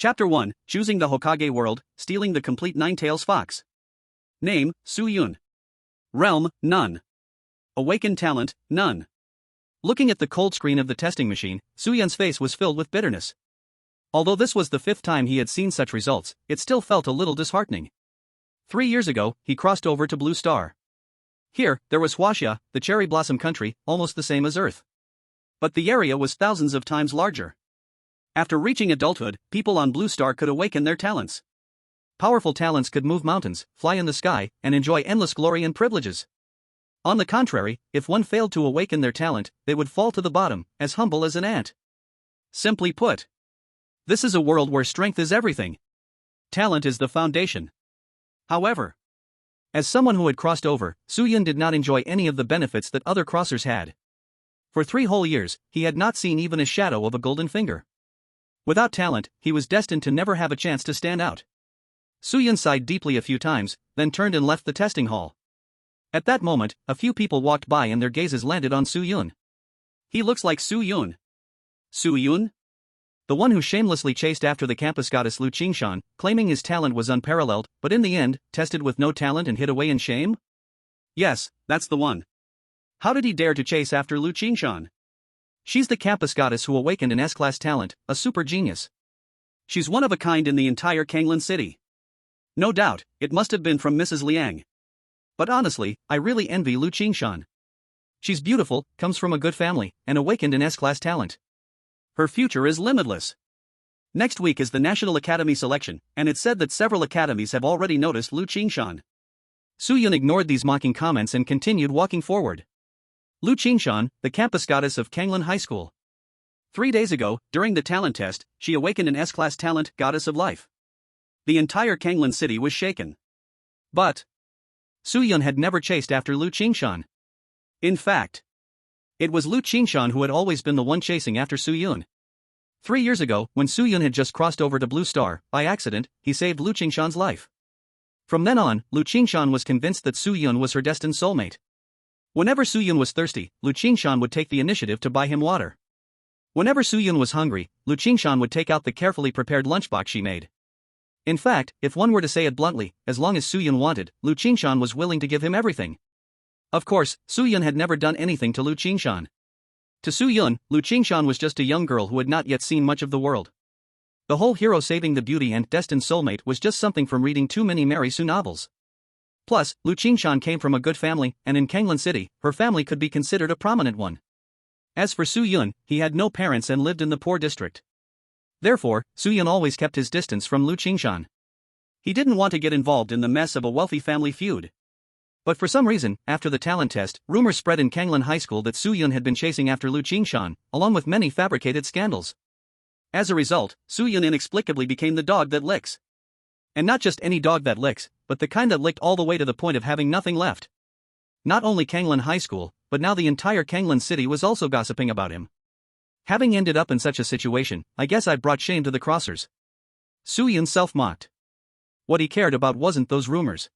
Chapter 1, Choosing the Hokage World, Stealing the Complete Nine-Tails Fox. Name, Su-yun. Realm, none. Awakened talent, none. Looking at the cold screen of the testing machine, Su-yun's face was filled with bitterness. Although this was the 5th time he had seen such results, it still felt a little disheartening. 3 years ago, he crossed over to Blue Star. Here, there was Huaxia, the cherry blossom country, almost the same as Earth. But the area was thousands of times larger. After reaching adulthood, people on Blue Star could awaken their talents. Powerful talents could move mountains, fly in the sky, and enjoy endless glory and privileges. On the contrary, if one failed to awaken their talent, they would fall to the bottom, as humble as an ant. Simply put, this is a world where strength is everything. Talent is the foundation. However, as someone who had crossed over, Su-yun did not enjoy any of the benefits that other crossers had. For 3 whole years, he had not seen even a shadow of a golden finger. Without talent, he was destined to never have a chance to stand out. Su-yun sighed deeply a few times, then turned and left the testing hall. At that moment, a few people walked by and their gazes landed on Su-yun. He looks like Su-yun. Su-yun? The one who shamelessly chased after the campus goddess Lu Qingshan, claiming his talent was unparalleled, but in the end, tested with no talent and hid away in shame? Yes, that's the one. How did he dare to chase after Lu Qingshan? She's the campus goddess who awakened an S-class talent, a super genius. She's one of a kind in the entire Kanglan city. No doubt, it must have been from Mrs. Liang. But honestly, I really envy Lu Qingshan. She's beautiful, comes from a good family, and awakened an S-class talent. Her future is limitless. Next week is the National Academy selection, and it's said that several academies have already noticed Lu Qingshan. Su-yun ignored these mocking comments and continued walking forward. Lu Qingshan, the campus goddess of Kanglan High School. 3 days ago, during the talent test, she awakened an S-class talent, goddess of life. The entire Kanglan city was shaken. But Su-yun had never chased after Lu Qingshan. In fact, it was Lu Qingshan who had always been the one chasing after Su-yun. 3 years ago, when Su-yun had just crossed over to Blue Star, by accident, he saved Lu Qingshan's life. From then on, Lu Qingshan was convinced that Su-yun was her destined soulmate. Whenever Su-yun was thirsty, Lu Qingshan would take the initiative to buy him water. Whenever Su-yun was hungry, Lu Qingshan would take out the carefully prepared lunchbox she made. In fact, if one were to say it bluntly, as long as Su-yun wanted, Lu Qingshan was willing to give him everything. Of course, Su-yun had never done anything to Lu Qingshan. To Su-yun, Lu Qingshan was just a young girl who had not yet seen much of the world. The whole hero saving the beauty and destined soulmate was just something from reading too many Mary Sue novels. Plus, Lu Qingshan came from a good family, and in Kanglan City, her family could be considered a prominent one. As for Su-yun, he had no parents and lived in the poor district. Therefore, Su-yun always kept his distance from Lu Qingshan. He didn't want to get involved in the mess of a wealthy family feud. But for some reason, after the talent test, rumors spread in Kanglan High School that Su-yun had been chasing after Lu Qingshan, along with many fabricated scandals. As a result, Su-yun inexplicably became the dog that licks. And not just any dog that licks, but the kind that licked all the way to the point of having nothing left. Not only Kanglan High School, but now the entire Kanglan city was also gossiping about him. Having ended up in such a situation, I guess I brought shame to the crossers. Su-yun self-mocked. What he cared about wasn't those rumors.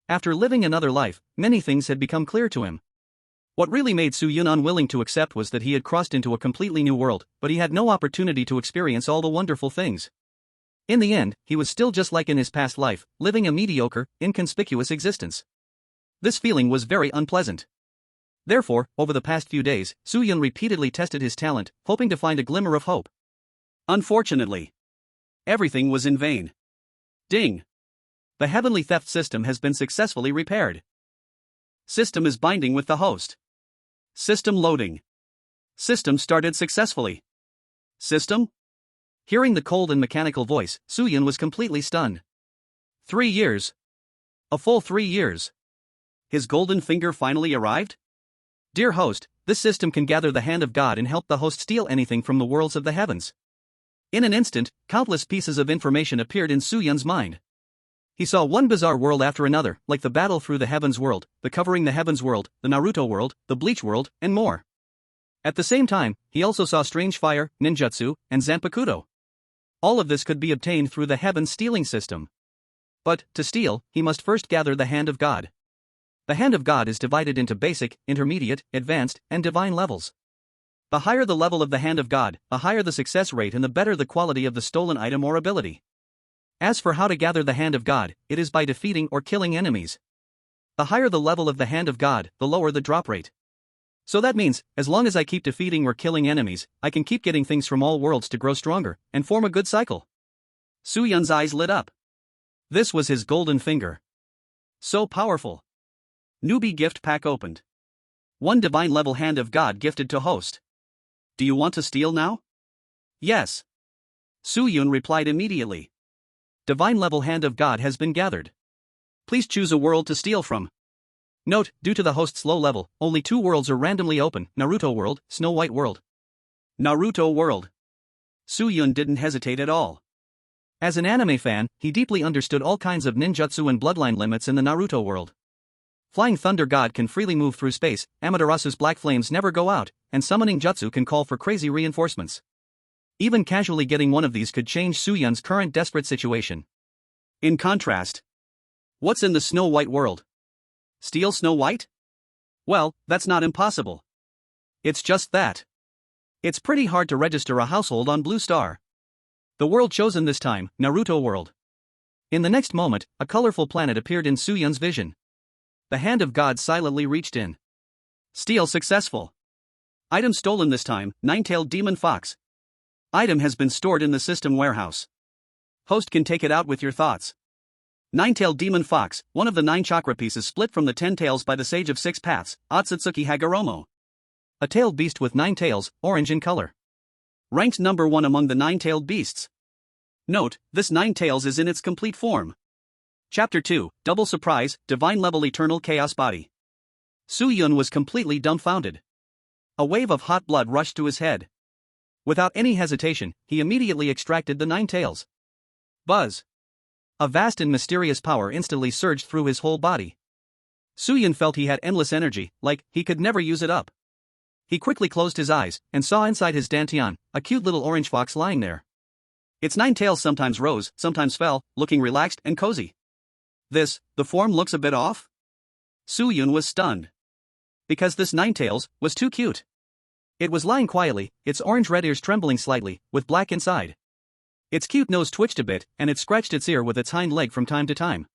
After living another life, many things had become clear to him. What really made Su-yun unwilling to accept was that he had crossed into a completely new world, but he had no opportunity to experience all the wonderful things. In the end, he was still just like in his past life, living a mediocre, inconspicuous existence. This feeling was very unpleasant. Therefore, over the past few days, Su-yun repeatedly tested his talent, hoping to find a glimmer of hope. Unfortunately, everything was in vain. Ding! The heavenly theft system has been successfully repaired. System is binding with the host. System loading. System started successfully. System? Hearing the cold and mechanical voice, Su-yun was completely stunned. 3 years. A full 3 years. His golden finger finally arrived? Dear host, this system can gather the hand of God and help the host steal anything from the worlds of the heavens. In an instant, countless pieces of information appeared in Su-yun's mind. He saw one bizarre world after another, like the battle through the heavens world, the covering the heavens world, the Naruto world, the Bleach world, and more. At the same time, he also saw strange fire, ninjutsu, and zanpakuto. All of this could be obtained through the heaven stealing system. But, to steal, he must first gather the hand of God. The hand of God is divided into basic, intermediate, advanced, and divine levels. The higher the level of the Hand of God, the higher the success rate and the better the quality of the stolen item or ability. As for how to gather the Hand of God, it is by defeating or killing enemies. The higher the level of the Hand of God, the lower the drop rate. So that means, as long as I keep defeating or killing enemies, I can keep getting things from all worlds to grow stronger, and form a good cycle. Su Yun's eyes lit up. This was his golden finger. So powerful. Newbie gift pack opened. 1 divine level Hand of God gifted to host. Do you want to steal now? Yes. Su Yun replied immediately. Divine level Hand of God has been gathered. Please choose a world to steal from. Note, due to the host's low level, only 2 worlds are randomly open, Naruto World, Snow White World. Naruto World. Su Yun didn't hesitate at all. As an anime fan, he deeply understood all kinds of ninjutsu and bloodline limits in the Naruto world. Flying Thunder God can freely move through space, Amaterasu's black flames never go out, and summoning jutsu can call for crazy reinforcements. Even casually getting one of these could change Su Yun's current desperate situation. In contrast, what's in the Snow White world? Steal Snow White? Well, that's not impossible. It's just that it's pretty hard to register a household on Blue Star. The world chosen this time, Naruto World. In the next moment, a colorful planet appeared in Su Yun's vision. The Hand of God silently reached in. Steal successful. Item stolen this time, 9-tailed demon fox. Item has been stored in the system warehouse. Host can take it out with your thoughts. 9-tailed demon fox, one of the 9 chakra pieces split from the 10 tails by the sage of 6 paths, Otsutsuki Hagoromo. A tailed beast with 9 tails, orange in color. Ranked number 1 among the 9-tailed beasts. Note, this 9 tails is in its complete form. Chapter 2, Double Surprise, Divine Level Eternal Chaos Body. Su Yun was completely dumbfounded. A wave of hot blood rushed to his head. Without any hesitation, he immediately extracted the 9 tails. Buzz. A vast and mysterious power instantly surged through his whole body. Su Yun felt he had endless energy, like he could never use it up. He quickly closed his eyes and saw inside his dantian a cute little orange fox lying there. Its 9 tails sometimes rose, sometimes fell, looking relaxed and cozy. The form looks a bit off? Su Yun was stunned. Because this 9 tails was too cute. It was lying quietly, its orange-red ears trembling slightly, with black inside. Its cute nose twitched a bit, and it scratched its ear with its hind leg from time to time.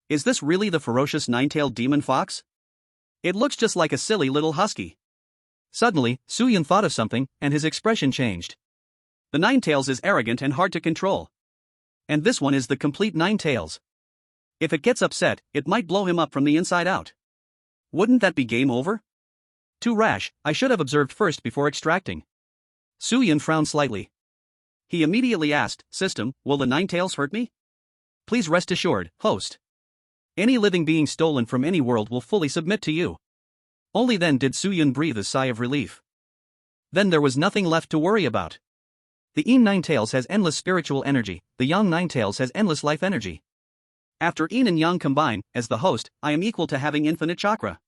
Is this really the ferocious 9-tailed demon fox? It looks just like a silly little husky. Suddenly, Su Yun thought of something, and his expression changed. The 9 tails is arrogant and hard to control. And this one is the complete 9 tails. If it gets upset, it might blow him up from the inside out. Wouldn't that be game over? Too rash, I should have observed first before extracting. Su Yun frowned slightly. He immediately asked, System, will the 9 tails hurt me? Please rest assured, host. Any living being stolen from any world will fully submit to you. Only then did Su Yun breathe a sigh of relief. Then there was nothing left to worry about. The Yin 9 tails has endless spiritual energy, the Yang 9 tails has endless life energy. After Yin and Yang combine, as the host, I am equal to having infinite chakra.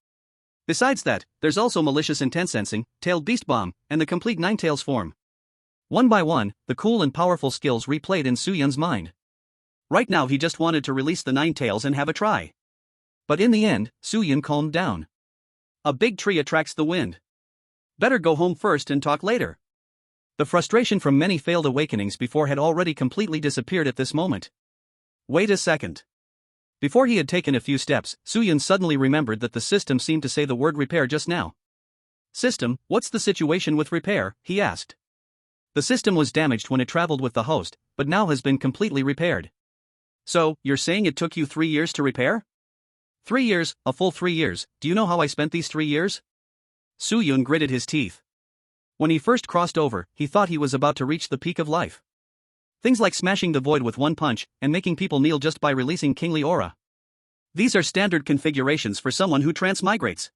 Besides that, there's also malicious intent sensing, tailed beast bomb, and the complete 9 tails form. One by one, the cool and powerful skills replayed in Su Yun's mind. Right now he just wanted to release the 9 tails and have a try. But in the end, Su Yun calmed down. A big tree attracts the wind. Better go home first and talk later. The frustration from many failed awakenings before had already completely disappeared at this moment. Wait a second. Before he had taken a few steps, Su Yun suddenly remembered that the system seemed to say the word repair just now. System, what's the situation with repair? He asked. The system was damaged when it traveled with the host, but now has been completely repaired. So, you're saying it took you 3 years to repair? 3 years, a full 3 years, do you know how I spent these 3 years? Su Yun gritted his teeth. When he first crossed over, he thought he was about to reach the peak of life. Things like smashing the void with one punch, and making people kneel just by releasing kingly aura. These are standard configurations for someone who transmigrates.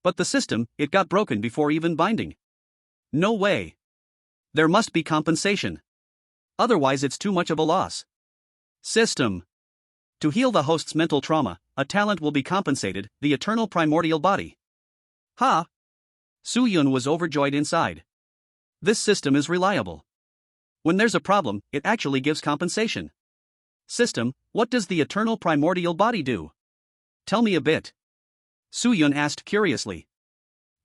But the system, it got broken before even binding. No way. There must be compensation. Otherwise it's too much of a loss. System. To heal the host's mental trauma, a talent will be compensated, the eternal primordial body. Ha! Su Yun was overjoyed inside. This system is reliable. When there's a problem, it actually gives compensation. System, what does the eternal primordial body do? Tell me a bit. Su Yun asked curiously.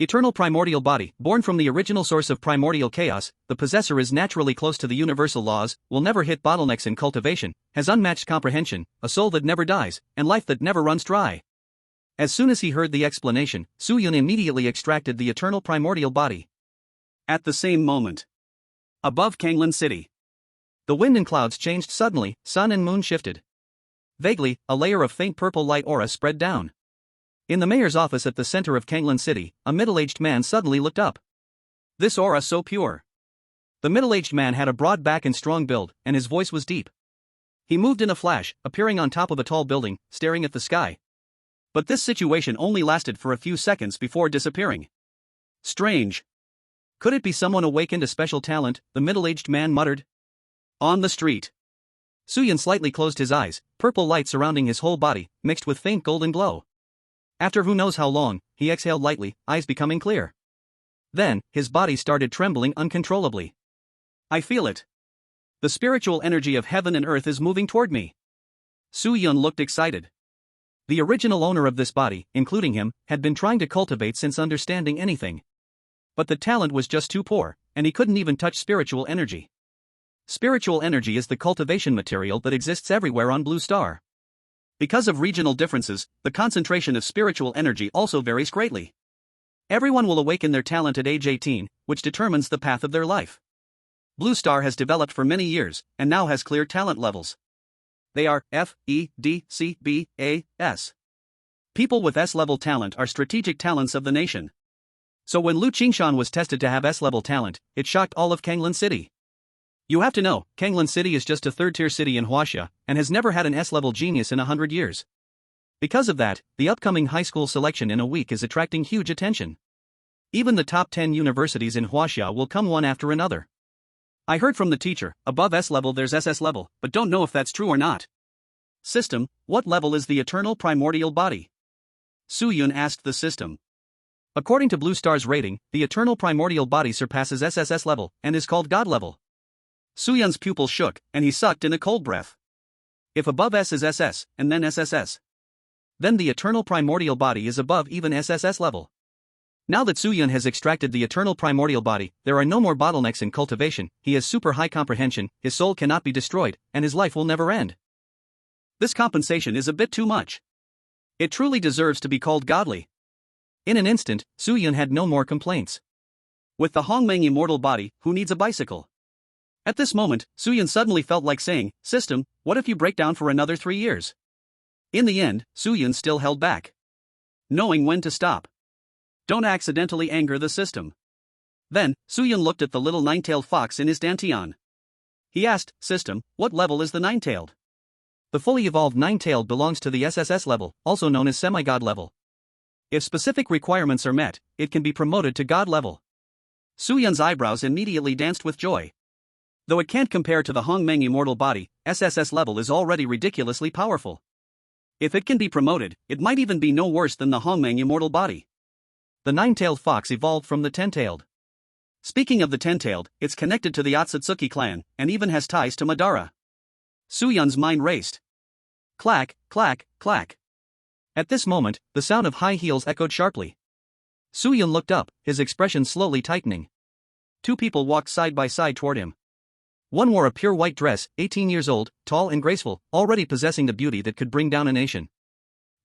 Eternal primordial body, born from the original source of primordial chaos, the possessor is naturally close to the universal laws, will never hit bottlenecks in cultivation, has unmatched comprehension, a soul that never dies, and life that never runs dry. As soon as he heard the explanation, Su-yun immediately extracted the eternal primordial body. At the same moment, above Kanglan City, the wind and clouds changed suddenly, sun and moon shifted. Vaguely, a layer of faint purple light aura spread down. In the mayor's office at the center of Kanglan City, a middle-aged man suddenly looked up. This aura so pure. The middle-aged man had a broad back and strong build, and his voice was deep. He moved in a flash, appearing on top of a tall building, staring at the sky. But this situation only lasted for a few seconds before disappearing. Strange. Could it be someone awakened a special talent? The middle-aged man muttered. On the street. Su-yun slightly closed his eyes, purple light surrounding his whole body, mixed with faint golden glow. After who knows how long, he exhaled lightly, eyes becoming clear. Then, his body started trembling uncontrollably. I feel it. The spiritual energy of heaven and earth is moving toward me. Su-yun looked excited. The original owner of this body, including him, had been trying to cultivate since understanding anything. But the talent was just too poor, and he couldn't even touch spiritual energy. Spiritual energy is the cultivation material that exists everywhere on Blue Star. Because of regional differences, the concentration of spiritual energy also varies greatly. Everyone will awaken their talent at age 18, which determines the path of their life. Blue Star has developed for many years, and now has clear talent levels. They are F, E, D, C, B, A, S. People with S-level talent are strategic talents of the nation. So when Lu Qingshan was tested to have S-level talent, it shocked all of Kanglan City. You have to know, Kanglan City is just a third-tier city in Huaxia, and has never had an S-level genius in 100 years. Because of that, the upcoming high school selection in a week is attracting huge attention. Even the top 10 universities in Huaxia will come one after another. I heard from the teacher, above S-level there's SS level, but don't know if that's true or not. System, what level is the eternal primordial body? Su-yun asked the system. According to Blue Star's rating, the eternal primordial body surpasses SSS level, and is called God level. Su-yun's pupil shook, and he sucked in a cold breath. If above S is SS, and then SSS, then the eternal primordial body is above even SSS level. Now that Su-yun has extracted the eternal primordial body, there are no more bottlenecks in cultivation, he has super high comprehension, his soul cannot be destroyed, and his life will never end. This compensation is a bit too much. It truly deserves to be called godly. In an instant, Su-yun had no more complaints. With the Hongmeng immortal body, who needs a bicycle? At this moment, Su-yun suddenly felt like saying, System, what if you break down for another 3 years? In the end, Su-yun still held back, knowing when to stop. Don't accidentally anger the system. Then, Su-yun looked at the little nine-tailed fox in his dantian. He asked, System, what level is the nine-tailed? The fully evolved nine-tailed belongs to the SSS level, also known as semi-god level. If specific requirements are met, it can be promoted to god level. Su-yun's eyebrows immediately danced with joy. Though it can't compare to the Hongmeng immortal body, SSS level is already ridiculously powerful. If it can be promoted, it might even be no worse than the Hongmeng immortal body. The nine-tailed fox evolved from the ten-tailed. Speaking of the ten-tailed, it's connected to the Otsutsuki clan, and even has ties to Madara. Su-yun's mind raced. Clack, clack, clack. At this moment, the sound of high heels echoed sharply. Su-yun looked up, his expression slowly tightening. Two people walked side by side toward him. One wore a pure white dress, 18 years old, tall and graceful, already possessing the beauty that could bring down a nation.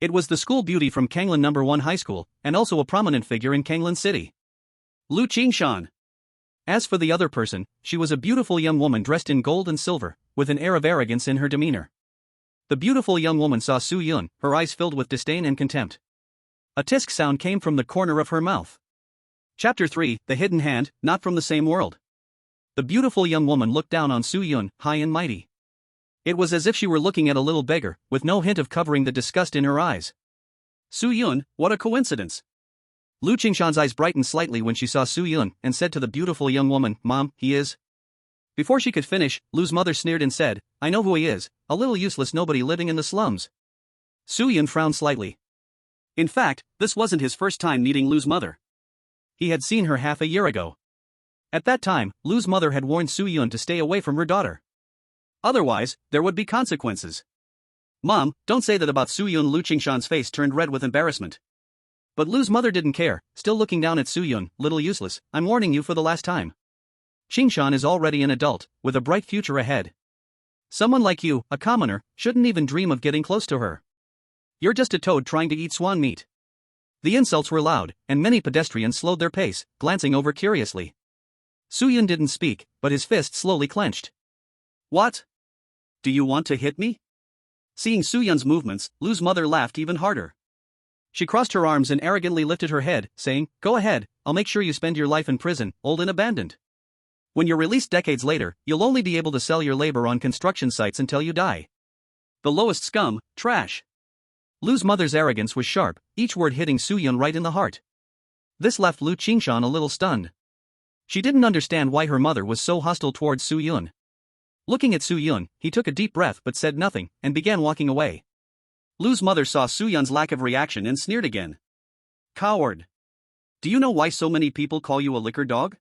It was the school beauty from Kanglan No. 1 High School, and also a prominent figure in Kanglan City. Lu Qingshan. As for the other person, she was a beautiful young woman dressed in gold and silver, with an air of arrogance in her demeanor. The beautiful young woman saw Su-yun, her eyes filled with disdain and contempt. A tisk sound came from the corner of her mouth. Chapter 3, The Hidden Hand, Not from the Same World. The beautiful young woman looked down on Su-yun, high and mighty. It was as if she were looking at a little beggar, with no hint of covering the disgust in her eyes. Su-yun, what a coincidence. Lu Qingshan's eyes brightened slightly when she saw Su-yun, and said to the beautiful young woman, Mom, he is. Before she could finish, Lu's mother sneered and said, I know who he is, a little useless nobody living in the slums. Su-yun frowned slightly. In fact, this wasn't his first time meeting Lu's mother. He had seen her half a year ago. At that time, Lu's mother had warned Su-yun to stay away from her daughter. Otherwise, there would be consequences. Mom, don't say that about Su-yun. Lu Qingshan's face turned red with embarrassment. But Lu's mother didn't care, still looking down at Suyun. Little useless, I'm warning you for the last time. Qingshan is already an adult, with a bright future ahead. Someone like you, a commoner, shouldn't even dream of getting close to her. You're just a toad trying to eat swan meat. The insults were loud, and many pedestrians slowed their pace, glancing over curiously. Suyun didn't speak, but his fist slowly clenched. What? Do you want to hit me? Seeing Suyun's movements, Lu's mother laughed even harder. She crossed her arms and arrogantly lifted her head, saying, Go ahead, I'll make sure you spend your life in prison, old and abandoned. When you're released decades later, you'll only be able to sell your labor on construction sites until you die. The lowest scum, trash. Lu's mother's arrogance was sharp, each word hitting Suyun right in the heart. This left Lu Qingshan a little stunned. She didn't understand why her mother was so hostile towards Suyun. Looking at Suyun, he took a deep breath but said nothing, and began walking away. Lu's mother saw Suyun's lack of reaction and sneered again. Coward. Do you know why so many people call you a liquor dog?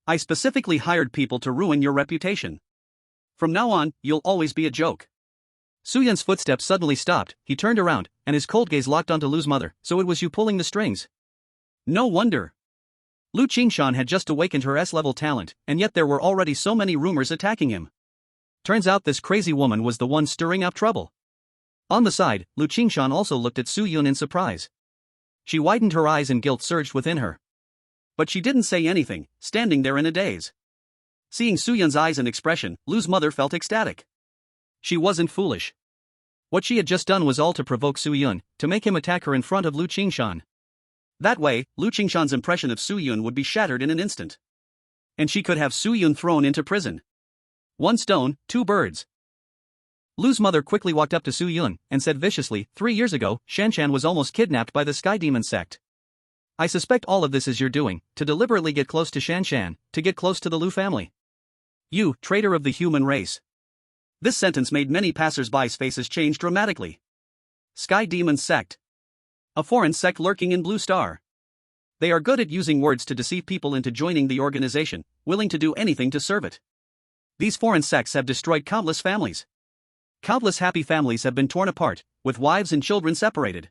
I specifically hired people to ruin your reputation. From now on, you'll always be a joke. Suyun's footsteps suddenly stopped, he turned around, and his cold gaze locked onto Lu's mother. So it was you pulling the strings. No wonder. Lu Qingshan had just awakened her S-level talent, and yet there were already so many rumors attacking him. Turns out this crazy woman was the one stirring up trouble. On the side, Lu Qingshan also looked at Suyun in surprise. She widened her eyes and guilt surged within her. But she didn't say anything, standing there in a daze. Seeing Suyun's eyes and expression, Lu's mother felt ecstatic. She wasn't foolish. What she had just done was all to provoke Suyun, to make him attack her in front of Lu Qingshan. That way, Lu Qingshan's impression of Suyun would be shattered in an instant. And she could have Suyun thrown into prison. One stone, two birds. Lu's mother quickly walked up to Suyun and said viciously, 3 years ago, Shanshan was almost kidnapped by the Sky Demon sect. I suspect all of this is your doing, to deliberately get close to Shanshan, to get close to the Lu family. You, traitor of the human race. This sentence made many passers-by's faces change dramatically. Sky Demon sect. A foreign sect lurking in Blue Star. They are good at using words to deceive people into joining the organization, willing to do anything to serve it. These foreign sects have destroyed countless families. Countless happy families have been torn apart, with wives and children separated.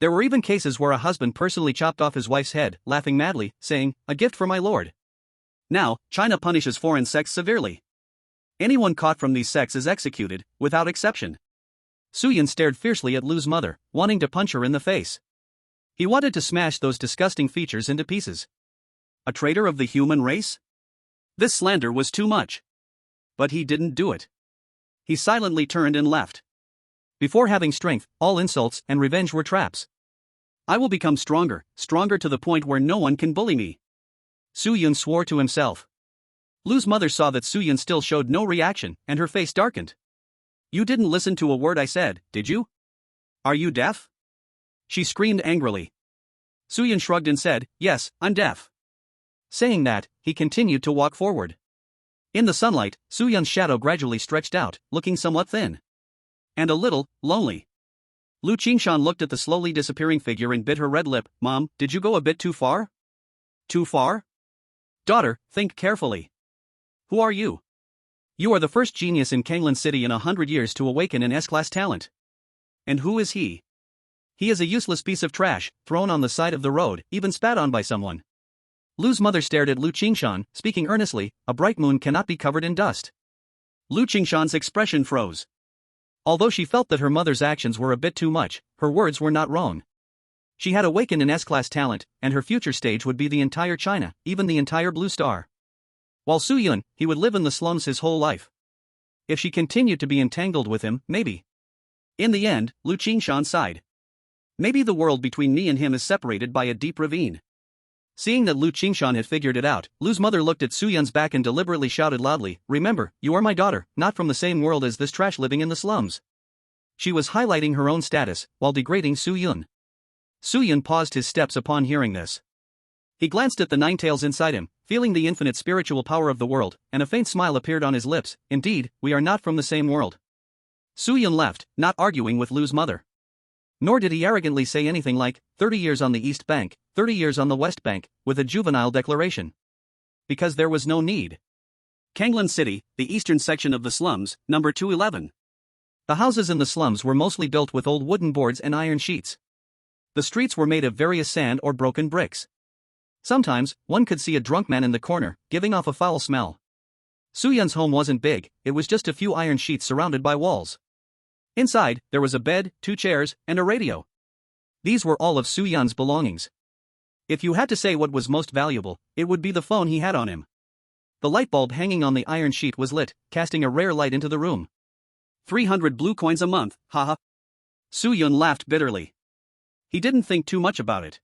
There were even cases where a husband personally chopped off his wife's head, laughing madly, saying, "A gift for my lord." Now, China punishes foreign sects severely. Anyone caught from these sects is executed, without exception. Suyun stared fiercely at Lu's mother, wanting to punch her in the face. He wanted to smash those disgusting features into pieces. A traitor of the human race? This slander was too much. But he didn't do it. He silently turned and left. Before having strength, all insults and revenge were traps. I will become stronger, stronger to the point where no one can bully me. Suyun swore to himself. Lu's mother saw that Suyun still showed no reaction, and her face darkened. You didn't listen to a word I said, did you? Are you deaf? She screamed angrily. Suyun shrugged and said, Yes, I'm deaf. Saying that, he continued to walk forward. In the sunlight, Suyun's shadow gradually stretched out, looking somewhat thin. And a little lonely. Lu Qingshan looked at the slowly disappearing figure and bit her red lip. Mom, did you go a bit too far? Too far? Daughter, think carefully. Who are you? You are the first genius in Kanglan City in 100 years to awaken an S-class talent. And who is he? He is a useless piece of trash, thrown on the side of the road, even spat on by someone. Lu's mother stared at Lu Qingshan, speaking earnestly, a bright moon cannot be covered in dust. Lu Qingshan's expression froze. Although she felt that her mother's actions were a bit too much, her words were not wrong. She had awakened an S-class talent, and her future stage would be the entire China, even the entire Blue Star. While Suyun, he would live in the slums his whole life. If she continued to be entangled with him, maybe. In the end, Lu Qingshan sighed. Maybe the world between me and him is separated by a deep ravine. Seeing that Lu Qingshan had figured it out, Lu's mother looked at Suyun's back and deliberately shouted loudly, Remember, you are my daughter, not from the same world as this trash living in the slums. She was highlighting her own status, while degrading Suyun. Suyun paused his steps upon hearing this. He glanced at the nine tails inside him, feeling the infinite spiritual power of the world, and a faint smile appeared on his lips. Indeed, we are not from the same world. Suyun left, not arguing with Lu's mother. Nor did he arrogantly say anything like, 30 years on the East Bank, 30 years on the West Bank, with a juvenile declaration. Because there was no need. Kanglan City, the eastern section of the slums, number 211. The houses in the slums were mostly built with old wooden boards and iron sheets. The streets were made of various sand or broken bricks. Sometimes, one could see a drunk man in the corner, giving off a foul smell. Suyun's home wasn't big, it was just a few iron sheets surrounded by walls. Inside, there was a bed, 2 chairs, and a radio. These were all of Suyun's belongings. If you had to say what was most valuable, it would be the phone he had on him. The light bulb hanging on the iron sheet was lit, casting a rare light into the room. 300 blue coins a month, haha. Suyun laughed bitterly. He didn't think too much about it.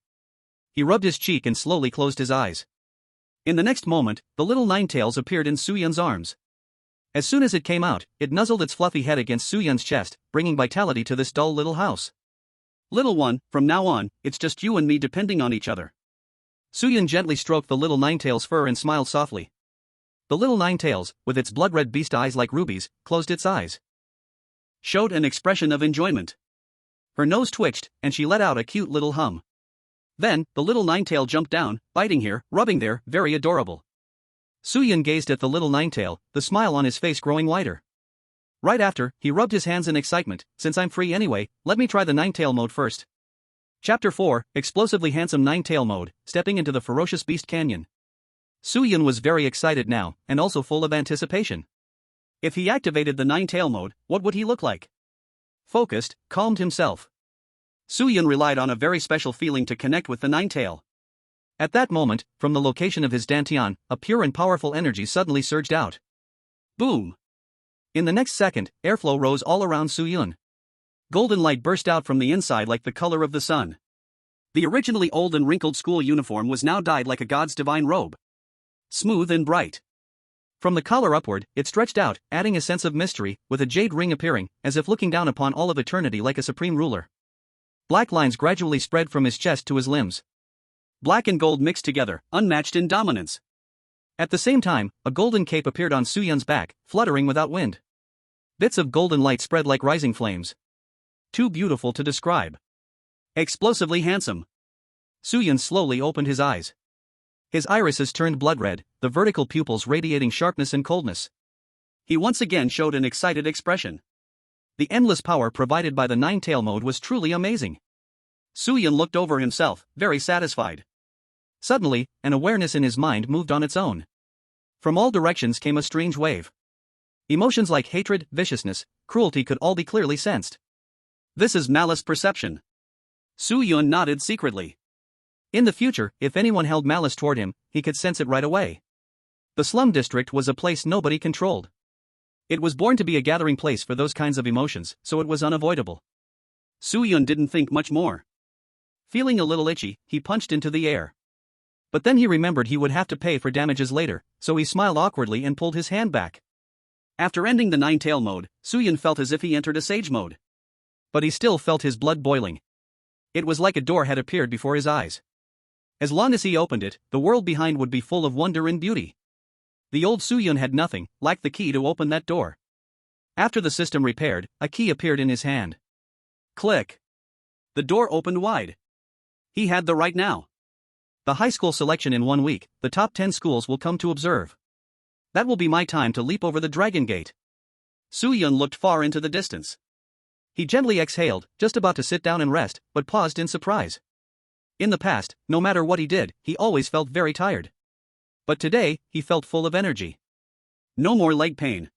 He rubbed his cheek and slowly closed his eyes. In the next moment, the little Ninetales appeared in Suyun's arms. As soon as it came out, it nuzzled its fluffy head against Suyun's chest, bringing vitality to this dull little house. Little one, from now on, it's just you and me depending on each other. Suyun gently stroked the little Ninetale's fur and smiled softly. The little Ninetales, with its blood-red beast eyes like rubies, closed its eyes. Showed an expression of enjoyment. Her nose twitched, and she let out a cute little hum. Then, the little Ninetale jumped down, biting here, rubbing there, very adorable. Suyun gazed at the little Ninetale, the smile on his face growing wider. Right after, he rubbed his hands in excitement. Since I'm free anyway, let me try the Ninetale mode first. Chapter 4, Explosively Handsome Ninetale Mode, Stepping into the Ferocious Beast Canyon. Suyun was very excited now, and also full of anticipation. If he activated the Ninetale mode, what would he look like? Focused, calmed himself. Suyun relied on a very special feeling to connect with the Ninetale. At that moment, from the location of his dantian, a pure and powerful energy suddenly surged out. Boom! In the next second, airflow rose all around Suyun. Golden light burst out from the inside like the color of the sun. The originally old and wrinkled school uniform was now dyed like a god's divine robe. Smooth and bright. From the collar upward, it stretched out, adding a sense of mystery, with a jade ring appearing, as if looking down upon all of eternity like a supreme ruler. Black lines gradually spread from his chest to his limbs. Black and gold mixed together, unmatched in dominance. At the same time, a golden cape appeared on Suyun's back, fluttering without wind. Bits of golden light spread like rising flames. Too beautiful to describe. Explosively handsome. Suyun slowly opened his eyes. His irises turned blood-red, the vertical pupils radiating sharpness and coldness. He once again showed an excited expression. The endless power provided by the Ninetale mode was truly amazing. Suyun looked over himself, very satisfied. Suddenly, an awareness in his mind moved on its own. From all directions came a strange wave. Emotions like hatred, viciousness, cruelty could all be clearly sensed. This is malice perception. Suyun nodded secretly. In the future, if anyone held malice toward him, he could sense it right away. The slum district was a place nobody controlled. It was born to be a gathering place for those kinds of emotions, so it was unavoidable. Suyun didn't think much more. Feeling a little itchy, he punched into the air. But then he remembered he would have to pay for damages later, so he smiled awkwardly and pulled his hand back. After ending the Ninetale mode, Suyun felt as if he entered a sage mode. But he still felt his blood boiling. It was like a door had appeared before his eyes. As long as he opened it, the world behind would be full of wonder and beauty. The old Suyun had nothing, lacked the key to open that door. After the system repaired, a key appeared in his hand. Click. The door opened wide. He had the right now. The high school selection in 1 week, the top 10 schools will come to observe. That will be my time to leap over the Dragon Gate. Suyun looked far into the distance. He gently exhaled, just about to sit down and rest, but paused in surprise. In the past, no matter what he did, he always felt very tired. But today, he felt full of energy. No more leg pain.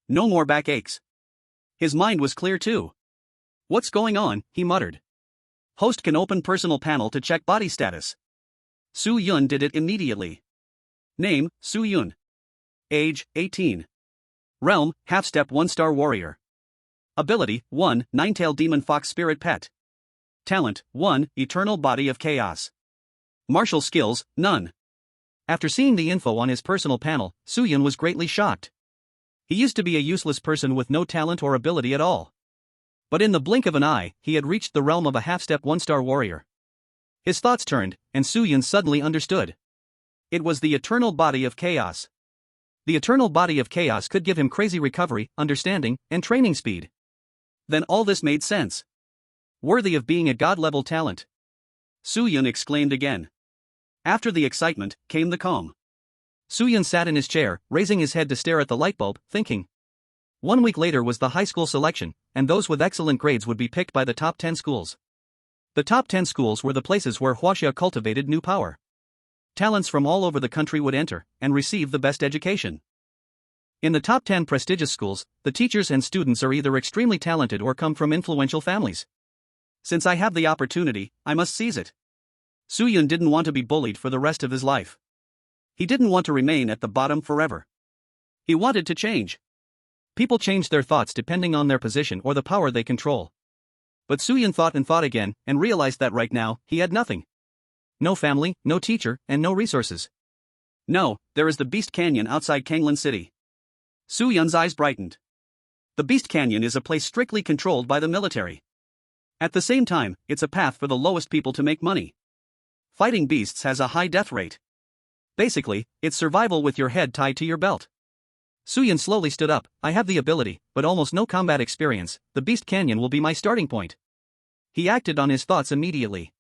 No more back aches. His mind was clear too. What's going on, he muttered. Host can open personal panel to check body status. Suyun did it immediately. Name, Suyun. Age, 18. Realm, half-step 1-star warrior. Ability, 1, Ninetale Demon Fox Spirit Pet. Talent, 1, Eternal Body of Chaos. Martial skills, none. After seeing the info on his personal panel, Suyun was greatly shocked. He used to be a useless person with no talent or ability at all. But in the blink of an eye, he had reached the realm of a half-step 1-star warrior. His thoughts turned, and Suyun suddenly understood. It was the Eternal Body of Chaos. The Eternal Body of Chaos could give him crazy recovery, understanding, and training speed. Then all this made sense. Worthy of being a god-level talent. Suyun exclaimed again. After the excitement, came the calm. Suyun sat in his chair, raising his head to stare at the light bulb, thinking. 1 week later was the high school selection, and those with excellent grades would be picked by the top 10 schools. The top 10 schools were the places where Huoxia cultivated new power. Talents from all over the country would enter and receive the best education. In the top 10 prestigious schools, the teachers and students are either extremely talented or come from influential families. Since I have the opportunity, I must seize it. Suyun didn't want to be bullied for the rest of his life. He didn't want to remain at the bottom forever. He wanted to change. People change their thoughts depending on their position or the power they control. But Suyun thought and thought again and realized that right now, he had nothing. No family, no teacher, and no resources. No, there is the Beast Canyon outside Kanglin City. Suyun's eyes brightened. The Beast Canyon is a place strictly controlled by the military. At the same time, it's a path for the lowest people to make money. Fighting beasts has a high death rate. Basically, it's survival with your head tied to your belt. Suyun slowly stood up. I have the ability, but almost no combat experience. The Beast Canyon will be my starting point. He acted on his thoughts immediately.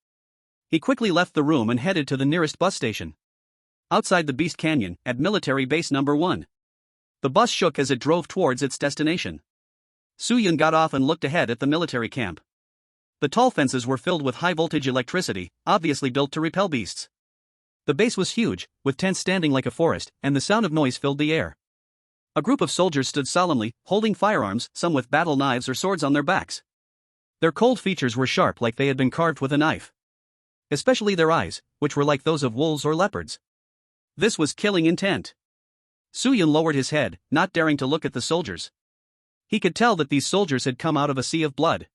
He quickly left the room and headed to the nearest bus station. Outside the Beast Canyon, at Military Base Number 1. The bus shook as it drove towards its destination. Suyun got off and looked ahead at the military camp. The tall fences were filled with high-voltage electricity, obviously built to repel beasts. The base was huge, with tents standing like a forest, and the sound of noise filled the air. A group of soldiers stood solemnly, holding firearms, some with battle knives or swords on their backs. Their cold features were sharp like they had been carved with a knife. Especially their eyes, which were like those of wolves or leopards. This was killing intent. Suyun lowered his head, not daring to look at the soldiers. He could tell that these soldiers had come out of a sea of blood.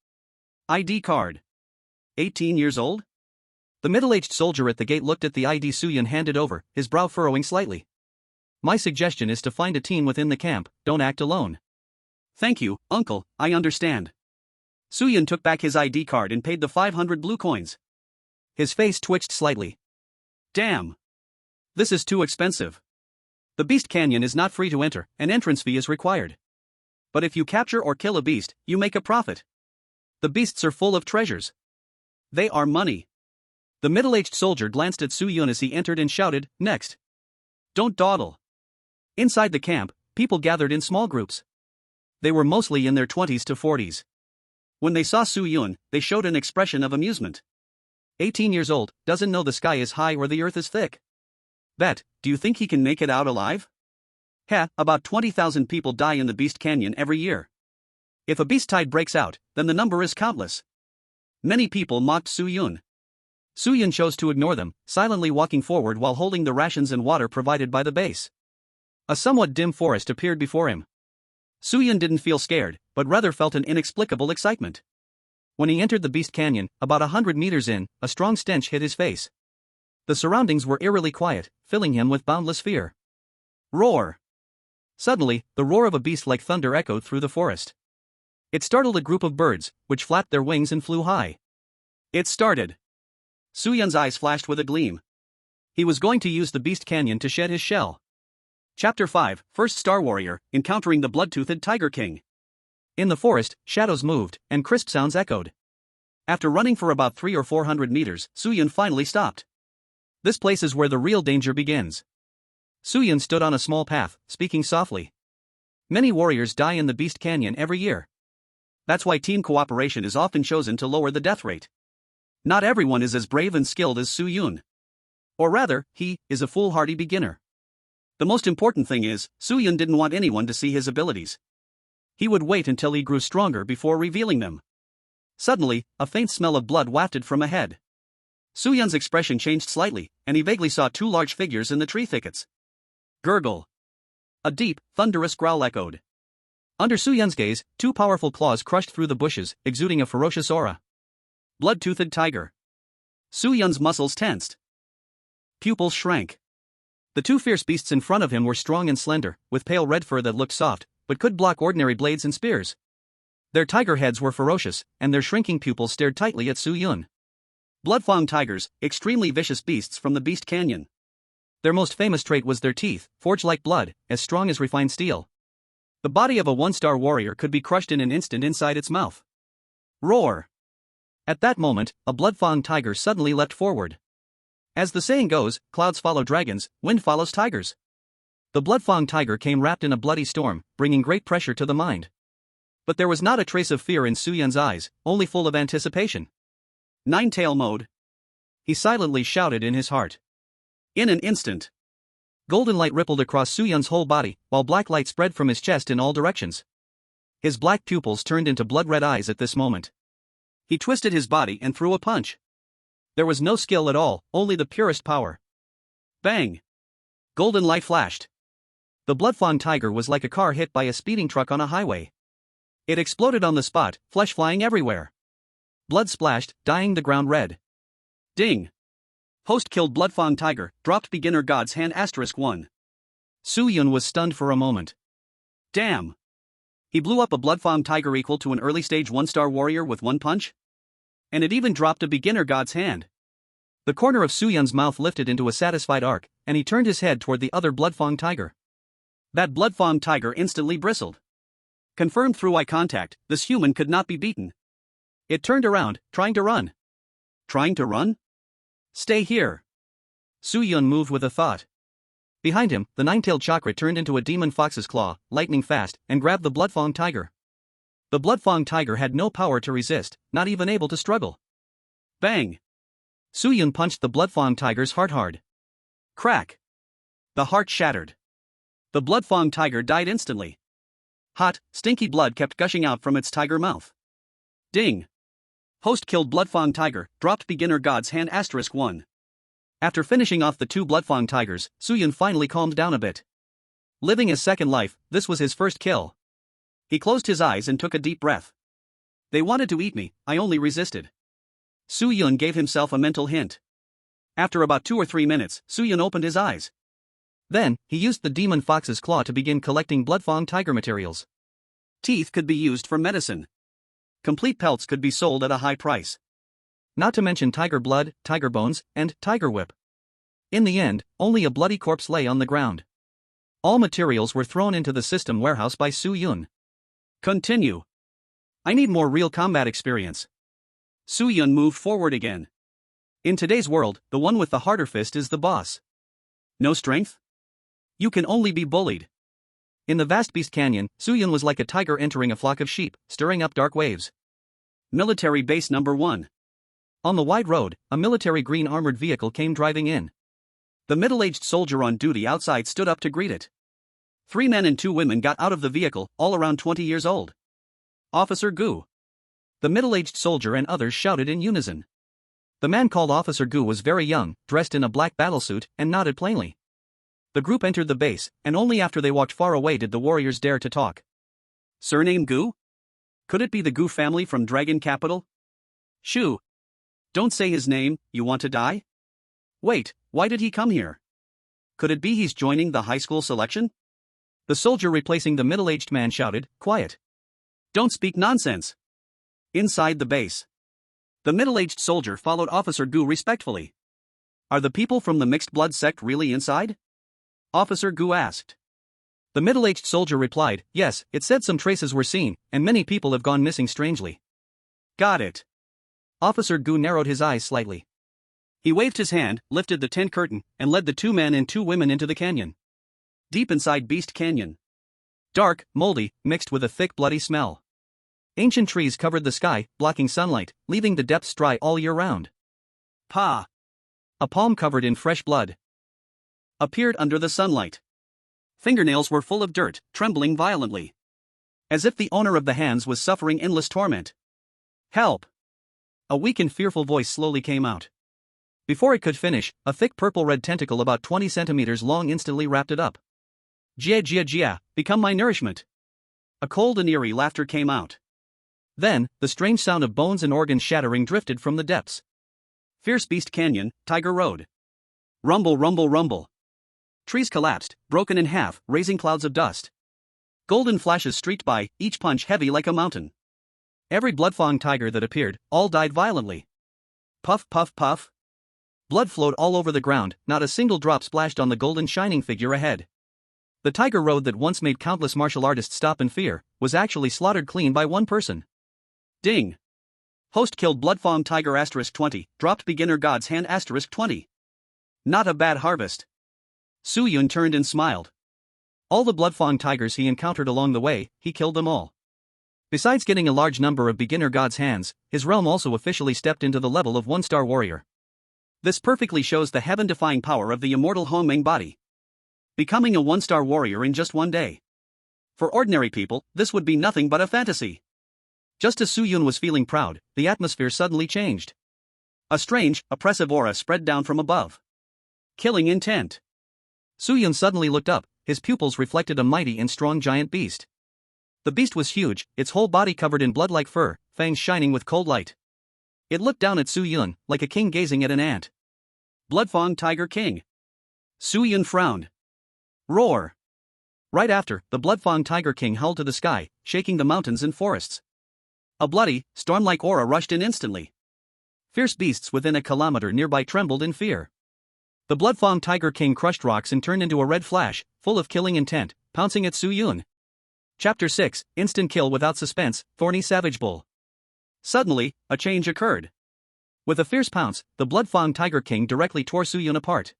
ID card. 18 years old? The middle-aged soldier at the gate looked at the ID Suyun handed over, his brow furrowing slightly. My suggestion is to find a team within the camp, don't act alone. Thank you, uncle, I understand. Suyun took back his ID card and paid the 500 blue coins. His face twitched slightly. Damn. This is too expensive. The Beast Canyon is not free to enter, an entrance fee is required. But if you capture or kill a beast, you make a profit. The beasts are full of treasures. They are money. The middle-aged soldier glanced at Suyun as he entered and shouted, next. Don't dawdle. Inside the camp, people gathered in small groups. They were mostly in their 20s to 40s. When they saw Suyun, they showed an expression of amusement. 18 years old, doesn't know the sky is high or the earth is thick. Bet, do you think he can make it out alive? Heh, about 20,000 people die in the Beast Canyon every year. If a beast tide breaks out, then the number is countless. Many people mocked Suyun. Suyun chose to ignore them, silently walking forward while holding the rations and water provided by the base. A somewhat dim forest appeared before him. Suyun didn't feel scared, but rather felt an inexplicable excitement. When he entered the Beast Canyon, about 100 meters in, a strong stench hit his face. The surroundings were eerily quiet, filling him with boundless fear. Roar! Suddenly, the roar of a beast like thunder echoed through the forest. It startled a group of birds, which flapped their wings and flew high. It started. Suyun's eyes flashed with a gleam. He was going to use the Beast Canyon to shed his shell. Chapter 5, First Star Warrior, Encountering the Blood-Toothed Tiger King. In the forest, shadows moved, and crisp sounds echoed. After running for about 300 or 400 meters, Suyun finally stopped. This place is where the real danger begins. Suyun stood on a small path, speaking softly. Many warriors die in the Beast Canyon every year. That's why team cooperation is often chosen to lower the death rate. Not everyone is as brave and skilled as Suyun. Or rather, he is a foolhardy beginner. The most important thing is, Suyun didn't want anyone to see his abilities. He would wait until he grew stronger before revealing them. Suddenly, a faint smell of blood wafted from ahead. Suyun's expression changed slightly, and he vaguely saw two large figures in the tree thickets. Gurgle. A deep, thunderous growl echoed. Under Suyun's gaze, two powerful claws crushed through the bushes, exuding a ferocious aura. Blood-toothed tiger. Suyun's muscles tensed. Pupils shrank. The two fierce beasts in front of him were strong and slender, with pale red fur that looked soft, but could block ordinary blades and spears. Their tiger heads were ferocious, and their shrinking pupils stared tightly at Suyun. Bloodfang tigers, extremely vicious beasts from the Beast Canyon. Their most famous trait was their teeth, forged like blood, as strong as refined steel. The body of a one-star warrior could be crushed in an instant inside its mouth. Roar! At that moment, a bloodfang tiger suddenly leapt forward. As the saying goes, clouds follow dragons, wind follows tigers. The bloodfang tiger came wrapped in a bloody storm, bringing great pressure to the mind. But there was not a trace of fear in Suyun's eyes, only full of anticipation. Nine-tail mode. He silently shouted in his heart. In an instant, golden light rippled across Suyun's whole body, while black light spread from his chest in all directions. His black pupils turned into blood-red eyes at this moment. He twisted his body and threw a punch. There was no skill at all, only the purest power. Bang! Golden light flashed. The blood-fawn tiger was like a car hit by a speeding truck on a highway. It exploded on the spot, flesh flying everywhere. Blood splashed, dyeing the ground red. Ding! Host killed blood-fawn tiger, dropped beginner god's hand *1. Suyun was stunned for a moment. Damn! He blew up a blood-fawn tiger equal to an early stage 1-star warrior with one punch? And it even dropped a beginner god's hand. The corner of Suyun's mouth lifted into a satisfied arc, and he turned his head toward the other blood-fawn tiger. That blood-fawn tiger instantly bristled. Confirmed through eye contact, this human could not be beaten. It turned around, trying to run. Trying to run? Stay here. Suyun moved with a thought. Behind him, the nine-tailed chakra turned into a demon fox's claw, lightning fast, and grabbed the blood-fawn tiger. The blood-fawn tiger had no power to resist, not even able to struggle. Bang! Suyun punched the blood-fawn tiger's heart hard. Crack! The heart shattered. The blood-fawn tiger died instantly. Hot, stinky blood kept gushing out from its tiger mouth. Ding! Host killed blood-fawn tiger, dropped beginner god's hand *1. After finishing off the two blood-fawn tigers, Suyun finally calmed down a bit. Living his second life, this was his first kill. He closed his eyes and took a deep breath. They wanted to eat me, I only resisted. Suyun gave himself a mental hint. After about 2 or 3 minutes, Suyun opened his eyes. Then, he used the demon fox's claw to begin collecting blood-fawn tiger materials. Teeth could be used for medicine. Complete pelts could be sold at a high price. Not to mention tiger blood, tiger bones, and tiger whip. In the end, only a bloody corpse lay on the ground. All materials were thrown into the system warehouse by Suyun. Continue. I need more real combat experience. Suyun moved forward again. In today's world, the one with the harder fist is the boss. No strength? You can only be bullied. In the vast beast canyon, Suyun was like a tiger entering a flock of sheep, stirring up dark waves. Military base number 1. On the wide road, a military green armored vehicle came driving in. The middle-aged soldier on duty outside stood up to greet it. 3 men and 2 women got out of the vehicle, all around 20 years old. Officer Gu. The middle-aged soldier and others shouted in unison. The man called Officer Gu was very young, dressed in a black battlesuit, and nodded plainly. The group entered the base, and only after they walked far away did the warriors dare to talk. Surname Gu? Could it be the Gu family from Dragon Capital? Shoo! Don't say his name, you want to die? Wait, why did he come here? Could it be he's joining the high school selection? The soldier replacing the middle-aged man shouted, quiet. Don't speak nonsense. Inside the base. The middle-aged soldier followed Officer Gu respectfully. Are the people from the mixed blood sect really inside? Officer Gu asked. The middle-aged soldier replied, yes, it said some traces were seen, and many people have gone missing strangely. Got it. Officer Gu narrowed his eyes slightly. He waved his hand, lifted the tent curtain, and led the 2 men and 2 women into the canyon. Deep inside Beast Canyon. Dark, moldy, mixed with a thick bloody smell. Ancient trees covered the sky, blocking sunlight, leaving the depths dry all year round. Pa! A palm covered in fresh blood appeared under the sunlight. Fingernails were full of dirt, trembling violently. As if the owner of the hands was suffering endless torment. Help! A weak and fearful voice slowly came out. Before it could finish, a thick purple-red tentacle about 20 centimeters long instantly wrapped it up. Jia Jia Jia, become my nourishment. A cold and eerie laughter came out. Then, the strange sound of bones and organs shattering drifted from the depths. Fierce Beast Canyon, Tiger Road. Rumble, rumble, rumble. Trees collapsed, broken in half, raising clouds of dust. Golden flashes streaked by, each punch heavy like a mountain. Every blood-fawn tiger that appeared, all died violently. Puff, puff, puff. Blood flowed all over the ground, not a single drop splashed on the golden shining figure ahead. The Tiger Road that once made countless martial artists stop in fear, was actually slaughtered clean by one person. Ding! Host killed blood-fawn tiger *20, dropped beginner god's hand *20. Not a bad harvest. Suyun turned and smiled. All the blood-fawn tigers he encountered along the way, he killed them all. Besides getting a large number of beginner gods' hands, his realm also officially stepped into the level of one-star warrior. This perfectly shows the heaven-defying power of the immortal Huomeng body. Becoming a one-star warrior in just one day. For ordinary people, this would be nothing but a fantasy. Just as Su Yun was feeling proud, the atmosphere suddenly changed. A strange, oppressive aura spread down from above. Killing intent. Su Yun suddenly looked up, his pupils reflected a mighty and strong giant beast. The beast was huge, its whole body covered in blood-like fur, fangs shining with cold light. It looked down at Su Yun, like a king gazing at an ant. Bloodfang Tiger King. Su Yun frowned. Roar. Right after, the Bloodfang Tiger King howled to the sky, shaking the mountains and forests. A bloody, storm-like aura rushed in instantly. Fierce beasts within a kilometer nearby trembled in fear. The Bloodfang Tiger King crushed rocks and turned into a red flash, full of killing intent, pouncing at Su Yun. Chapter 6, Instant Kill Without Suspense, Thorny Savage Bull. Suddenly, a change occurred. With a fierce pounce, the Bloodfang Tiger King directly tore Su Yun apart.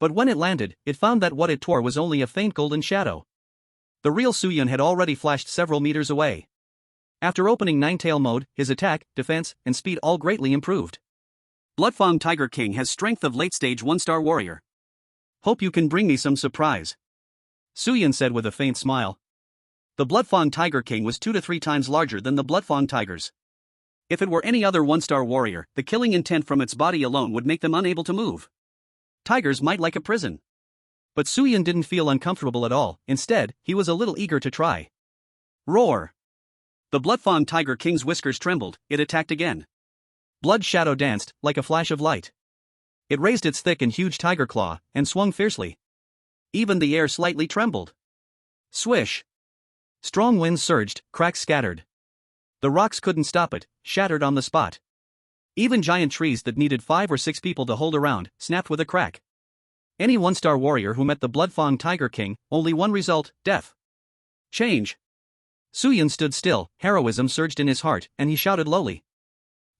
But when it landed, it found that what it tore was only a faint golden shadow. The real Su Yun had already flashed several meters away. After opening Nine-Tail mode, his attack, defense, and speed all greatly improved. Bloodfang Tiger King has strength of late-stage one-star warrior. Hope you can bring me some surprise. Su Yun said with a faint smile. The Bloodfang Tiger King was 2 to 3 times larger than the Bloodfang Tigers. If it were any other one-star warrior, the killing intent from its body alone would make them unable to move. Tigers might like a prison. But Su Yun didn't feel uncomfortable at all, instead, he was a little eager to try. Roar! The Bloodfang Tiger King's whiskers trembled, it attacked again. Blood shadow danced, like a flash of light. It raised its thick and huge tiger claw, and swung fiercely. Even the air slightly trembled. Swish! Strong winds surged, cracks scattered. The rocks couldn't stop it, shattered on the spot. Even giant trees that needed 5 or 6 people to hold around, snapped with a crack. Any one-star warrior who met the Bloodfang Tiger King, only one result, death. Change. Su Yun stood still, heroism surged in his heart, and he shouted lowly.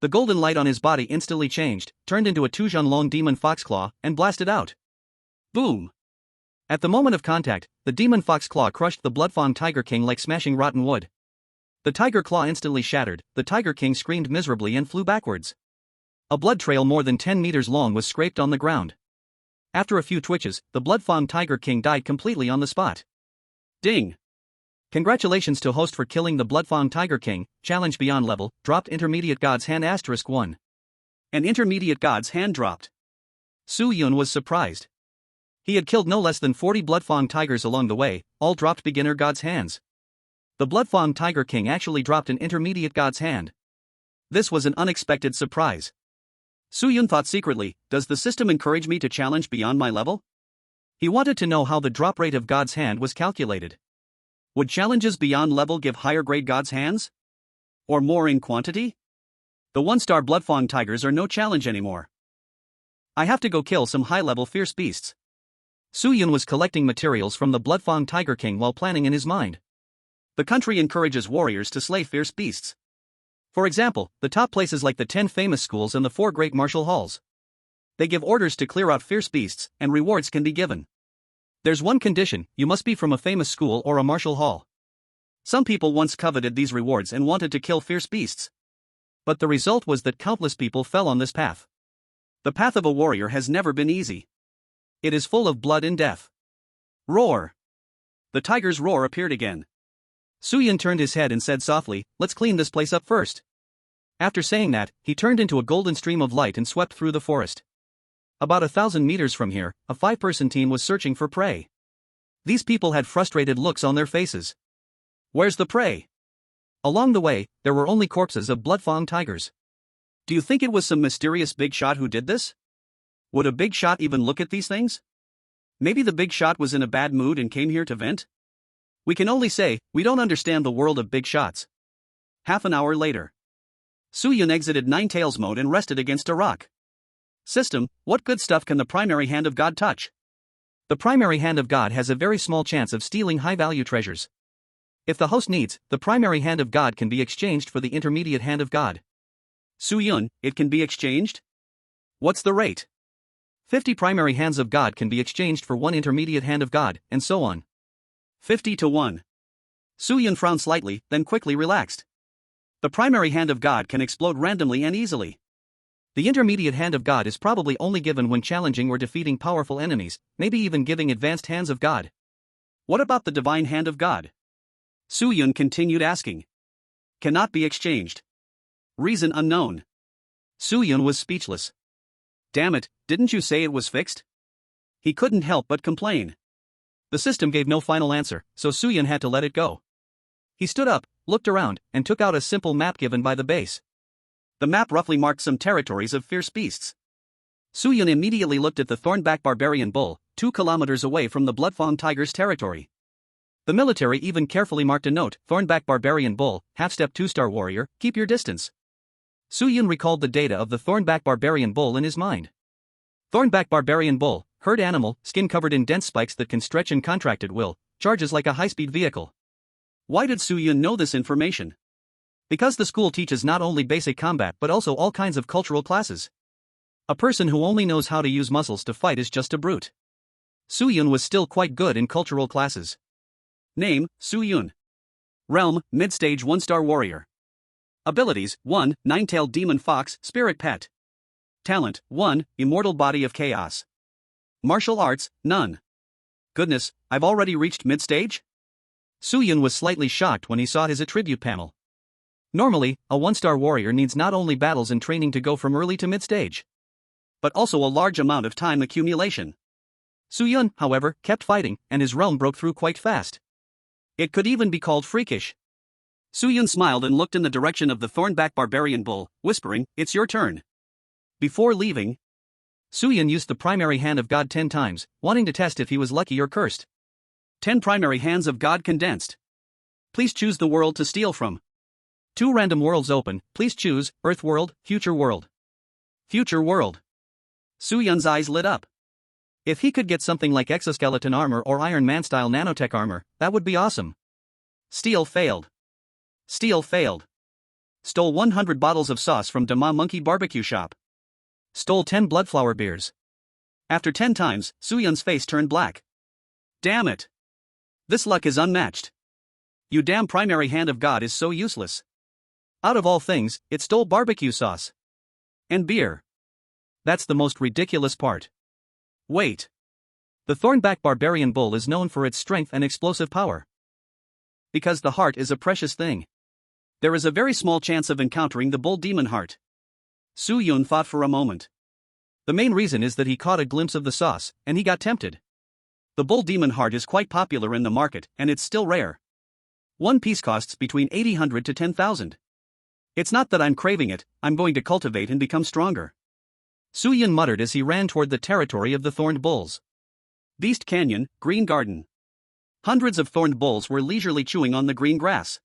The golden light on his body instantly changed, turned into a Tuzhanlong demon foxclaw, and blasted out. Boom! At the moment of contact, the demon foxclaw crushed the Bloodfang Tiger King like smashing rotten wood. The tiger claw instantly shattered, the Tiger King screamed miserably and flew backwards. A blood trail more than 10 meters long was scraped on the ground. After a few twitches, the Bloodfang Tiger King died completely on the spot. Ding! Congratulations to host for killing the Bloodfang Tiger King, challenge beyond level, dropped intermediate god's hand *1. An intermediate god's hand dropped. Su Yun was surprised. He had killed no less than 40 Bloodfang Tigers along the way, all dropped beginner god's hands. The Bloodfang Tiger King actually dropped an intermediate god's hand. This was an unexpected surprise. Su Yun thought secretly, does the system encourage me to challenge beyond my level? He wanted to know how the drop rate of God's hand was calculated. Would challenges beyond level give higher grade God's hands? Or more in quantity? The one-star Bloodfang Tigers are no challenge anymore. I have to go kill some high-level fierce beasts. Su Yun was collecting materials from the Bloodfang Tiger King while planning in his mind. The country encourages warriors to slay fierce beasts. For example, the top places like the 10 famous schools and the 4 great martial halls. They give orders to clear out fierce beasts, and rewards can be given. There's one condition, you must be from a famous school or a martial hall. Some people once coveted these rewards and wanted to kill fierce beasts. But the result was that countless people fell on this path. The path of a warrior has never been easy. It is full of blood and death. Roar! The tiger's roar appeared again. Su Yun turned his head and said softly, let's clean this place up first. After saying that, he turned into a golden stream of light and swept through the forest. About 1,000 meters from here, a 5-person team was searching for prey. These people had frustrated looks on their faces. Where's the prey? Along the way, there were only corpses of Bloodfang tigers. Do you think it was some mysterious big shot who did this? Would a big shot even look at these things? Maybe the big shot was in a bad mood and came here to vent? We can only say, we don't understand the world of big shots. Half an hour later. Su Yun exited Nine-Tails mode and rested against a rock. System, what good stuff can the primary hand of God touch? The primary hand of God has a very small chance of stealing high-value treasures. If the host needs, the primary hand of God can be exchanged for the intermediate hand of God. Su Yun, it can be exchanged? What's the rate? 50 primary hands of God can be exchanged for 1 intermediate hand of God, and so on. 50 to 1. Su Yun frowned slightly, then quickly relaxed. The primary hand of God can explode randomly and easily. The intermediate hand of God is probably only given when challenging or defeating powerful enemies, maybe even giving advanced hands of God. What about the divine hand of God? Su Yun continued asking. Cannot be exchanged. Reason unknown. Su Yun was speechless. Damn it, didn't you say it was fixed? He couldn't help but complain. The system gave no final answer, so Su Yun had to let it go. He stood up, looked around, and took out a simple map given by the base. The map roughly marked some territories of fierce beasts. Su Yun immediately looked at the thornback barbarian bull, 2 kilometers away from the bloodfawn tiger's territory. The military even carefully marked a note, thornback barbarian bull, half-step 2-star warrior, keep your distance. Su Yun recalled the data of the thornback barbarian bull in his mind. Thornback barbarian bull, herd animal, skin covered in dense spikes that can stretch and contract at will, charges like a high-speed vehicle. Why did Su Yun know this information? Because the school teaches not only basic combat but also all kinds of cultural classes. A person who only knows how to use muscles to fight is just a brute. Su Yun was still quite good in cultural classes. Name, Su Yun. Realm, mid-stage 1-star warrior. Abilities, 1, 9-tailed demon fox, spirit pet. Talent, 1, immortal body of chaos. Martial arts, none. Goodness, I've already reached mid-stage? Su Yun was slightly shocked when he saw his attribute panel. Normally, a 1-star warrior needs not only battles and training to go from early to mid-stage, but also a large amount of time accumulation. Su Yun, however, kept fighting, and his realm broke through quite fast. It could even be called freakish. Su Yun smiled and looked in the direction of the thornback barbarian bull, whispering, "It's your turn." Before leaving, Su Yun used the primary hand of God 10 times, wanting to test if he was lucky or cursed. 10 primary hands of God condensed. Please choose the world to steal from. 2 random worlds open, please choose, Earth world, Future world. Future world. Su Yun's eyes lit up. If he could get something like exoskeleton armor or Iron Man-style nanotech armor, that would be awesome. Steal failed. Steal failed. Stole 100 bottles of sauce from Dama Monkey Barbecue Shop. Stole 10 bloodflower beers. After 10 times, Su Yun's face turned black. Damn it. This luck is unmatched. You damn primary hand of God is so useless. Out of all things, it stole barbecue sauce. And beer. That's the most ridiculous part. Wait. The thornback barbarian bull is known for its strength and explosive power. Because the heart is a precious thing. There is a very small chance of encountering the bull demon heart. Su Yun thought for a moment. The main reason is that he caught a glimpse of the sauce, and he got tempted. The bull demon heart is quite popular in the market, and it's still rare. One piece costs between 800 to 10,000. It's not that I'm craving it, I'm going to cultivate and become stronger. Su Yun muttered as he ran toward the territory of the thorned bulls. Beast Canyon, Green Garden. Hundreds of thorned bulls were leisurely chewing on the green grass.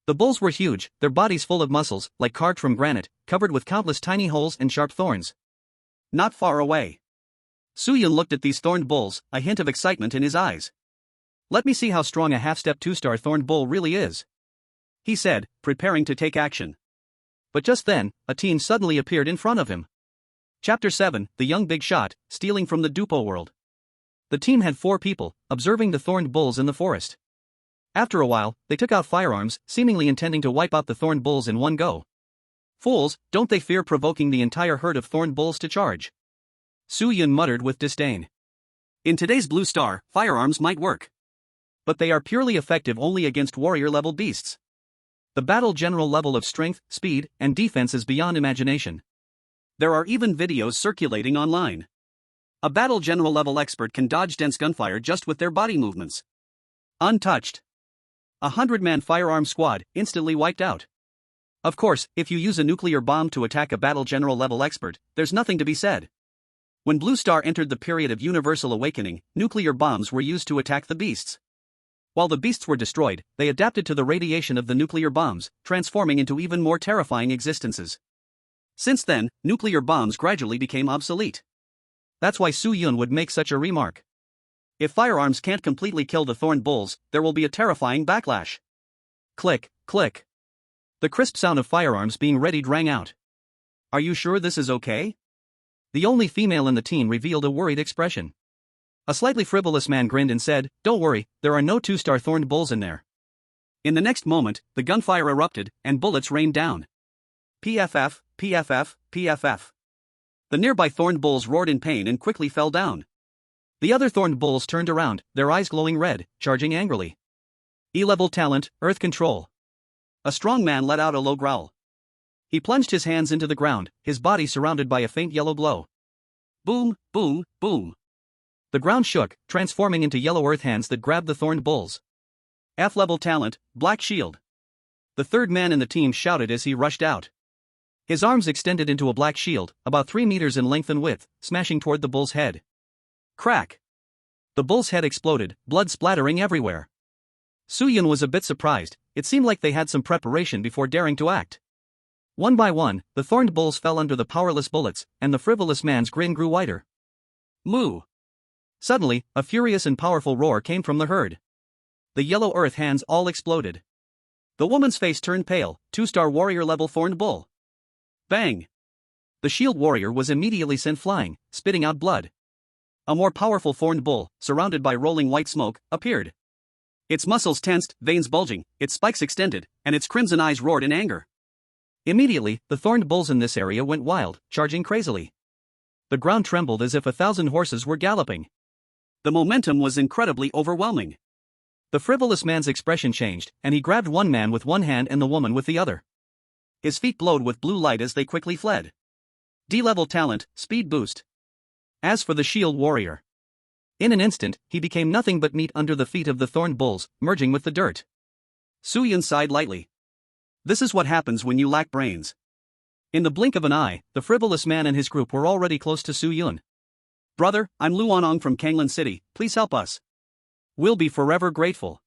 The bulls were huge, their bodies full of muscles, like carved from granite, covered with countless tiny holes and sharp thorns. Not far away. Su Yun looked at these thorned bulls, a hint of excitement in his eyes. Let me see how strong a half-step 2-star thorned bull really is, he said, preparing to take action. But just then, a team suddenly appeared in front of him. Chapter 7, The Young Big Shot, Stealing from the Dupo World. The team had 4 people, observing the thorned bulls in the forest. After a while, they took out firearms, seemingly intending to wipe out the thorned bulls in one go. Fools, don't they fear provoking the entire herd of thorned bulls to charge? Su Yun muttered with disdain. In today's Blue Star, firearms might work. But they are purely effective only against warrior-level beasts. The battle general level of strength, speed, and defense is beyond imagination. There are even videos circulating online. A battle general level expert can dodge dense gunfire just with their body movements. Untouched. 100-man firearm squad, instantly wiped out. Of course, if you use a nuclear bomb to attack a battle general level expert, there's nothing to be said. When Blue Star entered the period of universal awakening, nuclear bombs were used to attack the beasts. While the beasts were destroyed, they adapted to the radiation of the nuclear bombs, transforming into even more terrifying existences. Since then, nuclear bombs gradually became obsolete. That's why Su Yun would make such a remark. If firearms can't completely kill the thorned bulls, there will be a terrifying backlash. Click, click. The crisp sound of firearms being readied rang out. Are you sure this is okay? The only female in the team revealed a worried expression. A slightly frivolous man grinned and said, Don't worry, there are no 2-star thorned bulls in there. In the next moment, the gunfire erupted, and bullets rained down. PFF, PFF, PFF. The nearby thorned bulls roared in pain and quickly fell down. The other thorned bulls turned around, their eyes glowing red, charging angrily. E-level talent, Earth Control. A strong man let out a low growl. He plunged his hands into the ground, his body surrounded by a faint yellow glow. Boom, boom, boom. The ground shook, transforming into yellow earth hands that grabbed the thorned bulls. F-level talent, Black Shield. The third man in the team shouted as he rushed out. His arms extended into a black shield, about 3 meters in length and width, smashing toward the bull's head. Crack! The bull's head exploded, blood splattering everywhere. Su-yun was a bit surprised. It seemed like they had some preparation before daring to act. One by one, the thorned bulls fell under the powerless bullets, and the frivolous man's grin grew wider. Moo! Suddenly, a furious and powerful roar came from the herd. The yellow earth hands all exploded. The woman's face turned pale, 2-star warrior level thorned bull. Bang! The shield warrior was immediately sent flying, spitting out blood. A more powerful thorned bull, surrounded by rolling white smoke, appeared. Its muscles tensed, veins bulging, its spikes extended, and its crimson eyes roared in anger. Immediately, the thorned bulls in this area went wild, charging crazily. The ground trembled as if 1,000 horses were galloping. The momentum was incredibly overwhelming. The frivolous man's expression changed, and he grabbed one man with one hand and the woman with the other. His feet glowed with blue light as they quickly fled. D-level talent, Speed Boost. As for the shield warrior, in an instant, he became nothing but meat under the feet of the thorned bulls, merging with the dirt. Su-yun sighed lightly. This is what happens when you lack brains. In the blink of an eye, the frivolous man and his group were already close to Su-yun. Brother, I'm Lu Anong from Kanglan City, please help us. We'll be forever grateful.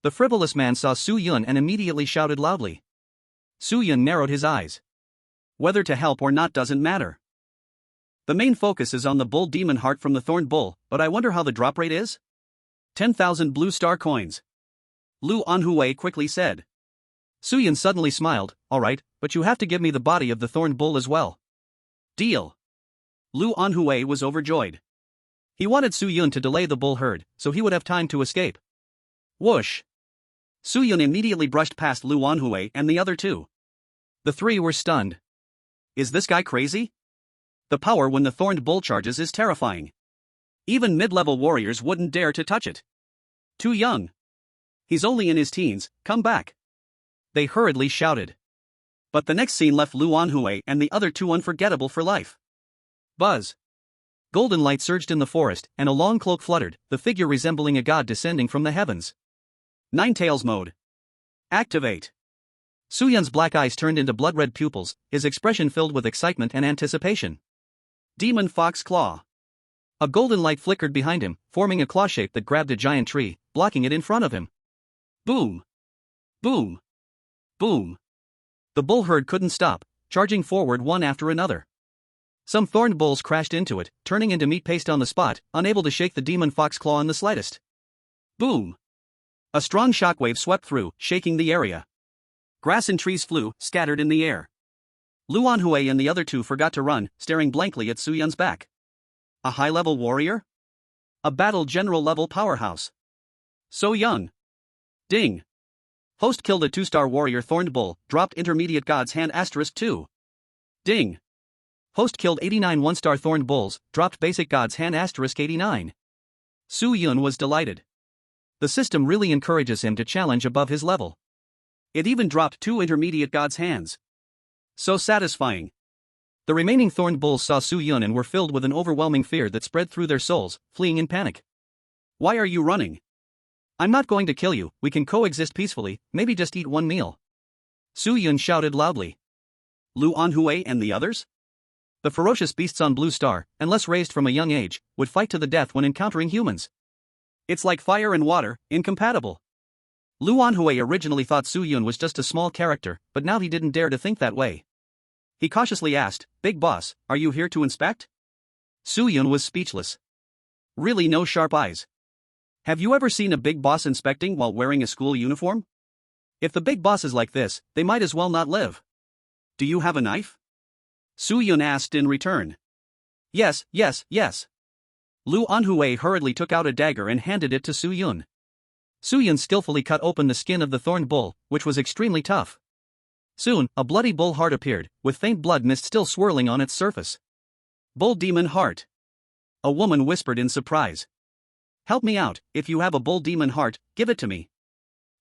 The frivolous man saw Su-yun and immediately shouted loudly. Su-yun narrowed his eyes. Whether to help or not doesn't matter. The main focus is on the bull demon heart from the thorned bull, but I wonder how the drop rate is? 10,000 blue star coins. Lu Anhui quickly said. Su-yun suddenly smiled, alright, but you have to give me the body of the thorned bull as well. Deal. Lu Anhui was overjoyed. He wanted Su-yun to delay the bull herd, so he would have time to escape. Whoosh! Su-yun immediately brushed past Lu Anhui and the other two. The three were stunned. Is this guy crazy? The power when the thorned bull charges is terrifying. Even mid-level warriors wouldn't dare to touch it. Too young. He's only in his teens, come back. They hurriedly shouted. But the next scene left Lu Anhui and the other two unforgettable for life. Buzz. Golden light surged in the forest, and a long cloak fluttered, the figure resembling a god descending from the heavens. Ninetales mode. Activate. Su-yun's black eyes turned into blood-red pupils, his expression filled with excitement and anticipation. Demon Fox Claw. A golden light flickered behind him, forming a claw shape that grabbed a giant tree, blocking it in front of him. Boom! Boom! Boom! The bull herd couldn't stop, charging forward one after another. Some thorned bulls crashed into it, turning into meat paste on the spot, unable to shake the demon fox claw in the slightest. Boom! A strong shockwave swept through, shaking the area. Grass and trees flew, scattered in the air. Lu Anhui and the other two forgot to run, staring blankly at Su-yun's back. A high-level warrior? A battle general-level powerhouse. So young. Ding. Host killed a 2-star warrior thorned bull, dropped intermediate god's hand *2. Ding. Host killed 89 1-star thorned bulls, dropped basic god's hand *89. Su-yun was delighted. The system really encourages him to challenge above his level. It even dropped 2 intermediate god's hands. So satisfying. The remaining thorned bulls saw Su-yun and were filled with an overwhelming fear that spread through their souls, fleeing in panic. Why are you running? I'm not going to kill you, we can coexist peacefully, maybe just eat one meal. Su-yun shouted loudly. Lu Anhui and the others? The ferocious beasts on Blue Star, unless raised from a young age, would fight to the death when encountering humans. It's like fire and water, incompatible. Lu Anhui originally thought Su-yun was just a small character, but now he didn't dare to think that way. He cautiously asked, Big boss, are you here to inspect? Su-yun was speechless. Really no sharp eyes. Have you ever seen a big boss inspecting while wearing a school uniform? If the big boss is like this, they might as well not live. Do you have a knife? Su-yun asked in return. Yes. Lu Anhui hurriedly took out a dagger and handed it to Su-yun. Su Yun skillfully cut open the skin of the thorned bull, which was extremely tough. Soon, a bloody bull heart appeared, with faint blood mist still swirling on its surface. Bull demon heart. A woman whispered in surprise. Help me out, if you have a bull demon heart, give it to me.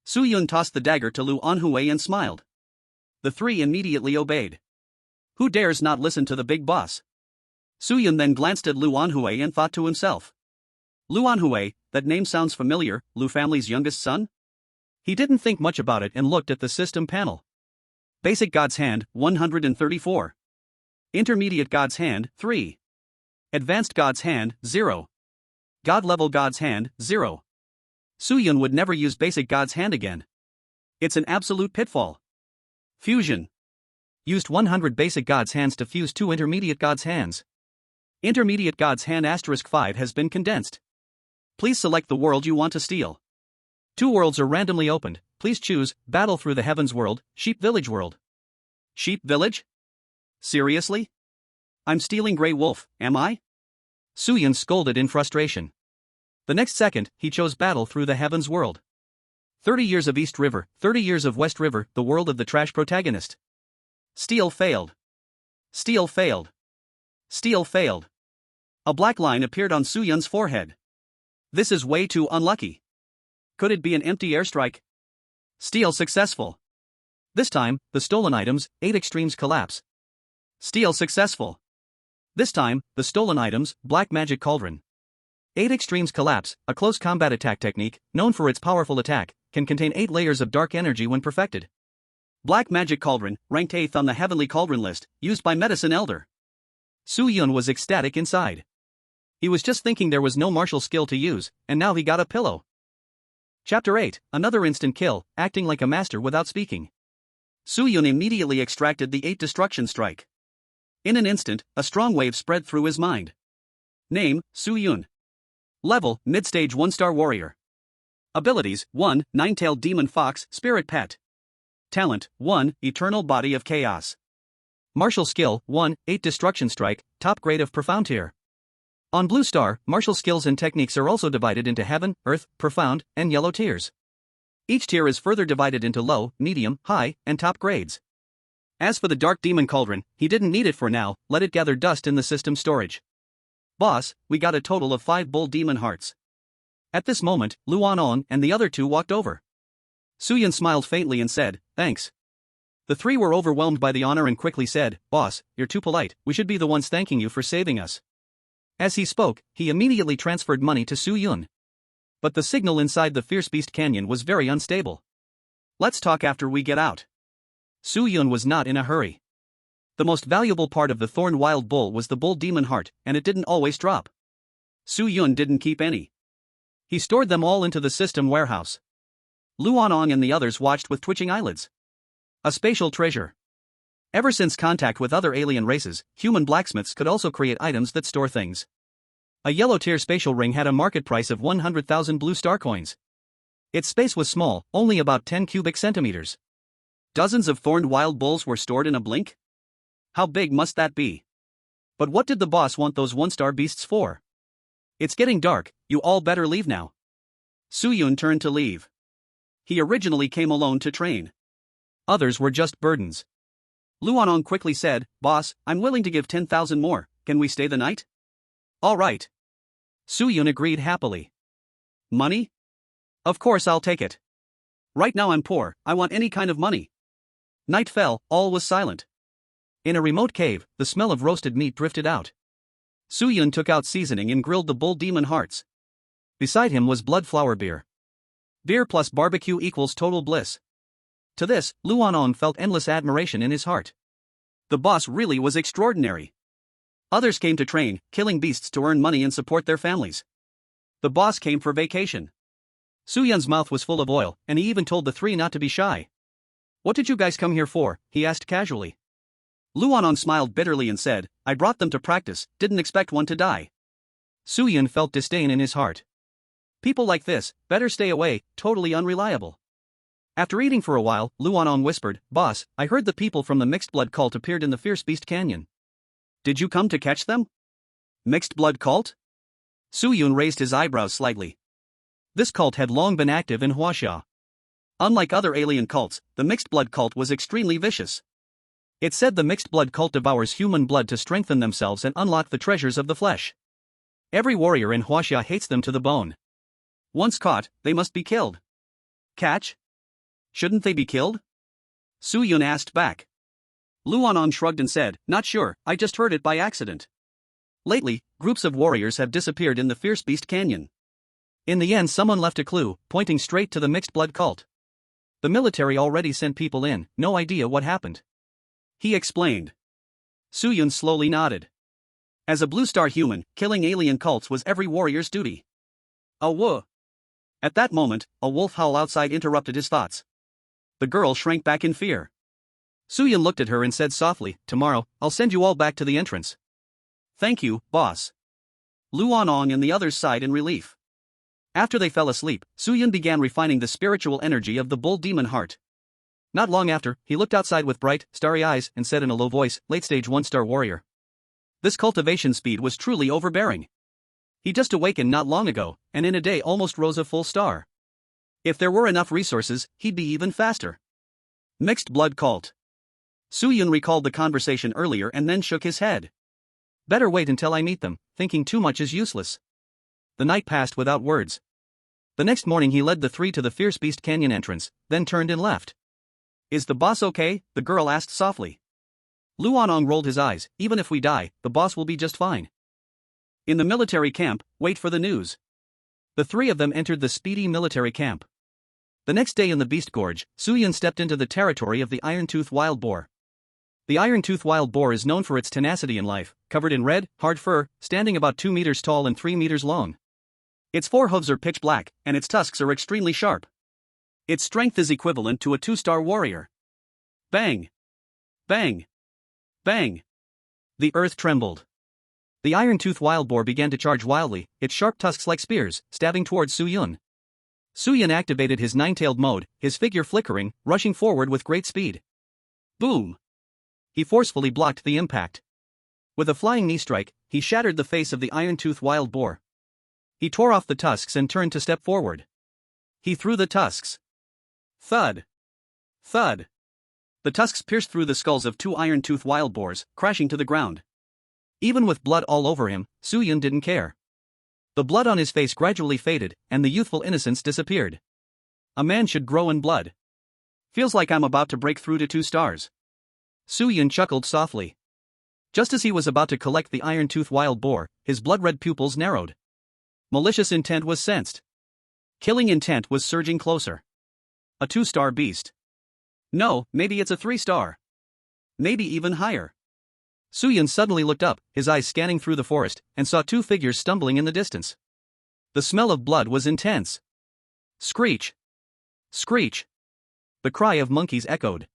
Su Yun tossed the dagger to Lu Anhui and smiled. The three immediately obeyed. Who dares not listen to the big boss? Su Yun then glanced at Lu Anhui and thought to himself. Lu Anhui, that name sounds familiar, Lu family's youngest son? He didn't think much about it and looked at the system panel. Basic God's Hand, 134. Intermediate God's Hand, 3. Advanced God's Hand, 0. God level God's Hand, 0. Su Yun would never use Basic God's Hand again. It's an absolute pitfall. Fusion. Used 100 Basic God's Hands to fuse 2 Intermediate God's Hands. Intermediate God's Hand *5 has been condensed. Please select the world you want to steal. 2 worlds are randomly opened. Please choose Battle Through the Heavens world, Sheep Village world. Sheep Village? Seriously? I'm stealing Grey Wolf, am I? Su Yun scolded in frustration. The next second, he chose Battle Through the Heavens world. 30 years of East River, 30 years of West River, the world of the trash protagonist. Steal failed. Steal failed. Steal failed. A black line appeared on Su Yun's forehead. This is way too unlucky. Could it be an empty airstrike? Steal successful. This time, the stolen items, 8 extremes collapse. Steal successful. This time, the stolen items, Black Magic Cauldron. 8 extremes collapse, a close combat attack technique, known for its powerful attack, can contain 8 layers of dark energy when perfected. Black Magic Cauldron, ranked 8th on the Heavenly Cauldron list, used by Medicine Elder. Su Yun was ecstatic inside. He was just thinking there was no martial skill to use, and now he got a pillow. Chapter 8, another instant kill, acting like a master without speaking. Su Yun immediately extracted the 8 destruction strike. In an instant, a strong wave spread through his mind. Name, Su Yun. Level, Mid-Stage 1-Star Warrior. Abilities, 1, Nine-Tailed Demon Fox, Spirit Pet. Talent, 1, Eternal Body of Chaos. Martial Skill, 1, 8 Destruction Strike, Top Grade of Profound Tier. On Blue Star, martial skills and techniques are also divided into Heaven, Earth, Profound, and Yellow tiers. Each tier is further divided into Low, Medium, High, and Top grades. As for the Dark Demon Cauldron, he didn't need it for now, let it gather dust in the system storage. Boss, we got a total of 5 Bull Demon Hearts. At this moment, Lu Anon and the other 2 walked over. Su Yun smiled faintly and said, thanks. The 3 were overwhelmed by the honor and quickly said, Boss, you're too polite, we should be the ones thanking you for saving us. As he spoke, he immediately transferred money to Su Yun. But the signal inside the Fierce Beast Canyon was very unstable. Let's talk after we get out. Su Yun was not in a hurry. The most valuable part of the Thorn Wild Bull was the Bull Demon Heart, and it didn't always drop. Su Yun didn't keep any. He stored them all into the system warehouse. Lu Anong and the others watched with twitching eyelids. A spatial treasure. Ever since contact with other alien races, human blacksmiths could also create items that store things. A yellow tier spatial ring had a market price of 100,000 blue star coins. Its space was small, only about 10 cubic centimeters. Dozens of thorned wild bulls were stored in a blink? How big must that be? But what did the boss want those 1-star beasts for? It's getting dark, you all better leave now. Su Yun turned to leave. He originally came alone to train. Others were just burdens. Lu Anong quickly said, Boss, I'm willing to give 10,000 more, can we stay the night? All right. Su Yun agreed happily. Money? Of course I'll take it. Right now I'm poor, I want any kind of money. Night fell, all was silent. In a remote cave, the smell of roasted meat drifted out. Su Yun took out seasoning and grilled the Bull Demon Hearts. Beside him was blood flower beer. Beer plus barbecue equals total bliss. To this, Lu Anong felt endless admiration in his heart. The boss really was extraordinary. Others came to train, killing beasts to earn money and support their families. The boss came for vacation. Su Yun's mouth was full of oil, and he even told the 3 not to be shy. What did you guys come here for? He asked casually. Lu Anong smiled bitterly and said, I brought them to practice, didn't expect one to die. Su Yun felt disdain in his heart. People like this, better stay away, totally unreliable. After eating for a while, Lu Anong whispered, Boss, I heard the people from the Mixed Blood Cult appeared in the Fierce Beast Canyon. Did you come to catch them? Mixed Blood Cult? Su Yun raised his eyebrows slightly. This cult had long been active in Huaxia. Unlike other alien cults, the mixed blood cult was extremely vicious. It said the mixed blood cult devours human blood to strengthen themselves and unlock the treasures of the flesh. Every warrior in Huaxia hates them to the bone. Once caught, they must be killed. Catch? Shouldn't they be killed? Su Yun asked back. Lu Anong shrugged and said, not sure, I just heard it by accident. Lately, groups of warriors have disappeared in the Fierce Beast Canyon. In the end, someone left a clue, pointing straight to the mixed blood cult. The military already sent people in, no idea what happened. He explained. Su Yun slowly nodded. As a Blue Star human, killing alien cults was every warrior's duty. A whoa. At that moment, a wolf howl outside interrupted his thoughts. The girl shrank back in fear. Su Yun looked at her and said softly, tomorrow, I'll send you all back to the entrance. Thank you, boss. Lu Anong and the others sighed in relief. After they fell asleep, Su Yun began refining the spiritual energy of the bull demon heart. Not long after, he looked outside with bright, starry eyes and said in a low voice, late-stage one-star warrior. This cultivation speed was truly overbearing. He just awakened not long ago, and in a day almost rose a full star. If there were enough resources, he'd be even faster. Mixed blood cult. Su Yun recalled the conversation earlier and then shook his head. Better wait until I meet them, thinking too much is useless. The night passed without words. The next morning he led the three to the Fierce Beast Canyon entrance, then turned and left. Is the boss okay? The girl asked softly. Lu Anong rolled his eyes, even if we die, the boss will be just fine. In the military camp, wait for the news. The three of them entered the speedy military camp. The next day in the Beast Gorge, Su Yun stepped into the territory of the Iron-Tooth wild boar. The Iron-Tooth wild boar is known for its tenacity in life, covered in red, hard fur, standing about 2 meters tall and 3 meters long. Its forehooves are pitch black, and its tusks are extremely sharp. Its strength is equivalent to a 2-star warrior. Bang! Bang! Bang! The earth trembled. The Iron-Tooth wild boar began to charge wildly, its sharp tusks like spears, stabbing towards Su Yun. Su Yun activated his 9-tailed mode, his figure flickering, rushing forward with great speed. Boom! He forcefully blocked the impact. With a flying knee strike, he shattered the face of the Iron-Tooth wild boar. He tore off the tusks and turned to step forward. He threw the tusks. Thud! Thud! The tusks pierced through the skulls of 2 Iron-Tooth wild boars, crashing to the ground. Even with blood all over him, Su Yun didn't care. The blood on his face gradually faded, and the youthful innocence disappeared. A man should grow in blood. Feels like I'm about to break through to 2 stars. Su Yun chuckled softly. Just as he was about to collect the Iron-Tooth wild boar, his blood-red pupils narrowed. Malicious intent was sensed. Killing intent was surging closer. A 2-star beast. No, maybe it's a 3-star. Maybe even higher. Su Yun suddenly looked up, his eyes scanning through the forest, and saw 2 figures stumbling in the distance. The smell of blood was intense. Screech! Screech! The cry of monkeys echoed.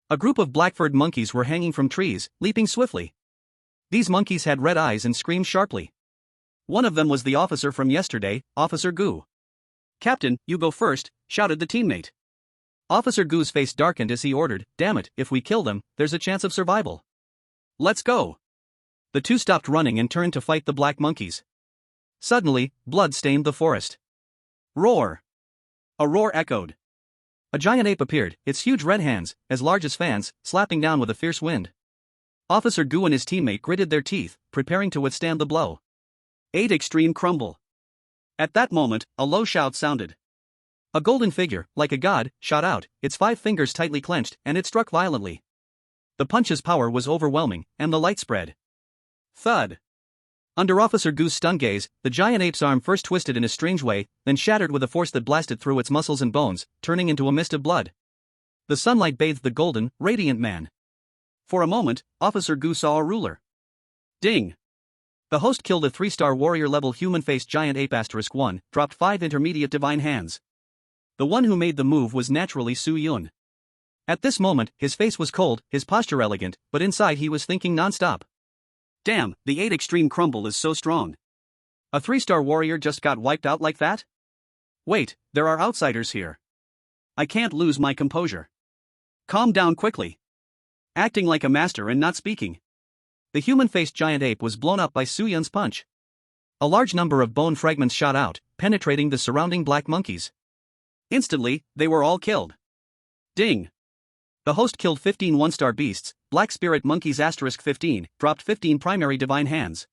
A group of black-furred monkeys were hanging from trees, leaping swiftly. These monkeys had red eyes and screamed sharply. One of them was the officer from yesterday, Officer Gu. Captain, you go first, shouted the teammate. Officer Gu's face darkened as he ordered, damn it, if we kill them, there's a chance of survival. Let's go. The 2 stopped running and turned to fight the black monkeys. Suddenly, blood stained the forest. Roar! A roar echoed. A giant ape appeared, its huge red hands, as large as fans, slapping down with a fierce wind. Officer Gu and his teammate gritted their teeth, preparing to withstand the blow. 8 extreme crumble. At that moment, a low shout sounded. A golden figure, like a god, shot out, its 5 fingers tightly clenched, and it struck violently. The punch's power was overwhelming, and the light spread. Thud! Under Officer Gu's stunned gaze, the giant ape's arm first twisted in a strange way, then shattered with a force that blasted through its muscles and bones, turning into a mist of blood. The sunlight bathed the golden, radiant man. For a moment, Officer Gu saw a ruler. Ding! The host killed a 3-star warrior-level human-faced giant ape *1, dropped 5 intermediate divine hands. The one who made the move was naturally Su Yun. At this moment, his face was cold, his posture elegant, but inside he was thinking non-stop. Damn, the 8 extreme crumble is so strong. A 3-star warrior just got wiped out like that? Wait, there are outsiders here. I can't lose my composure. Calm down quickly. Acting like a master and not speaking. The human-faced giant ape was blown up by Su Yun's punch. A large number of bone fragments shot out, penetrating the surrounding black monkeys. Instantly, they were all killed. Ding! The host killed 15 one-star beasts, black spirit monkeys *15, dropped 15 primary divine hands.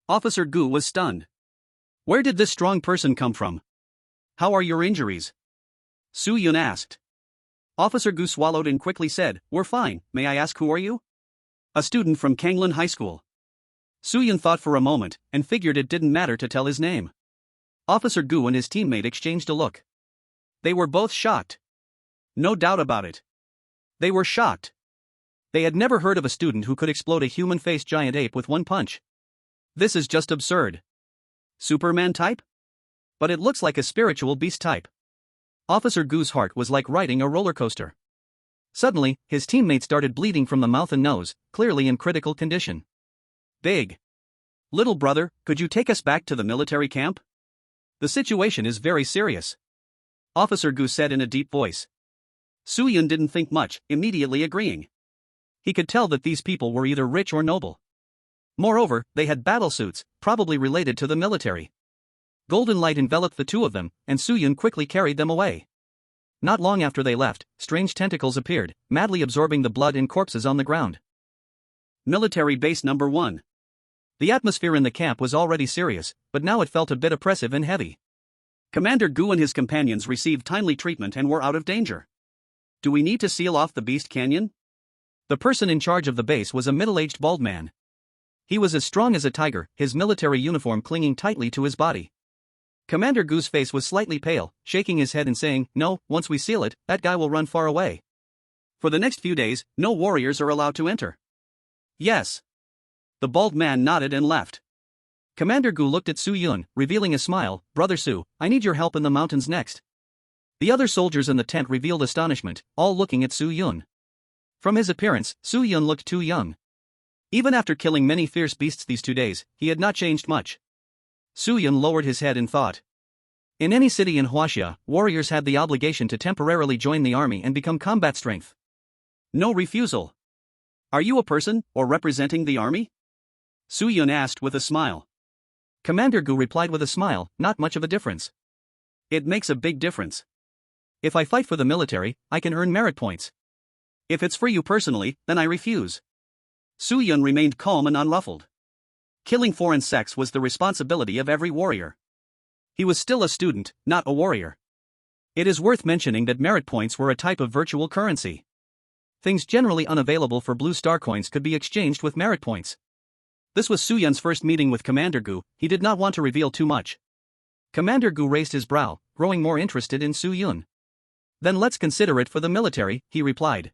Officer Gu was stunned. Where did this strong person come from? How are your injuries? Su Yun asked. Officer Gu swallowed and quickly said, We're fine, may I ask who are you? A student from Kanglin High School. Su Yun thought for a moment, and figured it didn't matter to tell his name. Officer Gu and his teammate exchanged a look. They were both shocked. No doubt about it. They were shocked. They had never heard of a student who could explode a human-faced giant ape with one punch. This is just absurd. Superman type? But it looks like a spiritual beast type. Officer Gu's heart was like riding a roller coaster. Suddenly, his teammate started bleeding from the mouth and nose, clearly in critical condition. Big. Little brother, could you take us back to the military camp? The situation is very serious. Officer Gu said in a deep voice. Su Yun didn't think much, immediately agreeing. He could tell that these people were either rich or noble. Moreover, they had battle suits, probably related to the military. Golden light enveloped the two of them, and Su Yun quickly carried them away. Not long after they left, strange tentacles appeared, madly absorbing the blood and corpses on the ground. Military Base Number 1. The atmosphere in the camp was already serious, but now it felt a bit oppressive and heavy. Commander Gu and his companions received timely treatment and were out of danger. Do we need to seal off the Beast Canyon? The person in charge of the base was a middle-aged bald man. He was as strong as a tiger, his military uniform clinging tightly to his body. Commander Gu's face was slightly pale, shaking his head and saying, No, once we seal it, that guy will run far away. For the next few days, no warriors are allowed to enter. Yes. The bald man nodded and left. Commander Gu looked at Su Yun, revealing a smile. Brother Su, I need your help in the mountains next. The other soldiers in the tent revealed astonishment, all looking at Su Yun. From his appearance, Su Yun looked too young. Even after killing many fierce beasts these 2 days, he had not changed much. Su Yun lowered his head in thought. In any city in Huaxia, warriors had the obligation to temporarily join the army and become combat strength. No refusal. Are you a person, or representing the army? Su Yun asked with a smile. Commander Gu replied with a smile, not much of a difference. It makes a big difference. If I fight for the military, I can earn merit points. If it's for you personally, then I refuse. Su Yun remained calm and unruffled. Killing foreign sects was the responsibility of every warrior. He was still a student, not a warrior. It is worth mentioning that merit points were a type of virtual currency. Things generally unavailable for blue star coins could be exchanged with merit points. This was Su Yun's first meeting with Commander Gu. He did not want to reveal too much. Commander Gu raised his brow, growing more interested in Su Yun. Then let's consider it for the military, he replied.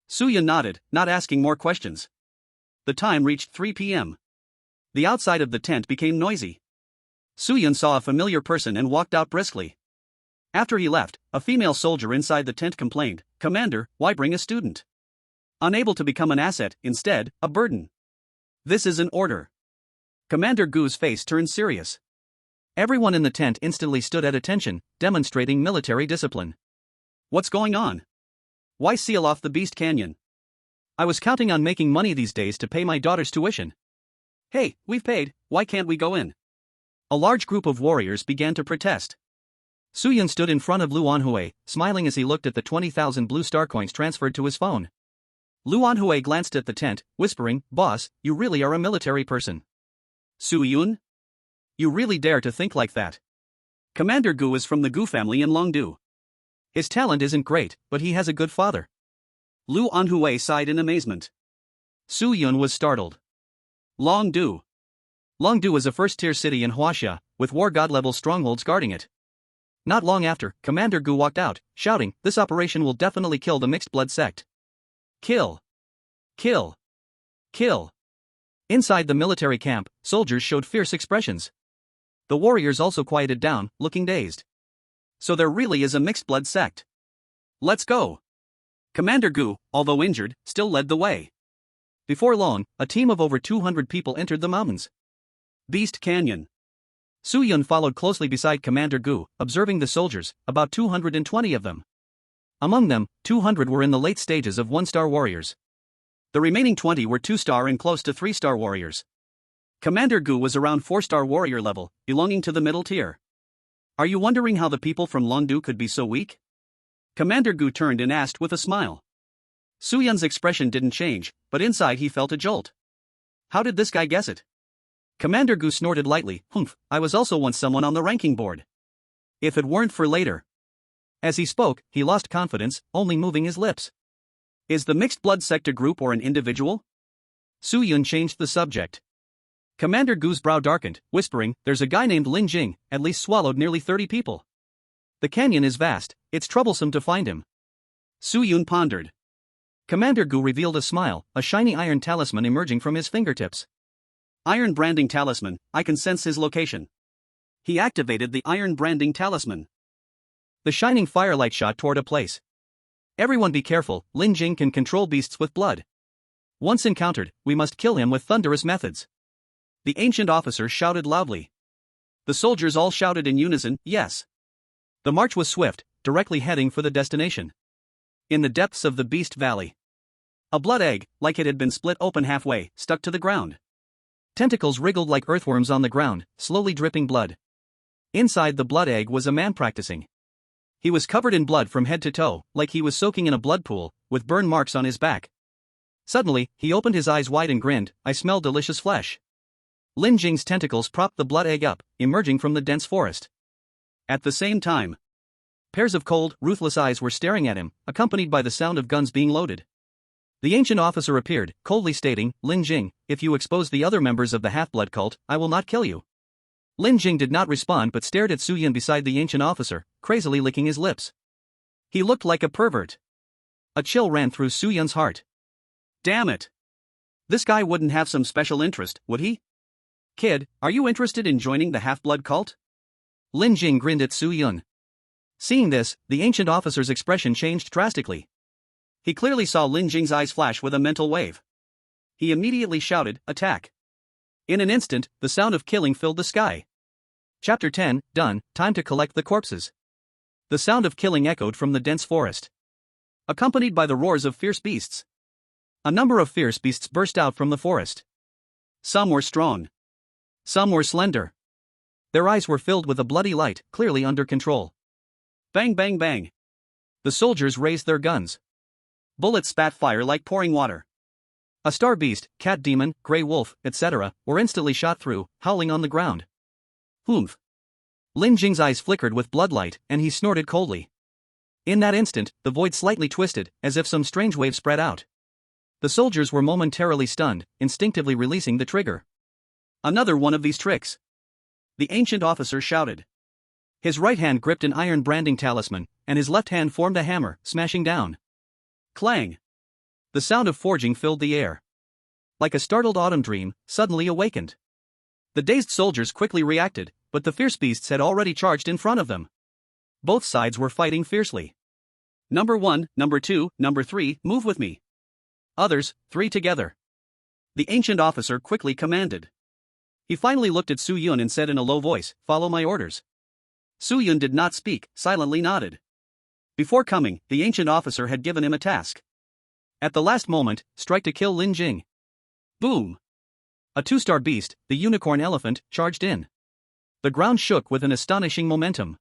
Su Yun nodded, not asking more questions. The time reached 3 p.m. The outside of the tent became noisy. Su Yun saw a familiar person and walked out briskly. After he left, a female soldier inside the tent complained, Commander, why bring a student? Unable to become an asset, instead, a burden. This is an order. Commander Gu's face turned serious. Everyone in the tent instantly stood at attention, demonstrating military discipline. What's going on? Why seal off the Beast Canyon? I was counting on making money these days to pay my daughter's tuition. Hey, we've paid, why can't we go in? A large group of warriors began to protest. Su Yun stood in front of Lu Anhui, smiling as he looked at the 20,000 blue star coins transferred to his phone. Lu Anhui glanced at the tent, whispering, Boss, you really are a military person. Su Yun? You really dare to think like that. Commander Gu is from the Gu family in Longdu. His talent isn't great, but he has a good father. Lu Anhui sighed in amazement. Su Yun was startled. Longdu. Longdu is a first-tier city in Huaxia, with war god-level strongholds guarding it. Not long after, Commander Gu walked out, shouting, This operation will definitely kill the mixed-blood sect. Kill. Kill. Kill. Inside the military camp, soldiers showed fierce expressions. The warriors also quieted down, looking dazed. So there really is a mixed-blood sect. Let's go. Commander Gu, although injured, still led the way. Before long, a team of over 200 people entered the mountains. Beast Canyon. Su Yun followed closely beside Commander Gu, observing the soldiers, about 220 of them. Among them, 200 were in the late stages of 1-star warriors. The remaining 20 were 2-star and close to 3-star warriors. Commander Gu was around 4-star warrior level, belonging to the middle tier. Are you wondering how the people from Longdu could be so weak? Commander Gu turned and asked with a smile. Su Yun's expression didn't change, but inside he felt a jolt. How did this guy guess it? Commander Gu snorted lightly. Humph, I was also once someone on the ranking board. If it weren't for later. As he spoke, he lost confidence, only moving his lips. Is the mixed blood sect a group or an individual? Su Yun changed the subject. Commander Gu's brow darkened, whispering, there's a guy named Lin Jing, at least swallowed nearly 30 people. The canyon is vast, it's troublesome to find him. Su Yun pondered. Commander Gu revealed a smile, a shiny iron talisman emerging from his fingertips. Iron branding talisman, I can sense his location. He activated the iron branding talisman. The shining firelight shot toward a place. Everyone be careful, Lin Jing can control beasts with blood. Once encountered, we must kill him with thunderous methods. The ancient officer shouted loudly. The soldiers all shouted in unison, yes. The march was swift, directly heading for the destination. In the depths of the Beast Valley. A blood egg, like it had been split open halfway, stuck to the ground. Tentacles wriggled like earthworms on the ground, slowly dripping blood. Inside the blood egg was a man practicing. He was covered in blood from head to toe, like he was soaking in a blood pool, with burn marks on his back. Suddenly, he opened his eyes wide and grinned, I smell delicious flesh. Lin Jing's tentacles propped the blood egg up, emerging from the dense forest. At the same time, pairs of cold, ruthless eyes were staring at him, accompanied by the sound of guns being loaded. The ancient officer appeared, coldly stating, Lin Jing, if you expose the other members of the half-blood cult, I will not kill you. Lin Jing did not respond but stared at Su Yun beside the ancient officer, crazily licking his lips. He looked like a pervert. A chill ran through Su Yun's heart. Damn it. This guy wouldn't have some special interest, would he? Kid, are you interested in joining the half-blood cult? Lin Jing grinned at Su Yun. Seeing this, the ancient officer's expression changed drastically. He clearly saw Lin Jing's eyes flash with a mental wave. He immediately shouted, attack. In an instant, the sound of killing filled the sky. Chapter 10, done, time to collect the corpses. The sound of killing echoed from the dense forest, accompanied by the roars of fierce beasts. A number of fierce beasts burst out from the forest. Some were strong. Some were slender. Their eyes were filled with a bloody light, clearly under control. Bang bang bang. The soldiers raised their guns. Bullets spat fire like pouring water. A star beast, cat demon, grey wolf, etc., were instantly shot through, howling on the ground. Humph. Lin Jing's eyes flickered with bloodlight, and he snorted coldly. In that instant, the void slightly twisted, as if some strange wave spread out. The soldiers were momentarily stunned, instinctively releasing the trigger. Another one of these tricks. The ancient officer shouted. His right hand gripped an iron branding talisman, and his left hand formed a hammer, smashing down. Clang. The sound of forging filled the air. Like a startled autumn dream, suddenly awakened. The dazed soldiers quickly reacted, but the fierce beasts had already charged in front of them. Both sides were fighting fiercely. Number 1, number 2, number 3, move with me. Others, 3 together. The ancient officer quickly commanded. He finally looked at Su Yun and said in a low voice, follow my orders. Su Yun did not speak, silently nodded. Before coming, the ancient officer had given him a task. At the last moment, strike to kill Lin Jing. Boom! A 2-star beast, the unicorn elephant, charged in. The ground shook with an astonishing momentum.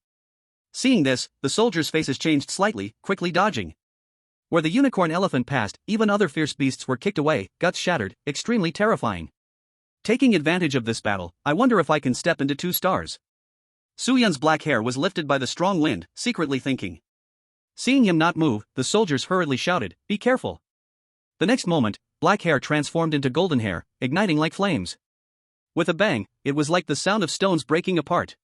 Seeing this, the soldiers' faces changed slightly, quickly dodging. Where the unicorn elephant passed, even other fierce beasts were kicked away, guts shattered, extremely terrifying. Taking advantage of this battle, I wonder if I can step into 2 stars. Su Yun's black hair was lifted by the strong wind, secretly thinking. Seeing him not move, the soldiers hurriedly shouted, be careful. The next moment, black hair transformed into golden hair, igniting like flames. With a bang, it was like the sound of stones breaking apart.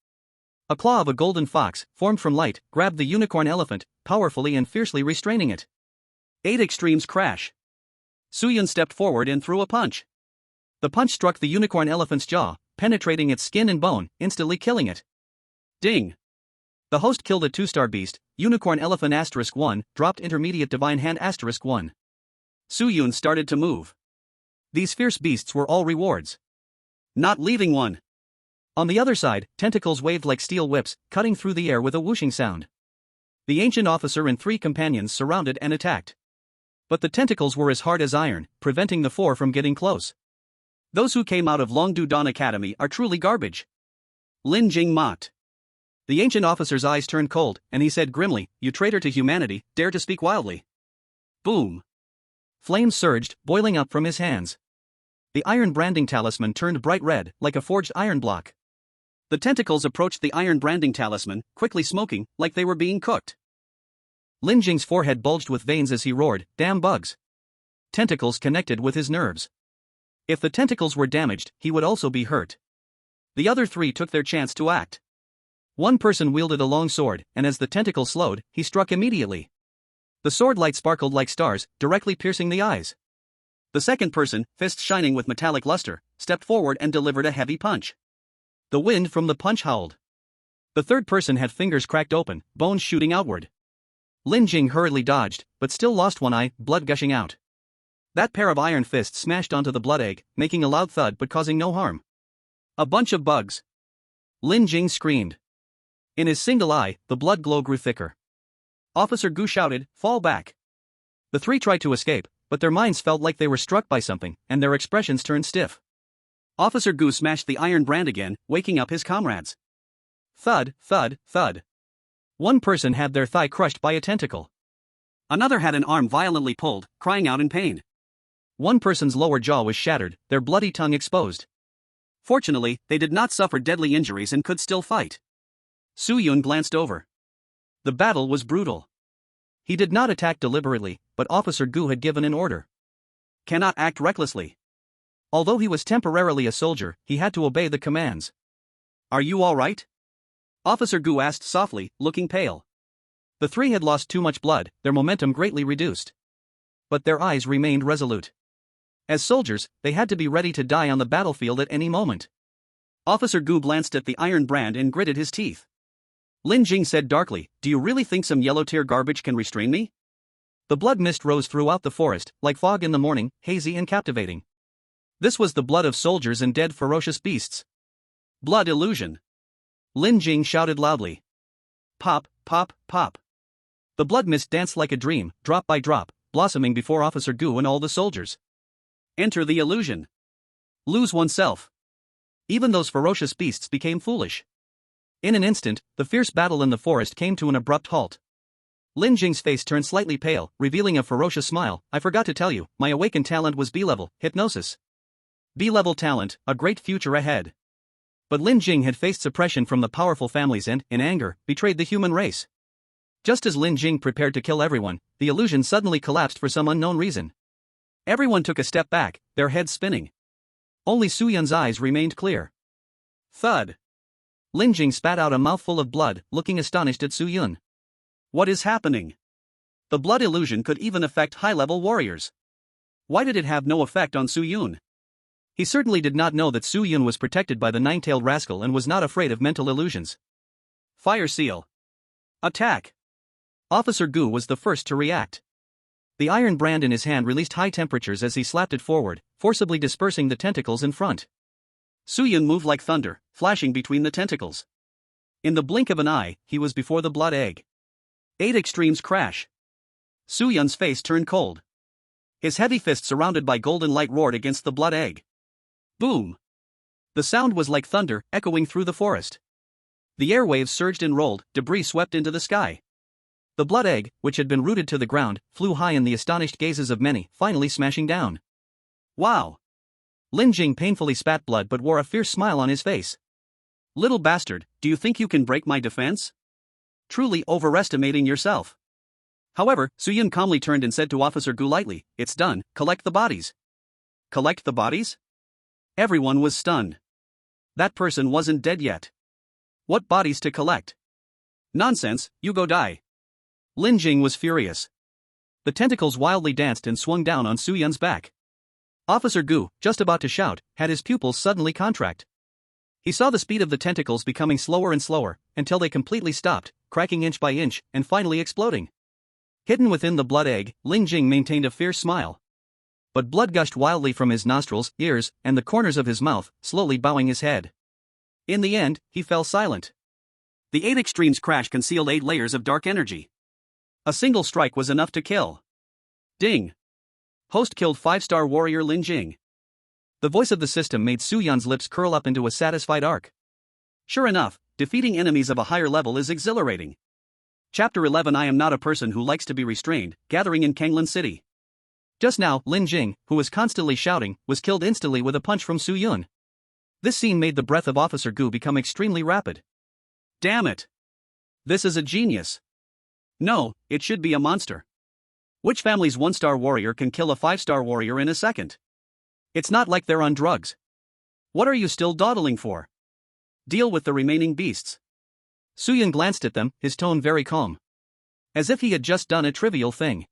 A claw of a golden fox, formed from light, grabbed the unicorn elephant, powerfully and fiercely restraining it. 8 extremes crash. Su Yun stepped forward and threw a punch. The punch struck the unicorn elephant's jaw, penetrating its skin and bone, instantly killing it. Ding! The host killed a 2-star beast, unicorn elephant *1, dropped intermediate divine hand *1. Su Yun started to move. These fierce beasts were all rewards. Not leaving one. On the other side, tentacles waved like steel whips, cutting through the air with a whooshing sound. The ancient officer and 3 companions surrounded and attacked. But the tentacles were as hard as iron, preventing the 4 from getting close. Those who came out of Longdu Dawn Academy are truly garbage. Lin Jing mocked. The ancient officer's eyes turned cold, and he said grimly, "You traitor to humanity, dare to speak wildly." Boom! Flames surged, boiling up from his hands. The iron branding talisman turned bright red, like a forged iron block. The tentacles approached the iron branding talisman, quickly smoking, like they were being cooked. Lin Jing's forehead bulged with veins as he roared, "Damn bugs!" Tentacles connected with his nerves. If the tentacles were damaged, he would also be hurt. The other three took their chance to act. One person wielded a long sword, and as the tentacle slowed, he struck immediately. The sword light sparkled like stars, directly piercing the eyes. The second person, fists shining with metallic luster, stepped forward and delivered a heavy punch. The wind from the punch howled. The third person had fingers cracked open, bones shooting outward. Lin Jing hurriedly dodged, but still lost one eye, blood gushing out. That pair of iron fists smashed onto the blood egg, making a loud thud but causing no harm. "A bunch of bugs!" Lin Jing screamed. In his single eye, the blood glow grew thicker. Officer Gu shouted, "Fall back!" The three tried to escape, but their minds felt like they were struck by something, and their expressions turned stiff. Officer Gu smashed the iron brand again, waking up his comrades. Thud, thud, thud. One person had their thigh crushed by a tentacle. Another had an arm violently pulled, crying out in pain. One person's lower jaw was shattered, their bloody tongue exposed. Fortunately, they did not suffer deadly injuries and could still fight. Su Yun glanced over. The battle was brutal. He did not attack deliberately, but Officer Gu had given an order. Cannot act recklessly. Although he was temporarily a soldier, he had to obey the commands. "Are you all right?" Officer Gu asked softly, looking pale. The three had lost too much blood, their momentum greatly reduced. But their eyes remained resolute. As soldiers, they had to be ready to die on the battlefield at any moment. Officer Gu glanced at the iron brand and gritted his teeth. Lin Jing said darkly, "Do you really think some yellow tear garbage can restrain me?" The blood mist rose throughout the forest, like fog in the morning, hazy and captivating. This was the blood of soldiers and dead ferocious beasts. Blood illusion. Lin Jing shouted loudly. Pop, pop, pop. The blood mist danced like a dream, drop by drop, blossoming before Officer Gu and all the soldiers. Enter the illusion. Lose oneself. Even those ferocious beasts became foolish. In an instant, the fierce battle in the forest came to an abrupt halt. Lin Jing's face turned slightly pale, revealing a ferocious smile. "I forgot to tell you, my awakened talent was B-level, hypnosis. B-level talent, a great future ahead." But Lin Jing had faced suppression from the powerful families and, in anger, betrayed the human race. Just as Lin Jing prepared to kill everyone, the illusion suddenly collapsed for some unknown reason. Everyone took a step back, their heads spinning. Only Su Yun's eyes remained clear. Thud. Lin Jing spat out a mouthful of blood, looking astonished at Su Yun. What is happening? The blood illusion could even affect high-level warriors. Why did it have no effect on Su Yun? He certainly did not know that Su Yun was protected by the nine-tailed rascal and was not afraid of mental illusions. Fire seal. Attack. Officer Gu was the first to react. The iron brand in his hand released high temperatures as he slapped it forward, forcibly dispersing the tentacles in front. Su Yun moved like thunder, flashing between the tentacles. In the blink of an eye, he was before the blood egg. 8 extremes crash. Su Yun's face turned cold. His heavy fist surrounded by golden light roared against the blood egg. Boom! The sound was like thunder, echoing through the forest. The airwaves surged and rolled, debris swept into the sky. The blood egg, which had been rooted to the ground, flew high in the astonished gazes of many, finally smashing down. Wow! Lin Jing painfully spat blood but wore a fierce smile on his face. Little bastard, do you think you can break my defense? Truly overestimating yourself. However, Su Yun calmly turned and said to Officer Gu lightly, "It's done, collect the bodies." Collect the bodies? Everyone was stunned. That person wasn't dead yet. What bodies to collect? Nonsense, you go die. Lin Jing was furious. The tentacles wildly danced and swung down on Su Yun's back. Officer Gu, just about to shout, had his pupils suddenly contract. He saw the speed of the tentacles becoming slower and slower, until they completely stopped, cracking inch by inch, and finally exploding. Hidden within the blood egg, Lin Jing maintained a fierce smile. But blood gushed wildly from his nostrils, ears, and the corners of his mouth, slowly bowing his head. In the end, he fell silent. The 8 extremes crash concealed 8 layers of dark energy. A single strike was enough to kill. Ding! Host killed 5-star warrior Lin Jing. The voice of the system made Su Yun's lips curl up into a satisfied arc. Sure enough, defeating enemies of a higher level is exhilarating. Chapter 11 I am not a person who likes to be restrained, gathering in Kanglan City. Just now, Lin Jing, who was constantly shouting, was killed instantly with a punch from Su Yun. This scene made the breath of Officer Gu become extremely rapid. Damn it! This is a genius. No, it should be a monster. Which family's 1-star warrior can kill a 5-star warrior in a second? It's not like they're on drugs. What are you still dawdling for? Deal with the remaining beasts. Su Yun glanced at them, his tone very calm. As if he had just done a trivial thing.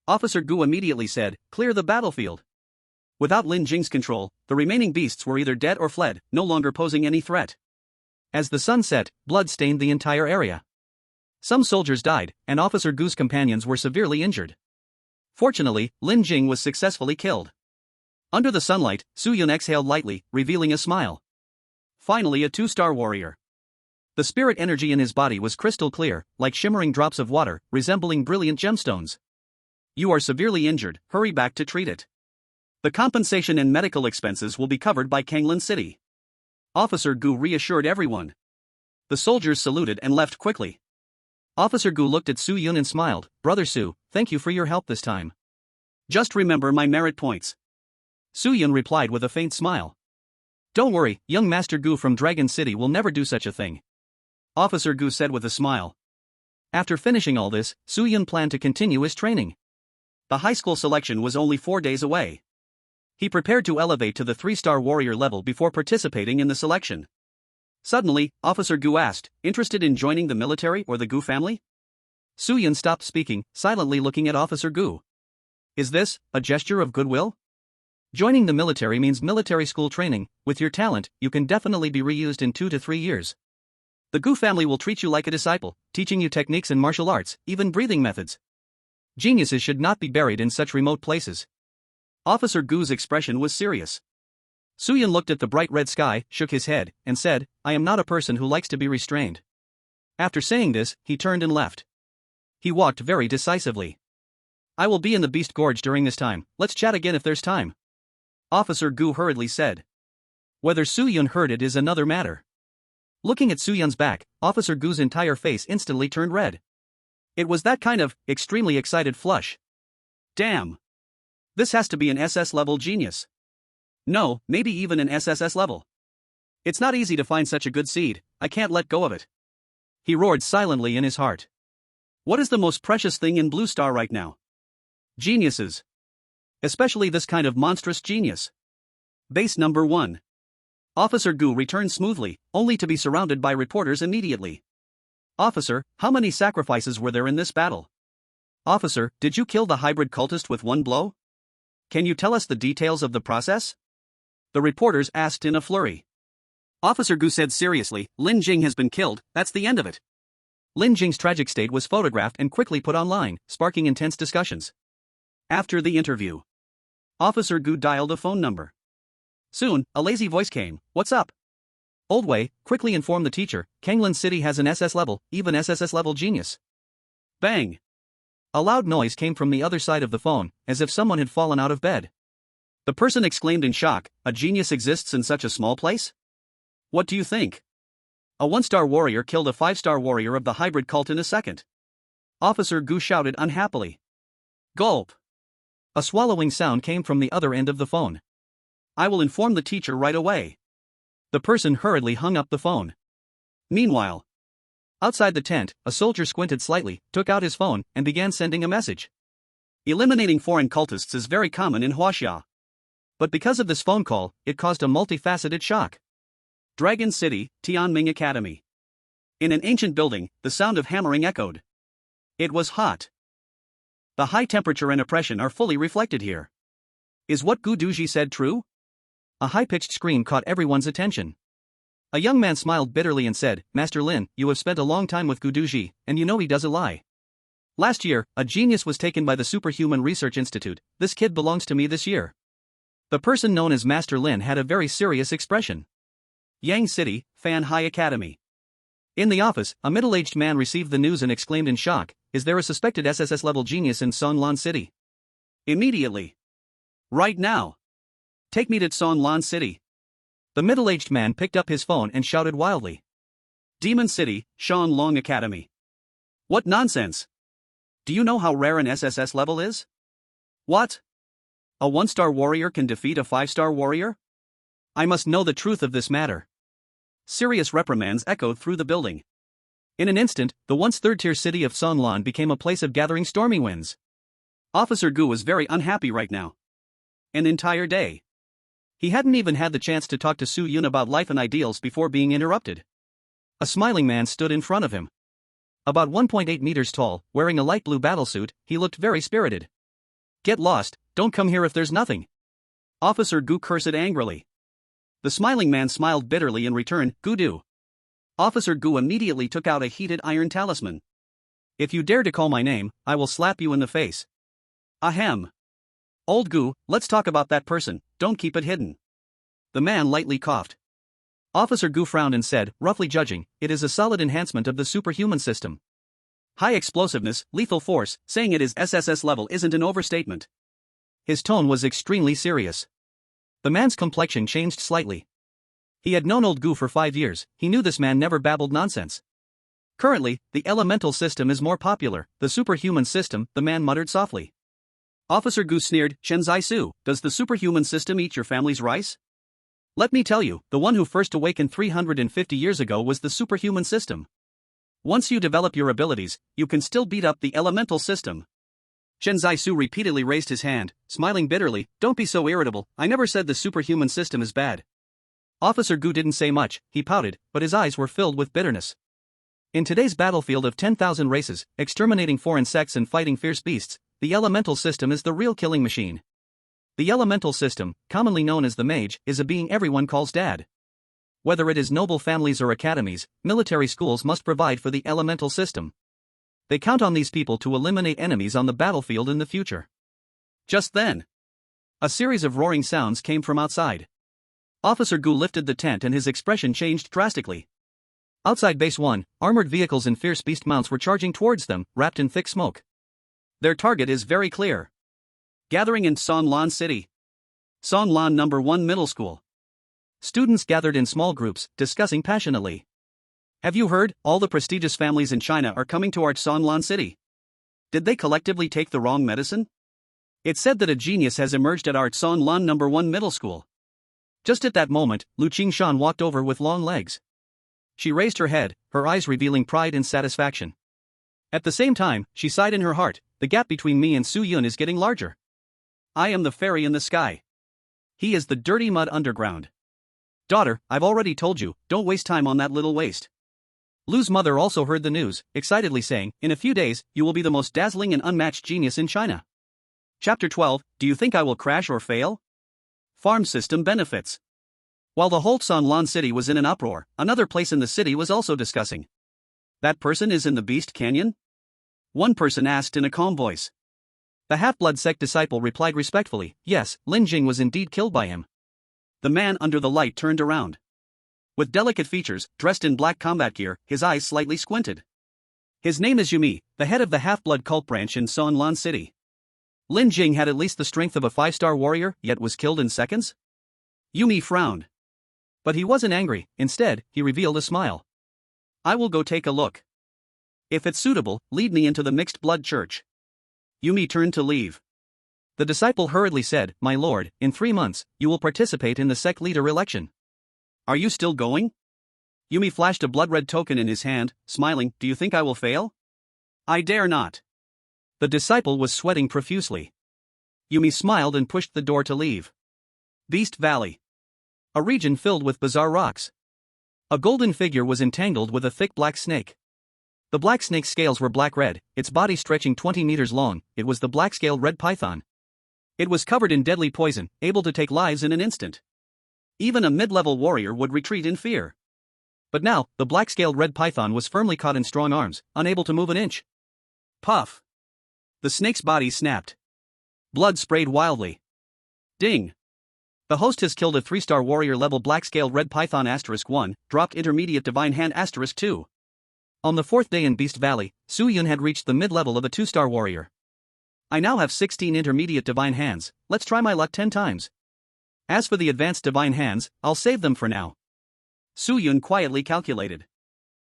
Officer Gu immediately said, "Clear the battlefield." Without Lin Jing's control, the remaining beasts were either dead or fled, no longer posing any threat. As the sun set, blood stained the entire area. Some soldiers died, and Officer Gu's companions were severely injured. Fortunately, Lin Jing was successfully killed. Under the sunlight, Su Yun exhaled lightly, revealing a smile. Finally, a 2-star warrior. The spirit energy in his body was crystal clear, like shimmering drops of water, resembling brilliant gemstones. You are severely injured, hurry back to treat it. The compensation and medical expenses will be covered by Kanglan City. Officer Gu reassured everyone. The soldiers saluted and left quickly. Officer Gu looked at Su Yun and smiled, "Brother Su, thank you for your help this time. Just remember my merit points." Su Yun replied with a faint smile. "Don't worry, young Master Gu from Dragon City will never do such a thing," Officer Gu said with a smile. After finishing all this, Su Yun planned to continue his training. The high school selection was only 4 days away. He prepared to elevate to the 3-star warrior level before participating in the selection. Suddenly, Officer Gu asked, "Interested in joining the military or the Gu family?" Su Yun stopped speaking, silently looking at Officer Gu. Is this a gesture of goodwill? Joining the military means military school training. With your talent, you can definitely be reused in 2 to 3 years. The Gu family will treat you like a disciple, teaching you techniques in martial arts, even breathing methods. Geniuses should not be buried in such remote places. Officer Gu's expression was serious. Su Yun looked at the bright red sky, shook his head, and said, "I am not a person who likes to be restrained." After saying this, he turned and left. He walked very decisively. "I will be in the Beast Gorge during this time, let's chat again if there's time," Officer Gu hurriedly said. Whether Su Yun heard it is another matter. Looking at Su Yun's back, Officer Gu's entire face instantly turned red. It was that kind of extremely excited flush. Damn! This has to be an SS level genius. No, maybe even an SSS level. It's not easy to find such a good seed, I can't let go of it. He roared silently in his heart. What is the most precious thing in Blue Star right now? Geniuses. Especially this kind of monstrous genius. Base number 1. Officer Gu returned smoothly, only to be surrounded by reporters immediately. "Officer, how many sacrifices were there in this battle?" "Officer, did you kill the hybrid cultist with one blow? Can you tell us the details of the process?" The reporters asked in a flurry. Officer Gu said seriously, "Lin Jing has been killed, that's the end of it." Lin Jing's tragic state was photographed and quickly put online, sparking intense discussions. After the interview, Officer Gu dialed a phone number. Soon, a lazy voice came, "What's up?" "Old Wei, quickly inform the teacher, Kanglan City has an SS level, even SSS level genius." Bang! A loud noise came from the other side of the phone, as if someone had fallen out of bed. The person exclaimed in shock, "A genius exists in such a small place? What do you think? A 1-star warrior killed a 5-star warrior of the hybrid cult in a second." Officer Gu shouted unhappily. Gulp! A swallowing sound came from the other end of the phone. "I will inform the teacher right away." The person hurriedly hung up the phone. Meanwhile, outside the tent, a soldier squinted slightly, took out his phone, and began sending a message. Eliminating foreign cultists is very common in Huaxia. But because of this phone call, it caused a multifaceted shock. Dragon City, Tianming Academy. In an ancient building, the sound of hammering echoed. It was hot. The high temperature and oppression are fully reflected here. Is what Gu Duji said true? A high-pitched scream caught everyone's attention. A young man smiled bitterly and said, "Master Lin, you have spent a long time with Gu Duji, and you know he doesn't lie. Last year, a genius was taken by the Superhuman Research Institute. This kid belongs to me this year." The person known as Master Lin had a very serious expression. Yang City, Fan High Academy. In the office, a middle-aged man received the news and exclaimed in shock, "Is there a suspected SSS-level genius in Sonlan City?" Immediately. Right now. Take me to Sonlan City. The middle-aged man picked up his phone and shouted wildly. Demon City, Shanlong Academy. What nonsense! Do you know how rare an SSS level is? What? A 1-star warrior can defeat a 5-star warrior? I must know the truth of this matter. Serious reprimands echoed through the building. In an instant, the once third-tier city of Sanlan became a place of gathering stormy winds. Officer Gu was very unhappy right now. An entire day. He hadn't even had the chance to talk to Su Yun about life and ideals before being interrupted. A smiling man stood in front of him. About 1.8 meters tall, wearing a light blue battlesuit, he looked very spirited. Get lost, don't come here if there's nothing. Officer Gu cursed angrily. The smiling man smiled bitterly in return. Gu do. Officer Gu immediately took out a heated iron talisman. If you dare to call my name, I will slap you in the face. Ahem. Old Gu, let's talk about that person, don't keep it hidden. The man lightly coughed. Officer Gu frowned and said, roughly judging, it is a solid enhancement of the superhuman system. High explosiveness, lethal force, saying it is SSS level isn't an overstatement. His tone was extremely serious. The man's complexion changed slightly. He had known old Gu for 5 years, he knew this man never babbled nonsense. Currently, the elemental system is more popular, the superhuman system, the man muttered softly. Officer Gu sneered, Shenzai Su, does the superhuman system eat your family's rice? Let me tell you, the one who first awakened 350 years ago was the superhuman system. Once you develop your abilities, you can still beat up the elemental system. Shenzai Su repeatedly raised his hand, smiling bitterly, don't be so irritable, I never said the superhuman system is bad. Officer Gu didn't say much, he pouted, but his eyes were filled with bitterness. In today's battlefield of 10,000 races, exterminating foreign sects and fighting fierce beasts, the elemental system is the real killing machine. The elemental system, commonly known as the mage, is a being everyone calls dad. Whether it is noble families or academies, military schools must provide for the elemental system. They count on these people to eliminate enemies on the battlefield in the future. Just then, a series of roaring sounds came from outside. Officer Gu lifted the tent and his expression changed drastically. Outside Base 1, armored vehicles and fierce beast mounts were charging towards them, wrapped in thick smoke. Their target is very clear. Gathering in Sanlan City. Sanlan No. 1 Middle School. Students gathered in small groups, discussing passionately. Have you heard, all the prestigious families in China are coming to our Sanlan City? Did they collectively take the wrong medicine? It's said that a genius has emerged at our Sanlan No. 1 Middle School. Just at that moment, Lu Qingshan walked over with long legs. She raised her head, her eyes revealing pride and satisfaction. At the same time, she sighed in her heart, the gap between me and Su Yun is getting larger. I am the fairy in the sky. He is the dirty mud underground. Daughter, I've already told you, don't waste time on that little waste. Lu's mother also heard the news, excitedly saying, in a few days, you will be the most dazzling and unmatched genius in China. Chapter 12, do you think I will crash or fail? Farm system benefits. While the whole Sanlan city was in an uproar, another place in the city was also discussing. That person is in the Beast Canyon? One person asked in a calm voice. The half-blood sect disciple replied respectfully, yes, Lin Jing was indeed killed by him. The man under the light turned around. With delicate features, dressed in black combat gear, his eyes slightly squinted. His name is Yumi, the head of the half-blood cult branch in Sanlan City. Lin Jing had at least the strength of a 5-star warrior, yet was killed in seconds? Yumi frowned. But he wasn't angry, instead, he revealed a smile. I will go take a look. If it's suitable, lead me into the mixed blood church. Yumi turned to leave. The disciple hurriedly said, my lord, in 3 months, you will participate in the sect leader election. Are you still going? Yumi flashed a blood-red token in his hand, smiling, do you think I will fail? I dare not. The disciple was sweating profusely. Yumi smiled and pushed the door to leave. Beast Valley. A region filled with bizarre rocks. A golden figure was entangled with a thick black snake. The black snake's scales were black-red, its body stretching 20 meters long, it was the black-scaled red python. It was covered in deadly poison, able to take lives in an instant. Even a mid-level warrior would retreat in fear. But now, the black-scaled red python was firmly caught in strong arms, unable to move an inch. Puff! The snake's body snapped. Blood sprayed wildly. Ding! The host has killed a 3-star warrior level black-scaled red python *1, dropped intermediate divine hand *2. On the 4th day in Beast Valley, Su Yun had reached the mid-level of a 2-star warrior. I now have 16 intermediate divine hands, let's try my luck 10 times. As for the advanced divine hands, I'll save them for now. Su Yun quietly calculated.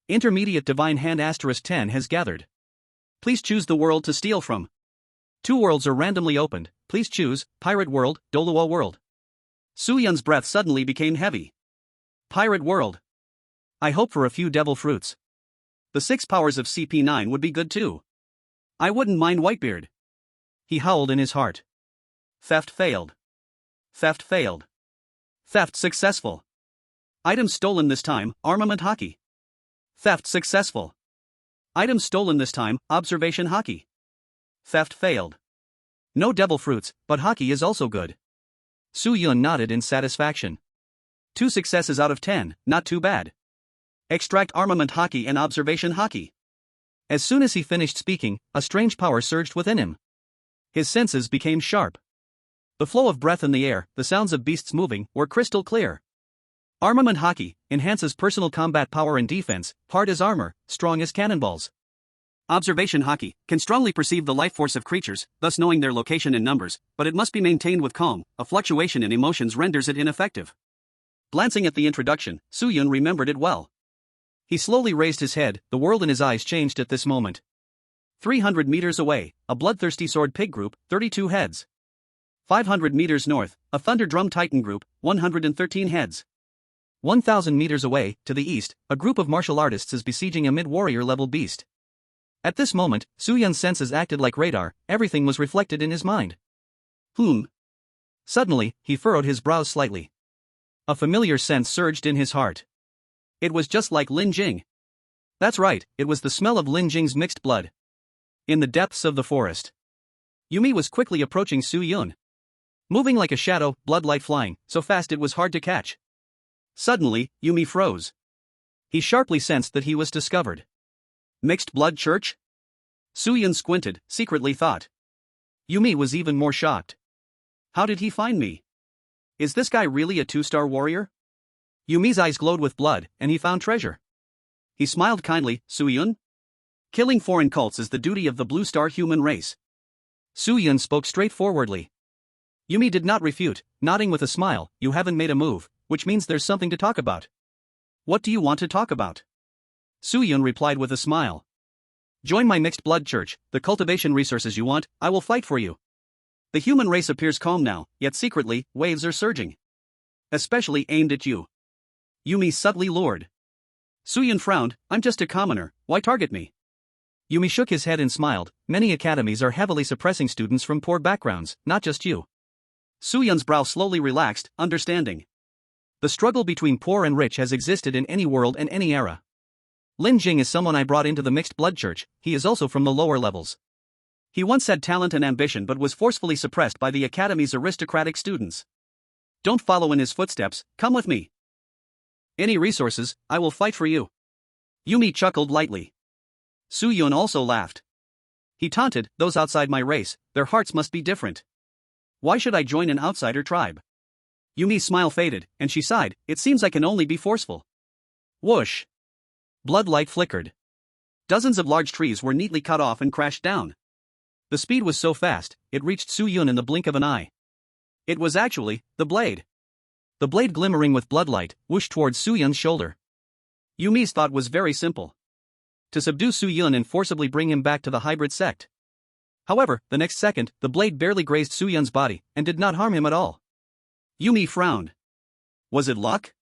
Intermediate Divine Hand *10 has gathered. Please choose the world to steal from. 2 worlds are randomly opened. Please choose Pirate World, Doluo World. Su-yun's breath suddenly became heavy. Pirate World. I hope for a few devil fruits. The 6 powers of CP9 would be good too. I wouldn't mind Whitebeard. He howled in his heart. Theft failed. Theft failed. Theft successful. Items stolen this time, armament hockey. Theft successful. Items stolen this time, observation hockey. Theft failed. No devil fruits, but hockey is also good. Su-yun nodded in satisfaction. 2 successes out of 10, not too bad. Extract armament hockey and observation hockey. As soon as he finished speaking, a strange power surged within him. His senses became sharp. The flow of breath in the air, the sounds of beasts moving, were crystal clear. Armament hockey enhances personal combat power and defense, hard as armor, strong as cannonballs. Observation hockey can strongly perceive the life force of creatures, thus knowing their location and numbers, but it must be maintained with calm. A fluctuation in emotions renders it ineffective. Glancing at the introduction, Su-yun remembered it well. He slowly raised his head, the world in his eyes changed at this moment. 300 meters away, a bloodthirsty sword pig group, 32 heads. 500 meters north, a thunder drum titan group, 113 heads. 1,000 meters away, to the east, a group of martial artists is besieging a mid-warrior level beast. At this moment, Su-yun's senses acted like radar, everything was reflected in his mind. Suddenly, he furrowed his brows slightly. A familiar sense surged in his heart. It was just like Lin Jing. That's right, it was the smell of Lin Jing's mixed blood. In the depths of the forest, Yumi was quickly approaching Su-yun. Moving like a shadow, bloodlight flying, so fast it was hard to catch. Suddenly, Yumi froze. He sharply sensed that he was discovered. Mixed blood church? Su-yun squinted, secretly thought. Yumi was even more shocked. How did he find me? Is this guy really a 2-star warrior? Yumi's eyes glowed with blood, and he found treasure. He smiled kindly. Su-yun? Killing foreign cults is the duty of the Blue Star human race. Su-yun spoke straightforwardly. Yumi did not refute, nodding with a smile. You haven't made a move, which means there's something to talk about. What do you want to talk about? Su-yun replied with a smile. Join my mixed blood church, the cultivation resources you want, I will fight for you. The human race appears calm now, yet secretly, waves are surging. Especially aimed at you. Yumi subtly lured. Su-yun frowned. I'm just a commoner, why target me? Yumi shook his head and smiled. Many academies are heavily suppressing students from poor backgrounds, not just you. Su-yun's brow slowly relaxed, understanding. The struggle between poor and rich has existed in any world and any era. Lin Jing is someone I brought into the mixed blood church, he is also from the lower levels. He once had talent and ambition but was forcefully suppressed by the academy's aristocratic students. Don't follow in his footsteps, come with me. Any resources, I will fight for you. Yumi chuckled lightly. Su-yun also laughed. He taunted, those outside my race, their hearts must be different. Why should I join an outsider tribe? Yumi's smile faded, and she sighed, it seems I can only be forceful. Whoosh. Bloodlight flickered. Dozens of large trees were neatly cut off and crashed down. The speed was so fast, it reached Su-yun in the blink of an eye. It was actually, the blade. The blade glimmering with bloodlight, whooshed towards Su-yun's shoulder. Yumi's thought was very simple. To subdue Su-yun and forcibly bring him back to the hybrid sect. However, the next second, the blade barely grazed Su-yun's body, and did not harm him at all. Yumi frowned. Was it luck?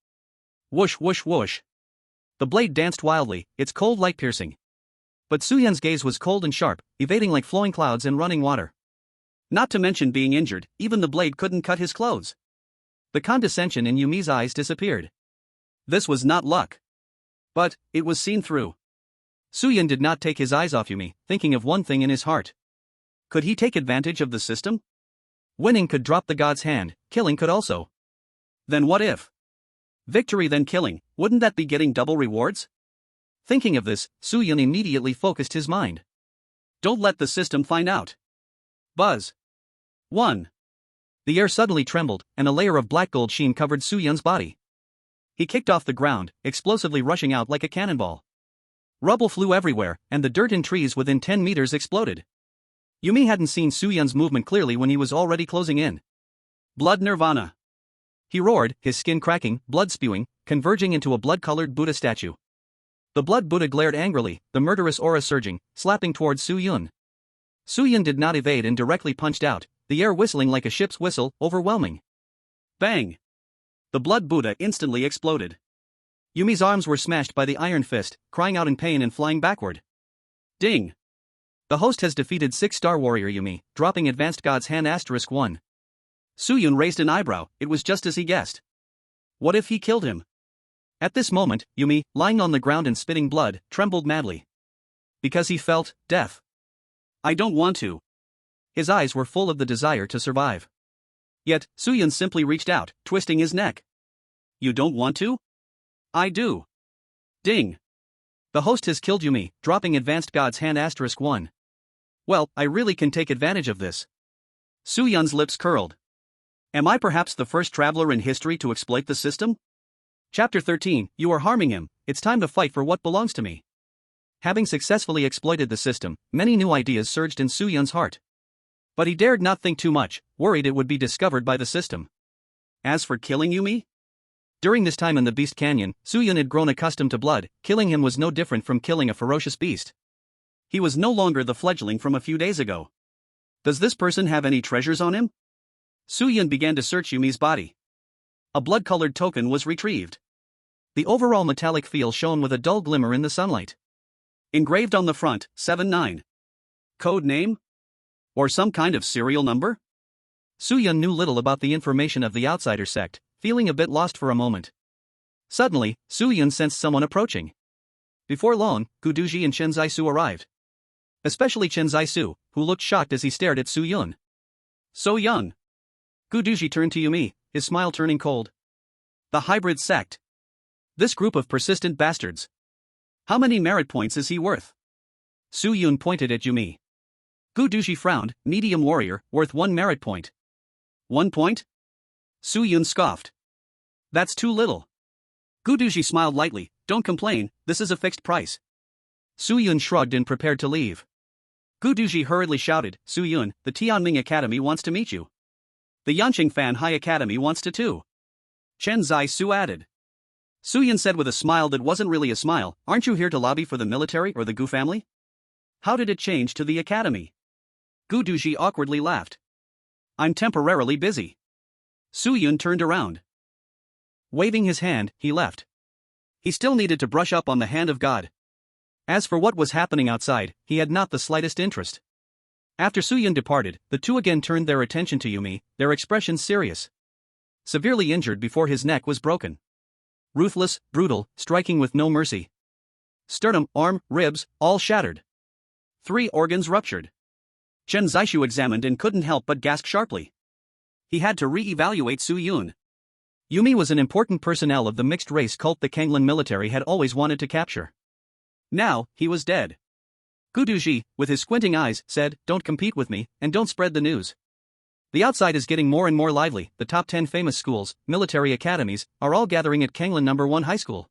Whoosh whoosh whoosh. The blade danced wildly, its cold light piercing. But Su-yun's gaze was cold and sharp, evading like flowing clouds and running water. Not to mention being injured, even the blade couldn't cut his clothes. The condescension in Yumi's eyes disappeared. This was not luck. But, it was seen through. Su-yun did not take his eyes off Yumi, thinking of one thing in his heart. Could he take advantage of the system? Winning could drop the god's hand, killing could also. Then what if? Victory then killing, wouldn't that be getting double rewards? Thinking of this, Su-yun immediately focused his mind. Don't let the system find out. Buzz. 1. The air suddenly trembled, and a layer of black gold sheen covered Su-yun's body. He kicked off the ground, explosively rushing out like a cannonball. Rubble flew everywhere, and the dirt in trees within 10 meters exploded. Yumi hadn't seen Su-yun's movement clearly when he was already closing in. Blood nirvana. He roared, his skin cracking, blood spewing, converging into a blood-colored Buddha statue. The Blood Buddha glared angrily, the murderous aura surging, slapping towards Su Yun. Su Yun did not evade and directly punched out, the air whistling like a ship's whistle, overwhelming. Bang! The Blood Buddha instantly exploded. Yumi's arms were smashed by the iron fist, crying out in pain and flying backward. Ding! The host has defeated 6-star warrior Yumi, dropping advanced god's hand *1. Su Yun raised an eyebrow, it was just as he guessed. What if he killed him? At this moment, Yumi, lying on the ground and spitting blood, trembled madly. Because he felt death. I don't want to. His eyes were full of the desire to survive. Yet, Su Yun simply reached out, twisting his neck. You don't want to? I do. Ding. The host has killed Yumi, dropping advanced god's hand *1. Well, I really can take advantage of this. Su Yun's lips curled. Am I perhaps the first traveler in history to exploit the system? Chapter 13, You are harming him, it's time to fight for what belongs to me. Having successfully exploited the system, many new ideas surged in Su Yun's heart. But he dared not think too much, worried it would be discovered by the system. As for killing Yumi? During this time in the Beast Canyon, Su Yun had grown accustomed to blood, killing him was no different from killing a ferocious beast. He was no longer the fledgling from a few days ago. Does this person have any treasures on him? Su Yun began to search Yumi's body. A blood-colored token was retrieved. The overall metallic feel shone with a dull glimmer in the sunlight. Engraved on the front, 79. Code name? Or some kind of serial number? Su Yun knew little about the information of the outsider sect, feeling a bit lost for a moment. Suddenly, Su Yun sensed someone approaching. Before long, Guduji and Chen Zaisu arrived. Especially Chen Zaisu, who looked shocked as he stared at Su Yun. So young. Guduji turned to Yumi, his smile turning cold. The hybrid sect. This group of persistent bastards. How many merit points is he worth? Su Yun pointed at Yumi. Guduji frowned, medium warrior, worth 1 merit point. 1 point? Su Yun scoffed. That's too little. Guduji smiled lightly, don't complain, this is a fixed price. Su Yun shrugged and prepared to leave. Guduji hurriedly shouted, Su Yun, the Tianming Academy wants to meet you. The Yanqing Fan High Academy wants to too. Chen Zaisu added. Su Yun said with a smile that wasn't really a smile, aren't you here to lobby for the military or the Gu family? How did it change to the academy? Guduji awkwardly laughed. I'm temporarily busy. Su Yun turned around. Waving his hand, he left. He still needed to brush up on the hand of God. As for what was happening outside, he had not the slightest interest. After Su Yun departed, the two again turned their attention to Yumi, their expressions serious. Severely injured before his neck was broken. Ruthless, brutal, striking with no mercy. Sternum, arm, ribs, all shattered. 3 organs ruptured. Chen Zaisu examined and couldn't help but gasp sharply. He had to re-evaluate Su Yun. Yumi was an important personnel of the mixed-race cult the Kanglan military had always wanted to capture. Now, he was dead. Guduji, with his squinting eyes, said, don't compete with me, and don't spread the news. The outside is getting more and more lively, the top 10 famous schools, military academies, are all gathering at Kanglan No. 1 High School.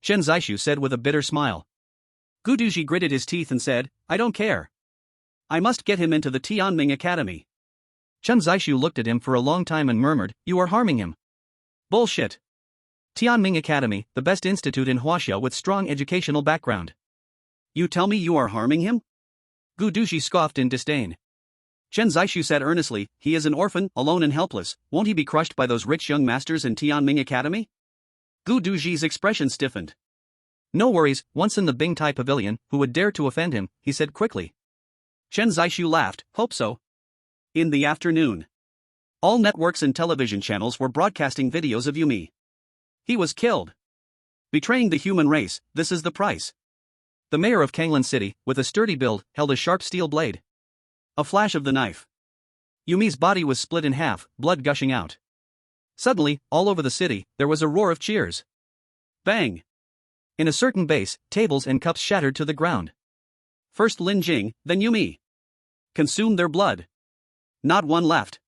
Chen Zaisu said with a bitter smile. Guduji gritted his teeth and said, I don't care. I must get him into the Tianming Academy. Chen Zaisu looked at him for a long time and murmured, you are harming him. Bullshit. Tianming Academy, the best institute in Huaxia with strong educational background. You tell me you are harming him? Guduji scoffed in disdain. Chen Zaisu said earnestly, he is an orphan, alone and helpless, won't he be crushed by those rich young masters in Tianming Academy? Guduji's expression stiffened. No worries, once in the Bingtai Pavilion, who would dare to offend him, he said quickly. Chen Zaisu laughed, hope so. In the afternoon. All networks and television channels were broadcasting videos of Yumi. He was killed. Betraying the human race, this is the price. The mayor of Kanglan City, with a sturdy build, held a sharp steel blade. A flash of the knife. Yumi's body was split in half, blood gushing out. Suddenly, all over the city, there was a roar of cheers. Bang! In a certain base, tables and cups shattered to the ground. First Lin Jing, then Yumi. Consume their blood. Not one left.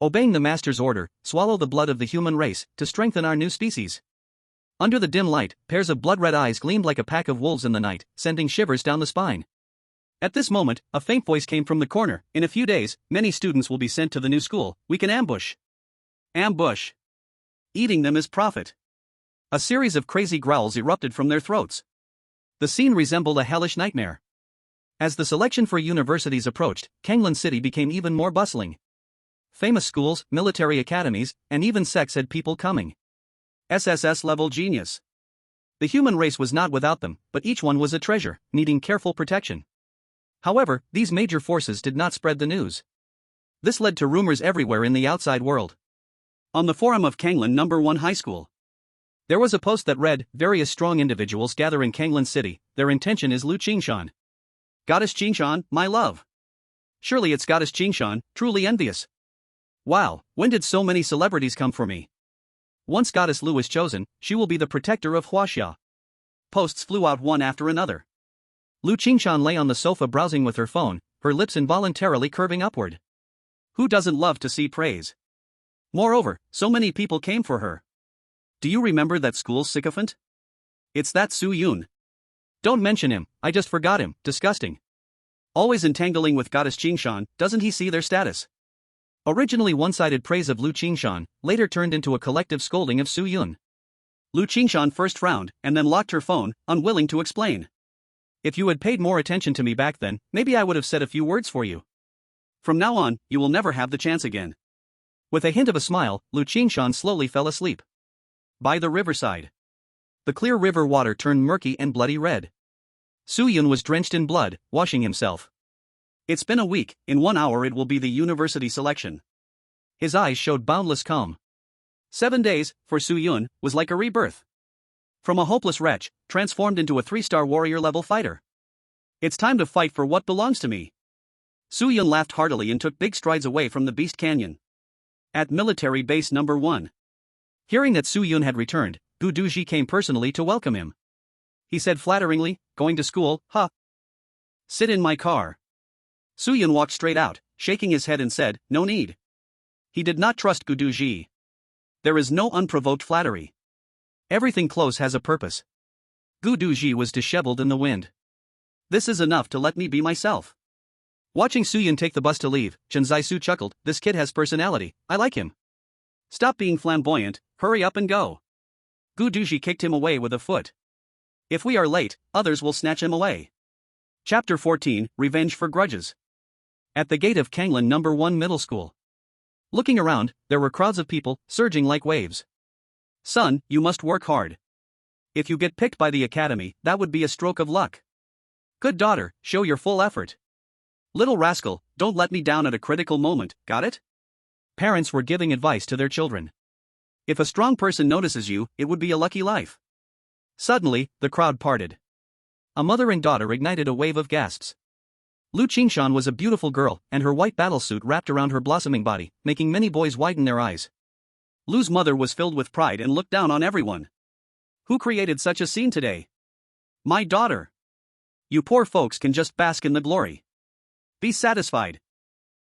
Obeying the master's order, swallow the blood of the human race, to strengthen our new species. Under the dim light, pairs of blood-red eyes gleamed like a pack of wolves in the night, sending shivers down the spine. At this moment, a faint voice came from the corner, in a few days, many students will be sent to the new school, we can ambush. Ambush. Eating them is profit. A series of crazy growls erupted from their throats. The scene resembled a hellish nightmare. As the selection for universities approached, Kanglan City became even more bustling. Famous schools, military academies, and even sects had people coming. SSS level genius. The human race was not without them, but each one was a treasure, needing careful protection. However, these major forces did not spread the news. This led to rumors everywhere in the outside world. On the forum of Kanglan No. 1 High School, there was a post that read, "Various strong individuals gather in Kanglan City, their intention is Lu Qingshan. Goddess Qingshan, my love. Surely it's Goddess Qingshan, truly envious. Wow, when did so many celebrities come for me? Once Goddess Lu is chosen, she will be the protector of Huohuo." Posts flew out one after another. Lu Qingshan lay on the sofa browsing with her phone, her lips involuntarily curving upward. Who doesn't love to see praise? Moreover, so many people came for her. Do you remember that school's sycophant? It's that Su Yun. Don't mention him, I just forgot him, disgusting. Always entangling with Goddess Qingshan, doesn't he see their status? Originally one-sided praise of Lu Qingshan, later turned into a collective scolding of Su Yun. Lu Qingshan first frowned, and then locked her phone, unwilling to explain. If you had paid more attention to me back then, maybe I would have said a few words for you. From now on, you will never have the chance again. With a hint of a smile, Lu Qingshan slowly fell asleep. By the riverside. The clear river water turned murky and bloody red. Su Yun was drenched in blood, washing himself. It's been a week, in 1 hour it will be the university selection. His eyes showed boundless calm. 7 days, for Su Yun, was like a rebirth. From a hopeless wretch, transformed into a 3-star warrior-level fighter. It's time to fight for what belongs to me. Su Yun laughed heartily and took big strides away from the Beast Canyon. At Military Base No. 1. Hearing that Su Yun had returned, Gu Duji came personally to welcome him. He said flatteringly, "Going to school, huh? Sit in my car." Su Yun walked straight out, shaking his head and said, "No need." He did not trust Gu Duji. There is no unprovoked flattery. Everything close has a purpose. Gu Duji was disheveled in the wind. This is enough to let me be myself. Watching Su Yun take the bus to leave, Chen Zaisu chuckled, "This kid has personality, I like him. Stop being flamboyant, hurry up and go." Gu Duji kicked him away with a foot. If we are late, others will snatch him away. Chapter 14, Revenge for Grudges. At the gate of Kanglan No. 1 Middle School. Looking around, there were crowds of people, surging like waves. Son, you must work hard. If you get picked by the academy, that would be a stroke of luck. Good daughter, show your full effort. Little rascal, don't let me down at a critical moment, got it? Parents were giving advice to their children. If a strong person notices you, it would be a lucky life. Suddenly, the crowd parted. A mother and daughter ignited a wave of gasps. Lu Qingshan was a beautiful girl, and her white battlesuit wrapped around her blossoming body, making many boys widen their eyes. Lu's mother was filled with pride and looked down on everyone. Who created such a scene today? My daughter. You poor folks can just bask in the glory. Be satisfied.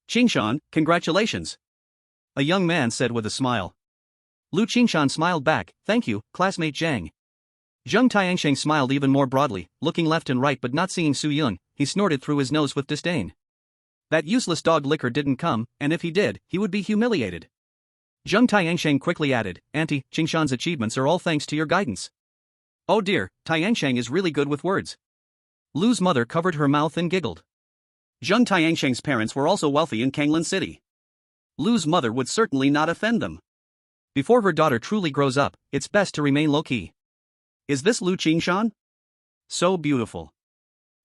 Qingshan, congratulations. A young man said with a smile. Lu Qingshan smiled back, "Thank you, classmate Zhang." Zheng Tiansheng smiled even more broadly, looking left and right but not seeing Su Yun. He snorted through his nose with disdain. That useless dog liquor didn't come, and if he did, he would be humiliated. Zheng Tiansheng quickly added, "Auntie, Qingshan's achievements are all thanks to your guidance." Oh dear, Tiansheng is really good with words. Lu's mother covered her mouth and giggled. Zheng Tiansheng's parents were also wealthy in Kanglan City. Lu's mother would certainly not offend them. Before her daughter truly grows up, it's best to remain low-key. Is this Lu Qingshan? So beautiful.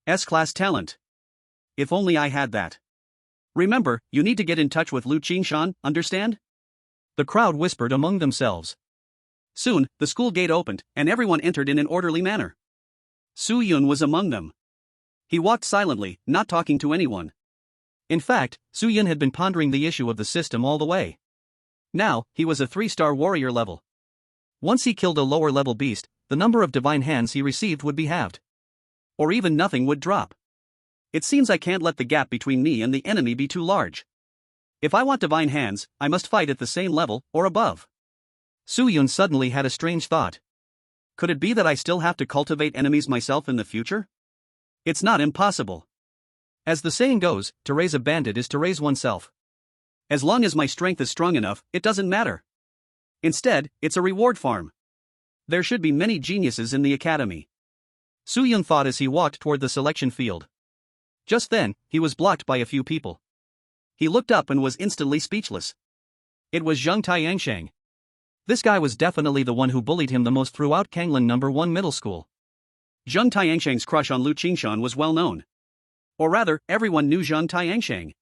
S-class talent. If only I had that. Remember, you need to get in touch with Lu Qingshan, understand? The crowd whispered among themselves. Soon, the school gate opened, and everyone entered in an orderly manner. Su Yun was among them. He walked silently, not talking to anyone. In fact, Su Yun had been pondering the issue of the system all the way. Now, he was a 3-star warrior level. Once he killed a lower-level beast, the number of divine hands he received would be halved. Or even nothing would drop. It seems I can't let the gap between me and the enemy be too large. If I want divine hands, I must fight at the same level, or above. Su Yun suddenly had a strange thought. Could it be that I still have to cultivate enemies myself in the future? It's not impossible. As the saying goes, to raise a bandit is to raise oneself. As long as my strength is strong enough, it doesn't matter. Instead, it's a reward farm. There should be many geniuses in the academy. Su Yun thought as he walked toward the selection field. Just then, he was blocked by a few people. He looked up and was instantly speechless. It was Zheng Tiansheng. This guy was definitely the one who bullied him the most throughout Kanglan No. 1 middle school. Zheng Tiansheng's crush on Lu Qingshan was well known. Or rather, everyone knew Zheng Tiansheng.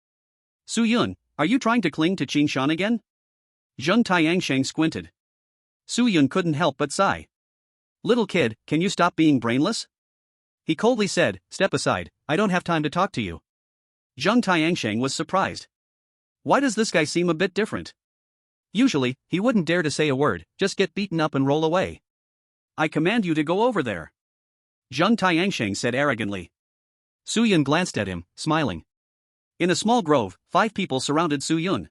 Su Yun, are you trying to cling to Qingshan again? Zheng Tiansheng squinted. Su Yun couldn't help but sigh. Little kid, can you stop being brainless? He coldly said, step aside, I don't have time to talk to you. Zheng Tiansheng was surprised. Why does this guy seem a bit different? Usually, he wouldn't dare to say a word, just get beaten up and roll away. I command you to go over there. Zheng Tiansheng said arrogantly. Su Yun glanced at him, smiling. In a small grove, 5 people surrounded Su Yun.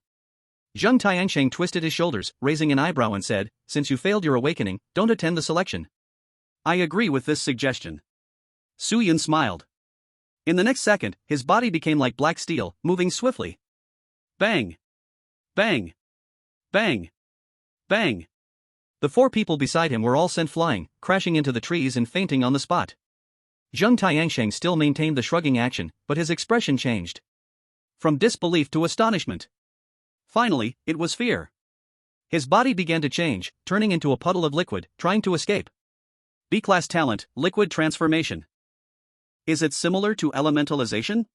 Zheng Tiansheng twisted his shoulders, raising an eyebrow and said, since you failed your awakening, don't attend the selection. I agree with this suggestion. Su Yun smiled. In the next second, his body became like black steel, moving swiftly. Bang! Bang! Bang! Bang! The 4 people beside him were all sent flying, crashing into the trees and fainting on the spot. Zheng Tiansheng still maintained the shrugging action, but his expression changed. From disbelief to astonishment. Finally, it was fear. His body began to change, turning into a puddle of liquid, trying to escape. B-class talent, liquid transformation. Is it similar to elementalization?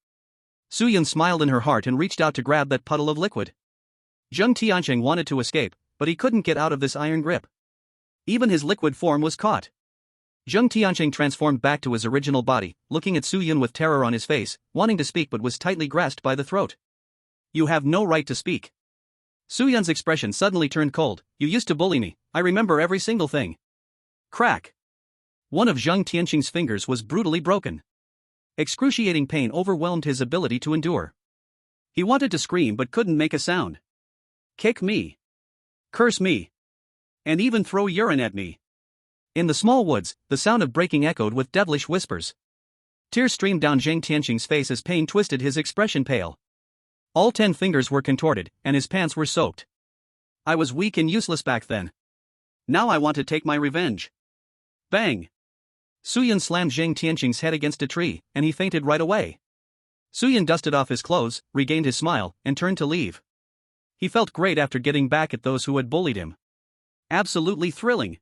Su Yun smiled in her heart and reached out to grab that puddle of liquid. Zheng Tiansheng wanted to escape, but he couldn't get out of this iron grip. Even his liquid form was caught. Zheng Tiansheng transformed back to his original body, looking at Su Yun with terror on his face, wanting to speak but was tightly grasped by the throat. You have no right to speak. Su Yun's expression suddenly turned cold. You used to bully me, I remember every single thing. Crack. One of Zheng Tiansheng's fingers was brutally broken. Excruciating pain overwhelmed his ability to endure. He wanted to scream but couldn't make a sound. Kick me. Curse me. And even throw urine at me. In the small woods, the sound of breaking echoed with devilish whispers. Tears streamed down Zheng Tiansheng's face as pain twisted his expression pale. All 10 fingers were contorted, and his pants were soaked. I was weak and useless back then. Now I want to take my revenge. Bang! Su Yun slammed Zheng Tiansheng's head against a tree, and he fainted right away. Su Yun dusted off his clothes, regained his smile, and turned to leave. He felt great after getting back at those who had bullied him. Absolutely thrilling.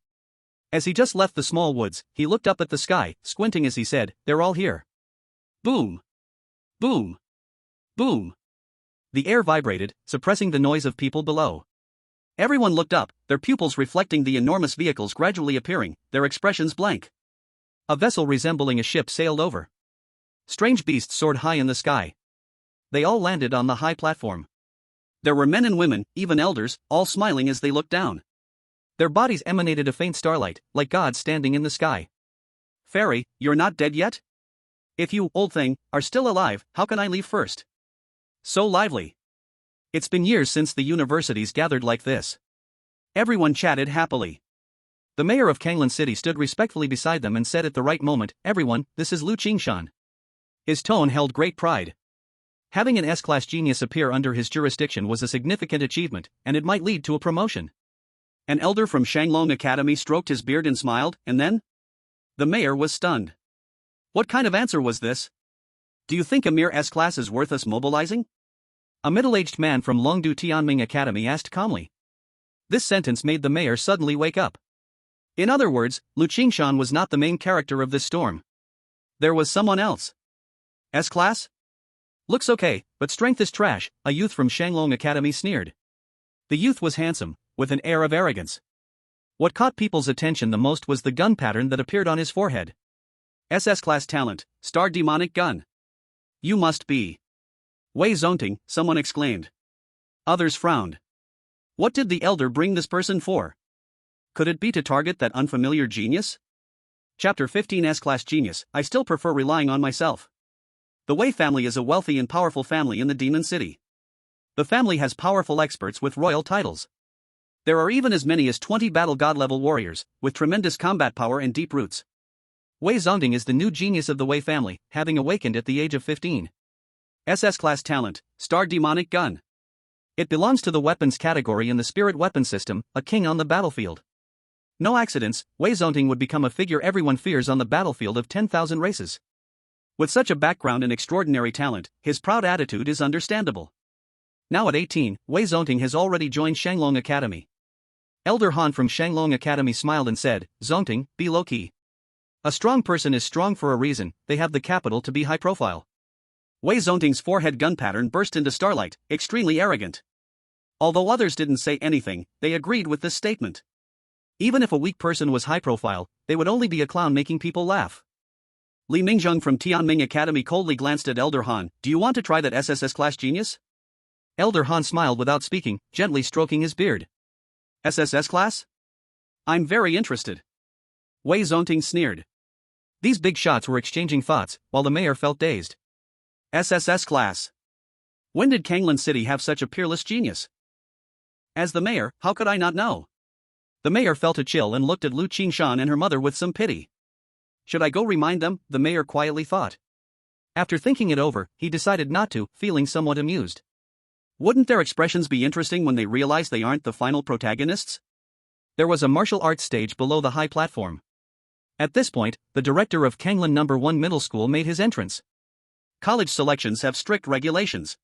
As he just left the small woods, he looked up at the sky, squinting as he said, they're all here. Boom! Boom! Boom! The air vibrated, suppressing the noise of people below. Everyone looked up, their pupils reflecting the enormous vehicles gradually appearing, their expressions blank. A vessel resembling a ship sailed over. Strange beasts soared high in the sky. They all landed on the high platform. There were men and women, even elders, all smiling as they looked down. Their bodies emanated a faint starlight, like gods standing in the sky. Fairy, you're not dead yet? If you, old thing, are still alive, how can I leave first? So lively. It's been years since the universities gathered like this. Everyone chatted happily. The mayor of Kanglan City stood respectfully beside them and said at the right moment, everyone, this is Lu Qingshan. His tone held great pride. Having an S-class genius appear under his jurisdiction was a significant achievement, and it might lead to a promotion. An elder from Shanglong Academy stroked his beard and smiled, and then? The mayor was stunned. What kind of answer was this? Do you think a mere S-class is worth us mobilizing? A middle-aged man from Longdu Tianming Academy asked calmly. This sentence made the mayor suddenly wake up. In other words, Lu Qingshan was not the main character of this storm. There was someone else. S-class? Looks okay, but strength is trash, a youth from Shanglong Academy sneered. The youth was handsome, with an air of arrogance. What caught people's attention the most was the gun pattern that appeared on his forehead. SS-class talent, star demonic gun. You must be Wei Zongting, someone exclaimed. Others frowned. What did the elder bring this person for? Could it be to target that unfamiliar genius? Chapter 15 S-class genius, I still prefer relying on myself. The Wei family is a wealthy and powerful family in the Demon City. The family has powerful experts with royal titles. There are even as many as 20 battle god level warriors, with tremendous combat power and deep roots. Wei Zongting is the new genius of the Wei family, having awakened at the age of 15. SS-class talent, star demonic gun. It belongs to the weapons category in the spirit weapon system, a king on the battlefield. No accidents, Wei Zonting would become a figure everyone fears on the battlefield of 10,000 races. With such a background and extraordinary talent, his proud attitude is understandable. Now at 18, Wei Zonting has already joined Shanglong Academy. Elder Han from Shanglong Academy smiled and said, "Zonting, be low-key. A strong person is strong for a reason, they have the capital to be high-profile." Wei Zonting's forehead gun pattern burst into starlight, extremely arrogant. Although others didn't say anything, they agreed with this statement. Even if a weak person was high-profile, they would only be a clown making people laugh. Li Mingjung from Tianming Academy coldly glanced at Elder Han. "Do you want to try that SSS class, genius?" Elder Han smiled without speaking, gently stroking his beard. "SSS class? I'm very interested." Wei Zonting sneered. These big shots were exchanging thoughts, while the mayor felt dazed. SSS class. When did Kanglan City have such a peerless genius? As the mayor, how could I not know? The mayor felt a chill and looked at Lu Qingshan and her mother with some pity. Should I go remind them? The mayor quietly thought. After thinking it over, he decided not to, feeling somewhat amused. Wouldn't their expressions be interesting when they realize they aren't the final protagonists? There was a martial arts stage below the high platform. At this point, the director of Kanglan No. 1 Middle School made his entrance. College selections have strict regulations.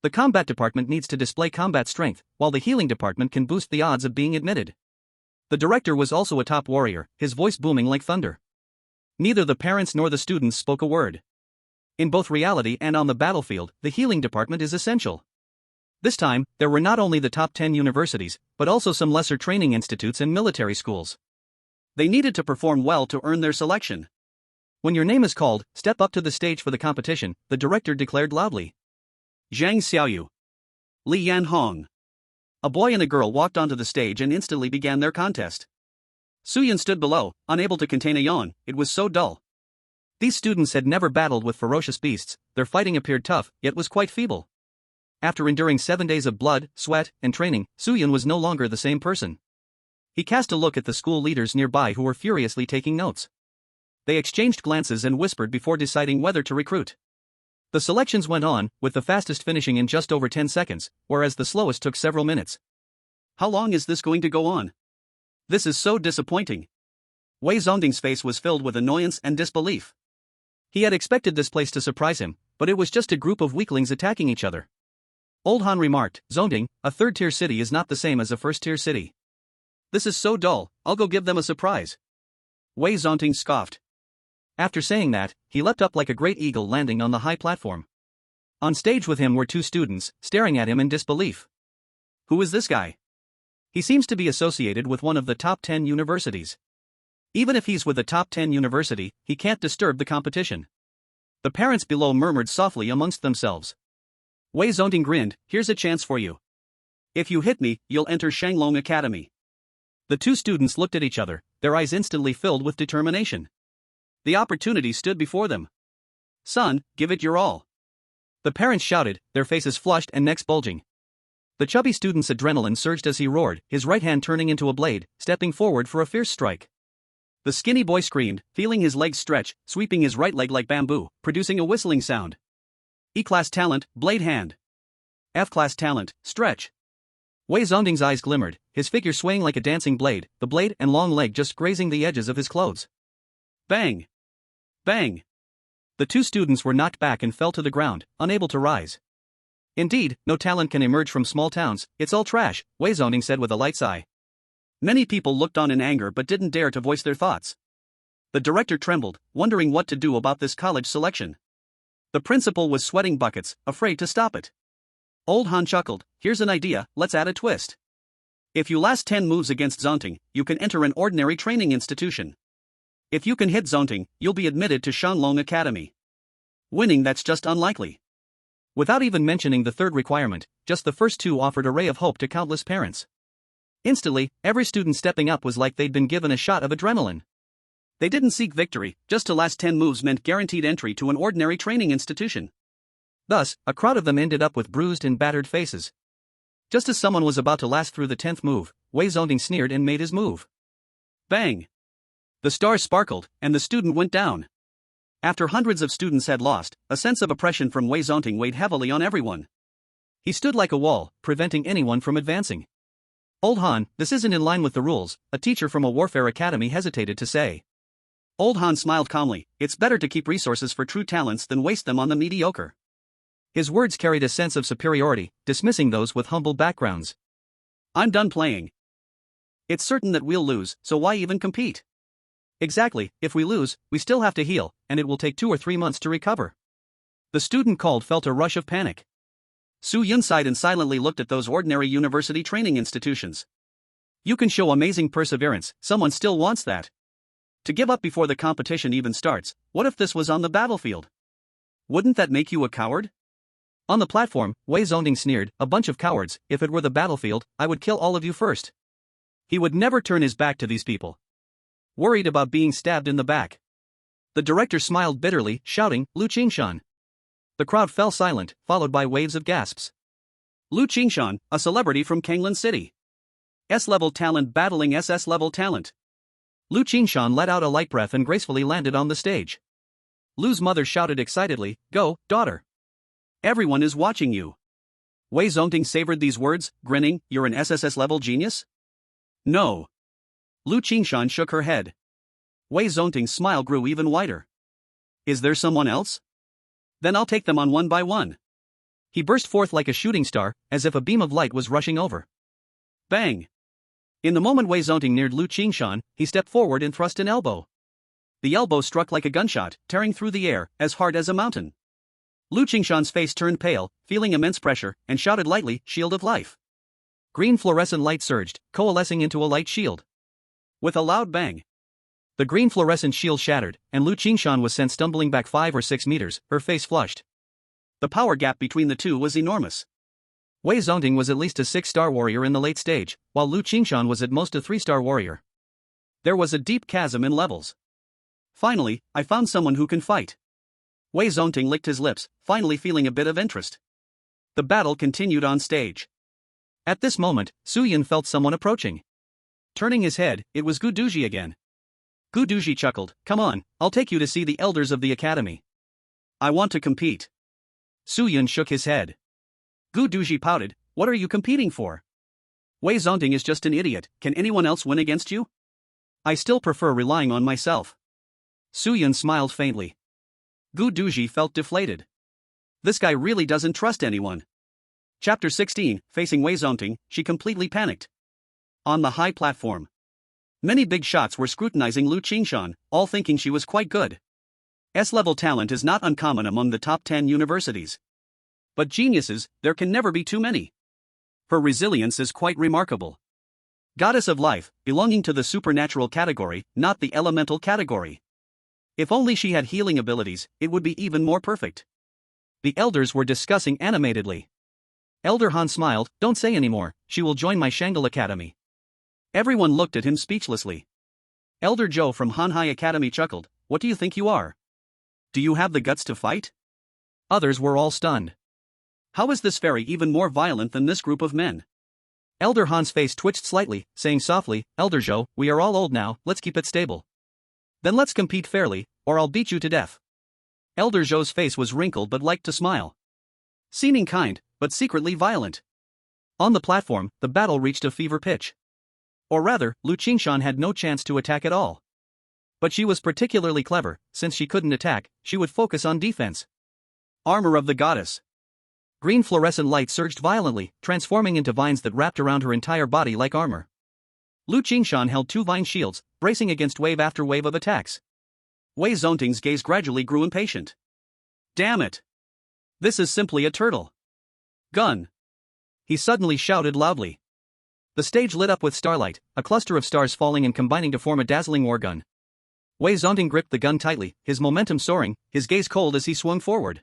The combat department needs to display combat strength, while the healing department can boost the odds of being admitted. The director was also a top warrior, his voice booming like thunder. Neither the parents nor the students spoke a word. In both reality and on the battlefield, the healing department is essential. This time, there were not only the top 10 universities, but also some lesser training institutes and military schools. They needed to perform well to earn their selection. When your name is called, step up to the stage for the competition, the director declared loudly. Zhang Xiaoyu. Li Yan Hong. A boy and a girl walked onto the stage and instantly began their contest. Suyun stood below, unable to contain a yawn, it was so dull. These students had never battled with ferocious beasts, their fighting appeared tough, yet was quite feeble. After enduring 7 days of blood, sweat, and training, Suyun was no longer the same person. He cast a look at the school leaders nearby who were furiously taking notes. They exchanged glances and whispered before deciding whether to recruit. The selections went on, with the fastest finishing in just over 10 seconds, whereas the slowest took several minutes. How long is this going to go on? This is so disappointing. Wei Zonting's face was filled with annoyance and disbelief. He had expected this place to surprise him, but it was just a group of weaklings attacking each other. Old Han remarked, "Zonting, a third-tier city is not the same as a first-tier city. This is so dull, I'll go give them a surprise." Wei Zonting scoffed. After saying that, he leapt up like a great eagle landing on the high platform. On stage with him were two students, staring at him in disbelief. Who is this guy? He seems to be associated with one of the top 10 universities. Even if he's with the top 10 university, he can't disturb the competition. The parents below murmured softly amongst themselves. Wei Zonting grinned, "Here's a chance for you. If you hit me, you'll enter Shanglong Academy." The two students looked at each other, their eyes instantly filled with determination. The opportunity stood before them. "Son, give it your all." The parents shouted, their faces flushed and necks bulging. The chubby student's adrenaline surged as he roared, his right hand turning into a blade, stepping forward for a fierce strike. The skinny boy screamed, feeling his legs stretch, sweeping his right leg like bamboo, producing a whistling sound. E-class talent, blade hand. F-class talent, stretch. Wei Zonting's eyes glimmered, his figure swaying like a dancing blade, the blade and long leg just grazing the edges of his clothes. Bang! Bang! The two students were knocked back and fell to the ground, unable to rise. Indeed, no talent can emerge from small towns, it's all trash, Wei Zonting said with a light sigh. Many people looked on in anger but didn't dare to voice their thoughts. The director trembled, wondering what to do about this college selection. The principal was sweating buckets, afraid to stop it. Old Han chuckled, "Here's an idea, let's add a twist. If you last 10 moves against Zonting, you can enter an ordinary training institution. If you can hit Zonting, you'll be admitted to Shanglong Academy. Winning that's just unlikely." Without even mentioning the third requirement, just the first two offered a ray of hope to countless parents. Instantly, every student stepping up was like they'd been given a shot of adrenaline. They didn't seek victory, just to last 10 moves meant guaranteed entry to an ordinary training institution. Thus, a crowd of them ended up with bruised and battered faces. Just as someone was about to last through the 10th move, Wei Zonting sneered and made his move. Bang! The stars sparkled, and the student went down. After hundreds of students had lost, a sense of oppression from Wei Zonting weighed heavily on everyone. He stood like a wall, preventing anyone from advancing. Old Han, this isn't in line with the rules, a teacher from a warfare academy hesitated to say. Old Han smiled calmly, it's better to keep resources for true talents than waste them on the mediocre. His words carried a sense of superiority, dismissing those with humble backgrounds. I'm done playing. It's certain that we'll lose, so why even compete? Exactly, if we lose, we still have to heal, and it will take 2 or 3 months to recover. The student called felt a rush of panic. Su Yun sighed and silently looked at those ordinary university training institutions. You can show amazing perseverance, someone still wants that. To give up before the competition even starts, what if this was on the battlefield? Wouldn't that make you a coward? On the platform, Wei Zonding sneered, a bunch of cowards, if it were the battlefield, I would kill all of you first. He would never turn his back to these people. Worried about being stabbed in the back. The director smiled bitterly, shouting, Lu Qingshan. The crowd fell silent, followed by waves of gasps. Lu Qingshan, a celebrity from Kanglan City. S-level talent battling SS-level talent. Lu Qingshan let out a light breath and gracefully landed on the stage. Lu's mother shouted excitedly, Go, daughter. Everyone is watching you. Wei Zongting savored these words, grinning, You're an SSS-level genius? No. Lu Qingshan shook her head. Wei Zongting's smile grew even wider. Is there someone else? Then I'll take them on one by one. He burst forth like a shooting star, as if a beam of light was rushing over. Bang! In the moment Wei Zongting neared Lu Qingshan, he stepped forward and thrust an elbow. The elbow struck like a gunshot, tearing through the air, as hard as a mountain. Lu Qingshan's face turned pale, feeling immense pressure, and shouted lightly, Shield of life. Green fluorescent light surged, coalescing into a light shield. With a loud bang, the green fluorescent shield shattered, and Lu Qingshan was sent stumbling back 5 or 6 meters, her face flushed. The power gap between the two was enormous. Wei Zongting was at least a 6-star warrior in the late stage, while Lu Qingshan was at most a 3-star warrior. There was a deep chasm in levels. Finally, I found someone who can fight. Wei Zongting licked his lips, finally feeling a bit of interest. The battle continued on stage. At this moment, Su Yun felt someone approaching. Turning his head, it was Gu Duji again. Gu Duji chuckled, Come on, I'll take you to see the elders of the academy. I want to compete. Su Yun shook his head. Gu Duji pouted, What are you competing for? Wei Zongting is just an idiot, can anyone else win against you? I still prefer relying on myself. Su Yun smiled faintly. Gu Duji felt deflated. This guy really doesn't trust anyone. Chapter 16, Facing Wei Zongting, she completely panicked. On the high platform, many big shots were scrutinizing Lu Qingshan, all thinking she was quite good. S-level talent is not uncommon among the top 10 universities. But geniuses, there can never be too many. Her resilience is quite remarkable. Goddess of life, belonging to the supernatural category, not the elemental category. If only she had healing abilities, it would be even more perfect. The elders were discussing animatedly. Elder Han smiled, Don't say anymore, she will join my Shangle Academy. Everyone looked at him speechlessly. Elder Zhou from Hanhai Academy chuckled, What do you think you are? Do you have the guts to fight? Others were all stunned. How is this fairy even more violent than this group of men? Elder Han's face twitched slightly, saying softly, Elder Zhou, we are all old now, let's keep it stable. Then let's compete fairly, or I'll beat you to death. Elder Zhou's face was wrinkled but liked to smile. Seeming kind, but secretly violent. On the platform, the battle reached a fever pitch. Or rather, Lu Qingshan had no chance to attack at all. But she was particularly clever, since she couldn't attack, she would focus on defense. Armor of the goddess. Green fluorescent light surged violently, transforming into vines that wrapped around her entire body like armor. Lu Qingshan held 2 vine shields, bracing against wave after wave of attacks. Wei Zongting's gaze gradually grew impatient. Damn it! This is simply a turtle. Gun! He suddenly shouted loudly. The stage lit up with starlight, a cluster of stars falling and combining to form a dazzling war gun. Wei Zongting gripped the gun tightly, his momentum soaring, his gaze cold as he swung forward.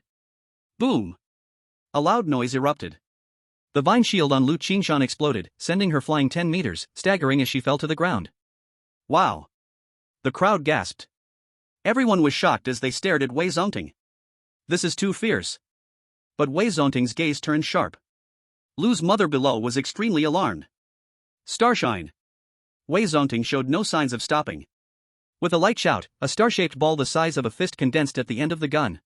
Boom! A loud noise erupted. The vine shield on Lu Qingshan exploded, sending her flying 10 meters, staggering as she fell to the ground. Wow! The crowd gasped. Everyone was shocked as they stared at Wei Zongting. This is too fierce. But Wei Zongting's gaze turned sharp. Lu's mother below was extremely alarmed. Starshine! Wei Zongting showed no signs of stopping. With a light shout, a star-shaped ball the size of a fist condensed at the end of the gun.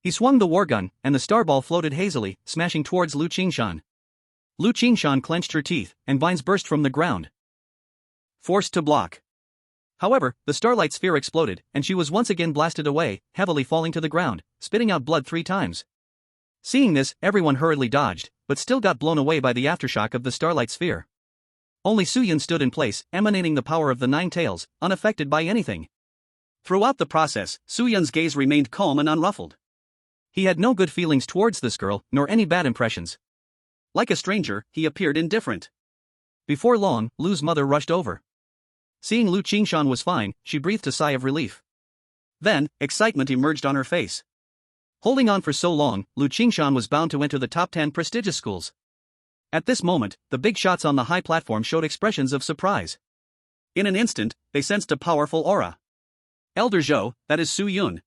He swung the war gun, and the star ball floated hazily, smashing towards Lu Qingshan. Lu Qingshan clenched her teeth, and vines burst from the ground. Forced to block. However, the starlight sphere exploded, and she was once again blasted away, heavily falling to the ground, spitting out blood 3 times. Seeing this, everyone hurriedly dodged, but still got blown away by the aftershock of the starlight sphere. Only Suyun stood in place, emanating the power of the 9 tails, unaffected by anything. Throughout the process, Suyun's gaze remained calm and unruffled. He had no good feelings towards this girl, nor any bad impressions. Like a stranger, he appeared indifferent. Before long, Lu's mother rushed over. Seeing Lu Qingshan was fine, she breathed a sigh of relief. Then, excitement emerged on her face. Holding on for so long, Lu Qingshan was bound to enter the top 10 prestigious schools. At this moment, the big shots on the high platform showed expressions of surprise. In an instant, they sensed a powerful aura. Elder Zhou, that is Suyun.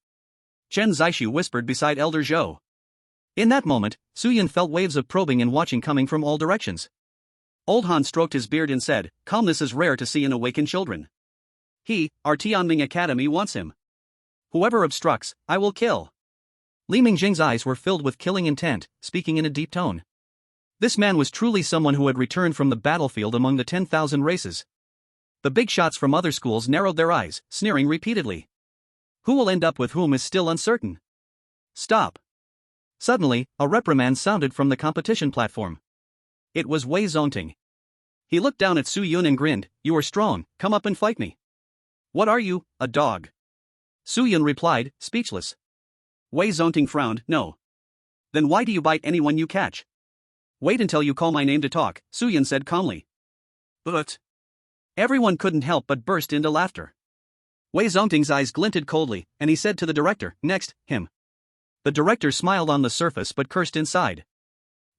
Chen Zixu whispered beside Elder Zhou. In that moment, Suyun felt waves of probing and watching coming from all directions. Old Han stroked his beard and said, "Calmness is rare to see in awakened children. Our Tianming Academy wants him. Whoever obstructs, I will kill." Li Mingjing's eyes were filled with killing intent, speaking in a deep tone. This man was truly someone who had returned from the battlefield among the 10,000 races. The big shots from other schools narrowed their eyes, sneering repeatedly. Who will end up with whom is still uncertain. Stop. Suddenly, a reprimand sounded from the competition platform. It was Wei Zongting. He looked down at Suyun and grinned, "You are strong, come up and fight me." "What are you, a dog?" Suyun replied, speechless. Wei Zongting frowned, "No. Then why do you bite anyone you catch?" "Wait until you call my name to talk," Suyun said calmly. But everyone couldn't help but burst into laughter. Wei Zongting's eyes glinted coldly, and he said to the director, "Next, him." The director smiled on the surface but cursed inside.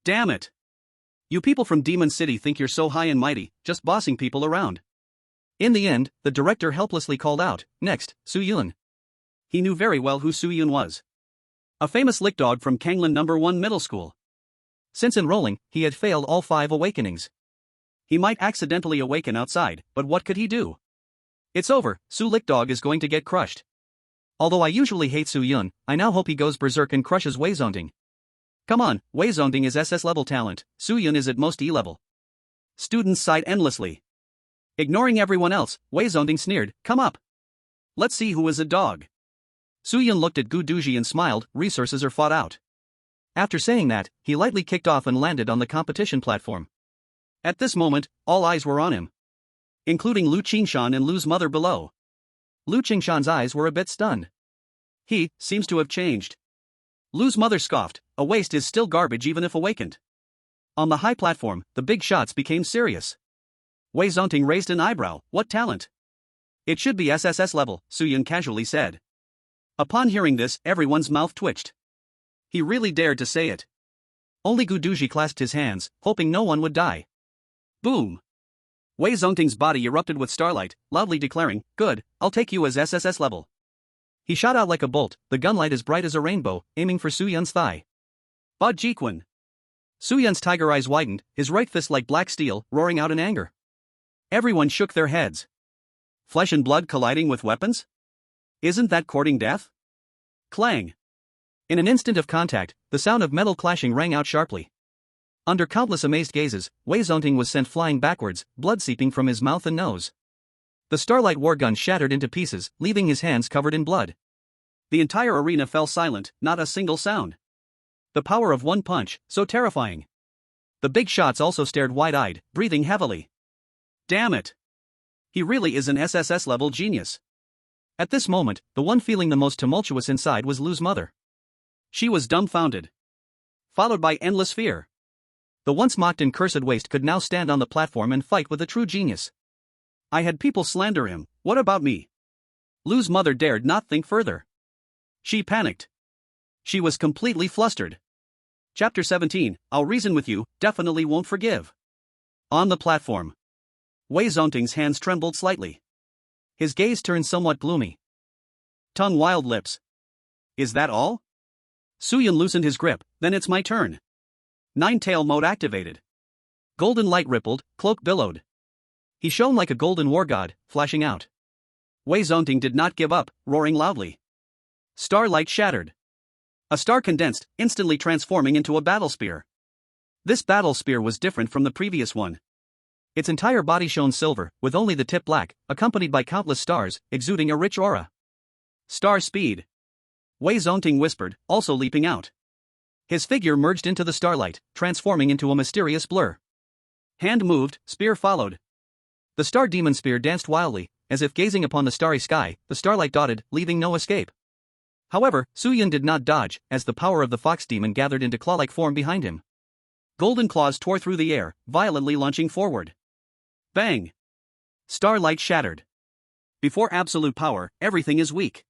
"Damn it! You people from Demon City think you're so high and mighty, just bossing people around." In the end, the director helplessly called out, "Next, Suyun." He knew very well who Suyun was. A famous lick dog from Kanglan No. 1 Middle School. Since enrolling, he had failed all 5 awakenings. He might accidentally awaken outside, but what could he do? It's over, Su Lickdog is going to get crushed. Although I usually hate Suyun, I now hope he goes berserk and crushes Wei Zongting. Come on, Wei Zongting is SS level talent, Suyun is at most E level. Students sighed endlessly. Ignoring everyone else, Wei Zongting sneered, "Come up. Let's see who is a dog." Suyun looked at Gu Duji and smiled, "Resources are fought out." After saying that, he lightly kicked off and landed on the competition platform. At this moment, all eyes were on him, including Lu Qingshan and Lu's mother below. Lu Qingshan's eyes were a bit stunned. He seems to have changed. Lu's mother scoffed, "A waste is still garbage even if awakened." On the high platform, the big shots became serious. Wei Zongting raised an eyebrow, "What talent?" "It should be SSS level," Suyun casually said. Upon hearing this, everyone's mouth twitched. He really dared to say it. Only Gu Duji clasped his hands, hoping no one would die. Boom! Wei Zongting's body erupted with starlight, loudly declaring, "Good, I'll take you as SSS level." He shot out like a bolt, the gunlight as bright as a rainbow, aiming for Suyun's thigh. Ba Jiquan! Suyun's tiger eyes widened, his right fist like black steel, roaring out in anger. Everyone shook their heads. Flesh and blood colliding with weapons? Isn't that courting death? Clang! In an instant of contact, the sound of metal clashing rang out sharply. Under countless amazed gazes, Wei Zongting was sent flying backwards, blood seeping from his mouth and nose. The starlight war gun shattered into pieces, leaving his hands covered in blood. The entire arena fell silent, not a single sound. The power of one punch, so terrifying. The big shots also stared wide-eyed, breathing heavily. Damn it! He really is an SSS-level genius. At this moment, the one feeling the most tumultuous inside was Lu's mother. She was dumbfounded, followed by endless fear. The once mocked and cursed waste could now stand on the platform and fight with a true genius. I had people slander him, what about me? Lu's mother dared not think further. She panicked. She was completely flustered. Chapter 17, I'll reason with you, definitely won't forgive. On the platform, Wei Zongting's hands trembled slightly. His gaze turned somewhat gloomy. Tongue wild lips. Is that all? Suyun loosened his grip, then it's my turn. Nine-tail mode activated. Golden light rippled, cloak billowed. He shone like a golden war god, flashing out. Wei Zongting did not give up, roaring loudly. Starlight shattered. A star condensed, instantly transforming into a battle spear. This battle spear was different from the previous one. Its entire body shone silver, with only the tip black, accompanied by countless stars, exuding a rich aura. Star speed. Wei Zongting whispered, also leaping out. His figure merged into the starlight, transforming into a mysterious blur. Hand moved, spear followed. The star demon spear danced wildly, as if gazing upon the starry sky, the starlight dotted, leaving no escape. However, Su Yun did not dodge, as the power of the fox demon gathered into claw-like form behind him. Golden claws tore through the air, violently launching forward. Bang! Starlight shattered. Before absolute power, everything is weak.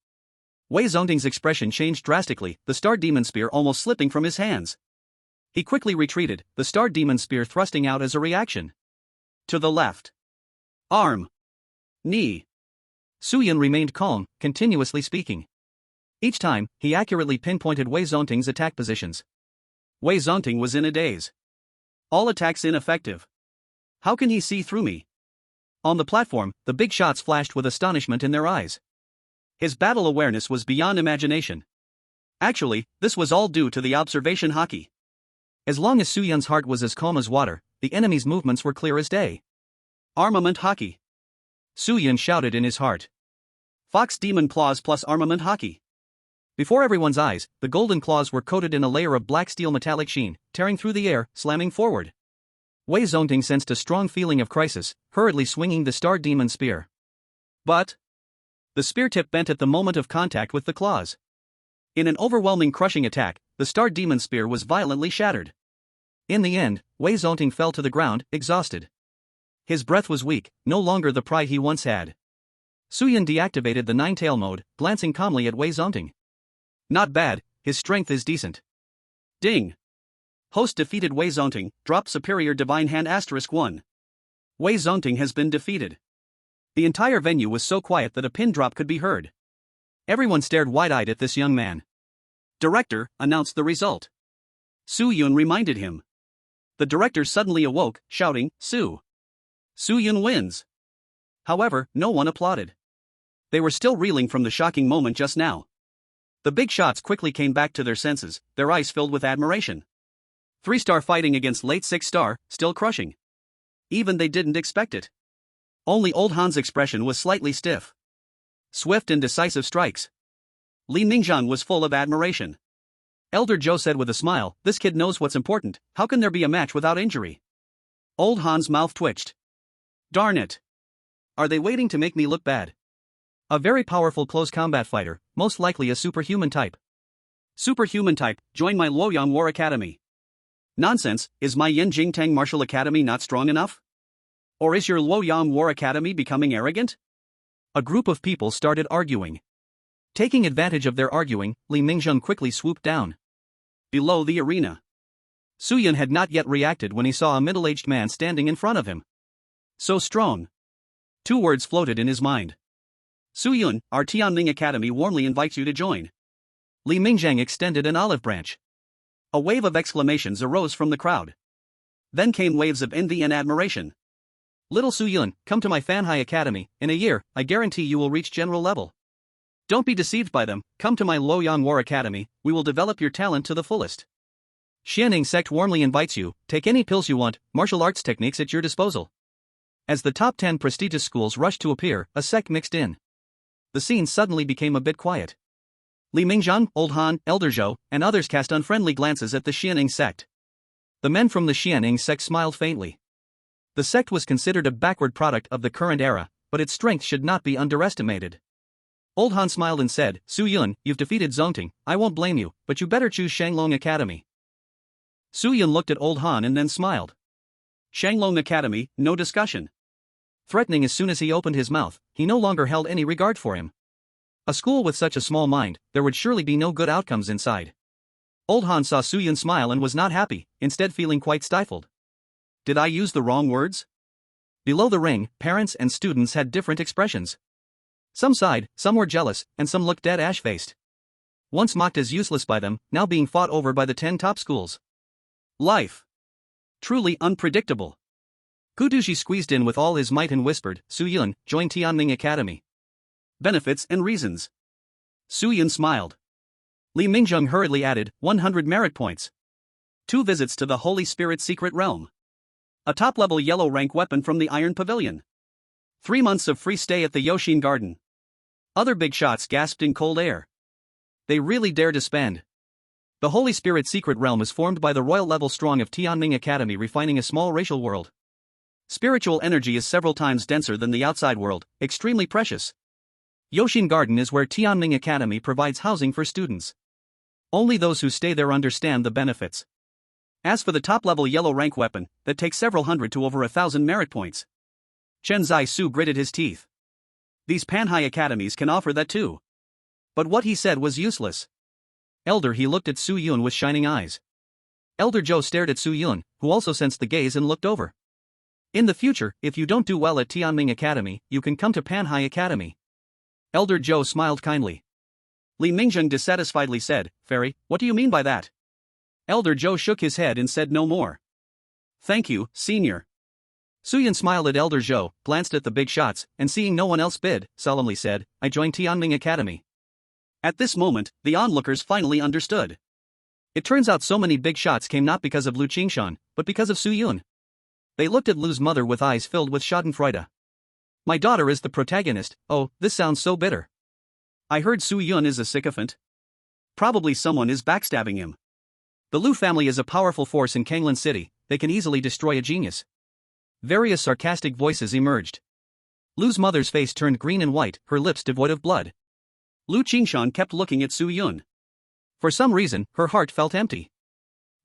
Wei Zongting's expression changed drastically, the star demon spear almost slipping from his hands. He quickly retreated, the star demon spear thrusting out as a reaction. To the left. Arm. Knee. Su Yun remained calm, continuously speaking. Each time, he accurately pinpointed Wei Zongting's attack positions. Wei Zongting was in a daze. All attacks ineffective. How can he see through me? On the platform, the big shots flashed with astonishment in their eyes. His battle awareness was beyond imagination. Actually, this was all due to the observation haki. As long as Su Yun's heart was as calm as water, the enemy's movements were clear as day. Armament haki. Su Yun shouted in his heart. Fox demon claws plus armament haki. Before everyone's eyes, the golden claws were coated in a layer of black steel metallic sheen, tearing through the air, slamming forward. Wei Zongting sensed a strong feeling of crisis, hurriedly swinging the star demon spear. But the spear tip bent at the moment of contact with the claws. In an overwhelming crushing attack, the star demon spear was violently shattered. In the end, Wei Zongting fell to the ground, exhausted. His breath was weak, no longer the pride he once had. Su Yun deactivated the nine-tail mode, glancing calmly at Wei Zongting. Not bad, his strength is decent. Ding! Host defeated Wei Zongting, drop superior divine hand *1. Wei Zongting has been defeated. The entire venue was so quiet that a pin drop could be heard. Everyone stared wide-eyed at this young man. Director, announced the result. Su Yun reminded him. The director suddenly awoke, shouting, Su Yun wins. However, no one applauded. They were still reeling from the shocking moment just now. The big shots quickly came back to their senses, their eyes filled with admiration. 3-star fighting against late 6-star, still crushing. Even they didn't expect it. Only Old Han's expression was slightly stiff. Swift and decisive strikes. Li Mingzhang was full of admiration. Elder Zhou said with a smile, this kid knows what's important, how can there be a match without injury? Old Han's mouth twitched. Darn it. Are they waiting to make me look bad? A very powerful close combat fighter, most likely a superhuman type. Superhuman type, join my Luoyang War Academy. Nonsense, is my Yin Jingtang Martial Academy not strong enough? Or is your Luoyang War Academy becoming arrogant? A group of people started arguing. Taking advantage of their arguing, Li Mingzheng quickly swooped down. Below the arena. Su Yun had not yet reacted when he saw a middle-aged man standing in front of him. So strong. 2 words floated in his mind. Su Yun, our Tianling Academy warmly invites you to join. Li Mingzheng extended an olive branch. A wave of exclamations arose from the crowd. Then came waves of envy and admiration. Little Su Yun, come to my Fanhai Academy, in a year, I guarantee you will reach general level. Don't be deceived by them, come to my Luoyang War Academy, we will develop your talent to the fullest. Xianing sect warmly invites you, take any pills you want, martial arts techniques at your disposal. As the top 10 prestigious schools rushed to appear, a sect mixed in. The scene suddenly became a bit quiet. Li Mingzhang, Old Han, Elder Zhou, and others cast unfriendly glances at the Xianing sect. The men from the Xianing sect smiled faintly. The sect was considered a backward product of the current era, but its strength should not be underestimated. Old Han smiled and said, Su Yun, you've defeated Zongting, I won't blame you, but you better choose Shanglong Academy. Su Yun looked at Old Han and then smiled. Shanglong Academy, no discussion. Threatening as soon as he opened his mouth, he no longer held any regard for him. A school with such a small mind, there would surely be no good outcomes inside. Old Han saw Su Yun smile and was not happy, instead feeling quite stifled. Did I use the wrong words? Below the ring, parents and students had different expressions. Some sighed, some were jealous, and some looked dead ash-faced. Once mocked as useless by them, now being fought over by the 10 top schools. Life. Truly unpredictable. Guduji squeezed in with all his might and whispered, Su Yun, join Tianling Academy. Benefits and reasons. Su Yun smiled. Li Mingzheng hurriedly added, 100 merit points. 2 visits to the Holy Spirit's secret realm. A top-level yellow rank weapon from the Iron Pavilion. 3 months of free stay at the Yoshin Garden. Other big shots gasped in cold air. They really dare to spend. The Holy Spirit's secret realm is formed by the royal level strong of Tianming Academy, refining a small racial world. Spiritual energy is several times denser than the outside world, extremely precious. Yoshin Garden is where Tianming Academy provides housing for students. Only those who stay there understand the benefits. As for the top-level yellow rank weapon, that takes several hundred to over 1,000 merit points. Chen Zai-su gritted his teeth. These Panhai academies can offer that too. But what he said was useless. Elder He looked at Su Yun with shining eyes. Elder Joe stared at Su Yun, who also sensed the gaze and looked over. In the future, if you don't do well at Tianming Academy, you can come to Panhai Academy. Elder Joe smiled kindly. Li Mingjing dissatisfiedly said, Fairy, what do you mean by that? Elder Joe shook his head and said no more. Thank you, senior. Su Yun smiled at Elder Joe, glanced at the big shots, and seeing no one else bid, solemnly said, I joined Tianming Academy. At this moment, the onlookers finally understood. It turns out so many big shots came not because of Lu Qingshan, but because of Su Yun. They looked at Lu's mother with eyes filled with schadenfreude. My daughter is the protagonist. Oh, this sounds so bitter. I heard Su Yun is a sycophant. Probably someone is backstabbing him. The Lu family is a powerful force in Kanglan City, they can easily destroy a genius. Various sarcastic voices emerged. Lu's mother's face turned green and white, her lips devoid of blood. Lu Qingshan kept looking at Su Yun. For some reason, her heart felt empty.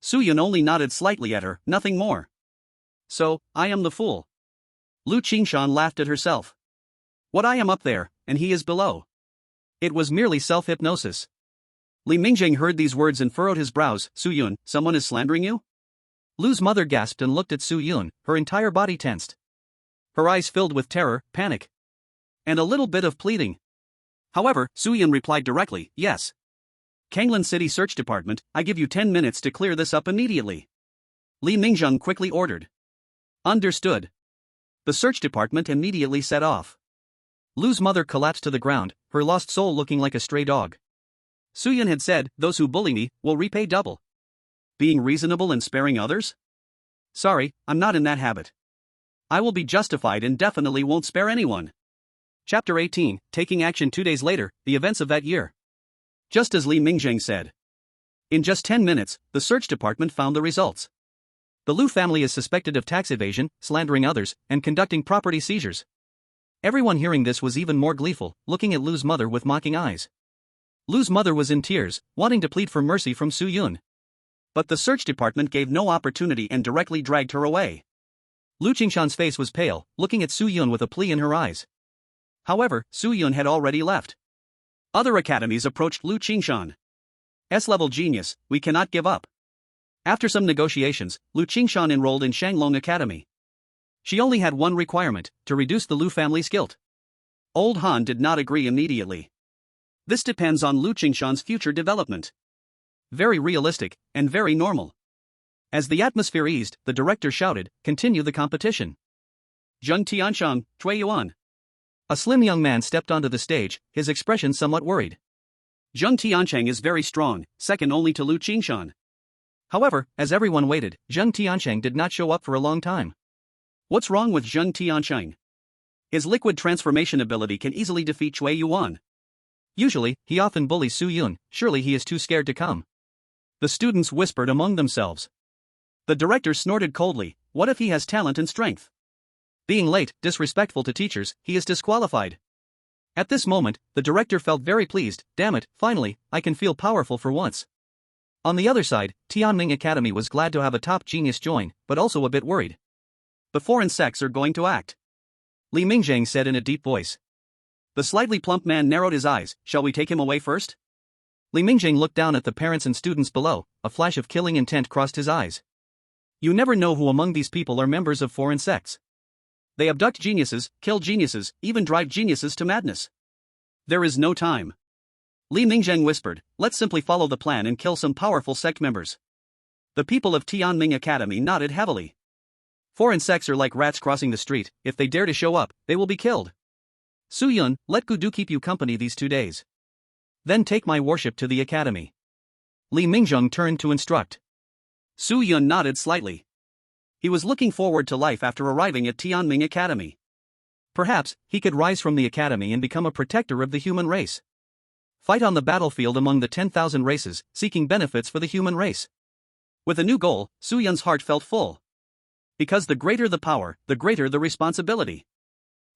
Su Yun only nodded slightly at her, nothing more. So, I am the fool. Lu Qingshan laughed at herself. What, I am up there, and he is below. It was merely self-hypnosis. Li Mingjing heard these words and furrowed his brows. Su Yun, someone is slandering you? Lu's mother gasped and looked at Su Yun, her entire body tensed. Her eyes filled with terror, panic, and a little bit of pleading. However, Su Yun replied directly, yes. Kanglan City Search Department, I give you 10 minutes to clear this up immediately. Li Mingjing quickly ordered. Understood. The search department immediately set off. Lu's mother collapsed to the ground, her lost soul looking like a stray dog. Su Yun had said, those who bully me will repay double. Being reasonable and sparing others? Sorry, I'm not in that habit. I will be justified and definitely won't spare anyone. Chapter 18, Taking Action 2 days later, the events of that year. Just as Li Mingjing said. In just 10 minutes, the search department found the results. The Lu family is suspected of tax evasion, slandering others, and conducting property seizures. Everyone hearing this was even more gleeful, looking at Lu's mother with mocking eyes. Lu's mother was in tears, wanting to plead for mercy from Su Yun. But the search department gave no opportunity and directly dragged her away. Lu Qingshan's face was pale, looking at Su Yun with a plea in her eyes. However, Su Yun had already left. Other academies approached Lu Qingshan. S-level genius, we cannot give up. After some negotiations, Lu Qingshan enrolled in Shanglong Academy. She only had one requirement, to reduce the Lu family's guilt. Old Han did not agree immediately. This depends on Lu Qingshan's future development. Very realistic, and very normal. As the atmosphere eased, the director shouted, continue the competition. Zheng Tianshang, Cui Yuan. A slim young man stepped onto the stage, his expression somewhat worried. Zheng Tianshang is very strong, second only to Lu Qingshan. However, as everyone waited, Zheng Tianshang did not show up for a long time. What's wrong with Zheng Tianshang? His liquid transformation ability can easily defeat Cui Yuan. Usually, he often bullies Su Yun, surely he is too scared to come. The students whispered among themselves. The director snorted coldly, what if he has talent and strength? Being late, disrespectful to teachers, he is disqualified. At this moment, the director felt very pleased, damn it, finally, I can feel powerful for once. On the other side, Tianming Academy was glad to have a top genius join, but also a bit worried. The foreign sects are going to act. Li Mingjing said in a deep voice. The slightly plump man narrowed his eyes, shall we take him away first? Li Mingjing looked down at the parents and students below, a flash of killing intent crossed his eyes. You never know who among these people are members of foreign sects. They abduct geniuses, kill geniuses, even drive geniuses to madness. There is no time. Li Mingjing whispered, let's simply follow the plan and kill some powerful sect members. The people of Tianming Academy nodded heavily. Foreign sects are like rats crossing the street, if they dare to show up, they will be killed. Su Yun, let Gudu keep you company these 2 days. Then take my worship to the academy. Li Mingjing turned to instruct. Su Yun nodded slightly. He was looking forward to life after arriving at Tianming Academy. Perhaps he could rise from the academy and become a protector of the human race. Fight on the battlefield among the 10,000 races, seeking benefits for the human race. With a new goal, Su Yun's heart felt full. Because the greater the power, the greater the responsibility.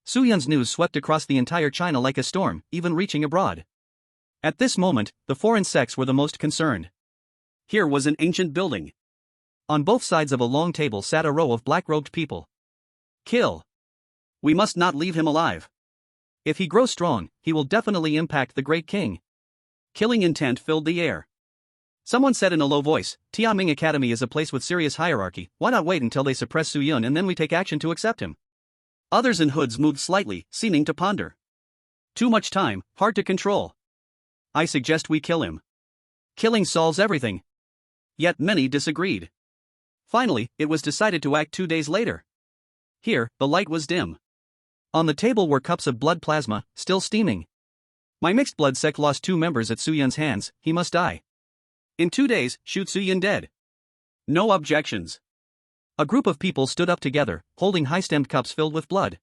Su Yun's news swept across the entire China like a storm, even reaching abroad. At this moment, the foreign sects were the most concerned. Here was an ancient building. On both sides of a long table sat a row of black-robed people. Kill. We must not leave him alive. If he grows strong, he will definitely impact the great king. Killing intent filled the air. Someone said in a low voice, Tianming Academy is a place with serious hierarchy, why not wait until they suppress Su Yun and then we take action to accept him? Others in hoods moved slightly, seeming to ponder. Too much time, hard to control. I suggest we kill him. Killing solves everything. Yet many disagreed. Finally, it was decided to act 2 days later. Here, the light was dim. On the table were cups of blood plasma, still steaming. My mixed blood sect lost 2 members at Su Yun's hands, he must die. In 2 days, shoot Su Yun dead. No objections. A group of people stood up together, holding high-stemmed cups filled with blood.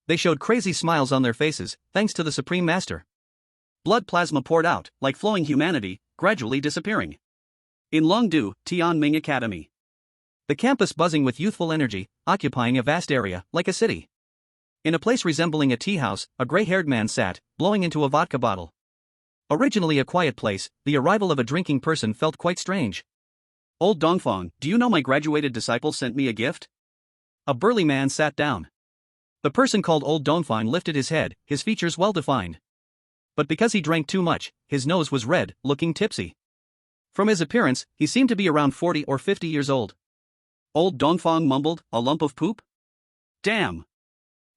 They showed crazy smiles on their faces, thanks to the Supreme Master. Blood plasma poured out, like flowing humanity, gradually disappearing. In Longdu, Tianming Academy. The campus buzzing with youthful energy, occupying a vast area, like a city. In a place resembling a tea house, a gray-haired man sat, blowing into a vodka bottle. Originally a quiet place, the arrival of a drinking person felt quite strange. Old Dongfang, do you know my graduated disciple sent me a gift? A burly man sat down. The person called Old Dongfang lifted his head, his features well-defined. But because he drank too much, his nose was red, looking tipsy. From his appearance, he seemed to be around 40 or 50 years old. Old Dongfang mumbled, a lump of poop? Damn.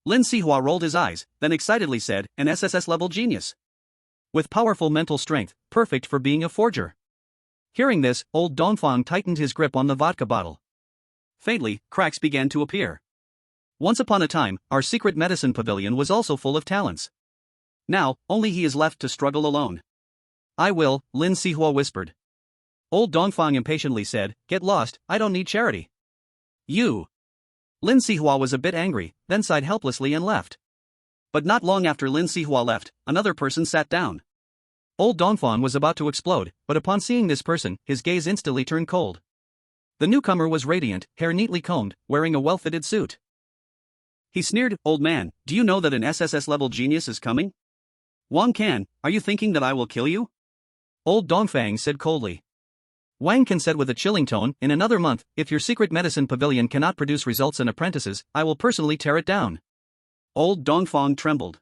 Lin Sihua rolled his eyes, then excitedly said, an SSS-level genius. With powerful mental strength, perfect for being a forger. Hearing this, old Dongfang tightened his grip on the vodka bottle. Faintly, cracks began to appear. Once upon a time, our secret medicine pavilion was also full of talents. Now, only he is left to struggle alone. I will, Lin Sihua whispered. Old Dongfang impatiently said, get lost, I don't need charity. You. Lin Sihua was a bit angry, then sighed helplessly and left. But not long after Lin Sihua left, another person sat down. Old Dongfang was about to explode, but upon seeing this person, his gaze instantly turned cold. The newcomer was radiant, hair neatly combed, wearing a well-fitted suit. He sneered, old man, do you know that an SSS-level genius is coming? Wang Can, are you thinking that I will kill you? Old Dongfang said coldly. Wang Can said with a chilling tone, in another month, if your secret medicine pavilion cannot produce results and apprentices, I will personally tear it down. Old Dongfang trembled.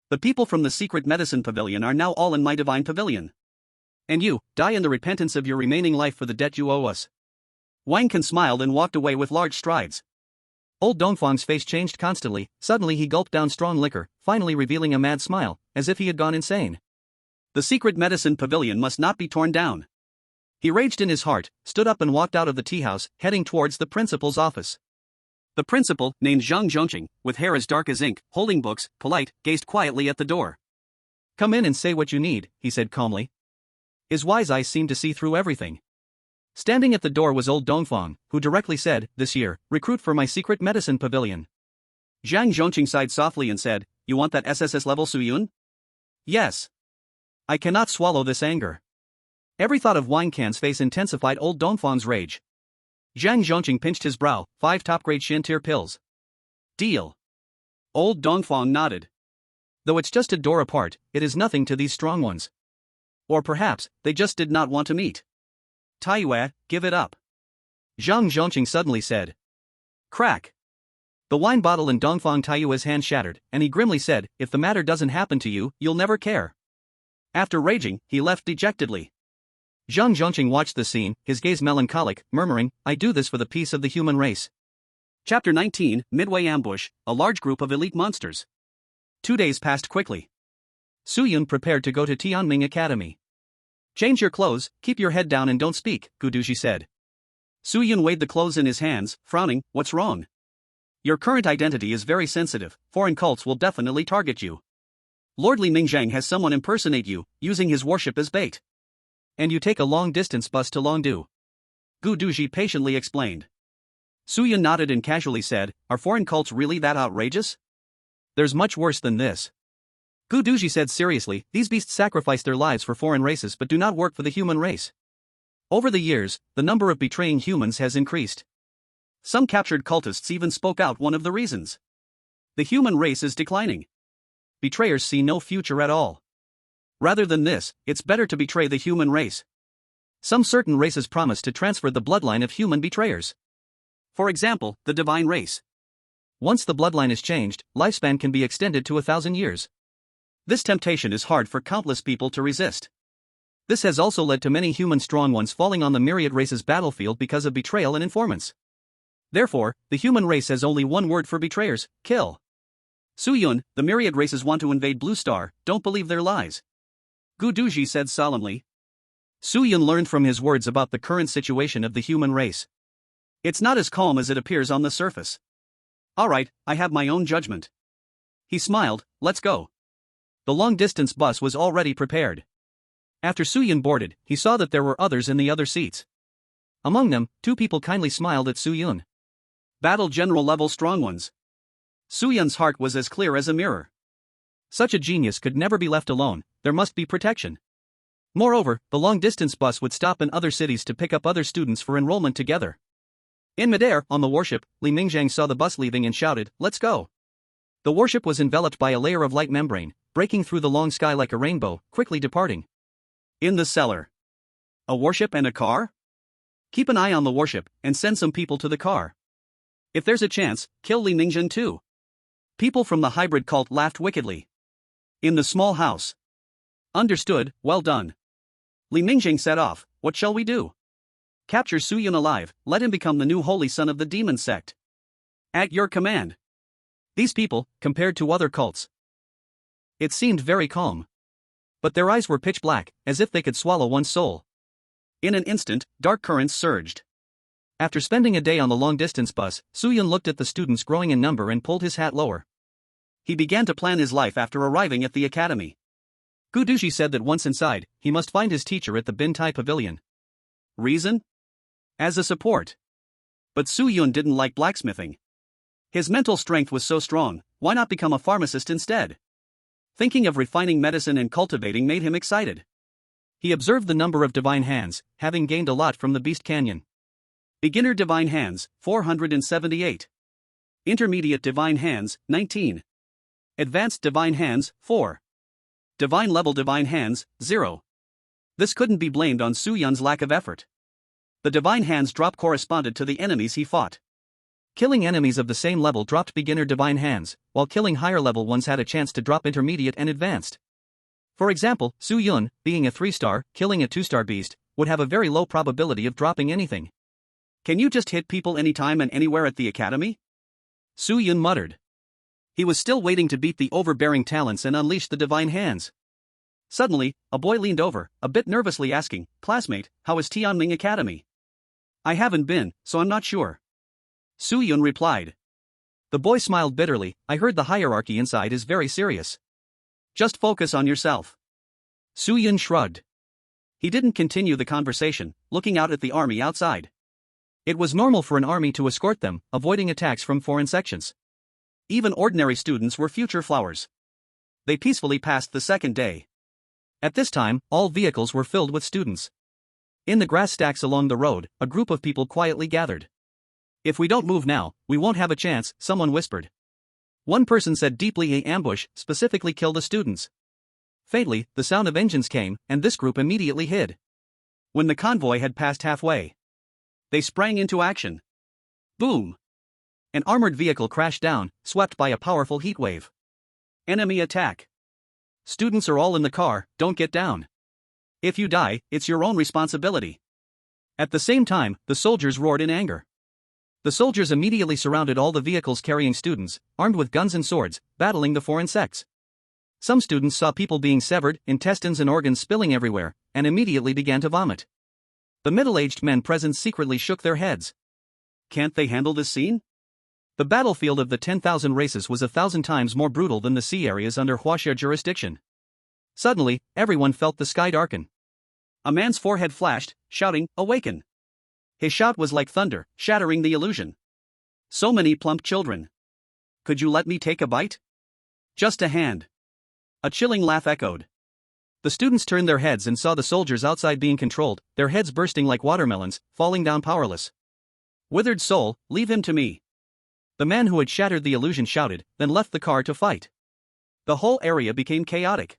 The people from the secret medicine pavilion are now all in my divine pavilion. And you, die in the repentance of your remaining life for the debt you owe us. Wang Can smiled and walked away with large strides. Old Dongfang's face changed constantly, suddenly he gulped down strong liquor, finally revealing a mad smile, as if he had gone insane. The secret medicine pavilion must not be torn down. He raged in his heart, stood up and walked out of the tea house, heading towards the principal's office. The principal, named Zhang Zhongqing, with hair as dark as ink, holding books, polite, gazed quietly at the door. Come in and say what you need, he said calmly. His wise eyes seemed to see through everything. Standing at the door was old Dongfang, who directly said, this year, recruit for my secret medicine pavilion. Zhang Zhongqing sighed softly and said, you want that SSS level Su Yun? Yes. I cannot swallow this anger. Every thought of Wang Can's face intensified old Dongfang's rage. Zhang Zhongqing pinched his brow, 5 top-grade Shin-tier pills. Deal. Old Dongfang nodded. Though it's just a door apart, it is nothing to these strong ones. Or perhaps, they just did not want to meet. Taiyue, give it up. Zhang Zhongqing suddenly said. Crack. The wine bottle in Dongfang Taiyue's hand shattered, and he grimly said, if the matter doesn't happen to you, you'll never care. After raging, he left dejectedly. Zhang Zhongqing watched the scene, his gaze melancholic, murmuring, I do this for the peace of the human race. Chapter 19, Midway Ambush, a large group of elite monsters. 2 days passed quickly. Su Yun prepared to go to Tianming Academy. Change your clothes, keep your head down and don't speak, Guduji said. Su Yun weighed the clothes in his hands, frowning, what's wrong? Your current identity is very sensitive, foreign cults will definitely target you. Lord Li Mingzhang has someone impersonate you, using his worship as bait. And you take a long-distance bus to Longdu. Gu Duji patiently explained. Suyun nodded and casually said, "Are foreign cults really that outrageous? There's much worse than this." Gu Duji said seriously, "These beasts sacrifice their lives for foreign races but do not work for the human race. Over the years, the number of betraying humans has increased. Some captured cultists even spoke out one of the reasons. The human race is declining. Betrayers see no future at all. Rather than this, it's better to betray the human race. Some certain races promise to transfer the bloodline of human betrayers. For example, the divine race. Once the bloodline is changed, lifespan can be extended to 1,000 years. This temptation is hard for countless people to resist. This has also led to many human strong ones falling on the myriad race's battlefield because of betrayal and informants. Therefore, the human race has only one word for betrayers: kill. Suyun, the myriad races want to invade Blue Star, don't believe their lies. Gu Duji said solemnly. Suyun learned from his words about the current situation of the human race. It's not as calm as it appears on the surface. Alright, I have my own judgment. He smiled, let's go. The long-distance bus was already prepared. After Suyun boarded, he saw that there were others in the other seats. Among them, 2 people kindly smiled at Suyun. Battle general level strong ones. Suyun's heart was as clear as a mirror. Such a genius could never be left alone, there must be protection. Moreover, the long-distance bus would stop in other cities to pick up other students for enrollment together. In midair, on the warship, Li Mingzhang saw the bus leaving and shouted, "Let's go!" The warship was enveloped by a layer of light membrane, breaking through the long sky like a rainbow, quickly departing. In the cellar. A warship and a car? Keep an eye on the warship, and send some people to the car. If there's a chance, kill Li Mingzhang too. People from the hybrid cult laughed wickedly. In the small house. Understood, well done. Li Mingzhang set off, what shall we do? Capture Suyun alive, let him become the new holy son of the demon sect. At your command. These people, compared to other cults. It seemed very calm. But their eyes were pitch black, as if they could swallow one's soul. In an instant, dark currents surged. After spending a day on the long-distance bus, Suyun looked at the students growing in number and pulled his hat lower. He began to plan his life after arriving at the academy. Gu Duji said that once inside, he must find his teacher at the Bintai Pavilion. Reason? As a support. But Suyun didn't like blacksmithing. His mental strength was so strong, why not become a pharmacist instead? Thinking of refining medicine and cultivating made him excited. He observed the number of divine hands, having gained a lot from the Beast Canyon. Beginner divine hands, 478. Intermediate divine hands, 19. Advanced divine hands, 4. Divine level divine hands, 0. This couldn't be blamed on Suyun's lack of effort. The divine hands drop corresponded to the enemies he fought. Killing enemies of the same level dropped beginner divine hands, while killing higher level ones had a chance to drop intermediate and advanced. For example, Suyun, being a 3-star, killing a 2-star beast, would have a very low probability of dropping anything. Can you just hit people anytime and anywhere at the academy? Suyun muttered. He was still waiting to beat the overbearing talents and unleash the divine hands. Suddenly, a boy leaned over, a bit nervously asking, "Classmate, how is Tianming Academy?" "I haven't been, so I'm not sure." Suyun replied. The boy smiled bitterly, "I heard the hierarchy inside is very serious. Just focus on yourself." Suyun shrugged. He didn't continue the conversation, looking out at the army outside. It was normal for an army to escort them, avoiding attacks from foreign sections. Even ordinary students were future flowers. They peacefully passed the second day. At this time, all vehicles were filled with students. In the grass stacks along the road, a group of people quietly gathered. "If we don't move now, we won't have a chance," someone whispered. One person said deeply, "A ambush specifically killed the students." Faintly, the sound of engines came, and this group immediately hid. When the convoy had passed halfway, they sprang into action. Boom! An armored vehicle crashed down, swept by a powerful heat wave. Enemy attack. Students are all in the car, don't get down. If you die, it's your own responsibility. At the same time, the soldiers roared in anger. The soldiers immediately surrounded all the vehicles carrying students, armed with guns and swords, battling the foreign sects. Some students saw people being severed, intestines and organs spilling everywhere, and immediately began to vomit. The middle-aged men present secretly shook their heads. Can't they handle this scene? The battlefield of the 10,000 races was 1,000 times more brutal than the sea areas under Huoxia jurisdiction. Suddenly, everyone felt the sky darken. A man's forehead flashed, shouting, "Awaken!" His shout was like thunder, shattering the illusion. So many plump children. Could you let me take a bite? Just a hand. A chilling laugh echoed. The students turned their heads and saw the soldiers outside being controlled, their heads bursting like watermelons, falling down powerless. Withered soul, leave him to me. The man who had shattered the illusion shouted, then left the car to fight. The whole area became chaotic.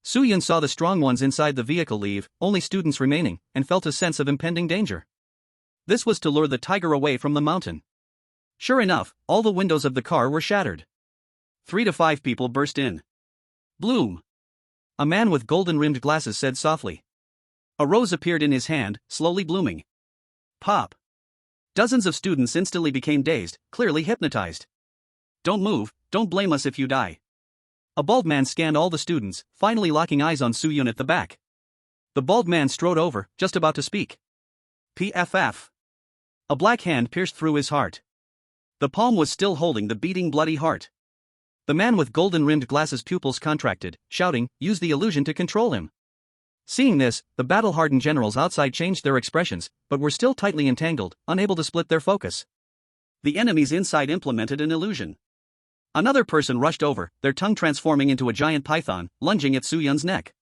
Suyun saw the strong ones inside the vehicle leave, only students remaining, and felt a sense of impending danger. This was to lure the tiger away from the mountain. Sure enough, all the windows of the car were shattered. 3 to 5 people burst in. Bloom. A man with golden-rimmed glasses said softly. A rose appeared in his hand, slowly blooming. Pop. Dozens of students instantly became dazed, clearly hypnotized. Don't move, don't blame us if you die. A bald man scanned all the students, finally locking eyes on Suyun at the back. The bald man strode over, just about to speak. PFF. A black hand pierced through his heart. The palm was still holding the beating bloody heart. The man with golden-rimmed glasses' pupils contracted, shouting, use the illusion to control him. Seeing this, the battle-hardened generals outside changed their expressions, but were still tightly entangled, unable to split their focus. The enemies inside implemented an illusion. Another person rushed over, their tongue transforming into a giant python, lunging at Suyun's neck.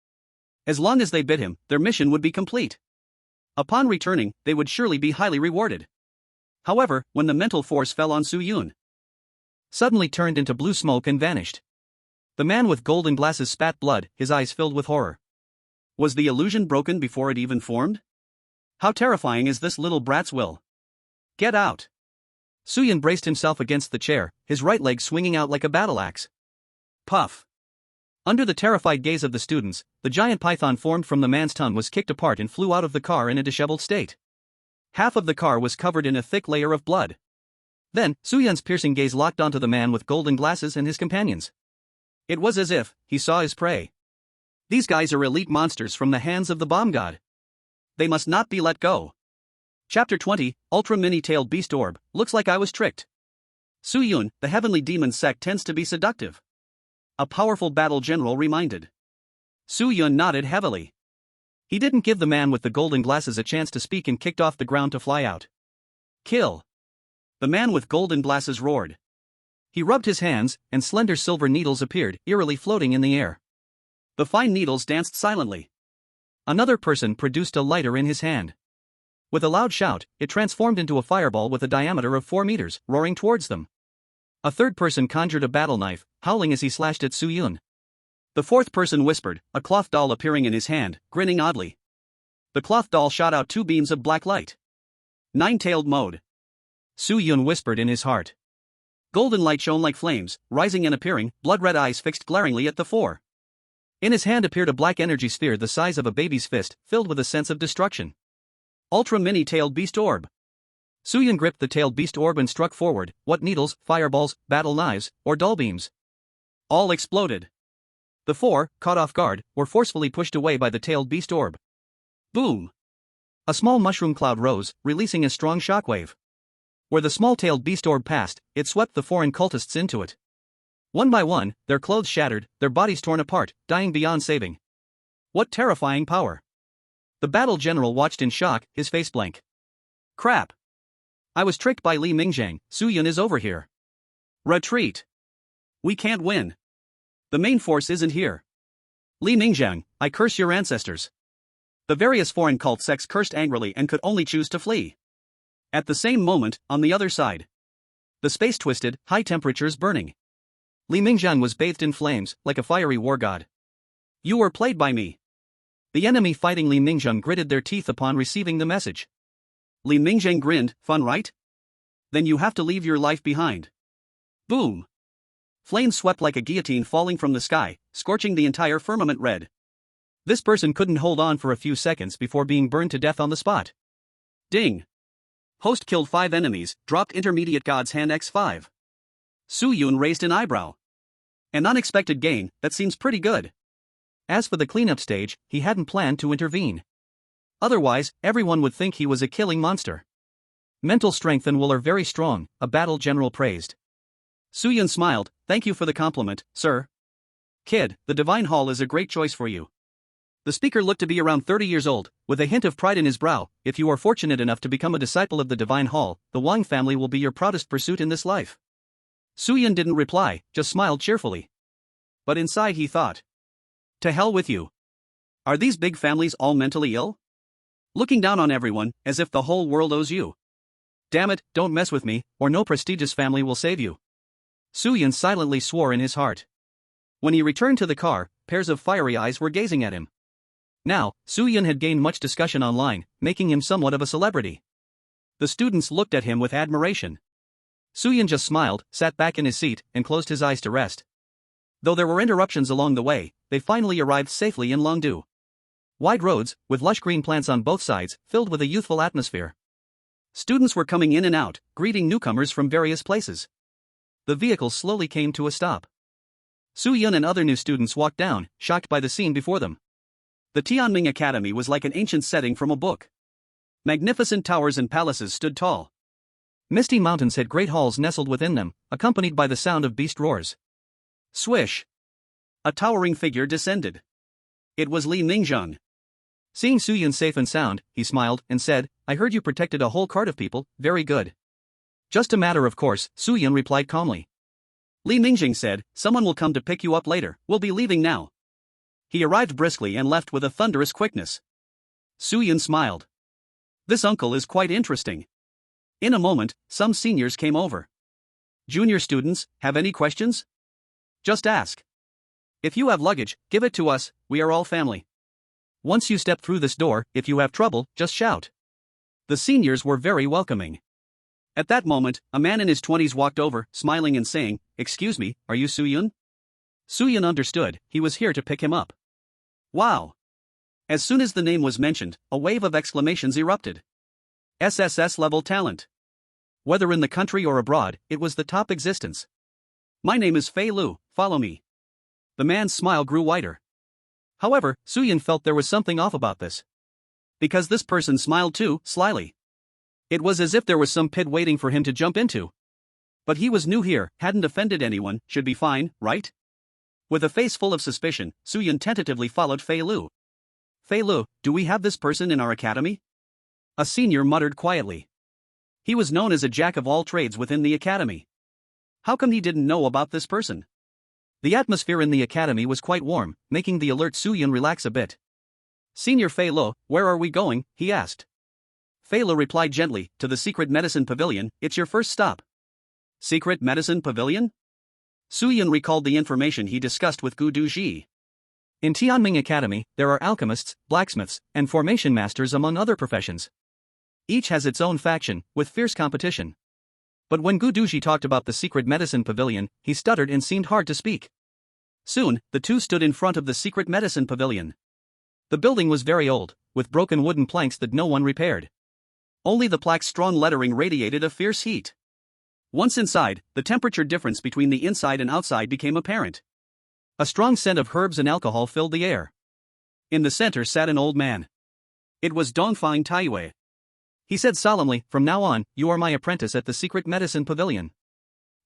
As long as they bit him, their mission would be complete. Upon returning, they would surely be highly rewarded. However, when the mental force fell on Suyun, suddenly turned into blue smoke and vanished. The man with golden glasses spat blood, his eyes filled with horror. Was the illusion broken before it even formed? How terrifying is this little brat's will? Get out! Suyun braced himself against the chair, his right leg swinging out like a battle axe. Puff! Under the terrified gaze of the students, the giant python formed from the man's tongue was kicked apart and flew out of the car in a disheveled state. Half of the car was covered in a thick layer of blood. Then, Suyun's piercing gaze locked onto the man with golden glasses and his companions. It was as if he saw his prey. These guys are elite monsters from the hands of the bomb god. They must not be let go. Chapter 20, Ultra Mini-Tailed Beast Orb, looks like I was tricked. Suyun, the heavenly demon sect tends to be seductive. A powerful battle general reminded. Suyun nodded heavily. He didn't give the man with the golden glasses a chance to speak and kicked off the ground to fly out. Kill! The man with golden glasses roared. He rubbed his hands, and slender silver needles appeared, eerily floating in the air. The fine needles danced silently. Another person produced a lighter in his hand. With a loud shout, it transformed into a fireball with a diameter of 4 meters, roaring towards them. A third person conjured a battle knife, howling as he slashed at Suyun. The fourth person whispered, a cloth doll appearing in his hand, grinning oddly. The cloth doll shot out 2 beams of black light. Nine-tailed mode. Suyun whispered in his heart. Golden light shone like flames, rising and appearing, blood-red eyes fixed glaringly at the 4. In his hand appeared a black energy sphere the size of a baby's fist, filled with a sense of destruction. Ultra Mini-Tailed Beast Orb. Suyun gripped the tailed beast orb and struck forward. What needles, fireballs, battle knives, or dull beams? All exploded. The 4, caught off guard, were forcefully pushed away by the tailed beast orb. Boom! A small mushroom cloud rose, releasing a strong shockwave. Where the small-tailed beast orb passed, it swept the foreign cultists into it. One by one, their clothes shattered, their bodies torn apart, dying beyond saving. What terrifying power! The battle general watched in shock, his face blank. Crap! I was tricked by Li Mingzhang. Suyun is over here. Retreat! We can't win. The main force isn't here. Li Mingzhang, I curse your ancestors. The various foreign cult sects cursed angrily and could only choose to flee. At the same moment, on the other side, the space twisted, high temperatures burning. Li Mingzhang was bathed in flames, like a fiery war god. You were played by me. The enemy fighting Li Mingzhang gritted their teeth upon receiving the message. Li Mingzhang grinned, fun right? Then you have to leave your life behind. Boom! Flames swept like a guillotine falling from the sky, scorching the entire firmament red. This person couldn't hold on for a few seconds before being burned to death on the spot. Ding! Host killed 5 enemies, dropped intermediate god's hand x5. Suyun raised an eyebrow. An unexpected gain, that seems pretty good. As for the cleanup stage, he hadn't planned to intervene. Otherwise, everyone would think he was a killing monster. Mental strength and will are very strong, a battle general praised. Suyun smiled, thank you for the compliment, sir. Kid, the Divine Hall is a great choice for you. The speaker looked to be around 30 years old, with a hint of pride in his brow. If you are fortunate enough to become a disciple of the Divine Hall, the Wang family will be your proudest pursuit in this life. Su Yun didn't reply, just smiled cheerfully. But inside he thought. To hell with you. Are these big families all mentally ill? Looking down on everyone, as if the whole world owes you. Damn it, don't mess with me, or no prestigious family will save you. Su Yun silently swore in his heart. When he returned to the car, pairs of fiery eyes were gazing at him. Now, Su Yun had gained much discussion online, making him somewhat of a celebrity. The students looked at him with admiration. Su Yun just smiled, sat back in his seat, and closed his eyes to rest. Though there were interruptions along the way, they finally arrived safely in Longdu. Wide roads, with lush green plants on both sides, filled with a youthful atmosphere. Students were coming in and out, greeting newcomers from various places. The vehicles slowly came to a stop. Su Yun and other new students walked down, shocked by the scene before them. The Tianming Academy was like an ancient setting from a book. Magnificent towers and palaces stood tall. Misty mountains had great halls nestled within them, accompanied by the sound of beast roars. Swish! A towering figure descended. It was Li Ningzheng. Seeing Su Yun safe and sound, he smiled and said, I heard you protected a whole cart of people, very good. Just a matter of course, Su Yun replied calmly. Li Ningzheng said, someone will come to pick you up later, we'll be leaving now. He arrived briskly and left with a thunderous quickness. Su Yun smiled. This uncle is quite interesting. In a moment, some seniors came over. Junior students, have any questions? Just ask. If you have luggage, give it to us, we are all family. Once you step through this door, if you have trouble, just shout. The seniors were very welcoming. At that moment, a man in his 20s walked over, smiling and saying, Excuse me, are you Su Yun? Su Yun understood, he was here to pick him up. Wow! As soon as the name was mentioned, a wave of exclamations erupted. SSS level talent. Whether in the country or abroad, it was the top existence. My name is Fei Lu, follow me. The man's smile grew wider. However, Su Yun felt there was something off about this. Because this person smiled too, slyly. It was as if there was some pit waiting for him to jump into. But he was new here, hadn't offended anyone, should be fine, right? With a face full of suspicion, Su Yun tentatively followed Fei Lu. Fei Lu, do we have this person in our academy? A senior muttered quietly. He was known as a jack of all trades within the academy. How come he didn't know about this person? The atmosphere in the academy was quite warm, making the alert Su Yun relax a bit. Senior Fei Lu, where are we going? He asked. Fei Lu replied gently, to the Secret Medicine Pavilion, it's your first stop. Secret Medicine Pavilion? Su Yun recalled the information he discussed with Gu Duzhi. In Tianming Academy, there are alchemists, blacksmiths, and formation masters among other professions. Each has its own faction, with fierce competition. But when Gu Duzhi talked about the Secret Medicine Pavilion, he stuttered and seemed hard to speak. Soon, the two stood in front of the Secret Medicine Pavilion. The building was very old, with broken wooden planks that no one repaired. Only the plaque's strong lettering radiated a fierce heat. Once inside, the temperature difference between the inside and outside became apparent. A strong scent of herbs and alcohol filled the air. In the center sat an old man. It was Dongfang Taiyue. He said solemnly, from now on, you are my apprentice at the Secret Medicine Pavilion.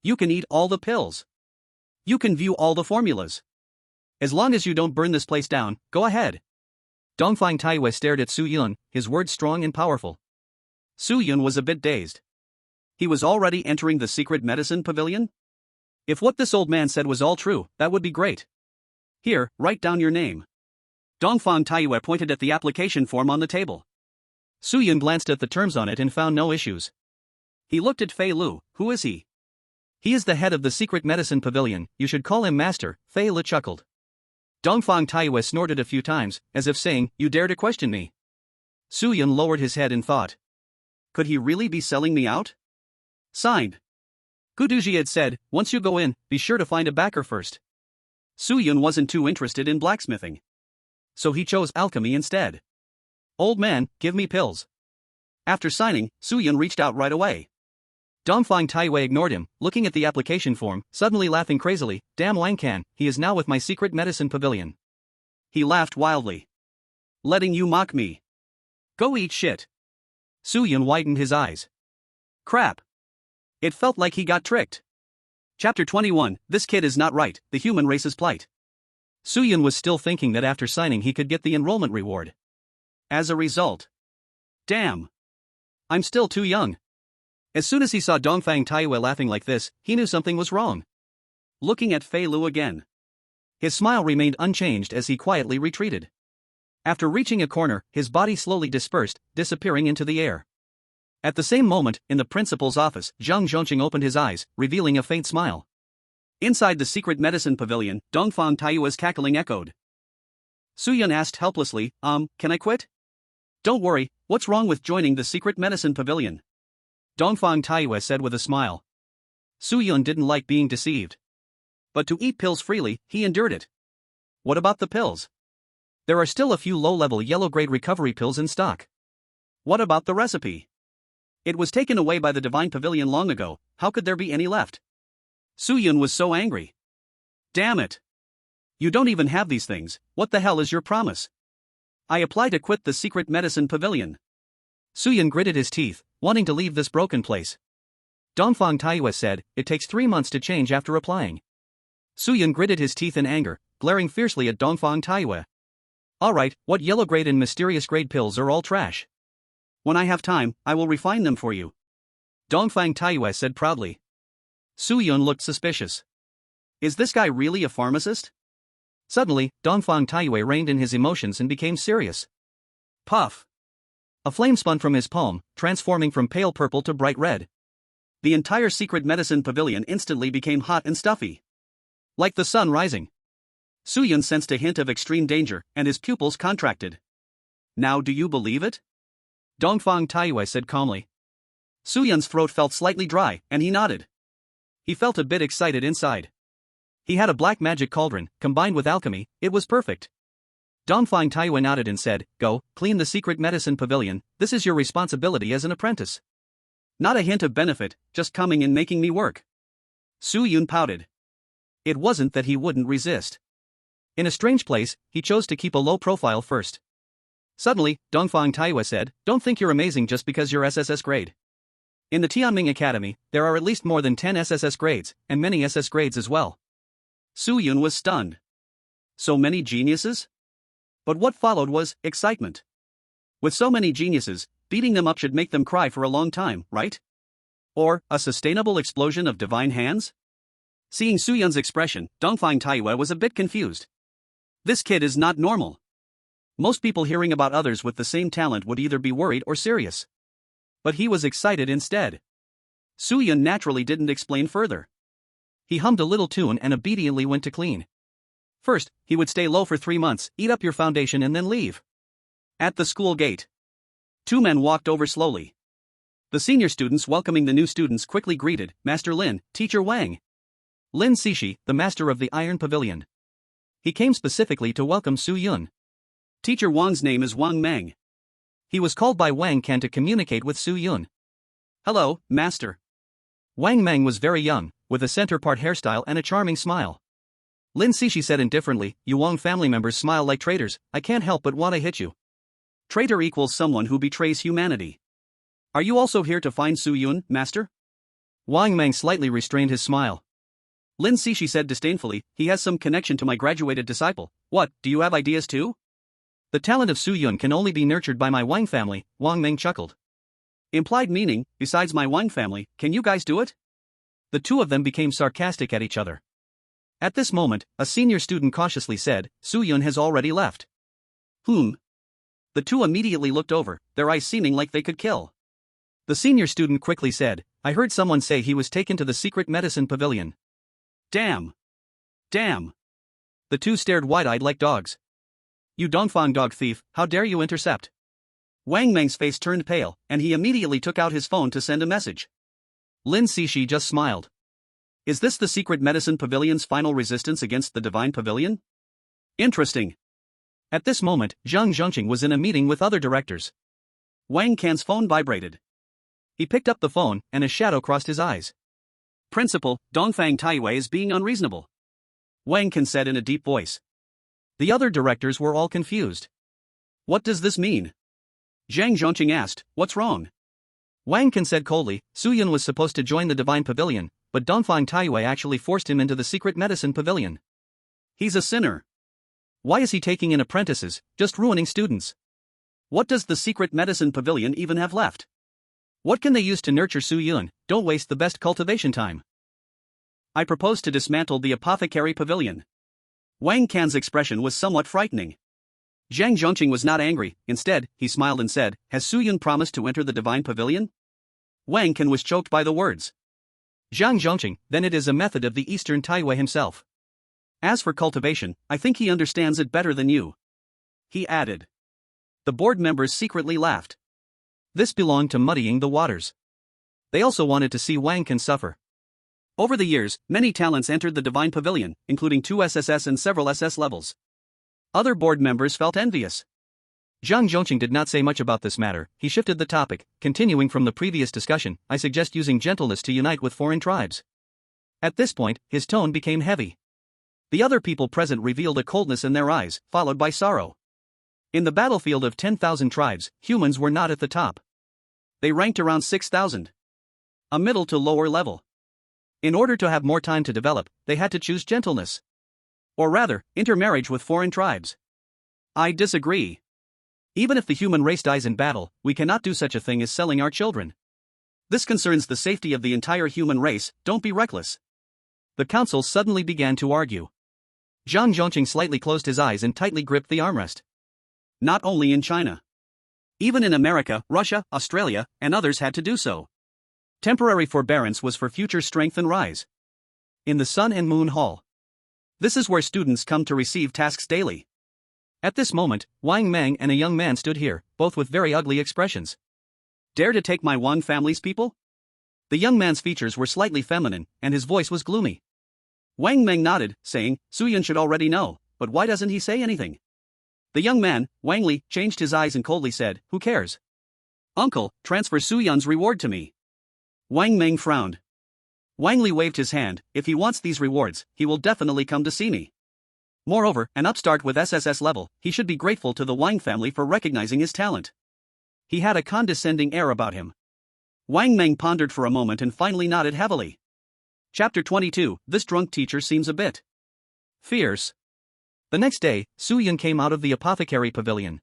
You can eat all the pills. You can view all the formulas. As long as you don't burn this place down, go ahead. Dongfang Taiyue stared at Su Yun, his words strong and powerful. Su Yun was a bit dazed. He was already entering the Secret Medicine Pavilion? If what this old man said was all true, that would be great. Here, write down your name. Dongfang Taiyue pointed at the application form on the table. Su Yun glanced at the terms on it and found no issues. He looked at Fei Lu, who is he? He is the head of the Secret Medicine Pavilion, you should call him Master, Fei Lu chuckled. Dongfang Taiyue snorted a few times, as if saying, you dare to question me. Su Yun lowered his head in thought. Could he really be selling me out? Signed. Gu Duzhi had said, once you go in, be sure to find a backer first. Su Yun wasn't too interested in blacksmithing. So he chose alchemy instead. Old man, give me pills. After signing, Su Yun reached out right away. Dongfang Taiyue ignored him, looking at the application form, suddenly laughing crazily, damn Wang Can, he is now with my Secret Medicine Pavilion. He laughed wildly. Letting you mock me. Go eat shit. Su Yun widened his eyes. Crap. It felt like he got tricked. Chapter 21, This Kid is Not Right, The Human Race's Plight. Suyun was still thinking that after signing he could get the enrollment reward. As a result. Damn. I'm still too young. As soon as he saw Dongfang Taiyue laughing like this, he knew something was wrong. Looking at Fei Lu again. His smile remained unchanged as he quietly retreated. After reaching a corner, his body slowly dispersed, disappearing into the air. At the same moment, in the principal's office, Zhang Zhongqing opened his eyes, revealing a faint smile. Inside the secret medicine pavilion, Dongfang Taiyue's cackling echoed. Suyun asked helplessly, can I quit? Don't worry, what's wrong with joining the secret medicine pavilion? Dongfang Taiyue said with a smile. Suyun didn't like being deceived. But to eat pills freely, he endured it. What about the pills? There are still a few low-level yellow-grade recovery pills in stock. What about the recipe? It was taken away by the Divine Pavilion long ago, how could there be any left? Suyun was so angry. Damn it! You don't even have these things, what the hell is your promise? I apply to quit the secret medicine pavilion. Suyun gritted his teeth, wanting to leave this broken place. Dongfang Taiyue said, it takes 3 months to change after applying. Suyun gritted his teeth in anger, glaring fiercely at Dongfang Taiyue. Alright, what yellow grade and mysterious grade pills are all trash? When I have time, I will refine them for you. Dongfang Taiyue said proudly. Suyun looked suspicious. Is this guy really a pharmacist? Suddenly, Dongfang Taiyue reined in his emotions and became serious. Puff! A flame spun from his palm, transforming from pale purple to bright red. The entire secret medicine pavilion instantly became hot and stuffy. Like the sun rising. Suyun sensed a hint of extreme danger, and his pupils contracted. Now do you believe it? Dongfang Taiyue said calmly. Suyun's throat felt slightly dry, and he nodded. He felt a bit excited inside. He had a black magic cauldron, combined with alchemy, it was perfect. Dongfang Taiyue nodded and said, go, clean the secret medicine pavilion, this is your responsibility as an apprentice. Not a hint of benefit, just coming and making me work. Suyun pouted. It wasn't that he wouldn't resist. In a strange place, he chose to keep a low profile first. Suddenly, Dongfang Taiyue said, don't think you're amazing just because you're SSS grade. In the Tianming Academy, there are at least more than 10 SSS grades, and many SS grades as well. Suyun was stunned. So many geniuses? But what followed was excitement. With so many geniuses, beating them up should make them cry for a long time, right? Or a sustainable explosion of divine hands? Seeing Suyun's expression, Dongfang Taiyue was a bit confused. This kid is not normal. Most people hearing about others with the same talent would either be worried or serious. But he was excited instead. Suyun naturally didn't explain further. He hummed a little tune and obediently went to clean. First, he would stay low for 3 months, eat up your foundation and then leave. At the school gate. 2 men walked over slowly. The senior students welcoming the new students quickly greeted, Master Lin, Teacher Wang. Lin Cixi, the master of the Iron Pavilion. He came specifically to welcome Suyun. Teacher Wang's name is Wang Meng. He was called by Wang Can to communicate with Suyun. Hello, Master. Wang Meng was very young, with a center-part hairstyle and a charming smile. Lin Cixi said indifferently, you Wang family members smile like traitors, I can't help but want to hit you. Traitor equals someone who betrays humanity. Are you also here to find Suyun, Master? Wang Meng slightly restrained his smile. Lin Cixi said disdainfully, he has some connection to my graduated disciple. What, do you have ideas too? The talent of Suyun can only be nurtured by my Wang family, Wang Meng chuckled. Implied meaning, besides my Wang family, can you guys do it? The two of them became sarcastic at each other. At this moment, a senior student cautiously said, Suyun has already left. Whom? The two immediately looked over, their eyes seeming like they could kill. The senior student quickly said, I heard someone say he was taken to the secret medicine pavilion. Damn. Damn. The two stared wide-eyed like dogs. You Dongfang dog thief, how dare you intercept? Wang Meng's face turned pale, and he immediately took out his phone to send a message. Lin Cixi just smiled. Is this the secret medicine pavilion's final resistance against the divine pavilion? Interesting. At this moment, Zhang Zhongqing was in a meeting with other directors. Wang Can's phone vibrated. He picked up the phone, and a shadow crossed his eyes. Principal, Dongfang Taiyue is being unreasonable. Wang Can said in a deep voice. The other directors were all confused. What does this mean? Zhang Zhongqing asked, what's wrong? Wang Can said coldly, Suyun was supposed to join the divine pavilion, but Dongfang Taiyue actually forced him into the secret medicine pavilion. He's a sinner. Why is he taking in apprentices, just ruining students? What does the secret medicine pavilion even have left? What can they use to nurture Su Yun? Don't waste the best cultivation time. I propose to dismantle the apothecary pavilion. Wang Can's expression was somewhat frightening. Zhang Zhongqing was not angry, instead, he smiled and said, "Has Su Yun promised to enter the divine pavilion?" Wang Can was choked by the words. Zhang Zhongqing, then it is a method of the Eastern Taiwei himself. As for cultivation, I think he understands it better than you. He added. The board members secretly laughed. This belonged to muddying the waters. They also wanted to see Wang Can suffer. Over the years, many talents entered the divine pavilion, including 2 SSS and several SS levels. Other board members felt envious. Zhang Zhongqing did not say much about this matter. He shifted the topic, continuing from the previous discussion. I suggest using gentleness to unite with foreign tribes. At this point, his tone became heavy. The other people present revealed a coldness in their eyes, followed by sorrow. In the battlefield of 10,000 tribes, humans were not at the top. They ranked around 6,000. A middle to lower level. In order to have more time to develop, they had to choose gentleness. Or rather, intermarriage with foreign tribes. I disagree. Even if the human race dies in battle, we cannot do such a thing as selling our children. This concerns the safety of the entire human race, don't be reckless. The council suddenly began to argue. Zhang Zhongqing slightly closed his eyes and tightly gripped the armrest. Not only in China. Even in America, Russia, Australia, and others had to do so. Temporary forbearance was for future strength and rise. In the Sun and Moon Hall. This is where students come to receive tasks daily. At this moment, Wang Meng and a young man stood here, both with very ugly expressions. Dare to take my Wang family's people? The young man's features were slightly feminine, and his voice was gloomy. Wang Meng nodded, saying, Su Yun should already know, but why doesn't he say anything? The young man, Wang Li, changed his eyes and coldly said, who cares? Uncle, transfer Su Yun's reward to me. Wang Meng frowned. Wang Li waved his hand. If he wants these rewards, he will definitely come to see me. Moreover, an upstart with SSS level, he should be grateful to the Wang family for recognizing his talent. He had a condescending air about him. Wang Meng pondered for a moment and finally nodded heavily. Chapter 22, This drunk teacher seems a bit fierce. The next day, Su Yun came out of the apothecary pavilion.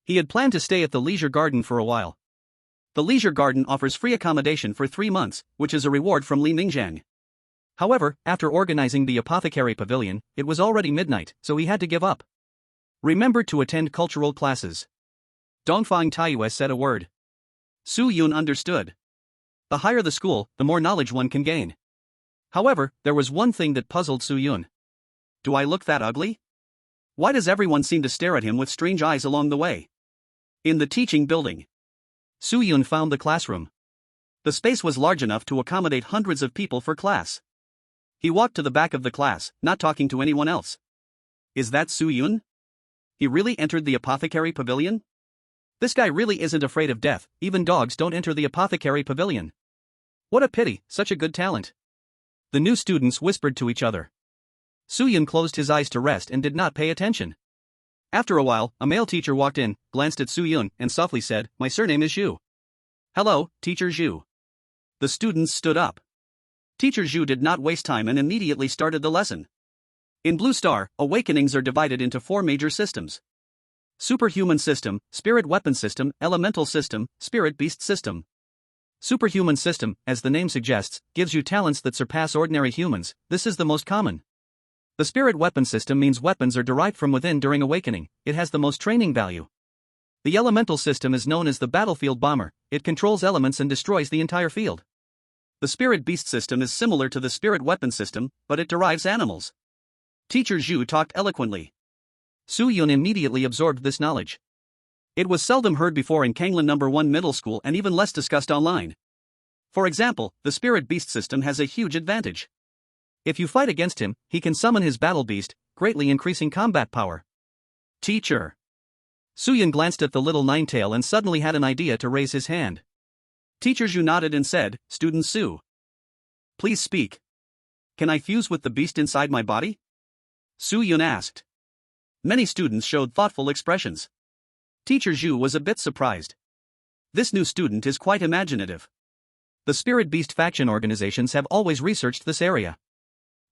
He had planned to stay at the leisure garden for a while. The leisure garden offers free accommodation for 3 months, which is a reward from Li Mingzhang. However, after organizing the apothecary pavilion, it was already midnight, so he had to give up. Remember to attend cultural classes. Dongfang Taiyue said a word. Su Yun understood. The higher the school, the more knowledge one can gain. However, there was one thing that puzzled Su Yun. Do I look that ugly? Why does everyone seem to stare at him with strange eyes along the way? In the teaching building. Su Yun found the classroom. The space was large enough to accommodate hundreds of people for class. He walked to the back of the class, not talking to anyone else. Is that Su Yun? He really entered the apothecary pavilion? This guy really isn't afraid of death, even dogs don't enter the apothecary pavilion. What a pity, such a good talent. The new students whispered to each other. Su Yun closed his eyes to rest and did not pay attention. After a while, a male teacher walked in, glanced at Su Yun, and softly said, My surname is Zhu. Hello, Teacher Zhu. The students stood up. Teacher Zhu did not waste time and immediately started the lesson. In Blue Star, awakenings are divided into 4 major systems. Superhuman system, spirit weapon system, elemental system, spirit beast system. Superhuman system, as the name suggests, gives you talents that surpass ordinary humans. This is the most common. The spirit weapon system means weapons are derived from within during awakening. It has the most training value. The elemental system is known as the battlefield bomber. It controls elements and destroys the entire field. The spirit beast system is similar to the spirit weapon system, but it derives animals. Teacher Zhu talked eloquently. Su Yun immediately absorbed this knowledge. It was seldom heard before in Kanglan No. 1 Middle School and even less discussed online. For example, the spirit beast system has a huge advantage. If you fight against him, he can summon his battle beast, greatly increasing combat power. Teacher. Su Yun glanced at the little nine-tail and suddenly had an idea to raise his hand. Teacher Zhu nodded and said, Student Su. Please speak. Can I fuse with the beast inside my body? Su Yun asked. Many students showed thoughtful expressions. Teacher Zhu was a bit surprised. This new student is quite imaginative. The spirit beast faction organizations have always researched this area.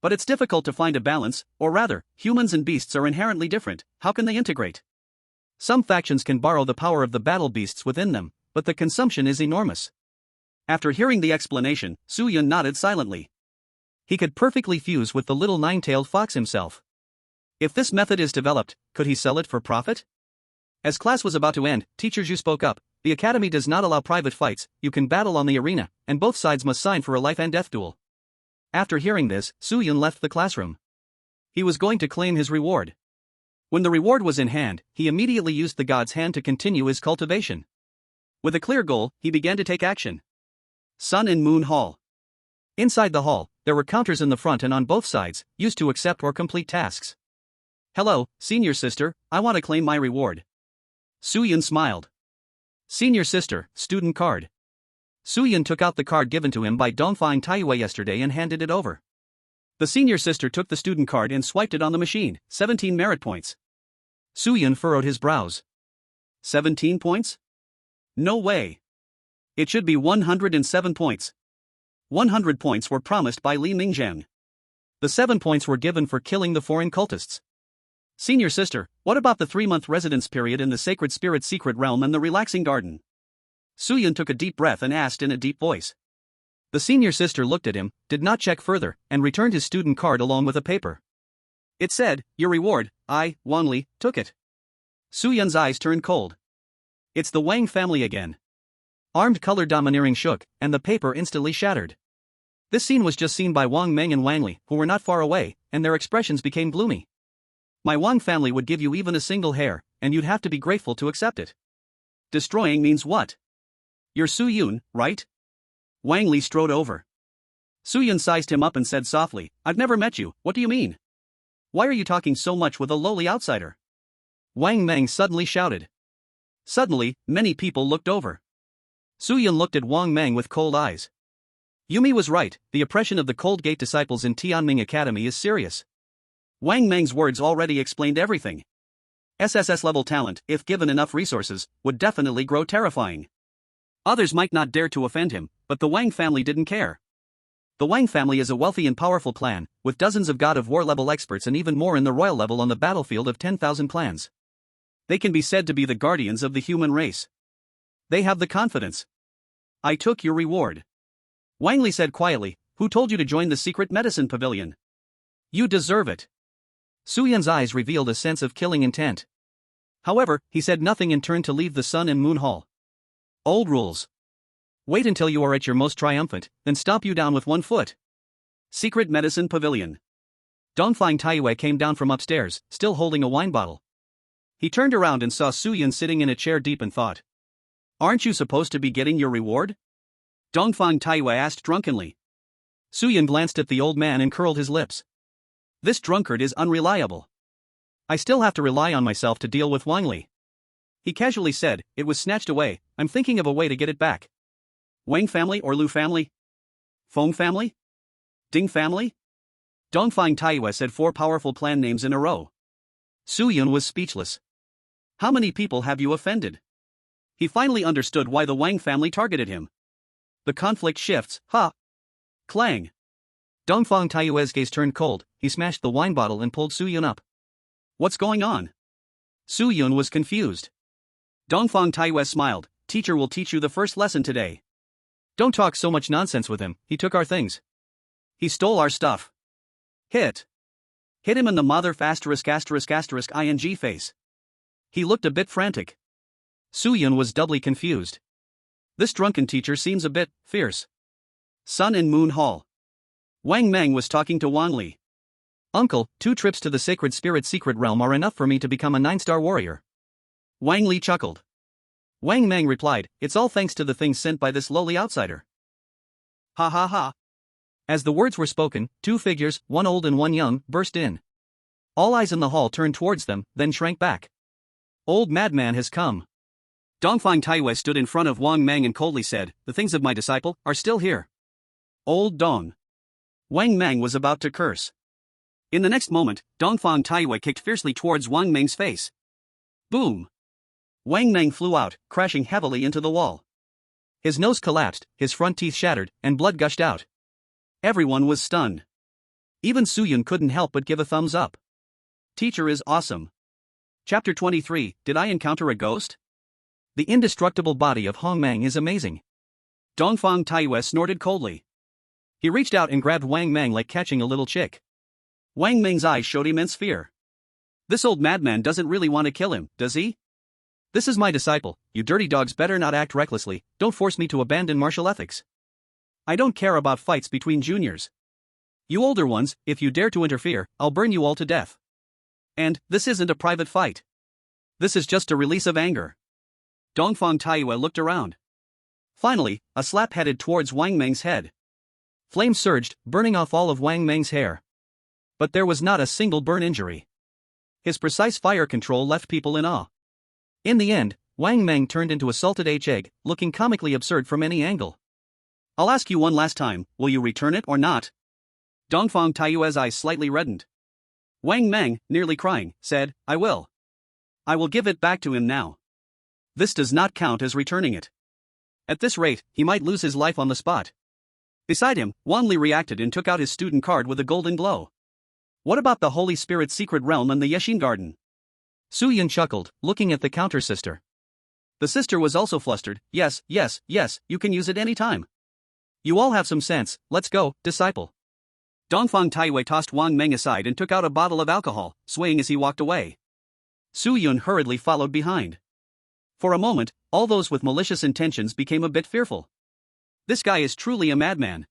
But it's difficult to find a balance, or rather, humans and beasts are inherently different, how can they integrate? Some factions can borrow the power of the battle beasts within them, but the consumption is enormous. After hearing the explanation, Su Yun nodded silently. He could perfectly fuse with the little nine-tailed fox himself. If this method is developed, could he sell it for profit? As class was about to end, Teacher Zhu spoke up. The academy does not allow private fights, you can battle on the arena, and both sides must sign for a life and death duel. After hearing this, Su Yun left the classroom. He was going to claim his reward. When the reward was in hand, he immediately used the god's hand to continue his cultivation. With a clear goal, he began to take action. Sun and Moon Hall. Inside the hall, there were counters in the front and on both sides, used to accept or complete tasks. Hello, senior sister, I want to claim my reward. Su Yun smiled. Senior sister, student card. Su Yun took out the card given to him by Dongfang Taiyue yesterday and handed it over. The senior sister took the student card and swiped it on the machine, 17 merit points. Su Yun furrowed his brows. 17 points? No way. It should be 107 points. 100 points were promised by Li Mingzhang. The 7 points were given for killing the foreign cultists. Senior sister, what about the 3-month residence period in the Sacred Spirit Secret Realm and the Relaxing Garden? Su Yun took a deep breath and asked in a deep voice. The senior sister looked at him, did not check further, and returned his student card along with a paper. It said, your reward, Wang Li, took it. Su Yun's eyes turned cold. It's the Wang family again. Armed color domineering shook, and the paper instantly shattered. This scene was just seen by Wang Meng and Wang Li, who were not far away, and their expressions became gloomy. My Wang family would give you even a single hair, and you'd have to be grateful to accept it. Destroying means what? You're Su Yun, right? Wang Li strode over. Su Yun sized him up and said softly, I've never met you, what do you mean? Why are you talking so much with a lowly outsider? Wang Meng suddenly shouted. Suddenly, many people looked over. Su Yun looked at Wang Meng with cold eyes. Yumi was right, the oppression of the Cold Gate disciples in Tianming Academy is serious. Wang Meng's words already explained everything. SSS level talent, if given enough resources, would definitely grow terrifying. Others might not dare to offend him, but the Wang family didn't care. The Wang family is a wealthy and powerful clan, with dozens of God of War level experts and even more in the royal level on the battlefield of 10,000 clans. They can be said to be the guardians of the human race. They have the confidence. I took your reward. Wang Li said quietly, who told you to join the secret medicine pavilion? You deserve it. Su Yun's eyes revealed a sense of killing intent. However, he said nothing and turned to leave the Sun and Moon Hall. Old rules. Wait until you are at your most triumphant, then stomp you down with one foot. Secret medicine pavilion. Dongfang Taiyue came down from upstairs, still holding a wine bottle. He turned around and saw Su Yun sitting in a chair deep in thought. Aren't you supposed to be getting your reward? Dongfang Taiyue asked drunkenly. Su Yun glanced at the old man and curled his lips. This drunkard is unreliable. I still have to rely on myself to deal with Wang Li. He casually said, it was snatched away, I'm thinking of a way to get it back. Wang family or Lu family? Feng family? Ding family? Dongfang Taiyue said 4 powerful clan names in a row. Su Yun was speechless. How many people have you offended? He finally understood why the Wang family targeted him. The conflict shifts, ha! Clang! Dongfang Taiyue's gaze turned cold, he smashed the wine bottle and pulled Su Yun up. What's going on? Su Yun was confused. Dongfang Taiyue smiled, teacher will teach you the first lesson today. Don't talk so much nonsense with him, he took our things. He stole our stuff. Hit. Hit him in the mother *****ing face. He looked a bit frantic. Su Yun was doubly confused. This drunken teacher seems a bit fierce. Sun and Moon Hall. Wang Meng was talking to Wang Li. Uncle, 2 trips to the Sacred Spirit Secret Realm are enough for me to become a 9-star warrior. Wang Li chuckled. Wang Meng replied, it's all thanks to the things sent by this lowly outsider. Ha ha ha. As the words were spoken, 2 figures, one old and one young, burst in. All eyes in the hall turned towards them, then shrank back. Old madman has come. Dongfang Taiyue stood in front of Wang Meng and coldly said, the things of my disciple are still here. Old Dong. Wang Meng was about to curse. In the next moment, Dongfang Taiyue kicked fiercely towards Wang Meng's face. Boom! Wang Meng flew out, crashing heavily into the wall. His nose collapsed, his front teeth shattered, and blood gushed out. Everyone was stunned. Even Suyun couldn't help but give a thumbs up. Teacher is awesome. Chapter 23, Did I Encounter a Ghost? The indestructible body of Hong Mang is amazing. Dongfang Taiyue snorted coldly. He reached out and grabbed Wang Mang like catching a little chick. Wang Mang's eyes showed immense fear. This old madman doesn't really want to kill him, does he? This is my disciple, you dirty dogs better not act recklessly, don't force me to abandon martial ethics. I don't care about fights between juniors. You older ones, if you dare to interfere, I'll burn you all to death. And, this isn't a private fight. This is just a release of anger. Dongfang Taiyue looked around. Finally, a slap headed towards Wang Meng's head. Flames surged, burning off all of Wang Meng's hair. But there was not a single burn injury. His precise fire control left people in awe. In the end, Wang Meng turned into a salted H-egg, looking comically absurd from any angle. I'll ask you one last time, will you return it or not? Dongfang Taiyue's eyes slightly reddened. Wang Meng, nearly crying, said, I will. I will give it back to him now. This does not count as returning it. At this rate, he might lose his life on the spot. Beside him, Wanli reacted and took out his student card with a golden glow. What about the Holy Spirit's secret realm and the Yeshin Garden? Suyun chuckled, looking at the counter-sister. The sister was also flustered. Yes, you can use it any time. You all have some sense, let's go, disciple. Dongfang Taiyue tossed Wang Meng aside and took out a bottle of alcohol, swaying as he walked away. Suyun hurriedly followed behind. For a moment, all those with malicious intentions became a bit fearful. This guy is truly a madman.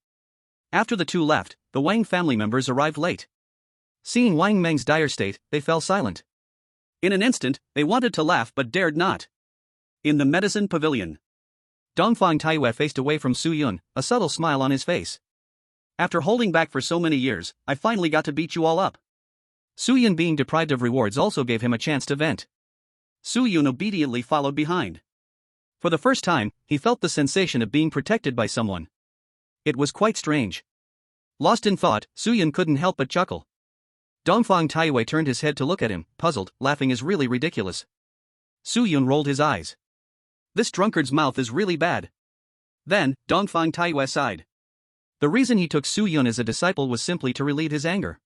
After the two left, the Wang family members arrived late. Seeing Wang Meng's dire state, they fell silent. In an instant, they wanted to laugh but dared not. In the medicine pavilion, Dongfang Taiyue faced away from Suyun, a subtle smile on his face. After holding back for so many years, I finally got to beat you all up. Suyun being deprived of rewards also gave him a chance to vent. Suyun obediently followed behind. For the first time, he felt the sensation of being protected by someone. It was quite strange. Lost in thought, Suyun couldn't help but chuckle. Dongfang Taiyue turned his head to look at him, puzzled. Laughing is really ridiculous. Suyun rolled his eyes. This drunkard's mouth is really bad. Then, Dongfang Taiyue sighed. The reason he took Suyun as a disciple was simply to relieve his anger.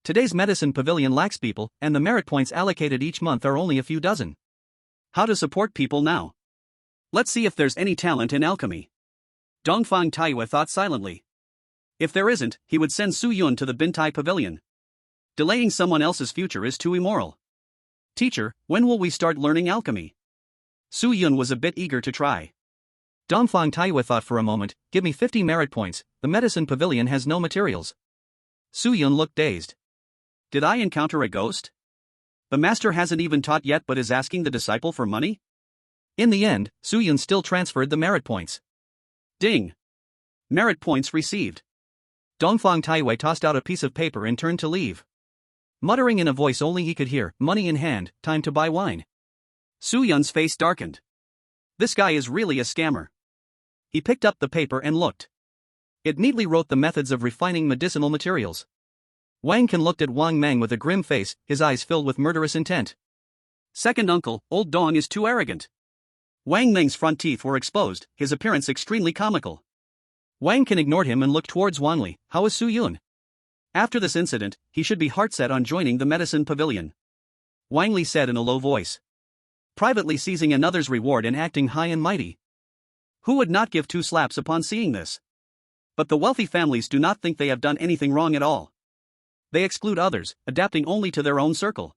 Today's medicine pavilion lacks people, and the merit points allocated each month are only a few dozen. How to support people now? Let's see if there's any talent in alchemy. Dongfang Taiyue thought silently. If there isn't, he would send Suyun to the Bintai pavilion. Delaying someone else's future is too immoral. Teacher, when will we start learning alchemy? Suyun was a bit eager to try. Dongfang Taiyue thought for a moment, give me 50 merit points, the medicine pavilion has no materials. Suyun looked dazed. Did I encounter a ghost? The master hasn't even taught yet but is asking the disciple for money? In the end, Suyun still transferred the merit points. Ding! Merit points received. Dongfang Taiyue tossed out a piece of paper and turned to leave. Muttering in a voice only he could hear, money in hand, time to buy wine. Suyun's face darkened. This guy is really a scammer. He picked up the paper and looked. It neatly wrote the methods of refining medicinal materials. Wang Can looked at Wang Meng with a grim face, his eyes filled with murderous intent. Second uncle, old Dong is too arrogant. Wang Meng's front teeth were exposed, his appearance extremely comical. Wang Can ignored him and looked towards Wanli. How is Suyun? After this incident, he should be heart-set on joining the medicine pavilion. Wang Li said in a low voice. Privately seizing another's reward and acting high and mighty. Who would not give two slaps upon seeing this? But the wealthy families do not think they have done anything wrong at all. They exclude others, adapting only to their own circle.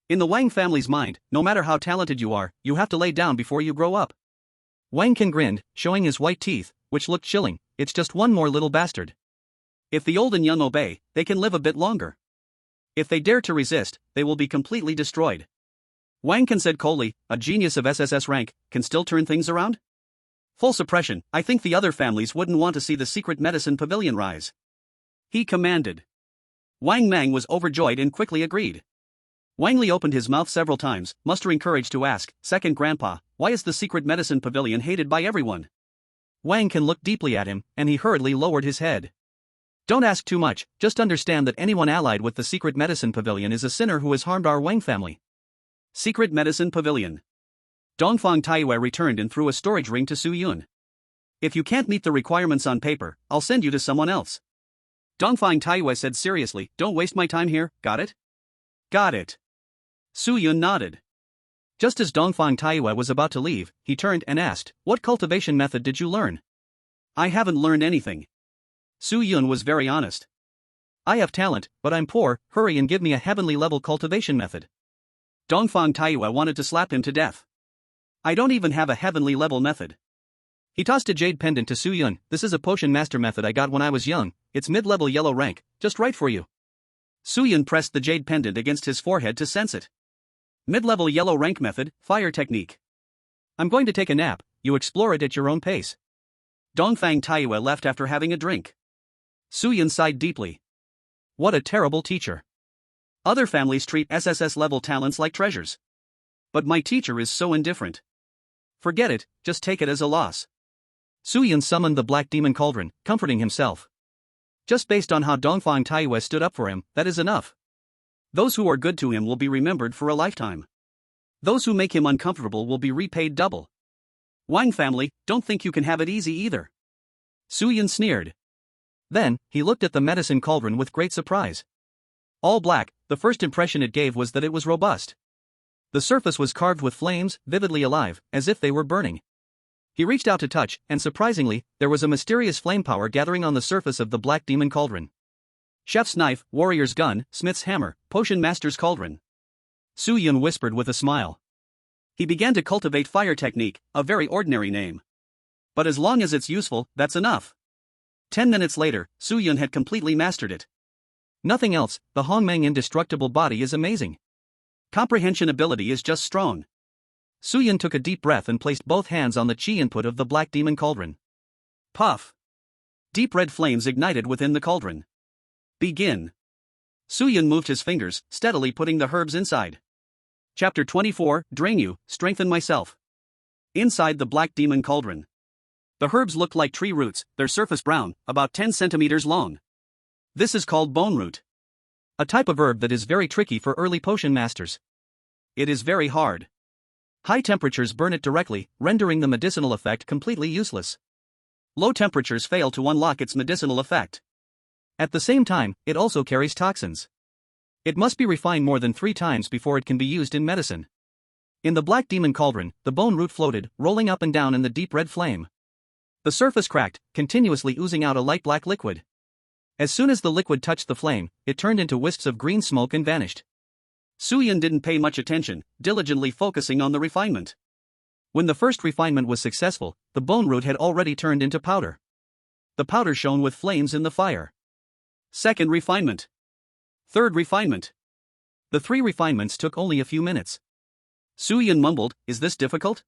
In the Wang family's mind, no matter how talented you are, you have to lay down before you grow up. Wang Can grinned, showing his white teeth, which looked chilling. It's just one more little bastard. If the old and young obey, they can live a bit longer. If they dare to resist, they will be completely destroyed. Wang Can said coldly, a genius of SSS rank, can still turn things around? Full suppression, I think the other families wouldn't want to see the secret medicine pavilion rise. He commanded. Wang Mang was overjoyed and quickly agreed. Wang Li opened his mouth several times, mustering courage to ask, Second Grandpa, why is the secret medicine pavilion hated by everyone? Wang Can looked deeply at him, and he hurriedly lowered his head. Don't ask too much, just understand that anyone allied with the secret medicine pavilion is a sinner who has harmed our Wang family. Secret medicine pavilion. Dongfang Taiyue returned and threw a storage ring to Suyun. If you can't meet the requirements on paper, I'll send you to someone else. Dongfang Taiyue said seriously, don't waste my time here, got it? Got it. Su Yun nodded. Just as Dongfang Taiyue was about to leave, he turned and asked, what cultivation method did you learn? I haven't learned anything. Su Yun was very honest. I have talent, but I'm poor, hurry and give me a heavenly level cultivation method. Dongfang Taiyue wanted to slap him to death. I don't even have a heavenly level method. He tossed a jade pendant to Su Yun. This is a potion master method I got when I was young, it's mid-level yellow rank, just right for you. Su Yun pressed the jade pendant against his forehead to sense it. Mid-level yellow rank method, fire technique. I'm going to take a nap, you explore it at your own pace. Dongfang Taiyue left after having a drink. Su Yun sighed deeply. What a terrible teacher. Other families treat SSS level talents like treasures. But my teacher is so indifferent. Forget it, just take it as a loss. Su Yun summoned the Black Demon Cauldron, comforting himself. Just based on how Dongfang Taiyue stood up for him, that is enough. Those who are good to him will be remembered for a lifetime. Those who make him uncomfortable will be repaid double. Wang family, don't think you can have it easy either. Su Yun sneered. Then, he looked at the medicine cauldron with great surprise. All black, the first impression it gave was that it was robust. The surface was carved with flames, vividly alive, as if they were burning. He reached out to touch, and surprisingly, there was a mysterious flame power gathering on the surface of the Black Demon Cauldron. Chef's knife, warrior's gun, smith's hammer, potion master's cauldron. Su Yun whispered with a smile. He began to cultivate fire technique, a very ordinary name. But as long as it's useful, that's enough. 10 minutes later, Su Yun had completely mastered it. Nothing else, the Hongmeng indestructible body is amazing. Comprehension ability is just strong. Su Yun took a deep breath and placed both hands on the chi input of the Black Demon Cauldron. Puff! Deep red flames ignited within the cauldron. Begin. Su Yun moved his fingers, steadily putting the herbs inside. Chapter 24, Drain You, Strengthen Myself. Inside the Black Demon Cauldron. The herbs looked like tree roots, their surface brown, about 10 centimeters long. This is called bone root. A type of herb that is very tricky for early potion masters. It is very hard. High temperatures burn it directly, rendering the medicinal effect completely useless. Low temperatures fail to unlock its medicinal effect. At the same time, it also carries toxins. It must be refined more than 3 times before it can be used in medicine. In the Black Demon Cauldron, the bone root floated, rolling up and down in the deep red flame. The surface cracked, continuously oozing out a light black liquid. As soon as the liquid touched the flame, it turned into wisps of green smoke and vanished. Su Yun didn't pay much attention, diligently focusing on the refinement. When the first refinement was successful, the bone root had already turned into powder. The powder shone with flames in the fire. Second refinement. Third refinement. The 3 refinements took only a few minutes. Su Yun mumbled, is this difficult?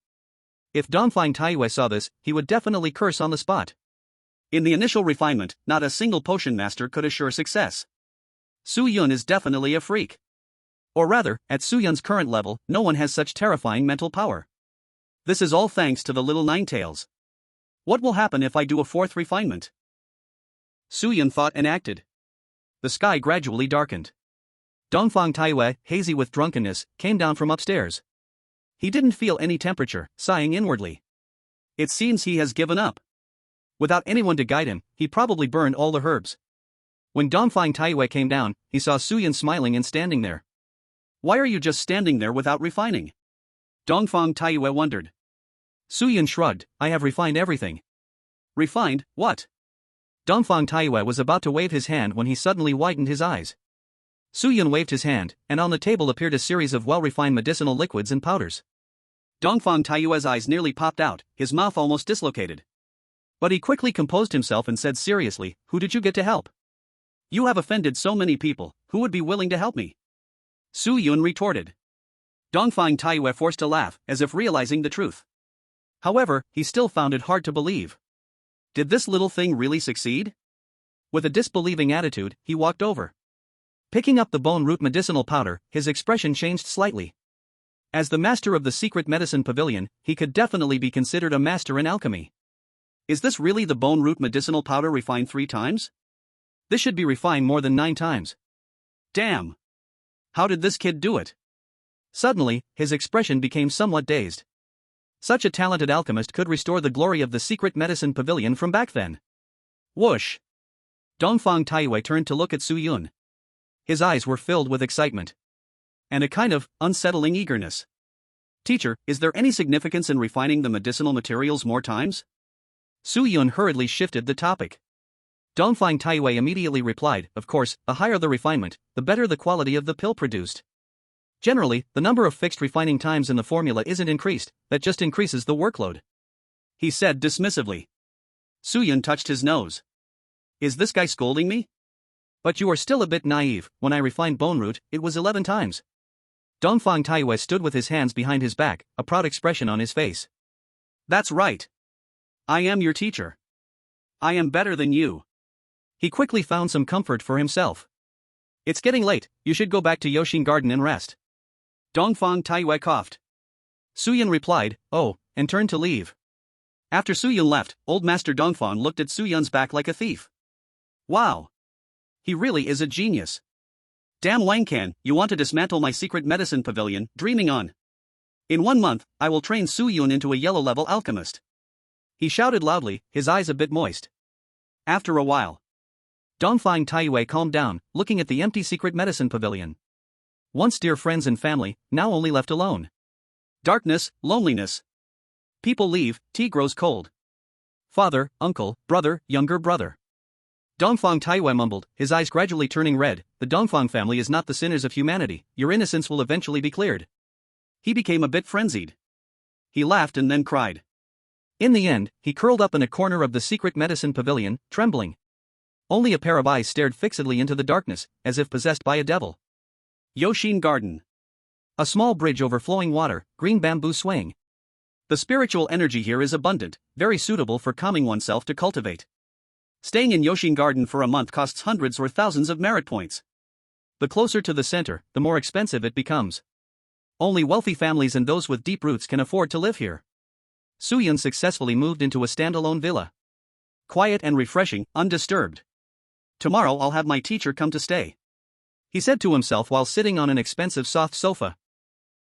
If Dongfang Taiyue saw this, he would definitely curse on the spot. In the initial refinement, not a single potion master could assure success. Su Yun is definitely a freak. Or rather, at Su Yun's current level, no one has such terrifying mental power. This is all thanks to the little Ninetales. What will happen if I do a 4th refinement? Su Yun thought and acted. The sky gradually darkened. Dongfang Taiyue, hazy with drunkenness, came down from upstairs. He didn't feel any temperature, sighing inwardly. It seems he has given up. Without anyone to guide him, he probably burned all the herbs. When Dongfang Taiyue came down, he saw Su Yun smiling and standing there. Why are you just standing there without refining? Dongfang Taiyue wondered. Su Yun shrugged, I have refined everything. Refined, what? Dongfang Taiyue was about to wave his hand when he suddenly widened his eyes. Su Yun waved his hand, and on the table appeared a series of well-refined medicinal liquids and powders. Dongfang Taiyue's eyes nearly popped out, his mouth almost dislocated. But he quickly composed himself and said seriously, who did you get to help? You have offended so many people, who would be willing to help me? Su Yun retorted. Dongfang Taiyue forced a laugh, as if realizing the truth. However, he still found it hard to believe. Did this little thing really succeed? With a disbelieving attitude, he walked over. Picking up the bone root medicinal powder, his expression changed slightly. As the master of the secret medicine pavilion, he could definitely be considered a master in alchemy. Is this really the bone root medicinal powder refined 3 times? This should be refined more than 9 times. Damn! How did this kid do it? Suddenly, his expression became somewhat dazed. Such a talented alchemist could restore the glory of the secret medicine pavilion from back then. Whoosh! Dongfang Taiyue turned to look at Su Yun. His eyes were filled with excitement. And a kind of unsettling eagerness. Teacher, is there any significance in refining the medicinal materials more times? Su Yun hurriedly shifted the topic. Dongfang Taiyue immediately replied, of course, the higher the refinement, the better the quality of the pill produced. Generally, the number of fixed refining times in the formula isn't increased, that just increases the workload. He said dismissively. Su Yun touched his nose. Is this guy scolding me? But you are still a bit naive. When I refined bone root, it was 11 times. Dongfang Taiyue stood with his hands behind his back, a proud expression on his face. That's right. I am your teacher. I am better than you. He quickly found some comfort for himself. It's getting late, you should go back to Yoshin Garden and rest. Dongfang Taiyue coughed. Su Yun replied, oh, and turned to leave. After Su Yun left, old Master Dongfang looked at Su Yun's back like a thief. Wow. He really is a genius. Damn Wangcan, you want to dismantle my secret medicine pavilion, dreaming on. In 1 month, I will train Su Yun into a yellow-level alchemist. He shouted loudly, his eyes a bit moist. After a while, Dongfang Taiyue calmed down, looking at the empty secret medicine pavilion. Once dear friends and family, now only left alone. Darkness, loneliness. People leave, tea grows cold. Father, uncle, brother, younger brother. Dongfang Taiyue mumbled, his eyes gradually turning red, the Dongfang family is not the sinners of humanity, your innocence will eventually be cleared. He became a bit frenzied. He laughed and then cried. In the end, he curled up in a corner of the secret medicine pavilion, trembling. Only a pair of eyes stared fixedly into the darkness, as if possessed by a devil. Yoshin Garden. A small bridge over flowing water, green bamboo swaying. The spiritual energy here is abundant, very suitable for calming oneself to cultivate. Staying in Yoshin Garden for a month costs hundreds or thousands of merit points. The closer to the center, the more expensive it becomes. Only wealthy families and those with deep roots can afford to live here. Su Yun successfully moved into a standalone villa. Quiet and refreshing, undisturbed. Tomorrow I'll have my teacher come to stay. He said to himself while sitting on an expensive soft sofa.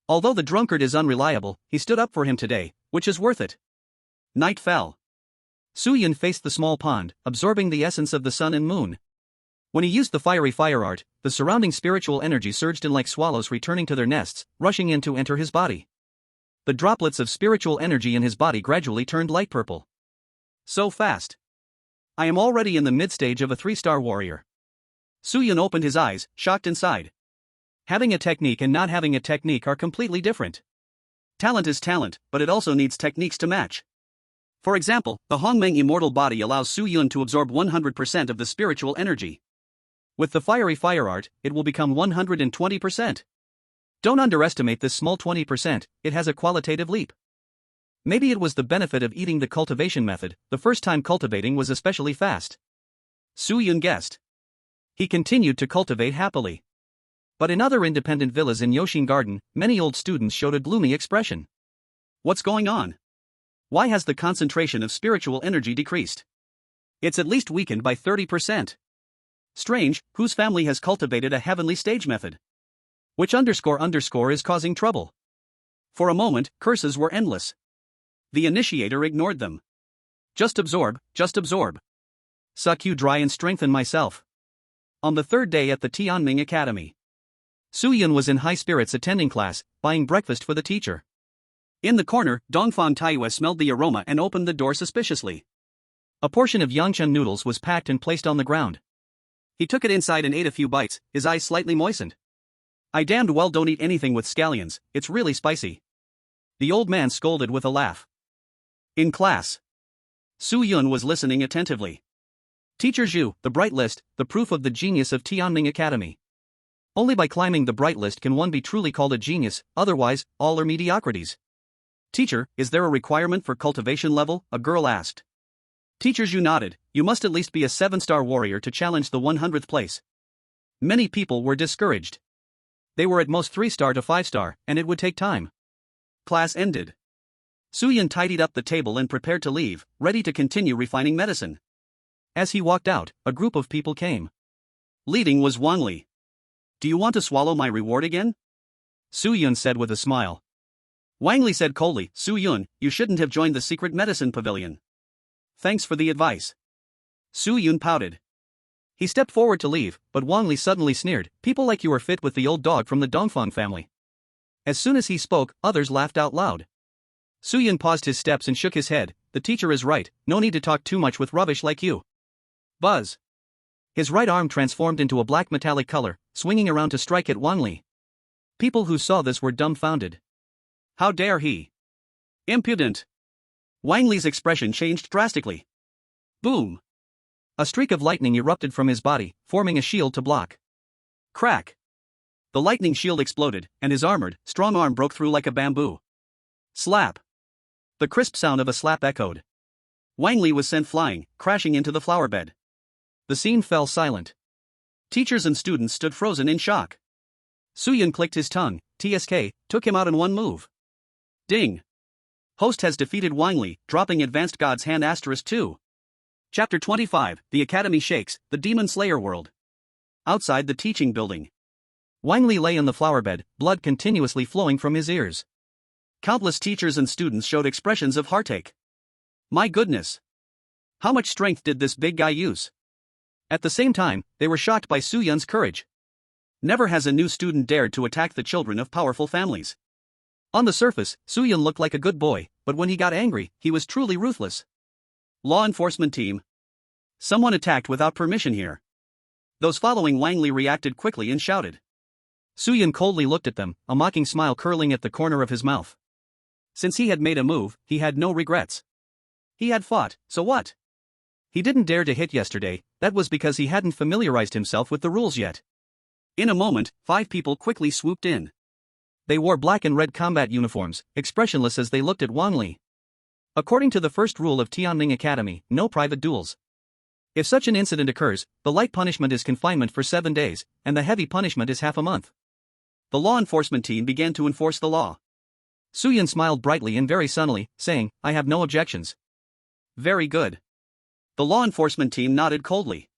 Although the drunkard is unreliable, he stood up for him today, which is worth it. Night fell. Su Yun faced the small pond, absorbing the essence of the sun and moon. When he used the fiery fire art, the surrounding spiritual energy surged in like swallows returning to their nests, rushing in to enter his body. The droplets of spiritual energy in his body gradually turned light purple. So fast. I am already in the mid-stage of a 3-star warrior. Su Yun opened his eyes, shocked and sighed. Having a technique and not having a technique are completely different. Talent is talent, but it also needs techniques to match. For example, the Hongmeng immortal body allows Su Yun to absorb 100% of the spiritual energy. With the fiery fire art, it will become 120%. Don't underestimate this small 20%, it has a qualitative leap. Maybe it was the benefit of eating the cultivation method, the first time cultivating was especially fast. Su Yun guessed. He continued to cultivate happily. But in other independent villas in Yoshin Garden, many old students showed a gloomy expression. What's going on? Why has the concentration of spiritual energy decreased? It's at least weakened by 30%. Strange, whose family has cultivated a heavenly stage method? Which __ is causing trouble? For a moment, curses were endless. The initiator ignored them. Just absorb, just absorb. Suck you dry and strengthen myself. On the 3rd day at the Tianming Academy, Su Yun was in high spirits attending class, buying breakfast for the teacher. In the corner, Dongfang Taiyue smelled the aroma and opened the door suspiciously. A portion of yangchun noodles was packed and placed on the ground. He took it inside and ate a few bites, his eyes slightly moistened. I damned well don't eat anything with scallions, it's really spicy. The old man scolded with a laugh. In class, Su Yun was listening attentively. Teacher Zhu, the bright list, the proof of the genius of Tianming Academy. Only by climbing the bright list can one be truly called a genius, otherwise, all are mediocrities. Teacher, is there a requirement for cultivation level? A girl asked. Teacher Zhu nodded, you must at least be a 7-star warrior to challenge the 100th place. Many people were discouraged. They were at most 3-star to 5-star, and it would take time. Class ended. Su Yun tidied up the table and prepared to leave, ready to continue refining medicine. As he walked out, a group of people came. Leading was Wang Li. Do you want to swallow my reward again? Su Yun said with a smile. Wang Li said coldly, Su Yun, you shouldn't have joined the secret medicine pavilion. Thanks for the advice. Su Yun pouted. He stepped forward to leave, but Wang Li suddenly sneered, "People like you are fit with the old dog from the Dongfang family." As soon as he spoke, others laughed out loud. Su Yun paused his steps and shook his head. "The teacher is right, no need to talk too much with rubbish like you." Buzz. His right arm transformed into a black metallic color, swinging around to strike at Wang Li. People who saw this were dumbfounded. How dare he? Impudent! Wang Li's expression changed drastically. Boom! A streak of lightning erupted from his body, forming a shield to block. Crack! The lightning shield exploded, and his armored, strong arm broke through like a bamboo. Slap! The crisp sound of a slap echoed. Wang Li was sent flying, crashing into the flower bed. The scene fell silent. Teachers and students stood frozen in shock. Su Yun clicked his tongue. TSK, took him out in one move. Ding! Host has defeated Wang Li, dropping Advanced God's Hand *2. Chapter 25, The Academy Shakes, the Demon Slayer World. Outside the teaching building. Wang Li lay in the flower bed, blood continuously flowing from his ears. Countless teachers and students showed expressions of heartache. My goodness! How much strength did this big guy use? At the same time, they were shocked by Su Yun's courage. Never has a new student dared to attack the children of powerful families. On the surface, Su Yun looked like a good boy, but when he got angry, he was truly ruthless. Law enforcement team. Someone attacked without permission here. Those following Wang Li reacted quickly and shouted. Su Yun coldly looked at them, a mocking smile curling at the corner of his mouth. Since he had made a move, he had no regrets. He had fought, so what? He didn't dare to hit yesterday, that was because he hadn't familiarized himself with the rules yet. In a moment, 5 people quickly swooped in. They wore black and red combat uniforms, expressionless as they looked at Wang Li. According to the first rule of Tianming Academy, no private duels. If such an incident occurs, the light punishment is confinement for 7 days, and the heavy punishment is half a month. The law enforcement team began to enforce the law. Su Yun smiled brightly and very sunnily, saying, I have no objections. Very good. The law enforcement team nodded coldly.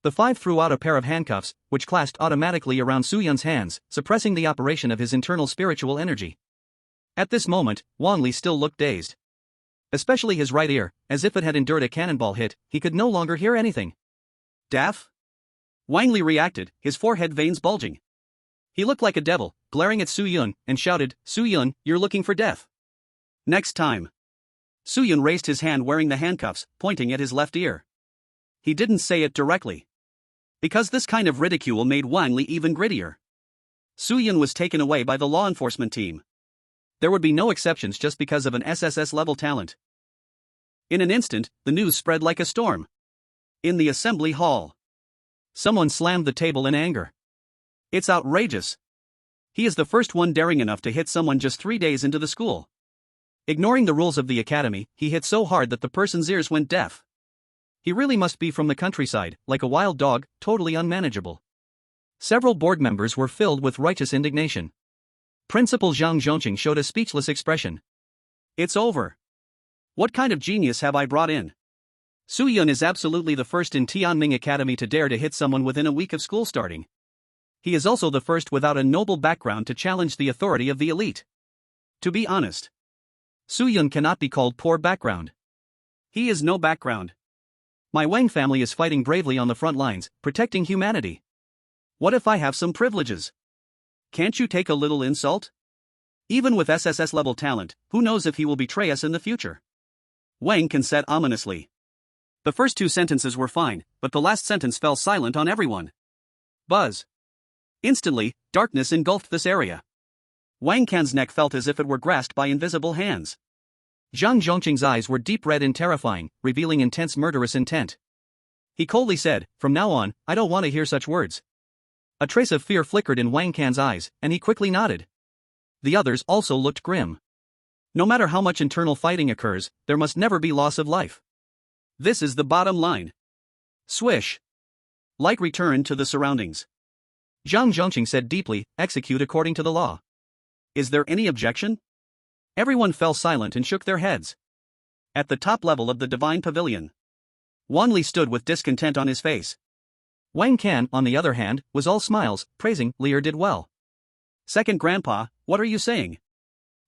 The 5 threw out a pair of handcuffs, which clasped automatically around Su Yun's hands, suppressing the operation of his internal spiritual energy. At this moment, Wang Li still looked dazed. Especially his right ear, as if it had endured a cannonball hit, he could no longer hear anything. Daff? Wang Li reacted, his forehead veins bulging. He looked like a devil, glaring at Su Yun, and shouted, Su Yun, you're looking for death. Next time. Su Yun raised his hand wearing the handcuffs, pointing at his left ear. He didn't say it directly. Because this kind of ridicule made Wang Li even grittier. Su Yun was taken away by the law enforcement team. There would be no exceptions just because of an SSS level talent. In an instant, the news spread like a storm. In the assembly hall. Someone slammed the table in anger. It's outrageous. He is the first one daring enough to hit someone just 3 days into the school. Ignoring the rules of the academy, he hit so hard that the person's ears went deaf. He really must be from the countryside, like a wild dog, totally unmanageable. Several board members were filled with righteous indignation. Principal Zhang Zhongqing showed a speechless expression. It's over. What kind of genius have I brought in? Su Yun is absolutely the first in Tianming Academy to dare to hit someone within a week of school starting. He is also the first without a noble background to challenge the authority of the elite. To be honest, Su Yun cannot be called poor background. He is no background. My Wang family is fighting bravely on the front lines, protecting humanity. What if I have some privileges? Can't you take a little insult? Even with SSS level talent, who knows if he will betray us in the future? Wang Can said ominously. The first 2 sentences were fine, but the last sentence fell silent on everyone. Buzz. Instantly, darkness engulfed this area. Wang Can's neck felt as if it were grasped by invisible hands. Zhang Zhongqing's eyes were deep red and terrifying, revealing intense murderous intent. He coldly said, from now on, I don't want to hear such words. A trace of fear flickered in Wang Can's eyes, and he quickly nodded. The others also looked grim. No matter how much internal fighting occurs, there must never be loss of life. This is the bottom line. Swish. Light returned to the surroundings. Zhang Zhongqing said deeply, execute according to the law. Is there any objection? Everyone fell silent and shook their heads. At the top level of the Divine Pavilion, Wang Li stood with discontent on his face. Wang Can, on the other hand, was all smiles, praising, Lear did well. Second Grandpa, what are you saying?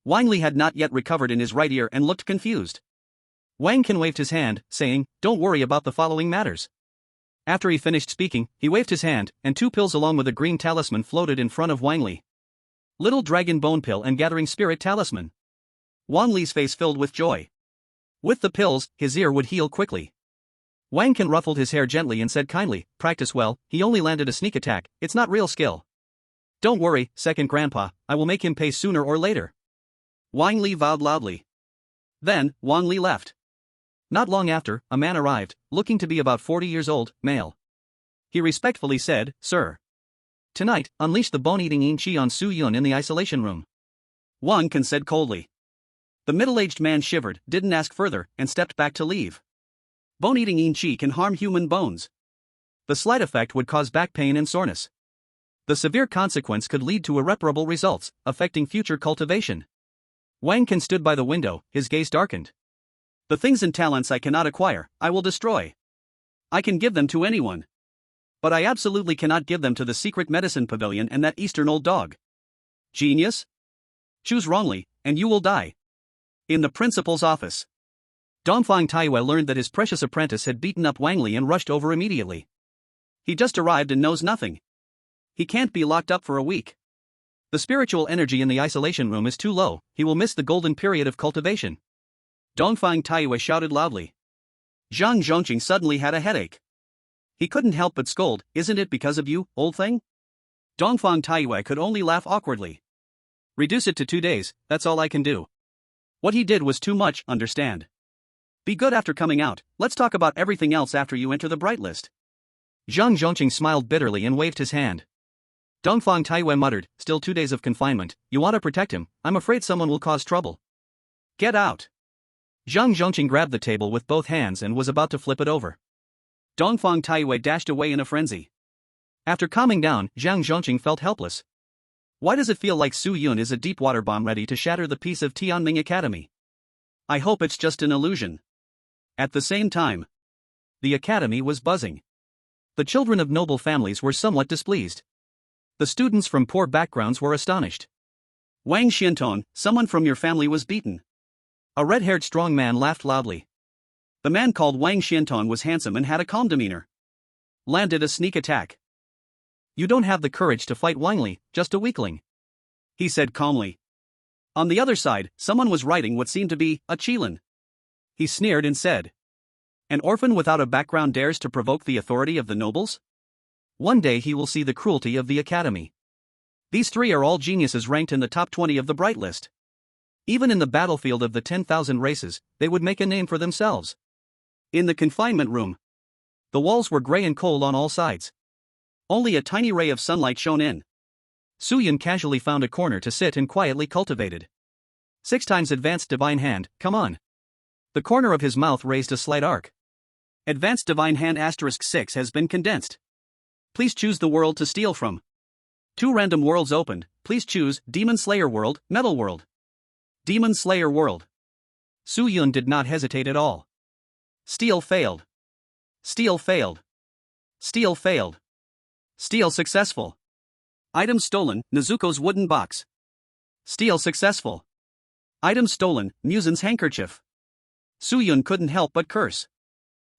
Wang Li had not yet recovered in his right ear and looked confused. Wang Can waved his hand, saying, don't worry about the following matters. After he finished speaking, he waved his hand, and 2 pills along with a green talisman floated in front of Wang Li. Little Dragon Bone Pill and Gathering Spirit Talisman. Wang Li's face filled with joy. With the pills, his ear would heal quickly. Wang Can ruffled his hair gently and said kindly, "Practice well, he only landed a sneak attack, it's not real skill." "Don't worry, second grandpa, I will make him pay sooner or later." Wang Li vowed loudly. Then, Wang Li left. Not long after, a man arrived, looking to be about 40 years old, male. He respectfully said, "Sir. Tonight, unleash the bone-eating yin qi on Su Yun in the isolation room." Wang Can said coldly. The middle-aged man shivered, didn't ask further, and stepped back to leave. Bone-eating yin qi can harm human bones. The slight effect would cause back pain and soreness. The severe consequence could lead to irreparable results, affecting future cultivation. Wang Can stood by the window, his gaze darkened. "The things and talents I cannot acquire, I will destroy. I can give them to anyone. But I absolutely cannot give them to the secret medicine pavilion and that Eastern old dog. Genius? Choose wrongly, and you will die." In the principal's office, Dongfang Taiyue learned that his precious apprentice had beaten up Wang Li and rushed over immediately. "He just arrived and knows nothing. He can't be locked up for a week. The spiritual energy in the isolation room is too low, he will miss the golden period of cultivation." Dongfang Taiyue shouted loudly. Zhang Zhongqing suddenly had a headache. He couldn't help but scold, "Isn't it because of you, old thing?" Dongfang Taiyue could only laugh awkwardly. "Reduce it to 2 days, that's all I can do. What he did was too much, understand? Be good after coming out, let's talk about everything else after you enter the bright list." Zhang Zhongqing smiled bitterly and waved his hand. Dongfang Taiyue muttered, "Still 2 days of confinement, you want to protect him, I'm afraid someone will cause trouble. Get out." Zhang Zhongqing grabbed the table with both hands and was about to flip it over. Dongfang Taiyue dashed away in a frenzy. After calming down, Zhang Zhongqing felt helpless. Why does it feel like Su Yun is a deep water bomb ready to shatter the peace of Tianming Academy? I hope it's just an illusion. At the same time, the academy was buzzing. The children of noble families were somewhat displeased. The students from poor backgrounds were astonished. "Wang Xianton, someone from your family was beaten." A red-haired strong man laughed loudly. The man called Wang Xianton was handsome and had a calm demeanor. Landed a sneak attack. "You don't have the courage to fight Wang Li, just a weakling," he said calmly. On the other side, someone was riding what seemed to be a qilin. He sneered and said, "An orphan without a background dares to provoke the authority of the nobles? One day he will see the cruelty of the academy. These 3 are all geniuses ranked in the top 20 of the bright list. Even in the battlefield of the 10,000 races, they would make a name for themselves." In the confinement room, the walls were gray and cold on all sides. Only a tiny ray of sunlight shone in. Su Yun casually found a corner to sit and quietly cultivated. 6 times advanced divine hand, come on. The corner of his mouth raised a slight arc. Advanced divine hand *6 has been condensed. Please choose the world to steal from. 2 random worlds opened, please choose Demon Slayer World, Metal World. Demon Slayer World. Su Yun did not hesitate at all. Steal failed. Steal failed. Steal failed. Steal successful. Item stolen, Nezuko's wooden box. Steal successful. Item stolen, Musen's handkerchief. Su Yun couldn't help but curse.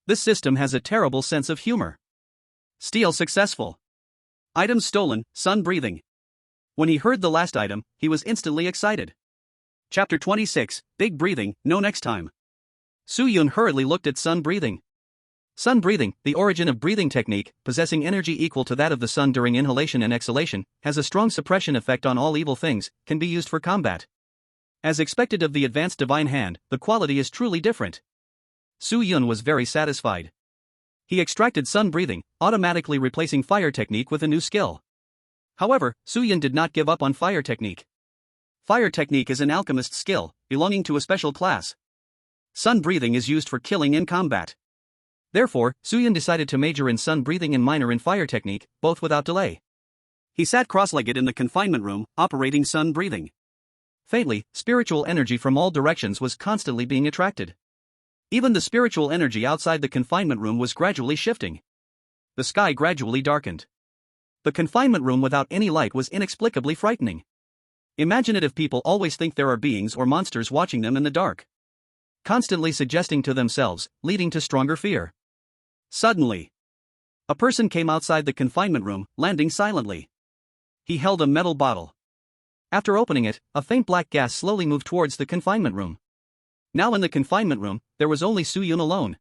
This system has a terrible sense of humor. Steal successful. Item stolen, sun breathing. When he heard the last item, he was instantly excited. Chapter 26, Big Breathing, no next time. Su Yun hurriedly looked at sun breathing. Sun breathing, the origin of breathing technique, possessing energy equal to that of the sun during inhalation and exhalation, has a strong suppression effect on all evil things, can be used for combat. As expected of the advanced divine hand, the quality is truly different. Su Yun was very satisfied. He extracted sun breathing, automatically replacing fire technique with a new skill. However, Su Yun did not give up on fire technique. Fire technique is an alchemist skill, belonging to a special class. Sun breathing is used for killing in combat. Therefore, Su Yun decided to major in sun breathing and minor in fire technique, both without delay. He sat cross-legged in the confinement room, operating sun breathing. Faintly, spiritual energy from all directions was constantly being attracted. Even the spiritual energy outside the confinement room was gradually shifting. The sky gradually darkened. The confinement room without any light was inexplicably frightening. Imaginative people always think there are beings or monsters watching them in the dark, constantly suggesting to themselves, leading to stronger fear. Suddenly, A person came outside the confinement room, landing silently. He held a metal bottle. After opening it, a faint black gas slowly moved towards the confinement room. Now in the confinement room, there was only Su Yun alone.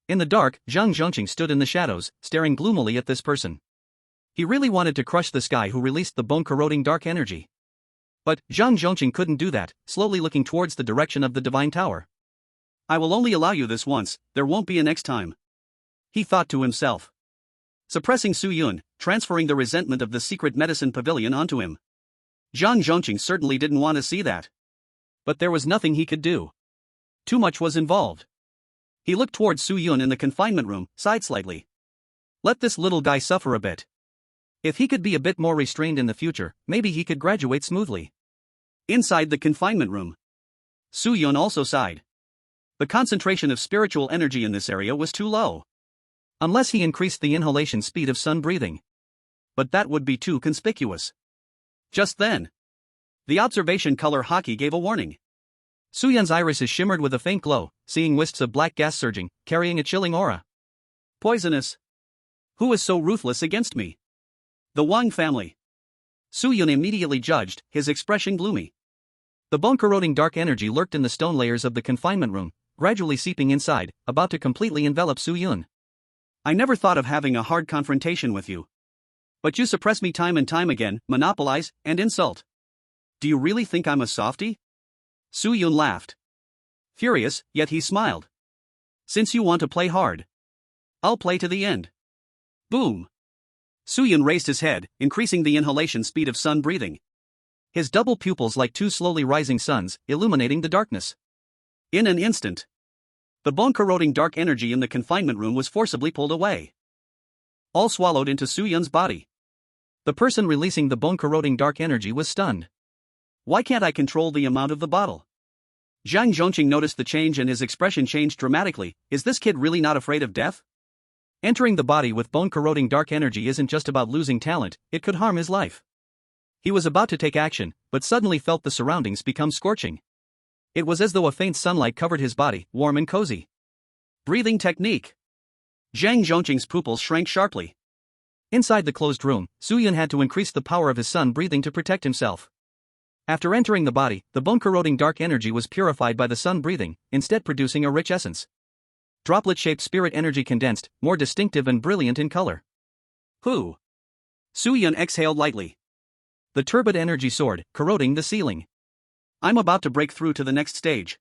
In the dark, Zhang Zhongqing stood in the shadows, staring gloomily at this person. He really wanted to crush this guy who released the bone-corroding dark energy. But Zhang Zhongqing couldn't do that, slowly looking towards the direction of the divine tower. I will only allow you this once, there won't be a next time. He thought to himself. Suppressing Su Yun, transferring the resentment of the secret medicine pavilion onto him. Zhang Zhongqing certainly didn't want to see that. But there was nothing he could do. Too much was involved. He looked towards Su Yun in the confinement room, sighed slightly. Let this little guy suffer a bit. If he could be a bit more restrained in the future, maybe he could graduate smoothly. Inside the confinement room, Su Yun also sighed. The concentration of spiritual energy in this area was too low. Unless he increased the inhalation speed of sun breathing. But that would be too conspicuous. Just then, the observation color hockey gave a warning. Su Yun's irises shimmered with a faint glow, seeing wisps of black gas surging, carrying a chilling aura. Poisonous. Who is so ruthless against me? The Wang family. Su Yun immediately judged, his expression gloomy. The bone-corroding dark energy lurked in the stone layers of the confinement room, gradually seeping inside, about to completely envelop Su Yun. I never thought of having a hard confrontation with you. But you suppress me time and time again, monopolize, and insult. Do you really think I'm a softie? Su Yun laughed. Furious, yet he smiled. Since you want to play hard, I'll play to the end. Boom. Su Yun raised his head, increasing the inhalation speed of sun breathing. His double pupils like two slowly rising suns, illuminating the darkness. In an instant, the bone-corroding dark energy in the confinement room was forcibly pulled away. All swallowed into Su Yun's body. The person releasing the bone-corroding dark energy was stunned. Why can't I control the amount of the bottle? Zhang Zhongqing noticed the change and his expression changed dramatically. Is this kid really not afraid of death? Entering the body with bone-corroding dark energy isn't just about losing talent, it could harm his life. He was about to take action, but suddenly felt the surroundings become scorching. It was as though a faint sunlight covered his body, warm and cozy. Breathing technique. Zhang Zhongqing's pupils shrank sharply. Inside the closed room, Su Yun had to increase the power of his sun breathing to protect himself. After entering the body, the bone-corroding dark energy was purified by the sun breathing, instead producing a rich essence. Droplet-shaped spirit energy condensed, more distinctive and brilliant in color. Who? Su Yun exhaled lightly. The turbid energy soared, corroding the ceiling. I'm about to break through to the next stage.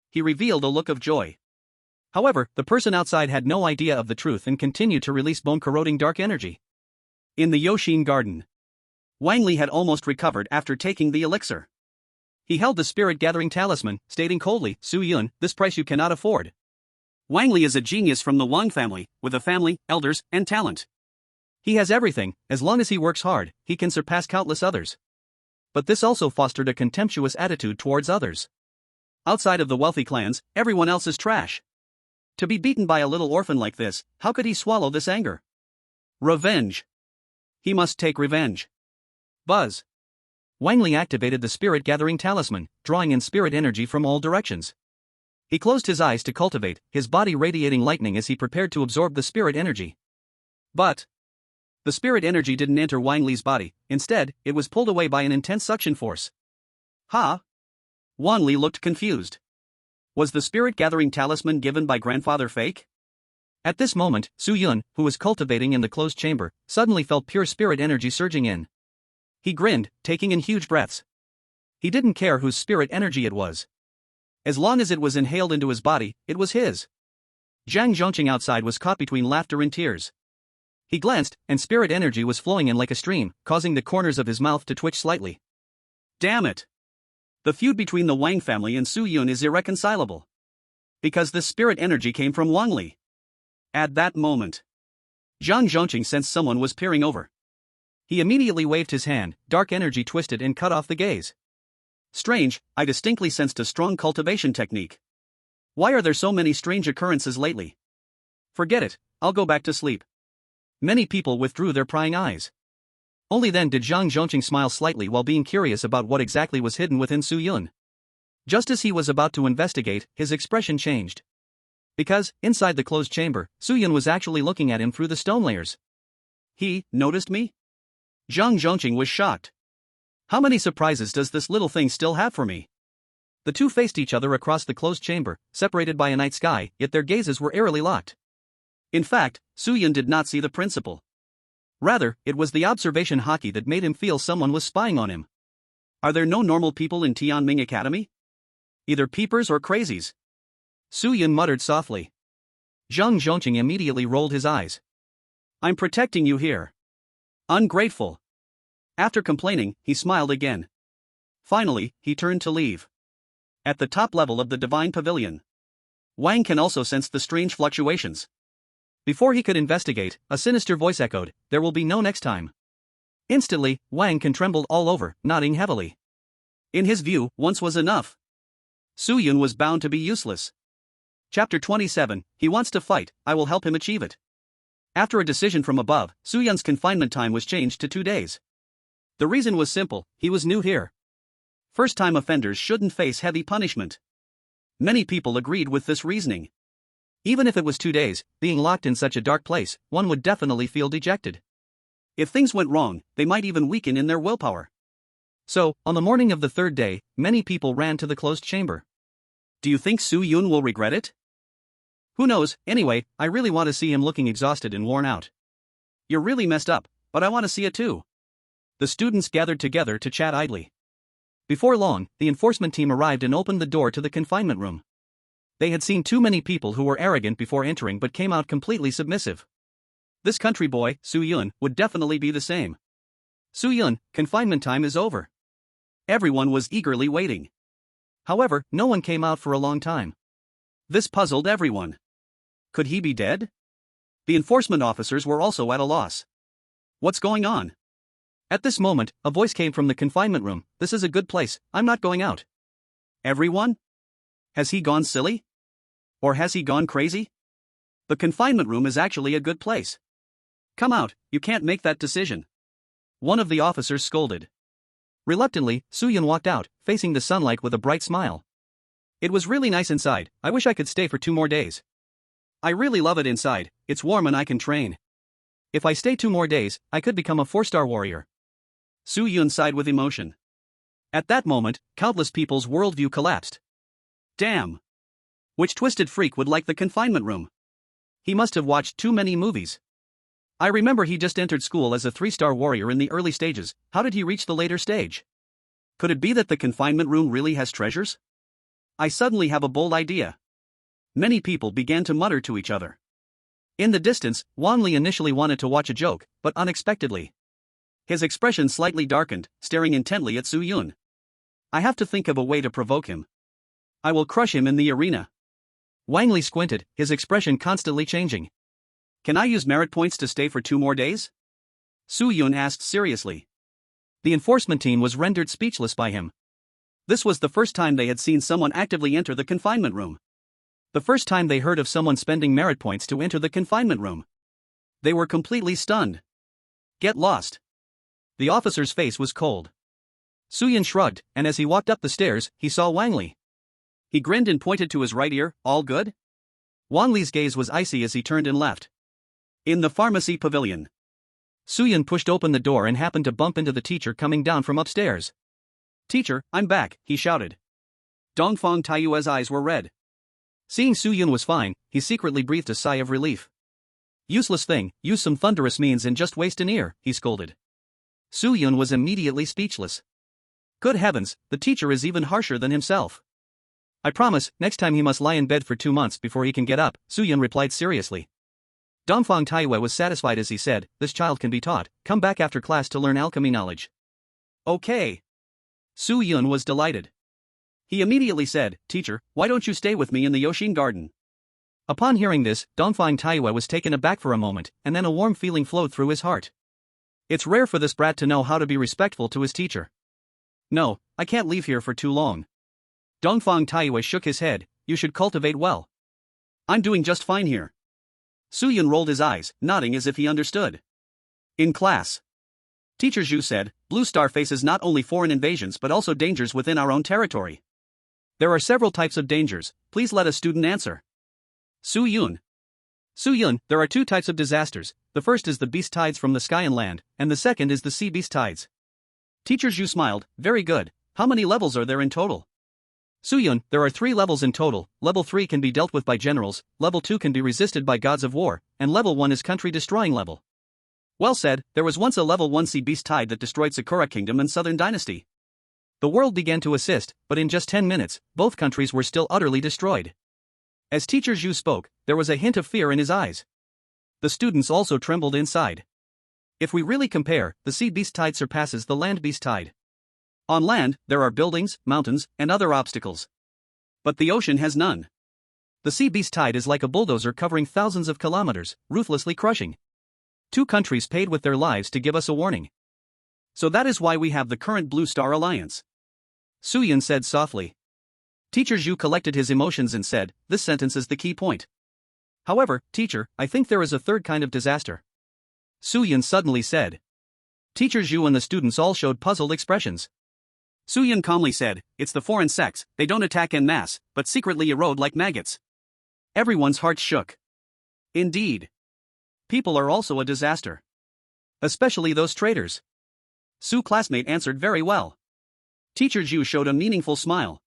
He revealed a look of joy. However, the person outside had no idea of the truth and continued to release bone-corroding dark energy. In the Yoshin garden, Wang Li had almost recovered after taking the elixir. He held the spirit-gathering talisman, stating coldly, Su Yun, this price you cannot afford. Wang Li is a genius from the Wang family, with a family, elders, and talent. He has everything. As long as he works hard, he can surpass countless others. But this also fostered a contemptuous attitude towards others. Outside of the wealthy clans, everyone else is trash. To be beaten by a little orphan like this, how could he swallow this anger? Revenge. He must take revenge. Buzz. Wang Li activated the spirit-gathering talisman, drawing in spirit energy from all directions. He closed his eyes to cultivate, his body radiating lightning as he prepared to absorb the spirit energy. But the spirit energy didn't enter Wang Li's body, instead, it was pulled away by an intense suction force. Ha! Wang Li looked confused. Was the spirit-gathering talisman given by grandfather fake? At this moment, Su Yun, who was cultivating in the closed chamber, suddenly felt pure spirit energy surging in. He grinned, taking in huge breaths. He didn't care whose spirit energy it was. As long as it was inhaled into his body, it was his. Zhang Zhongqing outside was caught between laughter and tears. He glanced, and spirit energy was flowing in like a stream, causing the corners of his mouth to twitch slightly. Damn it! The feud between the Wang family and Su Yun is irreconcilable. Because this spirit energy came from Wang Li. At that moment, Zhang Zhongqing sensed someone was peering over. He immediately waved his hand, dark energy twisted and cut off the gaze. Strange, I distinctly sensed a strong cultivation technique. Why are there so many strange occurrences lately? Forget it, I'll go back to sleep. Many people withdrew their prying eyes. Only then did Zhang Zhongqing smile slightly while being curious about what exactly was hidden within Su Yun. Just as he was about to investigate, his expression changed. Because, inside the closed chamber, Suyun was actually looking at him through the stone layers. He noticed me? Zhang Zhongqing was shocked. How many surprises does this little thing still have for me? The two faced each other across the closed chamber, separated by a night sky, yet their gazes were eerily locked. In fact, Suyun did not see the principal. Rather, it was the observation hockey that made him feel someone was spying on him. Are there no normal people in Tianming Academy? Either peepers or crazies. Suyun muttered softly. Zhang Zhongqing immediately rolled his eyes. I'm protecting you here. Ungrateful. After complaining, he smiled again. Finally, he turned to leave. At the top level of the Divine Pavilion, Wang can also sense the strange fluctuations. Before he could investigate, a sinister voice echoed, "There will be no next time." Instantly, Wang can trembled all over, nodding heavily. In his view, once was enough. Suyun was bound to be useless. Chapter 27, He wants to fight, I will help him achieve it. After a decision from above, Suyun's confinement time was changed to 2 days. The reason was simple, he was new here. First-time offenders shouldn't face heavy punishment. Many people agreed with this reasoning. Even if it was 2 days, being locked in such a dark place, one would definitely feel dejected. If things went wrong, they might even weaken in their willpower. So, on the morning of the 3rd day, many people ran to the closed chamber. Do you think Suyun will regret it? Who knows, anyway, I really want to see him looking exhausted and worn out. You're really messed up, but I want to see it too. The students gathered together to chat idly. Before long, the enforcement team arrived and opened the door to the confinement room. They had seen too many people who were arrogant before entering but came out completely submissive. This country boy, Suyun, would definitely be the same. Suyun, confinement time is over. Everyone was eagerly waiting. However, no one came out for a long time. This puzzled everyone. Could he be dead? The enforcement officers were also at a loss. What's going on? At this moment, a voice came from the confinement room, "This is a good place, I'm not going out." Everyone? Has he gone silly? Or has he gone crazy? The confinement room is actually a good place. Come out, you can't make that decision. One of the officers scolded. Reluctantly, Suyun walked out, facing the sunlight with a bright smile. It was really nice inside, I wish I could stay for 2 more days. I really love it inside, it's warm and I can train. If I stay 2 more days, I could become a 4-star warrior. Suyun sighed with emotion. At that moment, countless people's worldview collapsed. Damn! Which twisted freak would like the confinement room? He must have watched too many movies. I remember he just entered school as a 3-star warrior in the early stages, how did he reach the later stage? Could it be that the confinement room really has treasures? I suddenly have a bold idea. Many people began to mutter to each other. In the distance, Wan Li initially wanted to watch a joke, but unexpectedly. His expression slightly darkened, staring intently at Suyun. I have to think of a way to provoke him. I will crush him in the arena. Wang Li squinted, his expression constantly changing. Can I use merit points to stay for 2 more days? Suyun asked seriously. The enforcement team was rendered speechless by him. This was the first time they had seen someone actively enter the confinement room. The first time they heard of someone spending merit points to enter the confinement room. They were completely stunned. Get lost. The officer's face was cold. Suyun shrugged, and as he walked up the stairs, he saw Wang Li. He grinned and pointed to his right ear, all good? Wang Li's gaze was icy as he turned and left. In the pharmacy pavilion. Suyun pushed open the door and happened to bump into the teacher coming down from upstairs. Teacher, I'm back, he shouted. Dongfang Taiyue's eyes were red. Seeing Suyun was fine, he secretly breathed a sigh of relief. Useless thing, use some thunderous means and just waste an ear, he scolded. Suyun was immediately speechless. Good heavens, the teacher is even harsher than himself. I promise, next time he must lie in bed for 2 months before he can get up, Suyun replied seriously. Dongfang Taiyue was satisfied as he said, this child can be taught, come back after class to learn alchemy knowledge. Okay. Suyun was delighted. He immediately said, Teacher, why don't you stay with me in the Yoshin garden? Upon hearing this, Dongfang Taiyue was taken aback for a moment, and then a warm feeling flowed through his heart. It's rare for this brat to know how to be respectful to his teacher. No, I can't leave here for too long. Dongfang Taiyue shook his head, you should cultivate well. I'm doing just fine here. Suyun rolled his eyes, nodding as if he understood. In class. Teacher Zhu said, Blue Star faces not only foreign invasions but also dangers within our own territory. There are several types of dangers, please let a student answer. Su Yun. Su Yun, there are two types of disasters. The first is the beast tides from the sky and land, and the second is the sea beast tides. Teacher Zhu smiled. Very good. How many levels are there in total? Su Yun, there are 3 levels in total. Level 3 can be dealt with by generals, level 2 can be resisted by gods of war, and level 1 is country destroying level. Well said. There was once a level 1 sea beast tide that destroyed Sakura Kingdom and Southern Dynasty. The world began to assist, but in just 10 minutes, both countries were still utterly destroyed. As Teacher Zhu spoke, there was a hint of fear in his eyes. The students also trembled inside. If we really compare, the sea beast tide surpasses the land beast tide. On land, there are buildings, mountains, and other obstacles. But the ocean has none. The sea beast tide is like a bulldozer covering thousands of kilometers, ruthlessly crushing. 2 countries paid with their lives to give us a warning. So that is why we have the current Blue Star Alliance. Su Yun said softly. Teacher Zhu collected his emotions and said, this sentence is the key point. However, teacher, I think there is a third kind of disaster. Su Yun suddenly said. Teacher Zhu and the students all showed puzzled expressions. Su Yun calmly said, it's the foreign sects, they don't attack en masse, but secretly erode like maggots. Everyone's hearts shook. Indeed. People are also a disaster. Especially those traitors. Su's classmate answered very well. Teacher Zhu showed a meaningful smile.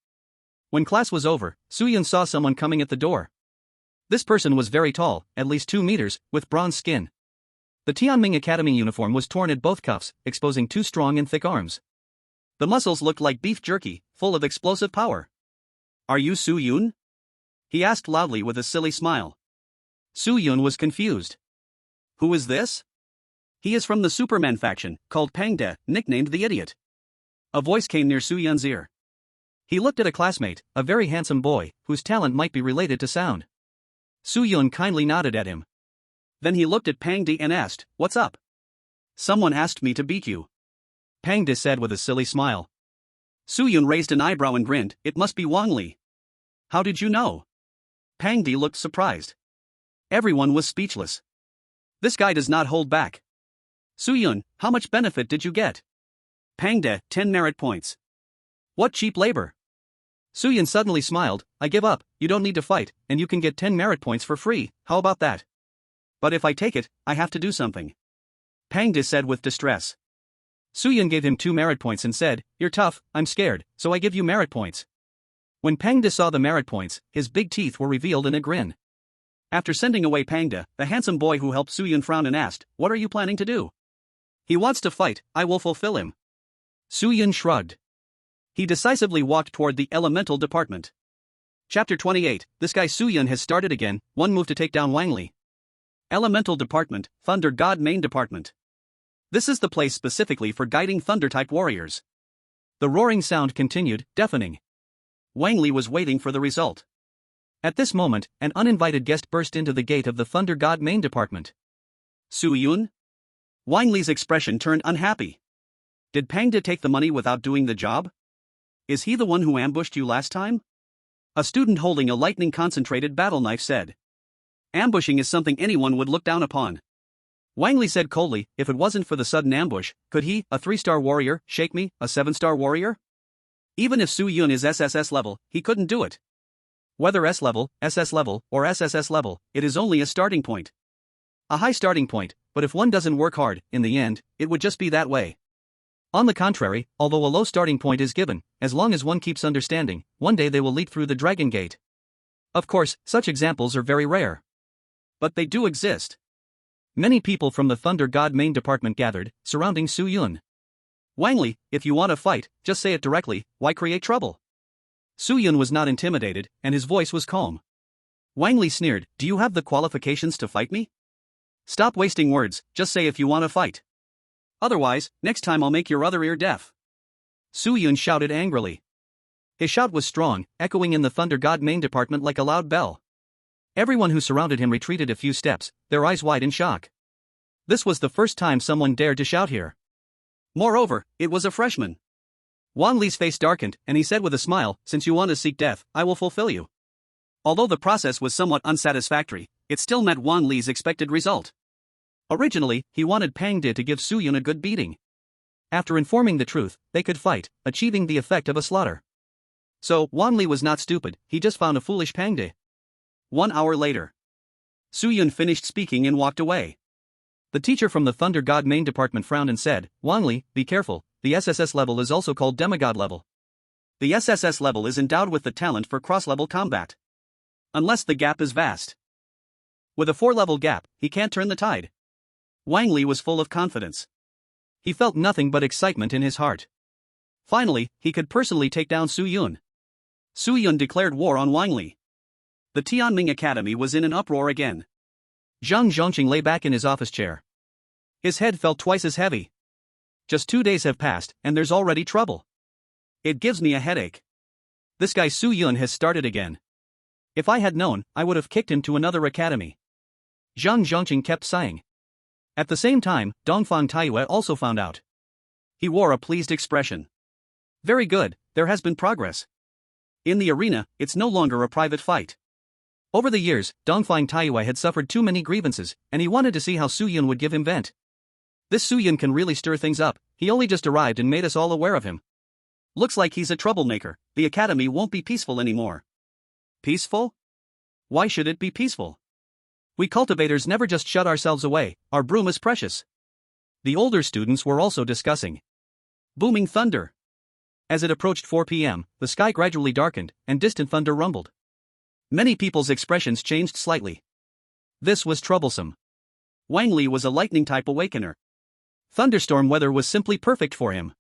When class was over, Su Yun saw someone coming at the door. This person was very tall, at least 2 meters, with bronze skin. The Tianming Academy uniform was torn at both cuffs, exposing 2 strong and thick arms. The muscles looked like beef jerky, full of explosive power. Are you Su Yun? He asked loudly with a silly smile. Su Yun was confused. Who is this? He is from the Superman faction, called Pangde, nicknamed the Idiot. A voice came near Su Yun's ear. He looked at a classmate, a very handsome boy, whose talent might be related to sound. Su Yun kindly nodded at him. Then he looked at Pangde and asked, what's up? Someone asked me to beat you. Pangde said with a silly smile. Su Yun raised an eyebrow and grinned, it must be Wang Li. How did you know? Pangde looked surprised. Everyone was speechless. This guy does not hold back. Su Yun, how much benefit did you get? Pangde, 10 merit points. What cheap labor? Su Yun suddenly smiled, I give up, you don't need to fight, and you can get 10 merit points for free, how about that? But if I take it, I have to do something. Pangde said with distress. Su Yun gave him 2 merit points and said, you're tough, I'm scared, so I give you merit points. When Pangde saw the merit points, his big teeth were revealed in a grin. After sending away Pangde, the handsome boy who helped Su Yun frowned and asked, what are you planning to do? He wants to fight, I will fulfill him. Su Yun shrugged. He decisively walked toward the elemental department. Chapter 28, this guy Su Yun has started again, one move to take down Wang Li. Elemental department, Thunder God main department. This is the place specifically for guiding thunder-type warriors. The roaring sound continued, deafening. Wang Li was waiting for the result. At this moment, an uninvited guest burst into the gate of the Thunder God main department. Su Yun? Wang Li's expression turned unhappy. Did Pangde take the money without doing the job? Is he the one who ambushed you last time? A student holding a lightning-concentrated battle knife said. Ambushing is something anyone would look down upon. Wang Li said coldly, if it wasn't for the sudden ambush, could he, a 3-star warrior, shake me, a 7-star warrior? Even if Su Yun is SSS level, he couldn't do it. Whether S level, SS level, or SSS level, it is only a starting point. A high starting point, but if one doesn't work hard, in the end, it would just be that way. On the contrary, although a low starting point is given, as long as one keeps understanding, one day they will leap through the Dragon Gate. Of course, such examples are very rare. But they do exist. Many people from the Thunder God main department gathered, surrounding Su Yun. Wang Li, if you want to fight, just say it directly, why create trouble? Su Yun was not intimidated, and his voice was calm. Wang Li sneered, do you have the qualifications to fight me? Stop wasting words, just say if you want to fight. Otherwise, next time I'll make your other ear deaf. Su Yun shouted angrily. His shout was strong, echoing in the Thunder God main department like a loud bell. Everyone who surrounded him retreated a few steps, their eyes wide in shock. This was the first time someone dared to shout here. Moreover, it was a freshman. Wang Li's face darkened, and he said with a smile, since you want to seek death, I will fulfill you. Although the process was somewhat unsatisfactory, it still met Wang Li's expected result. Originally, he wanted Pangde to give Su Yun a good beating. After informing the truth, they could fight, achieving the effect of a slaughter. So, Wang Li was not stupid, he just found a foolish Pangde. 1 hour later. Su Yun finished speaking and walked away. The teacher from the Thunder God main department frowned and said, "Wangli, be careful, the SSS level is also called demigod level. The SSS level is endowed with the talent for cross-level combat. Unless the gap is vast. With a 4-level gap, he can't turn the tide." Wang Li was full of confidence. He felt nothing but excitement in his heart. Finally, he could personally take down Su Yun. Su Yun declared war on Wang Li. The Tianming Academy was in an uproar again. Zhang Zhongqing lay back in his office chair. His head felt twice as heavy. Just 2 days have passed, and there's already trouble. It gives me a headache. This guy Su Yun has started again. If I had known, I would have kicked him to another academy. Zhang Zhongqing kept sighing. At the same time, Dongfang Taiyue also found out. He wore a pleased expression. Very good, there has been progress. In the arena, it's no longer a private fight. Over the years, Dongfang Taiyue had suffered too many grievances, and he wanted to see how Su Yun would give him vent. This Su Yun can really stir things up. He only just arrived and made us all aware of him. Looks like he's a troublemaker. The academy won't be peaceful anymore. Peaceful? Why should it be peaceful? We cultivators never just shut ourselves away, our broom is precious. The older students were also discussing. Booming thunder. As it approached 4 p.m., the sky gradually darkened, and distant thunder rumbled. Many people's expressions changed slightly. This was troublesome. Wang Li was a lightning-type awakener. Thunderstorm weather was simply perfect for him.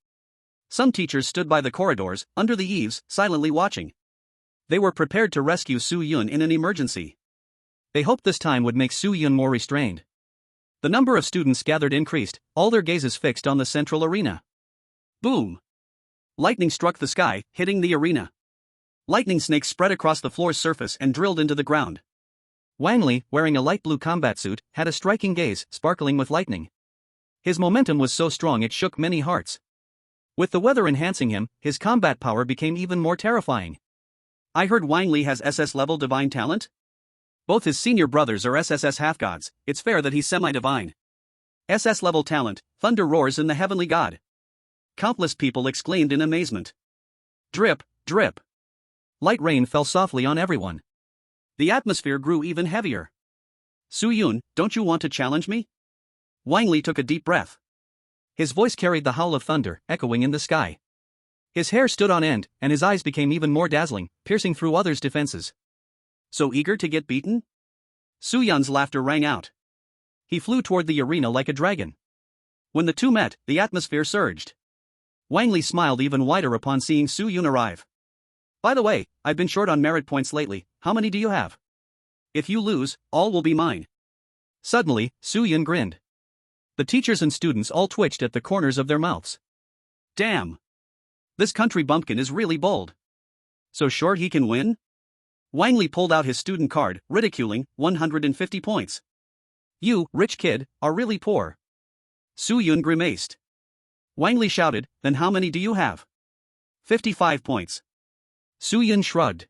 Some teachers stood by the corridors, under the eaves, silently watching. They were prepared to rescue Su Yun in an emergency. They hoped this time would make Su Yun more restrained. The number of students gathered increased, all their gazes fixed on the central arena. Boom! Lightning struck the sky, hitting the arena. Lightning snakes spread across the floor's surface and drilled into the ground. Wang Li, wearing a light blue combat suit, had a striking gaze, sparkling with lightning. His momentum was so strong it shook many hearts. With the weather enhancing him, his combat power became even more terrifying. I heard Wang Li has SS-level divine talent? Both his senior brothers are SSS half-gods, it's fair that he's semi-divine. SS-level talent, thunder roars in the heavenly god. Countless people exclaimed in amazement. Drip, drip. Light rain fell softly on everyone. The atmosphere grew even heavier. Su Yun, don't you want to challenge me? Wang Li took a deep breath. His voice carried the howl of thunder, echoing in the sky. His hair stood on end, and his eyes became even more dazzling, piercing through others' defenses. So eager to get beaten? Su Yun's laughter rang out. He flew toward the arena like a dragon. When the two met, the atmosphere surged. Wang Li smiled even wider upon seeing Su Yun arrive. By the way, I've been short on merit points lately, how many do you have? If you lose, all will be mine. Suddenly, Su Yun grinned. The teachers and students all twitched at the corners of their mouths. Damn! This country bumpkin is really bold. So short he can win? Wang Li pulled out his student card, ridiculing, 150 points. You, rich kid, are really poor. Su Yun grimaced. Wang Li shouted, then how many do you have? 55 points. Su Yun shrugged.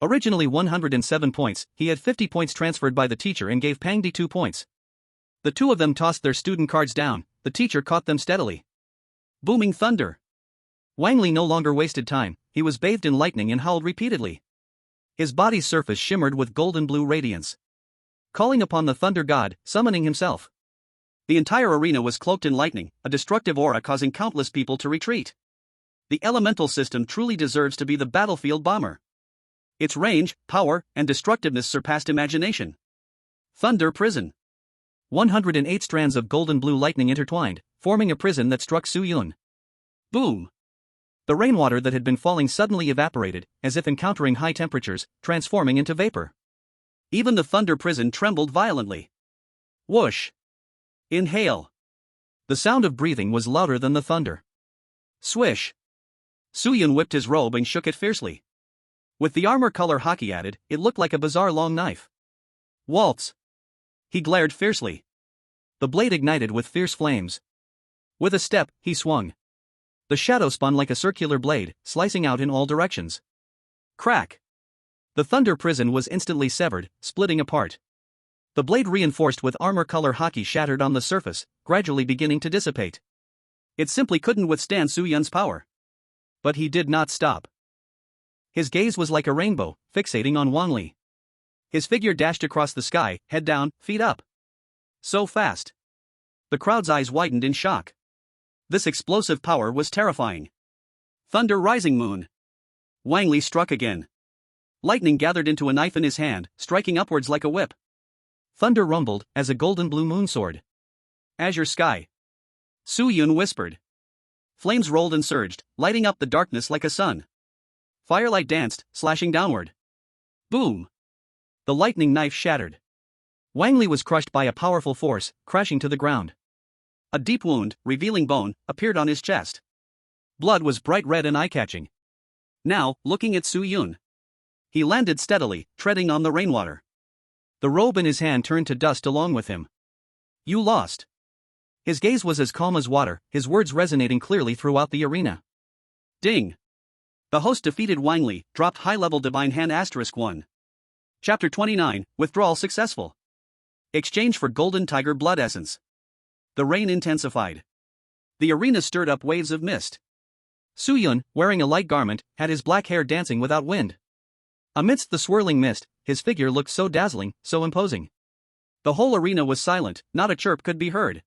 Originally 107 points, he had 50 points transferred by the teacher and gave Pang Di 2 points. The two of them tossed their student cards down, the teacher caught them steadily. Booming thunder. Wang Li no longer wasted time, he was bathed in lightning and howled repeatedly. His body's surface shimmered with golden blue radiance. Calling upon the thunder god, summoning himself. The entire arena was cloaked in lightning, a destructive aura causing countless people to retreat. The elemental system truly deserves to be the battlefield bomber. Its range, power, and destructiveness surpassed imagination. Thunder prison. 108 strands of golden blue lightning intertwined, forming a prison that struck Su Yun. Boom! The rainwater that had been falling suddenly evaporated, as if encountering high temperatures, transforming into vapor. Even the thunder prison trembled violently. Whoosh! Inhale. The sound of breathing was louder than the thunder. Swish! Su Yun whipped his robe and shook it fiercely. With the armor color hockey added, it looked like a bizarre long knife. Waltz! He glared fiercely. The blade ignited with fierce flames. With a step, he swung. The shadow spun like a circular blade, slicing out in all directions. Crack! The thunder prison was instantly severed, splitting apart. The blade reinforced with armor color hockey shattered on the surface, gradually beginning to dissipate. It simply couldn't withstand Su Yun's power. But he did not stop. His gaze was like a rainbow, fixating on Wang Li. His figure dashed across the sky, head down, feet up. So fast. The crowd's eyes widened in shock. This explosive power was terrifying. Thunder rising moon. Wang Li struck again. Lightning gathered into a knife in his hand, striking upwards like a whip. Thunder rumbled as a golden blue moon soared. Azure sky. Su Yun whispered. Flames rolled and surged, lighting up the darkness like a sun. Firelight danced, slashing downward. Boom! The lightning knife shattered. Wang Li was crushed by a powerful force, crashing to the ground. A deep wound, revealing bone, appeared on his chest. Blood was bright red and eye-catching. Now, looking at Su Yun. He landed steadily, treading on the rainwater. The robe in his hand turned to dust along with him. You lost. His gaze was as calm as water, his words resonating clearly throughout the arena. Ding! The host defeated Wang Li, dropped high-level divine hand *1. Chapter 29, Withdrawal successful. Exchange for golden tiger blood essence. The rain intensified. The arena stirred up waves of mist. Su Yun, wearing a light garment, had his black hair dancing without wind. Amidst the swirling mist, his figure looked so dazzling, so imposing. The whole arena was silent, not a chirp could be heard.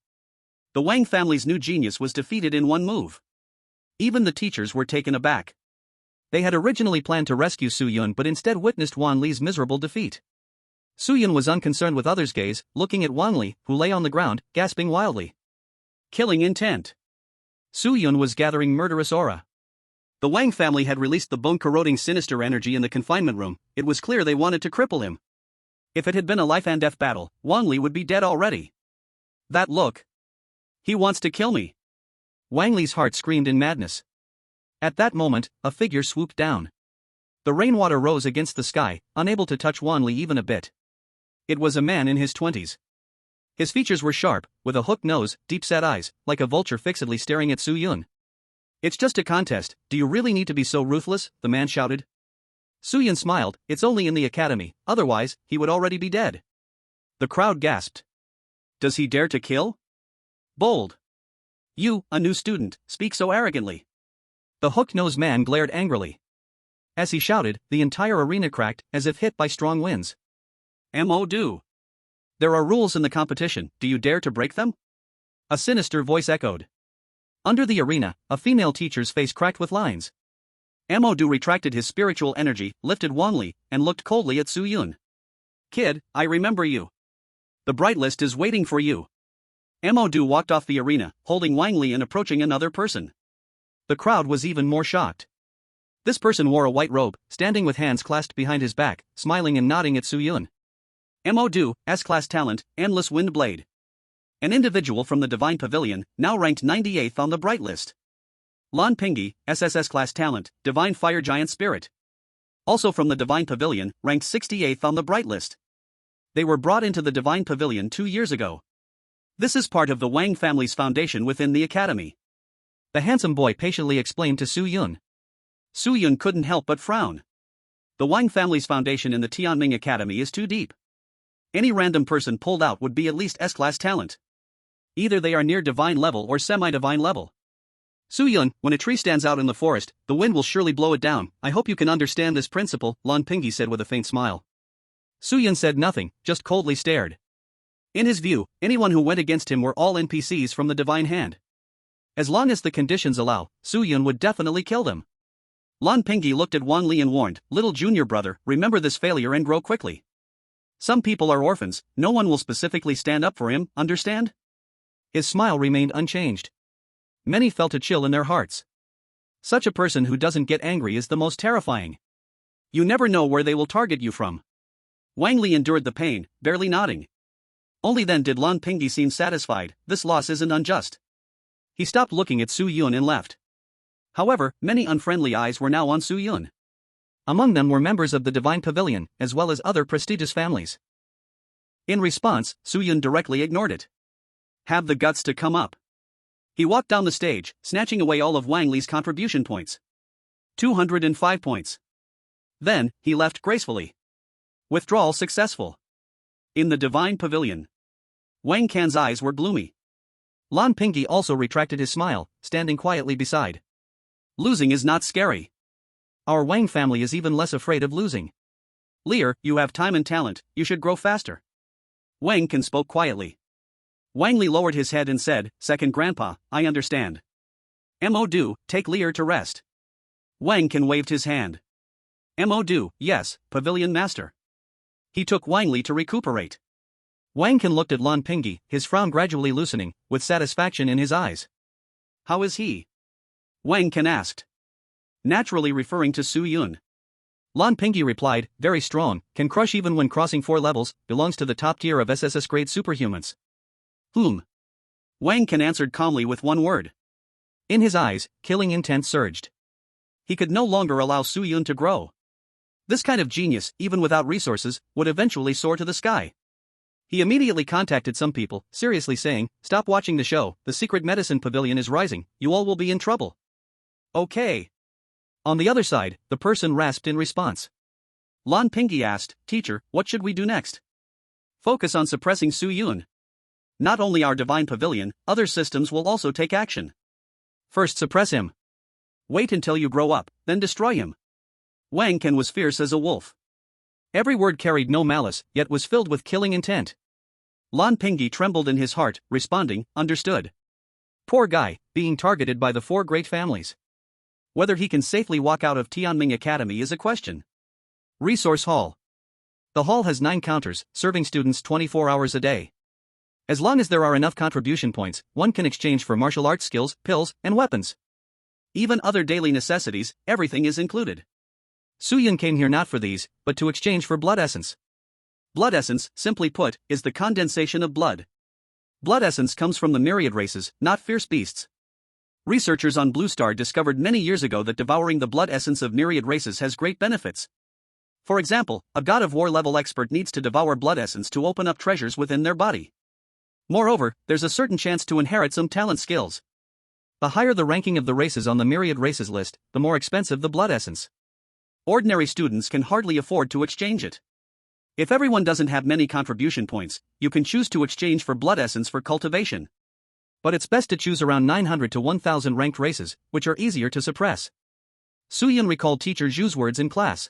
The Wang family's new genius was defeated in one move. Even the teachers were taken aback. They had originally planned to rescue Su Yun but instead witnessed Wang Li's miserable defeat. Su Yun was unconcerned with others' gaze, looking at Wang Li, who lay on the ground, gasping wildly. Killing intent. Su Yun was gathering murderous aura. The Wang family had released the bone-corroding sinister energy in the confinement room. It was clear they wanted to cripple him. If it had been a life-and-death battle, Wang Li would be dead already. That look. He wants to kill me. Wang Li's heart screamed in madness. At that moment, a figure swooped down. The rainwater rose against the sky, unable to touch Wang Li even a bit. It was a man in his 20s. His features were sharp, with a hooked nose, deep-set eyes, like a vulture fixedly staring at Su Yun. It's just a contest, do you really need to be so ruthless? The man shouted. Su Yun smiled, it's only in the academy, otherwise, he would already be dead. The crowd gasped. Does he dare to kill? Bold. You, a new student, speak so arrogantly. The hooked-nosed man glared angrily. As he shouted, the entire arena cracked, as if hit by strong winds. Do. There are rules in the competition, do you dare to break them? A sinister voice echoed. Under the arena, a female teacher's face cracked with lines. Do retracted his spiritual energy, lifted Wang Li, and looked coldly at Su Yun. Kid, I remember you. The bright list is waiting for you. Do walked off the arena, holding Wang Li and approaching another person. The crowd was even more shocked. This person wore a white robe, standing with hands clasped behind his back, smiling and nodding at Su Yun. Do, S-class talent, Endless Wind Blade. An individual from the Divine Pavilion, now ranked 98th on the Bright list. Lan Pingyi, SSS class talent, Divine Fire Giant Spirit. Also from the Divine Pavilion, ranked 68th on the Bright list. They were brought into the Divine Pavilion 2 years ago. This is part of the Wang family's foundation within the academy. The handsome boy patiently explained to Su Yun. Su Yun couldn't help but frown. The Wang family's foundation in the Tianming Academy is too deep. Any random person pulled out would be at least S-class talent. Either they are near divine level or semi-divine level. Su Yun, when a tree stands out in the forest, the wind will surely blow it down. I hope you can understand this principle, Lan Pingyi said with a faint smile. Su Yun said nothing, just coldly stared. In his view, anyone who went against him were all NPCs from the divine hand. As long as the conditions allow, Su Yun would definitely kill them. Lan Pingyi looked at Wang Li and warned, little junior brother, remember this failure and grow quickly. Some people are orphans, no one will specifically stand up for him, understand? His smile remained unchanged. Many felt a chill in their hearts. Such a person who doesn't get angry is the most terrifying. You never know where they will target you from. Wang Li endured the pain, barely nodding. Only then did Lan Pingyi seem satisfied, this loss isn't unjust. He stopped looking at Su Yun and left. However, many unfriendly eyes were now on Su Yun. Among them were members of the Divine Pavilion, as well as other prestigious families. In response, Su Yun directly ignored it. Have the guts to come up. He walked down the stage, snatching away all of Wang Li's contribution points. 205 points. Then, he left gracefully. Withdrawal successful. In the Divine Pavilion. Wang Can's eyes were gloomy. Lan Pingyi also retracted his smile, standing quietly beside. Losing is not scary. Our Wang family is even less afraid of losing. Lear, you have time and talent, you should grow faster. Wang Can spoke quietly. Wang Li lowered his head and said, Second Grandpa, I understand. Mo do, take Lear to rest. Wang Can waved his hand. Mo do, yes, Pavilion Master. He took Wang Li to recuperate. Wang Can looked at Lan Pingyi, his frown gradually loosening, with satisfaction in his eyes. How is he? Wang Can asked. Naturally referring to Su Yun. Lan Pingyi replied, very strong, can crush even when crossing 4 levels, belongs to the top tier of SSS grade superhumans. Wang Can answered calmly with one word. In his eyes, killing intent surged. He could no longer allow Su Yun to grow. This kind of genius, even without resources, would eventually soar to the sky. He immediately contacted some people, seriously saying, stop watching the show, the secret medicine pavilion is rising, you all will be in trouble. Okay. On the other side, the person rasped in response. Lan Pingyi asked, Teacher, what should we do next? Focus on suppressing Su Yun. Not only our divine pavilion, other systems will also take action. First suppress him. Wait until you grow up, then destroy him. Wang Can was fierce as a wolf. Every word carried no malice, yet was filled with killing intent. Lan Pingyi trembled in his heart, responding, understood. Poor guy, being targeted by the 4 great families. Whether he can safely walk out of Tianming Academy is a question. Resource Hall. The hall has 9 counters, serving students 24 hours a day. As long as there are enough contribution points, one can exchange for martial arts skills, pills, and weapons. Even other daily necessities, everything is included. Su Yun came here not for these, but to exchange for blood essence. Blood essence, simply put, is the condensation of blood. Blood essence comes from the myriad races, not fierce beasts. Researchers on Blue Star discovered many years ago that devouring the blood essence of myriad races has great benefits. For example, a God of War level expert needs to devour blood essence to open up treasures within their body. Moreover, there's a certain chance to inherit some talent skills. The higher the ranking of the races on the myriad races list, the more expensive the blood essence. Ordinary students can hardly afford to exchange it. If everyone doesn't have many contribution points, you can choose to exchange for blood essence for cultivation. But it's best to choose around 900 to 1000 ranked races, which are easier to suppress. Su Yun recalled teacher Zhu's words in class.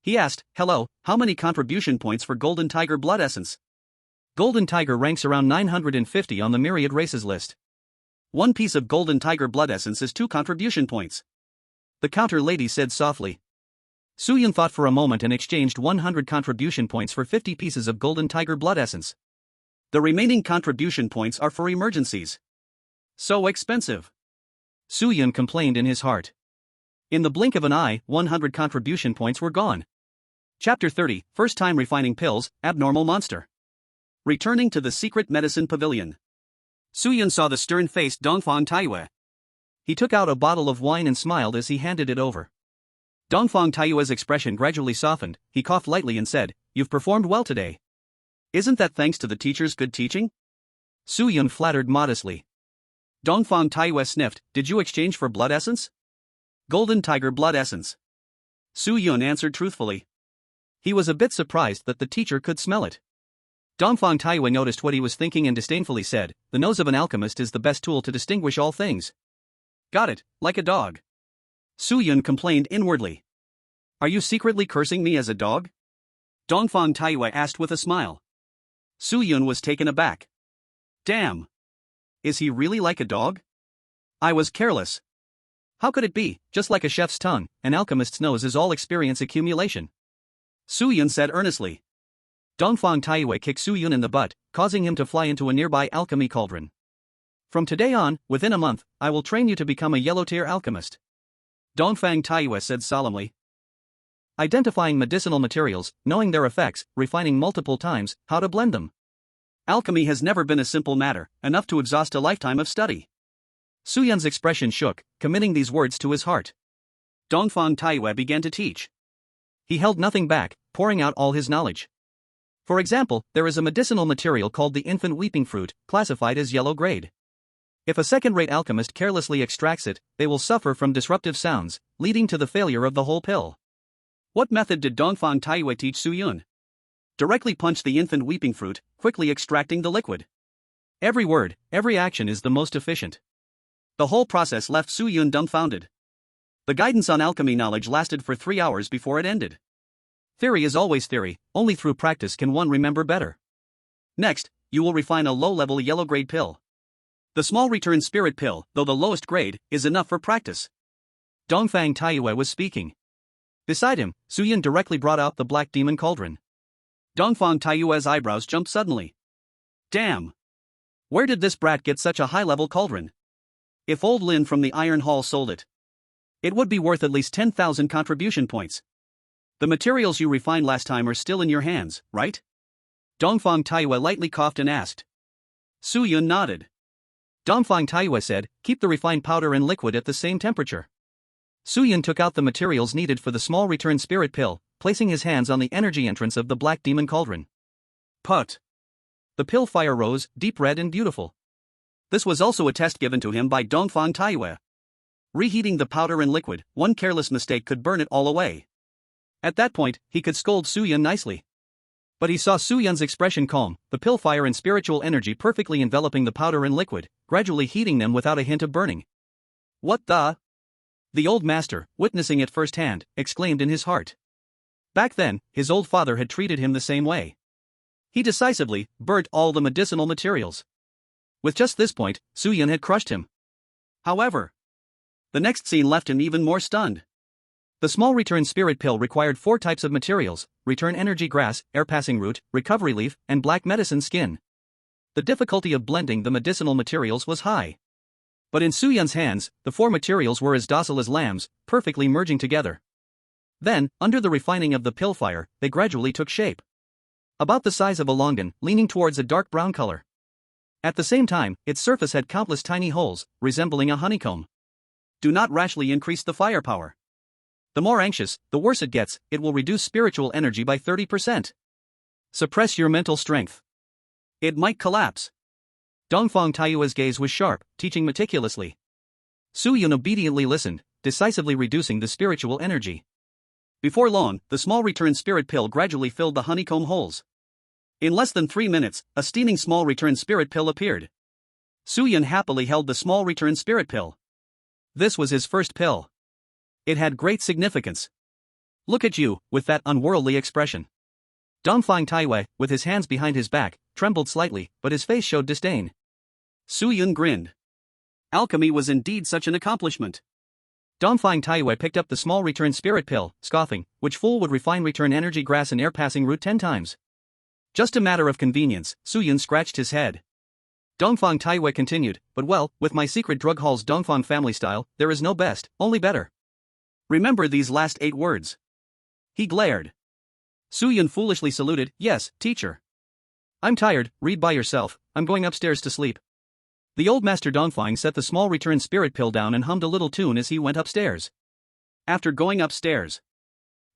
He asked, hello, how many contribution points for Golden Tiger blood essence? Golden Tiger ranks around 950 on the myriad races list. 1 piece of Golden Tiger blood essence is 2 contribution points. The counter lady said softly. Su Yun thought for a moment and exchanged 100 contribution points for 50 pieces of Golden Tiger blood essence. The remaining contribution points are for emergencies. So expensive. Su Yun complained in his heart. In the blink of an eye, 100 contribution points were gone. Chapter 30, First Time Refining Pills, Abnormal Monster. Returning to the secret medicine pavilion. Su Yun saw the stern-faced Dongfang Taiyue. He took out a bottle of wine and smiled as he handed it over. Dongfang Taiyue's expression gradually softened, he coughed lightly and said, You've performed well today. Isn't that thanks to the teacher's good teaching? Su Yun flattered modestly. Dongfang Taiyue sniffed, Did you exchange for blood essence? Golden Tiger blood essence. Su Yun answered truthfully. He was a bit surprised that the teacher could smell it. Dongfang Taiyue noticed what he was thinking and disdainfully said, The nose of an alchemist is the best tool to distinguish all things. Got it, like a dog. Su Yun complained inwardly. Are you secretly cursing me as a dog? Dongfang Taiyue asked with a smile. Su Yun was taken aback. Damn. Is he really like a dog? I was careless. How could it be, just like a chef's tongue, an alchemist's nose is all experience accumulation? Su Yun said earnestly. Dongfang Taiyue kicked Su Yun in the butt, causing him to fly into a nearby alchemy cauldron. From today on, within a month, I will train you to become a yellow-tier alchemist. Dongfang Taiyue said solemnly. Identifying medicinal materials, knowing their effects, refining multiple times, how to blend them. Alchemy has never been a simple matter, enough to exhaust a lifetime of study. Su Yun's expression shook, committing these words to his heart. Dongfang Taiyue began to teach. He held nothing back, pouring out all his knowledge. For example, there is a medicinal material called the infant weeping fruit, classified as yellow grade. If a second-rate alchemist carelessly extracts it, they will suffer from disruptive sounds, leading to the failure of the whole pill. What method did Dongfang Taiyue teach Su Yun? Directly punch the infant weeping fruit, quickly extracting the liquid. Every word, every action is the most efficient. The whole process left Su Yun dumbfounded. The guidance on alchemy knowledge lasted for 3 hours before it ended. Theory is always theory, only through practice can one remember better. Next, you will refine a low-level yellow-grade pill. The small return spirit pill, though the lowest grade, is enough for practice. Dongfang Taiyue was speaking. Beside him, Suyun directly brought out the black demon cauldron. Dongfang Taiyue's eyebrows jumped suddenly. Damn! Where did this brat get such a high-level cauldron? If old Lin from the Iron Hall sold it, it would be worth at least 10,000 contribution points. The materials you refined last time are still in your hands, right? Dongfang Taiyue lightly coughed and asked. Suyun nodded. Dongfang Taiyue said, keep the refined powder and liquid at the same temperature. Suyun took out the materials needed for the small return spirit pill, placing his hands on the energy entrance of the black demon cauldron. Put. The pill fire rose, deep red and beautiful. This was also a test given to him by Dongfang Taiyue. Reheating the powder and liquid, one careless mistake could burn it all away. At that point, he could scold Suyun nicely. But he saw Suyun's expression calm, the pill fire and spiritual energy perfectly enveloping the powder and liquid, gradually heating them without a hint of burning. What the? The old master, witnessing it firsthand, exclaimed in his heart. Back then, his old father had treated him the same way. He decisively burnt all the medicinal materials. With just this point, Suyun had crushed him. However, the next scene left him even more stunned. The small return spirit pill required 4 types of materials: return energy grass, air passing root, recovery leaf, and black medicine skin. The difficulty of blending the medicinal materials was high. But in Suyun's hands, the 4 materials were as docile as lambs, perfectly merging together. Then, under the refining of the pill fire, they gradually took shape. About the size of a longan, leaning towards a dark brown color. At the same time, its surface had countless tiny holes, resembling a honeycomb. Do not rashly increase the firepower. The more anxious, the worse it gets, it will reduce spiritual energy by 30%. Suppress your mental strength. It might collapse. Dongfang Taiyue's gaze was sharp, teaching meticulously. Suyun obediently listened, decisively reducing the spiritual energy. Before long, the small return spirit pill gradually filled the honeycomb holes. In less than 3 minutes, a steaming small return spirit pill appeared. Suyun happily held the small return spirit pill. This was his first pill. It had great significance. Look at you, with that unworldly expression. Dongfang Taiyue, with his hands behind his back, trembled slightly, but his face showed disdain. Suyun grinned. Alchemy was indeed such an accomplishment. Dongfang Taiyue picked up the small return spirit pill, scoffing, which fool would refine return energy grass and air passing root 10 times. Just a matter of convenience, Suyun scratched his head. Dongfang Taiyue continued, but well, with my secret drug hall's Dongfang family style, there is no best, only better. Remember these last 8 words. He glared. Suyun foolishly saluted, yes, teacher. I'm tired, read by yourself, I'm going upstairs to sleep. The old master Dongfang set the small return spirit pill down and hummed a little tune as he went upstairs. After going upstairs,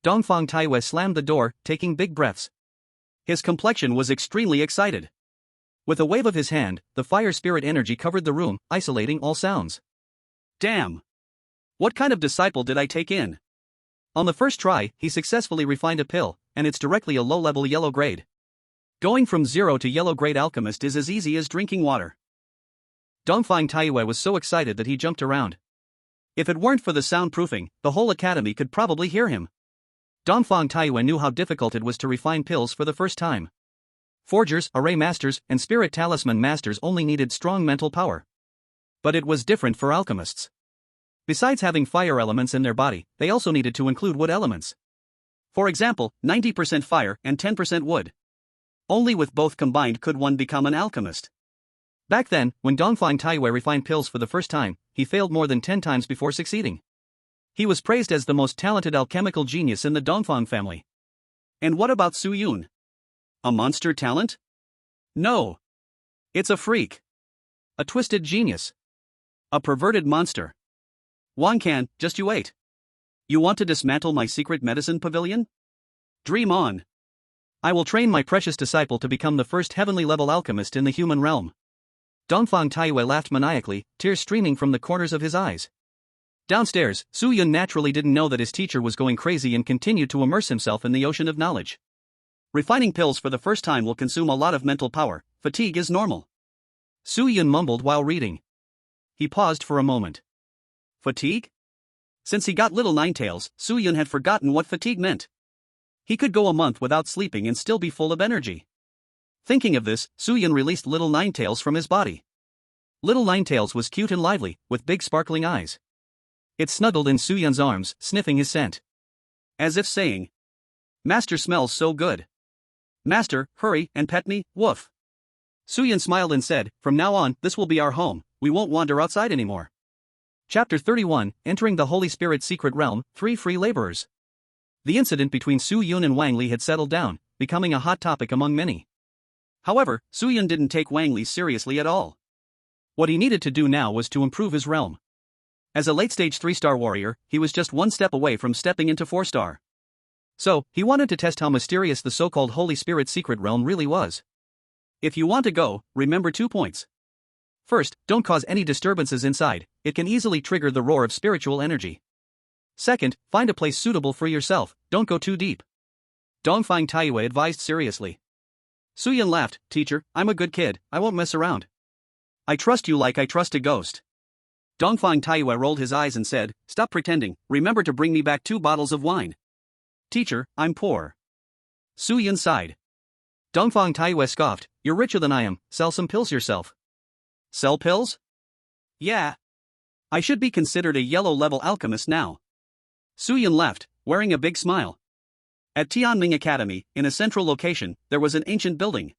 Dongfang Taiyue slammed the door, taking big breaths. His complexion was extremely excited. With a wave of his hand, the fire spirit energy covered the room, isolating all sounds. Damn! What kind of disciple did I take in? On the first try, he successfully refined a pill, and it's directly a low-level yellow grade. Going from 0 to yellow grade alchemist is as easy as drinking water. Dongfang Taiyue was so excited that he jumped around. If it weren't for the soundproofing, the whole academy could probably hear him. Dongfang Taiyue knew how difficult it was to refine pills for the first time. Forgers, array masters, and spirit talisman masters only needed strong mental power. But it was different for alchemists. Besides having fire elements in their body, they also needed to include wood elements. For example, 90% fire and 10% wood. Only with both combined could one become an alchemist. Back then, when Dongfang Taiyue refined pills for the first time, he failed more than 10 times before succeeding. He was praised as the most talented alchemical genius in the Dongfang family. And what about Suyun? A monster talent? No. It's a freak. A twisted genius. A perverted monster. Wankan, just you wait. You want to dismantle my secret medicine pavilion? Dream on. I will train my precious disciple to become the first heavenly level alchemist in the human realm. Dongfang Taiyue laughed maniacally, tears streaming from the corners of his eyes. Downstairs, Suyun naturally didn't know that his teacher was going crazy and continued to immerse himself in the ocean of knowledge. Refining pills for the first time will consume a lot of mental power, fatigue is normal. Suyun mumbled while reading. He paused for a moment. Fatigue? Since he got little ninetails, Suyun had forgotten what fatigue meant. He could go a month without sleeping and still be full of energy. Thinking of this, Su-yun released Little Ninetails from his body. Little Ninetails was cute and lively, with big sparkling eyes. It snuggled in Su-yun's arms, sniffing his scent. As if saying, "Master smells so good. Master, hurry and pet me, woof." Su-yun smiled and said, "From now on, this will be our home, we won't wander outside anymore." Chapter 31, Entering the Holy Spirit's Secret Realm, 3 Free Laborers. The incident between Su-yun and Wang Li had settled down, becoming a hot topic among many. However, Su-yun didn't take Wang Li seriously at all. What he needed to do now was to improve his realm. As a late-stage 3-star warrior, he was just one step away from stepping into 4-star. So, he wanted to test how mysterious the so-called Holy Spirit secret realm really was. If you want to go, remember 2 points. First, don't cause any disturbances inside, it can easily trigger the roar of spiritual energy. Second, find a place suitable for yourself, don't go too deep. Dongfang Taiyue advised seriously. Su-yun laughed, "Teacher, I'm a good kid, I won't mess around. I trust you like I trust a ghost." Dongfang Taiyue rolled his eyes and said, "Stop pretending, remember to bring me back 2 bottles of wine." "Teacher, I'm poor." Su-yun sighed. Dongfang Taiyue scoffed, "You're richer than I am, sell some pills yourself." "Sell pills? Yeah. I should be considered a yellow-level alchemist now." Su-yun laughed, wearing a big smile. At Tianming Academy, in a central location, there was an ancient building.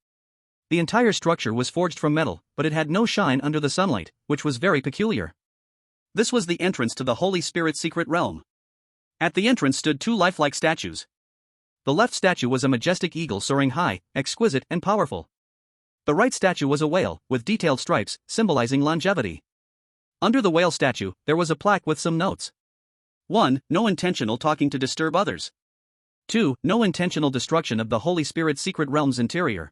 The entire structure was forged from metal, but it had no shine under the sunlight, which was very peculiar. This was the entrance to the Holy Spirit's secret realm. At the entrance stood 2 lifelike statues. The left statue was a majestic eagle soaring high, exquisite and powerful. The right statue was a whale, with detailed stripes, symbolizing longevity. Under the whale statue, there was a plaque with some notes. 1. No intentional talking to disturb others. 2. No intentional destruction of the Holy Spirit's secret realm's interior.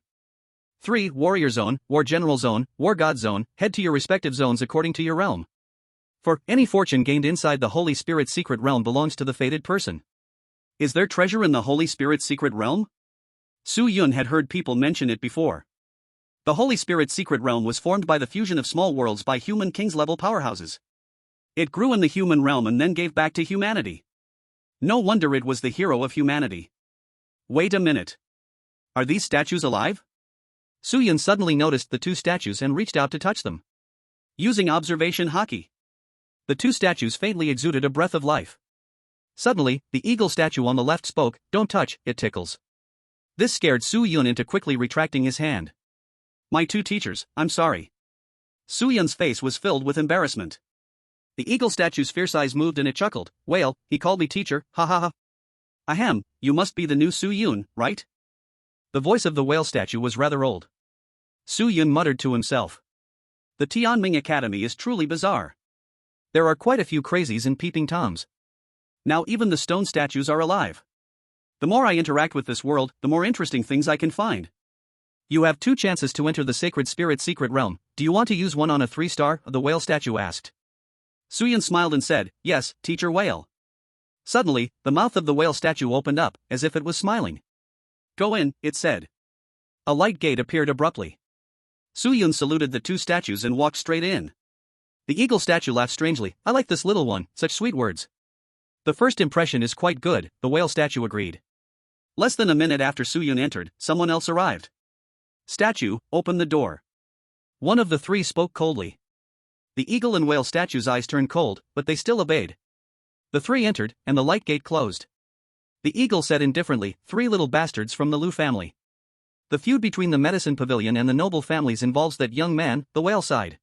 3. Warrior Zone, War General Zone, War God Zone, head to your respective zones according to your realm. For any fortune gained inside the Holy Spirit's secret realm belongs to the fated person. Is there treasure in the Holy Spirit's secret realm? Su-yun had heard people mention it before. The Holy Spirit's secret realm was formed by the fusion of small worlds by human kings-level powerhouses. It grew in the human realm and then gave back to humanity. No wonder it was the hero of humanity. Wait a minute. Are these statues alive? Su-yun suddenly noticed the 2 statues and reached out to touch them. Using observation haki, the 2 statues faintly exuded a breath of life. Suddenly, the eagle statue on the left spoke, "Don't touch, it tickles." This scared Su-yun into quickly retracting his hand. "My 2 teachers, I'm sorry." Su-yun's face was filled with embarrassment. The eagle statue's fierce eyes moved and it chuckled, "Whale, he called me teacher, ha ha ha. Ahem, you must be the new Su-yun, right?" The voice of the whale statue was rather old. Su-yun muttered to himself. The Tianming Academy is truly bizarre. There are quite a few crazies and peeping toms. Now even the stone statues are alive. The more I interact with this world, the more interesting things I can find. You have 2 chances to enter the Sacred Spirit's secret realm, do you want to use one on a 3-star? The whale statue asked. Su-yun smiled and said, "Yes, teacher whale." Suddenly, the mouth of the whale statue opened up, as if it was smiling. "Go in," it said. A light gate appeared abruptly. Su-yun saluted the 2 statues and walked straight in. The eagle statue laughed strangely, "I like this little one, such sweet words." "The first impression is quite good," the whale statue agreed. Less than a minute after Su-yun entered, someone else arrived. "Statue, open the door." One of the 3 spoke coldly. The eagle and whale statue's eyes turned cold, but they still obeyed. The 3 entered, and the light gate closed. The eagle said indifferently, 3 little bastards from the Lu family. The feud between the medicine pavilion and the noble families involves that young man, the whale sighed.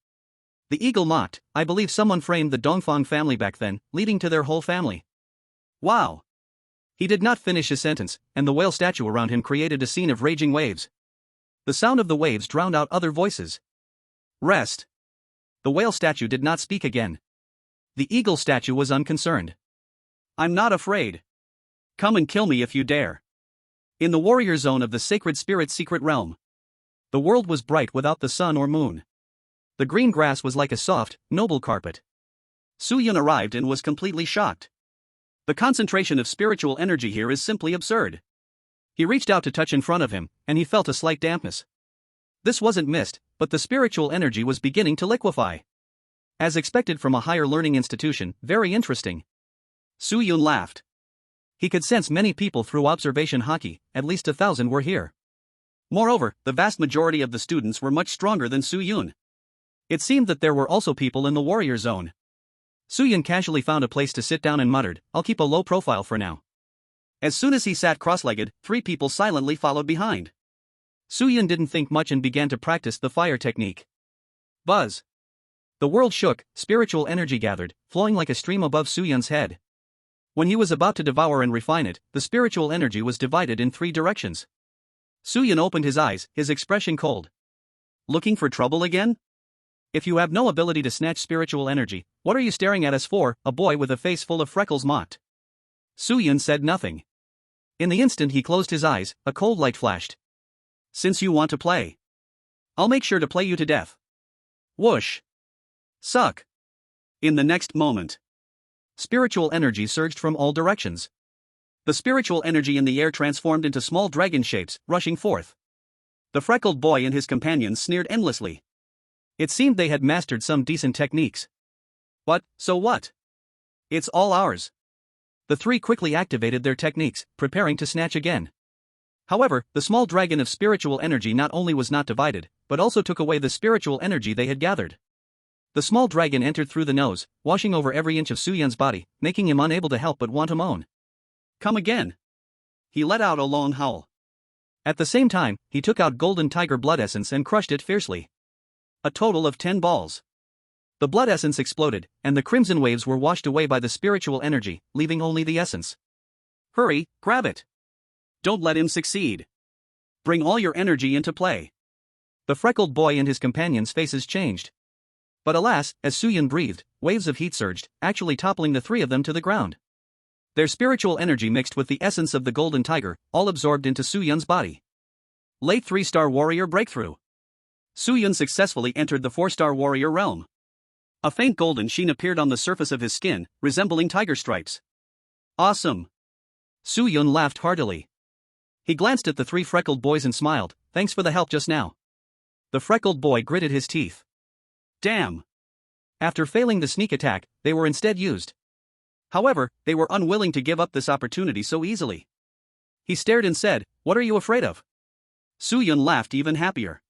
The eagle mocked, "I believe someone framed the Dongfang family back then, leading to their whole family." Wow! He did not finish his sentence, and the whale statue around him created a scene of raging waves. The sound of the waves drowned out other voices. Rest. The whale statue did not speak again. The eagle statue was unconcerned. "I'm not afraid. Come and kill me if you dare." In the warrior zone of the Sacred Spirit's secret realm, the world was bright without the sun or moon. The green grass was like a soft, noble carpet. Su-yun arrived and was completely shocked. The concentration of spiritual energy here is simply absurd. He reached out to touch in front of him, and he felt a slight dampness. This wasn't mist, but the spiritual energy was beginning to liquefy. As expected from a higher learning institution, very interesting. Su-yun laughed. He could sense many people through observation hockey, at least 1,000 were here. Moreover, the vast majority of the students were much stronger than Su Yun. It seemed that there were also people in the warrior zone. Su Yun casually found a place to sit down and muttered, "I'll keep a low profile for now." As soon as he sat cross-legged, 3 people silently followed behind. Su Yun didn't think much and began to practice the fire technique. Buzz. The world shook, spiritual energy gathered, flowing like a stream above Su Yun's head. When he was about to devour and refine it, the spiritual energy was divided in 3 directions. Su Yun opened his eyes, his expression cold. Looking for trouble again? If you have no ability to snatch spiritual energy, what are you staring at us for? A boy with a face full of freckles mocked. Su Yun said nothing. In the instant he closed his eyes, a cold light flashed. Since you want to play, I'll make sure to play you to death. Whoosh. Suck. In the next moment, spiritual energy surged from all directions. The spiritual energy in the air transformed into small dragon shapes, rushing forth. The freckled boy and his companions sneered endlessly. It seemed they had mastered some decent techniques. But, so what? It's all ours. The 3 quickly activated their techniques, preparing to snatch again. However, the small dragon of spiritual energy not only was not divided, but also took away the spiritual energy they had gathered. The small dragon entered through the nose, washing over every inch of Su Yun's body, making him unable to help but want to moan. Come again. He let out a long howl. At the same time, he took out golden tiger blood essence and crushed it fiercely. A total of 10 balls. The blood essence exploded, and the crimson waves were washed away by the spiritual energy, leaving only the essence. Hurry, grab it. Don't let him succeed. Bring all your energy into play. The freckled boy and his companions' faces changed. But alas, as Su Yun breathed, waves of heat surged, actually toppling the 3 of them to the ground. Their spiritual energy mixed with the essence of the golden tiger, all absorbed into Su Yun's body. Late 3-star warrior breakthrough. Su Yun successfully entered the 4-star warrior realm. A faint golden sheen appeared on the surface of his skin, resembling tiger stripes. Awesome. Su Yun laughed heartily. He glanced at the 3 freckled boys and smiled, thanks for the help just now. The freckled boy gritted his teeth. Damn. After failing the sneak attack, they were instead used. However, they were unwilling to give up this opportunity so easily. He stared and said, "What are you afraid of?" Su Yun laughed even happier.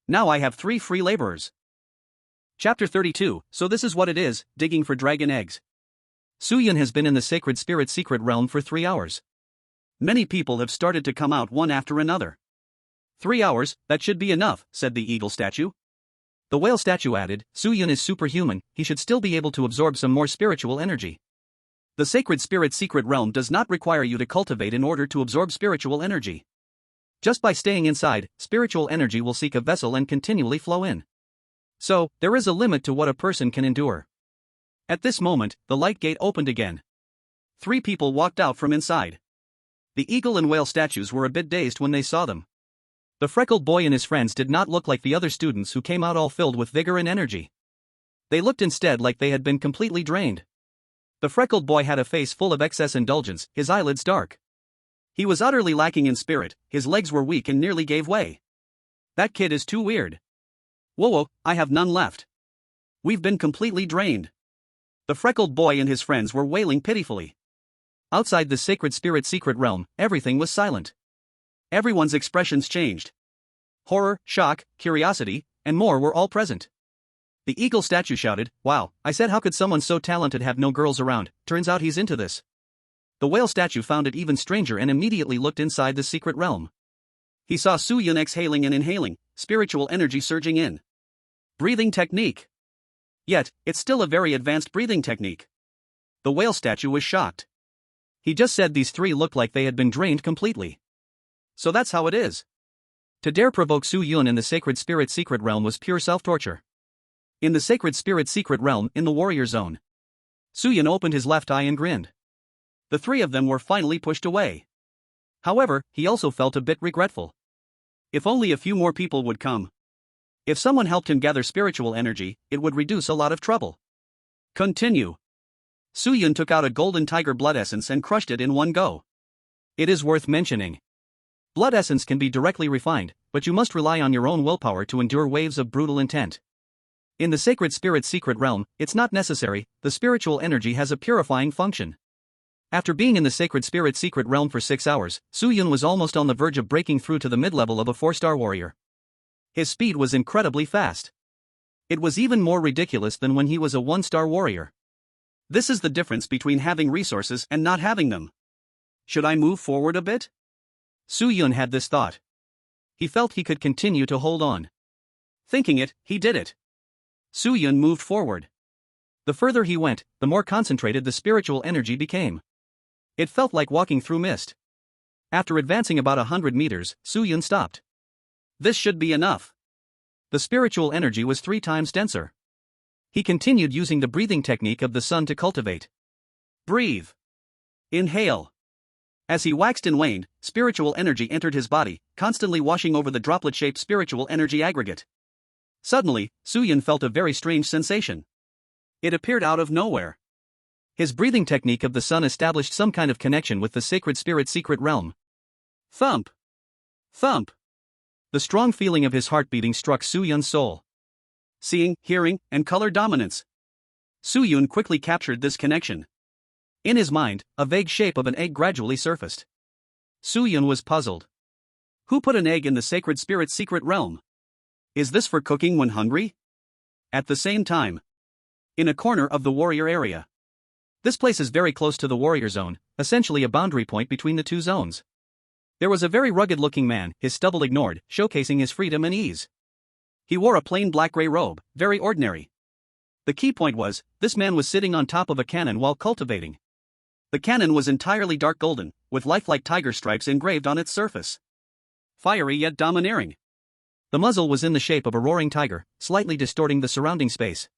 Now I have 3 free laborers. Chapter 32, So this is what it is, digging for dragon eggs. Su Yun has been in the sacred spirit secret realm for 3 hours. Many people have started to come out one after another. 3 hours, that should be enough, said the eagle statue. The whale statue added, Su Yun is superhuman, he should still be able to absorb some more spiritual energy. The sacred spirit secret realm does not require you to cultivate in order to absorb spiritual energy. Just by staying inside, spiritual energy will seek a vessel and continually flow in. So, there is a limit to what a person can endure. At this moment, the light gate opened again. 3 people walked out from inside. The eagle and whale statues were a bit dazed when they saw them. The freckled boy and his friends did not look like the other students who came out all filled with vigor and energy. They looked instead like they had been completely drained. The freckled boy had a face full of excess indulgence, his eyelids dark. He was utterly lacking in spirit, his legs were weak and nearly gave way. That kid is too weird. Whoa, I have none left. We've been completely drained. The freckled boy and his friends were wailing pitifully. Outside the sacred spirit secret realm, everything was silent. Everyone's expressions changed. Horror, shock, curiosity, and more were all present. The eagle statue shouted, "Wow, I said how could someone so talented have no girls around, turns out he's into this." The whale statue found it even stranger and immediately looked inside the secret realm. He saw Su Yun exhaling and inhaling, spiritual energy surging in. Breathing technique. Yet, it's still a very advanced breathing technique. The whale statue was shocked. He just said these 3 looked like they had been drained completely. So that's how it is. To dare provoke Su Yun in the sacred spirit secret realm was pure self-torture. In the sacred spirit secret realm, in the warrior zone, Su Yun opened his left eye and grinned. The 3 of them were finally pushed away. However, he also felt a bit regretful. If only a few more people would come. If someone helped him gather spiritual energy, it would reduce a lot of trouble. Continue. Su Yun took out a golden tiger blood essence and crushed it in one go. It is worth mentioning. Blood essence can be directly refined, but you must rely on your own willpower to endure waves of brutal intent. In the sacred spirit secret realm, it's not necessary, the spiritual energy has a purifying function. After being in the sacred spirit secret realm for 6 hours, Su-yun was almost on the verge of breaking through to the mid-level of a 4-star warrior. His speed was incredibly fast. It was even more ridiculous than when he was a 1-star warrior. This is the difference between having resources and not having them. Should I move forward a bit? Su-yun had this thought. He felt he could continue to hold on. Thinking it, he did it. Su-yun moved forward. The further he went, the more concentrated the spiritual energy became. It felt like walking through mist. After advancing about 100 meters, Su-yun stopped. This should be enough. The spiritual energy was 3 times denser. He continued using the breathing technique of the sun to cultivate. Breathe. Inhale. As he waxed and waned, spiritual energy entered his body, constantly washing over the droplet-shaped spiritual energy aggregate. Suddenly, Su-yun felt a very strange sensation. It appeared out of nowhere. His breathing technique of the sun established some kind of connection with the sacred spirit secret realm. Thump. Thump. The strong feeling of his heart beating struck Su-yun's soul. Seeing, hearing, and color dominance. Su-yun quickly captured this connection. In his mind, a vague shape of an egg gradually surfaced. Su-yun was puzzled. Who put an egg in the sacred spirit secret realm? Is this for cooking when hungry? At the same time, in a corner of the warrior area. This place is very close to the warrior zone, essentially a boundary point between the 2 zones. There was a very rugged-looking man, his stubble ignored, showcasing his freedom and ease. He wore a plain black-gray robe, very ordinary. The key point was, this man was sitting on top of a cannon while cultivating. The cannon was entirely dark golden, with lifelike tiger stripes engraved on its surface. Fiery yet domineering. The muzzle was in the shape of a roaring tiger, slightly distorting the surrounding space.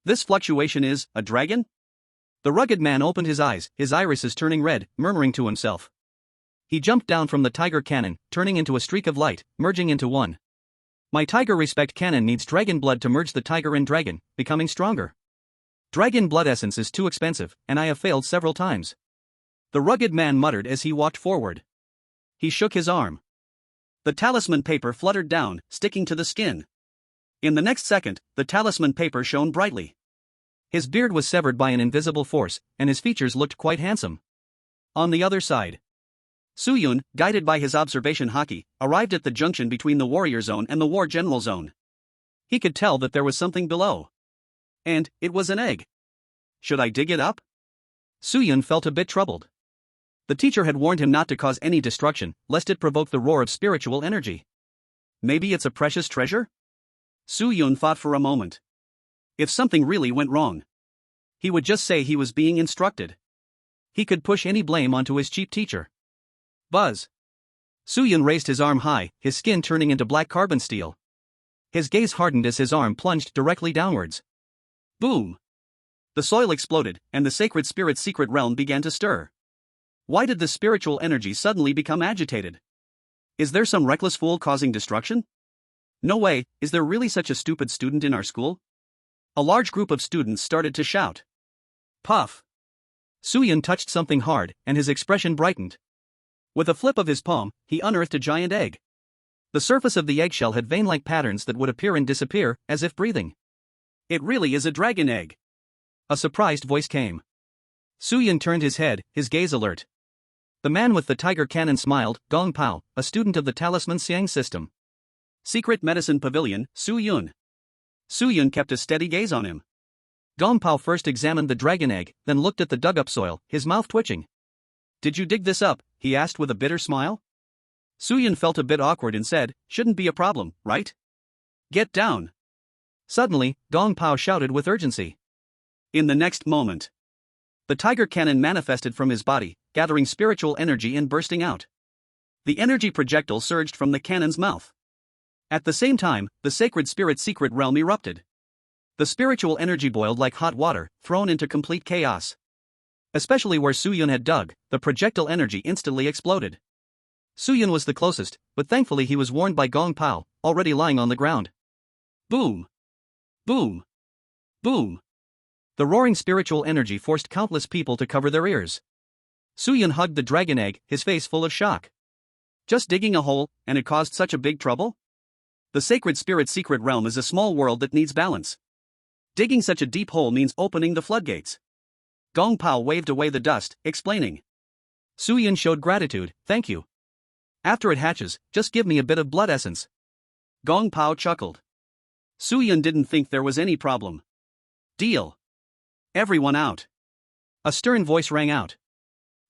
This fluctuation is a dragon? The rugged man opened his eyes, his irises turning red, murmuring to himself. He jumped down from the tiger cannon, turning into a streak of light, merging into one. My tiger respect cannon needs dragon blood to merge the tiger and dragon, becoming stronger. Dragon blood essence is too expensive, and I have failed several times. The rugged man muttered as he walked forward. He shook his arm. The talisman paper fluttered down, sticking to the skin. In the next second, the talisman paper shone brightly. His beard was severed by an invisible force, and his features looked quite handsome. On the other side, Su-yun, guided by his observation haki, arrived at the junction between the warrior zone and the war general zone. He could tell that there was something below. And it was an egg. Should I dig it up? Su-yun felt a bit troubled. The teacher had warned him not to cause any destruction, lest it provoke the roar of spiritual energy. Maybe it's a precious treasure? Su-yun thought for a moment. If something really went wrong, he would just say he was being instructed. He could push any blame onto his cheap teacher. Buzz. Su-yun raised his arm high, his skin turning into black carbon steel. His gaze hardened as his arm plunged directly downwards. Boom! The soil exploded, and the sacred spirit's secret realm began to stir. Why did the spiritual energy suddenly become agitated? Is there some reckless fool causing destruction? No way, is there really such a stupid student in our school? A large group of students started to shout. Puff! Su-yun touched something hard, and his expression brightened. With a flip of his palm, he unearthed a giant egg. The surface of the eggshell had vein-like patterns that would appear and disappear, as if breathing. It really is a dragon egg. A surprised voice came. Su-yun turned his head, his gaze alert. The man with the tiger cannon smiled, Gong Pao, a student of the Talisman Xiang system. Secret Medicine Pavilion, Su-yun. Su-yun kept a steady gaze on him. Gong Pao first examined the dragon egg, then looked at the dug-up soil, his mouth twitching. Did you dig this up? He asked with a bitter smile. Su-yun felt a bit awkward and said, shouldn't be a problem, right? Get down. Suddenly, Gong Pao shouted with urgency. In the next moment, the tiger cannon manifested from his body, gathering spiritual energy and bursting out. The energy projectile surged from the cannon's mouth. At the same time, the sacred spirit's secret realm erupted. The spiritual energy boiled like hot water, thrown into complete chaos. Especially where Su-yun had dug, the projectile energy instantly exploded. Su-yun was the closest, but thankfully he was warned by Gong Pao, already lying on the ground. Boom! Boom! Boom! The roaring spiritual energy forced countless people to cover their ears. Su-yun hugged the dragon egg, his face full of shock. Just digging a hole, and it caused such a big trouble? The sacred spirit's secret realm is a small world that needs balance. Digging such a deep hole means opening the floodgates. Gong Pao waved away the dust, explaining. Su Yun showed gratitude, thank you. After it hatches, just give me a bit of blood essence. Gong Pao chuckled. Su Yun didn't think there was any problem. Deal. Everyone out. A stern voice rang out.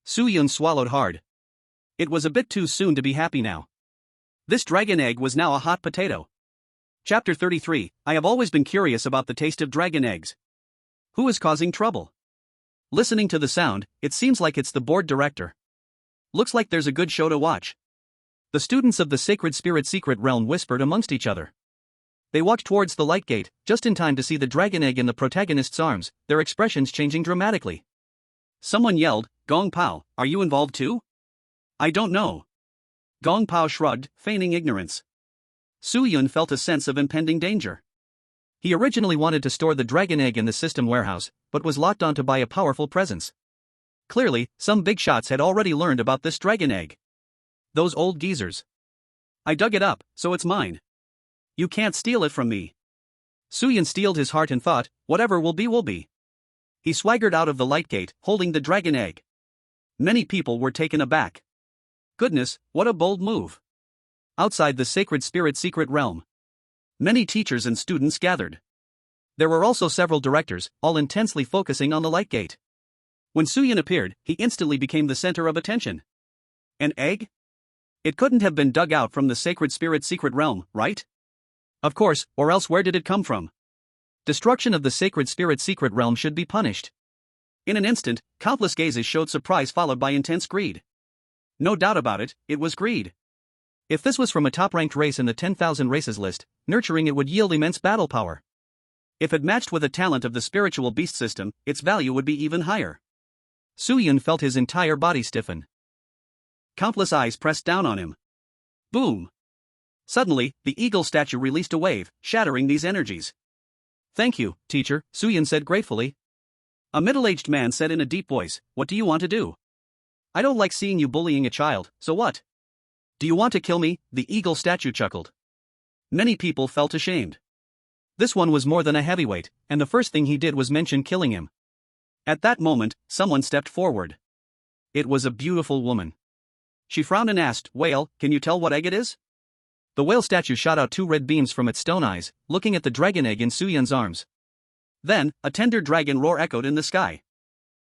Su Yun swallowed hard. It was a bit too soon to be happy now. This dragon egg was now a hot potato. Chapter 33, I have always been curious about the taste of dragon eggs. Who is causing trouble? Listening to the sound, it seems like it's the board director. Looks like there's a good show to watch. The students of the Sacred Spirit Secret Realm whispered amongst each other. They walked towards the light gate, just in time to see the dragon egg in the protagonist's arms, their expressions changing dramatically. Someone yelled, Gong Pao, are you involved too? I don't know. Gong Pao shrugged, feigning ignorance. Su Yun felt a sense of impending danger. He originally wanted to store the dragon egg in the system warehouse, but was locked onto by a powerful presence. Clearly, some big shots had already learned about this dragon egg. Those old geezers. I dug it up, so it's mine. You can't steal it from me. Su Yun steeled his heart and thought, whatever will be will be. He swaggered out of the light gate, holding the dragon egg. Many people were taken aback. Goodness, what a bold move. Outside the Sacred Spirit Secret Realm, many teachers and students gathered. There were also several directors, all intensely focusing on the light gate. When Su Yun appeared, he instantly became the center of attention. An egg? It couldn't have been dug out from the Sacred Spirit Secret Realm, right? Of course, or else where did it come from? Destruction of the Sacred Spirit Secret Realm should be punished. In an instant, countless gazes showed surprise followed by intense greed. No doubt about it, it was greed. If this was from a top-ranked race in the 10,000 races list, nurturing it would yield immense battle power. If it matched with a talent of the spiritual beast system, its value would be even higher. Su Yun felt his entire body stiffen. Countless eyes pressed down on him. Boom! Suddenly, the eagle statue released a wave, shattering these energies. Thank you, teacher, Su Yun said gratefully. A middle-aged man said in a deep voice, what do you want to do? I don't like seeing you bullying a child, so what? Do you want to kill me? The eagle statue chuckled. Many people felt ashamed. This one was more than a heavyweight, and the first thing he did was mention killing him. At that moment, someone stepped forward. It was a beautiful woman. She frowned and asked, Whale, can you tell what egg it is? The whale statue shot out two red beams from its stone eyes, looking at the dragon egg in Su Yun's arms. Then, a tender dragon roar echoed in the sky.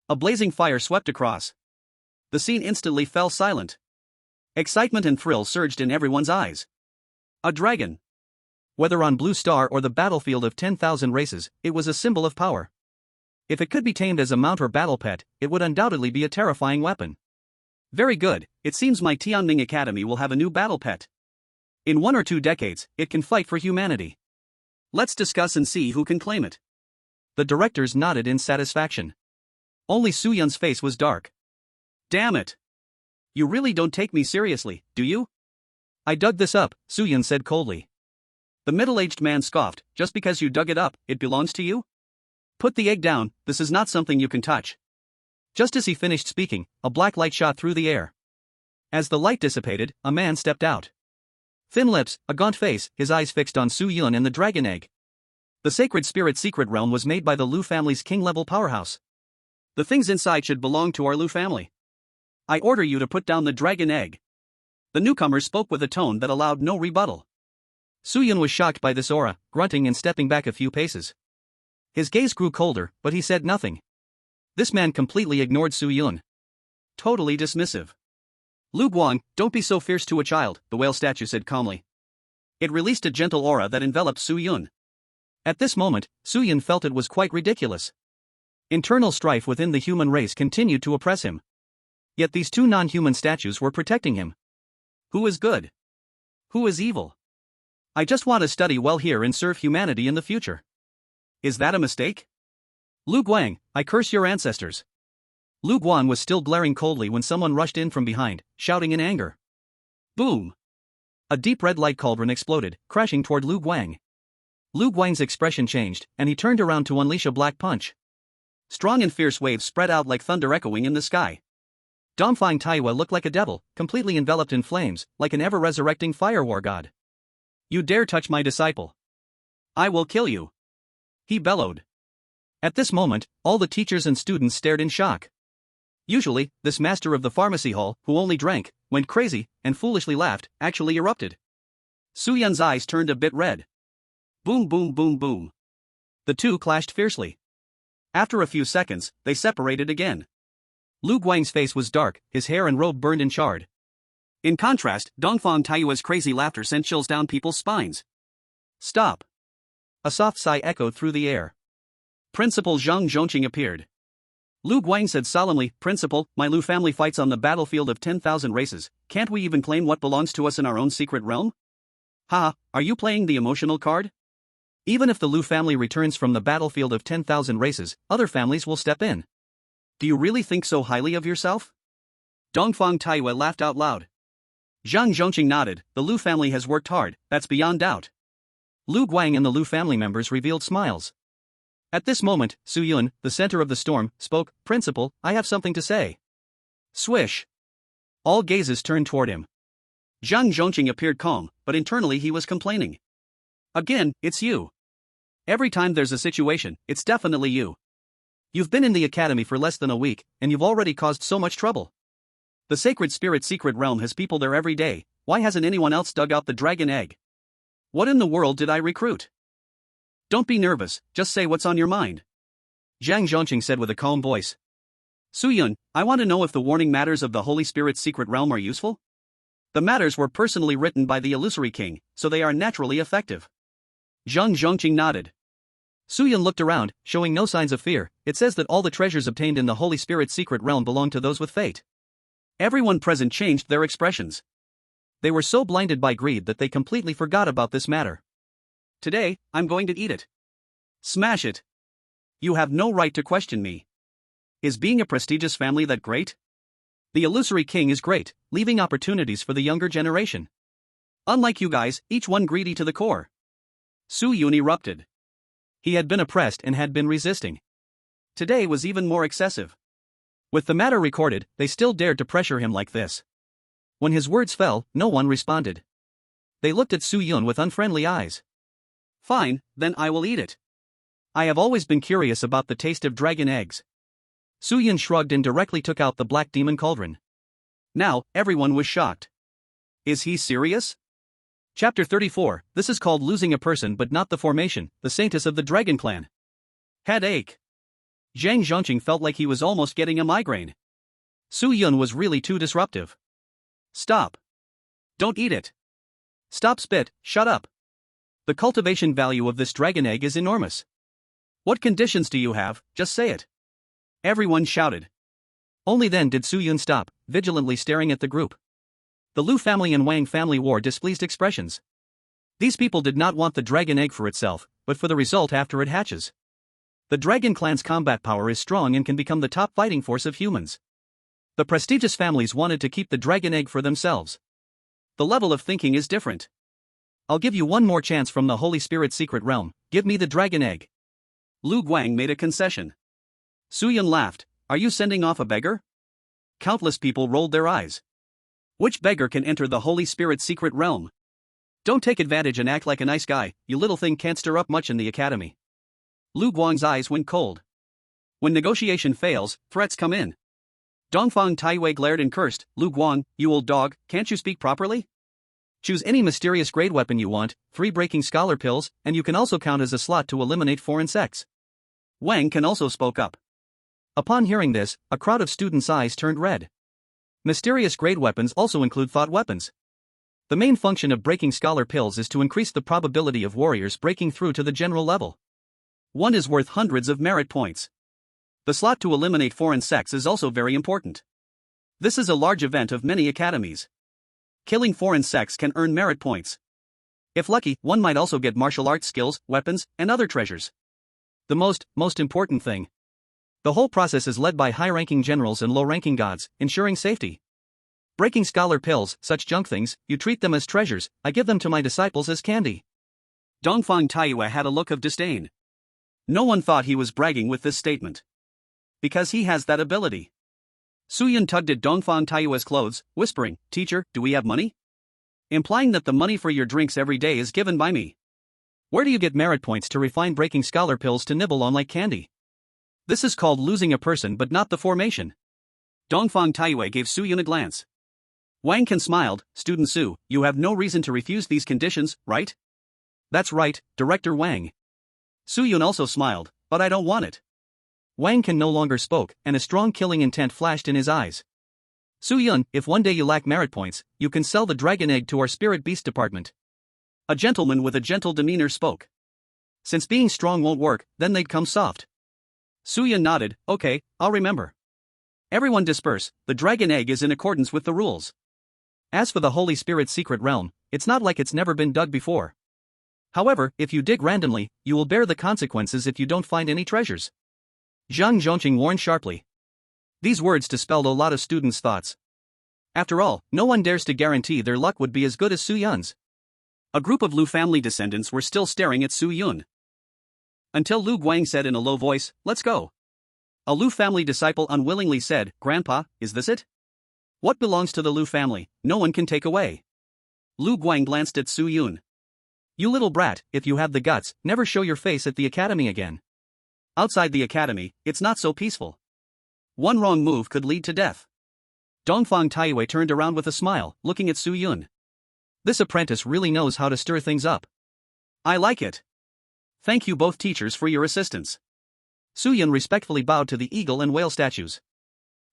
A blazing fire swept across. The scene instantly fell silent. Excitement and thrill surged in everyone's eyes. A dragon. Whether on Blue Star or the battlefield of 10,000 races, it was a symbol of power. If it could be tamed as a mount or battle pet, it would undoubtedly be a terrifying weapon. Very good, it seems my Tianming Academy will have a new battle pet. In 1 or 2 decades, it can fight for humanity. Let's discuss and see who can claim it. The directors nodded in satisfaction. Only Su Yun's face was dark. Damn it! You really don't take me seriously, do you? I dug this up, Su Yun said coldly. The middle-aged man scoffed, just because you dug it up, it belongs to you? Put the egg down, this is not something you can touch. Just as he finished speaking, a black light shot through the air. As the light dissipated, a man stepped out. Thin lips, a gaunt face, his eyes fixed on Su Yun and the dragon egg. The Sacred Spirit Secret Realm was made by the Lu family's king-level powerhouse. The things inside should belong to our Lu family. I order you to put down the dragon egg. The newcomer spoke with a tone that allowed no rebuttal. Su Yun was shocked by this aura, grunting and stepping back a few paces. His gaze grew colder, but he said nothing. This man completely ignored Su Yun. Totally dismissive. Lu Guang, don't be so fierce to a child, the whale statue said calmly. It released a gentle aura that enveloped Su Yun. At this moment, Su Yun felt it was quite ridiculous. Internal strife within the human race continued to oppress him. Yet these two non-human statues were protecting him. Who is good? Who is evil? I just want to study well here and serve humanity in the future. Is that a mistake? Lu Guang, I curse your ancestors. Lu Guan was still glaring coldly when someone rushed in from behind, shouting in anger. Boom! A deep red light cauldron exploded, crashing toward Lu Guang. Lu Guang's expression changed, and he turned around to unleash a black punch. Strong and fierce waves spread out like thunder echoing in the sky. Domfang Taiwa looked like a devil, completely enveloped in flames, like an ever-resurrecting fire war god. You dare touch my disciple? I will kill you! He bellowed. At this moment, all the teachers and students stared in shock. Usually, this master of the pharmacy hall, who only drank, went crazy, and foolishly laughed, actually erupted. Su Yun's eyes turned a bit red. Boom boom boom boom. The two clashed fiercely. After a few seconds, they separated again. Lu Guang's face was dark, his hair and robe burned and charred. In contrast, Dongfang Taiyue's crazy laughter sent chills down people's spines. Stop. A soft sigh echoed through the air. Principal Zhang Zhongqing appeared. Lu Guang said solemnly, Principal, my Lu family fights on the battlefield of 10,000 races, can't we even claim what belongs to us in our own secret realm? Haha, are you playing the emotional card? Even if the Lu family returns from the battlefield of 10,000 races, other families will step in. Do you really think so highly of yourself? Dongfang Taiyue laughed out loud. Zhang Zhongqing nodded, the Lu family has worked hard, that's beyond doubt. Lu Guang and the Lu family members revealed smiles. At this moment, Su Yun, the center of the storm, spoke, Principal, I have something to say. Swish. All gazes turned toward him. Zhang Zhongqing appeared calm, but internally he was complaining. Again, it's you. Every time there's a situation, it's definitely you. You've been in the academy for less than a week, and you've already caused so much trouble. The Sacred Spirit secret realm has people there every day, why hasn't anyone else dug out the dragon egg? What in the world did I recruit? Don't be nervous, just say what's on your mind. Zhang Zhongqing said with a calm voice. Su Yun, I want to know if the warning matters of the Holy Spirit's secret realm are useful? The matters were personally written by the Illusory King, so they are naturally effective. Zhang Zhongqing nodded. Su Yun looked around, showing no signs of fear. It says that all the treasures obtained in the Holy Spirit's secret realm belong to those with fate. Everyone present changed their expressions. They were so blinded by greed that they completely forgot about this matter. Today, I'm going to eat it. Smash it. You have no right to question me. Is being a prestigious family that great? The Illusory King is great, leaving opportunities for the younger generation. Unlike you guys, each one greedy to the core. Su Yun erupted. He had been oppressed and had been resisting. Today was even more excessive. With the matter recorded, they still dared to pressure him like this. When his words fell, no one responded. They looked at Su Yun with unfriendly eyes. Fine, then I will eat it. I have always been curious about the taste of dragon eggs. Su Yun shrugged and directly took out the black demon cauldron. Now, everyone was shocked. Is he serious? Chapter 34, this is called losing a person but not the formation, the saintess of the dragon clan. Headache. Zhang Zhongqing felt like he was almost getting a migraine. Su Yun was really too disruptive. Stop. Don't eat it. Stop spit, shut up. The cultivation value of this dragon egg is enormous. What conditions do you have, just say it. Everyone shouted. Only then did Su Yun stop, vigilantly staring at the group. The Lu family and Wang family wore displeased expressions. These people did not want the dragon egg for itself, but for the result after it hatches. The dragon clan's combat power is strong and can become the top fighting force of humans. The prestigious families wanted to keep the dragon egg for themselves. The level of thinking is different. I'll give you one more chance from the Holy Spirit secret realm, give me the dragon egg. Lu Guang made a concession. Su Yun laughed, are you sending off a beggar? Countless people rolled their eyes. Which beggar can enter the Holy Spirit secret realm? Don't take advantage and act like a nice guy, you little thing can't stir up much in the academy. Lu Guang's eyes went cold. When negotiation fails, threats come in. Dongfang Taiyue glared and cursed, Lu Guang, you old dog, can't you speak properly? Choose any mysterious grade weapon you want, 3 breaking scholar pills, and you can also count as a slot to eliminate foreign sects. Wang can also spoke up. Upon hearing this, a crowd of students' eyes turned red. Mysterious grade weapons also include thought weapons. The main function of breaking scholar pills is to increase the probability of warriors breaking through to the general level. One is worth hundreds of merit points. The slot to eliminate foreign sects is also very important. This is a large event of many academies. Killing foreign sects can earn merit points. If lucky, one might also get martial arts skills, weapons, and other treasures. The most important thing. The whole process is led by high-ranking generals and low-ranking gods, ensuring safety. Breaking scholar pills, such junk things, you treat them as treasures, I give them to my disciples as candy. Dongfang Taiyue had a look of disdain. No one thought he was bragging with this statement. Because he has that ability. Su Yun tugged at Dongfang Taiyue's clothes, whispering, Teacher, do we have money? Implying that the money for your drinks every day is given by me. Where do you get merit points to refine breaking scholar pills to nibble on like candy? This is called losing a person but not the formation. Dongfang Taiyue gave Su Yun a glance. Wang Can smiled, Student Su, you have no reason to refuse these conditions, right? That's right, Director Wang. Su Yun also smiled, but I don't want it. Wang Can no longer spoke, and a strong killing intent flashed in his eyes. Su Yun, if one day you lack merit points, you can sell the dragon egg to our spirit beast department. A gentleman with a gentle demeanor spoke. Since being strong won't work, then they'd come soft. Su Yun nodded, okay, I'll remember. Everyone disperse, the dragon egg is in accordance with the rules. As for the Holy Spirit's secret realm, it's not like it's never been dug before. However, if you dig randomly, you will bear the consequences if you don't find any treasures. Zhang Zhongqing warned sharply. These words dispelled a lot of students' thoughts. After all, no one dares to guarantee their luck would be as good as Su Yun's. A group of Lu family descendants were still staring at Su Yun. Until Lu Guang said in a low voice, let's go. A Lu family disciple unwillingly said, Grandpa, is this it? What belongs to the Lu family, no one can take away. Lu Guang glanced at Su Yun. You little brat, if you have the guts, never show your face at the academy again. Outside the academy, it's not so peaceful. One wrong move could lead to death. Dongfang Taiyue turned around with a smile, looking at Su Yun. This apprentice really knows how to stir things up. I like it. Thank you both teachers for your assistance. Su Yun respectfully bowed to the eagle and whale statues.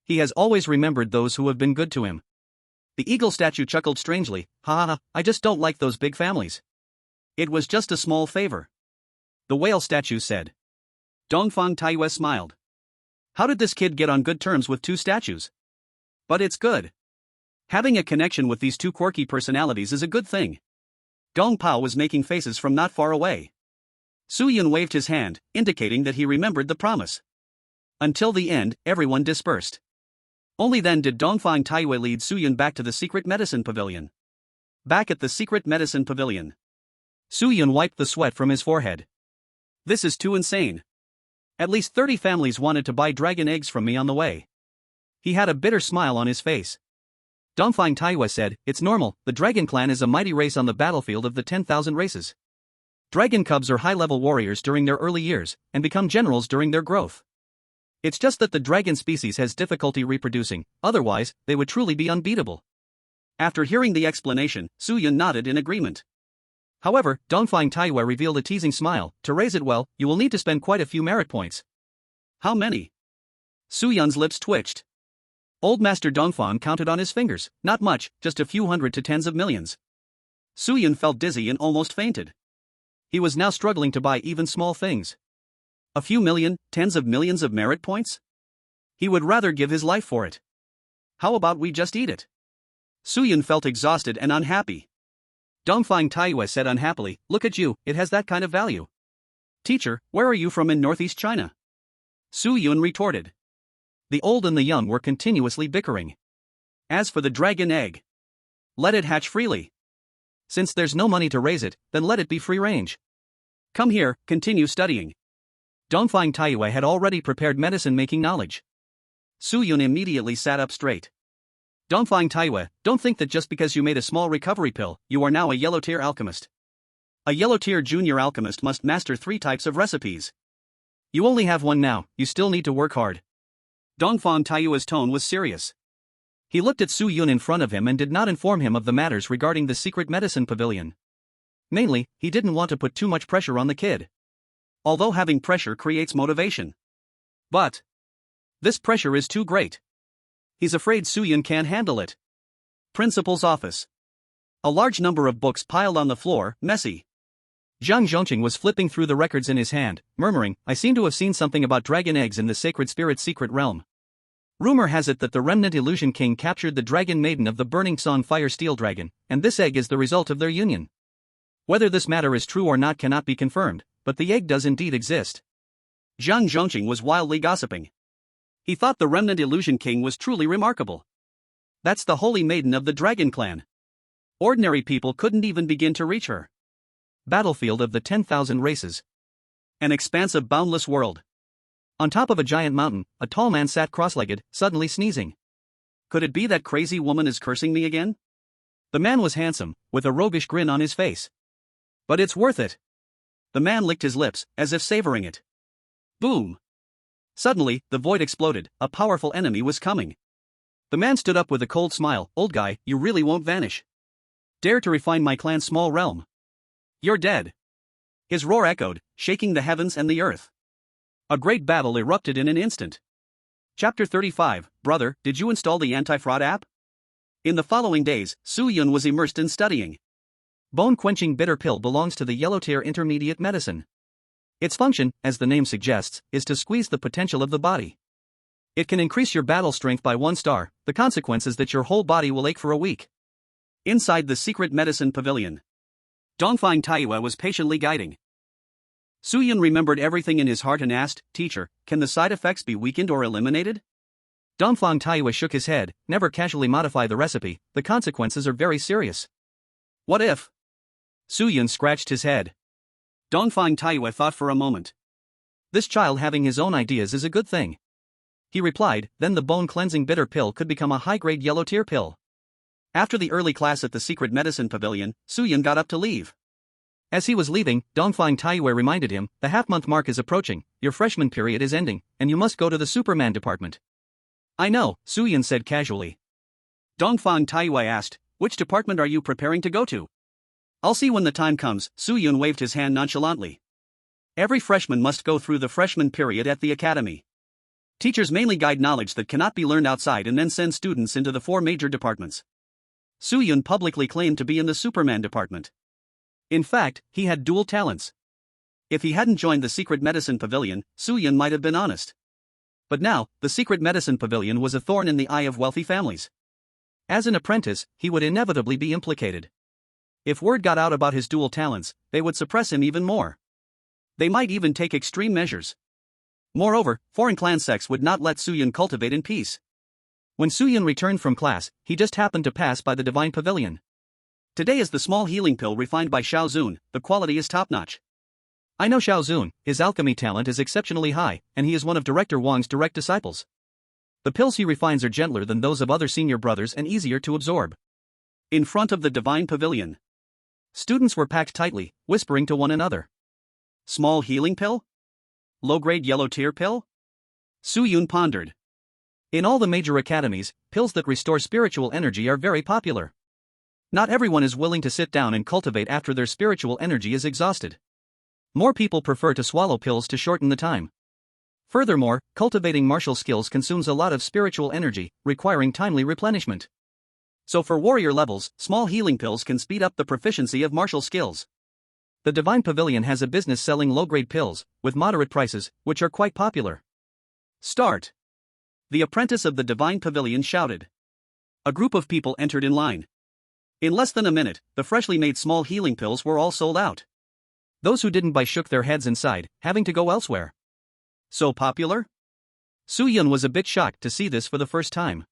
He has always remembered those who have been good to him. The eagle statue chuckled strangely, ha ha, I just don't like those big families. It was just a small favor. The whale statue said. Dongfang Taiyue smiled. How did this kid get on good terms with two statues? But it's good. Having a connection with these two quirky personalities is a good thing. Dong Pao was making faces from not far away. Su Yun waved his hand, indicating that he remembered the promise. Until the end, everyone dispersed. Only then did Dongfang Taiyue lead Su Yun back to the secret medicine pavilion. Back at the secret medicine pavilion, Su Yun wiped the sweat from his forehead. This is too insane. At least 30 families wanted to buy dragon eggs from me on the way. He had a bitter smile on his face. Dongfang Taiyue said, it's normal, the dragon clan is a mighty race on the battlefield of the 10,000 races. Dragon cubs are high-level warriors during their early years, and become generals during their growth. It's just that the dragon species has difficulty reproducing, otherwise, they would truly be unbeatable. After hearing the explanation, Su Yun nodded in agreement. However, Dongfang Taiyue revealed a teasing smile, to raise it well, you will need to spend quite a few merit points. How many? Su Yun's lips twitched. Old Master Dongfang counted on his fingers, not much, just a few hundred to tens of millions. Su Yun felt dizzy and almost fainted. He was now struggling to buy even small things. A few million, tens of millions of merit points? He would rather give his life for it. How about we just eat it? Su Yun felt exhausted and unhappy. Dongfang Taiyue said unhappily, look at you, it has that kind of value. Teacher, where are you from in northeast China? Su Yun retorted. The old and the young were continuously bickering. As for the dragon egg, let it hatch freely. Since there's no money to raise it, then let it be free range. Come here, continue studying. Dongfang Taiyue had already prepared medicine-making knowledge. Su Yun immediately sat up straight. Dongfang Taiyue, don't think that just because you made a small recovery pill, you are now a yellow-tier alchemist. A yellow-tier junior alchemist must master 3 types of recipes. You only have one now, you still need to work hard. Dongfang Taiyue's tone was serious. He looked at Su Yun in front of him and did not inform him of the matters regarding the secret medicine pavilion. Mainly, he didn't want to put too much pressure on the kid. Although having pressure creates motivation. But this pressure is too great. He's afraid Su Yun can't handle it. Principal's office. A large number of books piled on the floor, messy. Zhang Zhongqing was flipping through the records in his hand, murmuring, I seem to have seen something about dragon eggs in the sacred spirit's secret realm. Rumor has it that the remnant illusion king captured the dragon maiden of the burning song fire steel dragon, and this egg is the result of their union. Whether this matter is true or not cannot be confirmed, but the egg does indeed exist. Zhang Zhongqing was wildly gossiping. He thought the remnant illusion king was truly remarkable. That's the holy maiden of the dragon clan. Ordinary people couldn't even begin to reach her. Battlefield of the 10,000 races. An expansive boundless world. On top of a giant mountain, a tall man sat cross-legged, suddenly sneezing. Could it be that crazy woman is cursing me again? The man was handsome, with a roguish grin on his face. But it's worth it. The man licked his lips, as if savoring it. Boom. Suddenly, the void exploded, a powerful enemy was coming. The man stood up with a cold smile. Old guy, you really won't vanish. Dare to refine my clan's small realm. You're dead. His roar echoed, shaking the heavens and the earth. A great battle erupted in an instant. Chapter 35, Brother, did you install the anti-fraud app? In the following days, Su Yun was immersed in studying. Bone-quenching bitter pill belongs to the yellow-tier intermediate medicine. Its function, as the name suggests, is to squeeze the potential of the body. It can increase your battle strength by 1 star, the consequence is that your whole body will ache for a week. Inside the secret medicine pavilion, Dongfang Taiwa was patiently guiding. Su Yun remembered everything in his heart and asked, Teacher, can the side effects be weakened or eliminated? Dongfang Taiwa shook his head, never casually modify the recipe, the consequences are very serious. What if? Su Yun scratched his head. Dongfang Taiwa thought for a moment. This child having his own ideas is a good thing. He replied, then the bone-cleansing bitter pill could become a high-grade yellow-tier pill. After the early class at the secret medicine pavilion, Su Yun got up to leave. As he was leaving, Dongfang Taiwei reminded him, the half-month mark is approaching, your freshman period is ending, and you must go to the Superman department. I know, Su Yun said casually. Dongfang Taiwei asked, which department are you preparing to go to? I'll see when the time comes, Su Yun waved his hand nonchalantly. Every freshman must go through the freshman period at the academy. Teachers mainly guide knowledge that cannot be learned outside and then send students into the 4 major departments. Su Yun publicly claimed to be in the Superman department. In fact, he had dual talents. If he hadn't joined the secret medicine pavilion, Su Yun might have been honest. But now, the secret medicine pavilion was a thorn in the eye of wealthy families. As an apprentice, he would inevitably be implicated. If word got out about his dual talents, they would suppress him even more. They might even take extreme measures. Moreover, foreign clan sects would not let Su Yun cultivate in peace. When Su Yun returned from class, he just happened to pass by the divine pavilion. Today is the small healing pill refined by Xiao Zun, the quality is top-notch. I know Xiao Zun, his alchemy talent is exceptionally high, and he is one of Director Wang's direct disciples. The pills he refines are gentler than those of other senior brothers and easier to absorb. In front of the divine pavilion, students were packed tightly, whispering to one another. Small healing pill? Low-grade yellow-tier pill? Su Yun pondered. In all the major academies, pills that restore spiritual energy are very popular. Not everyone is willing to sit down and cultivate after their spiritual energy is exhausted. More people prefer to swallow pills to shorten the time. Furthermore, cultivating martial skills consumes a lot of spiritual energy, requiring timely replenishment. So for warrior levels, small healing pills can speed up the proficiency of martial skills. The Divine Pavilion has a business selling low-grade pills, with moderate prices, which are quite popular. Start! The apprentice of the Divine Pavilion shouted. A group of people entered in line. In less than a minute, the freshly made small healing pills were all sold out. Those who didn't buy shook their heads and sighed, having to go elsewhere. So popular? Su Yun was a bit shocked to see this for the first time.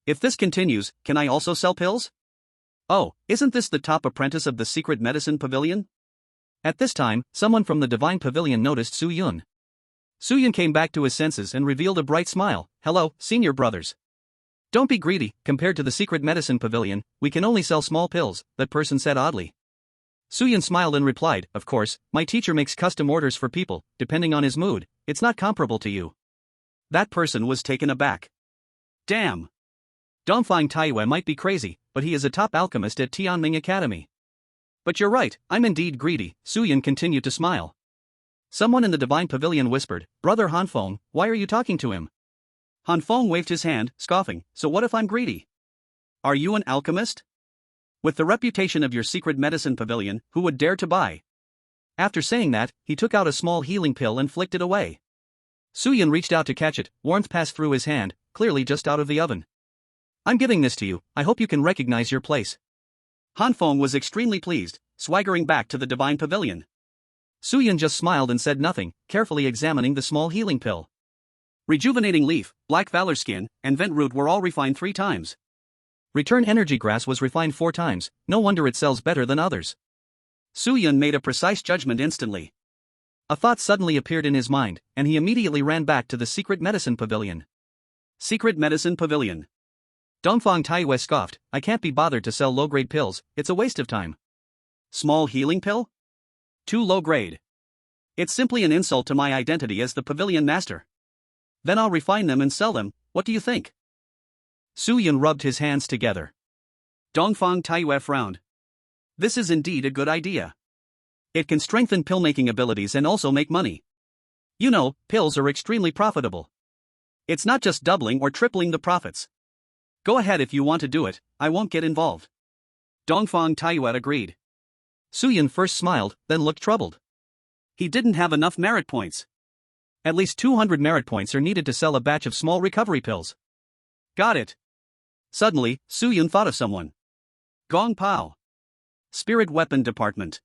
If this continues, can I also sell pills? Oh, isn't this the top apprentice of the secret medicine pavilion? At this time, someone from the Divine Pavilion noticed Su Yun. Su Yun came back to his senses and revealed a bright smile. Hello, senior brothers. Don't be greedy, compared to the secret medicine pavilion, we can only sell small pills, that person said oddly. Su Yun smiled and replied, of course, my teacher makes custom orders for people, depending on his mood, it's not comparable to you. That person was taken aback. Damn. Dongfang Taiwei might be crazy, but he is a top alchemist at Tianming Academy. But you're right, I'm indeed greedy, Su Yun continued to smile. Someone in the Divine Pavilion whispered, Brother Hanfeng, why are you talking to him? Hanfeng waved his hand, scoffing, so what if I'm greedy? Are you an alchemist? With the reputation of your secret medicine pavilion, who would dare to buy? After saying that, he took out a small healing pill and flicked it away. Su Yun reached out to catch it, warmth passed through his hand, clearly just out of the oven. I'm giving this to you, I hope you can recognize your place. Hanfeng was extremely pleased, swaggering back to the Divine Pavilion. Su Yun just smiled and said nothing, carefully examining the small healing pill. Rejuvenating Leaf, Black Valor Skin, and Vent Root were all refined 3 times. Return Energy Grass was refined 4 times, no wonder it sells better than others. Su Yun made a precise judgment instantly. A thought suddenly appeared in his mind, and he immediately ran back to the Secret Medicine Pavilion. Secret Medicine Pavilion. Dongfang Taiwei scoffed, I can't be bothered to sell low-grade pills, it's a waste of time. Small healing pill? Too low-grade. It's simply an insult to my identity as the Pavilion Master. Then I'll refine them and sell them, what do you think? Su Yun rubbed his hands together. Dongfang Taiyue frowned. This is indeed a good idea. It can strengthen pill-making abilities and also make money. You know, pills are extremely profitable. It's not just doubling or tripling the profits. Go ahead if you want to do it, I won't get involved. Dongfang Taiyue agreed. Su Yun first smiled, then looked troubled. He didn't have enough merit points. At least 200 merit points are needed to sell a batch of small recovery pills. Got it. Suddenly, Su Yun thought of someone. Gong Pao. Spirit Weapon Department.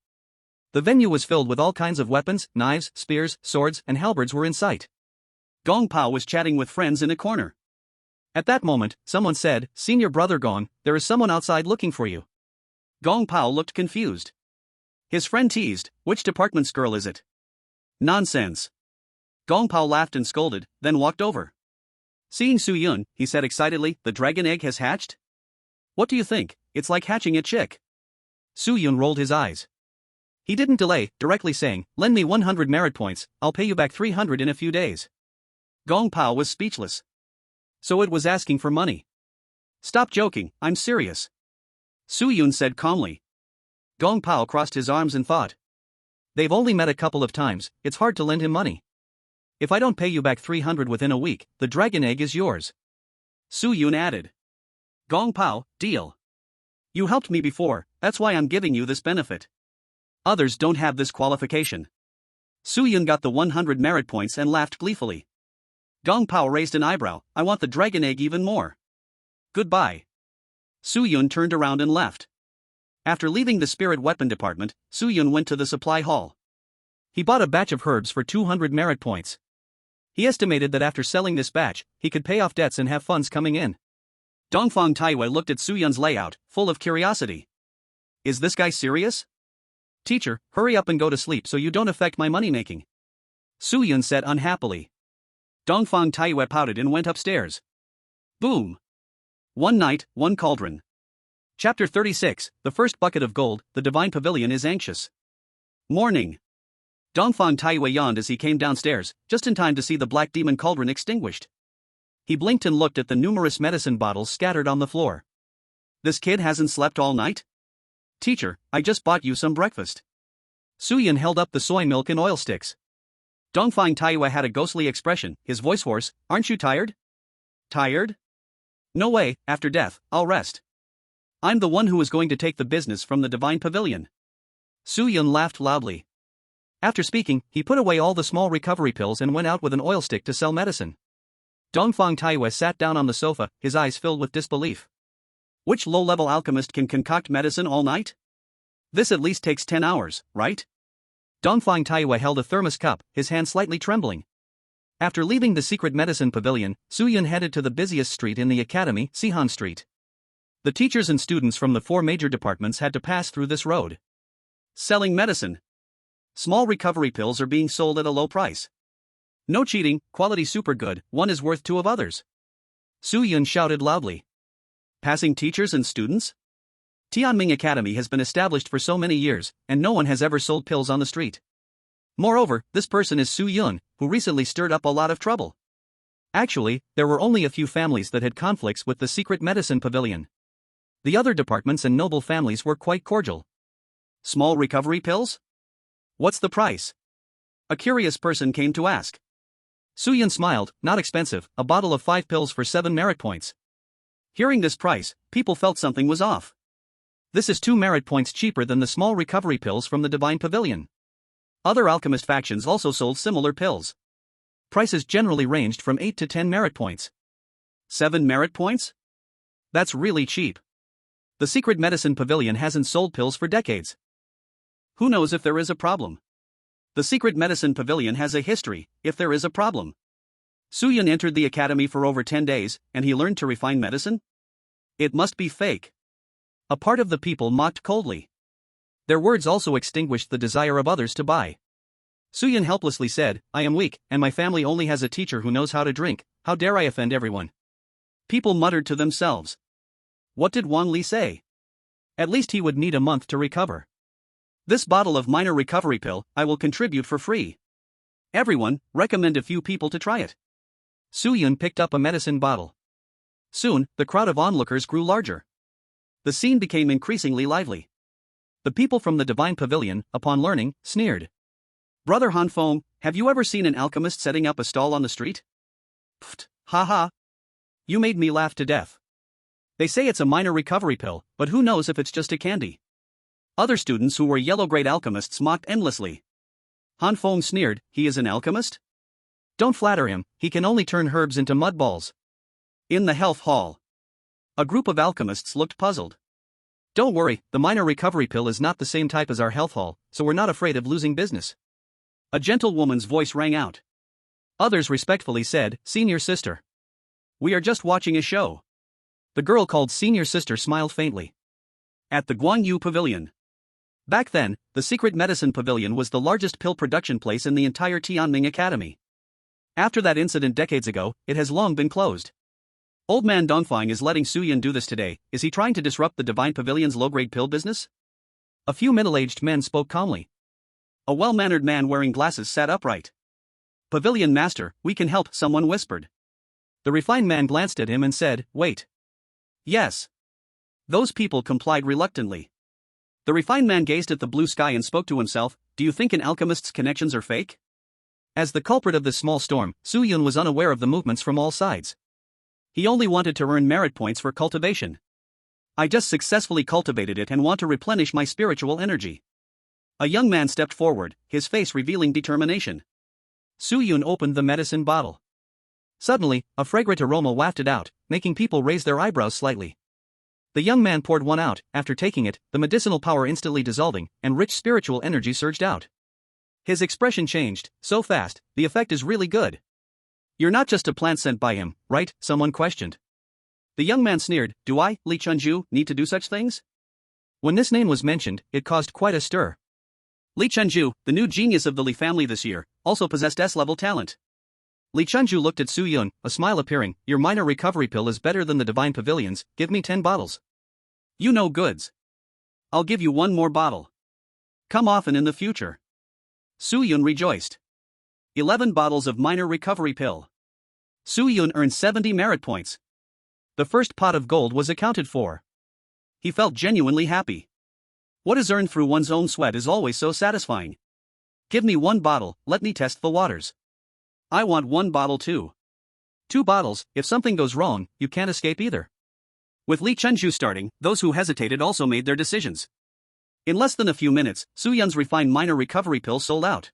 The venue was filled with all kinds of weapons, knives, spears, swords, and halberds were in sight. Gong Pao was chatting with friends in a corner. At that moment, someone said, "Senior brother Gong, there is someone outside looking for you." Gong Pao looked confused. His friend teased, "Which department's girl is it?" Nonsense. Gong Pao laughed and scolded, then walked over. Seeing Su Yun, he said excitedly, "The dragon egg has hatched? What do you think? It's like hatching a chick." Su Yun rolled his eyes. He didn't delay, directly saying, "Lend me 100 merit points, I'll pay you back 300 in a few days." Gong Pao was speechless. So it was asking for money. "Stop joking, I'm serious." Su Yun said calmly. Gong Pao crossed his arms and thought. They've only met a couple of times, it's hard to lend him money. If I don't pay you back 300 within a week, the dragon egg is yours. Su Yun added. Gong Pao, deal. You helped me before, that's why I'm giving you this benefit. Others don't have this qualification. Su Yun got the 100 merit points and laughed gleefully. Gong Pao raised an eyebrow, "I want the dragon egg even more. Goodbye." Su Yun turned around and left. After leaving the spirit weapon department, Su Yun went to the supply hall. He bought a batch of herbs for 200 merit points. He estimated that after selling this batch, he could pay off debts and have funds coming in. Dongfang Taiyue looked at Su Yun's layout, full of curiosity. Is this guy serious? Teacher, hurry up and go to sleep so you don't affect my money-making. Su Yun said unhappily. Dongfang Taiyue pouted and went upstairs. Boom. One night, one cauldron. Chapter 36, The First Bucket of Gold, the Divine Pavilion is anxious. Morning. Dongfang Taiyue yawned as he came downstairs, just in time to see the black demon cauldron extinguished. He blinked and looked at the numerous medicine bottles scattered on the floor. This kid hasn't slept all night? Teacher, I just bought you some breakfast. Su Yun held up the soy milk and oil sticks. Dongfang Taiyue had a ghostly expression, his voice hoarse. Aren't you tired? Tired? No way, after death, I'll rest. I'm the one who is going to take the business from the Divine Pavilion. Su Yun laughed loudly. After speaking, he put away all the small recovery pills and went out with an oil stick to sell medicine. Dongfang Taiyue sat down on the sofa, his eyes filled with disbelief. Which low-level alchemist can concoct medicine all night? This at least takes 10 hours, right? Dongfang Taiyue held a thermos cup, his hand slightly trembling. After leaving the secret medicine pavilion, Su Yun headed to the busiest street in the academy, Sihan Street. The teachers and students from the 4 major departments had to pass through this road. Selling medicine. Small recovery pills are being sold at a low price. No cheating, quality super good, one is worth 2 of others. Su Yun shouted loudly. Passing teachers and students? Tianming Academy has been established for so many years, and no one has ever sold pills on the street. Moreover, this person is Su Yun, who recently stirred up a lot of trouble. Actually, there were only a few families that had conflicts with the secret medicine pavilion. The other departments and noble families were quite cordial. Small recovery pills? What's the price? A curious person came to ask. Su Yun smiled, not expensive, a bottle of 5 pills for 7 merit points. Hearing this price, people felt something was off. This is 2 merit points cheaper than the small recovery pills from the Divine Pavilion. Other alchemist factions also sold similar pills. Prices generally ranged from 8 to 10 merit points. 7 merit points? That's really cheap. The secret medicine pavilion hasn't sold pills for decades. Who knows if there is a problem? The secret medicine pavilion has a history, if there is a problem. Su Yun entered the academy for over 10 days, and he learned to refine medicine? It must be fake. A part of the people mocked coldly. Their words also extinguished the desire of others to buy. Su Yun helplessly said, I am weak, and my family only has a teacher who knows how to drink, how dare I offend everyone? People muttered to themselves. What did Wang Li say? At least he would need a month to recover. This bottle of minor recovery pill, I will contribute for free. Everyone, recommend a few people to try it. Su Yun picked up a medicine bottle. Soon, the crowd of onlookers grew larger. The scene became increasingly lively. The people from the Divine Pavilion, upon learning, sneered. Brother Han Feng, have you ever seen an alchemist setting up a stall on the street? Pfft, ha. You made me laugh to death. They say it's a minor recovery pill, but who knows if it's just a candy. Other students who were yellow-grade alchemists mocked endlessly. Han Feng sneered, he is an alchemist? Don't flatter him, he can only turn herbs into mud balls. In the health hall, a group of alchemists looked puzzled. Don't worry, the minor recovery pill is not the same type as our health hall, so we're not afraid of losing business. A gentle woman's voice rang out. Others respectfully said, Senior Sister. We are just watching a show. The girl called Senior Sister smiled faintly. At the Guangyu Pavilion. Back then, the Secret Medicine Pavilion was the largest pill production place in the entire Tianming Academy. After that incident decades ago, it has long been closed. Old man Dongfang is letting Su Yun do this today. Is he trying to disrupt the Divine Pavilion's low-grade pill business? A few middle-aged men spoke calmly. A well-mannered man wearing glasses sat upright. Pavilion Master, we can help, someone whispered. The refined man glanced at him and said, Wait. Yes. Those people complied reluctantly. The refined man gazed at the blue sky and spoke to himself, Do you think an alchemist's connections are fake? As the culprit of this small storm, Su Yun was unaware of the movements from all sides. He only wanted to earn merit points for cultivation. I just successfully cultivated it and want to replenish my spiritual energy. A young man stepped forward, his face revealing determination. Su Yun opened the medicine bottle. Suddenly, a fragrant aroma wafted out, making people raise their eyebrows slightly. The young man poured one out. After taking it, the medicinal power instantly dissolving, and rich spiritual energy surged out. His expression changed, so fast, the effect is really good. You're not just a plant sent by him, right? Someone questioned. The young man sneered, Do I, Li Chunju, need to do such things? When this name was mentioned, it caused quite a stir. Li Chunju, the new genius of the Li family this year, also possessed S-level talent. Li Chunju looked at Su Yun, a smile appearing, Your minor recovery pill is better than the Divine Pavilion's, give me 10 bottles. You know goods. I'll give you one more bottle. Come often in the future. Su Yun rejoiced. 11 bottles of minor recovery pill. Su Yun earned 70 merit points. The first pot of gold was accounted for. He felt genuinely happy. What is earned through one's own sweat is always so satisfying. Give me one bottle, let me test the waters. I want one bottle too. 2 bottles, if something goes wrong, you can't escape either. With Li Chunju starting, those who hesitated also made their decisions. In less than a few minutes, Su Yun's refined minor recovery pill sold out.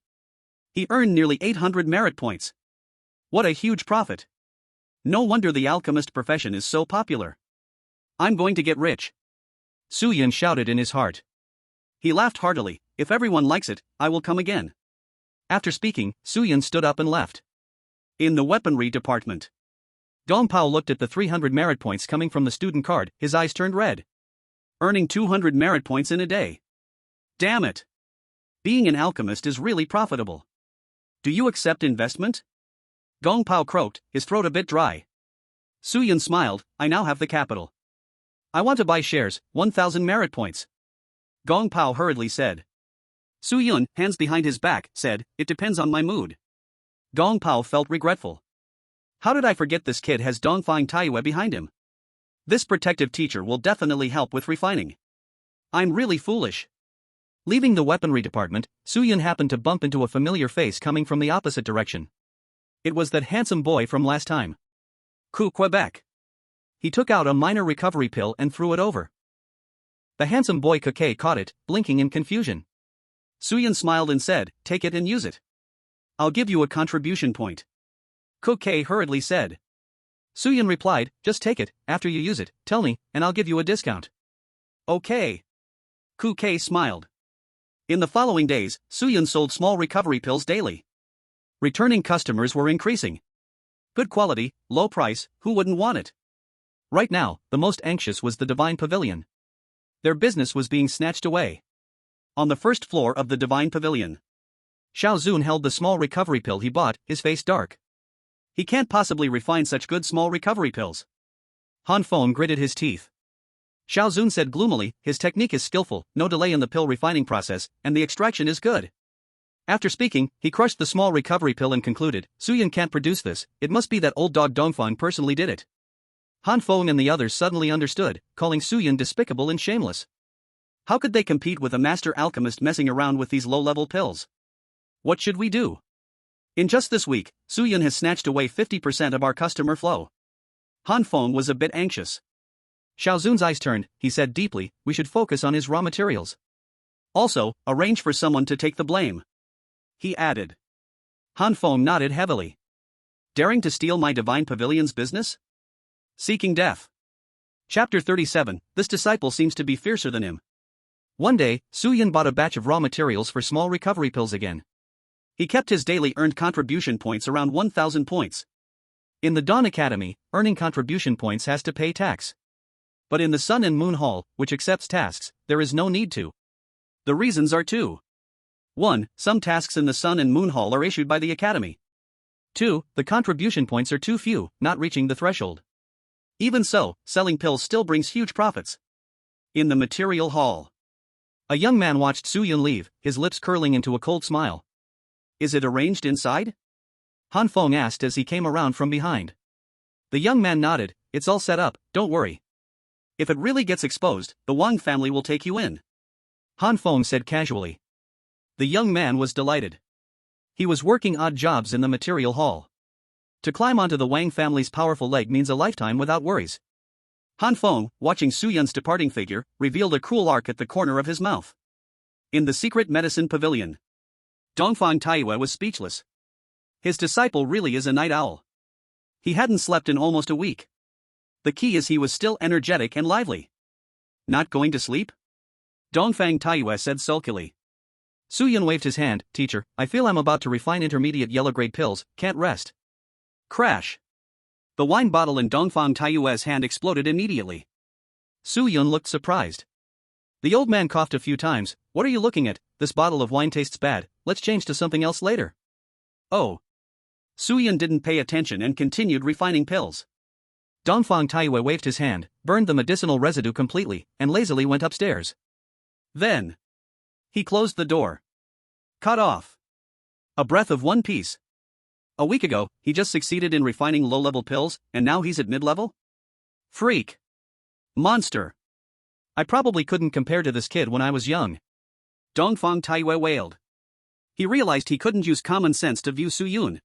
He earned nearly 800 merit points. What a huge profit. No wonder the alchemist profession is so popular. I'm going to get rich. Su Yun shouted in his heart. He laughed heartily, If everyone likes it, I will come again. After speaking, Su Yun stood up and left. In the weaponry department. Gong Pao looked at the 300 merit points coming from the student card, his eyes turned red. Earning 200 merit points in a day. Damn it. Being an alchemist is really profitable. Do you accept investment? Gong Pao croaked, his throat a bit dry. Su Yun smiled, I now have the capital. I want to buy shares, 1,000 merit points. Gong Pao hurriedly said. Su Yun, hands behind his back, said, It depends on my mood. Gong Pao felt regretful. How did I forget this kid has Dongfang Taiyue behind him? This protective teacher will definitely help with refining. I'm really foolish. Leaving the weaponry department, Su Yun happened to bump into a familiar face coming from the opposite direction. It was that handsome boy from last time. Quebec. He took out a minor recovery pill and threw it over. The handsome boy Kake caught it, blinking in confusion. Su Yun smiled and said, Take it and use it. I'll give you a contribution point. Kake hurriedly said. Su Yun replied, Just take it, after you use it, tell me, and I'll give you a discount. Okay. Kake smiled. In the following days, Su Yun sold small recovery pills daily. Returning customers were increasing. Good quality, low price, who wouldn't want it? Right now, the most anxious was the Divine Pavilion. Their business was being snatched away. On the first floor of the Divine Pavilion, Xiao Zun held the small recovery pill he bought, his face dark. He can't possibly refine such good small recovery pills. Han Feng gritted his teeth. Xiao Zun said gloomily, His technique is skillful, no delay in the pill refining process, and the extraction is good. After speaking, he crushed the small recovery pill and concluded, Suyun can't produce this, it must be that old dog Dongfang personally did it. Han Feng and the others suddenly understood, calling Suyun despicable and shameless. How could they compete with a master alchemist messing around with these low-level pills? What should we do? In just this week, Suyun has snatched away 50% of our customer flow. Han Feng was a bit anxious. Xiao Zun's eyes turned, he said deeply, we should focus on his raw materials. Also, arrange for someone to take the blame. He added. Han Feng nodded heavily. Daring to steal my divine pavilion's business? Seeking death. Chapter 37, this disciple seems to be fiercer than him. One day, Suyun bought a batch of raw materials for small recovery pills again. He kept his daily earned contribution points around 1,000 points. In the Dawn Academy, earning contribution points has to pay tax. But in the Sun and Moon Hall, which accepts tasks, there is no need to. The reasons are two. 1. Some tasks in the Sun and Moon Hall are issued by the Academy. 2. The contribution points are too few, not reaching the threshold. Even so, selling pills still brings huge profits. In the Material Hall. A young man watched Suyun leave, his lips curling into a cold smile. Is it arranged inside? Han Feng asked as he came around from behind. The young man nodded, it's all set up, don't worry. If it really gets exposed, the Wang family will take you in. Han Feng said casually. The young man was delighted. He was working odd jobs in the Material Hall. To climb onto the Wang family's powerful leg means a lifetime without worries. Han Feng, watching Suyun's departing figure, revealed a cruel arc at the corner of his mouth. In the secret medicine pavilion, Dongfang Taiyue was speechless. His disciple really is a night owl. He hadn't slept in almost a week. The key is he was still energetic and lively. Not going to sleep? Dongfang Taiyue said sulkily. Suyun waved his hand, teacher, I feel I'm about to refine intermediate yellow-grade pills, can't rest. Crash. The wine bottle in Dongfang Taiyue's hand exploded immediately. Suyun looked surprised. The old man coughed a few times, what are you looking at, this bottle of wine tastes bad, let's change to something else later. Oh. Suyun didn't pay attention and continued refining pills. Dongfang Taiyue waved his hand, burned the medicinal residue completely, and lazily went upstairs. Then he closed the door. Cut off. A breath of one piece. A week ago, he just succeeded in refining low-level pills, and now he's at mid-level? Freak. Monster. I probably couldn't compare to this kid when I was young. Dongfang Taiyue wailed. He realized he couldn't use common sense to view Suyun.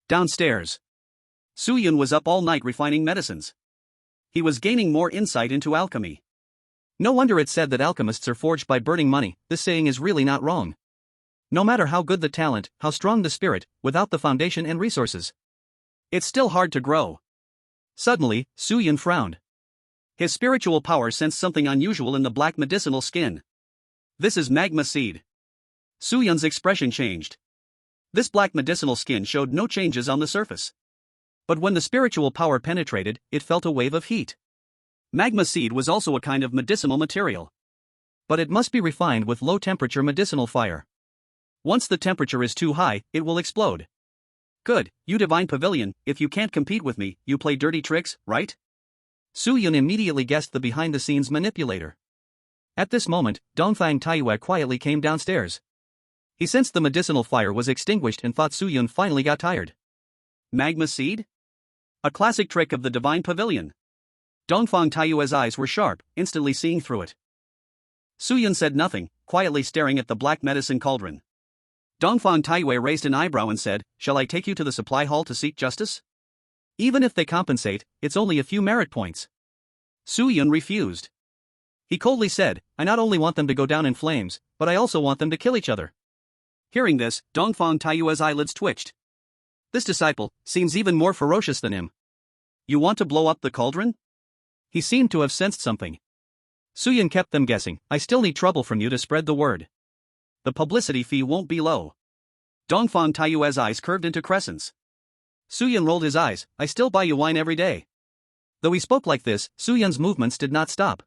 Downstairs. Suyun was up all night refining medicines. He was gaining more insight into alchemy. No wonder it's said that alchemists are forged by burning money, this saying is really not wrong. No matter how good the talent, how strong the spirit, without the foundation and resources, it's still hard to grow. Suddenly, Suyun frowned. His spiritual power sensed something unusual in the black medicinal skin. This is magma seed. Suyun's expression changed. This black medicinal skin showed no changes on the surface. But when the spiritual power penetrated, it felt a wave of heat. Magma seed was also a kind of medicinal material. But it must be refined with low-temperature medicinal fire. Once the temperature is too high, it will explode. Good, you divine pavilion, if you can't compete with me, you play dirty tricks, right? Suyun immediately guessed the behind-the-scenes manipulator. At this moment, Dongfang Taiyue quietly came downstairs. He sensed the medicinal fire was extinguished and thought Suyun finally got tired. Magma seed? A classic trick of the divine pavilion. Dongfang Taiyue's eyes were sharp, instantly seeing through it. Suyun said nothing, quietly staring at the black medicine cauldron. Dongfang Taiyue raised an eyebrow and said, shall I take you to the supply hall to seek justice? Even if they compensate, it's only a few merit points. Suyun refused. He coldly said, I not only want them to go down in flames, but I also want them to kill each other. Hearing this, Dongfang Taiyue's eyelids twitched. This disciple seems even more ferocious than him. You want to blow up the cauldron? He seemed to have sensed something. Suyun kept them guessing, I still need trouble from you to spread the word. The publicity fee won't be low. Dongfang Taiyue's eyes curved into crescents. Suyun rolled his eyes, I still buy you wine every day. Though he spoke like this, Suyun's movements did not stop.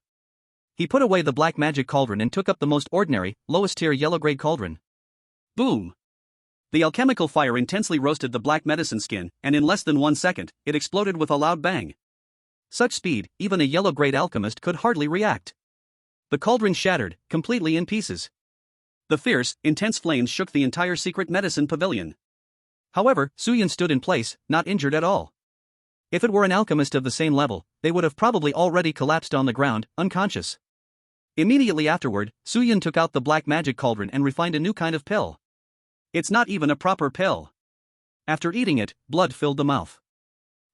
He put away the black magic cauldron and took up the most ordinary, lowest-tier yellow-grade cauldron. Boom! The alchemical fire intensely roasted the black medicine skin, and in less than 1 second, it exploded with a loud bang. Such speed, even a yellow-grade alchemist could hardly react. The cauldron shattered, completely in pieces. The fierce, intense flames shook the entire secret medicine pavilion. However, Suyun stood in place, not injured at all. If it were an alchemist of the same level, they would have probably already collapsed on the ground, unconscious. Immediately afterward, Suyun took out the black magic cauldron and refined a new kind of pill. It's not even a proper pill. After eating it, blood filled the mouth.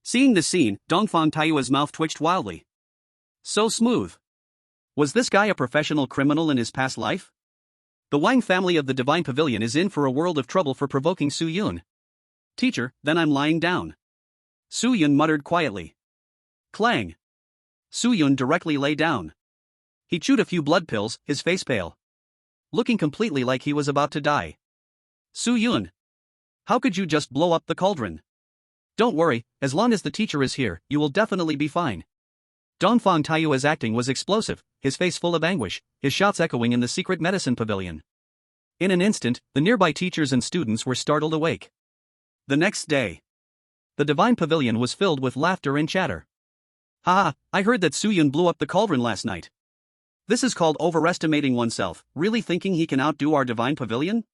Seeing this scene, Dongfang Taiyue's mouth twitched wildly. So smooth. Was this guy a professional criminal in his past life? The Wang family of the Divine Pavilion is in for a world of trouble for provoking Su Yun. Teacher, then I'm lying down. Su Yun muttered quietly. Clang. Su Yun directly lay down. He chewed a few blood pills, his face pale, looking completely like he was about to die. Su Yun. How could you just blow up the cauldron? Don't worry, as long as the teacher is here, you will definitely be fine. Dongfang Taiyue's acting was explosive, his face full of anguish, his shouts echoing in the secret medicine pavilion. In an instant, the nearby teachers and students were startled awake. The next day, the Divine Pavilion was filled with laughter and chatter. Haha, I heard that Su Yun blew up the cauldron last night. This is called overestimating oneself, really thinking he can outdo our Divine Pavilion?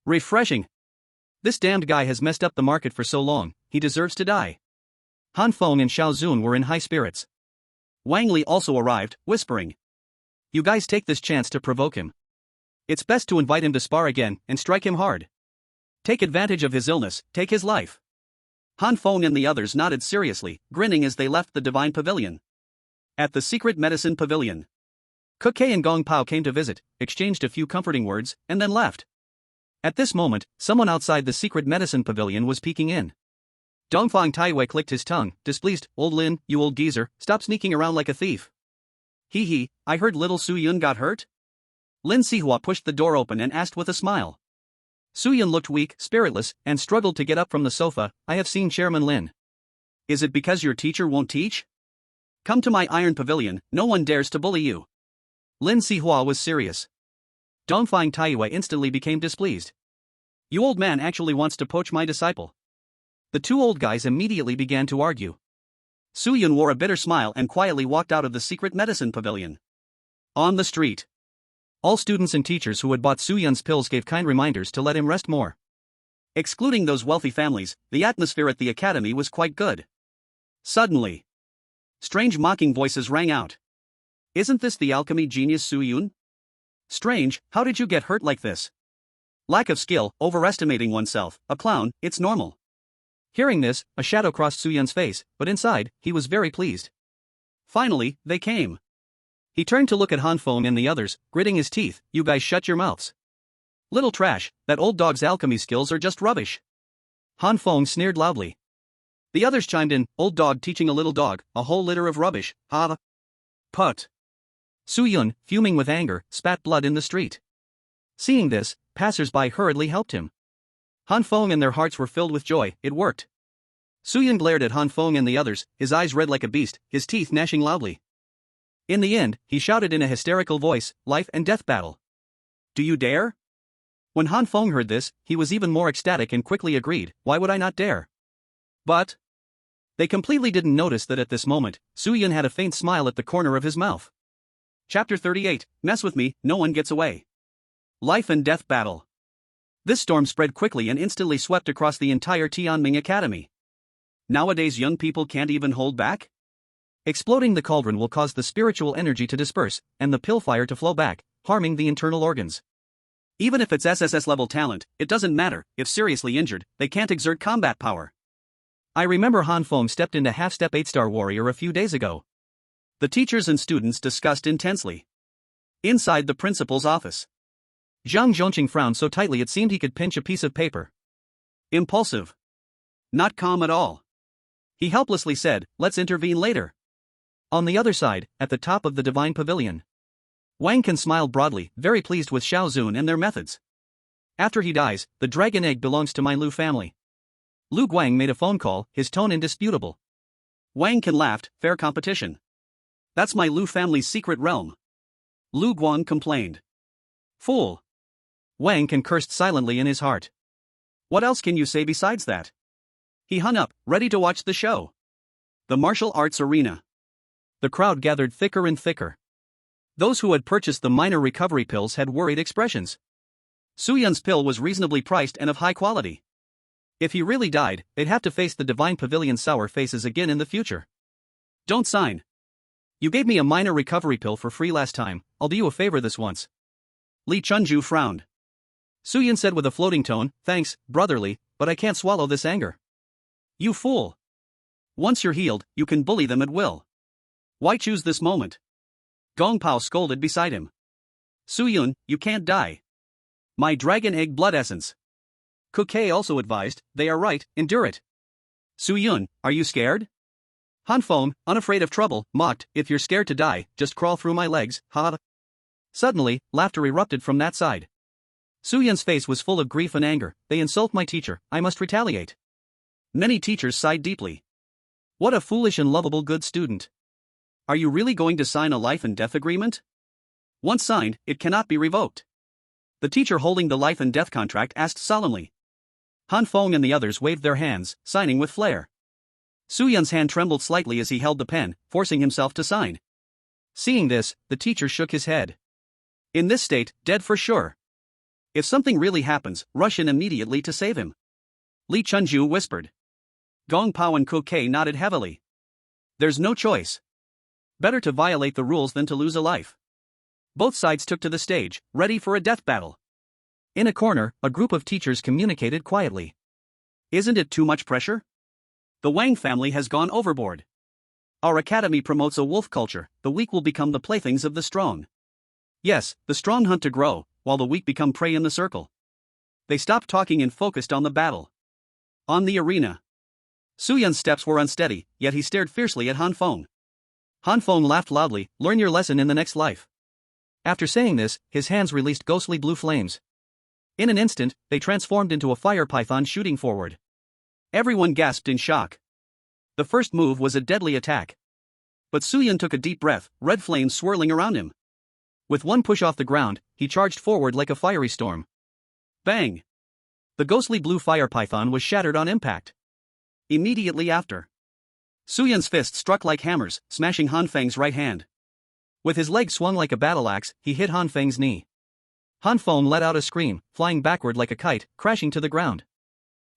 Refreshing. This damned guy has messed up the market for so long, he deserves to die. Han Feng and Xiao Zun were in high spirits. Wang Li also arrived, whispering. You guys take this chance to provoke him. It's best to invite him to spar again and strike him hard. Take advantage of his illness, take his life. Han Feng and the others nodded seriously, grinning as they left the Divine Pavilion. At the Secret Medicine Pavilion, Kuke and Gong Pao came to visit, exchanged a few comforting words, and then left. At this moment, someone outside the Secret Medicine Pavilion was peeking in. Dongfang Taiyue clicked his tongue, displeased. Old Lin, you old geezer, stop sneaking around like a thief. Hee hee, I heard little Su Yun got hurt? Lin Sihua pushed the door open and asked with a smile. Su Yun looked weak, spiritless, and struggled to get up from the sofa. I have seen Chairman Lin. Is it because your teacher won't teach? Come to my Iron Pavilion, no one dares to bully you. Lin Sihua was serious. Dongfang Taiyue instantly became displeased. You old man actually wants to poach my disciple. The two old guys immediately began to argue. Su Yun wore a bitter smile and quietly walked out of the Secret Medicine Pavilion. On the street, all students and teachers who had bought Su Yun's pills gave kind reminders to let him rest more. Excluding those wealthy families, the atmosphere at the academy was quite good. Suddenly, strange mocking voices rang out. Isn't this the alchemy genius Su Yun? Strange, how did you get hurt like this? Lack of skill, overestimating oneself, a clown, it's normal. Hearing this, a shadow crossed Su Yun's face, but inside, he was very pleased. Finally, they came. He turned to look at Han Feng and the others, gritting his teeth. You guys shut your mouths. Little trash, that old dog's alchemy skills are just rubbish. Han Feng sneered loudly. The others chimed in, old dog teaching a little dog, a whole litter of rubbish, ha. Put. Su Yun, fuming with anger, spat blood in the street. Seeing this, passers-by hurriedly helped him. Han Feng and their hearts were filled with joy. It worked. Su Yun glared at Han Feng and the others, his eyes red like a beast, his teeth gnashing loudly. In the end, he shouted in a hysterical voice, life and death battle. Do you dare? When Han Feng heard this, he was even more ecstatic and quickly agreed, why would I not dare? But they completely didn't notice that at this moment, Su Yun had a faint smile at the corner of his mouth. Chapter 38, Mess with me, no one gets away. Life and death battle. This storm spread quickly and instantly swept across the entire Tianming Academy. Nowadays young people can't even hold back? Exploding the cauldron will cause the spiritual energy to disperse, and the pill fire to flow back, harming the internal organs. Even if it's SSS level talent, it doesn't matter. If seriously injured, they can't exert combat power. I remember Han Feng stepped into half-step 8-star warrior a few days ago. The teachers and students discussed intensely. Inside the principal's office, Zhang Zhongqing frowned so tightly it seemed he could pinch a piece of paper. Impulsive. Not calm at all. He helplessly said, let's intervene later. On the other side, at the top of the Divine Pavilion, Wang Can smiled broadly, very pleased with Xiao Zun and their methods. After he dies, the dragon egg belongs to my Lu family. Lu Guang made a phone call, his tone indisputable. Wang Can laughed, fair competition. That's my Lu family's secret realm. Lu Guang complained. Fool. Wang Can cursed silently in his heart. What else can you say besides that? He hung up, ready to watch the show. The martial arts arena. The crowd gathered thicker and thicker. Those who had purchased the minor recovery pills had worried expressions. Su Yun's pill was reasonably priced and of high quality. If he really died, they'd have to face the Divine Pavilion's sour faces again in the future. Don't sign. You gave me a minor recovery pill for free last time, I'll do you a favor this once. Li Chunju frowned. Su Yun said with a floating tone, thanks, brotherly, but I can't swallow this anger. You fool. Once you're healed, you can bully them at will. Why choose this moment? Gong Pao scolded beside him. Su Yun, you can't die. My dragon egg blood essence. Kuke also advised, they are right, endure it. Su Yun, are you scared? Han Feng, unafraid of trouble, mocked, if you're scared to die, just crawl through my legs, ha. Suddenly, laughter erupted from that side. Su Yun's face was full of grief and anger, they insult my teacher, I must retaliate. Many teachers sighed deeply. What a foolish and lovable good student. Are you really going to sign a life and death agreement? Once signed, it cannot be revoked. The teacher holding the life and death contract asked solemnly. Han Feng and the others waved their hands, signing with flair. Su Yun's hand trembled slightly as he held the pen, forcing himself to sign. Seeing this, the teacher shook his head. In this state, dead for sure. If something really happens, rush in immediately to save him. Li Chunju whispered. Gong Pao and Kuke nodded heavily. There's no choice. Better to violate the rules than to lose a life. Both sides took to the stage, ready for a death battle. In a corner, a group of teachers communicated quietly. Isn't it too much pressure? The Wang family has gone overboard. Our academy promotes a wolf culture, the weak will become the playthings of the strong. Yes, the strong hunt to grow, while the weak become prey in the circle. They stopped talking and focused on the battle. On the arena. Su Yun's steps were unsteady, yet he stared fiercely at Han Feng. Han Feng laughed loudly, learn your lesson in the next life. After saying this, his hands released ghostly blue flames. In an instant, they transformed into a fire python shooting forward. Everyone gasped in shock. The first move was a deadly attack. But Su Yun took a deep breath, red flames swirling around him. With one push off the ground, he charged forward like a fiery storm. Bang! The ghostly blue fire python was shattered on impact. Immediately after, Su Yun's fist struck like hammers, smashing Han Feng's right hand. With his leg swung like a battle axe, he hit Han Feng's knee. Han Feng let out a scream, flying backward like a kite, crashing to the ground.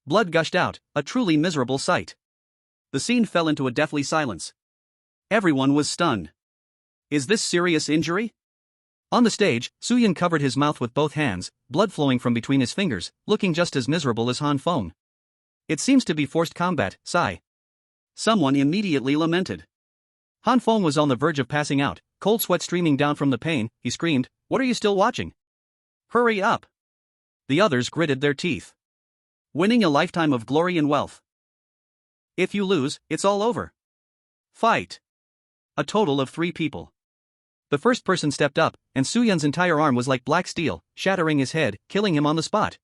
Blood gushed out, a truly miserable sight. The scene fell into a deathly silence. Everyone was stunned. Is this serious injury? On the stage, Su Yun covered his mouth with both hands, blood flowing from between his fingers, looking just as miserable as Han Feng. It seems to be forced combat, sigh. Someone immediately lamented. Han Feng was on the verge of passing out, cold sweat streaming down from the pain, he screamed, what are you still watching? Hurry up! The others gritted their teeth. Winning a lifetime of glory and wealth. If you lose, it's all over. Fight! A total of 3 people. The first person stepped up, and Su Yun's entire arm was like black steel, shattering his head, killing him on the spot.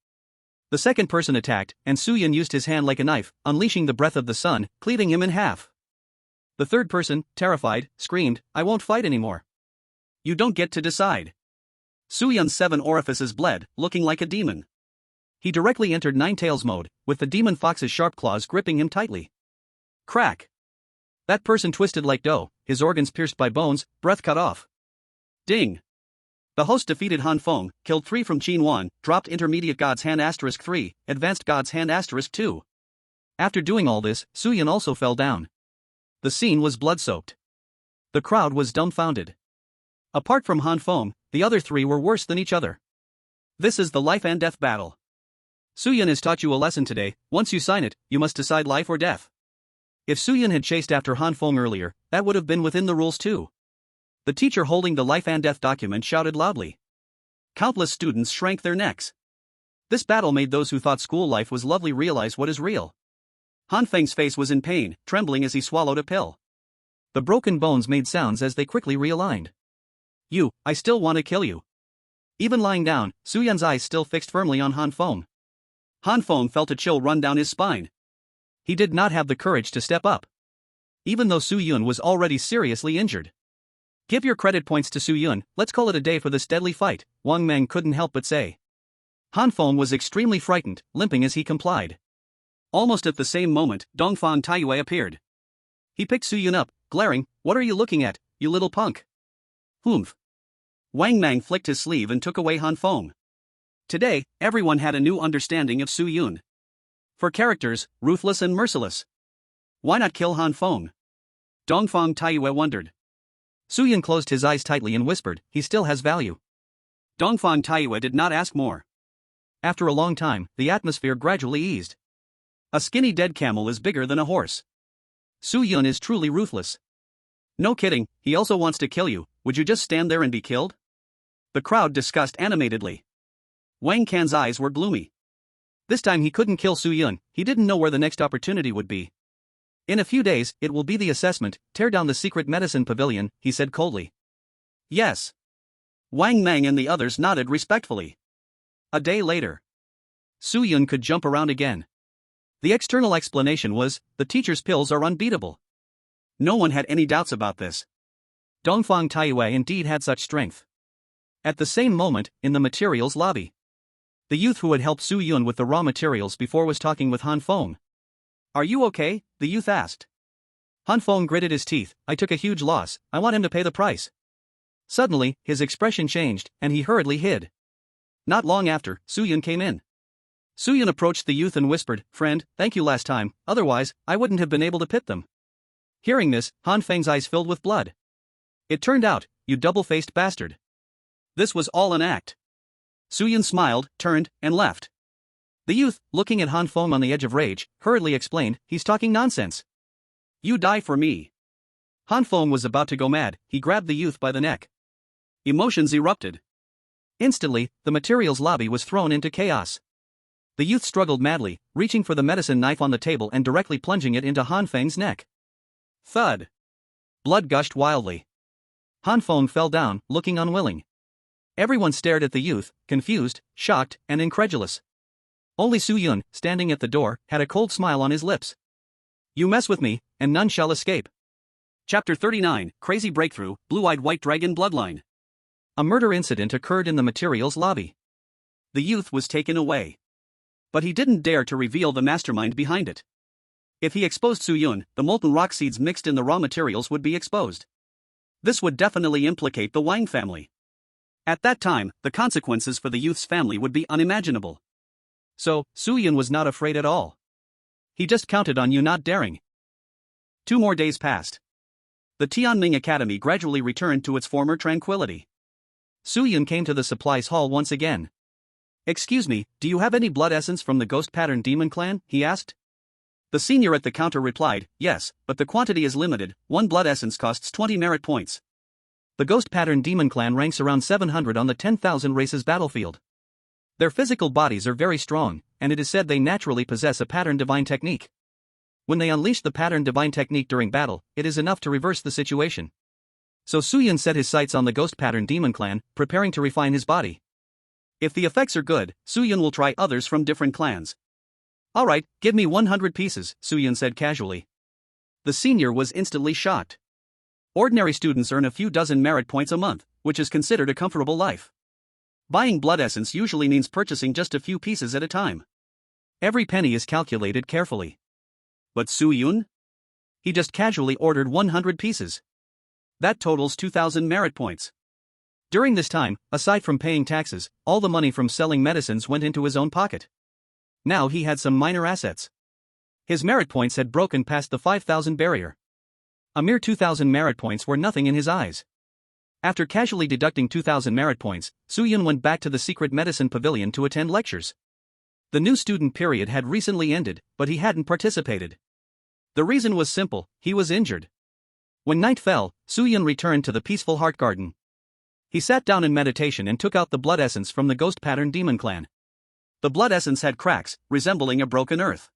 The second person attacked, and Su Yun used his hand like a knife, unleashing the breath of the sun, cleaving him in half. The third person, terrified, screamed, I won't fight anymore. You don't get to decide. Su Yun's 7 orifices bled, looking like a demon. He directly entered Nine-Tails mode, with the demon fox's sharp claws gripping him tightly. Crack! That person twisted like dough, his organs pierced by bones, breath cut off. Ding! The host defeated Han Feng, killed 3 from Qin Wan, dropped Intermediate God's Hand *3, Advanced God's Hand *2. After doing all this, Su Yun also fell down. The scene was blood-soaked. The crowd was dumbfounded. Apart from Han Feng, the other 3 were worse than each other. This is the life and death battle. Su Yun has taught you a lesson today, once you sign it, you must decide life or death. If Su Yun had chased after Han Feng earlier, that would have been within the rules too. The teacher holding the life and death document shouted loudly. Countless students shrank their necks. This battle made those who thought school life was lovely realize what is real. Han Feng's face was in pain, trembling as he swallowed a pill. The broken bones made sounds as they quickly realigned. I still want to kill you. Even lying down, Su Yun's eyes still fixed firmly on Han Feng. Han Feng felt a chill run down his spine. He did not have the courage to step up. Even though Su Yun was already seriously injured. Give your credit points to Su Yun, let's call it a day for this deadly fight, Wang Meng couldn't help but say. Han Feng was extremely frightened, limping as he complied. Almost at the same moment, Dongfang Taiyue appeared. He picked Su Yun up, glaring, what are you looking at, you little punk? Humph. Wang Mang flicked his sleeve and took away Han Feng. Today, everyone had a new understanding of Su Yun. For characters, ruthless and merciless. Why not kill Han Feng? Dongfang Taiyue wondered. Su Yun closed his eyes tightly and whispered, he still has value. Dongfang Taiyue did not ask more. After a long time, the atmosphere gradually eased. A skinny dead camel is bigger than a horse. Su Yun is truly ruthless. No kidding, he also wants to kill you. Would you just stand there and be killed? The crowd discussed animatedly. Wang Can's eyes were gloomy. This time he couldn't kill Su Yun, he didn't know where the next opportunity would be. In a few days, it will be the assessment, tear down the secret medicine pavilion, he said coldly. Yes. Wang Mang and the others nodded respectfully. A day later. Su Yun could jump around again. The external explanation was, the teacher's pills are unbeatable. No one had any doubts about this. Dongfang Taiyue indeed had such strength. At the same moment, in the materials lobby, the youth who had helped Su Yun with the raw materials before was talking with Han Feng. Are you okay? The youth asked. Han Feng gritted his teeth, I took a huge loss, I want him to pay the price. Suddenly, his expression changed, and he hurriedly hid. Not long after, Su Yun came in. Su Yun approached the youth and whispered, friend, thank you last time, otherwise, I wouldn't have been able to pit them. Hearing this, Han Feng's eyes filled with blood. It turned out, you double-faced bastard. This was all an act. Su Yun smiled, turned, and left. The youth, looking at Han Feng on the edge of rage, hurriedly explained, he's talking nonsense. You die for me. Han Feng was about to go mad, he grabbed the youth by the neck. Emotions erupted. Instantly, the materials lobby was thrown into chaos. The youth struggled madly, reaching for the medicine knife on the table and directly plunging it into Han Feng's neck. Thud. Blood gushed wildly. Han Feng fell down, looking unwilling. Everyone stared at the youth, confused, shocked, and incredulous. Only Su Yun, standing at the door, had a cold smile on his lips. You mess with me, and none shall escape. Chapter 39, Crazy Breakthrough, Blue-Eyed White Dragon Bloodline. A murder incident occurred in the materials lobby. The youth was taken away. But he didn't dare to reveal the mastermind behind it. If he exposed Su Yun, the molten rock seeds mixed in the raw materials would be exposed. This would definitely implicate the Wang family. At that time, the consequences for the youth's family would be unimaginable. So, Su Yun was not afraid at all. He just counted on you not daring. 2 more days passed. The Tianming Academy gradually returned to its former tranquility. Su Yun came to the supplies hall once again. Excuse me, do you have any blood essence from the Ghost Pattern Demon Clan? He asked. The senior at the counter replied, yes, but the quantity is limited, 1 blood essence costs 20 merit points. The Ghost Pattern Demon Clan ranks around 700 on the 10,000 races battlefield. Their physical bodies are very strong, and it is said they naturally possess a pattern divine technique. When they unleash the pattern divine technique during battle, it is enough to reverse the situation. So Su Yun set his sights on the Ghost Pattern Demon Clan, preparing to refine his body. If the effects are good, Su Yun will try others from different clans. Alright, give me 100 pieces, Su Yun said casually. The senior was instantly shocked. Ordinary students earn a few dozen merit points a month, which is considered a comfortable life. Buying blood essence usually means purchasing just a few pieces at a time. Every penny is calculated carefully. But Su Yun? He just casually ordered 100 pieces. That totals 2,000 merit points. During this time, aside from paying taxes, all the money from selling medicines went into his own pocket. Now he had some minor assets. His merit points had broken past the 5,000 barrier. A mere 2,000 merit points were nothing in his eyes. After casually deducting 2,000 merit points, Su Yun went back to the secret medicine pavilion to attend lectures. The new student period had recently ended, but he hadn't participated. The reason was simple, he was injured. When night fell, Su Yun returned to the peaceful heart garden. He sat down in meditation and took out the blood essence from the Ghost Pattern Demon Clan. The blood essence had cracks, resembling a broken earth.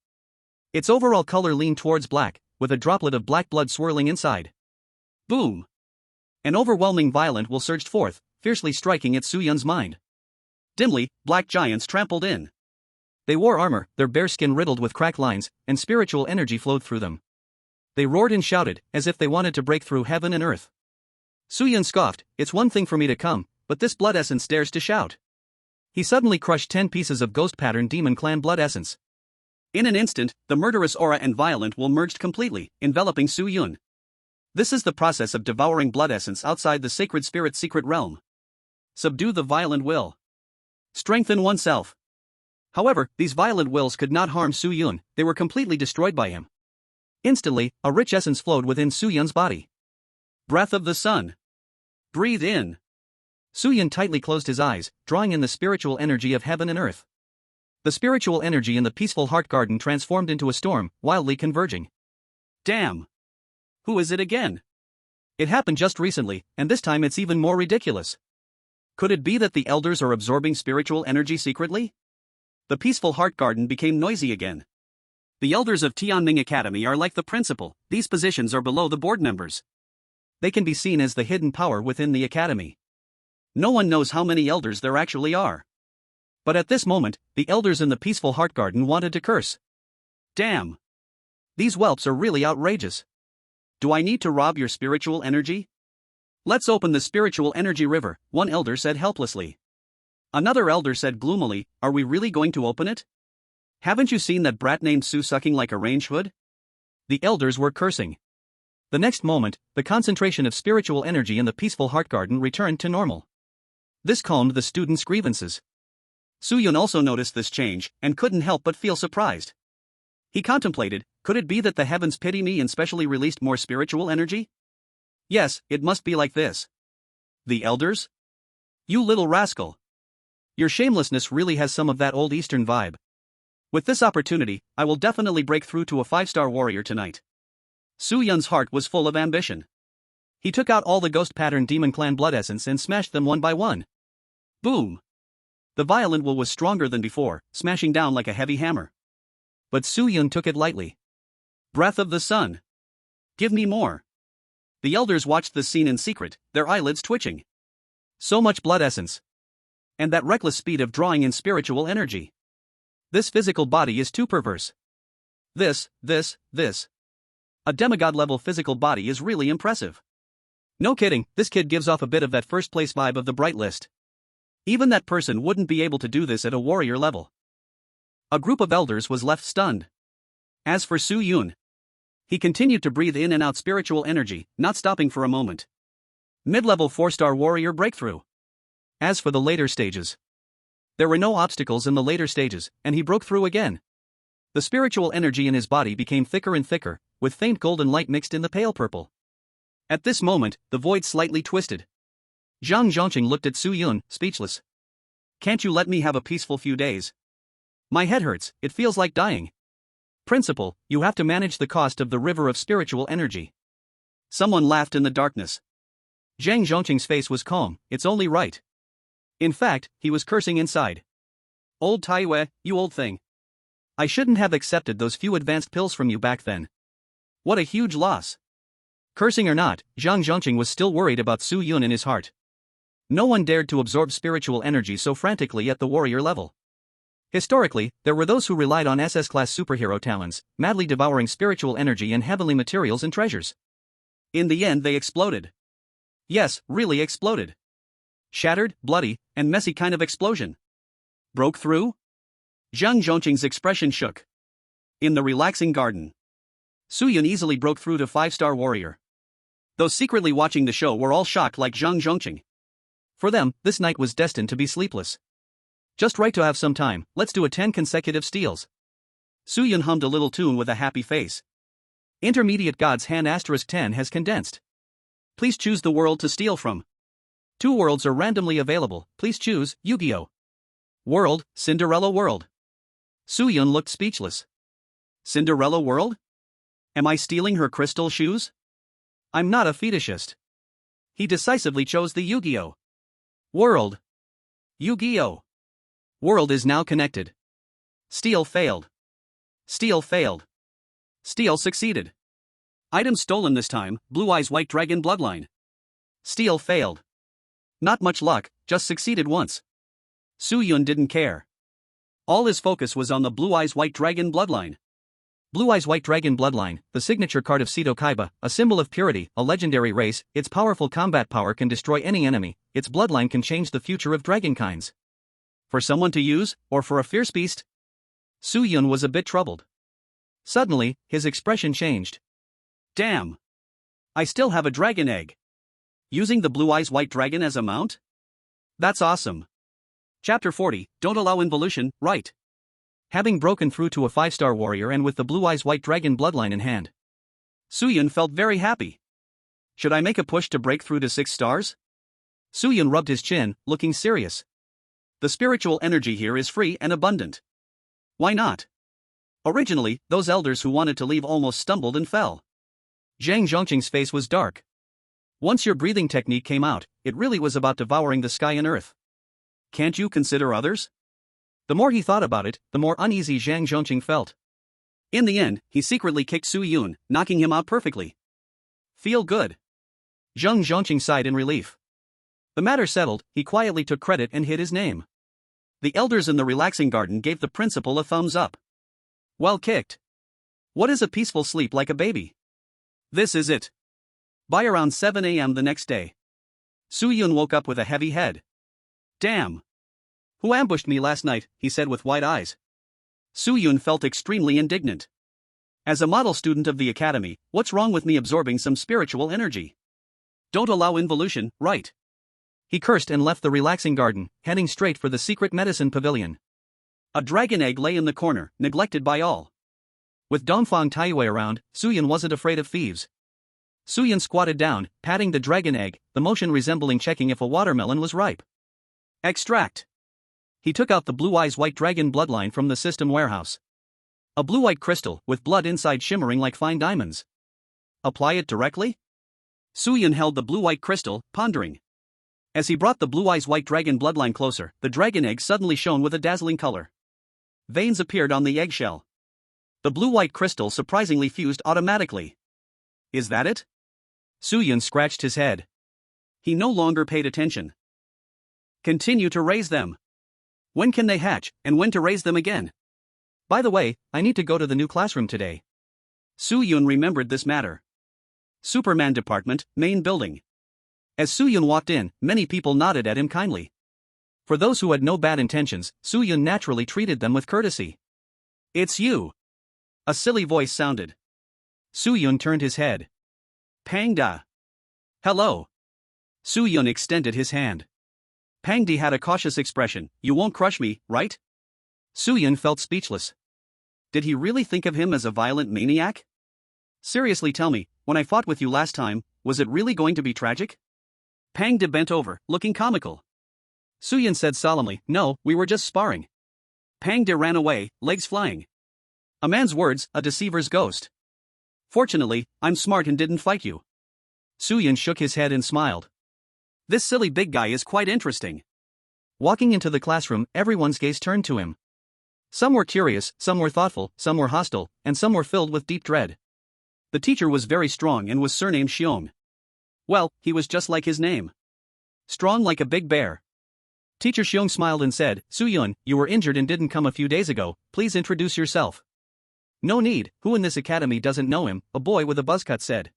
Its overall color leaned towards black, with a droplet of black blood swirling inside. Boom! An overwhelming violent will surged forth, fiercely striking at Su Yun's mind. Dimly, black giants trampled in. They wore armor, their bare skin riddled with crack lines, and spiritual energy flowed through them. They roared and shouted, as if they wanted to break through heaven and earth. Su Yun scoffed, it's one thing for me to come, but this blood essence dares to shout. He suddenly crushed 10 pieces of Ghost Pattern Demon Clan blood essence. In an instant, the murderous aura and violent will merged completely, enveloping Su Yun. This is the process of devouring blood essence outside the sacred spirit's secret realm. Subdue the violent will. Strengthen oneself. However, these violent wills could not harm Su Yun, they were completely destroyed by him. Instantly, a rich essence flowed within Su Yun's body. Breath of the sun. Breathe in. Su Yun tightly closed his eyes, drawing in the spiritual energy of heaven and earth. The spiritual energy in the peaceful heart garden transformed into a storm, wildly converging. Damn! Who is it again? It happened just recently, and this time it's even more ridiculous. Could it be that the elders are absorbing spiritual energy secretly? The peaceful heart garden became noisy again. The elders of Tianming Academy are like the principal, these positions are below the board members. They can be seen as the hidden power within the academy. No one knows how many elders there actually are. But at this moment, the elders in the peaceful heart garden wanted to curse. Damn! These whelps are really outrageous. Do I need to rob your spiritual energy? Let's open the spiritual energy river, one elder said helplessly. Another elder said gloomily, are we really going to open it? Haven't you seen that brat named Sue sucking like a range hood? The elders were cursing. The next moment, the concentration of spiritual energy in the peaceful heart garden returned to normal. This calmed the students' grievances. Su Yun also noticed this change, and couldn't help but feel surprised. He contemplated, could it be that the heavens pity me and specially released more spiritual energy? Yes, it must be like this. The elders? You little rascal. Your shamelessness really has some of that old Eastern vibe. With this opportunity, I will definitely break through to a 5-star warrior tonight. Su Yun's heart was full of ambition. He took out all the ghost pattern demon clan blood essence and smashed them one by one. Boom! The violent will was stronger than before, smashing down like a heavy hammer. But Su Yun took it lightly. Breath of the sun. Give me more. The elders watched the scene in secret, their eyelids twitching. So much blood essence. And that reckless speed of drawing in spiritual energy. This physical body is too perverse. This. A demigod-level physical body is really impressive. No kidding, this kid gives off a bit of that first-place vibe of the bright list. Even that person wouldn't be able to do this at a warrior level. A group of elders was left stunned. As for Su Yun, he continued to breathe in and out spiritual energy, not stopping for a moment. Mid-level 4-star warrior breakthrough. As for the later stages, there were no obstacles in the later stages, and he broke through again. The spiritual energy in his body became thicker and thicker, with faint golden light mixed in the pale purple. At this moment, the void slightly twisted. Zhang Zhongqing looked at Su Yun, speechless. Can't you let me have a peaceful few days? My head hurts, it feels like dying. Principal, you have to manage the cost of the river of spiritual energy. Someone laughed in the darkness. Zhang Zhongqing's face was calm, it's only right. In fact, he was cursing inside. Old Taiwei, you old thing. I shouldn't have accepted those few advanced pills from you back then. What a huge loss. Cursing or not, Zhang Zhongqing was still worried about Su Yun in his heart. No one dared to absorb spiritual energy so frantically at the warrior level. Historically, there were those who relied on SS-class superhero talents, madly devouring spiritual energy and heavenly materials and treasures. In the end they exploded. Yes, really exploded. Shattered, bloody, and messy kind of explosion. Broke through? Zhang Zhongqing's expression shook. In the relaxing garden, Su Yun easily broke through to 5-star warrior. Those secretly watching the show were all shocked like Zhang Zhongqing. For them, this night was destined to be sleepless. Just right to have some time, let's do a 10 consecutive steals. Su Yun hummed a little tune with a happy face. Intermediate God's Hand *10 has condensed. Please choose the world to steal from. 2 worlds are randomly available, please choose, Yu-Gi-Oh! World, Cinderella World. Su Yun looked speechless. Cinderella World? Am I stealing her crystal shoes? I'm not a fetishist. He decisively chose the Yu-Gi-Oh! World. Yu-Gi-Oh! World is now connected. Steal failed. Steal failed. Steal succeeded. Item stolen this time, Blue Eyes White Dragon Bloodline. Steal failed. Not much luck, just succeeded once. Su Yun didn't care. All his focus was on the Blue Eyes White Dragon Bloodline. Blue Eyes White Dragon Bloodline, the signature card of Seto Kaiba, a symbol of purity, a legendary race, its powerful combat power can destroy any enemy, its bloodline can change the future of dragonkinds. For someone to use, or for a fierce beast? Su Yun was a bit troubled. Suddenly, his expression changed. Damn! I still have a dragon egg. Using the Blue Eyes White Dragon as a mount? That's awesome. Chapter 40, Don't Allow Involution, Right. Having broken through to a 5-star warrior and with the Blue Eyes White Dragon bloodline in hand, Suyun felt very happy. Should I make a push to break through to 6 stars? Suyun rubbed his chin, looking serious. The spiritual energy here is free and abundant. Why not? Originally, those elders who wanted to leave almost stumbled and fell. Zhang Zhongqing's face was dark. Once your breathing technique came out, it really was about devouring the sky and earth. Can't you consider others? The more he thought about it, the more uneasy Zhang Zhongqing felt. In the end, he secretly kicked Su Yun, knocking him out perfectly. Feel good. Zhang Zhongqing sighed in relief. The matter settled, he quietly took credit and hid his name. The elders in the relaxing garden gave the principal a thumbs up. Well kicked. What is a peaceful sleep like a baby? This is it. By around 7 a.m. the next day, Su Yun woke up with a heavy head. Damn. Who ambushed me last night, he said with wide eyes. Su Yun felt extremely indignant. As a model student of the academy, what's wrong with me absorbing some spiritual energy? Don't allow involution, right? He cursed and left the relaxing garden, heading straight for the secret medicine pavilion. A dragon egg lay in the corner, neglected by all. With Dongfang Taiyue around, Suyun wasn't afraid of thieves. Suyun squatted down, patting the dragon egg, the motion resembling checking if a watermelon was ripe. Extract. He took out the Blue Eyes White Dragon bloodline from the system warehouse. A blue-white crystal, with blood inside shimmering like fine diamonds. Apply it directly? Suyun held the blue-white crystal, pondering. As he brought the Blue Eyes White Dragon bloodline closer, the dragon egg suddenly shone with a dazzling color. Veins appeared on the eggshell. The blue-white crystal surprisingly fused automatically. Is that it? Suyun scratched his head. He no longer paid attention. Continue to raise them. When can they hatch, and when to raise them again? By the way, I need to go to the new classroom today. Suyun remembered this matter. Superman Department, main building. As Suyun walked in, many people nodded at him kindly. For those who had no bad intentions, Suyun naturally treated them with courtesy. It's you. A silly voice sounded. Suyun turned his head. Pangda. Hello. Suyun extended his hand. Pangdi had a cautious expression. You won't crush me, right? Suyun felt speechless. Did he really think of him as a violent maniac? Seriously, tell me, when I fought with you last time, was it really going to be tragic? Pangda bent over, looking comical. Suyun said solemnly, no, we were just sparring. Pangda ran away, legs flying. A man's words, a deceiver's ghost. Fortunately, I'm smart and didn't fight you. Suyun shook his head and smiled. This silly big guy is quite interesting. Walking into the classroom, everyone's gaze turned to him. Some were curious, some were thoughtful, some were hostile, and some were filled with deep dread. The teacher was very strong and was surnamed Xiong. Well, he was just like his name. Strong like a big bear. Teacher Xiong smiled and said, Suyun, you were injured and didn't come a few days ago, please introduce yourself. No need, who in this academy doesn't know him, a boy with a buzzcut said.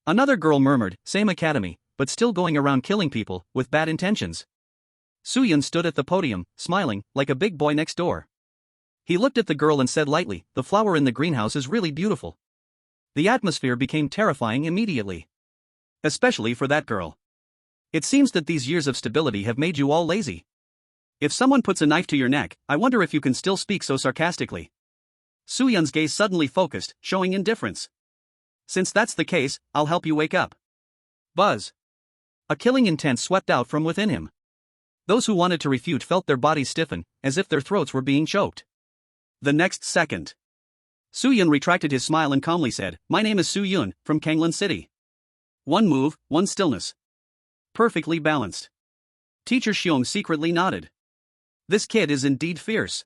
Another girl murmured, same academy, but still going around killing people, with bad intentions. Suyun stood at the podium, smiling, like a big boy next door. He looked at the girl and said lightly, the flower in the greenhouse is really beautiful. The atmosphere became terrifying immediately. Especially for that girl. It seems that these years of stability have made you all lazy. If someone puts a knife to your neck, I wonder if you can still speak so sarcastically. Suyun's gaze suddenly focused, showing indifference. Since that's the case, I'll help you wake up. Buzz. A killing intent swept out from within him. Those who wanted to refute felt their bodies stiffen, as if their throats were being choked. The next second, Suyun retracted his smile and calmly said, My name is Suyun, from Kanglan City. One move, one stillness. Perfectly balanced. Teacher Xiong secretly nodded. This kid is indeed fierce.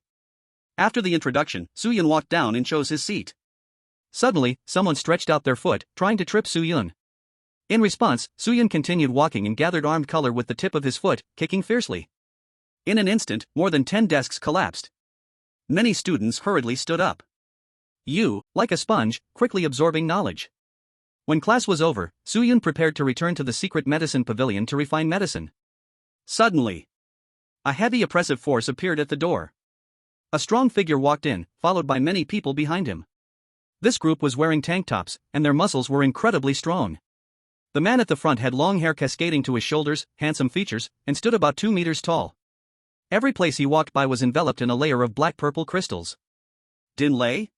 After the introduction, Suyun walked down and chose his seat. Suddenly, someone stretched out their foot, trying to trip Suyun. In response, Suyun continued walking and gathered armed color with the tip of his foot, kicking fiercely. In an instant, more than 10 desks collapsed. Many students hurriedly stood up. You, like a sponge, quickly absorbing knowledge. When class was over, Suyun prepared to return to the secret medicine pavilion to refine medicine. Suddenly, a heavy oppressive force appeared at the door. A strong figure walked in, followed by many people behind him. This group was wearing tank tops, and their muscles were incredibly strong. The man at the front had long hair cascading to his shoulders, handsome features, and stood about 2 meters tall. Every place he walked by was enveloped in a layer of black-purple crystals. Din Lei?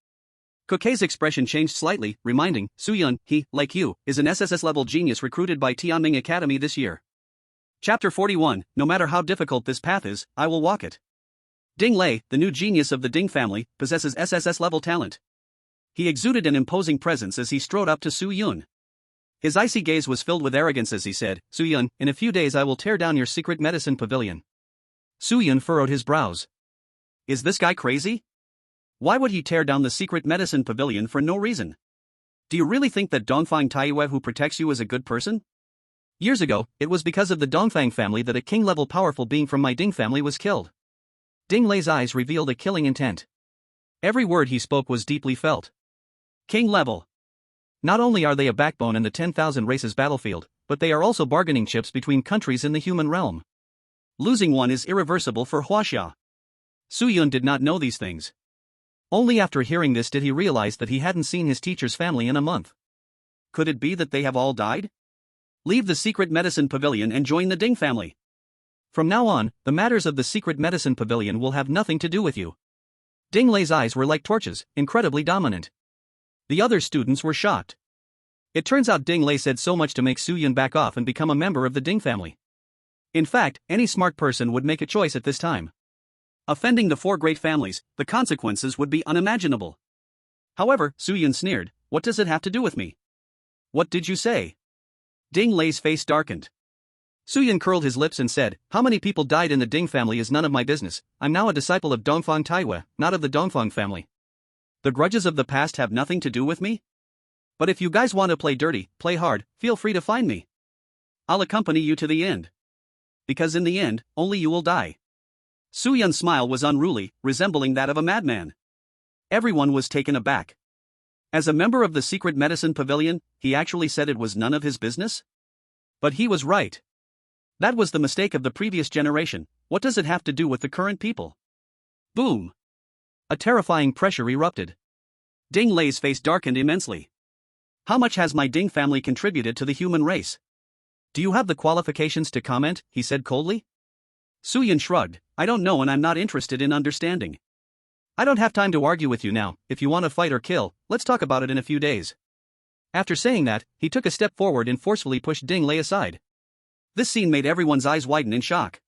Kokei's expression changed slightly, reminding Suyun, he, like you, is an SSS-level genius recruited by Tianming Academy this year. Chapter 41, no matter how difficult this path is, I will walk it. Ding Lei, the new genius of the Ding family, possesses SSS-level talent. He exuded an imposing presence as he strode up to Suyun. His icy gaze was filled with arrogance as he said, Suyun, in a few days I will tear down your secret medicine pavilion. Suyun furrowed his brows. Is this guy crazy? Why would he tear down the secret medicine pavilion for no reason? Do you really think that Dongfang Taiyue who protects you is a good person? Years ago, it was because of the Dongfang family that a king-level powerful being from my Ding family was killed. Ding Lei's eyes revealed a killing intent. Every word he spoke was deeply felt. King level. Not only are they a backbone in the 10,000 races battlefield, but they are also bargaining chips between countries in the human realm. Losing one is irreversible for Huaxia. Suyun did not know these things. Only after hearing this did he realize that he hadn't seen his teacher's family in a month. Could it be that they have all died? Leave the secret medicine pavilion and join the Ding family. From now on, the matters of the secret medicine pavilion will have nothing to do with you. Ding Lei's eyes were like torches, incredibly dominant. The other students were shocked. It turns out Ding Lei said so much to make Suyun back off and become a member of the Ding family. In fact, any smart person would make a choice at this time. Offending the four great families, the consequences would be unimaginable. However, Suyun sneered, what does it have to do with me? What did you say? Ding Lei's face darkened. Suyun curled his lips and said, how many people died in the Ding family is none of my business. I'm now a disciple of Dongfang Taiyue, not of the Dongfang family. The grudges of the past have nothing to do with me? But if you guys want to play dirty, play hard, feel free to find me. I'll accompany you to the end. Because in the end, only you will die. Suyun's smile was unruly, resembling that of a madman. Everyone was taken aback. As a member of the secret medicine pavilion, he actually said it was none of his business? But he was right. That was the mistake of the previous generation. What does it have to do with the current people? Boom! A terrifying pressure erupted. Ding Lei's face darkened immensely. How much has my Ding family contributed to the human race? Do you have the qualifications to comment? He said coldly. Suyun shrugged, I don't know and I'm not interested in understanding. I don't have time to argue with you now. If you want to fight or kill, let's talk about it in a few days. After saying that, he took a step forward and forcefully pushed Ding Lei aside. This scene made everyone's eyes widen in shock.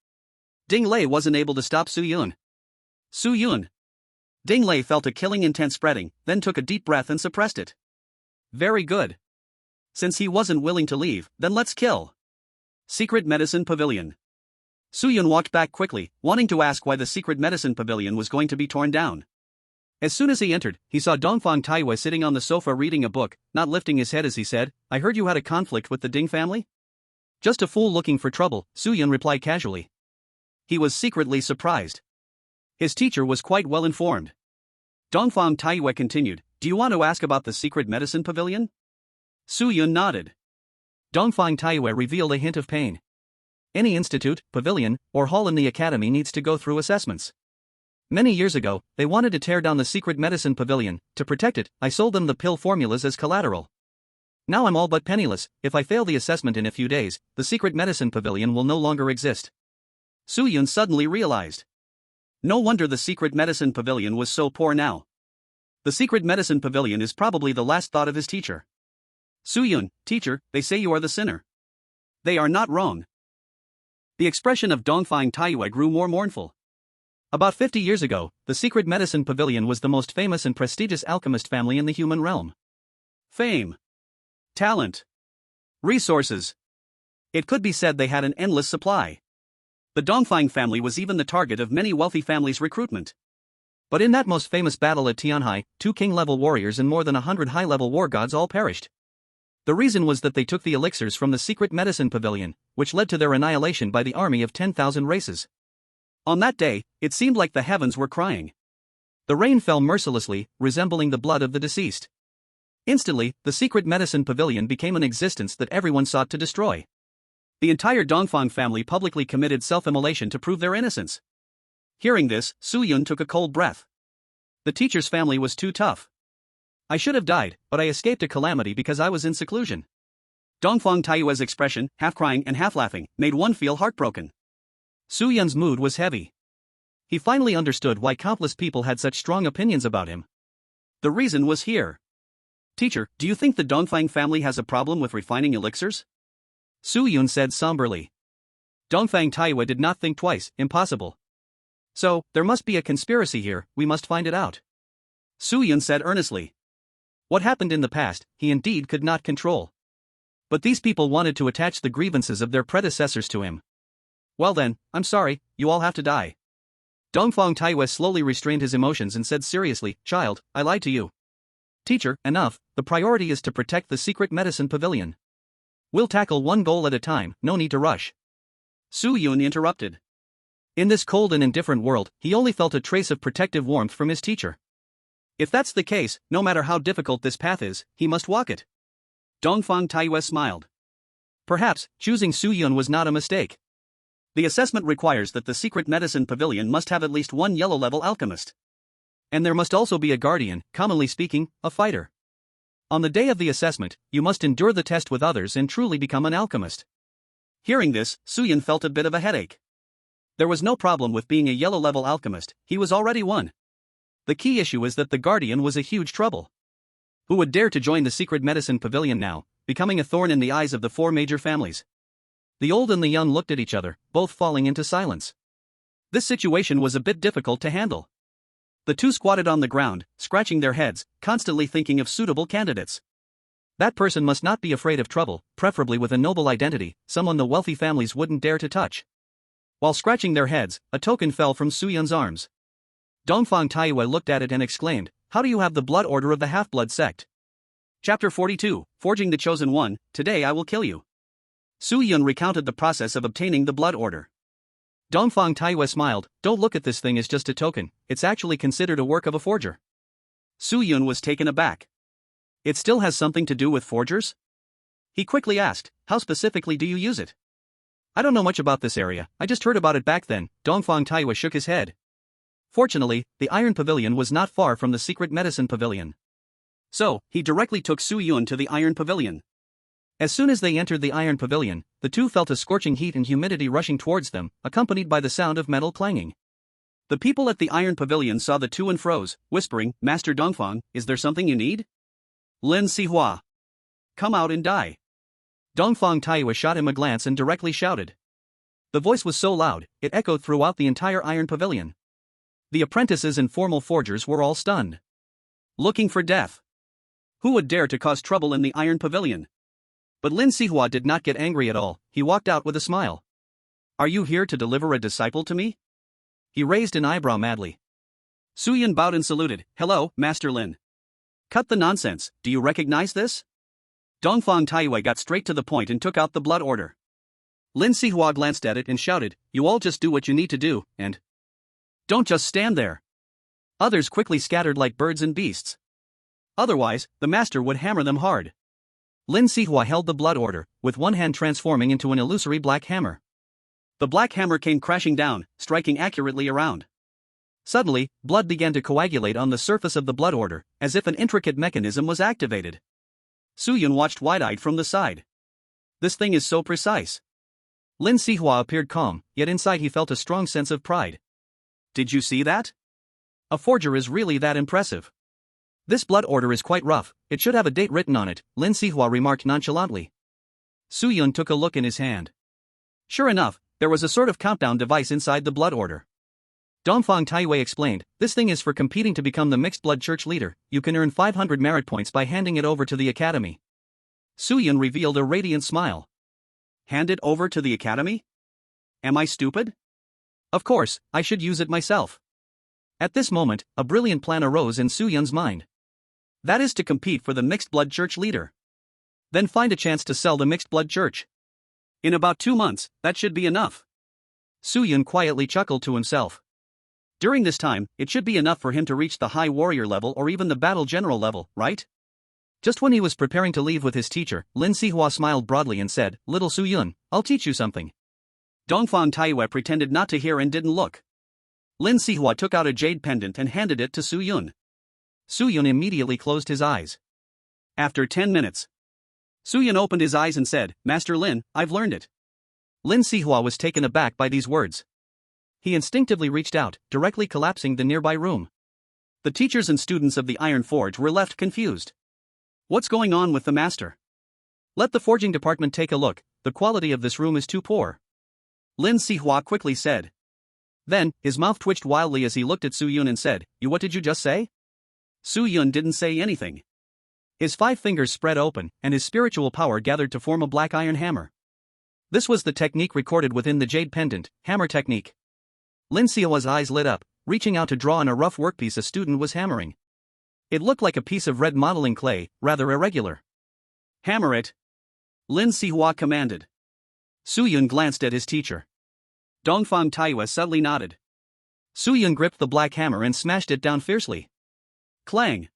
Ding Lei wasn't able to stop Suyun. Suyun! Ding Lei felt a killing intent spreading, then took a deep breath and suppressed it. Very good. Since he wasn't willing to leave, then let's kill. Secret Medicine Pavilion. Suyun walked back quickly, wanting to ask why the secret medicine pavilion was going to be torn down. As soon as he entered, he saw Dongfang Taiyue sitting on the sofa reading a book, not lifting his head as he said, I heard you had a conflict with the Ding family? Just a fool looking for trouble, Suyun replied casually. He was secretly surprised. His teacher was quite well informed. Dongfang Taiyue continued, do you want to ask about the secret medicine pavilion? Suyun nodded. Dongfang Taiyue revealed a hint of pain. Any institute, pavilion, or hall in the academy needs to go through assessments. Many years ago, they wanted to tear down the secret medicine pavilion. To protect it, I sold them the pill formulas as collateral. Now I'm all but penniless. If I fail the assessment in a few days, the secret medicine pavilion will no longer exist. Suyun suddenly realized. No wonder the secret medicine pavilion was so poor now. The secret medicine pavilion is probably the last thought of his teacher. Suyun, teacher, they say you are the sinner. They are not wrong. The expression of Dongfang Taiyue grew more mournful. About 50 years ago, the secret medicine pavilion was the most famous and prestigious alchemist family in the human realm. Fame. Talent. Resources. It could be said they had an endless supply. The Dongfang family was even the target of many wealthy families' recruitment. But in that most famous battle at Tianhai, 2 king-level warriors and more than 100 high-level war gods all perished. The reason was that they took the elixirs from the secret medicine pavilion, which led to their annihilation by the army of 10,000 races. On that day, it seemed like the heavens were crying. The rain fell mercilessly, resembling the blood of the deceased. Instantly, the secret medicine pavilion became an existence that everyone sought to destroy. The entire Dongfang family publicly committed self-immolation to prove their innocence. Hearing this, Suyun took a cold breath. The teacher's family was too tough. I should have died, but I escaped a calamity because I was in seclusion. Dongfang Taiyue's expression, half crying and half laughing, made one feel heartbroken. Suyun's mood was heavy. He finally understood why countless people had such strong opinions about him. The reason was here. Teacher, do you think the Dongfang family has a problem with refining elixirs? Su Yun said somberly. Dongfang Taiwa did not think twice, impossible. So, there must be a conspiracy here, we must find it out. Su Yun said earnestly. What happened in the past, he indeed could not control. But these people wanted to attach the grievances of their predecessors to him. Well then, I'm sorry, you all have to die. Dongfang Taiwa slowly restrained his emotions and said seriously, Child, I lied to you. Teacher, enough, the priority is to protect the secret medicine pavilion. We'll tackle one goal at a time, no need to rush. Su Yun interrupted. In this cold and indifferent world, he only felt a trace of protective warmth from his teacher. If that's the case, no matter how difficult this path is, he must walk it. Dongfang Taiwa smiled. Perhaps, choosing Su Yun was not a mistake. The assessment requires that the secret medicine pavilion must have at least one yellow-level alchemist. And there must also be a guardian, commonly speaking, a fighter. On the day of the assessment, you must endure the test with others and truly become an alchemist. Hearing this, Su Yun felt a bit of a headache. There was no problem with being a yellow-level alchemist, he was already one. The key issue is that the guardian was a huge trouble. Who would dare to join the secret medicine pavilion now, becoming a thorn in the eyes of the four major families? The old and the young looked at each other, both falling into silence. This situation was a bit difficult to handle. The two squatted on the ground, scratching their heads, constantly thinking of suitable candidates. That person must not be afraid of trouble, preferably with a noble identity, someone the wealthy families wouldn't dare to touch. While scratching their heads, a token fell from Su Yun's arms. Dongfang Taiwa looked at it and exclaimed, How do you have the blood order of the half-blood sect? Chapter 42, Forging the Chosen One, Today I Will Kill You. Su Yun recounted the process of obtaining the blood order. Dongfang Taiwa smiled, Don't look at this thing as just a token, it's actually considered a work of a forger. Su Yun was taken aback. It still has something to do with forgers? He quickly asked, How specifically do you use it? I don't know much about this area, I just heard about it back then. Dongfang Taiwa shook his head. Fortunately, the Iron Pavilion was not far from the secret medicine pavilion. So, he directly took Su Yun to the Iron Pavilion. As soon as they entered the Iron Pavilion, the two felt a scorching heat and humidity rushing towards them, accompanied by the sound of metal clanging. The people at the Iron Pavilion saw the two and froze, whispering, Master Dongfang, is there something you need? Lin Sihua. Come out and die. Dongfang Taiwa shot him a glance and directly shouted. The voice was so loud, it echoed throughout the entire Iron Pavilion. The apprentices and formal forgers were all stunned. Looking for death. Who would dare to cause trouble in the Iron Pavilion? But Lin Sihua did not get angry at all, he walked out with a smile. Are you here to deliver a disciple to me? He raised an eyebrow madly. Su Yun bowed and saluted, Hello, Master Lin. Cut the nonsense, do you recognize this? Dongfang Taiwei got straight to the point and took out the blood order. Lin Sihua glanced at it and shouted, You all just do what you need to do, and don't just stand there. Others quickly scattered like birds and beasts. Otherwise, the master would hammer them hard. Lin Sihua held the blood order, with one hand transforming into an illusory black hammer. The black hammer came crashing down, striking accurately around. Suddenly, blood began to coagulate on the surface of the blood order, as if an intricate mechanism was activated. Su Yun watched wide-eyed from the side. This thing is so precise. Lin Sihua appeared calm, yet inside he felt a strong sense of pride. Did you see that? A forger is really that impressive. This blood order is quite rough, it should have a date written on it, Lin Sihua remarked nonchalantly. Su Yun took a look in his hand. Sure enough, there was a sort of countdown device inside the blood order. Dongfang Taiwei explained, This thing is for competing to become the mixed blood church leader, you can earn 500 merit points by handing it over to the academy. Su Yun revealed a radiant smile. Hand it over to the academy? Am I stupid? Of course, I should use it myself. At this moment, a brilliant plan arose in Su Yun's mind. That is to compete for the mixed blood church leader. Then find a chance to sell the mixed blood church. In about 2 months, that should be enough. Su Yun quietly chuckled to himself. During this time, it should be enough for him to reach the high warrior level or even the battle general level, right? Just when he was preparing to leave with his teacher, Lin Sihua smiled broadly and said, Little Su Yun, I'll teach you something. Dongfang Taiwei pretended not to hear and didn't look. Lin Sihua took out a jade pendant and handed it to Su Yun. Su Yun immediately closed his eyes. After 10 minutes, Su Yun opened his eyes and said, Master Lin, I've learned it. Lin Sihua was taken aback by these words. He instinctively reached out, directly collapsing the nearby room. The teachers and students of the Iron Forge were left confused. What's going on with the master? Let the forging department take a look, the quality of this room is too poor. Lin Sihua quickly said. Then, his mouth twitched wildly as he looked at Su Yun and said, What did you just say? Su Yun didn't say anything. His 5 fingers spread open, and his spiritual power gathered to form a black iron hammer. This was the technique recorded within the jade pendant, hammer technique. Lin Sihua's eyes lit up, reaching out to draw on a rough workpiece a student was hammering. It looked like a piece of red modeling clay, rather irregular. Hammer it, Lin Sihua commanded. Su Yun glanced at his teacher. Dongfang Taiyue subtly nodded. Su Yun gripped the black hammer and smashed it down fiercely. Clang!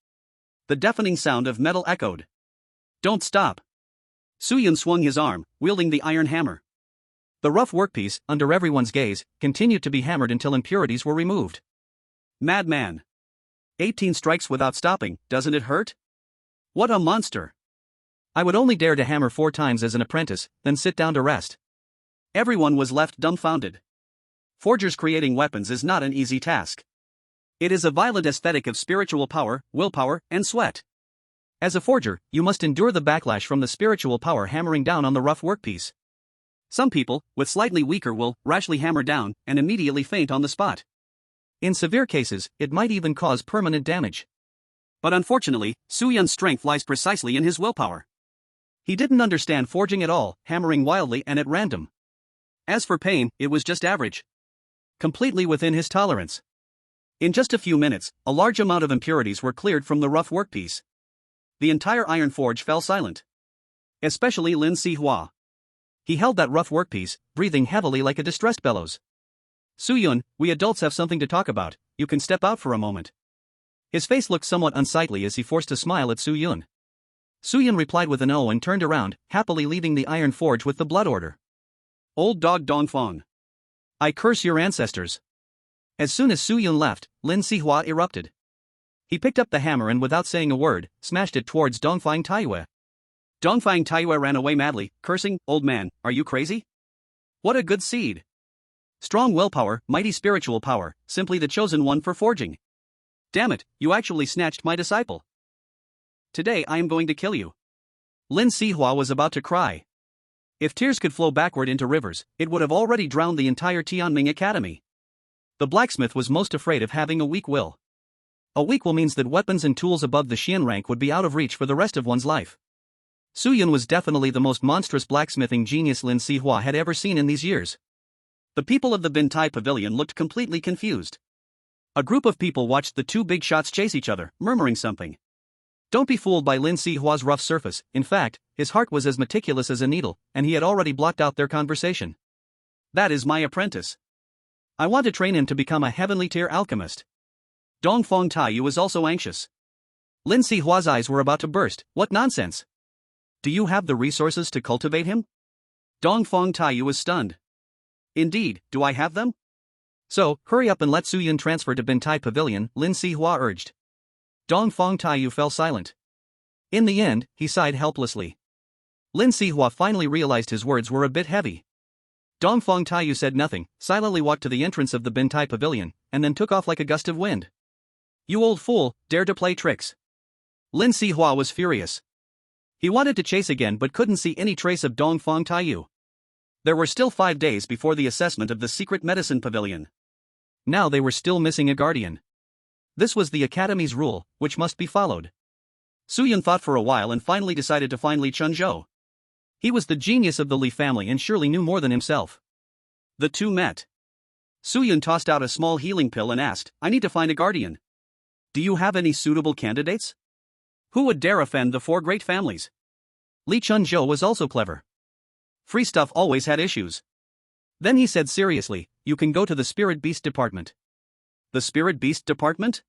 The deafening sound of metal echoed. Don't stop! Su Yun swung his arm, wielding the iron hammer. The rough workpiece, under everyone's gaze, continued to be hammered until impurities were removed. Madman! 18 strikes without stopping, doesn't it hurt? What a monster! I would only dare to hammer 4 times as an apprentice, then sit down to rest. Everyone was left dumbfounded. Forgers creating weapons is not an easy task. It is a violent aesthetic of spiritual power, willpower, and sweat. As a forger, you must endure the backlash from the spiritual power hammering down on the rough workpiece. Some people, with slightly weaker will, rashly hammer down and immediately faint on the spot. In severe cases, it might even cause permanent damage. But unfortunately, Su Yun's strength lies precisely in his willpower. He didn't understand forging at all, hammering wildly and at random. As for pain, it was just average. Completely within his tolerance. In just a few minutes, a large amount of impurities were cleared from the rough workpiece. The entire iron forge fell silent. Especially Lin Sihua. He held that rough workpiece, breathing heavily like a distressed bellows. Su Yun, we adults have something to talk about, you can step out for a moment. His face looked somewhat unsightly as he forced a smile at Su Yun. Su Yun replied with an "oh" and turned around, happily leaving the iron forge with the blood order. Old dog Dongfang. I curse your ancestors. As soon as Su Yun left, Lin Sihua erupted. He picked up the hammer and without saying a word, smashed it towards Dongfang Taiyue. Dongfang Taiyue ran away madly, cursing, "Old man, are you crazy? What a good seed. Strong willpower, mighty spiritual power, simply the chosen one for forging. Damn it, you actually snatched my disciple. Today I am going to kill you." Lin Sihua was about to cry. If tears could flow backward into rivers, it would have already drowned the entire Tianming Academy. The blacksmith was most afraid of having a weak will. A weak will means that weapons and tools above the Xian rank would be out of reach for the rest of one's life. Su Yun was definitely the most monstrous blacksmithing genius Lin Sihua had ever seen in these years. The people of the Bintai Pavilion looked completely confused. A group of people watched the 2 big shots chase each other, murmuring something. Don't be fooled by Lin Sihua's rough surface. In fact, his heart was as meticulous as a needle, and he had already blocked out their conversation. That is my apprentice. I want to train him to become a heavenly tier alchemist. Dongfang Taiyue was also anxious. Lin Sihua's eyes were about to burst. What nonsense! Do you have the resources to cultivate him? Dongfang Taiyue was stunned. Indeed, do I have them? So, hurry up and let Su Yun transfer to Bintai Pavilion, Lin Sihua urged. Dongfang Taiyue fell silent. In the end, he sighed helplessly. Lin Sihua finally realized his words were a bit heavy. Dongfang Taiyue said nothing, silently walked to the entrance of the Bintai Pavilion, and then took off like a gust of wind. You old fool, dare to play tricks. Lin Sihua was furious. He wanted to chase again but couldn't see any trace of Dongfang Taiyue. There were still 5 days before the assessment of the secret medicine pavilion. Now they were still missing a guardian. This was the academy's rule, which must be followed. Su Yun thought for a while and finally decided to find Li Chunzhou. He was the genius of the Li family and surely knew more than himself. The two met. Su Yun tossed out a small healing pill and asked, I need to find a guardian. Do you have any suitable candidates? Who would dare offend the 4 great families? Li Chunzhou was also clever. Free stuff always had issues. Then he said seriously, you can go to the Spirit Beast Department. The Spirit Beast Department?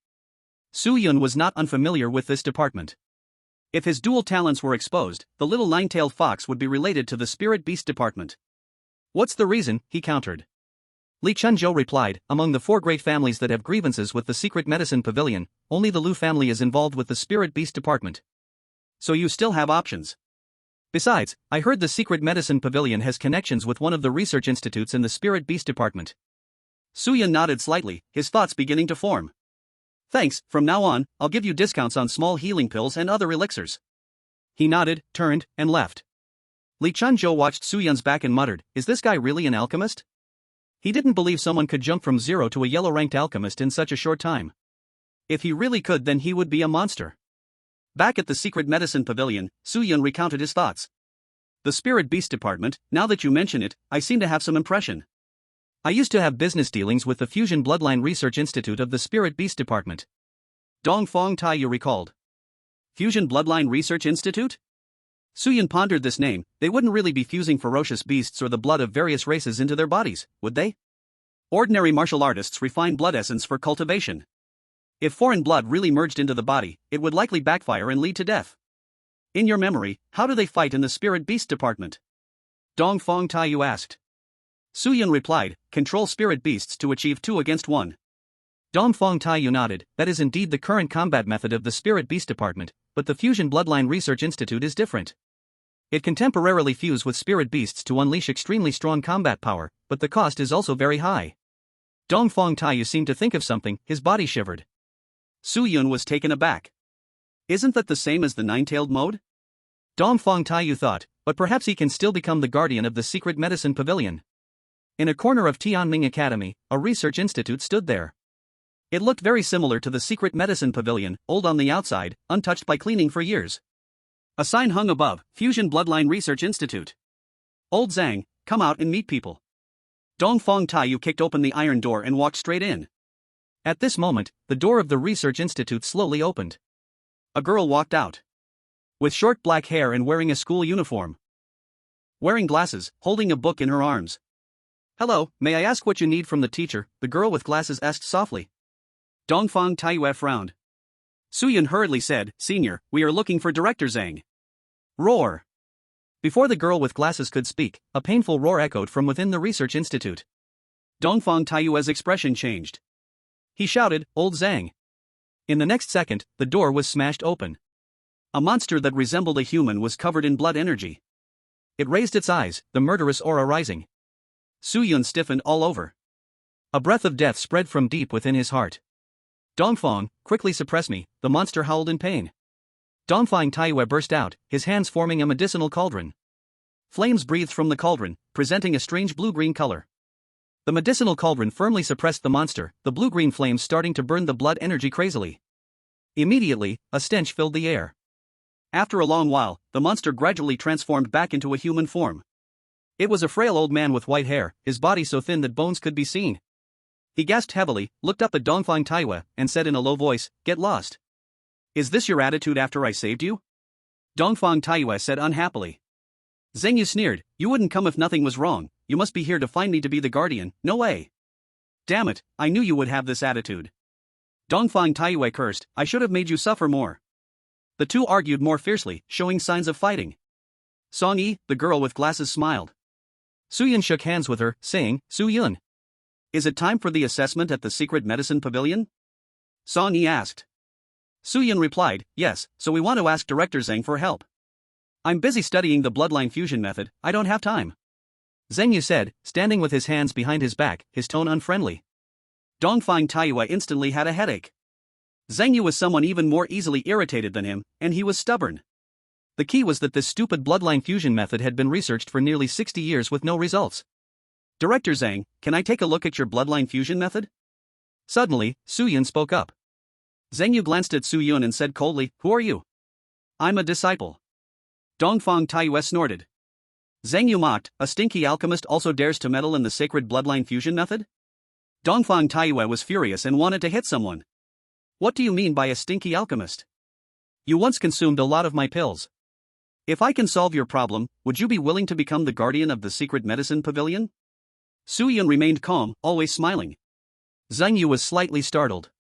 Su Yun was not unfamiliar with this department. If his dual talents were exposed, the little 9-tailed fox would be related to the Spirit Beast Department. What's the reason? He countered. Li Chunzhou replied, among the 4 great families that have grievances with the secret medicine pavilion, only the Lu family is involved with the Spirit Beast Department. So you still have options. Besides, I heard the secret medicine pavilion has connections with one of the research institutes in the Spirit Beast Department. Su Yun nodded slightly, his thoughts beginning to form. Thanks, from now on, I'll give you discounts on small healing pills and other elixirs. He nodded, turned, and left. Li Chunzhou watched Su Yun's back and muttered, is this guy really an alchemist? He didn't believe someone could jump from 0 to a yellow-ranked alchemist in such a short time. If he really could, then he would be a monster. Back at the secret medicine pavilion, Su Yun recounted his thoughts. The Spirit Beast Department, now that you mention it, I seem to have some impression. I used to have business dealings with the Fusion Bloodline Research Institute of the Spirit Beast Department. Dongfang Taiyu recalled. Fusion Bloodline Research Institute? Su Yun pondered this name. They wouldn't really be fusing ferocious beasts or the blood of various races into their bodies, would they? Ordinary martial artists refine blood essence for cultivation. If foreign blood really merged into the body, it would likely backfire and lead to death. In your memory, how do they fight in the Spirit Beast Department? Dongfang Taiyu asked. Su Yun replied, control spirit beasts to achieve 2 against 1. Dongfang Taiyu nodded, that is indeed the current combat method of the Spirit Beast Department, but the Fusion Bloodline Research Institute is different. It can temporarily fuse with spirit beasts to unleash extremely strong combat power, but the cost is also very high. Dongfang Taiyu seemed to think of something, his body shivered. Su Yun was taken aback. Isn't that the same as the nine-tailed mode? Dongfang Taiyu thought, but perhaps he can still become the guardian of the secret medicine pavilion. In a corner of Tianming Academy, a research institute stood there. It looked very similar to the secret medicine pavilion, old on the outside, untouched by cleaning for years. A sign hung above, Fusion Bloodline Research Institute. Old Zhang, come out and meet people. Dongfang Taiyu kicked open the iron door and walked straight in. At this moment, the door of the research institute slowly opened. A girl walked out. With short black hair and wearing a school uniform. Wearing glasses, holding a book in her arms. Hello, may I ask what you need from the teacher? The girl with glasses asked softly. Dongfang Taiyu frowned. Su Yun hurriedly said, Senior, we are looking for Director Zhang. Roar. Before the girl with glasses could speak, a painful roar echoed from within the research institute. Dongfang Taiyue's expression changed. He shouted, Old Zhang. In the next second, the door was smashed open. A monster that resembled a human was covered in blood energy. It raised its eyes, the murderous aura rising. Su Yun stiffened all over. A breath of death spread from deep within his heart. Dongfang, quickly suppress me, the monster howled in pain. Dongfang Taiyue burst out, his hands forming a medicinal cauldron. Flames breathed from the cauldron, presenting a strange blue-green color. The medicinal cauldron firmly suppressed the monster, the blue-green flames starting to burn the blood energy crazily. Immediately, a stench filled the air. After a long while, the monster gradually transformed back into a human form. It was a frail old man with white hair, his body so thin that bones could be seen. He gasped heavily, looked up at Dongfang Taiyue, and said in a low voice, Get lost. Is this your attitude after I saved you? Dongfang Taiyue said unhappily. Zheng Yu sneered, You wouldn't come if nothing was wrong, you must be here to find me to be the guardian, no way. Damn it, I knew you would have this attitude. Dongfang Taiyue cursed, I should have made you suffer more. The two argued more fiercely, showing signs of fighting. Song Yi, the girl with glasses, smiled. Su Yun shook hands with her, saying, Su Yun. Is it time for the assessment at the secret medicine pavilion? Song Yi asked. Su Yun replied, Yes, so we want to ask Director Zhang for help. I'm busy studying the bloodline fusion method, I don't have time. Zheng Yu said, standing with his hands behind his back, his tone unfriendly. Dongfang Taiyue instantly had a headache. Zheng Yu was someone even more easily irritated than him, and he was stubborn. The key was that this stupid bloodline fusion method had been researched for nearly 60 years with no results. Director Zhang, can I take a look at your bloodline fusion method? Suddenly, Su Yun spoke up. Zheng Yu glanced at Su Yun and said coldly, Who are you? I'm a disciple. Dongfang Taiyue snorted. Zheng Yu mocked, a stinky alchemist also dares to meddle in the sacred bloodline fusion method? Dongfang Taiyue was furious and wanted to hit someone. What do you mean by a stinky alchemist? You once consumed a lot of my pills. If I can solve your problem, would you be willing to become the guardian of the secret medicine pavilion? Su Yun remained calm, always smiling. Zheng Yu was slightly startled.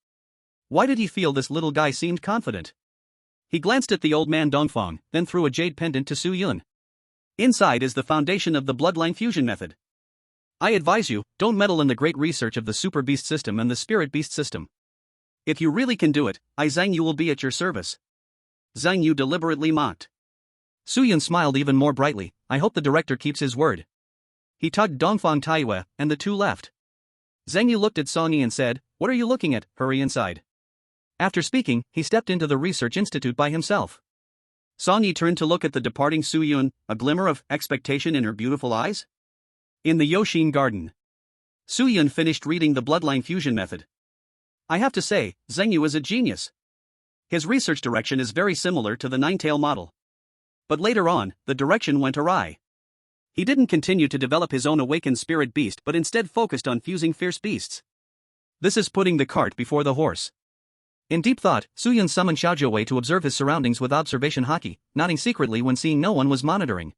Why did he feel this little guy seemed confident? He glanced at the old man Dongfang, then threw a jade pendant to Su Yun. Inside is the foundation of the bloodline fusion method. I advise you, don't meddle in the great research of the super beast system and the spirit beast system. If you really can do it, Zhang Yu will be at your service. Zhang Yu deliberately mocked. Su Yun smiled even more brightly, I hope the director keeps his word. He tugged Dongfang Taiyue, and the two left. Zheng Yu looked at Song Yi and said, "What are you looking at? Hurry inside." After speaking, he stepped into the research institute by himself. Song Yi turned to look at the departing Su Yun, a glimmer of expectation in her beautiful eyes. In the Yoshin garden, Su Yun finished reading the bloodline fusion method. I have to say, Zheng Yu is a genius. His research direction is very similar to the nine-tail model. But later on, the direction went awry. He didn't continue to develop his own awakened spirit beast but instead focused on fusing fierce beasts. This is putting the cart before the horse. In deep thought, Su Yun summoned Xiao Huohuo to observe his surroundings with observation haki, nodding secretly when seeing no one was monitoring.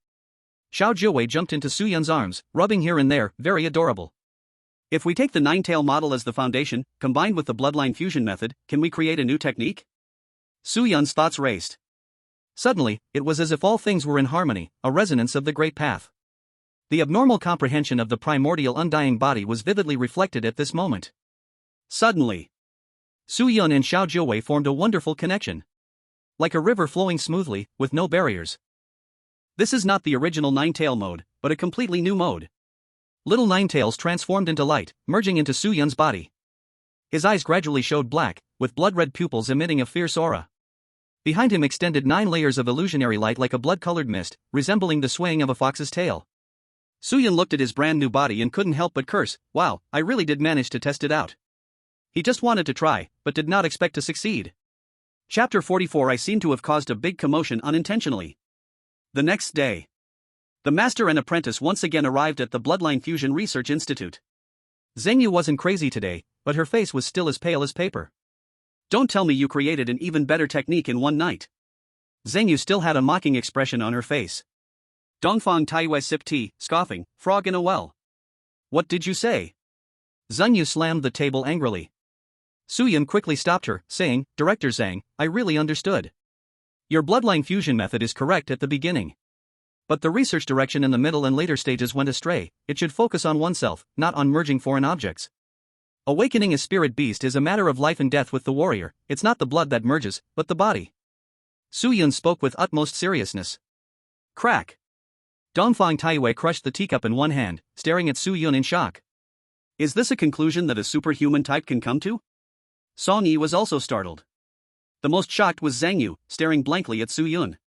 Xiao Huohuo jumped into Su Yun's arms, rubbing here and there, very adorable. If we take the nine-tail model as the foundation, combined with the bloodline fusion method, can we create a new technique? Su Yun's thoughts raced. Suddenly, it was as if all things were in harmony, a resonance of the great path. The abnormal comprehension of the primordial undying body was vividly reflected at this moment. Suddenly, Su Yun and Xiao Huohuo formed a wonderful connection. Like a river flowing smoothly, with no barriers. This is not the original nine-tail mode, but a completely new mode. Little nine tails transformed into light, merging into Su Yun's body. His eyes gradually showed black, with blood-red pupils emitting a fierce aura. Behind him extended 9 layers of illusionary light like a blood-colored mist, resembling the swaying of a fox's tail. Su Yun looked at his brand new body and couldn't help but curse, wow, I really did manage to test it out. He just wanted to try, but did not expect to succeed. Chapter 44 I seem to have caused a big commotion unintentionally. The next day, the master and apprentice once again arrived at the Bloodline Fusion Research Institute. Zheng Yu wasn't crazy today, but her face was still as pale as paper. Don't tell me you created an even better technique in one night. Zheng Yu still had a mocking expression on her face. Dongfang Taiwei sipped tea, scoffing, frog in a well. What did you say? Zheng Yu slammed the table angrily. Su Yun quickly stopped her, saying, Director Zhang, I really understood. Your bloodline fusion method is correct at the beginning. But the research direction in the middle and later stages went astray. It should focus on oneself, not on merging foreign objects. Awakening a spirit beast is a matter of life and death with the warrior. It's not the blood that merges, but the body. Su Yun spoke with utmost seriousness. Crack. Dongfang Taiwei crushed the teacup in one hand, staring at Su Yun in shock. Is this a conclusion that a superhuman type can come to? Song Yi was also startled. The most shocked was Zheng Yu, staring blankly at Su Yun.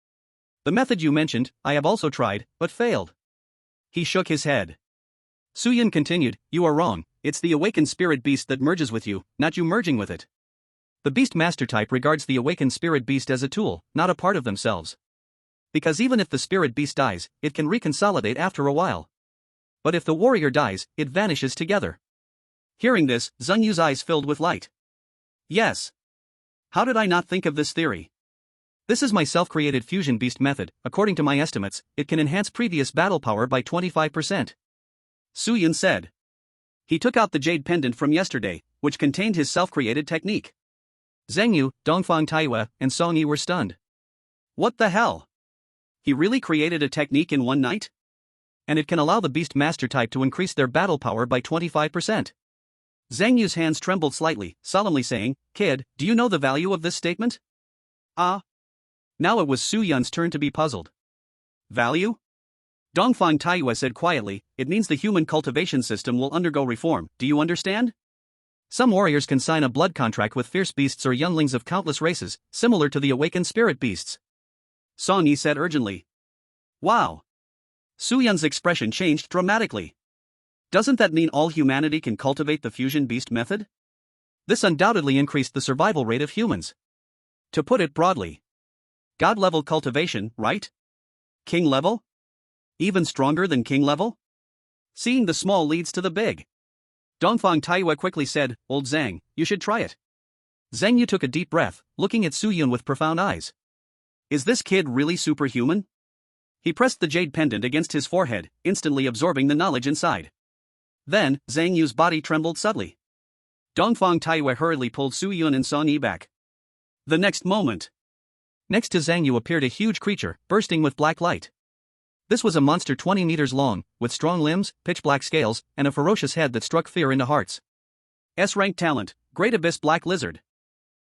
The method you mentioned, I have also tried, but failed. He shook his head. Su Yun continued, You are wrong, it's the awakened spirit beast that merges with you, not you merging with it. The beast master type regards the awakened spirit beast as a tool, not a part of themselves. Because even if the spirit beast dies, it can reconsolidate after a while. But if the warrior dies, it vanishes together. Hearing this, Zheng Yu's eyes filled with light. Yes. How did I not think of this theory? This is my self-created fusion beast method. According to my estimates, it can enhance previous battle power by 25%. Su Yun said. He took out the jade pendant from yesterday, which contained his self-created technique. Zheng Yu, Dongfang Taiwei, and Song Yi were stunned. What the hell? He really created a technique in one night? And it can allow the beast master type to increase their battle power by 25%. Zheng Yu's hands trembled slightly, solemnly saying, Kid, do you know the value of this statement? Now it was Su Yun's turn to be puzzled. Value? Dongfang Taiwei said quietly, It means the human cultivation system will undergo reform, do you understand? Some warriors can sign a blood contract with fierce beasts or younglings of countless races, similar to the awakened spirit beasts. Song Yi said urgently. Wow. Su Yun's expression changed dramatically. Doesn't that mean all humanity can cultivate the fusion beast method? This undoubtedly increased the survival rate of humans. To put it broadly, God-level cultivation, right? King level? Even stronger than king level? Seeing the small leads to the big. Dongfang Taiwei quickly said, Old Zhang, you should try it. Zheng Yu took a deep breath, looking at Su Yun with profound eyes. Is this kid really superhuman? He pressed the jade pendant against his forehead, instantly absorbing the knowledge inside. Then, Zheng Yu's body trembled subtly. Dongfang Taiwei hurriedly pulled Su Yun and Song Yi back. The next moment, next to Zheng Yu appeared a huge creature, bursting with black light. This was a monster 20 meters long, with strong limbs, pitch-black scales, and a ferocious head that struck fear into hearts. S-rank talent, Great Abyss Black Lizard.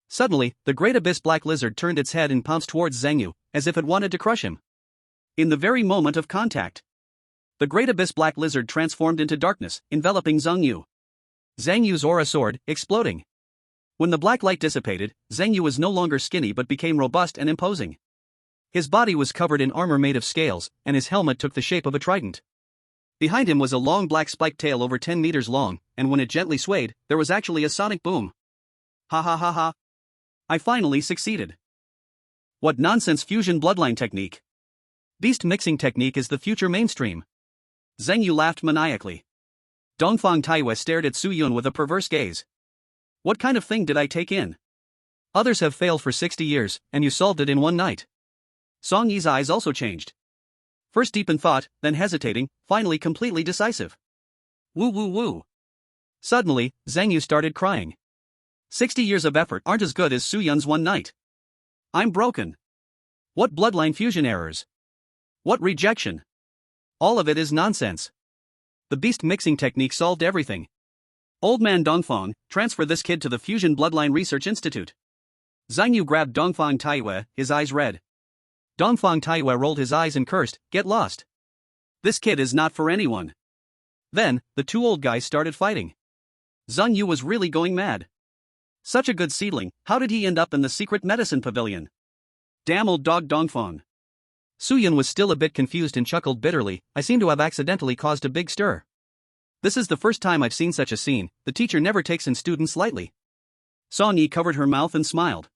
Suddenly, the Great Abyss Black Lizard turned its head and pounced towards Zheng Yu, as if it wanted to crush him. In the very moment of contact, the Great Abyss Black Lizard transformed into darkness, enveloping Zheng Yu. Zhang Yu's aura soared, exploding. When the black light dissipated, Zhang Yu was no longer skinny but became robust and imposing. His body was covered in armor made of scales, and his helmet took the shape of a trident. Behind him was a long black spiked tail over 10 meters long, and when it gently swayed, there was actually a sonic boom. Ha ha ha ha. I finally succeeded. What nonsense fusion bloodline technique. Beast mixing technique is the future mainstream. Zhang Yu laughed maniacally. Dongfang Taiwei stared at Su Yun with a perverse gaze. What kind of thing did I take in? Others have failed for 60 years, and you solved it in one night. Song Yi's eyes also changed. First deep in thought, then hesitating, finally completely decisive. Woo woo woo. Suddenly, Zhang Yu started crying. 60 years of effort aren't as good as Su Yun's one night. I'm broken. What bloodline fusion errors? What rejection? All of it is nonsense. The beast mixing technique solved everything. Old man Dongfang, transfer this kid to the Fusion Bloodline Research Institute. Zhang Yu grabbed Dongfang Taiwei, his eyes red. Dongfang Taiwei rolled his eyes and cursed, "Get lost. This kid is not for anyone." Then, the two old guys started fighting. Zhang Yu was really going mad. Such a good seedling, how did he end up in the secret medicine pavilion? Damn old dog Dongfang. Su Yun was still a bit confused and chuckled bitterly, "I seem to have accidentally caused a big stir. This is the first time I've seen such a scene, the teacher never takes in students lightly." Song Yi covered her mouth and smiled.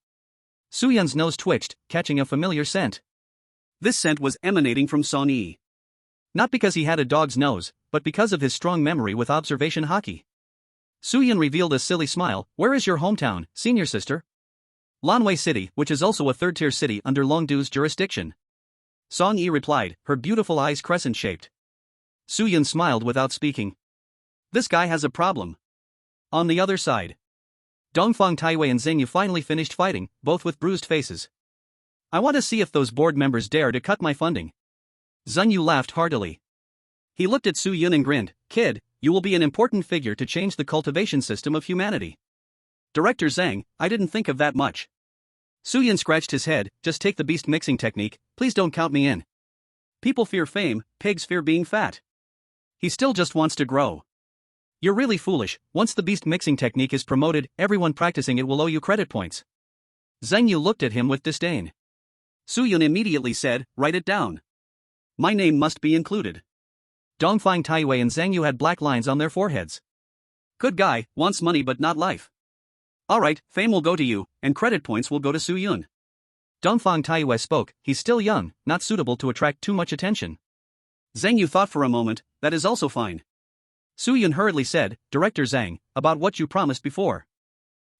Su Yun's nose twitched, catching a familiar scent. This scent was emanating from Song Yi. Not because he had a dog's nose, but because of his strong memory with observation hockey. Su Yun revealed a silly smile. "Where is your hometown, senior sister?" "Lanwei City, which is also a third-tier city under Longdu's jurisdiction." Song Yi replied, her beautiful eyes crescent-shaped. Su Yun smiled without speaking. This guy has a problem. On the other side, Dongfang Taiwei and Zhang Yu finally finished fighting, both with bruised faces. "I want to see if those board members dare to cut my funding." Zhang Yu laughed heartily. He looked at Su Yun and grinned, "Kid, you will be an important figure to change the cultivation system of humanity." "Director Zhang, I didn't think of that much." Su Yun scratched his head, "Just take the beast mixing technique, please don't count me in. People fear fame, pigs fear being fat. He still just wants to grow. You're really foolish. Once the beast mixing technique is promoted, everyone practicing it will owe you credit points." Zhang Yu looked at him with disdain. Su Yun immediately said, "Write it down. My name must be included." Dongfang Taiwei and Zhang Yu had black lines on their foreheads. Good guy, wants money but not life. Alright, fame will go to you, and credit points will go to Su Yun. Dongfang Taiwei spoke, "He's still young, not suitable to attract too much attention." Zhang Yu thought for a moment, "That is also fine." Su Yun hurriedly said, "Director Zhang, about what you promised before.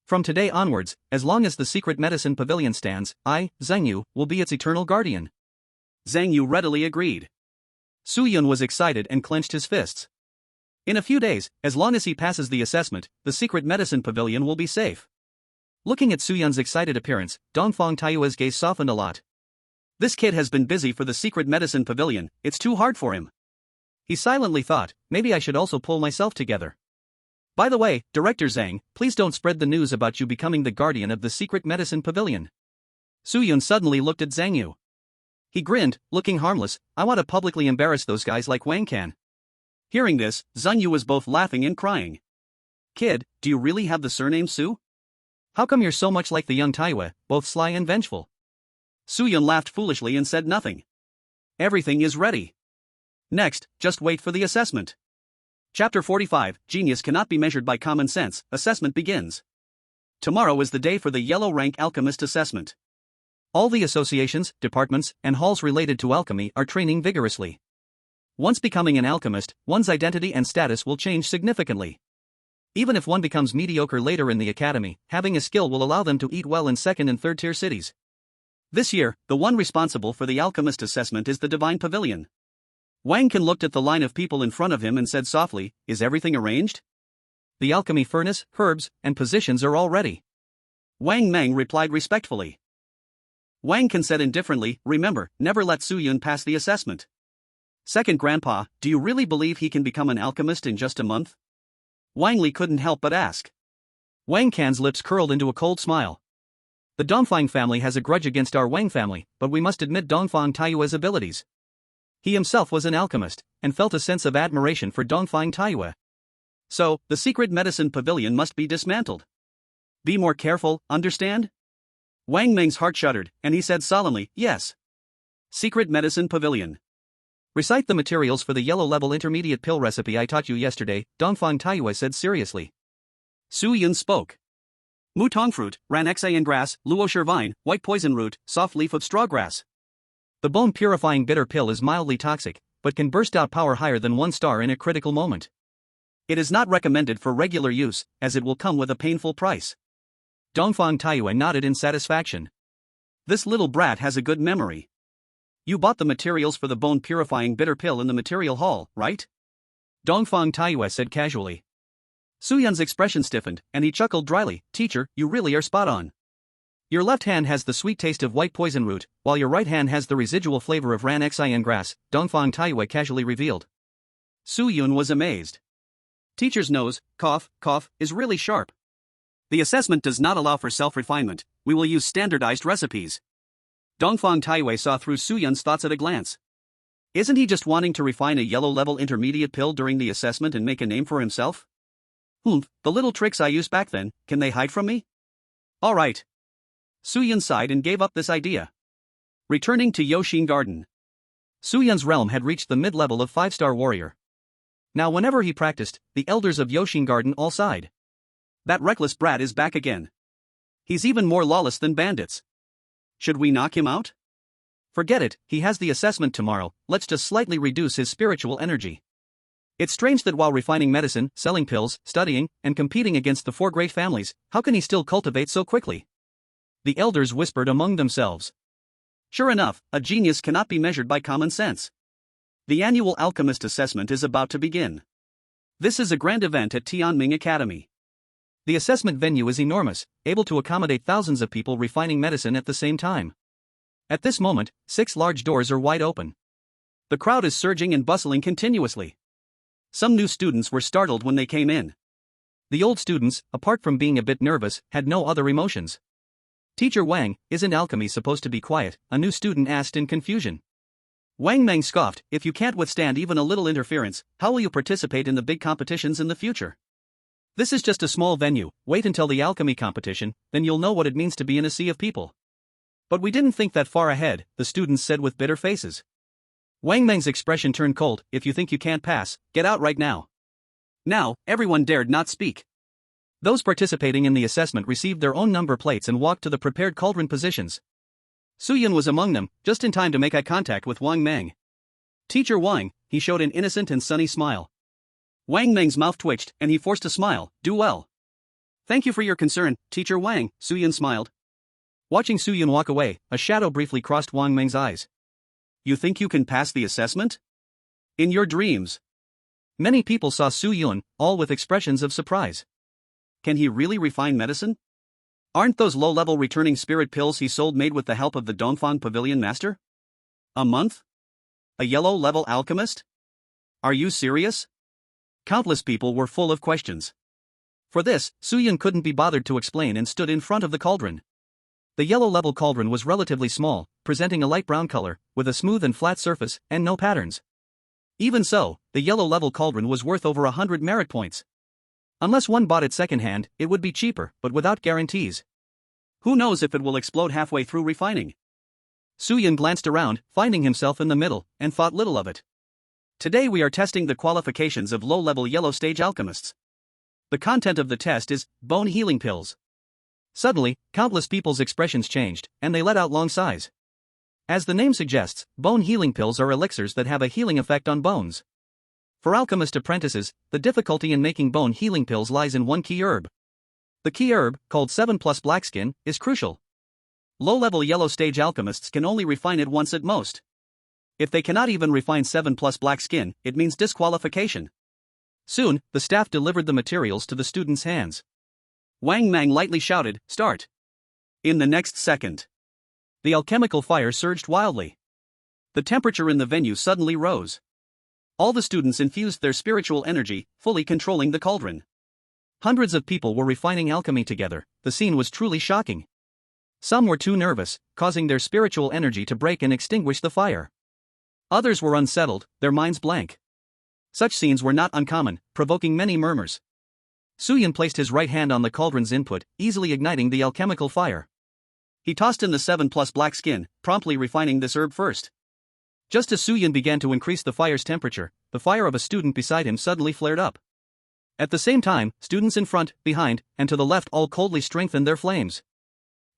From today onwards, as long as the secret medicine pavilion stands, I, Zhang Yu, will be its eternal guardian." Zhang Yu readily agreed. Su Yun was excited and clenched his fists. In a few days, as long as he passes the assessment, the secret medicine pavilion will be safe. Looking at Su Yun's excited appearance, Dongfang Taiwei's gaze softened a lot. This kid has been busy for the secret medicine pavilion, it's too hard for him. He silently thought, maybe I should also pull myself together. By the way, Director Zhang, please don't spread the news about you becoming the guardian of the secret medicine pavilion. Su Yun suddenly looked at Zhang Yu. He grinned, looking harmless, "I want to publicly embarrass those guys like Wang can." Hearing this, Zhang Yu was both laughing and crying. "Kid, do you really have the surname Su? How come you're so much like the young Taiwei, both sly and vengeful?" Su Yun laughed foolishly and said nothing. "Everything is ready. Next, just wait for the assessment." Chapter 45, Genius Cannot Be Measured by Common Sense, Assessment begins. Tomorrow is the day for the Yellow Rank Alchemist Assessment. All the associations, departments, and halls related to alchemy are training vigorously. Once becoming an alchemist, one's identity and status will change significantly. Even if one becomes mediocre later in the academy, having a skill will allow them to eat well in second and third-tier cities. This year, the one responsible for the alchemist assessment is the Divine Pavilion. Wang Can looked at the line of people in front of him and said softly, "Is everything arranged?" "The alchemy furnace, herbs, and positions are all ready." Wang Meng replied respectfully. Wang Can said indifferently, "Remember, never let Su Yun pass the assessment." "Second Grandpa, do you really believe he can become an alchemist in just a month?" Wang Li couldn't help but ask. Wang Can's lips curled into a cold smile. "The Dongfang family has a grudge against our Wang family, but we must admit Dongfang Taiwei's abilities." He himself was an alchemist, and felt a sense of admiration for Dongfang Taiwei. So, the secret medicine pavilion must be dismantled. Be more careful, understand? Wang Meng's heart shuddered, and he said solemnly, yes. Secret medicine pavilion. Recite the materials for the yellow-level intermediate pill recipe I taught you yesterday, Dongfang Taiyue said seriously. Su Yun spoke. Mutong fruit, Ranexayan grass, Luoshi vine, white poison root, soft leaf of straw grass. The bone-purifying bitter pill is mildly toxic, but can burst out power higher than 1 star in a critical moment. It is not recommended for regular use, as it will come with a painful price. Dongfang Taiyue nodded in satisfaction. This little brat has a good memory. You bought the materials for the bone-purifying bitter pill in the material hall, right? Dongfang Taiyue said casually. Su Yun's expression stiffened, and he chuckled dryly, Teacher, you really are spot on. Your left hand has the sweet taste of white poison root, while your right hand has the residual flavor of Ranexayan grass, Dongfang Taiyue casually revealed. Su Yun was amazed. Teacher's nose, cough, is really sharp. The assessment does not allow for self-refinement, we will use standardized recipes. Dongfang Taiyue saw through Su Yun's thoughts at a glance. Isn't he just wanting to refine a yellow-level intermediate pill during the assessment and make a name for himself? The little tricks I used back then, can they hide from me? Alright. Su Yun sighed and gave up this idea. Returning to Yoshin Garden. Su Yun's realm had reached the mid-level of 5-star warrior. Now whenever he practiced, the elders of Yoshin Garden all sighed. That reckless brat is back again. He's even more lawless than bandits. Should we knock him out? Forget it, he has the assessment tomorrow, let's just slightly reduce his spiritual energy. It's strange that while refining medicine, selling pills, studying, and competing against the 4 great families, how can he still cultivate so quickly? The elders whispered among themselves. Sure enough, a genius cannot be measured by common sense. The annual alchemist assessment is about to begin. This is a grand event at Tianming Academy. The assessment venue is enormous, able to accommodate thousands of people refining medicine at the same time. At this moment, 6 large doors are wide open. The crowd is surging and bustling continuously. Some new students were startled when they came in. The old students, apart from being a bit nervous, had no other emotions. Teacher Wang, isn't alchemy supposed to be quiet? A new student asked in confusion. Wang Meng scoffed, if you can't withstand even a little interference, how will you participate in the big competitions in the future? This is just a small venue, wait until the alchemy competition, then you'll know what it means to be in a sea of people. But we didn't think that far ahead, the students said with bitter faces. Wang Meng's expression turned cold, if you think you can't pass, get out right now. Now, everyone dared not speak. Those participating in the assessment received their own number plates and walked to the prepared cauldron positions. Su Yun was among them, just in time to make eye contact with Wang Meng. Teacher Wang, he showed an innocent and sunny smile. Wang Meng's mouth twitched, and he forced a smile, do well. Thank you for your concern, Teacher Wang, Su Yun smiled. Watching Su Yun walk away, a shadow briefly crossed Wang Meng's eyes. You think you can pass the assessment? In your dreams. Many people saw Su Yun, all with expressions of surprise. Can he really refine medicine? Aren't those low-level returning spirit pills he sold made with the help of the Dongfang Pavilion Master? A month? A yellow-level alchemist? Are you serious? Countless people were full of questions. For this, Su Yun couldn't be bothered to explain and stood in front of the cauldron. The yellow-level cauldron was relatively small, presenting a light brown color, with a smooth and flat surface, and no patterns. Even so, the yellow-level cauldron was worth over 100 merit points. Unless one bought it secondhand, it would be cheaper, but without guarantees. Who knows if it will explode halfway through refining? Su Yun glanced around, finding himself in the middle, and thought little of it. Today we are testing the qualifications of low-level yellow-stage alchemists. The content of the test is bone healing pills. Suddenly, countless people's expressions changed, and they let out long sighs. As the name suggests, bone healing pills are elixirs that have a healing effect on bones. For alchemist apprentices, the difficulty in making bone healing pills lies in one key herb. The key herb, called 7+ blackskin, is crucial. Low-level yellow-stage alchemists can only refine it once at most. If they cannot even refine 7+ blackskin, it means disqualification. Soon, the staff delivered the materials to the students' hands. Wang Meng lightly shouted, "Start!" In the next second, the alchemical fire surged wildly. The temperature in the venue suddenly rose. All the students infused their spiritual energy, fully controlling the cauldron. Hundreds of people were refining alchemy together. The scene was truly shocking. Some were too nervous, causing their spiritual energy to break and extinguish the fire. Others were unsettled, their minds blank. Such scenes were not uncommon, provoking many murmurs. Su Yun placed his right hand on the cauldron's input, easily igniting the alchemical fire. He tossed in the 7+ black skin, promptly refining this herb first. Just as Su Yun began to increase the fire's temperature, the fire of a student beside him suddenly flared up. At the same time, students in front, behind, and to the left all coldly strengthened their flames.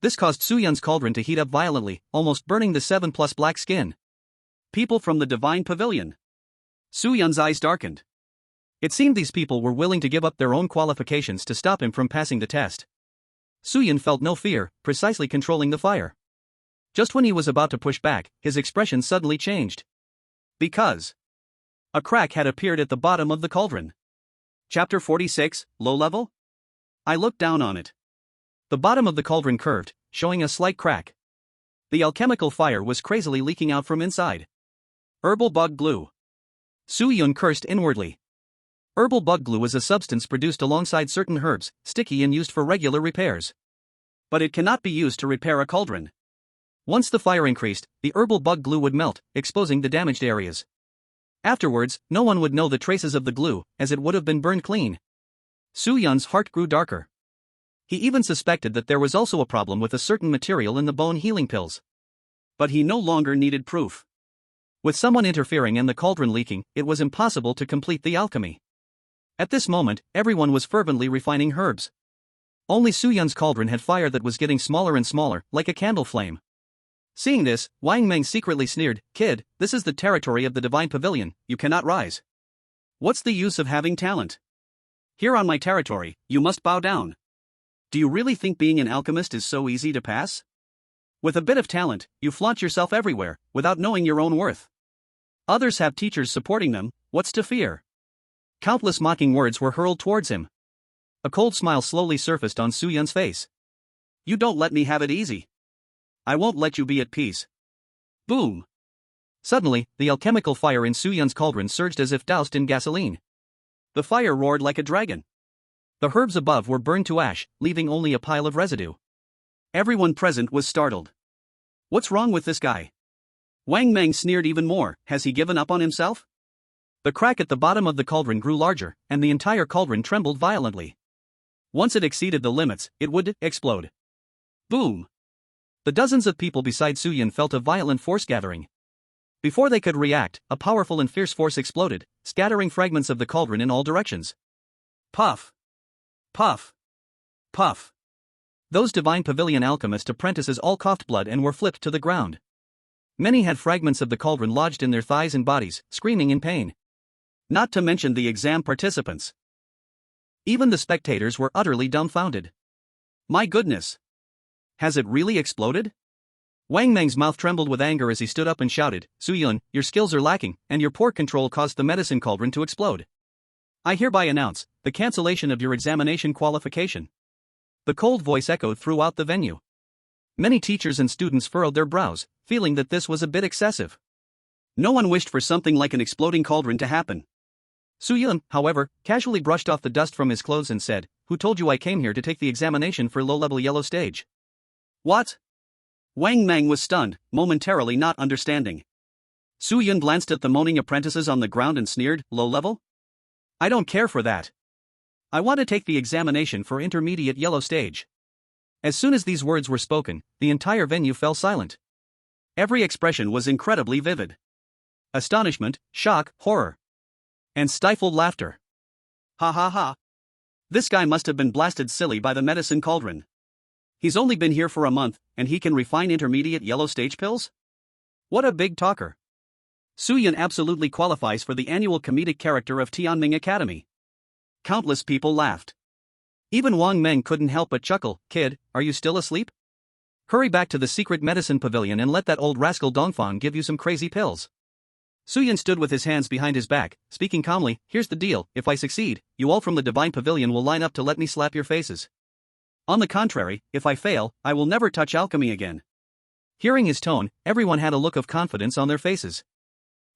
This caused Su Yun's cauldron to heat up violently, almost burning the 7+ black skin. People from the Divine Pavilion. Su Yun's eyes darkened. It seemed these people were willing to give up their own qualifications to stop him from passing the test. Su Yun felt no fear, precisely controlling the fire. Just when he was about to push back, his expression suddenly changed. Because a crack had appeared at the bottom of the cauldron. Chapter 46, Low Level? I looked down on it. The bottom of the cauldron curved, showing a slight crack. The alchemical fire was crazily leaking out from inside. Herbal bug glue. Su Yun cursed inwardly. Herbal bug glue is a substance produced alongside certain herbs, sticky and used for regular repairs. But it cannot be used to repair a cauldron. Once the fire increased, the herbal bug glue would melt, exposing the damaged areas. Afterwards, no one would know the traces of the glue, as it would have been burned clean. Su Yun's heart grew darker. He even suspected that there was also a problem with a certain material in the bone healing pills. But he no longer needed proof. With someone interfering and the cauldron leaking, it was impossible to complete the alchemy. At this moment, everyone was fervently refining herbs. Only Su Yun's cauldron had fire that was getting smaller and smaller, like a candle flame. Seeing this, Wang Meng secretly sneered, "Kid, this is the territory of the Divine Pavilion, you cannot rise. What's the use of having talent? Here on my territory, you must bow down. Do you really think being an alchemist is so easy to pass? With a bit of talent, you flaunt yourself everywhere, without knowing your own worth. Others have teachers supporting them, what's to fear?" Countless mocking words were hurled towards him. A cold smile slowly surfaced on Su Yun's face. You don't let me have it easy. I won't let you be at peace. Boom! Suddenly, the alchemical fire in Su Yun's cauldron surged as if doused in gasoline. The fire roared like a dragon. The herbs above were burned to ash, leaving only a pile of residue. Everyone present was startled. What's wrong with this guy? Wang Meng sneered even more. Has he given up on himself? The crack at the bottom of the cauldron grew larger, and the entire cauldron trembled violently. Once it exceeded the limits, it would explode. Boom! The dozens of people beside Su Yun felt a violent force gathering. Before they could react, a powerful and fierce force exploded, scattering fragments of the cauldron in all directions. Puff! Puff! Puff! Those Divine Pavilion alchemist apprentices all coughed blood and were flipped to the ground. Many had fragments of the cauldron lodged in their thighs and bodies, screaming in pain. Not to mention the exam participants. Even the spectators were utterly dumbfounded. My goodness! Has it really exploded? Wang Meng's mouth trembled with anger as he stood up and shouted, "Su Yun, your skills are lacking, and your poor control caused the medicine cauldron to explode. I hereby announce the cancellation of your examination qualification." The cold voice echoed throughout the venue. Many teachers and students furrowed their brows, feeling that this was a bit excessive. No one wished for something like an exploding cauldron to happen. Su Yun, however, casually brushed off the dust from his clothes and said, "Who told you I came here to take the examination for low-level yellow stage?" What? Wang Meng was stunned, momentarily not understanding. Su Yun glanced at the moaning apprentices on the ground and sneered, "Low level? I don't care for that. I want to take the examination for intermediate yellow stage." As soon as these words were spoken, the entire venue fell silent. Every expression was incredibly vivid. Astonishment, shock, horror. And stifled laughter. Ha ha ha. This guy must have been blasted silly by the medicine cauldron. He's only been here for a month, and he can refine intermediate yellow stage pills? What a big talker. Su Yun absolutely qualifies for the annual comedic character of Tianming Academy. Countless people laughed. Even Wang Meng couldn't help but chuckle. "Kid, are you still asleep? Hurry back to the secret medicine pavilion and let that old rascal Dongfang give you some crazy pills." Su Yun stood with his hands behind his back, speaking calmly, "Here's the deal, if I succeed, you all from the Divine Pavilion will line up to let me slap your faces. On the contrary, if I fail, I will never touch alchemy again." Hearing his tone, everyone had a look of confidence on their faces.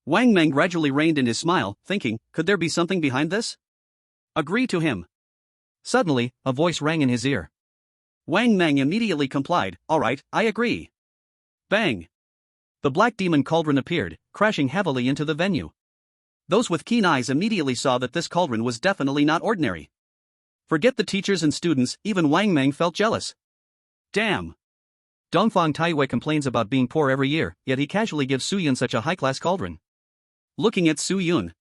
Wang Meng gradually reined in his smile, thinking, could there be something behind this? Agree to him. Suddenly, a voice rang in his ear. Wang Meng immediately complied, "All right, I agree." Bang! The black demon cauldron appeared, crashing heavily into the venue. Those with keen eyes immediately saw that this cauldron was definitely not ordinary. Forget the teachers and students, even Wang Meng felt jealous. Damn. Dongfang Taiyue complains about being poor every year, yet he casually gives Su Yun such a high-class cauldron. Looking at Su Yun,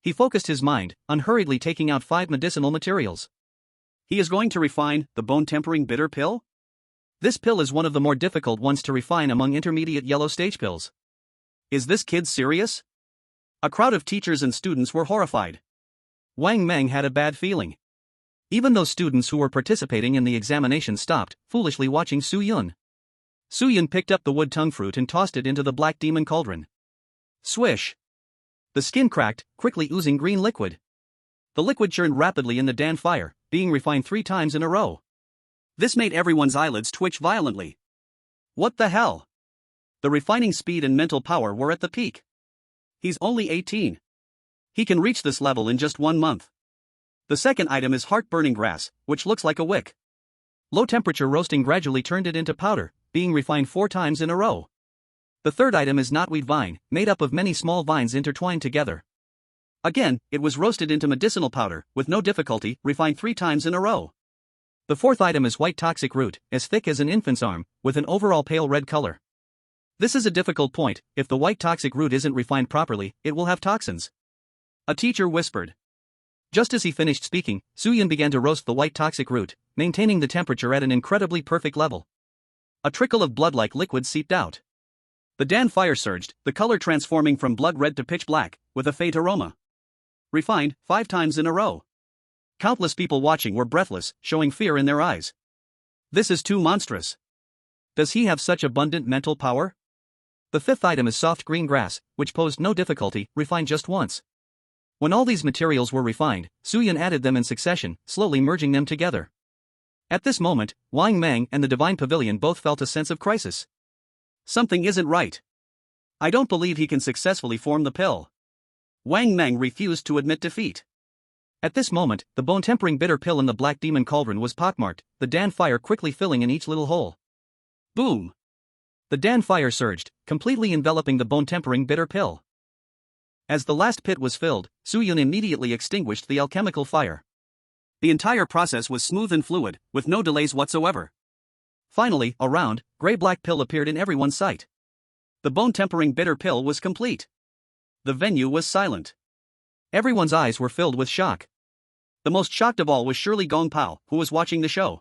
he focused his mind, unhurriedly taking out 5 medicinal materials. He is going to refine the bone-tempering bitter pill? This pill is one of the more difficult ones to refine among intermediate yellow stage pills. Is this kid serious? A crowd of teachers and students were horrified. Wang Meng had a bad feeling. Even those students who were participating in the examination stopped, foolishly watching Su Yun. Su Yun picked up the wood tongue fruit and tossed it into the black demon cauldron. Swish! The skin cracked, quickly oozing green liquid. The liquid churned rapidly in the Dan fire, being refined 3 times in a row. This made everyone's eyelids twitch violently. What the hell? The refining speed and mental power were at the peak. He's only 18. He can reach this level in just 1 month. The second item is heart-burning grass, which looks like a wick. Low-temperature roasting gradually turned it into powder, being refined 4 times in a row. The third item is knotweed vine, made up of many small vines intertwined together. Again, it was roasted into medicinal powder, with no difficulty, refined 3 times in a row. The fourth item is white toxic root, as thick as an infant's arm, with an overall pale red color. This is a difficult point. If the white toxic root isn't refined properly, it will have toxins. A teacher whispered. Just as he finished speaking, Su Yun began to roast the white toxic root, maintaining the temperature at an incredibly perfect level. A trickle of blood-like liquid seeped out. The Dan fire surged, the color transforming from blood red to pitch black, with a faint aroma. Refined 5 times in a row. Countless people watching were breathless, showing fear in their eyes. This is too monstrous. Does he have such abundant mental power? The fifth item is soft green grass, which posed no difficulty, refined just once. When all these materials were refined, Su Yun added them in succession, slowly merging them together. At this moment, Wang Meng and the Divine Pavilion both felt a sense of crisis. Something isn't right. I don't believe he can successfully form the pill. Wang Meng refused to admit defeat. At this moment, the bone-tempering bitter pill in the black demon cauldron was pockmarked, the Dan fire quickly filling in each little hole. Boom! The Dan fire surged, completely enveloping the bone-tempering bitter pill. As the last pit was filled, Su Yun immediately extinguished the alchemical fire. The entire process was smooth and fluid, with no delays whatsoever. Finally, a round, gray-black pill appeared in everyone's sight. The bone-tempering bitter pill was complete. The venue was silent. Everyone's eyes were filled with shock. The most shocked of all was surely Gong Pao, who was watching the show.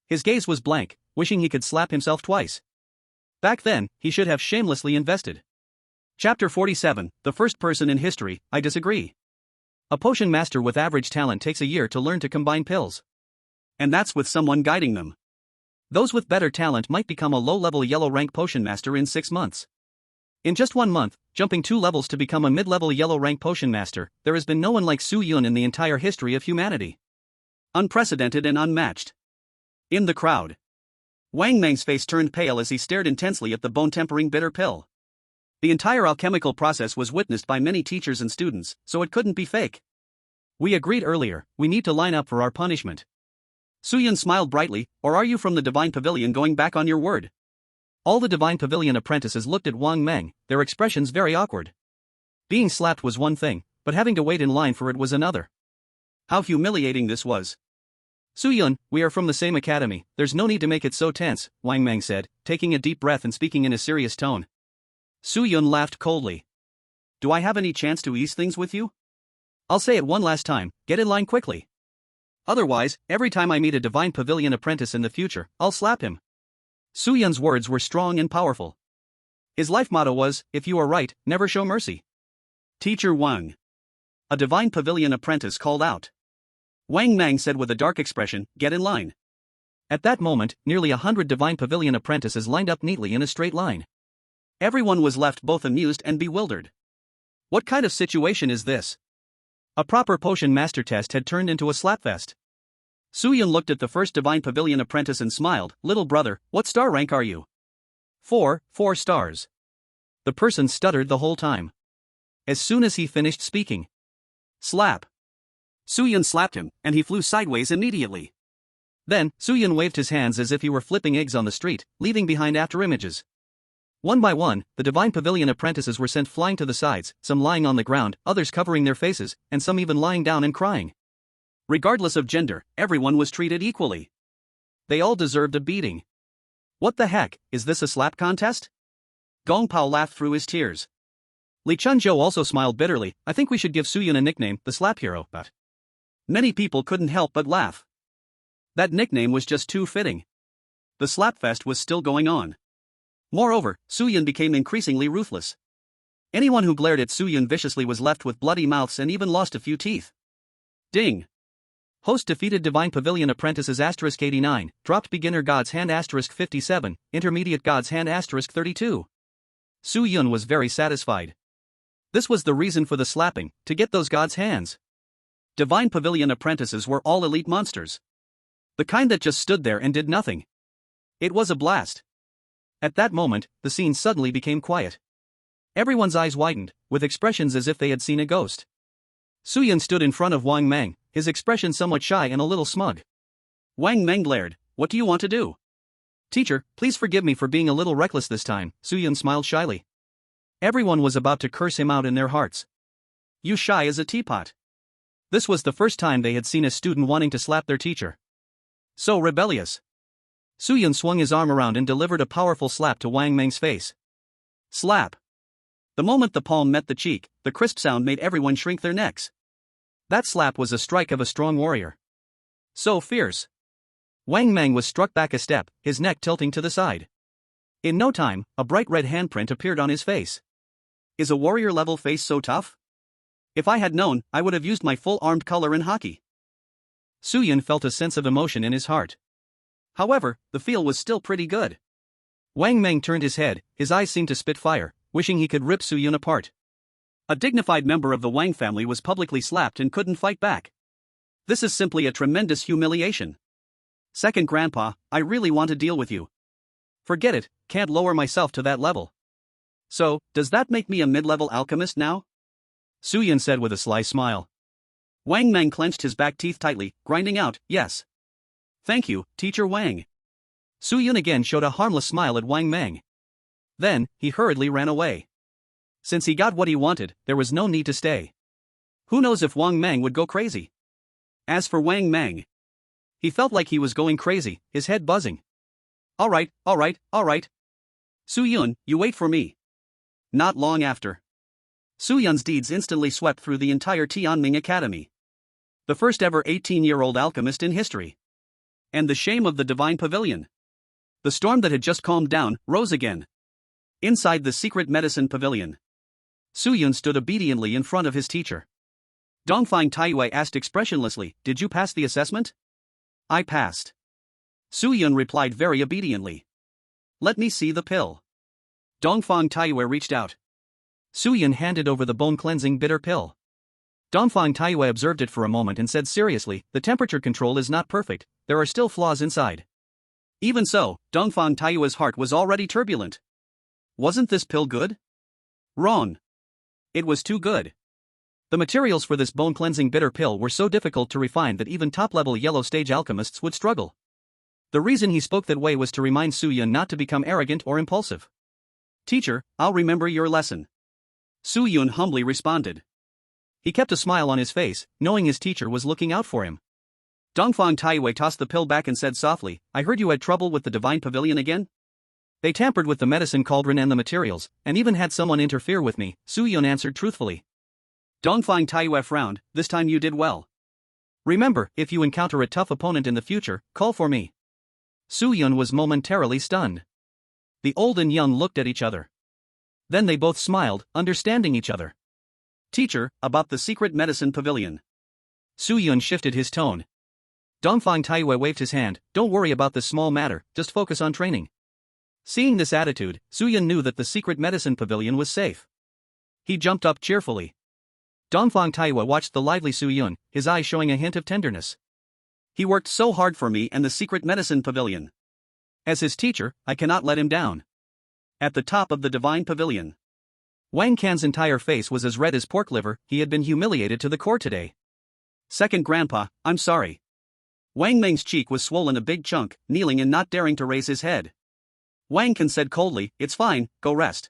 His gaze was blank, wishing he could slap himself twice. Back then, he should have shamelessly invested. Chapter 47, The First Person in History, I Disagree. A potion master with average talent takes a year to learn to combine pills. And that's with someone guiding them. Those with better talent might become a low-level yellow-rank potion master in 6 months. In just 1 month, jumping 2 levels to become a mid-level yellow-rank potion master, there has been no one like Su Yun in the entire history of humanity. Unprecedented and unmatched. In the crowd, Wang Meng's face turned pale as he stared intensely at the bone-tempering bitter pill. The entire alchemical process was witnessed by many teachers and students, so it couldn't be fake. We agreed earlier, we need to line up for our punishment. Su Yun smiled brightly, or are you from the Divine Pavilion going back on your word? All the Divine Pavilion apprentices looked at Wang Meng, their expressions very awkward. Being slapped was one thing, but having to wait in line for it was another. How humiliating this was. Su Yun, we are from the same academy, there's no need to make it so tense, Wang Meng said, taking a deep breath and speaking in a serious tone. Su Yun laughed coldly. Do I have any chance to ease things with you? I'll say it one last time, get in line quickly. Otherwise, every time I meet a Divine Pavilion apprentice in the future, I'll slap him. Su Yun's words were strong and powerful. His life motto was, if you are right, never show mercy. Teacher Wang. A Divine Pavilion apprentice called out. Wang Meng said with a dark expression, get in line. At that moment, nearly 100 Divine Pavilion apprentices lined up neatly in a straight line. Everyone was left both amused and bewildered. What kind of situation is this? A proper potion master test had turned into a slapfest. Su Yun looked at the first Divine Pavilion apprentice and smiled, little brother, what star rank are you? 4 stars. The person stuttered the whole time. As soon as he finished speaking. Slap. Su Yun slapped him, and he flew sideways immediately. Then, Su Yun waved his hands as if he were flipping eggs on the street, leaving behind after images. One by one, the Divine Pavilion apprentices were sent flying to the sides, some lying on the ground, others covering their faces, and some even lying down and crying. Regardless of gender, everyone was treated equally. They all deserved a beating. What the heck, is this a slap contest? Gong Pao laughed through his tears. Li Chunzhou also smiled bitterly. I think we should give Suyun a nickname, the Slap Hero, but many people couldn't help but laugh. That nickname was just too fitting. The slapfest was still going on. Moreover, Suyun became increasingly ruthless. Anyone who glared at Suyun viciously was left with bloody mouths and even lost a few teeth. Ding! Host defeated Divine Pavilion apprentices *89, dropped beginner God's Hand *57, intermediate God's Hand *32. Suyun was very satisfied. This was the reason for the slapping, to get those God's Hands. Divine Pavilion apprentices were all elite monsters. The kind that just stood there and did nothing. It was a blast. At that moment, the scene suddenly became quiet. Everyone's eyes widened, with expressions as if they had seen a ghost. Suyun stood in front of Wang Meng, his expression somewhat shy and a little smug. Wang Meng glared. What do you want to do? Teacher, please forgive me for being a little reckless this time, Suyun smiled shyly. Everyone was about to curse him out in their hearts. You shy as a teapot. This was the first time they had seen a student wanting to slap their teacher. So rebellious. Suyun swung his arm around and delivered a powerful slap to Wang Meng's face. Slap. The moment the palm met the cheek, the crisp sound made everyone shrink their necks. That slap was a strike of a strong warrior. So fierce. Wang Meng was struck back a step, his neck tilting to the side. In no time, a bright red handprint appeared on his face. Is a warrior-level face so tough? If I had known, I would have used my full armed color in hockey. Suyun felt a sense of emotion in his heart. However, the feel was still pretty good. Wang Meng turned his head, his eyes seemed to spit fire, wishing he could rip Suyun apart. A dignified member of the Wang family was publicly slapped and couldn't fight back. This is simply a tremendous humiliation. Second Grandpa, I really want to deal with you. Forget it, can't lower myself to that level. So, does that make me a mid-level alchemist now? Suyun said with a sly smile. Wang Meng clenched his back teeth tightly, grinding out, yes. Thank you, Teacher Wang. Suyun again showed a harmless smile at Wang Meng. Then, he hurriedly ran away. Since he got what he wanted, there was no need to stay. Who knows if Wang Meng would go crazy? As for Wang Meng, he felt like he was going crazy, his head buzzing. Alright. Suyun, you wait for me. Not long after. Suyun's deeds instantly swept through the entire Tianming Academy. The first ever 18-year-old alchemist in history. And the shame of the Divine Pavilion. The storm that had just calmed down rose again. Inside the secret medicine pavilion, Suyun stood obediently in front of his teacher. Dongfang Taiyue asked expressionlessly, "Did you pass the assessment?" "I passed." Suyun replied very obediently. "Let me see the pill." Dongfang Taiyue reached out. Suyun handed over the bone-cleansing bitter pill. Dongfang Taiyue observed it for a moment and said seriously, "The temperature control is not perfect, there are still flaws inside." Even so, Dongfang Taiyue's heart was already turbulent. Wasn't this pill good? Wrong. It was too good. The materials for this bone-cleansing bitter pill were so difficult to refine that even top-level yellow-stage alchemists would struggle. The reason he spoke that way was to remind Suyun not to become arrogant or impulsive. "Teacher, I'll remember your lesson." Suyun humbly responded. He kept a smile on his face, knowing his teacher was looking out for him. Dongfang Taiyue tossed the pill back and said softly, "I heard you had trouble with the Divine Pavilion again?" "They tampered with the medicine cauldron and the materials, and even had someone interfere with me," Suyun answered truthfully. Dongfang Taiyue frowned. "This time you did well. Remember, if you encounter a tough opponent in the future, call for me." Suyun was momentarily stunned. The old and young looked at each other. Then they both smiled, understanding each other. "Teacher, about the secret medicine pavilion." Suyun shifted his tone. Dongfang Taiyue waved his hand. "Don't worry about this small matter, just focus on training." Seeing this attitude, Suyun knew that the secret medicine pavilion was safe. He jumped up cheerfully. Dongfang Taiyue watched the lively Suyun, his eyes showing a hint of tenderness. "He worked so hard for me and the secret medicine pavilion. As his teacher, I cannot let him down." At the top of the Divine Pavilion, Wang Can's entire face was as red as pork liver. He had been humiliated to the core today. "Second Grandpa, I'm sorry." Wang Meng's cheek was swollen a big chunk, kneeling and not daring to raise his head. Wang Can said coldly, "It's fine, go rest."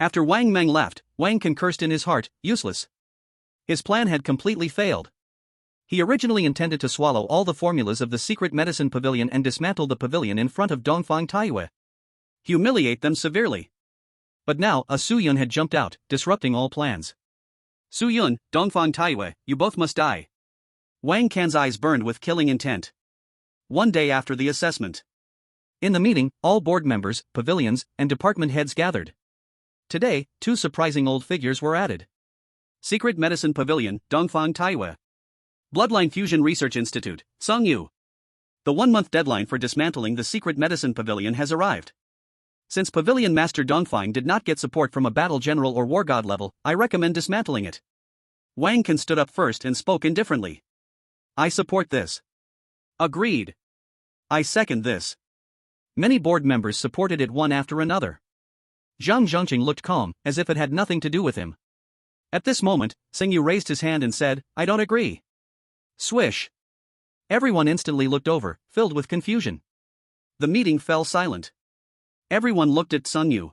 After Wang Meng left, Wang Can cursed in his heart, useless. His plan had completely failed. He originally intended to swallow all the formulas of the secret medicine pavilion and dismantle the pavilion in front of Dongfang Taiyue. Humiliate them severely. But now, a Su Yun had jumped out, disrupting all plans. Su Yun, Dongfang Taiyue, you both must die. Wang Can's eyes burned with killing intent. One day after the assessment. In the meeting, all board members, pavilions, and department heads gathered. Today, two surprising old figures were added. Secret Medicine Pavilion, Dongfang Taiyue. Bloodline Fusion Research Institute, Song Yu. The 1-month deadline for dismantling the Secret Medicine Pavilion has arrived. Since Pavilion Master Dongfang did not get support from a battle general or war god level, I recommend dismantling it. Wang Can stood up first and spoke indifferently. I support this. Agreed. I second this. Many board members supported it one after another. Zhang Zhongqing looked calm, as if it had nothing to do with him. At this moment, Xingyu raised his hand and said, I don't agree. Swish. Everyone instantly looked over, filled with confusion. The meeting fell silent. Everyone looked at Xingyu.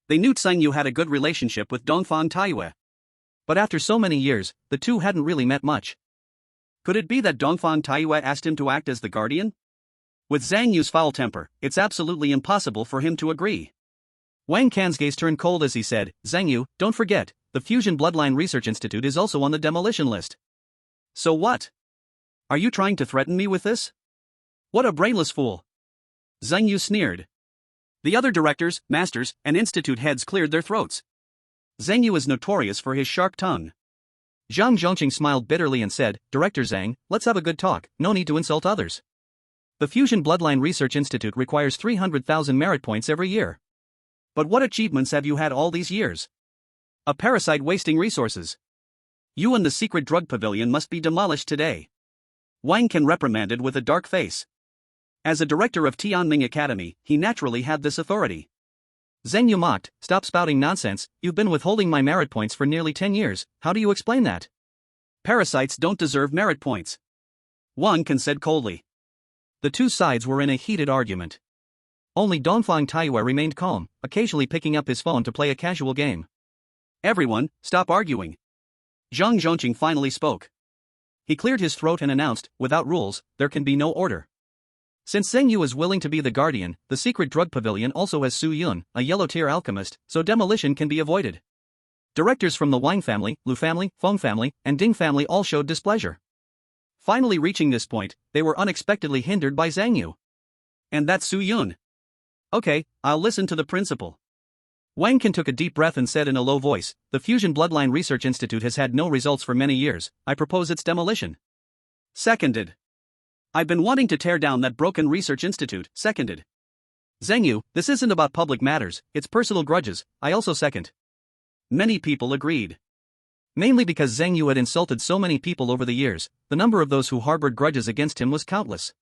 They knew Xingyu had a good relationship with Dongfang Taiyue. But after so many years, the two hadn't really met much. Could it be that Dongfang Taiyue asked him to act as the guardian? With Zhang Yu's foul temper, it's absolutely impossible for him to agree. Wang Can's gaze turned cold as he said, Zhang Yu, don't forget, the Fusion Bloodline Research Institute is also on the demolition list. So what? Are you trying to threaten me with this? What a brainless fool. Zhang Yu sneered. The other directors, masters, and institute heads cleared their throats. Zhang Yu is notorious for his sharp tongue. Zhang Zhongqing smiled bitterly and said, Director Zhang, let's have a good talk, no need to insult others. The Fusion Bloodline Research Institute requires 300,000 merit points every year. But what achievements have you had all these years? A parasite wasting resources. You and the secret drug pavilion must be demolished today. Wang Can reprimanded with a dark face. As a director of Tianming Academy, he naturally had this authority. Zheng Yu mocked, stop spouting nonsense, you've been withholding my merit points for nearly 10 years, how do you explain that? Parasites don't deserve merit points. Wang Can said coldly. The two sides were in a heated argument. Only Dongfang Taiyue remained calm, occasionally picking up his phone to play a casual game. Everyone, stop arguing. Zhang Zhongqing finally spoke. He cleared his throat and announced, without rules, there can be no order. Since Zheng Yu is willing to be the guardian, the secret drug pavilion also has Su Yun, a yellow-tier alchemist, so demolition can be avoided. Directors from the Wang family, Lu family, Feng family, and Ding family all showed displeasure. Finally reaching this point, they were unexpectedly hindered by Zhang Yu. And that's Su Yun. Okay, I'll listen to the principal. Wang Can took a deep breath and said in a low voice, the Fusion Bloodline Research Institute has had no results for many years, I propose its demolition. Seconded. I've been wanting to tear down that broken research institute, seconded. Zheng Yu, this isn't about public matters, it's personal grudges, I also second. Many people agreed. Mainly because Zheng Yu had insulted so many people over the years, the number of those who harbored grudges against him was countless.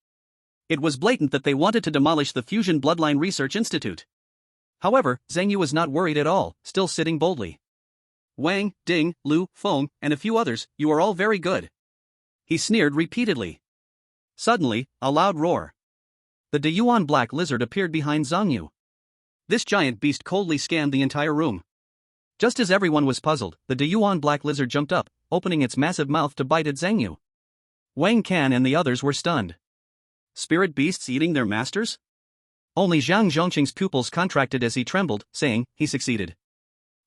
It was blatant that they wanted to demolish the Fusion Bloodline Research Institute. However, Zheng Yu was not worried at all, still sitting boldly. Wang, Ding, Lu, Feng, and a few others, you are all very good. He sneered repeatedly. Suddenly, a loud roar. The Deyuan black lizard appeared behind Zhang Yu. This giant beast coldly scanned the entire room. Just as everyone was puzzled, the Deyuan black lizard jumped up, opening its massive mouth to bite at Zhang Yu. Wang Can and the others were stunned. Spirit beasts eating their masters? Only Zhang Zhongqing's pupils contracted as he trembled, saying, he succeeded.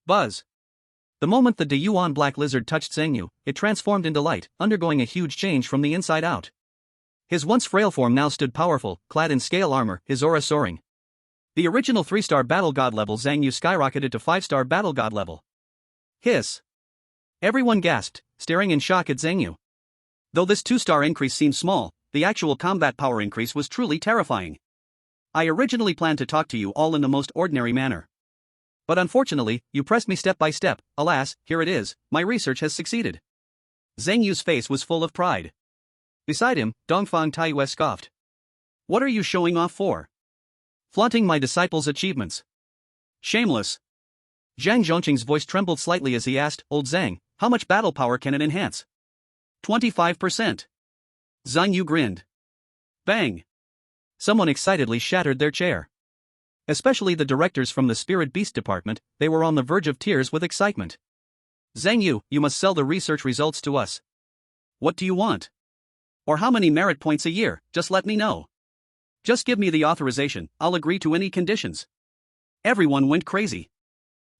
Buzz. The moment the Deyuan black lizard touched Zhang Yu, it transformed into light, undergoing a huge change from the inside out. His once frail form now stood powerful, clad in scale armor, his aura soaring. The original 3-star battle god level Zhang Yu skyrocketed to 5-star battle god level. Hiss. Everyone gasped, staring in shock at Zhang Yu. Though this 2-star increase seemed small, the actual combat power increase was truly terrifying. I originally planned to talk to you all in the most ordinary manner. But unfortunately, you pressed me step by step, alas, here it is, my research has succeeded. Zhang Yu's face was full of pride. Beside him, Dongfang Taiyue scoffed. What are you showing off for? Flaunting my disciples' achievements. Shameless. Zhang Zhongqing's voice trembled slightly as he asked, Old Zhang, how much battle power can it enhance? 25%. Zhang Yu grinned. Bang. Someone excitedly shattered their chair. Especially the directors from the Spirit Beast department, they were on the verge of tears with excitement. Zhang Yu, you must sell the research results to us. What do you want? Or how many merit points a year, just let me know. Just give me the authorization, I'll agree to any conditions. Everyone went crazy.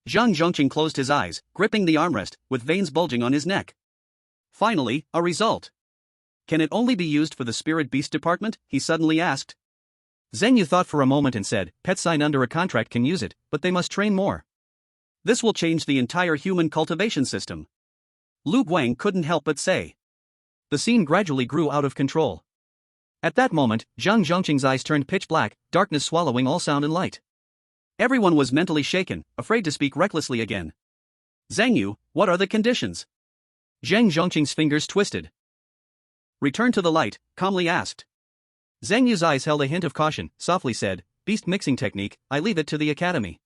Zhang Zhongqing closed his eyes, gripping the armrest, with veins bulging on his neck. Finally, a result. Can it only be used for the Spirit Beast department? He suddenly asked. Zhang Yu thought for a moment and said, pets signed under a contract can use it, but they must train more. This will change the entire human cultivation system. Lu Guang couldn't help but say. The scene gradually grew out of control. At that moment, Zhang Zhongqing's eyes turned pitch black, darkness swallowing all sound and light. Everyone was mentally shaken, afraid to speak recklessly again. Zhang Yu, what are the conditions? Zhang Zhongqing's fingers twisted. Return to the light, calmly asked. Zhang Yu's eyes held a hint of caution, softly said, beast mixing technique, I leave it to the academy.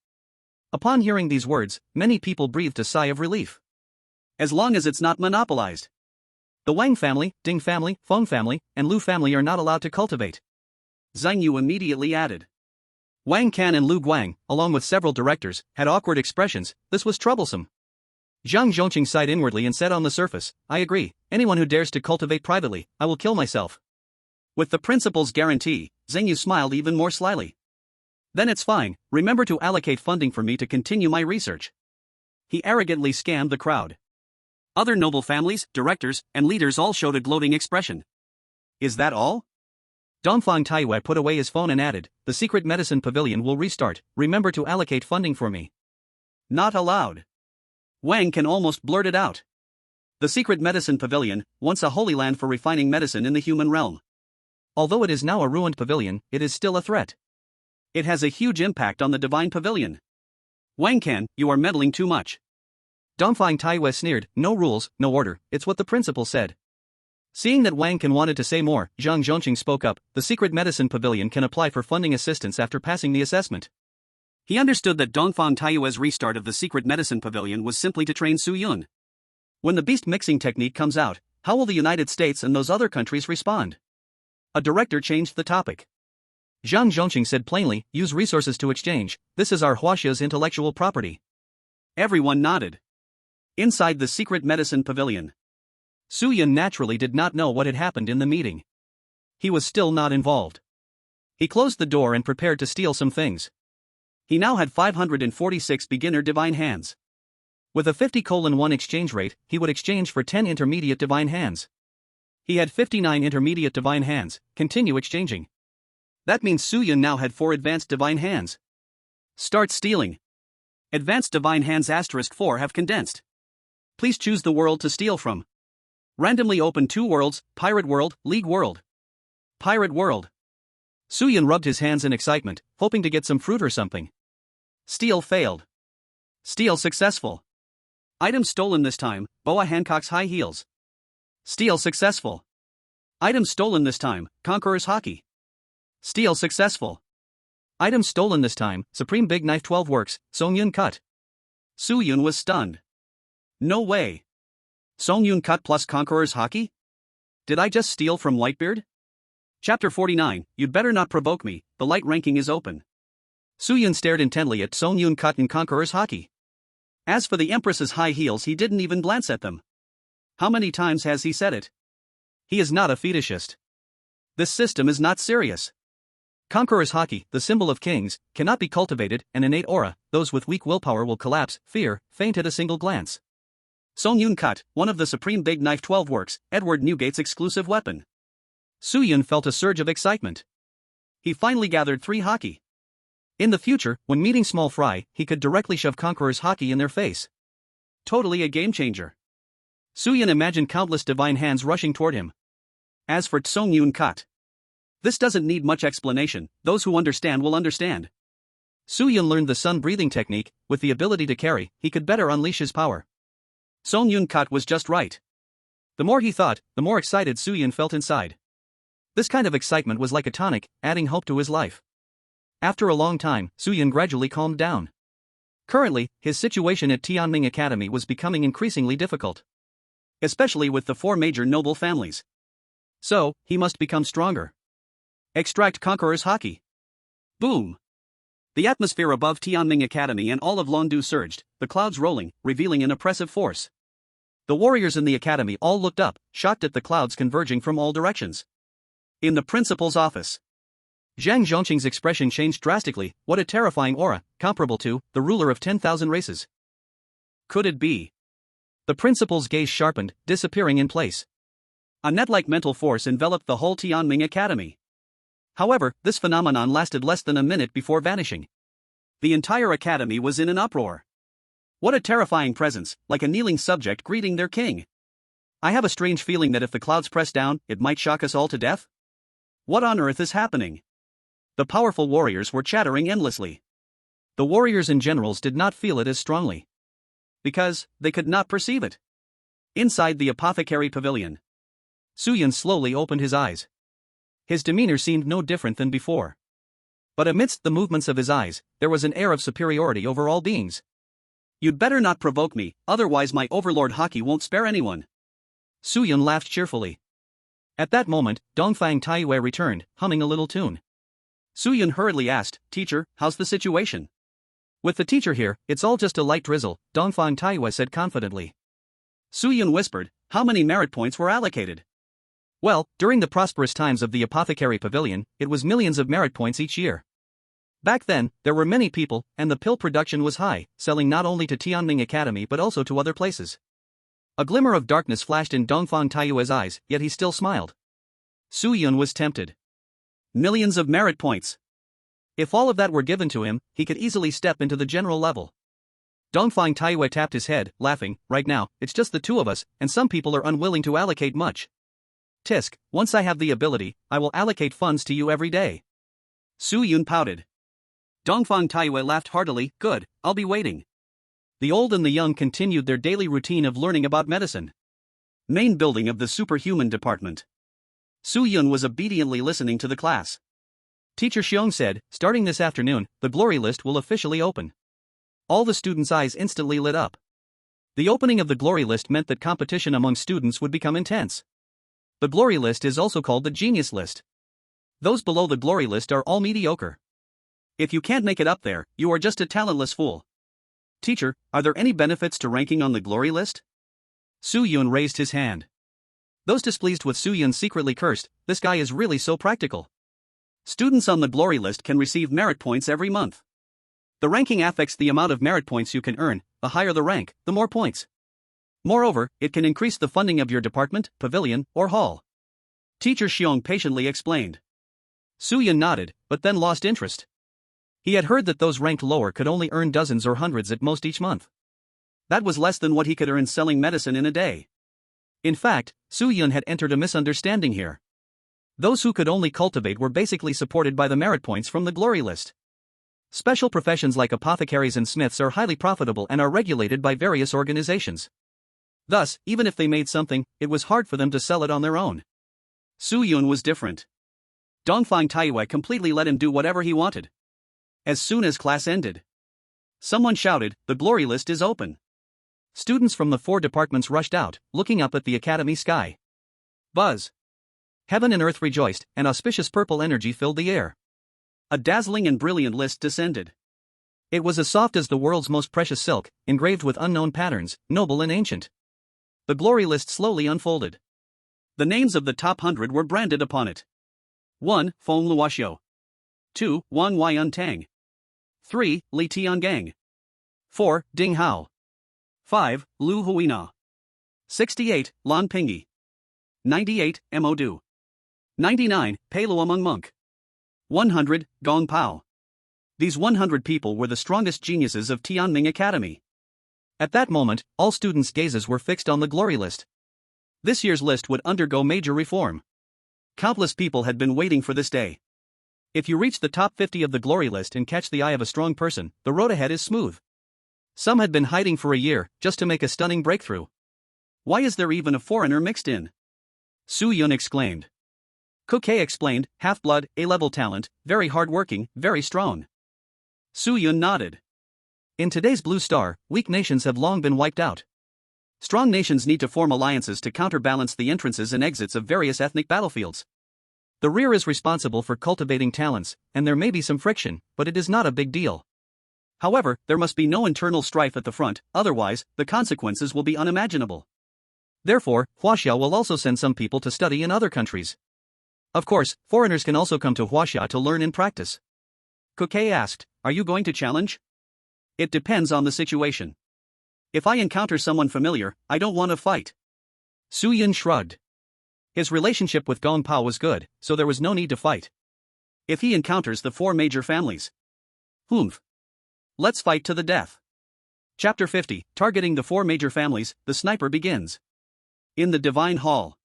Upon hearing these words, many people breathed a sigh of relief. As long as it's not monopolized. The Wang family, Ding family, Feng family, and Lu family are not allowed to cultivate. Zhang Yu immediately added. Wang Can and Lu Guang, along with several directors, had awkward expressions. This was troublesome. Zhang Zhongqing sighed inwardly and said on the surface, I agree, anyone who dares to cultivate privately, I will kill myself. With the principal's guarantee, Zhang Yu smiled even more slyly. Then it's fine, remember to allocate funding for me to continue my research. He arrogantly scanned the crowd. Other noble families, directors, and leaders all showed a gloating expression. Is that all? Dongfang Taiyue put away his phone and added, the secret medicine pavilion will restart, remember to allocate funding for me. Not allowed. Wang Can almost blurted out. The secret medicine pavilion, once a holy land for refining medicine in the human realm. Although it is now a ruined pavilion, it is still a threat. It has a huge impact on the divine pavilion. Wang Can, you are meddling too much. Dongfang Taiyue sneered, no rules, no order, it's what the principal said. Seeing that Wang Can wanted to say more, Zhang Zhongqing spoke up, the secret medicine pavilion can apply for funding assistance after passing the assessment. He understood that Dongfang Taiyue's restart of the secret medicine pavilion was simply to train Su Yun. When the beast mixing technique comes out, how will the United States and those other countries respond? A director changed the topic. Zhang Zhongqing said plainly, use resources to exchange, this is our Huaxia's intellectual property. Everyone nodded. Inside the secret medicine pavilion, Su Yun naturally did not know what had happened in the meeting. He was still not involved. He closed the door and prepared to steal some things. He now had 546 beginner divine hands. With a 50:1 exchange rate, he would exchange for 10 intermediate divine hands. He had 59 intermediate divine hands, continue exchanging. That means Su Yun now had 4 advanced divine hands. Start stealing. Advanced divine hands *4 have condensed. Please choose the world to steal from. Randomly open 2 worlds, Pirate World, League World. Pirate World. Su Yun rubbed his hands in excitement, hoping to get some fruit or something. Steal failed. Steal successful. Item stolen this time, Boa Hancock's high heels. Steal successful. Item stolen this time, Conqueror's hockey. Steal successful. Item stolen this time, Supreme Big Knife 12 works, Song Yun cut. Su Yun was stunned. No way. Song Yun cut plus Conqueror's hockey? Did I just steal from Whitebeard? Chapter 49, You'd better not provoke me, the light ranking is open. Su Yun stared intently at Song Yun cut and Conqueror's hockey. As for the Empress's high heels, he didn't even glance at them. How many times has he said it? He is not a fetishist. This system is not serious. Conqueror's hockey, the symbol of kings, cannot be cultivated, an innate aura, those with weak willpower will collapse, fear, faint at a single glance. Song Yun cut, one of the Supreme Big Knife 12 works, Edward Newgate's exclusive weapon. Su Yun felt a surge of excitement. He finally gathered 3 hockey. In the future, when meeting small fry, he could directly shove Conqueror's hockey in their face. Totally a game changer. Su Yun imagined countless divine hands rushing toward him. As for Song Yun cut, this doesn't need much explanation, those who understand will understand. Su Yun learned the sun breathing technique, with the ability to carry, he could better unleash his power. Song Yun cut was just right. The more he thought, the more excited Su Yun felt inside. This kind of excitement was like a tonic, adding hope to his life. After a long time, Su Yun gradually calmed down. Currently, his situation at Tianming Academy was becoming increasingly difficult. Especially with the 4 major noble families. So, he must become stronger. Extract Conqueror's hockey. Boom. The atmosphere above Tianming Academy and all of Londu surged, the clouds rolling, revealing an oppressive force. The warriors in the academy all looked up, shocked at the clouds converging from all directions. In the principal's office, Zhang Zhongqing's expression changed drastically. What a terrifying aura, comparable to the ruler of 10,000 races. Could it be? The principal's gaze sharpened, disappearing in place. A net-like mental force enveloped the whole Tianming Academy. However, this phenomenon lasted less than a minute before vanishing. The entire academy was in an uproar. What a terrifying presence, like a kneeling subject greeting their king. I have a strange feeling that if the clouds press down, it might shock us all to death. What on earth is happening? The powerful warriors were chattering endlessly. The warriors and generals did not feel it as strongly. Because they could not perceive it. Inside the apothecary pavilion, Su Yun slowly opened his eyes. His demeanor seemed no different than before. But amidst the movements of his eyes, there was an air of superiority over all beings. You'd better not provoke me, otherwise my overlord Haki won't spare anyone. Su Yun laughed cheerfully. At that moment, Dongfang Taiyue returned, humming a little tune. Su Yun hurriedly asked, "Teacher, how's the situation?" "With the teacher here, it's all just a light drizzle," Dongfang Taiyue said confidently. Su Yun whispered, "How many merit points were allocated?" "Well, during the prosperous times of the apothecary pavilion, it was millions of merit points each year. Back then, there were many people, and the pill production was high, selling not only to Tianming Academy but also to other places." A glimmer of darkness flashed in Dongfang Taiyue's eyes, yet he still smiled. Su Yun was tempted. Millions of merit points. If all of that were given to him, he could easily step into the general level. Dongfang Taiyue tapped his head, laughing. "Right now, it's just the two of us, and some people are unwilling to allocate much. Tisk, once I have the ability, I will allocate funds to you every day." Su Yun pouted. Dongfang Taiyue laughed heartily. "Good, I'll be waiting." The old and the young continued their daily routine of learning about medicine. Main building of the superhuman department. Su Yun was obediently listening to the class. Teacher Xiong said, "Starting this afternoon, the glory list will officially open." All the students' eyes instantly lit up. The opening of the glory list meant that competition among students would become intense. The glory list is also called the genius list. Those below the glory list are all mediocre. If you can't make it up there, you are just a talentless fool. "Teacher, are there any benefits to ranking on the glory list?" Su Yun raised his hand. Those displeased with Su Yun secretly cursed, "This guy is really so practical." Students on the glory list can receive merit points every month. The ranking affects the amount of merit points you can earn. The higher the rank, the more points. Moreover, it can increase the funding of your department, pavilion, or hall. Teacher Xiong patiently explained. Su Yun nodded, but then lost interest. He had heard that those ranked lower could only earn dozens or hundreds at most each month. That was less than what he could earn selling medicine in a day. In fact, Su Yun had entered a misunderstanding here. Those who could only cultivate were basically supported by the merit points from the glory list. Special professions like apothecaries and smiths are highly profitable and are regulated by various organizations. Thus, even if they made something, it was hard for them to sell it on their own. Su Yun was different. Dongfang Taiyue completely let him do whatever he wanted. As soon as class ended, someone shouted, "The glory list is open." Students from the 4 departments rushed out, looking up at the academy sky. Buzz! Heaven and earth rejoiced, and auspicious purple energy filled the air. A dazzling and brilliant list descended. It was as soft as the world's most precious silk, engraved with unknown patterns, noble and ancient. The glory list slowly unfolded. The names of the top 100 were branded upon it. 1. Feng Luoxiu. 2. Wang Weiyun Tang. 3. Li Tiangang. 4. Ding Hao. 5. Lu Huina. 68. Lan Pingyi. 98. Mo Du. 99. Pei Luomeng Monk. 100. Gong Pao. These 100 people were the strongest geniuses of Tianming Academy. At that moment, all students' gazes were fixed on the glory list. This year's list would undergo major reform. Countless people had been waiting for this day. If you reach the top 50 of the glory list and catch the eye of a strong person, the road ahead is smooth. Some had been hiding for a year, just to make a stunning breakthrough. Why is there even a foreigner mixed in? Su Yun exclaimed. Kuke explained, half-blood, A-level talent, very hard-working, very strong. Su Yun nodded. In today's Blue Star, weak nations have long been wiped out. Strong nations need to form alliances to counterbalance the entrances and exits of various ethnic battlefields. The rear is responsible for cultivating talents, and there may be some friction, but it is not a big deal. However, there must be no internal strife at the front, otherwise, the consequences will be unimaginable. Therefore, Huaxia will also send some people to study in other countries. Of course, foreigners can also come to Huaxia to learn and practice. Kuke asked, "Are you going to challenge?" "It depends on the situation. If I encounter someone familiar, I don't want to fight." Su Yun shrugged. His relationship with Gong Pao was good, so there was no need to fight. If he encounters the 4 major families, let's fight to the death. Chapter 50, Targeting the 4 major families, the sniper begins. In the Divine Hall,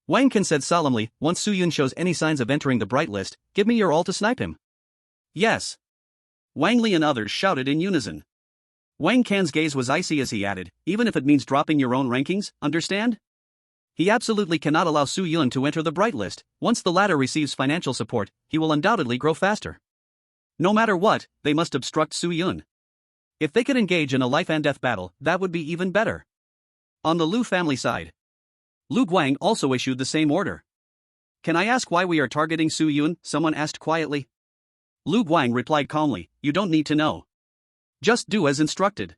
Wang Can said solemnly, "Once Su Yun shows any signs of entering the bright list, give me your all to snipe him." "Yes." Wang Li and others shouted in unison. Wang Can's gaze was icy as he added, "Even if it means dropping your own rankings, understand?" He absolutely cannot allow Su Yun to enter the bright list. Once the latter receives financial support, he will undoubtedly grow faster. No matter what, they must obstruct Su Yun. If they could engage in a life and death battle, that would be even better. On the Lu family side, Lu Guang also issued the same order. "Can I ask why we are targeting Su Yun?" someone asked quietly. Lu Guang replied calmly, "You don't need to know. Just do as instructed."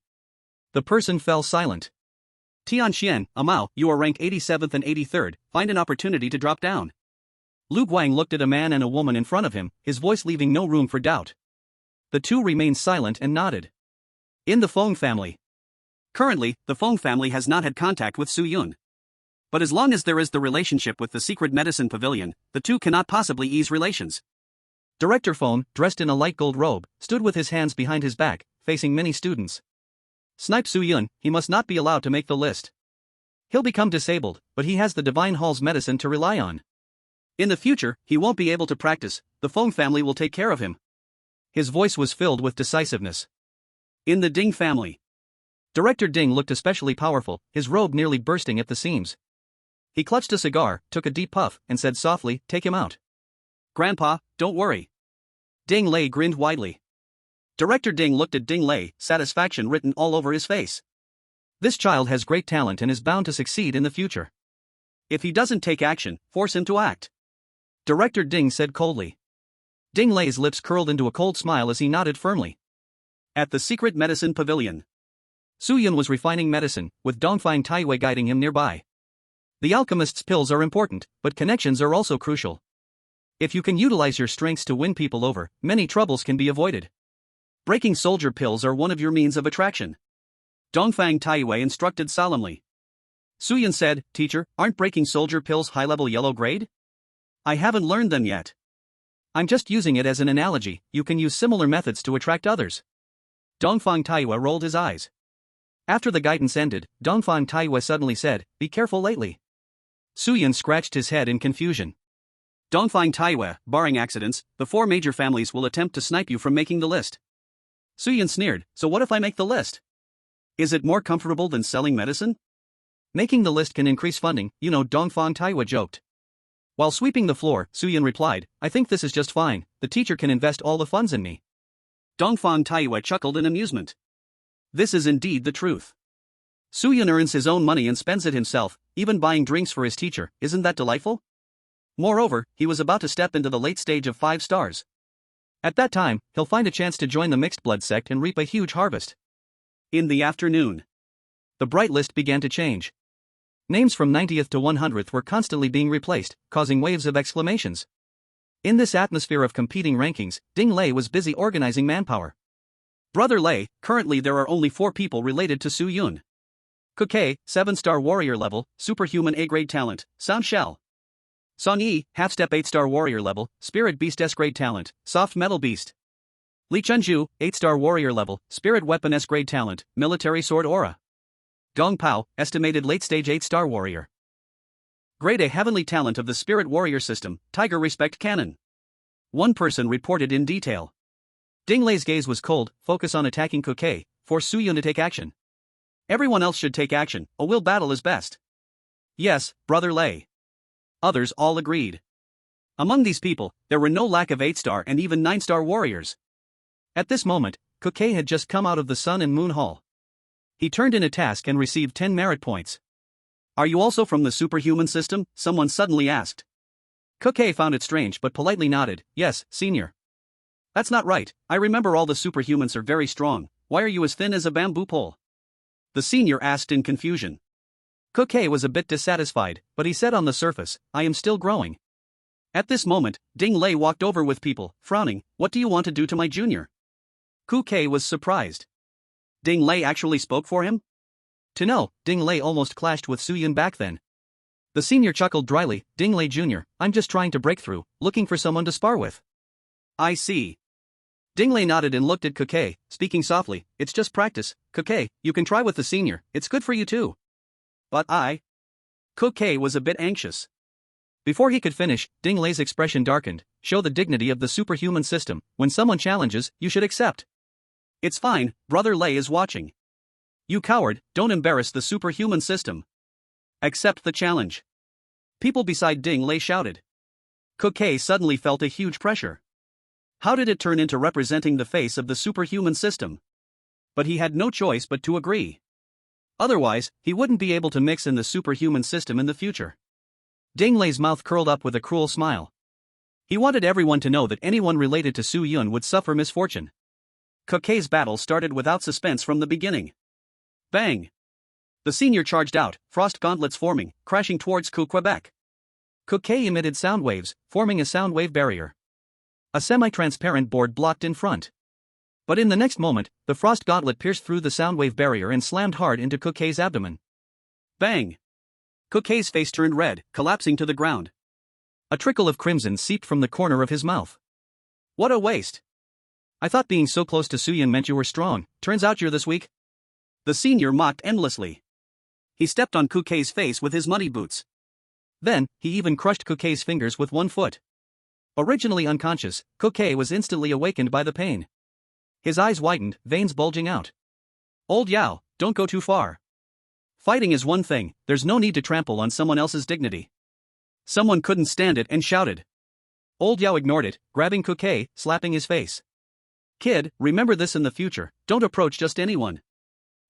The person fell silent. "Tianxian, Amao, you are rank 87th and 83rd, find an opportunity to drop down." Lu Guang looked at a man and a woman in front of him, his voice leaving no room for doubt. The two remained silent and nodded. In the Feng family. Currently, the Feng family has not had contact with Su Yun. But as long as there is the relationship with the secret medicine pavilion, the two cannot possibly ease relations. Director Feng, dressed in a light gold robe, stood with his hands behind his back, facing many students. "Snipe Su Yun, he must not be allowed to make the list. He'll become disabled, but he has the Divine Hall's medicine to rely on. In the future, he won't be able to practice, the Feng family will take care of him." His voice was filled with decisiveness. In the Ding family. Director Ding looked especially powerful, his robe nearly bursting at the seams. He clutched a cigar, took a deep puff, and said softly, "Take him out." "Grandpa, don't worry." Ding Lei grinned widely. Director Ding looked at Ding Lei, satisfaction written all over his face. This child has great talent and is bound to succeed in the future. If he doesn't take action, force him to act. Director Ding said coldly. Ding Lei's lips curled into a cold smile as he nodded firmly. At the secret medicine pavilion, Su Yun was refining medicine, with Dongfang Taiwei guiding him nearby. The alchemist's pills are important, but connections are also crucial. If you can utilize your strengths to win people over, many troubles can be avoided. Breaking soldier pills are one of your means of attraction. Dongfang Taiwei instructed solemnly. Su Yun said, "Teacher, aren't breaking soldier pills high-level yellow grade? I haven't learned them yet." "I'm just using it as an analogy, you can use similar methods to attract others." Dongfang Taiwei rolled his eyes. After the guidance ended, Dongfang Taiwei suddenly said, "Be careful lately." Su Yun scratched his head in confusion. Dongfang Taiwei, barring accidents, the 4 major families will attempt to snipe you from making the list. Su Yun sneered, "So what if I make the list? Is it more comfortable than selling medicine?" "Making the list can increase funding, you know," Dongfang Taiwei joked. While sweeping the floor, Su Yun replied, "I think this is just fine, the teacher can invest all the funds in me." Dongfang Taiwei chuckled in amusement. This is indeed the truth. Su Yun earns his own money and spends it himself, even buying drinks for his teacher, isn't that delightful? Moreover, he was about to step into the late stage of 5 stars. At that time, he'll find a chance to join the mixed blood sect and reap a huge harvest. In the afternoon, the bright list began to change. Names from 90th to 100th were constantly being replaced, causing waves of exclamations. In this atmosphere of competing rankings, Ding Lei was busy organizing manpower. "Brother Lei, currently there are only 4 people related to Su Yun. Kuke, 7-star warrior level, superhuman A-grade talent, Sound Shell. Song Yi, half-step 8-star warrior level, spirit beast S-grade talent, soft metal beast. Li Chunju, 8-star warrior level, spirit weapon S-grade talent, military sword aura. Gong Pao, estimated late-stage 8-star warrior. Grade A heavenly talent of the spirit warrior system, tiger respect cannon." One person reported in detail. Ding Lei's gaze was cold, focus on attacking Kuke, force Su Yun to take action. "Everyone else should take action, a will battle is best." "Yes, Brother Lei." Others all agreed. Among these people, there were no lack of 8-star and even 9-star warriors. At this moment, Kuke had just come out of the Sun and Moon Hall. He turned in a task and received 10 merit points. "Are you also from the superhuman system?" someone suddenly asked. Kuke found it strange but politely nodded, yes, senior. That's not right, I remember all the superhumans are very strong, why are you as thin as a bamboo pole? The senior asked in confusion. Kuke was a bit dissatisfied, but he said on the surface, I am still growing. At this moment, Ding Lei walked over with people, frowning, what do you want to do to my junior? Kuke was surprised. Ding Lei actually spoke for him? To know, Ding Lei almost clashed with Su Yun back then. The senior chuckled dryly, Ding Lei Jr., I'm just trying to break through, looking for someone to spar with. I see. Ding Lei nodded and looked at Kuke, speaking softly, it's just practice, Kuke, you can try with the senior, it's good for you too. But Kuke was a bit anxious. Before he could finish, Ding Lei's expression darkened, show the dignity of the superhuman system, when someone challenges, you should accept. It's fine, Brother Lei is watching. You coward, don't embarrass the superhuman system. Accept the challenge. People beside Ding Lei shouted. Kuke suddenly felt a huge pressure. How did it turn into representing the face of the superhuman system? But he had no choice but to agree. Otherwise, he wouldn't be able to mix in the superhuman system in the future. Ding Lei's mouth curled up with a cruel smile. He wanted everyone to know that anyone related to Su Yun would suffer misfortune. Kuke's battle started without suspense from the beginning. Bang! The senior charged out, frost gauntlets forming, crashing towards Quebec. Kuke emitted sound waves, forming a sound wave barrier. A semi-transparent board blocked in front. But in the next moment, the frost gauntlet pierced through the sound wave barrier and slammed hard into Kuke's abdomen. Bang! Kuke's face turned red, collapsing to the ground. A trickle of crimson seeped from the corner of his mouth. What a waste! I thought being so close to Su Yun meant you were strong, turns out you're this weak. The senior mocked endlessly. He stepped on Kuke's face with his muddy boots. Then, he even crushed Kuke's fingers with one foot. Originally unconscious, Kuke was instantly awakened by the pain. His eyes widened, veins bulging out. Old Yao, don't go too far. Fighting is one thing, there's no need to trample on someone else's dignity. Someone couldn't stand it and shouted. Old Yao ignored it, grabbing Kuke, slapping his face. Kid, remember this in the future, don't approach just anyone.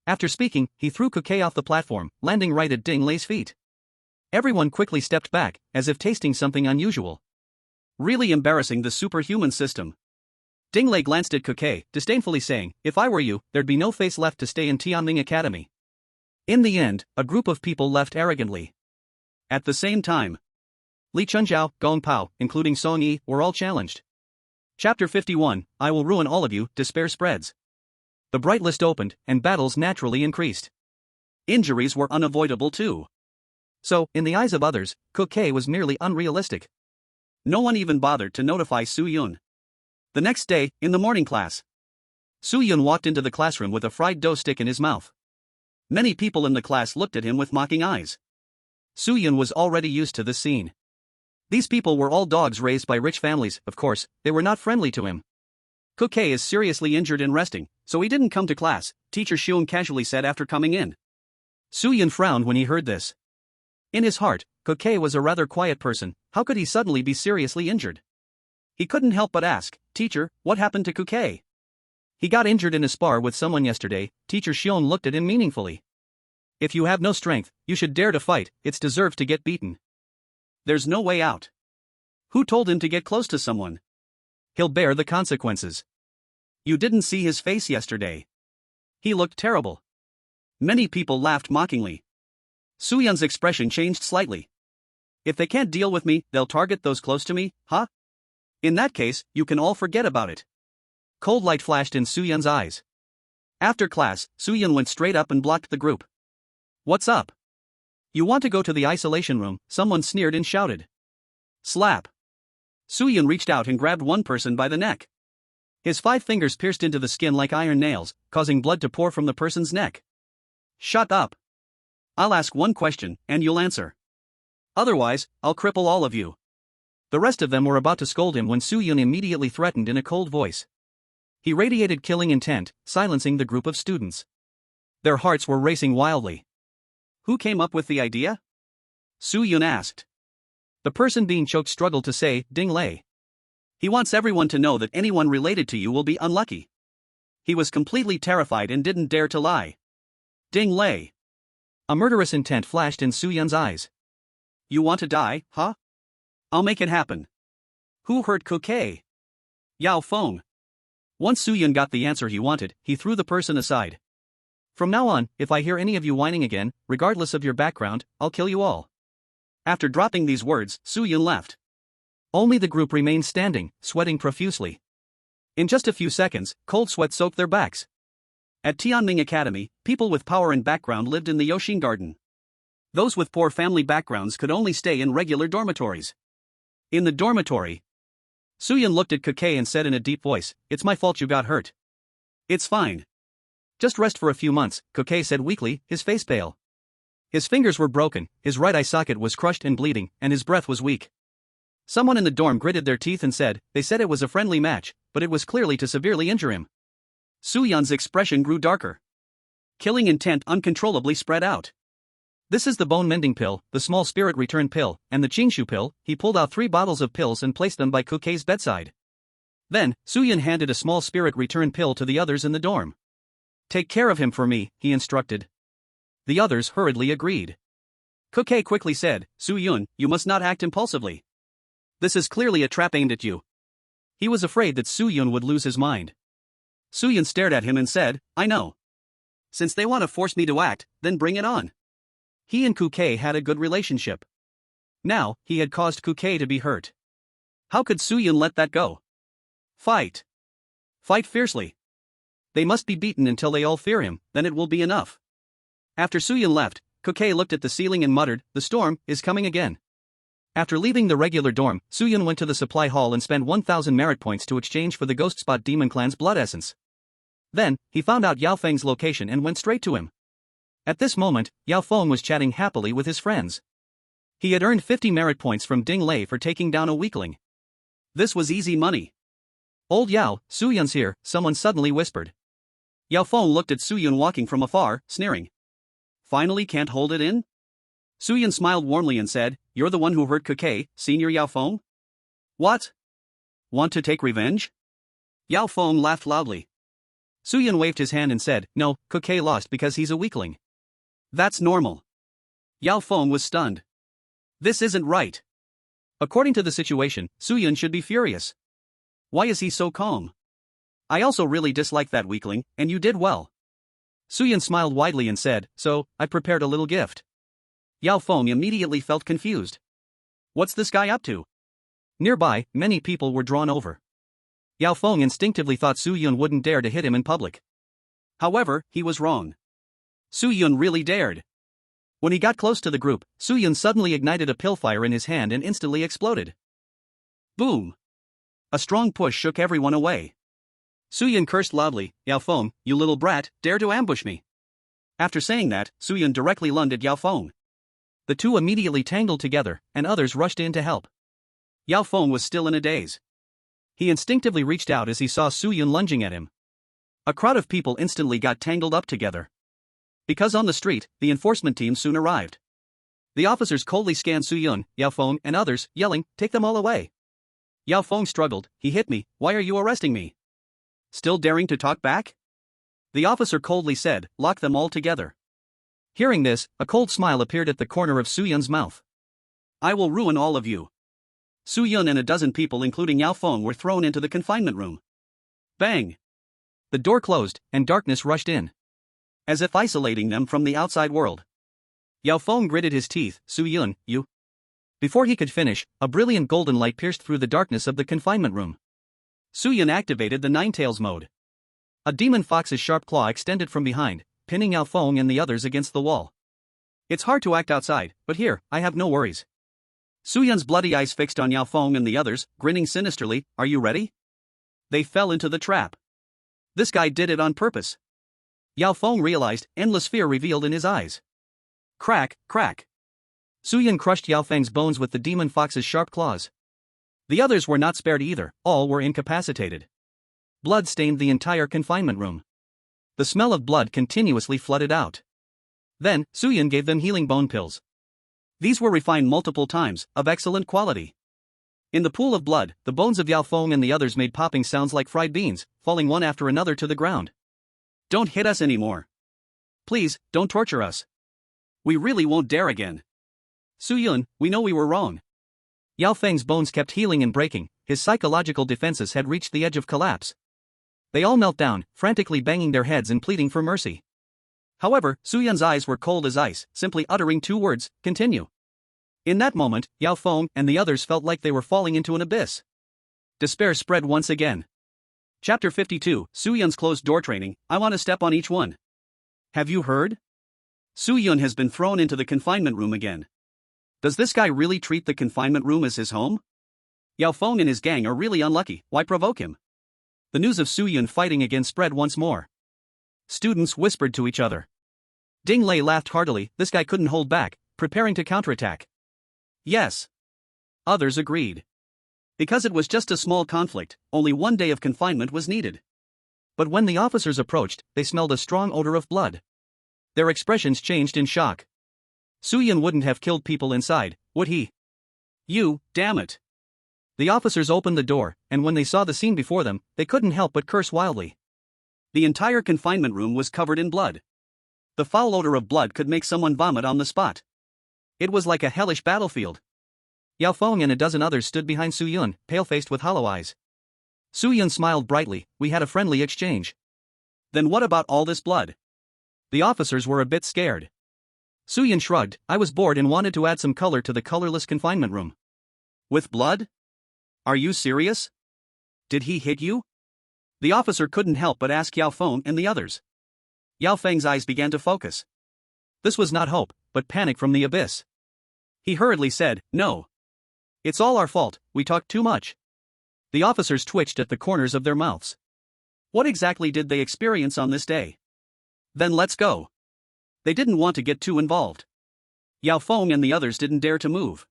After speaking, he threw Kuke off the platform, landing right at Ding Lei's feet. Everyone quickly stepped back, as if tasting something unusual. Really embarrassing the superhuman system. Ding Lei glanced at Kuke, disdainfully saying, if I were you, there'd be no face left to stay in Tianming Academy. In the end, a group of people left arrogantly. At the same time, Li Chunjiao, Gong Pao, including Song Yi, were all challenged. Chapter 51, I will ruin all of you, despair spreads. The bright list opened, and battles naturally increased. Injuries were unavoidable too. So, in the eyes of others, Kuke was merely unrealistic. No one even bothered to notify Su Yun. The next day, in the morning class, Su Yun walked into the classroom with a fried dough stick in his mouth. Many people in the class looked at him with mocking eyes. Su Yun was already used to this scene. These people were all dogs raised by rich families, of course, they were not friendly to him. Kuke is seriously injured and resting, so he didn't come to class, Teacher Xiong casually said after coming in. Su Yun frowned when he heard this. In his heart, Kuke was a rather quiet person, how could he suddenly be seriously injured? He couldn't help but ask, Teacher, what happened to Kuke? He got injured in a spar with someone yesterday, Teacher Xiong looked at him meaningfully. If you have no strength, you should dare to fight, it's deserved to get beaten. There's no way out. Who told him to get close to someone? He'll bear the consequences. You didn't see his face yesterday. He looked terrible. Many people laughed mockingly. Su Yun's expression changed slightly. If they can't deal with me, they'll target those close to me, huh? In that case, you can all forget about it. Cold light flashed in Su Yun's eyes. After class, Su Yun went straight up and blocked the group. What's up? You want to go to the isolation room, someone sneered and shouted. Slap. Su Yun reached out and grabbed one person by the neck. His 5 fingers pierced into the skin like iron nails, causing blood to pour from the person's neck. Shut up. I'll ask one question, and you'll answer. Otherwise, I'll cripple all of you. The rest of them were about to scold him when Su Yun immediately threatened in a cold voice. He radiated killing intent, silencing the group of students. Their hearts were racing wildly. Who came up with the idea? Su Yun asked. The person being choked struggled to say, Ding Lei. He wants everyone to know that anyone related to you will be unlucky. He was completely terrified and didn't dare to lie. Ding Lei. A murderous intent flashed in Su Yun's eyes. You want to die, huh? I'll make it happen. Who hurt Kuke? Yao Feng. Once Su Yun got the answer he wanted, he threw the person aside. From now on, if I hear any of you whining again, regardless of your background, I'll kill you all. After dropping these words, Su Yun left. Only the group remained standing, sweating profusely. In just a few seconds, cold sweat soaked their backs. At Tianming Academy, people with power and background lived in the Yoshin Garden. Those with poor family backgrounds could only stay in regular dormitories. In the dormitory, Su Yun looked at Kuke and said in a deep voice, "It's my fault you got hurt." "It's fine. Just rest for a few months," Kuke said weakly, his face pale. His fingers were broken, his right eye socket was crushed and bleeding, and his breath was weak. Someone in the dorm gritted their teeth and said, "They said it was a friendly match, but it was clearly to severely injure him." Su Yun's expression grew darker. Killing intent uncontrollably spread out. "This is the bone mending pill, the small spirit return pill, and the Qingshu pill." He pulled out 3 bottles of pills and placed them by Kuke's bedside. Then, Su Yun handed a small spirit return pill to the others in the dorm. "Take care of him for me," he instructed. The others hurriedly agreed. Kuke quickly said, "Su Yun, you must not act impulsively. This is clearly a trap aimed at you." He was afraid that Su Yun would lose his mind. Su Yun stared at him and said, "I know. Since they want to force me to act, then bring it on." He and Kuke had a good relationship. Now, he had caused Kuke to be hurt. How could Su Yun let that go? Fight. Fight fiercely. They must be beaten until they all fear him, then it will be enough. After Su Yun left, Kuke looked at the ceiling and muttered, "The storm is coming again." After leaving the regular dorm, Su Yun went to the supply hall and spent 1,000 merit points to exchange for the Ghost Spot Demon Clan's blood essence. Then, he found out Yao Feng's location and went straight to him. At this moment, Yao Feng was chatting happily with his friends. He had earned 50 merit points from Ding Lei for taking down a weakling. This was easy money. "Old Yao, Su Yun's here," someone suddenly whispered. Yao Feng looked at Su Yun walking from afar, sneering. "Finally can't hold it in?" Su Yun smiled warmly and said, "You're the one who hurt Kuke, Senior Yao Feng?" "What? Want to take revenge?" Yao Feng laughed loudly. Su Yun waved his hand and said, "No, Kuke lost because he's a weakling." "That's normal." Yao Feng was stunned. "This isn't right. According to the situation, Su Yun should be furious. Why is he so calm? I also really dislike that weakling, and you did well." Su Yun smiled widely and said, "So, I prepared a little gift." Yao Feng immediately felt confused. What's this guy up to? Nearby, many people were drawn over. Yao Feng instinctively thought Su Yun wouldn't dare to hit him in public. However, he was wrong. Su Yun really dared. When he got close to the group, Su Yun suddenly ignited a pillfire in his hand and instantly exploded. Boom! A strong push shook everyone away. Su Yun cursed loudly, "Yao Feng, you little brat, dare to ambush me." After saying that, Su Yun directly lunged at Yao Feng. The two immediately tangled together, and others rushed in to help. Yao Feng was still in a daze. He instinctively reached out as he saw Su Yun lunging at him. A crowd of people instantly got tangled up together. Because on the street, the enforcement team soon arrived. The officers coldly scanned Su Yun, Yao Feng, and others, yelling, "Take them all away." Yao Feng struggled, "He hit me, why are you arresting me? Still daring to talk back?" The officer coldly said, "Lock them all together." Hearing this, a cold smile appeared at the corner of Su Yun's mouth. "I will ruin all of you." Su Yun and a dozen people including Yao Feng were thrown into the confinement room. Bang! The door closed, and darkness rushed in, as if isolating them from the outside world. Yao Feng gritted his teeth, "Su Yun, you..." Before he could finish, a brilliant golden light pierced through the darkness of the confinement room. Su Yun activated the Ninetales mode. A demon fox's sharp claw extended from behind, pinning Yao Feng and the others against the wall. It's hard to act outside, but here, I have no worries. Su Yun's bloody eyes fixed on Yao Feng and the others, grinning sinisterly, "Are you ready?" They fell into the trap. This guy did it on purpose. Yao Feng realized, endless fear revealed in his eyes. Crack, crack. Su Yun crushed Yao Feng's bones with the demon fox's sharp claws. The others were not spared either, all were incapacitated. Blood stained the entire confinement room. The smell of blood continuously flooded out. Then, Su Yun gave them healing bone pills. These were refined multiple times, of excellent quality. In the pool of blood, the bones of Yao Feng and the others made popping sounds like fried beans, falling one after another to the ground. "Don't hit us anymore. Please, don't torture us. We really won't dare again. Su Yun, we know we were wrong." Yao Feng's bones kept healing and breaking, his psychological defenses had reached the edge of collapse. They all knelt down, frantically banging their heads and pleading for mercy. However, Su Yun's eyes were cold as ice, simply uttering two words, continue. In that moment, Yao Feng and the others felt like they were falling into an abyss. Despair spread once again. Chapter 52, Su Yun's closed door training. I want to step on each one. Have you heard? Su Yun has been thrown into the confinement room again. Does this guy really treat the confinement room as his home? Yao Feng and his gang are really unlucky, why provoke him? The news of Su Yun fighting again spread once more. Students whispered to each other. Ding Lei laughed heartily, this guy couldn't hold back, preparing to counterattack. Yes. Others agreed. Because it was just a small conflict, only 1 day of confinement was needed. But when the officers approached, they smelled a strong odor of blood. Their expressions changed in shock. Su Yun wouldn't have killed people inside, would he? You, damn it. The officers opened the door, and when they saw the scene before them, they couldn't help but curse wildly. The entire confinement room was covered in blood. The foul odor of blood could make someone vomit on the spot. It was like a hellish battlefield. Yao Feng and a dozen others stood behind Su Yun, pale-faced with hollow eyes. Su Yun smiled brightly, we had a friendly exchange. Then what about all this blood? The officers were a bit scared. Su Yun shrugged, I was bored and wanted to add some color to the colorless confinement room. With blood? Are you serious? Did he hit you? The officer couldn't help but ask Yao Feng and the others. Yao Feng's eyes began to focus. This was not hope, but panic from the abyss. He hurriedly said, no. It's all our fault, we talked too much. The officers twitched at the corners of their mouths. What exactly did they experience on this day? Then let's go. They didn't want to get too involved. Yao Feng and the others didn't dare to move.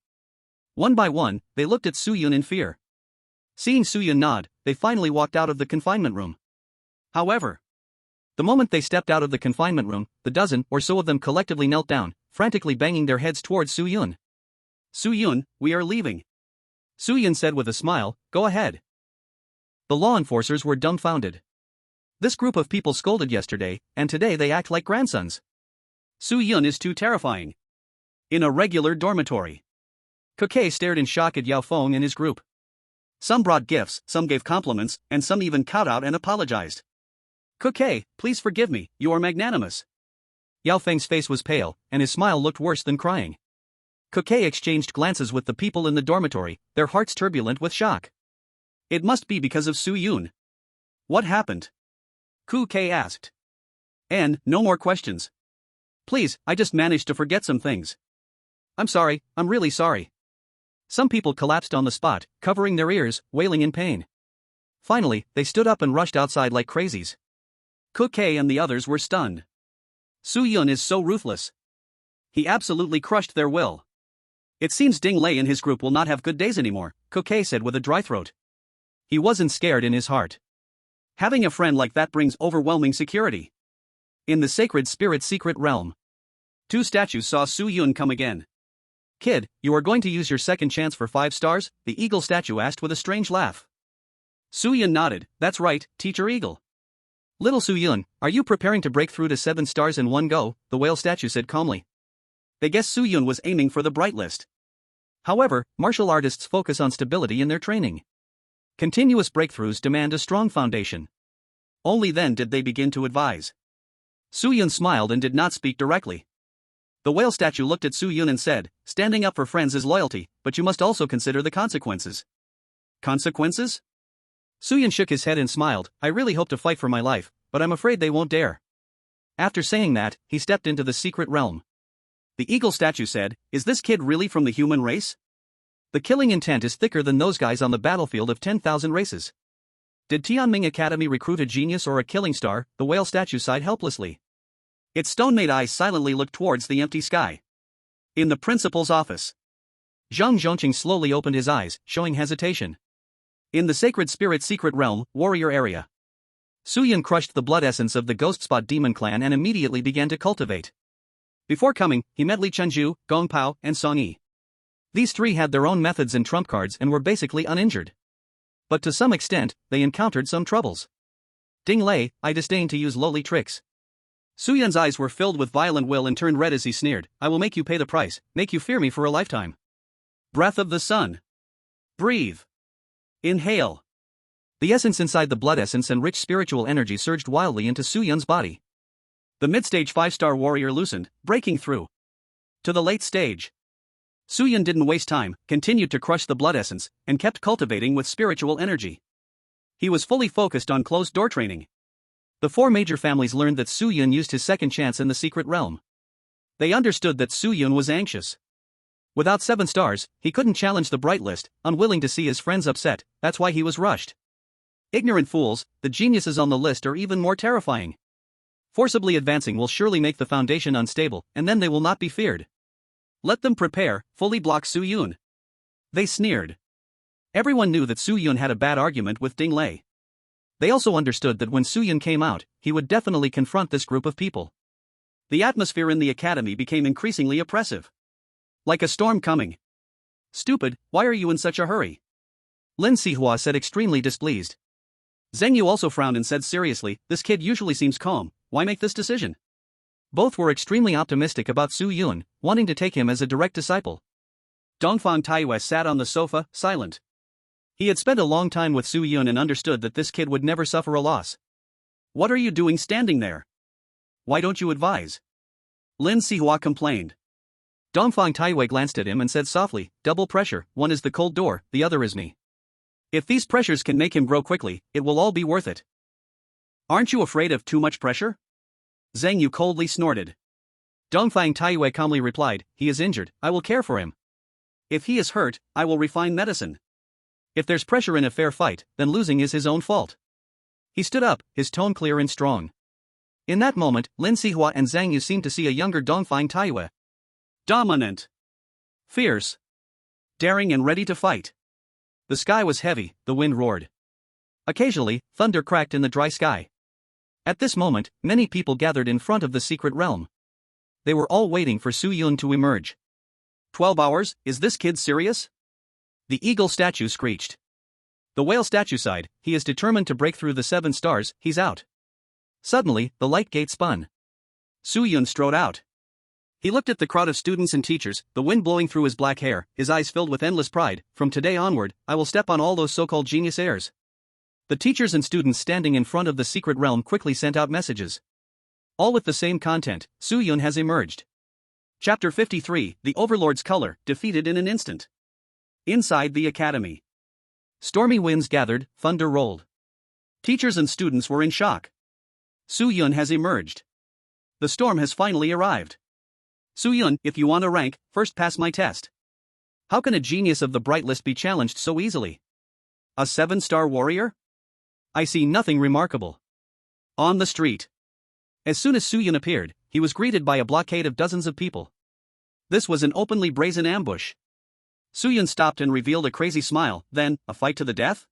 One by one, they looked at Su Yun in fear. Seeing Su Yun nod, they finally walked out of the confinement room. However, the moment they stepped out of the confinement room, the dozen or so of them collectively knelt down, frantically banging their heads towards Su Yun. Su Yun, we are leaving. Su Yun said with a smile, go ahead. The law enforcers were dumbfounded. This group of people scolded yesterday, and today they act like grandsons. Su Yun is too terrifying. In a regular dormitory. Kukai stared in shock at Yao Feng and his group. Some brought gifts, some gave compliments, and some even kowed out and apologized. Kukai, please forgive me, you are magnanimous. Yao Feng's face was pale, and his smile looked worse than crying. Kukai exchanged glances with the people in the dormitory, their hearts turbulent with shock. It must be because of Su Yun. What happened? Kukai asked. And, no more questions. Please, I just managed to forget some things. I'm sorry, I'm really sorry. Some people collapsed on the spot, covering their ears, wailing in pain. Finally, they stood up and rushed outside like crazies. Kukai and the others were stunned. Su Yun is so ruthless. He absolutely crushed their will. It seems Ding Lei and his group will not have good days anymore, Kukai said with a dry throat. He wasn't scared in his heart. Having a friend like that brings overwhelming security. In the sacred spirit's secret realm, 2 statues saw Su Yun come again. Kid, you are going to use your second chance for 5 stars? The eagle statue asked with a strange laugh. Su Yun nodded, that's right, Teacher Eagle. Little Su Yun, are you preparing to break through to 7 stars in one go? The whale statue said calmly. They guessed Su Yun was aiming for the bright list. However, martial artists focus on stability in their training. Continuous breakthroughs demand a strong foundation. Only then did they begin to advise. Su Yun smiled and did not speak directly. The whale statue looked at Su Yun and said, standing up for friends is loyalty, but you must also consider the consequences. Consequences? Su Yun shook his head and smiled, I really hope to fight for my life, but I'm afraid they won't dare. After saying that, he stepped into the secret realm. The eagle statue said, is this kid really from the human race? The killing intent is thicker than those guys on the battlefield of 10,000 races. Did Tianming Academy recruit a genius or a killing star? The whale statue sighed helplessly. Its stone-made eyes silently looked towards the empty sky. In the principal's office, Zhang Zhongqing slowly opened his eyes, showing hesitation. In the sacred spirit's secret realm, warrior area, Su Yun crushed the blood essence of the Ghost Spot Demon Clan and immediately began to cultivate. Before coming, he met Li Chenju, Gong Pao, and Song Yi. These 3 had their own methods and trump cards and were basically uninjured. But to some extent, they encountered some troubles. Ding Lei, I disdain to use lowly tricks. Su Yun's eyes were filled with violent will and turned red as he sneered, I will make you pay the price, make you fear me for a lifetime. Breath of the sun. Breathe. Inhale. The essence inside the blood essence and rich spiritual energy surged wildly into Su Yun's body. The mid-stage 5-star warrior loosened, breaking through. To the late stage. Su Yun didn't waste time, continued to crush the blood essence, and kept cultivating with spiritual energy. He was fully focused on closed-door training. The 4 major families learned that Su Yun used his second chance in the secret realm. They understood that Su Yun was anxious. Without 7 stars, he couldn't challenge the bright list, unwilling to see his friends upset, that's why he was rushed. Ignorant fools, the geniuses on the list are even more terrifying. Forcibly advancing will surely make the foundation unstable, and then they will not be feared. Let them prepare, fully block Su Yun. They sneered. Everyone knew that Su Yun had a bad argument with Ding Lei. They also understood that when Su Yun came out, he would definitely confront this group of people. The atmosphere in the academy became increasingly oppressive. Like a storm coming. Stupid, why are you in such a hurry? Lin Sihua said, extremely displeased. Zheng Yu also frowned and said seriously, this kid usually seems calm, why make this decision? Both were extremely optimistic about Su Yun, wanting to take him as a direct disciple. Dongfang Taiyue sat on the sofa, silent. He had spent a long time with Su Yun and understood that this kid would never suffer a loss. What are you doing standing there? Why don't you advise? Lin Sihua complained. Dongfang Taiyue glanced at him and said softly, double pressure, one is the cold door, the other is me. If these pressures can make him grow quickly, it will all be worth it. Aren't you afraid of too much pressure? Zheng Yu coldly snorted. Dongfang Taiyue calmly replied, he is injured, I will care for him. If he is hurt, I will refine medicine. If there's pressure in a fair fight, then losing is his own fault. He stood up, his tone clear and strong. In that moment, Lin Sihua and Zhang Yu seemed to see a younger Dongfang Taiyue. Dominant. Fierce. Daring and ready to fight. The sky was heavy, the wind roared. Occasionally, thunder cracked in the dry sky. At this moment, many people gathered in front of the secret realm. They were all waiting for Su Yun to emerge. 12 hours, is this kid serious? The eagle statue screeched. The whale statue sighed, he is determined to break through the 7 stars, he's out. Suddenly, the light gate spun. Su Yun strode out. He looked at the crowd of students and teachers, the wind blowing through his black hair, his eyes filled with endless pride. From today onward, I will step on all those so-called genius heirs. The teachers and students standing in front of the secret realm quickly sent out messages. All with the same content, Su Yun has emerged. Chapter 53, The Overlord's Color, defeated in an instant. Inside the academy. Stormy winds gathered, thunder rolled. Teachers and students were in shock. Su Yun has emerged. The storm has finally arrived. Su Yun, if you want a rank, first pass my test. How can a genius of the bright list be challenged so easily? A 7-star warrior? I see nothing remarkable. On the street. As soon as Su Yun appeared, he was greeted by a blockade of dozens of people. This was an openly brazen ambush. Su Yun stopped and revealed a crazy smile, then, a fight to the death?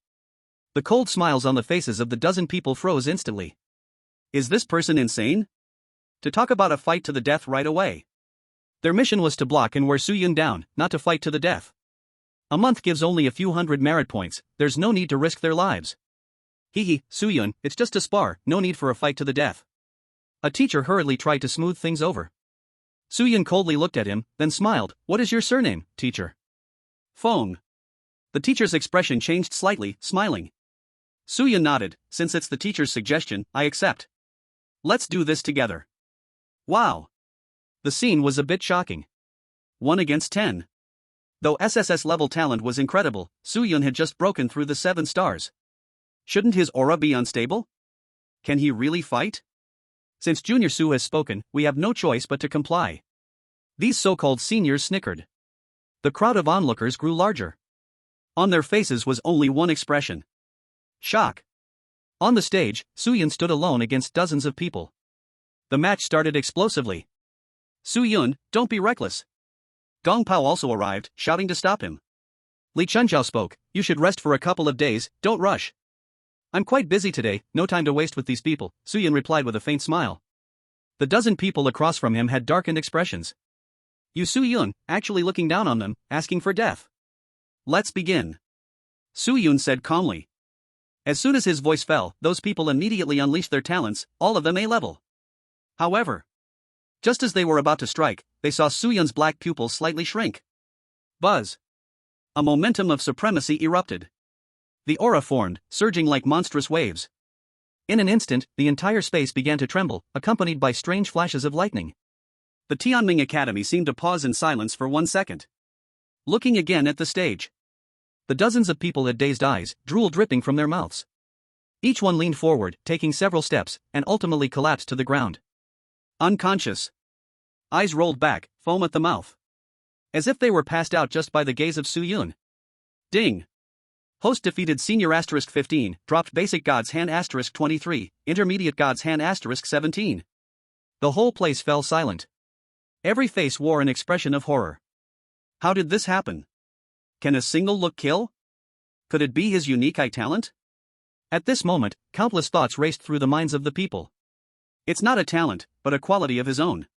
The cold smiles on the faces of the dozen people froze instantly. Is this person insane? To talk about a fight to the death right away. Their mission was to block and wear Su Yun down, not to fight to the death. A month gives only a few hundred merit points, there's no need to risk their lives. Hee, Su Yun, it's just a spar, no need for a fight to the death. A teacher hurriedly tried to smooth things over. Su Yun coldly looked at him, then smiled, what is your surname, teacher? Feng. The teacher's expression changed slightly, smiling. Su Yun nodded, since it's the teacher's suggestion, I accept. Let's do this together. Wow. The scene was a bit shocking. 1 against 10. Though SSS level talent was incredible, Su Yun had just broken through the 7 stars. Shouldn't his aura be unstable? Can he really fight? Since Junior Su has spoken, we have no choice but to comply. These so-called seniors snickered. The crowd of onlookers grew larger. On their faces was only one expression. Shock. On the stage, Su Yun stood alone against dozens of people. The match started explosively. Su Yun, don't be reckless. Gong Pao also arrived, shouting to stop him. Li Chunjiao spoke, you should rest for a couple of days, don't rush. I'm quite busy today, no time to waste with these people, Su Yun replied with a faint smile. The dozen people across from him had darkened expressions. You Su Yun, actually looking down on them, asking for death. Let's begin. Su Yun said calmly. As soon as his voice fell, those people immediately unleashed their talents, all of them A-level. However, just as they were about to strike, they saw Su Yun's black pupils slightly shrink. Buzz. A momentum of supremacy erupted. The aura formed, surging like monstrous waves. In an instant, the entire space began to tremble, accompanied by strange flashes of lightning. The Tianming Academy seemed to pause in silence for 1 second. Looking again at the stage. The dozens of people had dazed eyes, drool dripping from their mouths. Each one leaned forward, taking several steps, and ultimately collapsed to the ground. Unconscious. Eyes rolled back, foam at the mouth. As if they were passed out just by the gaze of Su Yun. Ding. Host defeated Senior *15, dropped Basic God's Hand *23, Intermediate God's Hand *17. The whole place fell silent. Every face wore an expression of horror. How did this happen? Can a single look kill? Could it be his unique eye talent? At this moment, countless thoughts raced through the minds of the people. It's not a talent, but a quality of his own.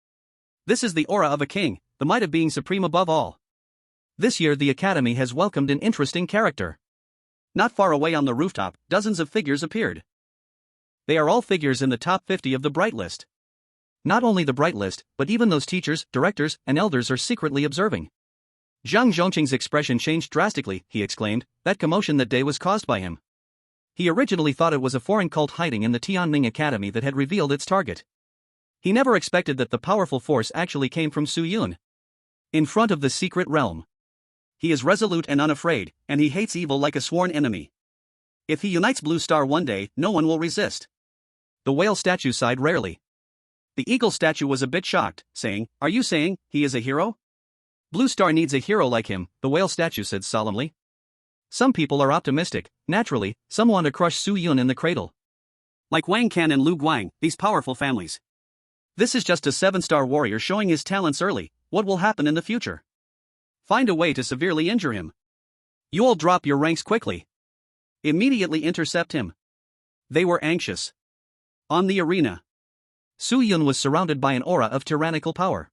This is the aura of a king, the might of being supreme above all. This year the Academy has welcomed an interesting character. Not far away on the rooftop, dozens of figures appeared. They are all figures in the top 50 of the Bright List. Not only the Bright List, but even those teachers, directors, and elders are secretly observing. Zhang Zhongqing's expression changed drastically. He exclaimed, that commotion that day was caused by him. He originally thought it was a foreign cult hiding in the Tianming Academy that had revealed its target. He never expected that the powerful force actually came from Su Yun. In front of the secret realm. He is resolute and unafraid, and he hates evil like a sworn enemy. If he unites Blue Star one day, no one will resist. The whale statue sighed rarely. The eagle statue was a bit shocked, saying, are you saying he is a hero? Blue Star needs a hero like him, the whale statue said solemnly. Some people are optimistic. Naturally, some want to crush Su Yun in the cradle. Like Wang Can and Lu Guang, these powerful families. This is just a 7-star warrior showing his talents early. What will happen in the future? Find a way to severely injure him. You all drop your ranks quickly. Immediately intercept him. They were anxious. On the arena. Su Yun was surrounded by an aura of tyrannical power.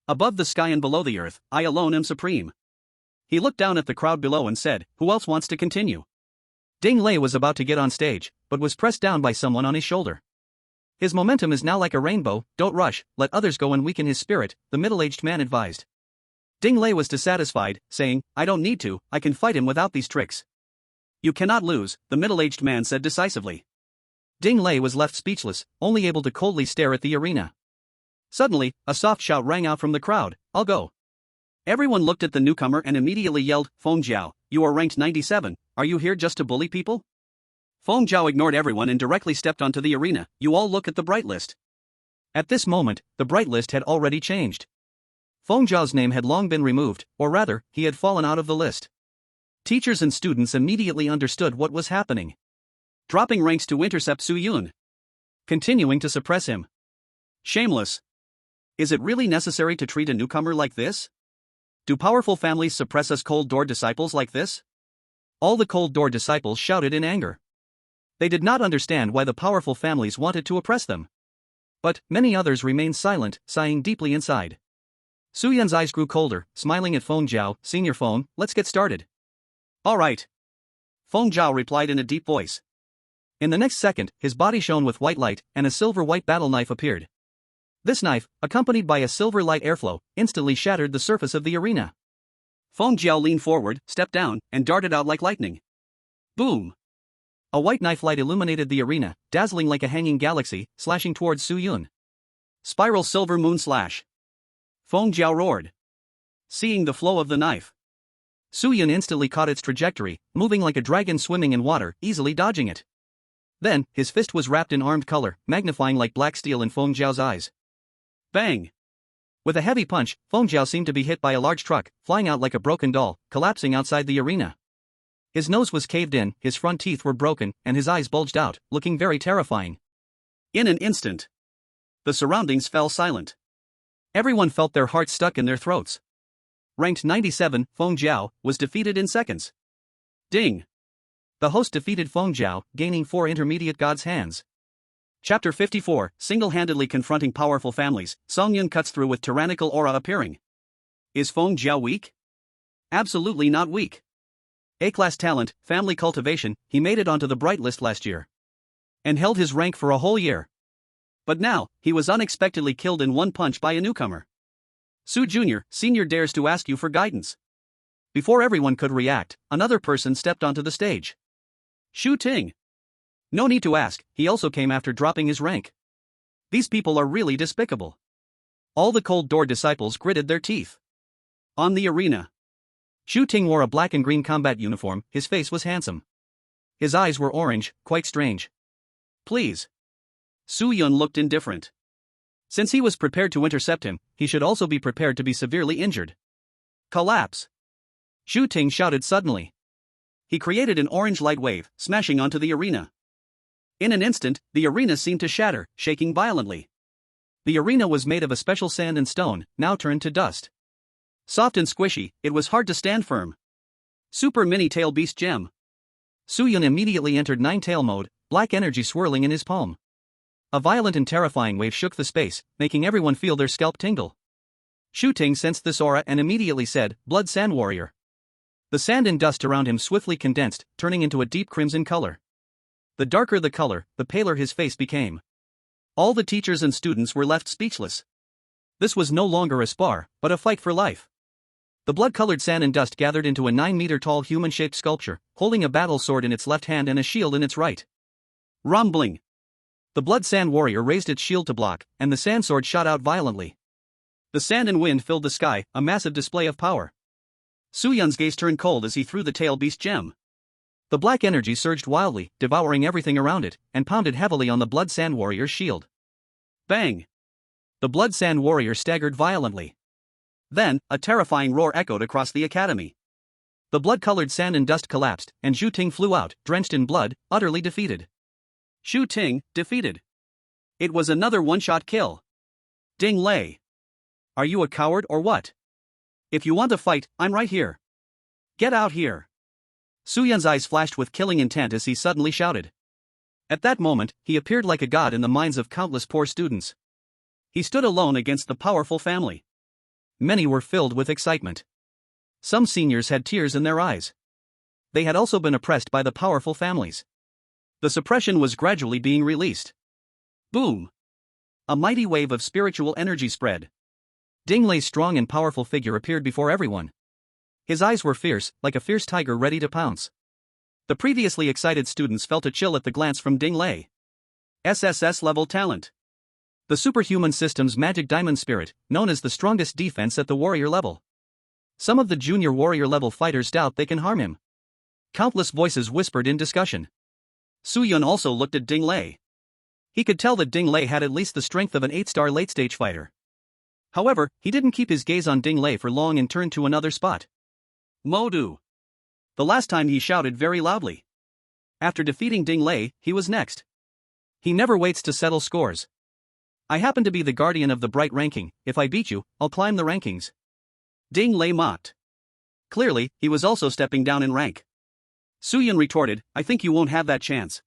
Above the sky and below the earth, I alone am supreme. He looked down at the crowd below and said, who else wants to continue? Ding Lei was about to get on stage, but was pressed down by someone on his shoulder. His momentum is now like a rainbow, don't rush, let others go and weaken his spirit, the middle-aged man advised. Ding Lei was dissatisfied, saying, I don't need to, I can fight him without these tricks. You cannot lose, the middle-aged man said decisively. Ding Lei was left speechless, only able to coldly stare at the arena. Suddenly, a soft shout rang out from the crowd, I'll go. Everyone looked at the newcomer and immediately yelled, Feng Jiao, you are ranked 97, are you here just to bully people? Feng Jiao ignored everyone and directly stepped onto the arena, you all look at the Bright List. At this moment, the Bright List had already changed. Feng Jiao's name had long been removed, or rather, he had fallen out of the list. Teachers and students immediately understood what was happening. Dropping ranks to intercept Su Yun. Continuing to suppress him. Shameless. Is it really necessary to treat a newcomer like this? Do powerful families suppress us cold door disciples like this? All the cold door disciples shouted in anger. They did not understand why the powerful families wanted to oppress them. But many others remained silent, sighing deeply inside. Su Yun's eyes grew colder, smiling at Feng Jiao, Senior Feng, let's get started. All right. Feng Jiao replied in a deep voice. In the next second, his body shone with white light, and a silver-white battle knife appeared. This knife, accompanied by a silver light airflow, instantly shattered the surface of the arena. Feng Jiao leaned forward, stepped down, and darted out like lightning. Boom! A white knife light illuminated the arena, dazzling like a hanging galaxy, slashing towards Su Yun. Spiral silver moon slash. Feng Jiao roared. Seeing the flow of the knife. Su Yun instantly caught its trajectory, moving like a dragon swimming in water, easily dodging it. Then, his fist was wrapped in armed color, magnifying like black steel in Feng Jiao's eyes. Bang! With a heavy punch, Feng Jiao seemed to be hit by a large truck, flying out like a broken doll, collapsing outside the arena. His nose was caved in, his front teeth were broken, and his eyes bulged out, looking very terrifying. In an instant, the surroundings fell silent. Everyone felt their hearts stuck in their throats. Ranked 97, Feng Jiao was defeated in seconds. Ding! The host defeated Feng Jiao, gaining 4 intermediate gods' hands. Chapter 54, Single-handedly confronting powerful families, Song Yun cuts through with tyrannical aura appearing. Is Feng Jiao weak? Absolutely not weak. A-class talent, family cultivation, he made it onto the Bright List last year. And held his rank for a whole year. But now, he was unexpectedly killed in one punch by a newcomer. Su Jr., Senior dares to ask you for guidance. Before everyone could react, another person stepped onto the stage. Shu Ting. No need to ask, he also came after dropping his rank. These people are really despicable. All the Cold Door disciples gritted their teeth. On the arena, Shu Ting wore a black and green combat uniform. His face was handsome. His eyes were orange, quite strange. Please. Su Yun looked indifferent. Since he was prepared to intercept him, he should also be prepared to be severely injured. Collapse. Shu Ting shouted suddenly. He created an orange light wave, smashing onto the arena. In an instant, the arena seemed to shatter, shaking violently. The arena was made of a special sand and stone, now turned to dust. Soft and squishy, it was hard to stand firm. Super Mini Tail Beast Gem. Su Yun immediately entered Nine-Tail mode, black energy swirling in his palm. A violent and terrifying wave shook the space, making everyone feel their scalp tingle. Shu Ting sensed this aura and immediately said, "Blood Sand Warrior." The sand and dust around him swiftly condensed, turning into a deep crimson color. The darker the color, the paler his face became. All the teachers and students were left speechless. This was no longer a spar, but a fight for life. The blood-colored sand and dust gathered into a 9-meter-tall human-shaped sculpture, holding a battle sword in its left hand and a shield in its right. Rumbling. The Blood Sand Warrior raised its shield to block, and the sand sword shot out violently. The sand and wind filled the sky, a massive display of power. Su Yun's gaze turned cold as he threw the Tail Beast Gem. The black energy surged wildly, devouring everything around it, and pounded heavily on the Blood Sand Warrior's shield. Bang! The Blood Sand Warrior staggered violently. Then, a terrifying roar echoed across the academy. The blood-colored sand and dust collapsed, and Shu Ting flew out, drenched in blood, utterly defeated. Shu Ting, defeated. It was another one-shot kill. Ding Lei. Are you a coward or what? If you want to fight, I'm right here. Get out here. Su Yun's eyes flashed with killing intent as he suddenly shouted. At that moment, he appeared like a god in the minds of countless poor students. He stood alone against the powerful family. Many were filled with excitement. Some seniors had tears in their eyes. They had also been oppressed by the powerful families. The suppression was gradually being released. Boom! A mighty wave of spiritual energy spread. Ding Lei's strong and powerful figure appeared before everyone. His eyes were fierce, like a fierce tiger ready to pounce. The previously excited students felt a chill at the glance from Ding Lei. SSS level talent. The superhuman system's magic diamond spirit, known as the strongest defense at the warrior level. Some of the junior warrior level fighters doubt they can harm him. Countless voices whispered in discussion. Su Yun also looked at Ding Lei. He could tell that Ding Lei had at least the strength of an 8-star late-stage fighter. However, he didn't keep his gaze on Ding Lei for long and turned to another spot. Modu. The last time he shouted very loudly. After defeating Ding Lei, he was next. He never waits to settle scores. I happen to be the guardian of the bright ranking. If I beat you, I'll climb the rankings. Ding Lei mocked. Clearly, he was also stepping down in rank. Su Yun retorted, I think you won't have that chance.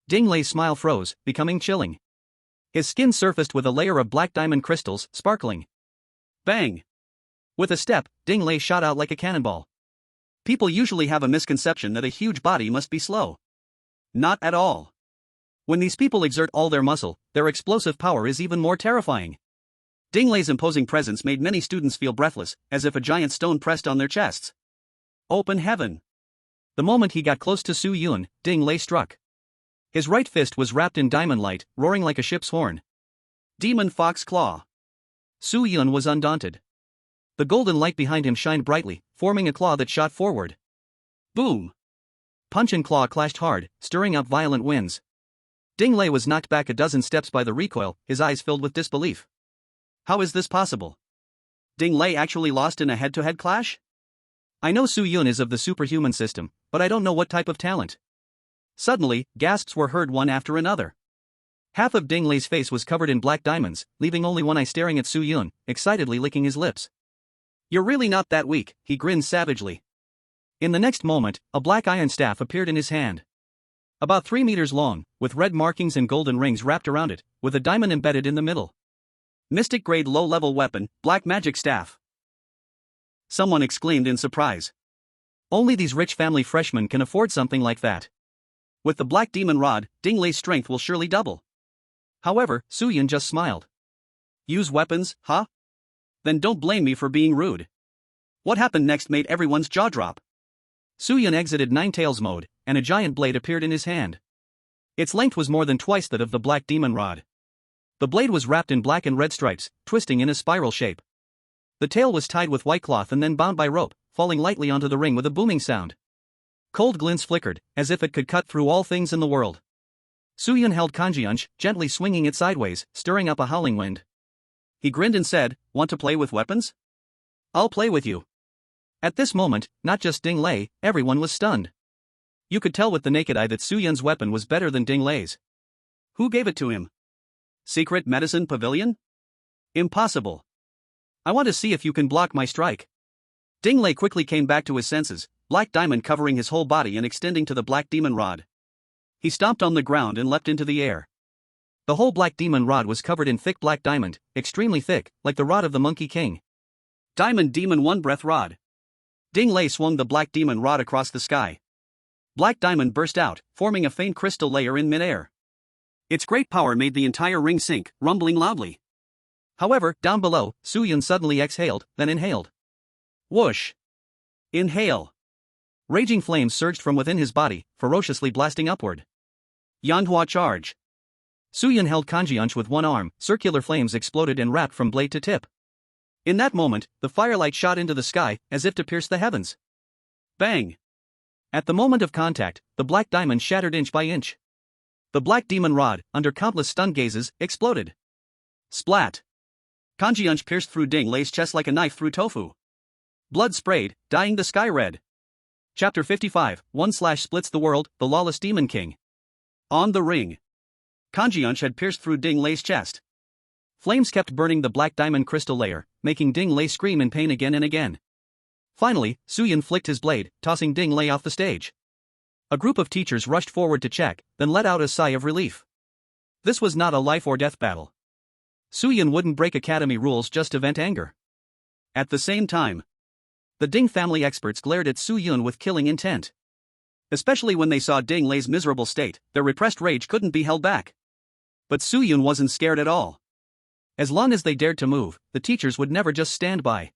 Ding Lei's smile froze, becoming chilling. His skin surfaced with a layer of black diamond crystals, sparkling. Bang! With a step, Ding Lei shot out like a cannonball. People usually have a misconception that a huge body must be slow. Not at all. When these people exert all their muscle, their explosive power is even more terrifying. Ding Lei's imposing presence made many students feel breathless, as if a giant stone pressed on their chests. Open heaven. The moment he got close to Su Yun, Ding Lei struck. His right fist was wrapped in diamond light, roaring like a ship's horn. Demon Fox Claw. Su Yun was undaunted. The golden light behind him shined brightly, forming a claw that shot forward. Boom! Punch and claw clashed hard, stirring up violent winds. Ding Lei was knocked back a dozen steps by the recoil, his eyes filled with disbelief. How is this possible? Ding Lei actually lost in a head-to-head clash? I know Su Yun is of the superhuman system, but I don't know what type of talent. Suddenly, gasps were heard one after another. Half of Ding Lei's face was covered in black diamonds, leaving only one eye staring at Su Yun, excitedly licking his lips. You're really not that weak, he grinned savagely. In the next moment, a black iron staff appeared in his hand. About 3 meters long, with red markings and golden rings wrapped around it, with a diamond embedded in the middle. Mystic grade low-level weapon, black magic staff. Someone exclaimed in surprise. Only these rich family freshmen can afford something like that. With the black demon rod, Ding Lei's strength will surely double. However, Su Yun just smiled. Use weapons, huh? Then don't blame me for being rude. What happened next made everyone's jaw drop. Su Yun exited Nine Tails mode, and a giant blade appeared in his hand. Its length was more than twice that of the black demon rod. The blade was wrapped in black and red stripes, twisting in a spiral shape. The tail was tied with white cloth and then bound by rope, falling lightly onto the ring with a booming sound. Cold glints flickered, as if it could cut through all things in the world. Su Yun held Kanjiunch, gently swinging it sideways, stirring up a howling wind. He grinned and said, "Want to play with weapons? I'll play with you." At this moment, not just Ding Lei, everyone was stunned. You could tell with the naked eye that Su Yun's weapon was better than Ding Lei's. Who gave it to him? Secret medicine pavilion? Impossible. I want to see if you can block my strike. Ding Lei quickly came back to his senses, black diamond covering his whole body and extending to the black demon rod. He stomped on the ground and leapt into the air. The whole black demon rod was covered in thick black diamond, extremely thick, like the rod of the Monkey King. Diamond Demon One Breath Rod. Ding Lei swung the black demon rod across the sky. Black diamond burst out, forming a faint crystal layer in midair. Its great power made the entire ring sink, rumbling loudly. However, down below, Su Yun suddenly exhaled, then inhaled. Whoosh! Inhale! Raging flames surged from within his body, ferociously blasting upward. Yanhua charge! Su Yun held Kanjiunch with one arm, circular flames exploded and wrapped from blade to tip. In that moment, the firelight shot into the sky, as if to pierce the heavens. Bang! At the moment of contact, the black diamond shattered inch by inch. The black demon rod, under countless stunned gazes, exploded. Splat! Kanjiunch pierced through Ding Lei's chest like a knife through tofu. Blood sprayed, dyeing the sky red. Chapter 55, 1/splits the world, the lawless demon king. On the ring. Kanjiunch had pierced through Ding Lei's chest. Flames kept burning the black diamond crystal layer, making Ding Lei scream in pain again and again. Finally, Su Yun flicked his blade, tossing Ding Lei off the stage. A group of teachers rushed forward to check, then let out a sigh of relief. This was not a life or death battle. Su Yun wouldn't break academy rules just to vent anger. At the same time, the Ding family experts glared at Su Yun with killing intent. Especially when they saw Ding Lei's miserable state, their repressed rage couldn't be held back. But Su Yun wasn't scared at all. As long as they dared to move, the teachers would never just stand by.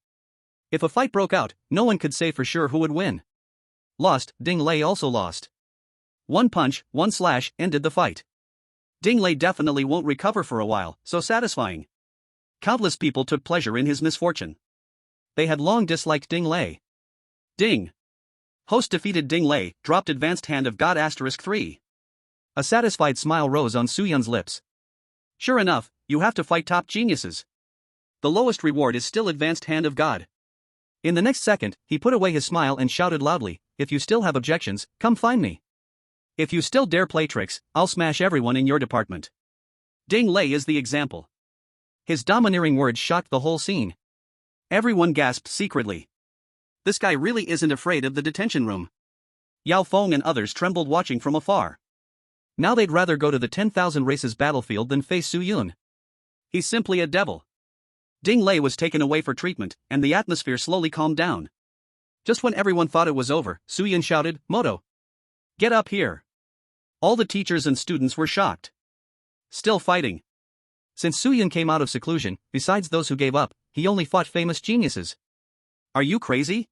If a fight broke out, no one could say for sure who would win. Lost, Ding Lei also lost. One punch, one slash, ended the fight. Ding Lei definitely won't recover for a while, so satisfying. Countless people took pleasure in his misfortune. They had long disliked Ding Lei. Ding! Host defeated Ding Lei, dropped advanced hand of God *3. A satisfied smile rose on Su Yun's lips. Sure enough, you have to fight top geniuses. The lowest reward is still advanced hand of God. In the next second, he put away his smile and shouted loudly, "If you still have objections, come find me. If you still dare play tricks, I'll smash everyone in your department." Ding Lei is the example. His domineering words shocked the whole scene. Everyone gasped secretly. This guy really isn't afraid of the detention room. Yao Feng and others trembled watching from afar. Now they'd rather go to the 10,000 races battlefield than face Su Yun. He's simply a devil. Ding Lei was taken away for treatment, and the atmosphere slowly calmed down. Just when everyone thought it was over, Su Yun shouted, "Moto! Get up here!" All the teachers and students were shocked. Still fighting. Since Su Yun came out of seclusion, besides those who gave up, he only fought famous geniuses. Are you crazy?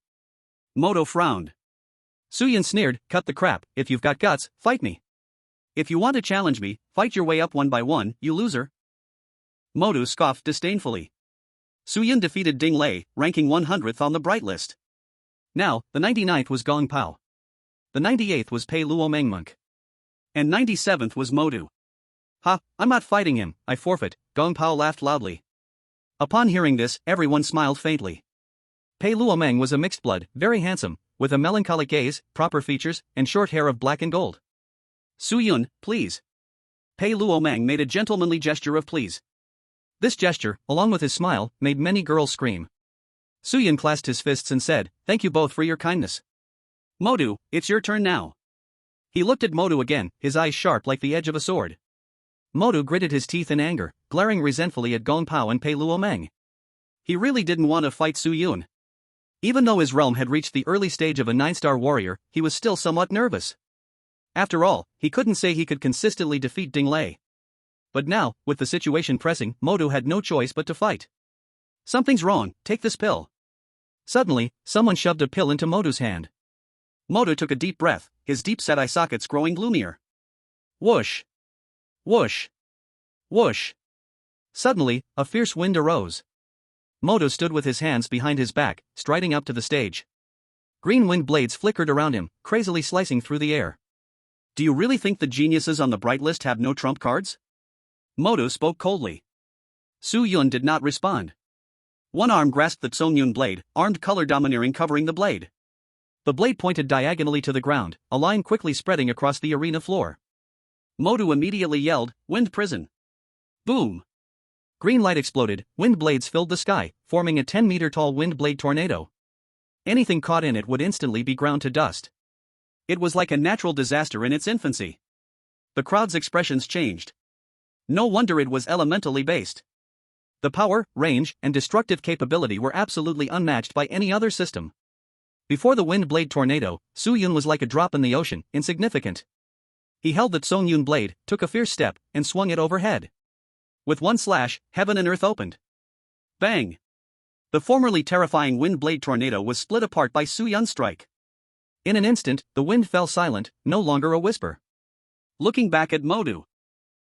Moto frowned. Su Yun sneered, "Cut the crap, if you've got guts, fight me. If you want to challenge me, fight your way up one by one, you loser." Moto scoffed disdainfully. Su Yun defeated Ding Lei, ranking 100th on the bright list. Now, the 99th was Gong Pao. The 98th was Pei Luo Meng Monk. And 97th was Modu. "Ha, I'm not fighting him, I forfeit," Gong Pao laughed loudly. Upon hearing this, everyone smiled faintly. Pei Luo Meng was a mixed blood, very handsome, with a melancholic gaze, proper features, and short hair of black and gold. "Su Yun, please." Pei Luo Meng made a gentlemanly gesture of please. This gesture, along with his smile, made many girls scream. Su Yun clasped his fists and said, "Thank you both for your kindness. Modu, it's your turn now." He looked at Modu again, his eyes sharp like the edge of a sword. Modu gritted his teeth in anger, glaring resentfully at Gong Pao and Pei Luo Meng. He really didn't want to fight Su Yun. Even though his realm had reached the early stage of a 9-star warrior, he was still somewhat nervous. After all, he couldn't say he could consistently defeat Ding Lei. But now, with the situation pressing, Modu had no choice but to fight. "Something's wrong, take this pill." Suddenly, someone shoved a pill into Modu's hand. Modu took a deep breath, his deep-set eye sockets growing gloomier. Whoosh! Whoosh! Whoosh! Suddenly, a fierce wind arose. Modu stood with his hands behind his back, striding up to the stage. Green wind blades flickered around him, crazily slicing through the air. Do you really think the geniuses on the bright list have no trump cards? Modu spoke coldly. Su Yun did not respond. One arm grasped the Tsung Yun blade, armed color domineering covering the blade. The blade pointed diagonally to the ground, a line quickly spreading across the arena floor. Modu immediately yelled, "Wind prison!" Boom! Green light exploded, wind blades filled the sky, forming a 10-meter-tall wind blade tornado. Anything caught in it would instantly be ground to dust. It was like a natural disaster in its infancy. The crowd's expressions changed. No wonder it was elementally based. The power, range, and destructive capability were absolutely unmatched by any other system. Before the wind blade tornado, Su Yun was like a drop in the ocean, insignificant. He held the Tsung Yun blade, took a fierce step, and swung it overhead. With one slash, heaven and earth opened. Bang! The formerly terrifying wind blade tornado was split apart by Su Yun's strike. In an instant, the wind fell silent, no longer a whisper. Looking back at Modu.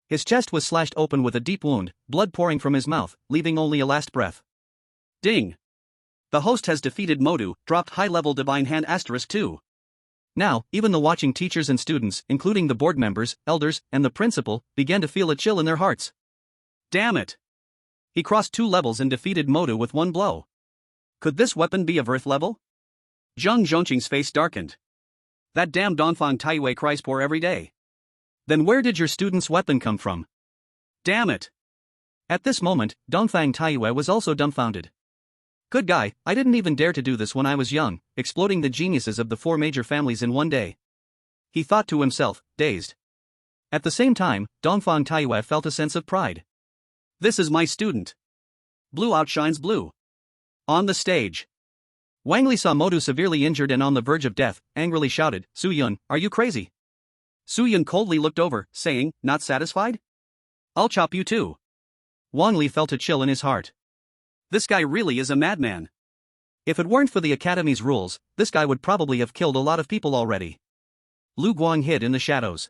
His chest was slashed open with a deep wound, blood pouring from his mouth, leaving only a last breath. Ding! The host has defeated Modu, dropped high-level divine hand *2. Now, even the watching teachers and students, including the board members, elders, and the principal, began to feel a chill in their hearts. Damn it! He crossed 2 levels and defeated Modu with one blow. Could this weapon be of Earth level? Zhang Zhongqing's face darkened. That damn Dongfang Taiyue cries poor every day. Then where did your student's weapon come from? Damn it! At this moment, Dongfang Taiyue was also dumbfounded. Good guy, I didn't even dare to do this when I was young, exploding the geniuses of the 4 major families in one day. He thought to himself, dazed. At the same time, Dongfang Taiyue felt a sense of pride. This is my student. Blue outshines blue. On the stage. Wang Li saw Modu severely injured and on the verge of death, angrily shouted, Su Yun, are you crazy? Su Yun coldly looked over, saying, not satisfied? I'll chop you too. Wang Li felt a chill in his heart. This guy really is a madman. If it weren't for the academy's rules, this guy would probably have killed a lot of people already. Lu Guang hid in the shadows.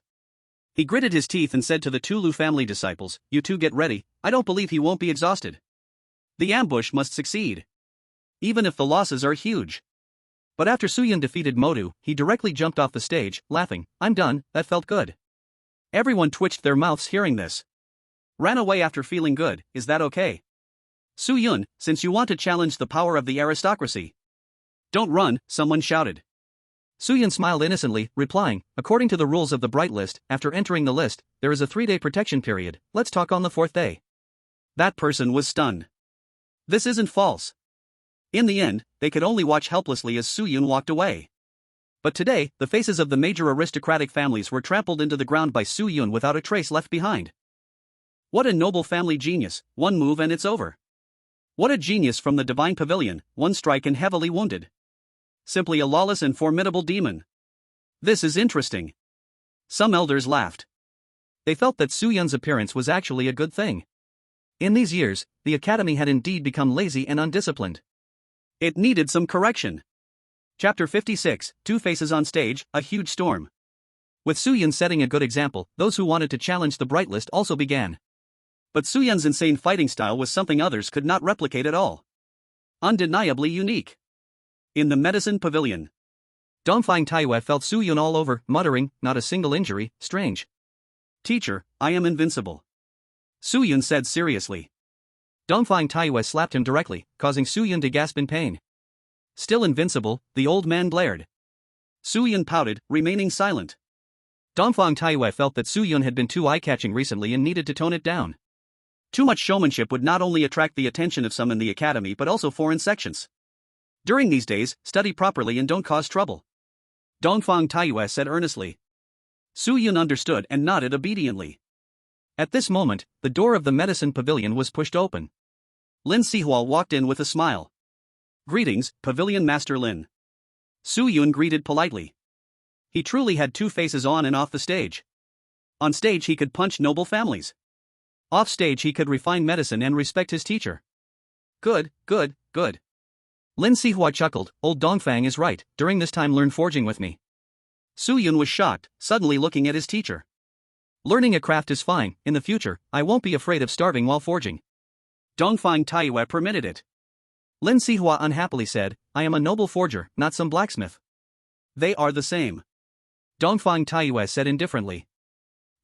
He gritted his teeth and said to the 2 Lu family disciples, you two get ready, I don't believe he won't be exhausted. The ambush must succeed. Even if the losses are huge. But after Su Yun defeated Modu, he directly jumped off the stage, laughing, I'm done, that felt good. Everyone twitched their mouths hearing this. Ran away after feeling good, is that okay? Su Yun, since you want to challenge the power of the aristocracy. Don't run, someone shouted. Su Yun smiled innocently, replying, according to the rules of the Bright List, after entering the list, there is a 3-day protection period, let's talk on the 4th day. That person was stunned. This isn't false. In the end, they could only watch helplessly as Su Yun walked away. But today, the faces of the major aristocratic families were trampled into the ground by Su Yun without a trace left behind. What a noble family genius, one move and it's over. What a genius from the Divine Pavilion, one strike and heavily wounded. Simply a lawless and formidable demon. This is interesting. Some elders laughed. They felt that Su Yun's appearance was actually a good thing. In these years, the academy had indeed become lazy and undisciplined. It needed some correction. Chapter 56, 2 Faces on Stage, A Huge Storm. With Su Yun setting a good example, those who wanted to challenge the Bright List also began. But Su Yun's insane fighting style was something others could not replicate at all. Undeniably unique. In the Medicine Pavilion. Dongfang Taiyue felt Su Yun all over, muttering, not a single injury, strange. Teacher, I am invincible. Su Yun said seriously. Dongfang Taiyue slapped him directly, causing Su Yun to gasp in pain. Still invincible, the old man glared. Su Yun pouted, remaining silent. Dongfang Taiyue felt that Su Yun had been too eye-catching recently and needed to tone it down. Too much showmanship would not only attract the attention of some in the academy but also foreign sections. During these days, study properly and don't cause trouble. Dongfang Taiyue said earnestly. Su Yun understood and nodded obediently. At this moment, the door of the medicine pavilion was pushed open. Lin Sihua walked in with a smile. Greetings, Pavilion Master Lin. Su Yun greeted politely. He truly had 2 faces on and off the stage. On stage he could punch noble families. Off stage he could refine medicine and respect his teacher. Good, good, good. Lin Sihua chuckled, old Dongfang is right, during this time learn forging with me. Su Yun was shocked, suddenly looking at his teacher. Learning a craft is fine, in the future, I won't be afraid of starving while forging. Dongfang Taiyue permitted it. Lin Sihua unhappily said, I am a noble forger, not some blacksmith. They are the same. Dongfang Taiyue said indifferently.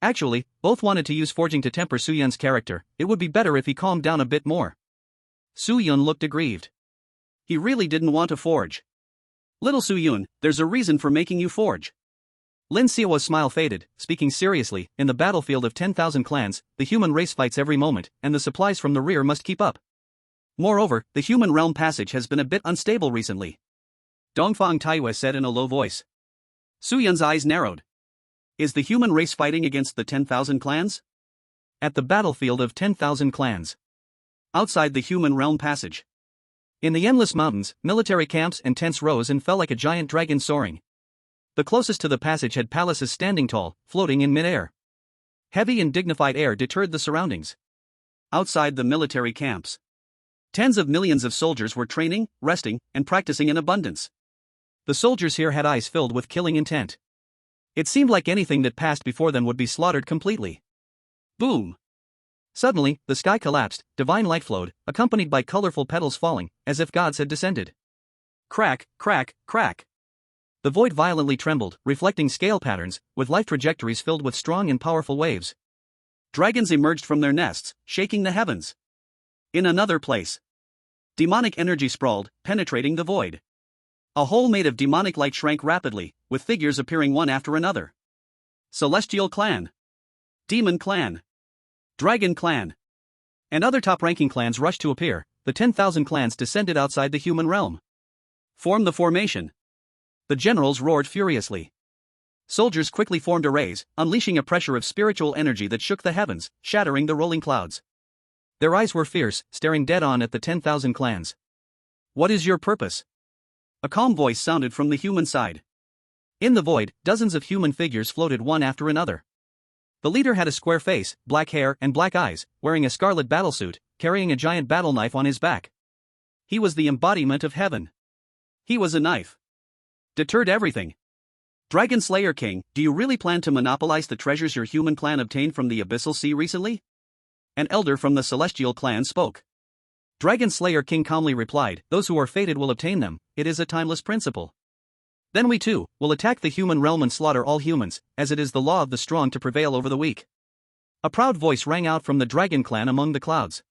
Actually, both wanted to use forging to temper Su Yun's character, it would be better if he calmed down a bit more. Su Yun looked aggrieved. He really didn't want to forge. Little Su Yun, there's a reason for making you forge. Lin Sihua's smile faded, speaking seriously, in the battlefield of 10,000 clans, the human race fights every moment, and the supplies from the rear must keep up. Moreover, the human realm passage has been a bit unstable recently. Dongfang Taiyue said in a low voice. Su Yun's eyes narrowed. Is the human race fighting against the 10,000 clans? At the battlefield of 10,000 clans. Outside the human realm passage. In the endless mountains, military camps and tents rose and fell like a giant dragon soaring. The closest to the passage had palaces standing tall, floating in midair. Heavy and dignified air deterred the surroundings. Outside the military camps, tens of millions of soldiers were training, resting, and practicing in abundance. The soldiers here had eyes filled with killing intent. It seemed like anything that passed before them would be slaughtered completely. Boom! Suddenly, the sky collapsed, divine light flowed, accompanied by colorful petals falling, as if gods had descended. Crack, crack, crack. The void violently trembled, reflecting scale patterns, with life trajectories filled with strong and powerful waves. Dragons emerged from their nests, shaking the heavens. In another place, demonic energy sprawled, penetrating the void. A hole made of demonic light shrank rapidly, with figures appearing one after another. Celestial Clan, Demon Clan, Dragon Clan, and other top-ranking clans rushed to appear. The 10,000 clans descended outside the human realm. Form the formation. The generals roared furiously. Soldiers quickly formed arrays, unleashing a pressure of spiritual energy that shook the heavens, shattering the rolling clouds. Their eyes were fierce, staring dead on at the 10,000 clans. What is your purpose? A calm voice sounded from the human side. In the void, dozens of human figures floated one after another. The leader had a square face, black hair, and black eyes, wearing a scarlet battlesuit, carrying a giant battle knife on his back. He was the embodiment of heaven. He was a knife. Deterred everything. Dragon Slayer King, do you really plan to monopolize the treasures your human clan obtained from the Abyssal Sea recently? An elder from the Celestial Clan spoke. Dragon Slayer King calmly replied, those who are fated will obtain them, it is a timeless principle. Then we too, will attack the human realm and slaughter all humans, as it is the law of the strong to prevail over the weak. A proud voice rang out from the Dragon Clan among the clouds.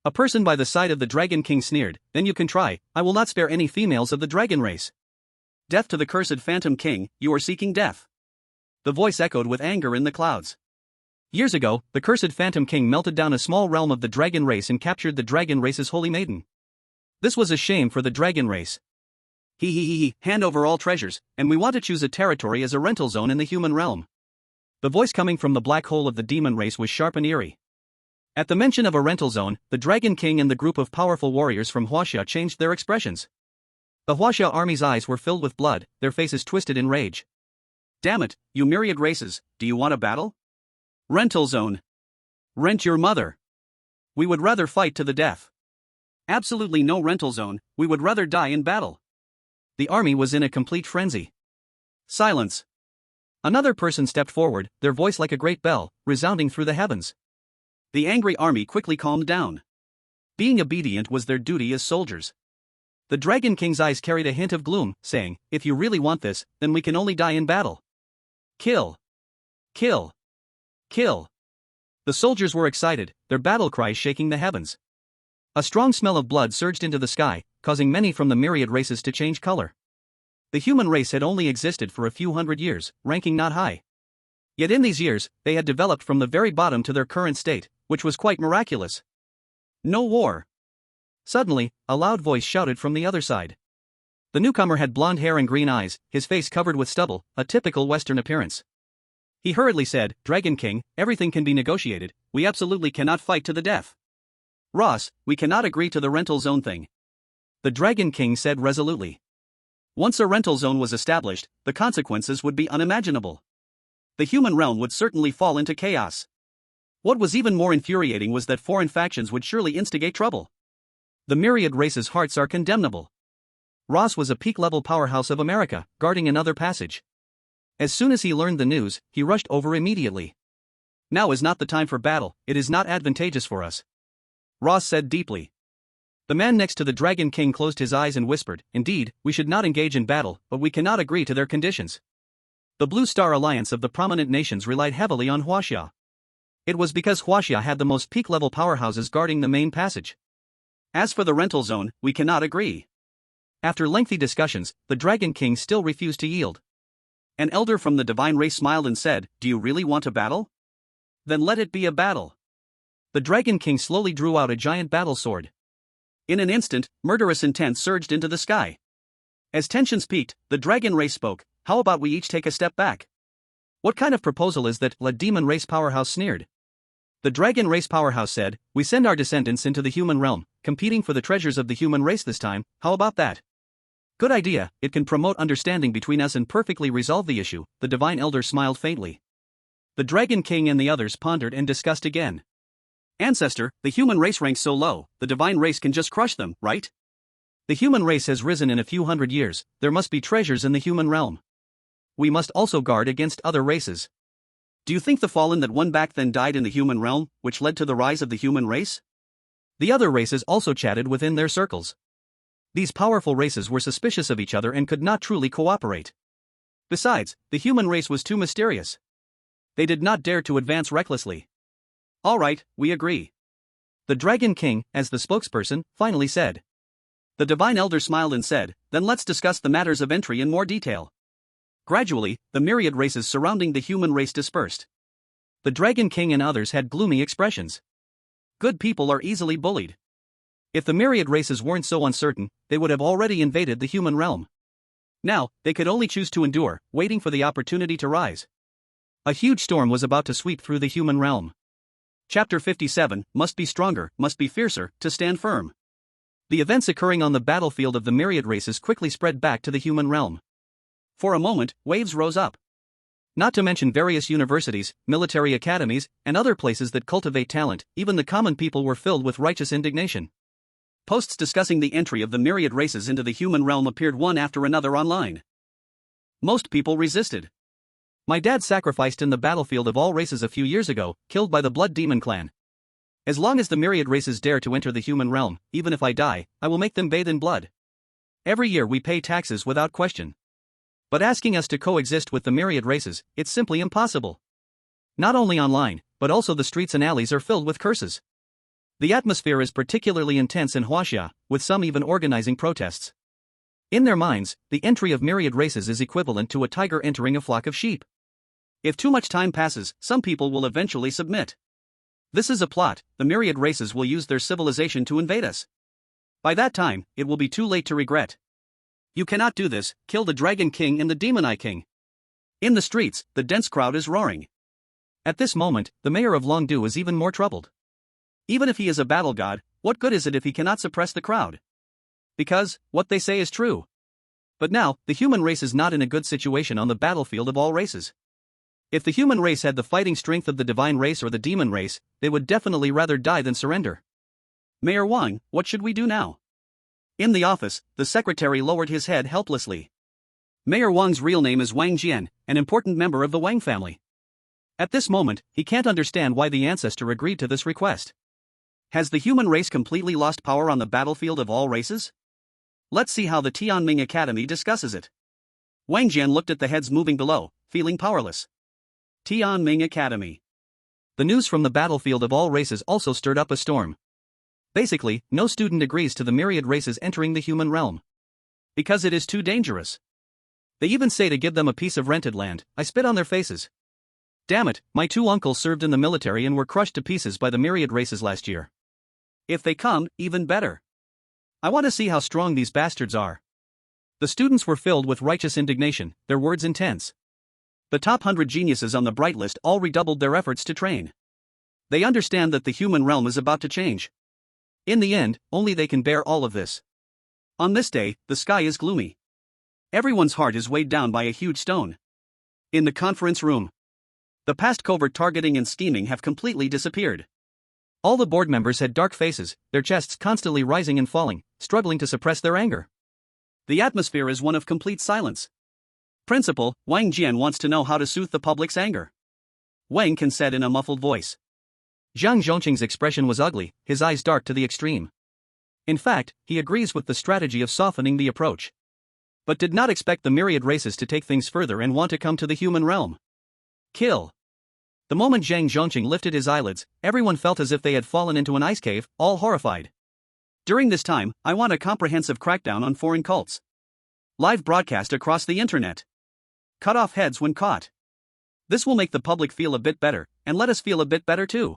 A person by the side of the Dragon King sneered, then you can try, I will not spare any females of the dragon race. Death to the cursed Phantom King, you are seeking death. The voice echoed with anger in the clouds. Years ago, the cursed Phantom King melted down a small realm of the dragon race and captured the dragon race's holy maiden. This was a shame for the dragon race. He, hand over all treasures, and we want to choose a territory as a rental zone in the human realm. The voice coming from the black hole of the demon race was sharp and eerie. At the mention of a rental zone, the Dragon King and the group of powerful warriors from Huoxia changed their expressions. The Huoxia army's eyes were filled with blood, their faces twisted in rage. Damn it, you myriad races, do you want a battle? Rental zone. Rent your mother. We would rather fight to the death. Absolutely no rental zone, we would rather die in battle. The army was in a complete frenzy. Silence. Another person stepped forward, their voice like a great bell, resounding through the heavens. The angry army quickly calmed down. Being obedient was their duty as soldiers. The Dragon King's eyes carried a hint of gloom, saying, if you really want this, then we can only die in battle. Kill. Kill. Kill. The soldiers were excited, their battle cries shaking the heavens. A strong smell of blood surged into the sky, causing many from the myriad races to change color. The human race had only existed for a few hundred years, ranking not high. Yet in these years, they had developed from the very bottom to their current state, which was quite miraculous. No war. Suddenly, a loud voice shouted from the other side. The newcomer had blonde hair and green eyes, his face covered with stubble, a typical Western appearance. He hurriedly said, Dragon King, everything can be negotiated, we absolutely cannot fight to the death. Ross, we cannot agree to the rental zone thing. The Dragon King said resolutely. Once a rental zone was established, the consequences would be unimaginable. The human realm would certainly fall into chaos. What was even more infuriating was that foreign factions would surely instigate trouble. The myriad race's hearts are condemnable. Ross was a peak-level powerhouse of America, guarding another passage. As soon as he learned the news, he rushed over immediately. Now is not the time for battle, it is not advantageous for us, Ross said deeply. The man next to the Dragon King closed his eyes and whispered, "Indeed, we should not engage in battle, but we cannot agree to their conditions." The Blue Star Alliance of the prominent nations relied heavily on Huohuo. It was because Huohuo had the most peak-level powerhouses guarding the main passage. As for the rental zone, we cannot agree. After lengthy discussions, the Dragon King still refused to yield. An elder from the divine race smiled and said, "Do you really want a battle? Then let it be a battle." The Dragon King slowly drew out a giant battle sword. In an instant, murderous intent surged into the sky. As tensions peaked, the dragon race spoke, "How about we each take a step back?" "What kind of proposal is that?" the demon race powerhouse sneered. The dragon race powerhouse said, "We send our descendants into the human realm, competing for the treasures of the human race this time, how about that?" "Good idea, it can promote understanding between us and perfectly resolve the issue," the divine elder smiled faintly. The Dragon King and the others pondered and discussed again. "Ancestor, the human race ranks so low, the divine race can just crush them, right?" "The human race has risen in a few hundred years, there must be treasures in the human realm. We must also guard against other races." "Do you think the fallen that won back then died in the human realm, which led to the rise of the human race?" The other races also chatted within their circles. These powerful races were suspicious of each other and could not truly cooperate. Besides, the human race was too mysterious. They did not dare to advance recklessly. "All right, we agree," the Dragon King, as the spokesperson, finally said. The divine elder smiled and said, "Then let's discuss the matters of entry in more detail." Gradually, the myriad races surrounding the human race dispersed. The Dragon King and others had gloomy expressions. Good people are easily bullied. If the myriad races weren't so uncertain, they would have already invaded the human realm. Now, they could only choose to endure, waiting for the opportunity to rise. A huge storm was about to sweep through the human realm. Chapter 57, Must be stronger, must be fiercer, to stand firm. The events occurring on the battlefield of the myriad races quickly spread back to the human realm. For a moment, waves rose up. Not to mention various universities, military academies, and other places that cultivate talent, even the common people were filled with righteous indignation. Posts discussing the entry of the myriad races into the human realm appeared one after another online. Most people resisted. "My dad sacrificed in the battlefield of all races a few years ago, killed by the Blood Demon clan. As long as the myriad races dare to enter the human realm, even if I die, I will make them bathe in blood. Every year we pay taxes without question. But asking us to coexist with the myriad races, it's simply impossible. Not only online, but also the streets and alleys are filled with curses. The atmosphere is particularly intense in Huohuo, with some even organizing protests. In their minds, the entry of myriad races is equivalent to a tiger entering a flock of sheep. If too much time passes, some people will eventually submit. This is a plot, the myriad races will use their civilization to invade us. By that time, it will be too late to regret. You cannot do this, kill the Dragon King and the Demon Eye King." In the streets, the dense crowd is roaring. At this moment, the mayor of Longdu is even more troubled. Even if he is a battle god, what good is it if he cannot suppress the crowd? Because, what they say is true. But now, the human race is not in a good situation on the battlefield of all races. If the human race had the fighting strength of the divine race or the demon race, they would definitely rather die than surrender. "Mayor Wang, what should we do now?" In the office, the secretary lowered his head helplessly. Mayor Wang's real name is Wang Jian, an important member of the Wang family. At this moment, he can't understand why the ancestor agreed to this request. Has the human race completely lost power on the battlefield of all races? Let's see how the Tianming Academy discusses it. Wang Jian looked at the heads moving below, feeling powerless. Tianming Academy. The news from the battlefield of all races also stirred up a storm. Basically, no student agrees to the myriad races entering the human realm. Because it is too dangerous. They even say to give them a piece of rented land. I spit on their faces. Damn it, my two uncles served in the military and were crushed to pieces by the myriad races last year. If they come, even better. I want to see how strong these bastards are. The students were filled with righteous indignation, their words intense. The top 100 geniuses on the bright list all redoubled their efforts to train. They understand that the human realm is about to change. In the end, only they can bear all of this. On this day, the sky is gloomy. Everyone's heart is weighed down by a huge stone. In the conference room, the past covert targeting and scheming have completely disappeared. All the board members had dark faces, their chests constantly rising and falling, struggling to suppress their anger. The atmosphere is one of complete silence. Principal, Wang Jian wants to know how to soothe the public's anger. Wang Can said in a muffled voice. Zhang Zhongqing's expression was ugly, his eyes dark to the extreme. In fact, he agrees with the strategy of softening the approach. But did not expect the myriad races to take things further and want to come to the human realm. Kill. The moment Zhang Zhongqing lifted his eyelids, everyone felt as if they had fallen into an ice cave, all horrified. During this time, I want a comprehensive crackdown on foreign cults. Live broadcast across the internet. Cut off heads when caught. This will make the public feel a bit better, and let us feel a bit better too.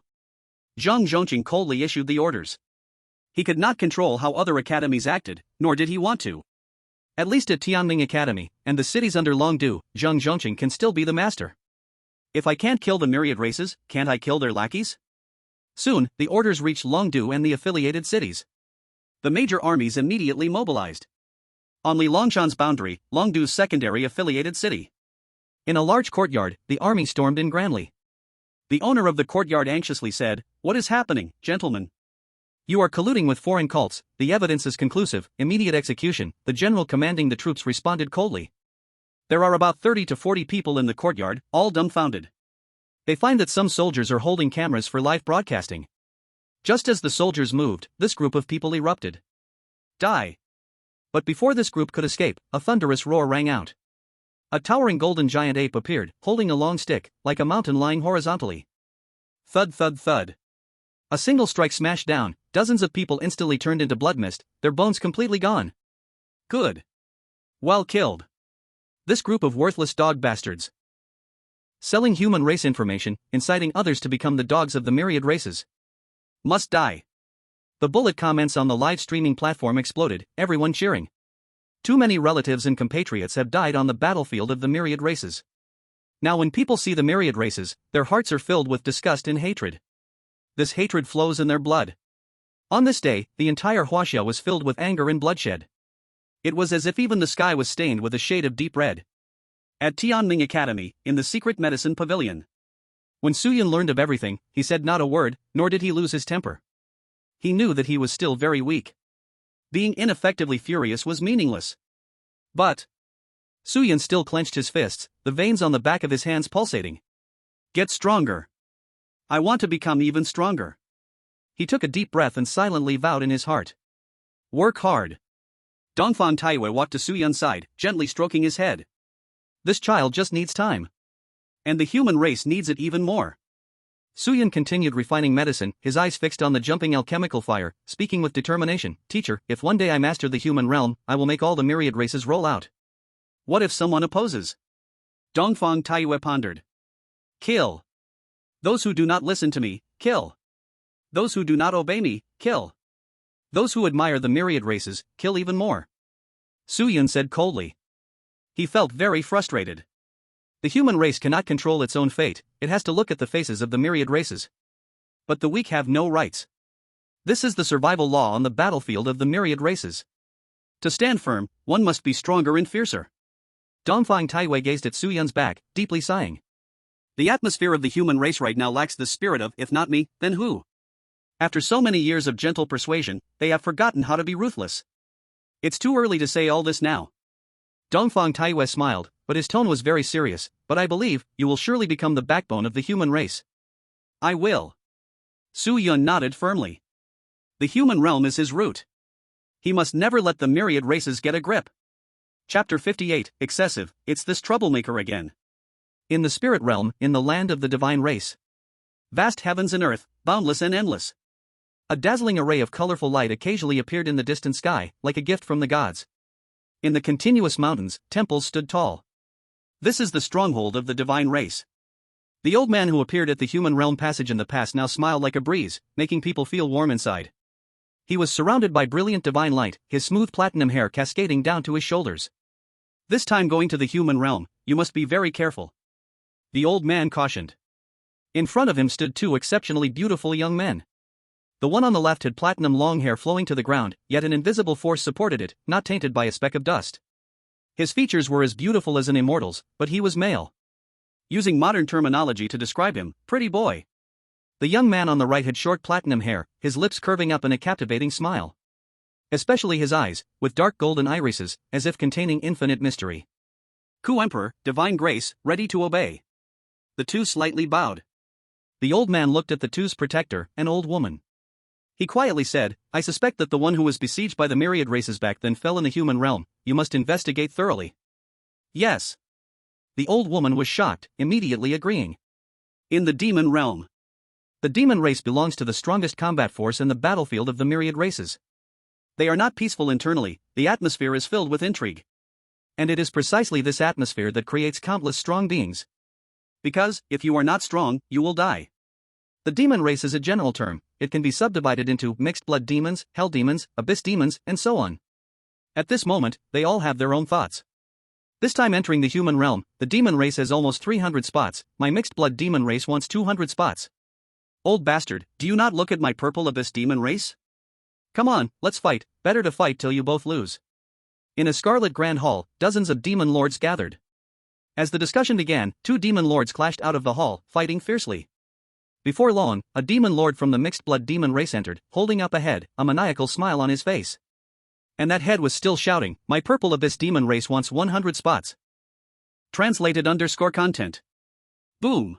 Zhang Zhongqing coldly issued the orders. He could not control how other academies acted, nor did he want to. At least at Tianming Academy, and the cities under Longdu, Zhang Zhongqing can still be the master. If I can't kill the myriad races, can't I kill their lackeys? Soon, the orders reached Longdu and the affiliated cities. The major armies immediately mobilized. On Li Longshan's boundary, Longdu's secondary affiliated city. In a large courtyard, the army stormed in grandly. The owner of the courtyard anxiously said, "What is happening, gentlemen? You are colluding with foreign cults, the evidence is conclusive, immediate execution," the general commanding the troops responded coldly. There are about 30 to 40 people in the courtyard, all dumbfounded. They find that some soldiers are holding cameras for live broadcasting. Just as the soldiers moved, this group of people erupted. Die. But before this group could escape, a thunderous roar rang out. A towering golden giant ape appeared, holding a long stick, like a mountain lying horizontally. Thud thud thud. A single strike smashed down, dozens of people instantly turned into blood mist, their bones completely gone. Good. Well killed. This group of worthless dog bastards. Selling human race information, inciting others to become the dogs of the myriad races. Must die. The bullet comments on the live streaming platform exploded, everyone cheering. Too many relatives and compatriots have died on the battlefield of the myriad races. Now when people see the myriad races, their hearts are filled with disgust and hatred. This hatred flows in their blood. On this day, the entire Huaxia was filled with anger and bloodshed. It was as if even the sky was stained with a shade of deep red. At Tianming Academy, in the secret medicine pavilion. When Su Yun learned of everything, he said not a word, nor did he lose his temper. He knew that he was still very weak. Being ineffectively furious was meaningless. But Su Yun still clenched his fists, the veins on the back of his hands pulsating. Get stronger. I want to become even stronger. He took a deep breath and silently vowed in his heart. Work hard. Dongfang Taiwei walked to Su Yun's side, gently stroking his head. This child just needs time. And the human race needs it even more. Su Yun continued refining medicine, his eyes fixed on the jumping alchemical fire, speaking with determination. "Teacher, if one day I master the human realm, I will make all the myriad races roll out." What if someone opposes? Dongfang Taiwei pondered. Kill. Those who do not listen to me, kill. Those who do not obey me, kill. Those who admire the myriad races, kill even more. Su Yun said coldly. He felt very frustrated. The human race cannot control its own fate, it has to look at the faces of the myriad races. But the weak have no rights. This is the survival law on the battlefield of the myriad races. To stand firm, one must be stronger and fiercer. Dongfang Taiwei gazed at Su Yun's back, deeply sighing. The atmosphere of the human race right now lacks the spirit of, if not me, then who? After so many years of gentle persuasion, they have forgotten how to be ruthless. It's too early to say all this now. Dongfang Taiwei smiled, but his tone was very serious. "But I believe, you will surely become the backbone of the human race." I will. Su Yun nodded firmly. The human realm is his root. He must never let the myriad races get a grip. Chapter 58, Excessive, it's this troublemaker again. In the spirit realm, in the land of the divine race. Vast heavens and earth, boundless and endless. A dazzling array of colorful light occasionally appeared in the distant sky, like a gift from the gods. In the continuous mountains, temples stood tall. This is the stronghold of the divine race. The old man who appeared at the human realm passage in the past now smiled like a breeze, making people feel warm inside. He was surrounded by brilliant divine light, his smooth platinum hair cascading down to his shoulders. This time going to the human realm, you must be very careful. The old man cautioned. In front of him stood two exceptionally beautiful young men. The one on the left had platinum long hair flowing to the ground, yet an invisible force supported it, not tainted by a speck of dust. His features were as beautiful as an immortal's, but he was male. Using modern terminology to describe him, pretty boy. The young man on the right had short platinum hair, his lips curving up in a captivating smile. Especially his eyes, with dark golden irises, as if containing infinite mystery. Ku Emperor, divine grace, ready to obey. The two slightly bowed. The old man looked at the two's protector, an old woman. He quietly said, I suspect that the one who was besieged by the myriad races back then fell in the human realm. You must investigate thoroughly. Yes. The old woman was shocked, immediately agreeing. In the demon realm. The demon race belongs to the strongest combat force in the battlefield of the myriad races. They are not peaceful internally, the atmosphere is filled with intrigue. And it is precisely this atmosphere that creates countless strong beings. Because, if you are not strong, you will die. The demon race is a general term. It can be subdivided into mixed blood demons, hell demons, abyss demons, and so on. At this moment, they all have their own thoughts. This time entering the human realm, the demon race has almost 300 spots, my mixed blood demon race wants 200 spots. Old bastard, do you not look at my purple abyss demon race? Come on, let's fight, better to fight till you both lose. In a scarlet grand hall, dozens of demon lords gathered. As the discussion began, two demon lords clashed out of the hall, fighting fiercely. Before long, a demon lord from the mixed blood demon race entered, holding up a head, a maniacal smile on his face. And that head was still shouting, my purple abyss demon race wants 100 spots. Translated _content. Boom.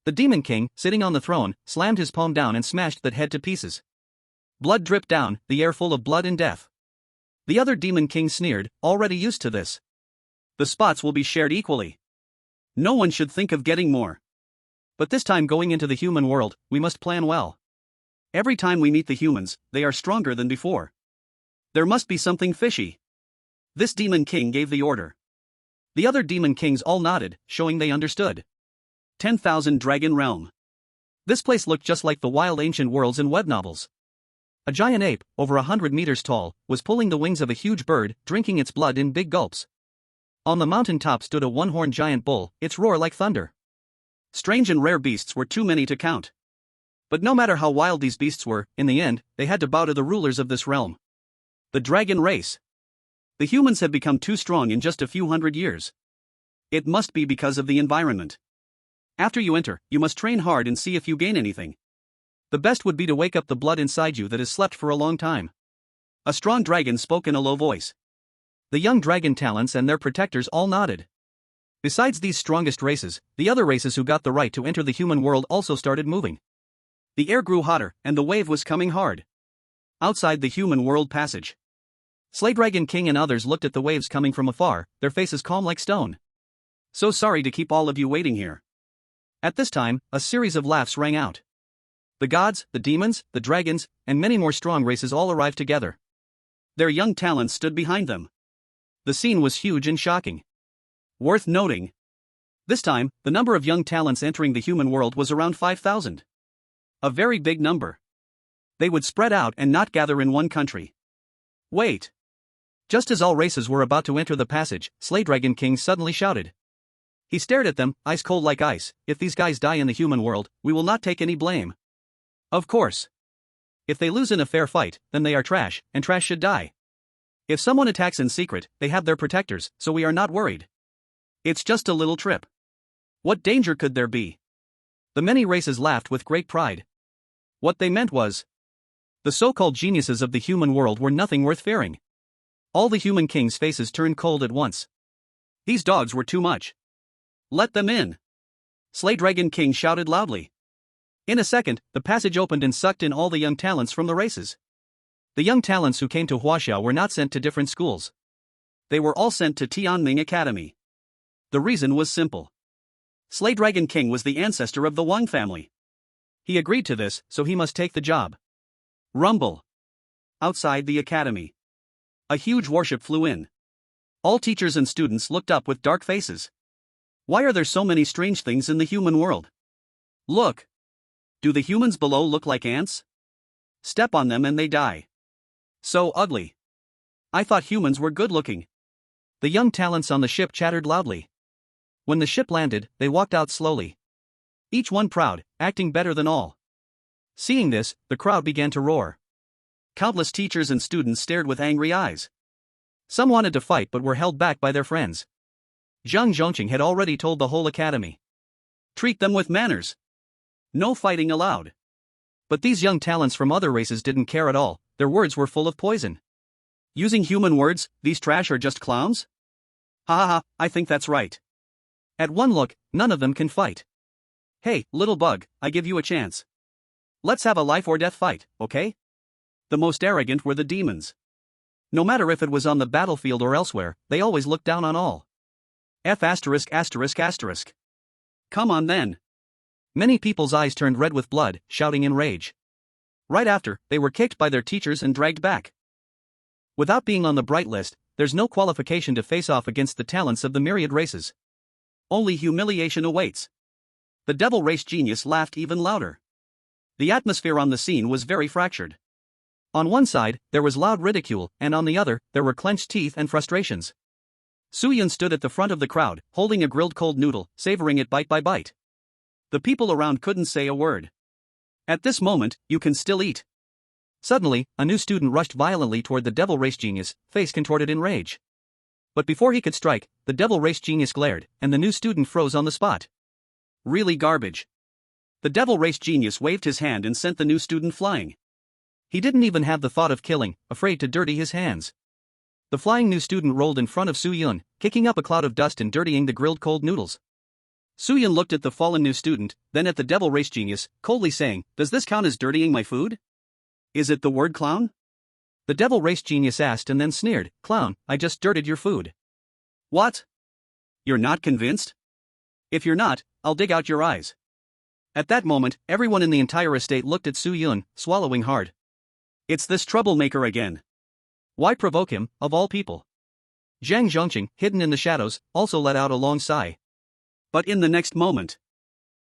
The demon king, sitting on the throne, slammed his palm down and smashed that head to pieces. Blood dripped down, the air full of blood and death. The other demon king sneered, already used to this. The spots will be shared equally. No one should think of getting more. But this time going into the human world, we must plan well. Every time we meet the humans, they are stronger than before. There must be something fishy. This demon king gave the order. The other demon kings all nodded, showing they understood. 10,000 Dragon Realm. This place looked just like the wild ancient worlds in web novels. A giant ape, over 100 meters tall, was pulling the wings of a huge bird, drinking its blood in big gulps. On the mountain top stood a one-horned giant bull, its roar like thunder. Strange and rare beasts were too many to count. But no matter how wild these beasts were, in the end, they had to bow to the rulers of this realm. The dragon race. The humans have become too strong in just a few hundred years. It must be because of the environment. After you enter, you must train hard and see if you gain anything. The best would be to wake up the blood inside you that has slept for a long time. A strong dragon spoke in a low voice. The young dragon talents and their protectors all nodded. Besides these strongest races, the other races who got the right to enter the human world also started moving. The air grew hotter, and the wave was coming hard. Outside the human world passage, Slay Dragon King and others looked at the waves coming from afar, their faces calm like stone. So sorry to keep all of you waiting here. At this time, a series of laughs rang out. The gods, the demons, the dragons, and many more strong races all arrived together. Their young talents stood behind them. The scene was huge and shocking. Worth noting. This time, the number of young talents entering the human world was around 5,000. A very big number. They would spread out and not gather in one country. Wait. Just as all races were about to enter the passage, Slay Dragon King suddenly shouted. He stared at them, ice cold like ice. If these guys die in the human world, we will not take any blame. Of course. If they lose in a fair fight, then they are trash, and trash should die. If someone attacks in secret, they have their protectors, so we are not worried. It's just a little trip. What danger could there be? The many races laughed with great pride. What they meant was, the so-called geniuses of the human world were nothing worth fearing. All the human kings' faces turned cold at once. These dogs were too much. Let them in. Slay Dragon King shouted loudly. In a second, the passage opened and sucked in all the young talents from the races. The young talents who came to Huohuo were not sent to different schools. They were all sent to Tianming Academy. The reason was simple. Slay Dragon King was the ancestor of the Wang family. He agreed to this, so he must take the job. Rumble. Outside the academy, a huge warship flew in. All teachers and students looked up with dark faces. Why are there so many strange things in the human world? Look. Do the humans below look like ants? Step on them and they die. So ugly. I thought humans were good looking. The young talents on the ship chattered loudly. When the ship landed, they walked out slowly. Each one proud, acting better than all. Seeing this, the crowd began to roar. Countless teachers and students stared with angry eyes. Some wanted to fight but were held back by their friends. Zhang Zhongqing had already told the whole academy. Treat them with manners. No fighting allowed. But these young talents from other races didn't care at all, their words were full of poison. Using human words, these trash are just clowns? Ha ha ha, I think that's right. At one look, none of them can fight. Hey, little bug, I give you a chance. Let's have a life or death fight, okay? The most arrogant were the demons. No matter if it was on the battlefield or elsewhere, they always looked down on all. F*******. Come on then. Many people's eyes turned red with blood, shouting in rage. Right after, they were kicked by their teachers and dragged back. Without being on the bright list, there's no qualification to face off against the talents of the myriad races. Only humiliation awaits. The devil race genius laughed even louder. The atmosphere on the scene was very fractured. On one side, there was loud ridicule, and on the other, there were clenched teeth and frustrations. Suyun stood at the front of the crowd, holding a grilled cold noodle, savoring it bite by bite. The people around couldn't say a word. At this moment, you can still eat. Suddenly, a new student rushed violently toward the devil race genius, face contorted in rage. But before he could strike, the devil race genius glared, and the new student froze on the spot. Really garbage. The devil race genius waved his hand and sent the new student flying. He didn't even have the thought of killing, afraid to dirty his hands. The flying new student rolled in front of Suyun, kicking up a cloud of dust and dirtying the grilled cold noodles. Suyun looked at the fallen new student, then at the devil race genius, coldly saying, "Does this count as dirtying my food? Is it the word clown?" The devil race genius asked and then sneered, "Clown, I just dirted your food." What? You're not convinced? If you're not, I'll dig out your eyes. At that moment, everyone in the entire estate looked at Suyun, swallowing hard. It's this troublemaker again. Why provoke him, of all people? Zhang Zhongqing, hidden in the shadows, also let out a long sigh. But in the next moment,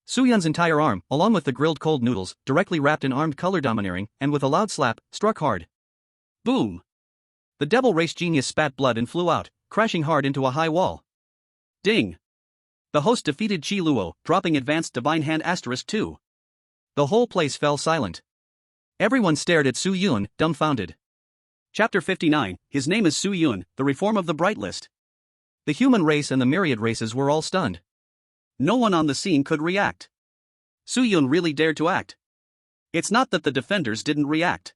Suyun's entire arm, along with the grilled cold noodles, directly wrapped in armed color domineering, and with a loud slap, struck hard. Boom! The devil race genius spat blood and flew out, crashing hard into a high wall. Ding! The host defeated Xiao Huohuo, dropping advanced divine hand *2. The whole place fell silent. Everyone stared at Suyun, dumbfounded. Chapter 59, his name is Suyun, the reform of the bright list. The human race and the myriad races were all stunned. No one on the scene could react. Suyun really dared to act. It's not that the defenders didn't react.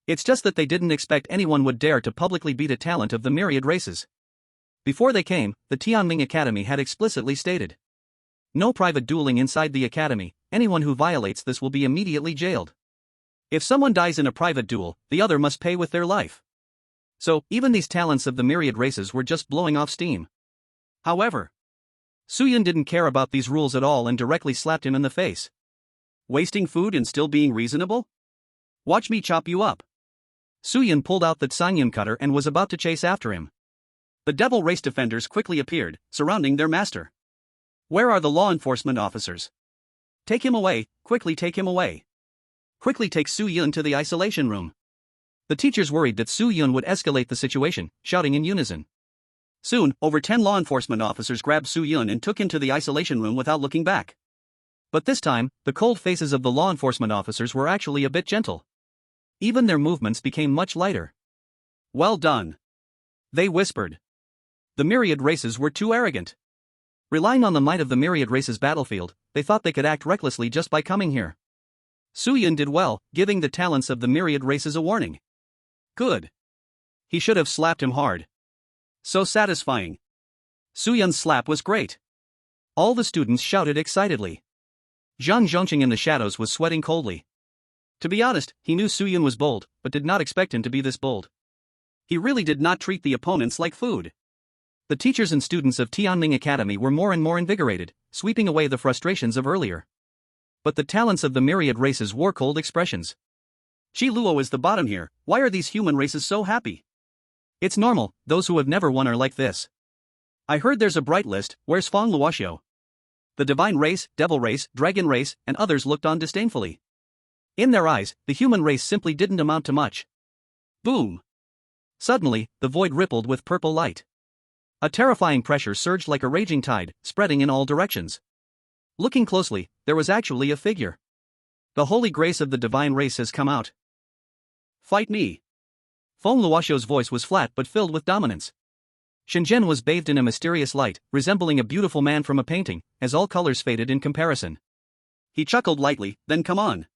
It's just that they didn't expect anyone would dare to publicly beat a talent of the myriad races. Before they came, the Tianming Academy had explicitly stated, "No private dueling inside the academy, anyone who violates this will be immediately jailed. If someone dies in a private duel, the other must pay with their life." So, even these talents of the myriad races were just blowing off steam. However, Suyun didn't care about these rules at all and directly slapped him in the face. Wasting food and still being reasonable? Watch me chop you up. Suyun pulled out the Tsingyun cutter and was about to chase after him. The devil race defenders quickly appeared, surrounding their master. Where are the law enforcement officers? Take him away, quickly take him away. Quickly take Suyun to the isolation room. The teachers worried that Suyun would escalate the situation, shouting in unison. Soon, over 10 law enforcement officers grabbed Suyun and took him to the isolation room without looking back. But this time, the cold faces of the law enforcement officers were actually a bit gentle. Even their movements became much lighter. Well done. They whispered. The myriad races were too arrogant. Relying on the might of the myriad races battlefield, they thought they could act recklessly just by coming here. Suyun did well, giving the talents of the myriad races a warning. Good. He should have slapped him hard. So satisfying. Suyun's slap was great. All the students shouted excitedly. Zhang Zhongqing in the shadows was sweating coldly. To be honest, he knew Suyun was bold, but did not expect him to be this bold. He really did not treat the opponents like food. The teachers and students of Tianming Academy were more and more invigorated, sweeping away the frustrations of earlier. But the talents of the myriad races wore cold expressions. Xiao Huohuo is the bottom here, why are these human races so happy? It's normal, those who have never won are like this. I heard there's a bright list, where's Feng Luoxiu? The divine race, devil race, dragon race, and others looked on disdainfully. In their eyes, the human race simply didn't amount to much. Boom! Suddenly, the void rippled with purple light. A terrifying pressure surged like a raging tide, spreading in all directions. Looking closely, there was actually a figure. The holy grace of the divine race has come out. Fight me. Feng Luoxiu's voice was flat but filled with dominance. Shenzhen was bathed in a mysterious light, resembling a beautiful man from a painting, as all colors faded in comparison. He chuckled lightly, then come on.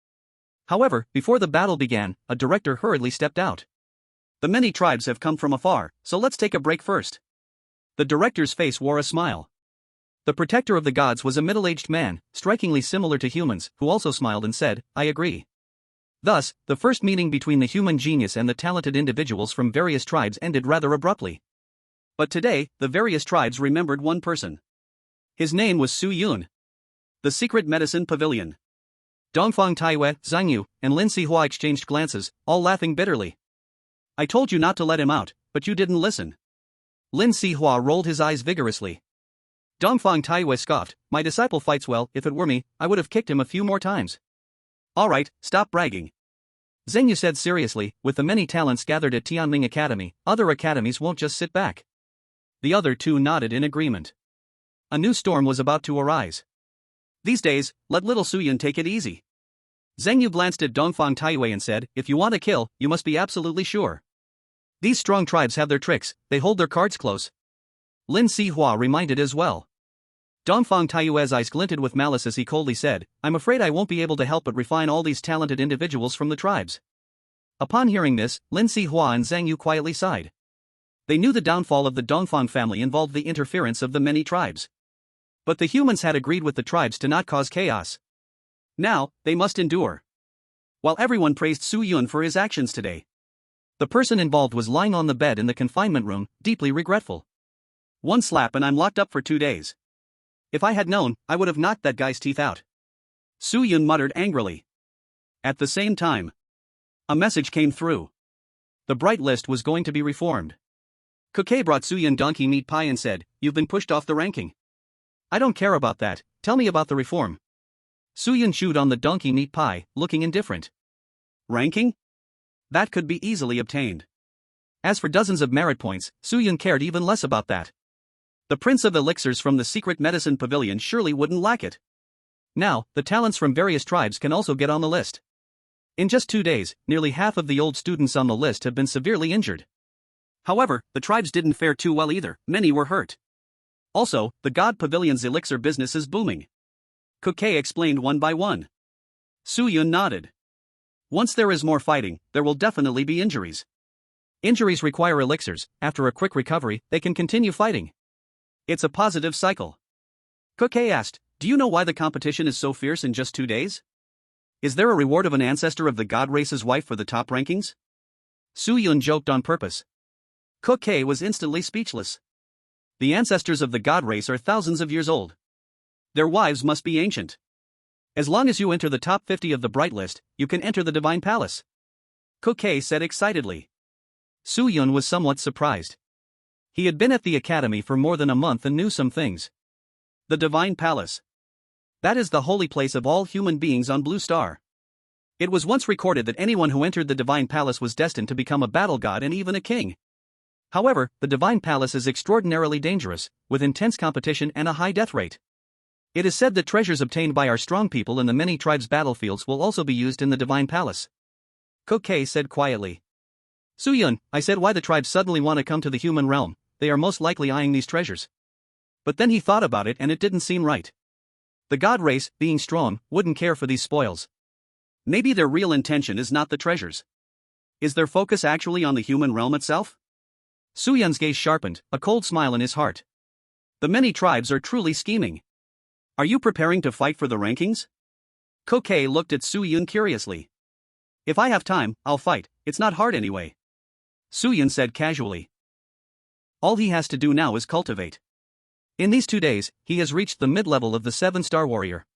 However, before the battle began, a director hurriedly stepped out. The many tribes have come from afar, so let's take a break first. The director's face wore a smile. The protector of the gods was a middle-aged man, strikingly similar to humans, who also smiled and said, I agree. Thus, the first meeting between the human genius and the talented individuals from various tribes ended rather abruptly. But today, the various tribes remembered one person. His name was Su Yun. The Secret Medicine Pavilion. Dongfang Taiwei, Zhang Yu, and Lin Sihua exchanged glances, all laughing bitterly. I told you not to let him out, but you didn't listen. Lin Sihua rolled his eyes vigorously. Dongfang Taiwei scoffed, my disciple fights well, if it were me, I would have kicked him a few more times. Alright, stop bragging. Zhang Yu said seriously, with the many talents gathered at Tianming Academy, other academies won't just sit back. The other two nodded in agreement. A new storm was about to arise. These days, let little Su Yun take it easy. Zhang Yu glanced at Dongfang Taiwei and said, if you want to kill, you must be absolutely sure. These strong tribes have their tricks, they hold their cards close. Lin Sihua reminded as well. Dongfang Taiwei's eyes glinted with malice as he coldly said, I'm afraid I won't be able to help but refine all these talented individuals from the tribes. Upon hearing this, Lin Sihua and Zhang Yu quietly sighed. They knew the downfall of the Dongfang family involved the interference of the many tribes. But the humans had agreed with the tribes to not cause chaos. Now, they must endure. While everyone praised Su Yun for his actions today, the person involved was lying on the bed in the confinement room, deeply regretful. One slap and I'm locked up for 2 days. If I had known, I would have knocked that guy's teeth out. Su Yun muttered angrily. At the same time, a message came through. The bright list was going to be reformed. Kuke brought Su Yun donkey meat pie and said, you've been pushed off the ranking. I don't care about that, tell me about the reform. Su Yun chewed on the donkey meat pie, looking indifferent. Ranking? That could be easily obtained. As for dozens of merit points, Su Yun cared even less about that. The Prince of Elixirs from the Secret Medicine Pavilion surely wouldn't lack it. Now, the talents from various tribes can also get on the list. In just 2 days, nearly half of the old students on the list have been severely injured. However, the tribes didn't fare too well either, many were hurt. Also, the God Pavilion's elixir business is booming. Kuke explained one by one. Su Yun nodded. Once there is more fighting, there will definitely be injuries. Injuries require elixirs, after a quick recovery, they can continue fighting. It's a positive cycle. Kuke asked, do you know why the competition is so fierce in just 2 days? Is there a reward of an ancestor of the god race's wife for the top rankings? Su Yun joked on purpose. Kuke was instantly speechless. The ancestors of the god race are thousands of years old. Their wives must be ancient. As long as you enter the top 50 of the bright list, you can enter the divine palace. Kuke said excitedly. Su Yun was somewhat surprised. He had been at the academy for more than a month and knew some things. The divine palace. That is the holy place of all human beings on Blue Star. It was once recorded that anyone who entered the divine palace was destined to become a battle god and even a king. However, the divine palace is extraordinarily dangerous, with intense competition and a high death rate. It is said that treasures obtained by our strong people in the many tribes' battlefields will also be used in the divine palace. Kuke said quietly. Su Yun, I said why the tribes suddenly want to come to the human realm, they are most likely eyeing these treasures. But then he thought about it and it didn't seem right. The god race, being strong, wouldn't care for these spoils. Maybe their real intention is not the treasures. Is their focus actually on the human realm itself? Su Yun's gaze sharpened, a cold smile in his heart. The many tribes are truly scheming. Are you preparing to fight for the rankings? Kuke looked at Su Yun curiously. If I have time, I'll fight, it's not hard anyway. Su Yun said casually. All he has to do now is cultivate. In these 2 days, he has reached the mid-level of the 7-star warrior.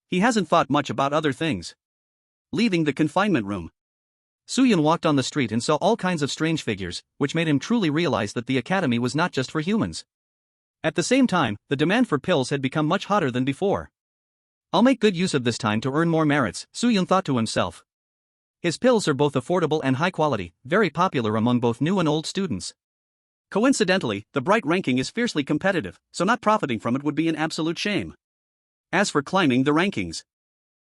He hasn't thought much about other things. Leaving the confinement room, Su Yun walked on the street and saw all kinds of strange figures, which made him truly realize that the academy was not just for humans. At the same time, the demand for pills had become much hotter than before. I'll make good use of this time to earn more merits, Su Yun thought to himself. His pills are both affordable and high quality, very popular among both new and old students. Coincidentally, the bright ranking is fiercely competitive, so not profiting from it would be an absolute shame. As for climbing the rankings,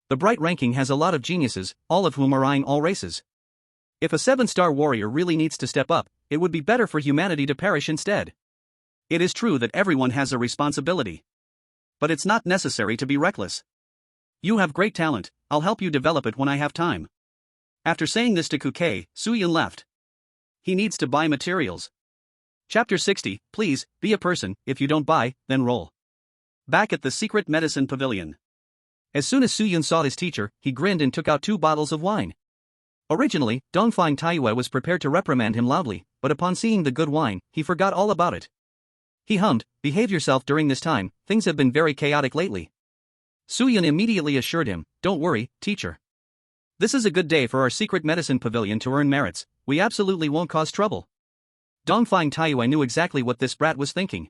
the bright ranking has a lot of geniuses, all of whom are eyeing all races. If a 7-star warrior really needs to step up, it would be better for humanity to perish instead. It is true that everyone has a responsibility. But it's not necessary to be reckless. You have great talent, I'll help you develop it when I have time. After saying this to Kuke, Suyun left. He needs to buy materials. Chapter 60, please, be a person, if you don't buy, then roll. Back at the secret medicine pavilion. As soon as Suyun saw his teacher, he grinned and took out 2 bottles of wine. Originally, Dongfang Taiyue was prepared to reprimand him loudly, but upon seeing the good wine, he forgot all about it. He hummed, behave yourself during this time, things have been very chaotic lately. Suyun immediately assured him, don't worry, teacher. This is a good day for our secret medicine pavilion to earn merits, we absolutely won't cause trouble. Dongfang Taiyue knew exactly what this brat was thinking.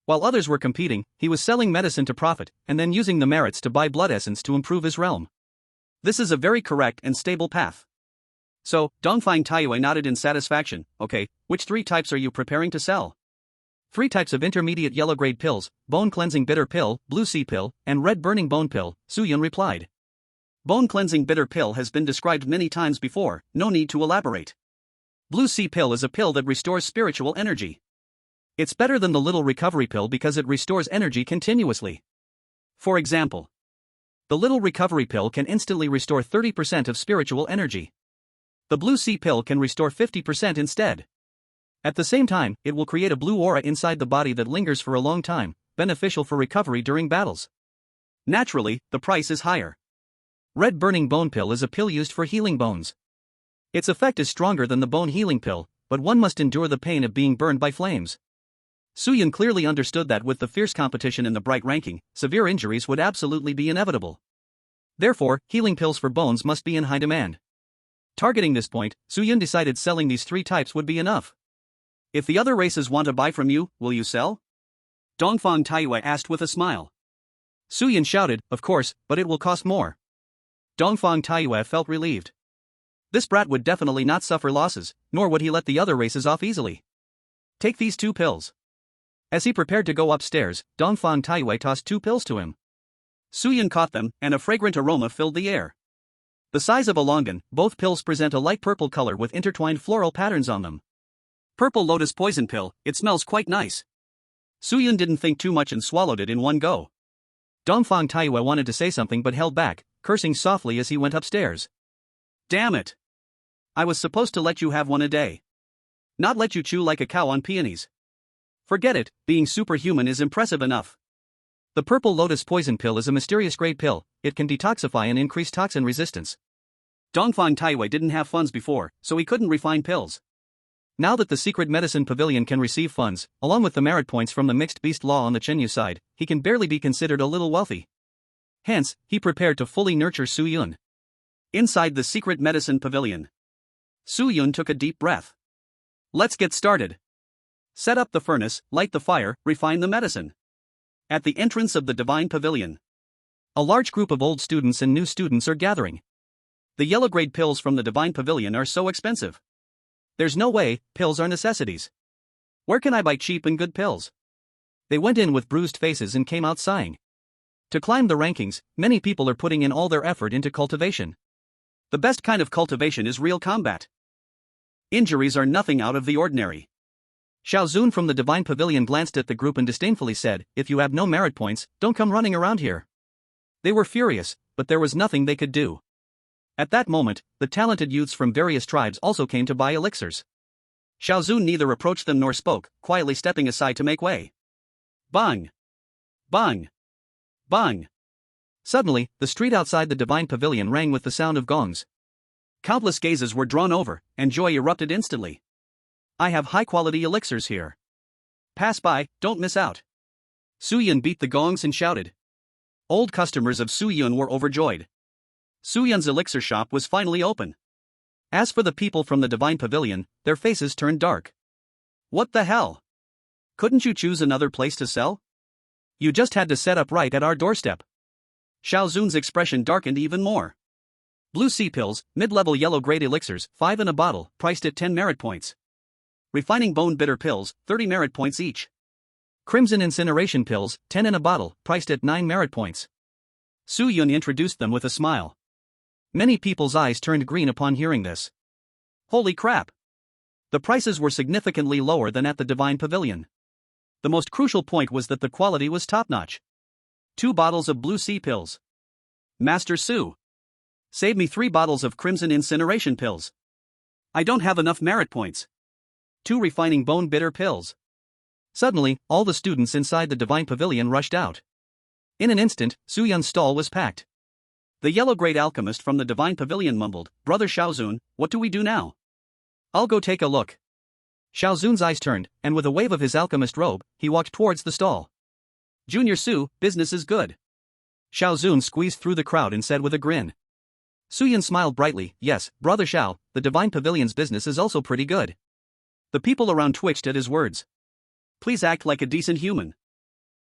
While others were competing, he was selling medicine to profit, and then using the merits to buy blood essence to improve his realm. This is a very correct and stable path. So, Dongfang Taiyue nodded in satisfaction. Okay, which 3 types are you preparing to sell? 3 types of intermediate yellow-grade pills, bone-cleansing bitter pill, blue sea pill, and red-burning bone pill, Suyun replied. Bone-cleansing bitter pill has been described many times before, no need to elaborate. Blue sea pill is a pill that restores spiritual energy. It's better than the little recovery pill because it restores energy continuously. For example, the little recovery pill can instantly restore 30% of spiritual energy. The blue sea pill can restore 50% instead. At the same time, it will create a blue aura inside the body that lingers for a long time, beneficial for recovery during battles. Naturally, the price is higher. Red burning bone pill is a pill used for healing bones. Its effect is stronger than the bone healing pill, but one must endure the pain of being burned by flames. Suyun clearly understood that with the fierce competition in the bright ranking, severe injuries would absolutely be inevitable. Therefore, healing pills for bones must be in high demand. Targeting this point, Suyun decided selling these 3 types would be enough. If the other races want to buy from you, will you sell? Dongfang Taiyue asked with a smile. Suyun shouted, of course, but it will cost more. Dongfang Taiyue felt relieved. This brat would definitely not suffer losses, nor would he let the other races off easily. Take these 2 pills. As he prepared to go upstairs, Dongfang Taiyue tossed 2 pills to him. Suyun caught them, and a fragrant aroma filled the air. The size of a longan, both pills present a light purple color with intertwined floral patterns on them. Purple lotus poison pill, it smells quite nice. Suyun didn't think too much and swallowed it in one go. Dongfang Taiyue wanted to say something but held back, cursing softly as he went upstairs. Damn it! I was supposed to let you have one a day. Not let you chew like a cow on peonies. Forget it, being superhuman is impressive enough. The purple lotus poison pill is a mysterious grade pill, it can detoxify and increase toxin resistance. Dongfang Taiyue didn't have funds before, so he couldn't refine pills. Now that the secret medicine pavilion can receive funds, along with the merit points from the mixed beast law on the Chenyu side, he can barely be considered a little wealthy. Hence, he prepared to fully nurture Suyun. Inside the secret medicine pavilion, Suyun took a deep breath. Let's get started. Set up the furnace, light the fire, refine the medicine. At the entrance of the divine pavilion, a large group of old students and new students are gathering. The yellow grade pills from the divine pavilion are so expensive. There's no way, pills are necessities. Where can I buy cheap and good pills? They went in with bruised faces and came out sighing. To climb the rankings, many people are putting in all their effort into cultivation. The best kind of cultivation is real combat. Injuries are nothing out of the ordinary. Xiao Zun from the divine pavilion glanced at the group and disdainfully said, if you have no merit points, don't come running around here. They were furious, but there was nothing they could do. At that moment, the talented youths from various tribes also came to buy elixirs. Xiao Zun neither approached them nor spoke, quietly stepping aside to make way. Bang! Bang! Bang! Suddenly, the street outside the divine pavilion rang with the sound of gongs. Countless gazes were drawn over, and joy erupted instantly. I have high-quality elixirs here. Pass by, don't miss out. Suyun beat the gongs and shouted. Old customers of Suyun were overjoyed. Suyun's elixir shop was finally open. As for the people from the divine pavilion, their faces turned dark. What the hell? Couldn't you choose another place to sell? You just had to set up right at our doorstep. Xiao Zun's expression darkened even more. Blue sea pills, mid-level yellow-grade elixirs, 5 in a bottle, priced at 10 merit points. Refining bone bitter pills, 30 merit points each. Crimson incineration pills, 10 in a bottle, priced at 9 merit points. Suyun introduced them with a smile. Many people's eyes turned green upon hearing this. Holy crap! The prices were significantly lower than at the divine pavilion. The most crucial point was that the quality was top-notch. 2 bottles of blue sea pills. Master Su. Save me 3 bottles of crimson incineration pills. I don't have enough merit points. 2 refining bone bitter pills. Suddenly, all the students inside the divine pavilion rushed out. In an instant, Su Yun's stall was packed. The yellow-grade alchemist from the divine pavilion mumbled, Brother Xiaozun, what do we do now? I'll go take a look. Xiao Zun's eyes turned, and with a wave of his alchemist robe, he walked towards the stall. Junior Su, business is good. Xiao Zun squeezed through the crowd and said with a grin. Su Yun smiled brightly, yes, Brother Xiao, the divine pavilion's business is also pretty good. The people around twitched at his words. Please act like a decent human.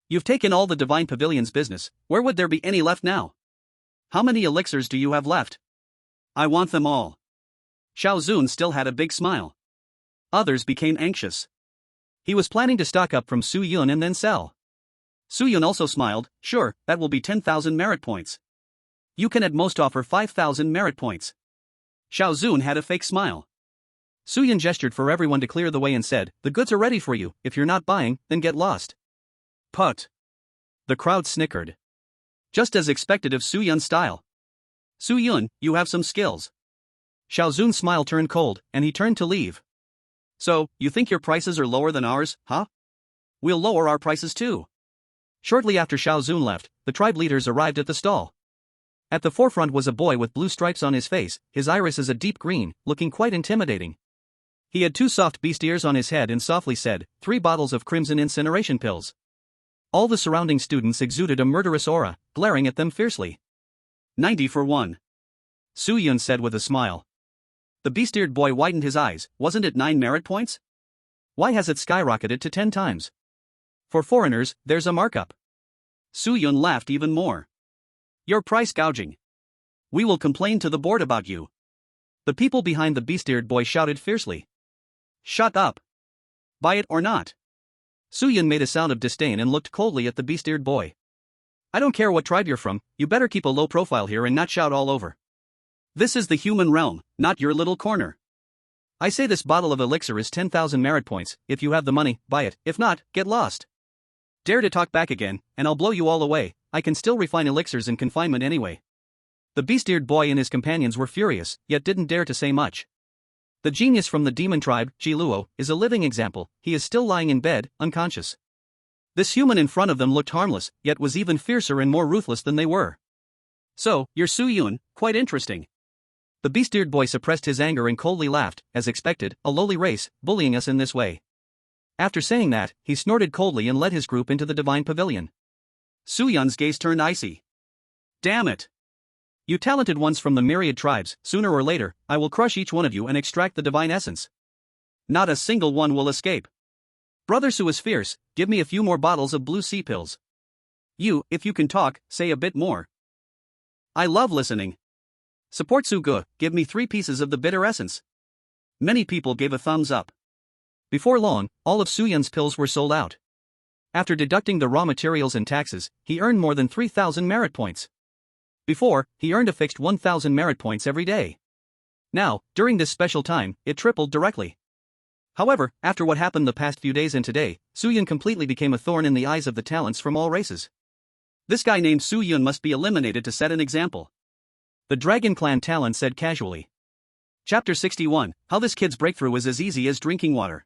You've taken all the divine pavilion's business, where would there be any left now? How many elixirs do you have left? I want them all. Xiao Zun still had a big smile. Others became anxious. He was planning to stock up from Su Yun and then sell. Su Yun also smiled, sure, that will be 10,000 merit points. You can at most offer 5,000 merit points. Xiao Zun had a fake smile. Su Yun gestured for everyone to clear the way and said, the goods are ready for you, if you're not buying, then get lost. Put. The crowd snickered. Just as expected of Su Yun's style. Su Yun, you have some skills. Xiao Zun's smile turned cold, and he turned to leave. So, you think your prices are lower than ours, huh? We'll lower our prices too. Shortly after Xiao Zun left, the tribe leaders arrived at the stall. At the forefront was a boy with blue stripes on his face, his iris is a deep green, looking quite intimidating. He had 2 soft beast ears on his head and softly said, 3 bottles of crimson incineration pills. All the surrounding students exuded a murderous aura, glaring at them fiercely. 90 for 1. Su Yun said with a smile. The beast-eared boy widened his eyes, wasn't it 9 merit points? Why has it skyrocketed to 10 times? For foreigners, there's a markup. Su Yun laughed even more. You're price gouging. We will complain to the board about you. The people behind the beast-eared boy shouted fiercely. Shut up. Buy it or not. Su Yun made a sound of disdain and looked coldly at the beast-eared boy. I don't care what tribe you're from, you better keep a low profile here and not shout all over. This is the human realm, not your little corner. I say this bottle of elixir is 10,000 merit points, if you have the money, buy it, if not, get lost. Dare to talk back again, and I'll blow you all away, I can still refine elixirs in confinement anyway. The beast-eared boy and his companions were furious, yet didn't dare to say much. The genius from the demon tribe, Xiao Huohuo, is a living example, he is still lying in bed, unconscious. This human in front of them looked harmless, yet was even fiercer and more ruthless than they were. So, you're Su Yun, quite interesting. The beast-eared boy suppressed his anger and coldly laughed, as expected, a lowly race, bullying us in this way. After saying that, he snorted coldly and led his group into the divine pavilion. Su Yun's gaze turned icy. Damn it. You talented ones from the myriad tribes, sooner or later, I will crush each one of you and extract the divine essence. Not a single one will escape. Brother Su is fierce, give me a few more bottles of blue sea pills. You, if you can talk, say a bit more. I love listening. Support Su Ge, give me 3 pieces of the bitter essence. Many people gave a thumbs up. Before long, all of Su Yun's pills were sold out. After deducting the raw materials and taxes, he earned more than 3,000 merit points. Before, he earned a fixed 1,000 merit points every day. Now, during this special time, it tripled directly. However, after what happened the past few days and today, Su Yun completely became a thorn in the eyes of the talents from all races. This guy named Su Yun must be eliminated to set an example. The Dragon Clan talent said casually. Chapter 61, How this kid's breakthrough is as easy as drinking water.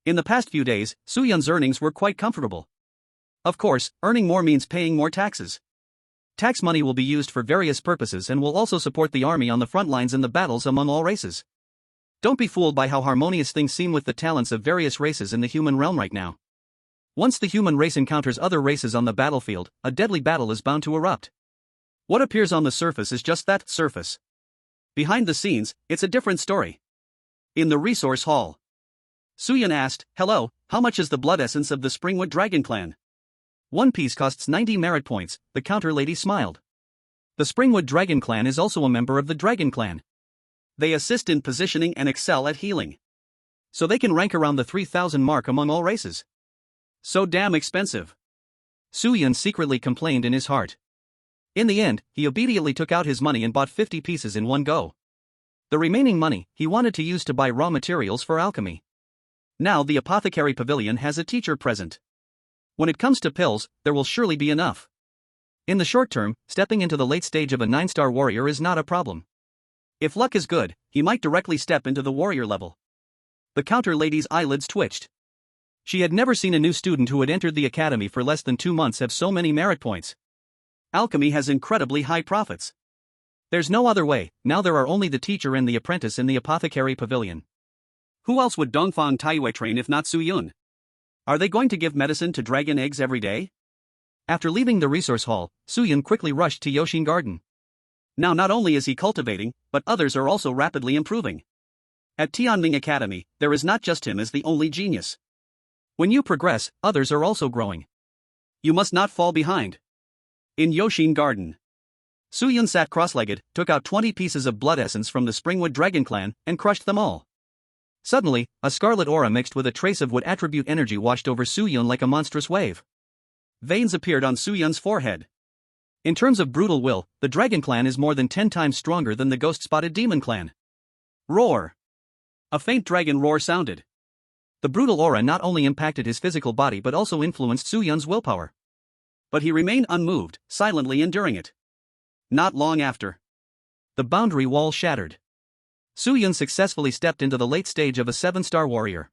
In the past few days, Su Yun's earnings were quite comfortable. Of course, earning more means paying more taxes. Tax money will be used for various purposes and will also support the army on the front lines in the battles among all races. Don't be fooled by how harmonious things seem with the talents of various races in the human realm right now. Once the human race encounters other races on the battlefield, a deadly battle is bound to erupt. What appears on the surface is just that, surface. Behind the scenes, it's a different story. In the resource hall, Su Yun asked, hello, how much is the blood essence of the Springwood Dragon Clan? 1 piece costs 90 merit points, the counter lady smiled. The Springwood Dragon Clan is also a member of the Dragon Clan. They assist in positioning and excel at healing. So they can rank around the 3,000 mark among all races. So damn expensive. Su Yun secretly complained in his heart. In the end, he obediently took out his money and bought 50 pieces in one go. The remaining money, he wanted to use to buy raw materials for alchemy. Now the apothecary pavilion has a teacher present. When it comes to pills, there will surely be enough. In the short term, stepping into the late stage of a 9-star warrior is not a problem. If luck is good, he might directly step into the warrior level. The counter lady's eyelids twitched. She had never seen a new student who had entered the academy for less than 2 months have so many merit points. Alchemy has incredibly high profits. There's no other way, now there are only the teacher and the apprentice in the apothecary pavilion. Who else would Dongfang Taiyue train if not Su Yun? Are they going to give medicine to dragon eggs every day? After leaving the resource hall, Su Yun quickly rushed to Yoshin Garden. Now not only is he cultivating, but others are also rapidly improving. At Tianming Academy, there is not just him as the only genius. When you progress, others are also growing. You must not fall behind. In Yoshin Garden, Su Yun sat cross-legged, took out 20 pieces of blood essence from the Springwood Dragon Clan, and crushed them all. Suddenly, a scarlet aura mixed with a trace of wood attribute energy washed over Su Yun like a monstrous wave. Veins appeared on Su Yun's forehead. In terms of brutal will, the Dragon Clan is more than 10 times stronger than the ghost-spotted Demon Clan. Roar! A faint dragon roar sounded. The brutal aura not only impacted his physical body but also influenced Su Yun's willpower. But he remained unmoved, silently enduring it. Not long after, the boundary wall shattered. Su Yun successfully stepped into the late stage of a 7-star warrior.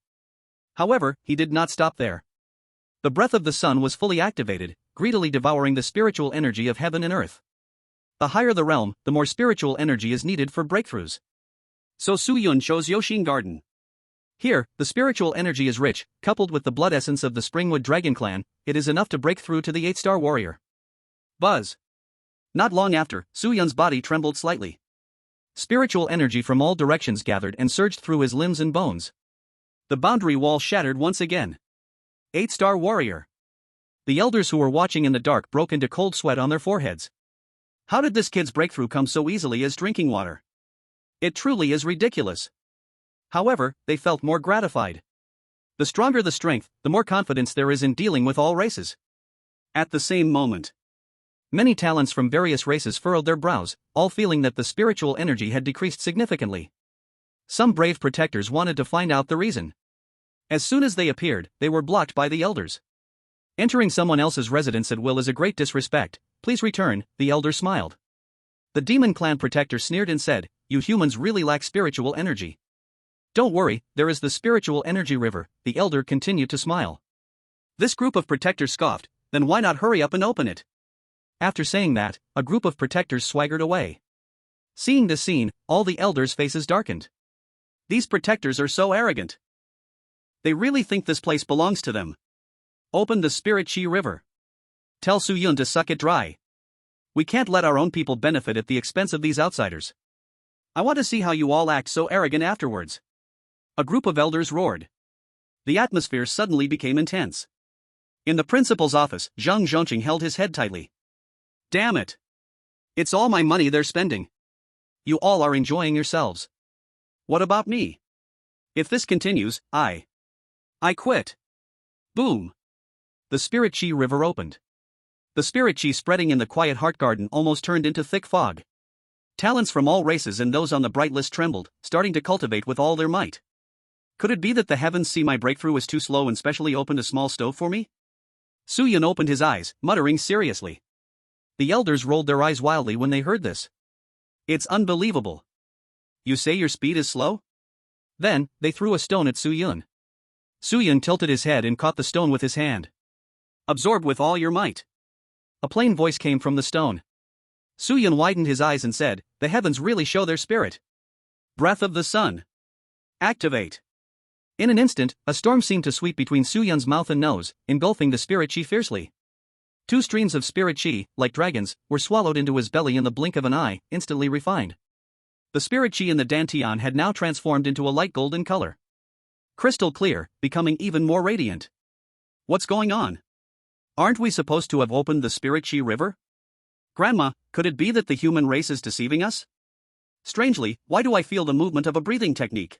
However, he did not stop there. The breath of the sun was fully activated, greedily devouring the spiritual energy of heaven and earth. The higher the realm, the more spiritual energy is needed for breakthroughs. So Su Yun chose Yoshin Garden. Here, the spiritual energy is rich, coupled with the blood essence of the Springwood Dragon Clan, it is enough to break through to the 8-star warrior. Buzz! Not long after, Su Yun's body trembled slightly. Spiritual energy from all directions gathered and surged through his limbs and bones. The boundary wall shattered once again. 8-star warrior. The elders who were watching in the dark broke into cold sweat on their foreheads. How did this kid's breakthrough come so easily as drinking water? It truly is ridiculous. However, they felt more gratified. The stronger the strength, the more confidence there is in dealing with all races. At the same moment, many talents from various races furrowed their brows, all feeling that the spiritual energy had decreased significantly. Some brave protectors wanted to find out the reason. As soon as they appeared, they were blocked by the elders. Entering someone else's residence at will is a great disrespect, please return, the elder smiled. The Demon Clan protector sneered and said, you humans really lack spiritual energy. Don't worry, there is the spiritual energy river, the elder continued to smile. This group of protectors scoffed, then why not hurry up and open it? After saying that, a group of protectors swaggered away. Seeing this scene, all the elders' faces darkened. These protectors are so arrogant. They really think this place belongs to them. Open the Spirit Chi River. Tell Su Yun to suck it dry. We can't let our own people benefit at the expense of these outsiders. I want to see how you all act so arrogant afterwards. A group of elders roared. The atmosphere suddenly became intense. In the principal's office, Zhang Zhongqing held his head tightly. Damn it! It's all my money they're spending. You all are enjoying yourselves. What about me? If this continues, I quit. Boom! The Spirit Chi River opened. The Spirit Chi spreading in the quiet heart garden almost turned into thick fog. Talents from all races and those on the bright list trembled, starting to cultivate with all their might. Could it be that the heavens see my breakthrough was too slow and specially opened a small stove for me? Su Yun opened his eyes, muttering seriously. The elders rolled their eyes wildly when they heard this. It's unbelievable. You say your speed is slow? Then, they threw a stone at Su Yun. Su Yun tilted his head and caught the stone with his hand. Absorb with all your might. A plain voice came from the stone. Su Yun widened his eyes and said, the heavens really show their spirit. Breath of the sun. Activate. In an instant, a storm seemed to sweep between Su Yun's mouth and nose, engulfing the Spirit Chi fiercely. 2 streams of Spirit Chi, like dragons, were swallowed into his belly in the blink of an eye, instantly refined. The Spirit Chi in the Dantian had now transformed into a light golden color. Crystal clear, becoming even more radiant. What's going on? Aren't we supposed to have opened the Spirit Chi River? Grandma, could it be that the human race is deceiving us? Strangely, why do I feel the movement of a breathing technique?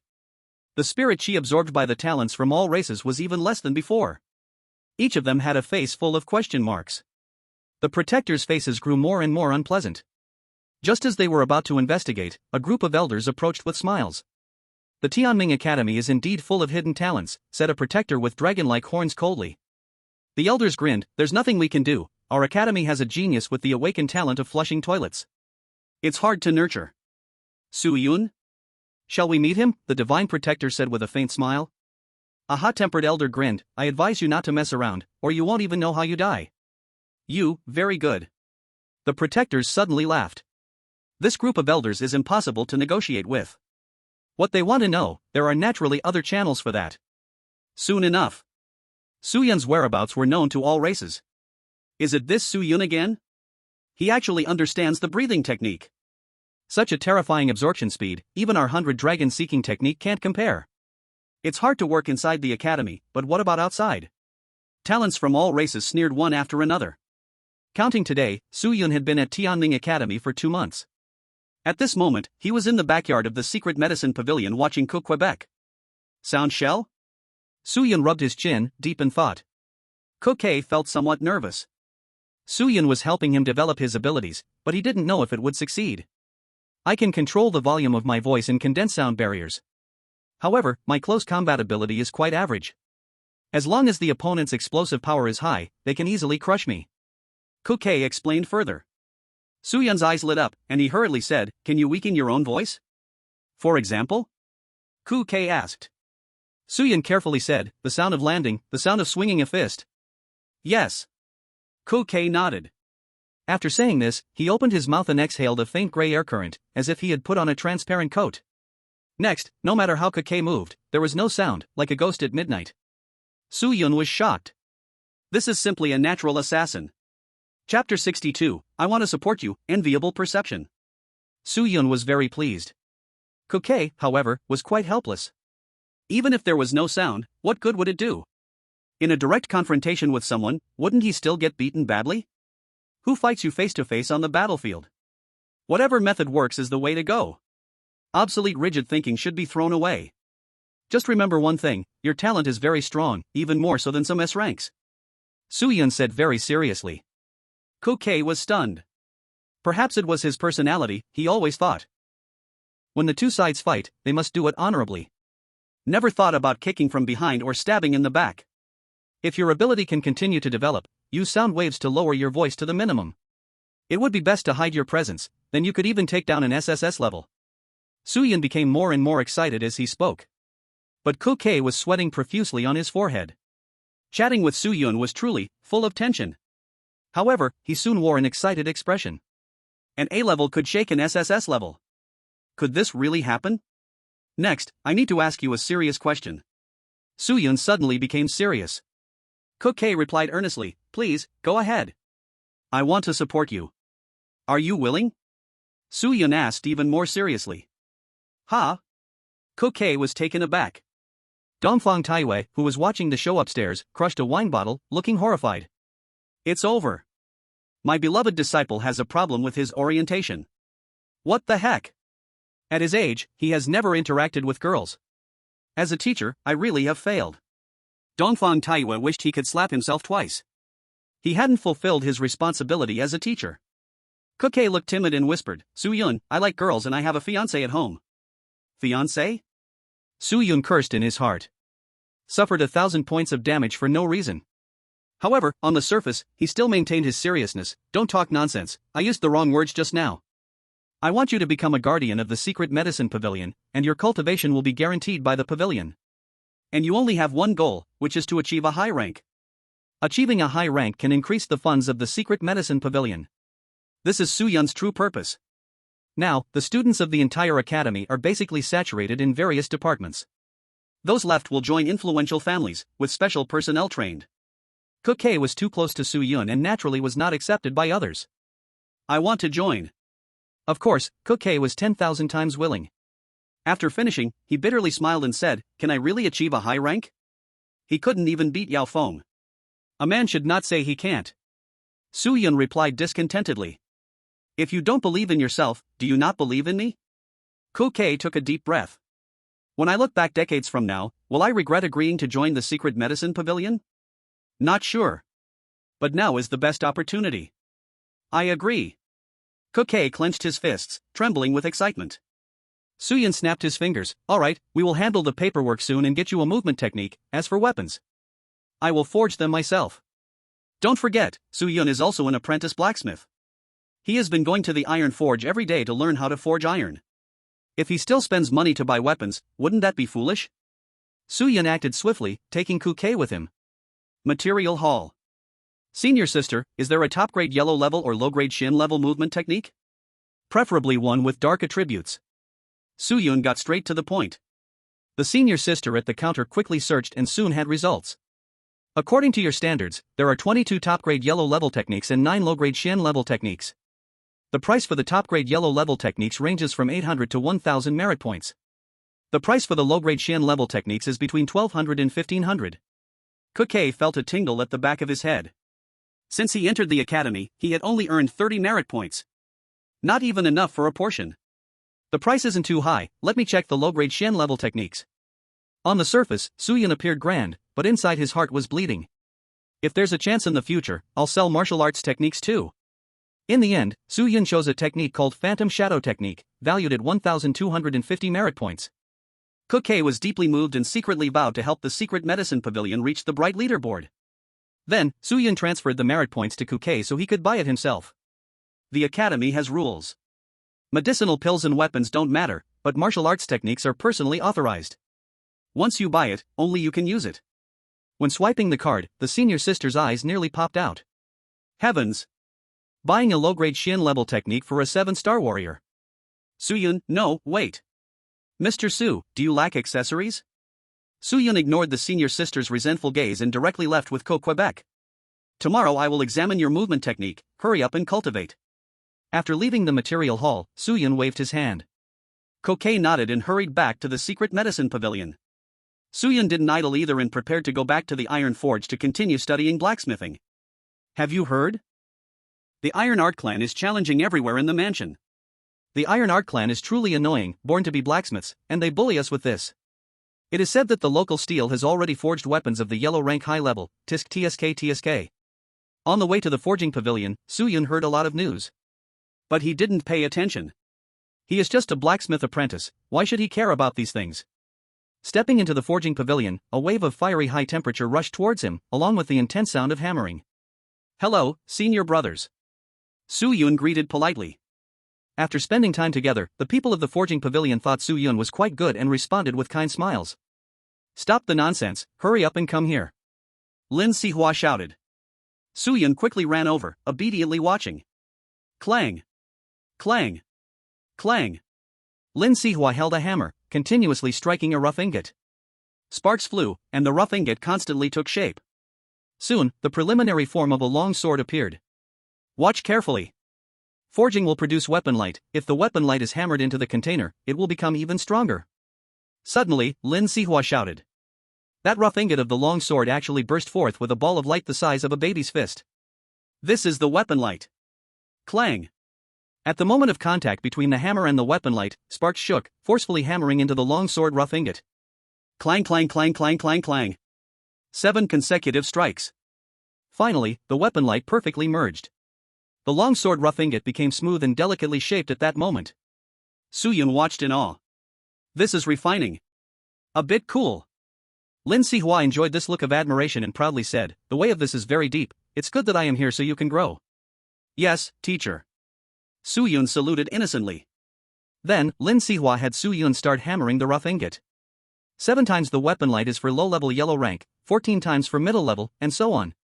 The Spirit Chi absorbed by the talents from all races was even less than before. Each of them had a face full of question marks. The protectors' faces grew more and more unpleasant. Just as they were about to investigate, a group of elders approached with smiles. The Tianming Academy is indeed full of hidden talents, said a protector with dragon-like horns coldly. The elders grinned, there's nothing we can do, our academy has a genius with the awakened talent of flushing toilets. It's hard to nurture. Su-yun? Shall we meet him? The divine protector said with a faint smile. A hot-tempered elder grinned. I advise you not to mess around, or you won't even know how you die. Very good. The protectors suddenly laughed. This group of elders is impossible to negotiate with. What they want to know, there are naturally other channels for that. Soon enough. Su-yun's whereabouts were known to all races. Is it this Su-yun again? He actually understands the breathing technique. Such a terrifying absorption speed, even our 100 dragon seeking technique can't compare. It's hard to work inside the academy, but what about outside? Talents from all races sneered one after another. Counting today, Su-yun had been at Tianming Academy for 2 months. At this moment, he was in the backyard of the secret medicine pavilion watching Cook Quebec. Sound shell? Su-yun rubbed his chin, deep in thought. Cook felt somewhat nervous. Su-yun was helping him develop his abilities, but he didn't know if it would succeed. I can control the volume of my voice and condense sound barriers. However, my close combat ability is quite average. As long as the opponent's explosive power is high, they can easily crush me. Cook explained further. Su-yun's eyes lit up, and he hurriedly said, can you weaken your own voice? For example? Cook asked. Su-yun carefully said, the sound of landing, the sound of swinging a fist. Yes. Cook nodded. After saying this, he opened his mouth and exhaled a faint gray air current, as if he had put on a transparent coat. Next, no matter how Cook moved, there was no sound, like a ghost at midnight. Su-yun was shocked. This is simply a natural assassin. Chapter 62, I want to support you, enviable perception. Su-yun was very pleased. Cook, however, was quite helpless. Even if there was no sound, what good would it do? In a direct confrontation with someone, wouldn't he still get beaten badly? Who fights you face to face on the battlefield? Whatever method works is the way to go. Obsolete rigid thinking should be thrown away. Just remember one thing, your talent is very strong, even more so than some S ranks. Su-yun said very seriously. Cook was stunned. Perhaps it was his personality, he always thought. When the two sides fight, they must do it honorably. Never thought about kicking from behind or stabbing in the back. If your ability can continue to develop, use sound waves to lower your voice to the minimum. It would be best to hide your presence, then you could even take down an SSS level. Su-yun became more and more excited as he spoke. But Cook was sweating profusely on his forehead. Chatting with Su-yun was truly full of tension. However, he soon wore an excited expression. An A level could shake an SSS level. Could this really happen? Next, I need to ask you a serious question. Su-yun suddenly became serious. Cook replied earnestly, please, go ahead. I want to support you. Are you willing? Su-yun asked even more seriously. Huh? Cook was taken aback. Dongfang Taiwei, who was watching the show upstairs, crushed a wine bottle, looking horrified. It's over. My beloved disciple has a problem with his orientation. What the heck? At his age, he has never interacted with girls. As a teacher, I really have failed. Dongfang Taiwei wished he could slap himself twice. He hadn't fulfilled his responsibility as a teacher. Cook looked timid and whispered, Su-yun, I like girls and I have a fiancé at home. Fiancé? Su-yun cursed in his heart. Suffered 1,000 points of damage for no reason. However, on the surface, he still maintained his seriousness. Don't talk nonsense, I used the wrong words just now. I want you to become a guardian of the secret medicine pavilion, and your cultivation will be guaranteed by the pavilion. And you only have one goal, which is to achieve a high rank. Achieving a high rank can increase the funds of the secret medicine pavilion. This is Su-yun's true purpose. Now, the students of the entire academy are basically saturated in various departments. Those left will join influential families, with special personnel trained. Cook was too close to Su-yun and naturally was not accepted by others. I want to join. Of course, Cook was 10,000 times willing. After finishing, he bitterly smiled and said, can I really achieve a high rank? He couldn't even beat Yao Feng. A man should not say he can't. Su-yun replied discontentedly. If you don't believe in yourself, do you not believe in me? Cook took a deep breath. When I look back decades from now, will I regret agreeing to join the secret medicine pavilion? Not sure. But now is the best opportunity. I agree. Cook clenched his fists, trembling with excitement. Su-yun snapped his fingers. All right, we will handle the paperwork soon and get you a movement technique. As for weapons, I will forge them myself. Don't forget, Su Yun is also an apprentice blacksmith. He has been going to the iron forge every day to learn how to forge iron. If he still spends money to buy weapons, wouldn't that be foolish? Su Yun acted swiftly, taking Kuke with him. Material Hall. Senior sister, is there a top-grade yellow level or low-grade Shin level movement technique? Preferably one with dark attributes. Su Yun got straight to the point. The senior sister at the counter quickly searched and soon had results. According to your standards, there are 22 top-grade yellow level techniques and 9 low-grade Shin level techniques. The price for the top-grade yellow level techniques ranges from 800 to 1,000 merit points. The price for the low-grade Shin level techniques is between 1,200 and 1,500. Kuke felt a tingle at the back of his head. Since he entered the academy, he had only earned 30 merit points. Not even enough for a portion. The price isn't too high, let me check the low-grade Shin level techniques. On the surface, Su Yun appeared grand, but inside his heart was bleeding. If there's a chance in the future, I'll sell martial arts techniques too. In the end, Su Yun chose a technique called Phantom Shadow Technique, valued at 1,250 merit points. Kuke was deeply moved and secretly vowed to help the secret medicine pavilion reach the bright leaderboard. Then, Su Yun transferred the merit points to Kuke so he could buy it himself. The academy has rules. Medicinal pills and weapons don't matter, but martial arts techniques are personally authorized. Once you buy it, only you can use it. When swiping the card, the senior sister's eyes nearly popped out. Heavens! Buying a low-grade Shin level technique for a 7-star warrior. Su Yun, no, wait. Mr. Su, do you lack accessories? Su Yun ignored the senior sister's resentful gaze and directly left with Quebec. Tomorrow I will examine your movement technique, hurry up and cultivate. After leaving the material hall, Su Yun waved his hand. Kuke nodded and hurried back to the secret medicine pavilion. Su Yun didn't idle either and prepared to go back to the iron forge to continue studying blacksmithing. Have you heard? The Iron Art Clan is challenging everywhere in the mansion. The Iron Art Clan is truly annoying, born to be blacksmiths, and they bully us with this. It is said that the local steel has already forged weapons of the yellow rank high level, tisk tsk. On the way to the forging pavilion, Su Yun heard a lot of news. But he didn't pay attention. He is just a blacksmith apprentice, why should he care about these things? Stepping into the forging pavilion, a wave of fiery high temperature rushed towards him, along with the intense sound of hammering. Hello, senior brothers. Su Yun greeted politely. After spending time together, the people of the forging pavilion thought Su Yun was quite good and responded with kind smiles. Stop the nonsense, hurry up and come here. Lin Sihua shouted. Su Yun quickly ran over, obediently watching. Clang! Clang! Clang! Lin Sihua held a hammer, continuously striking a rough ingot. Sparks flew, and the rough ingot constantly took shape. Soon, the preliminary form of a long sword appeared. Watch carefully. Forging will produce weapon light. If the weapon light is hammered into the container, it will become even stronger. Suddenly, Lin Sihua shouted. That rough ingot of the long sword actually burst forth with a ball of light the size of a baby's fist. This is the weapon light. Clang! At the moment of contact between the hammer and the weapon light, sparks shook, forcefully hammering into the long sword rough ingot. Clang clang clang clang clang clang. 7 consecutive strikes. Finally, the weapon light perfectly merged. The long sword rough ingot became smooth and delicately shaped at that moment. Su Yun watched in awe. This is refining. A bit cool. Lin Sihua enjoyed this look of admiration and proudly said, the way of this is very deep, it's good that I am here so you can grow. Yes, teacher. Su Yun saluted innocently. Then, Lin Sihua had Su Yun start hammering the rough ingot. 7 times the weapon light is for low-level yellow rank, 14 times for middle level, and so on.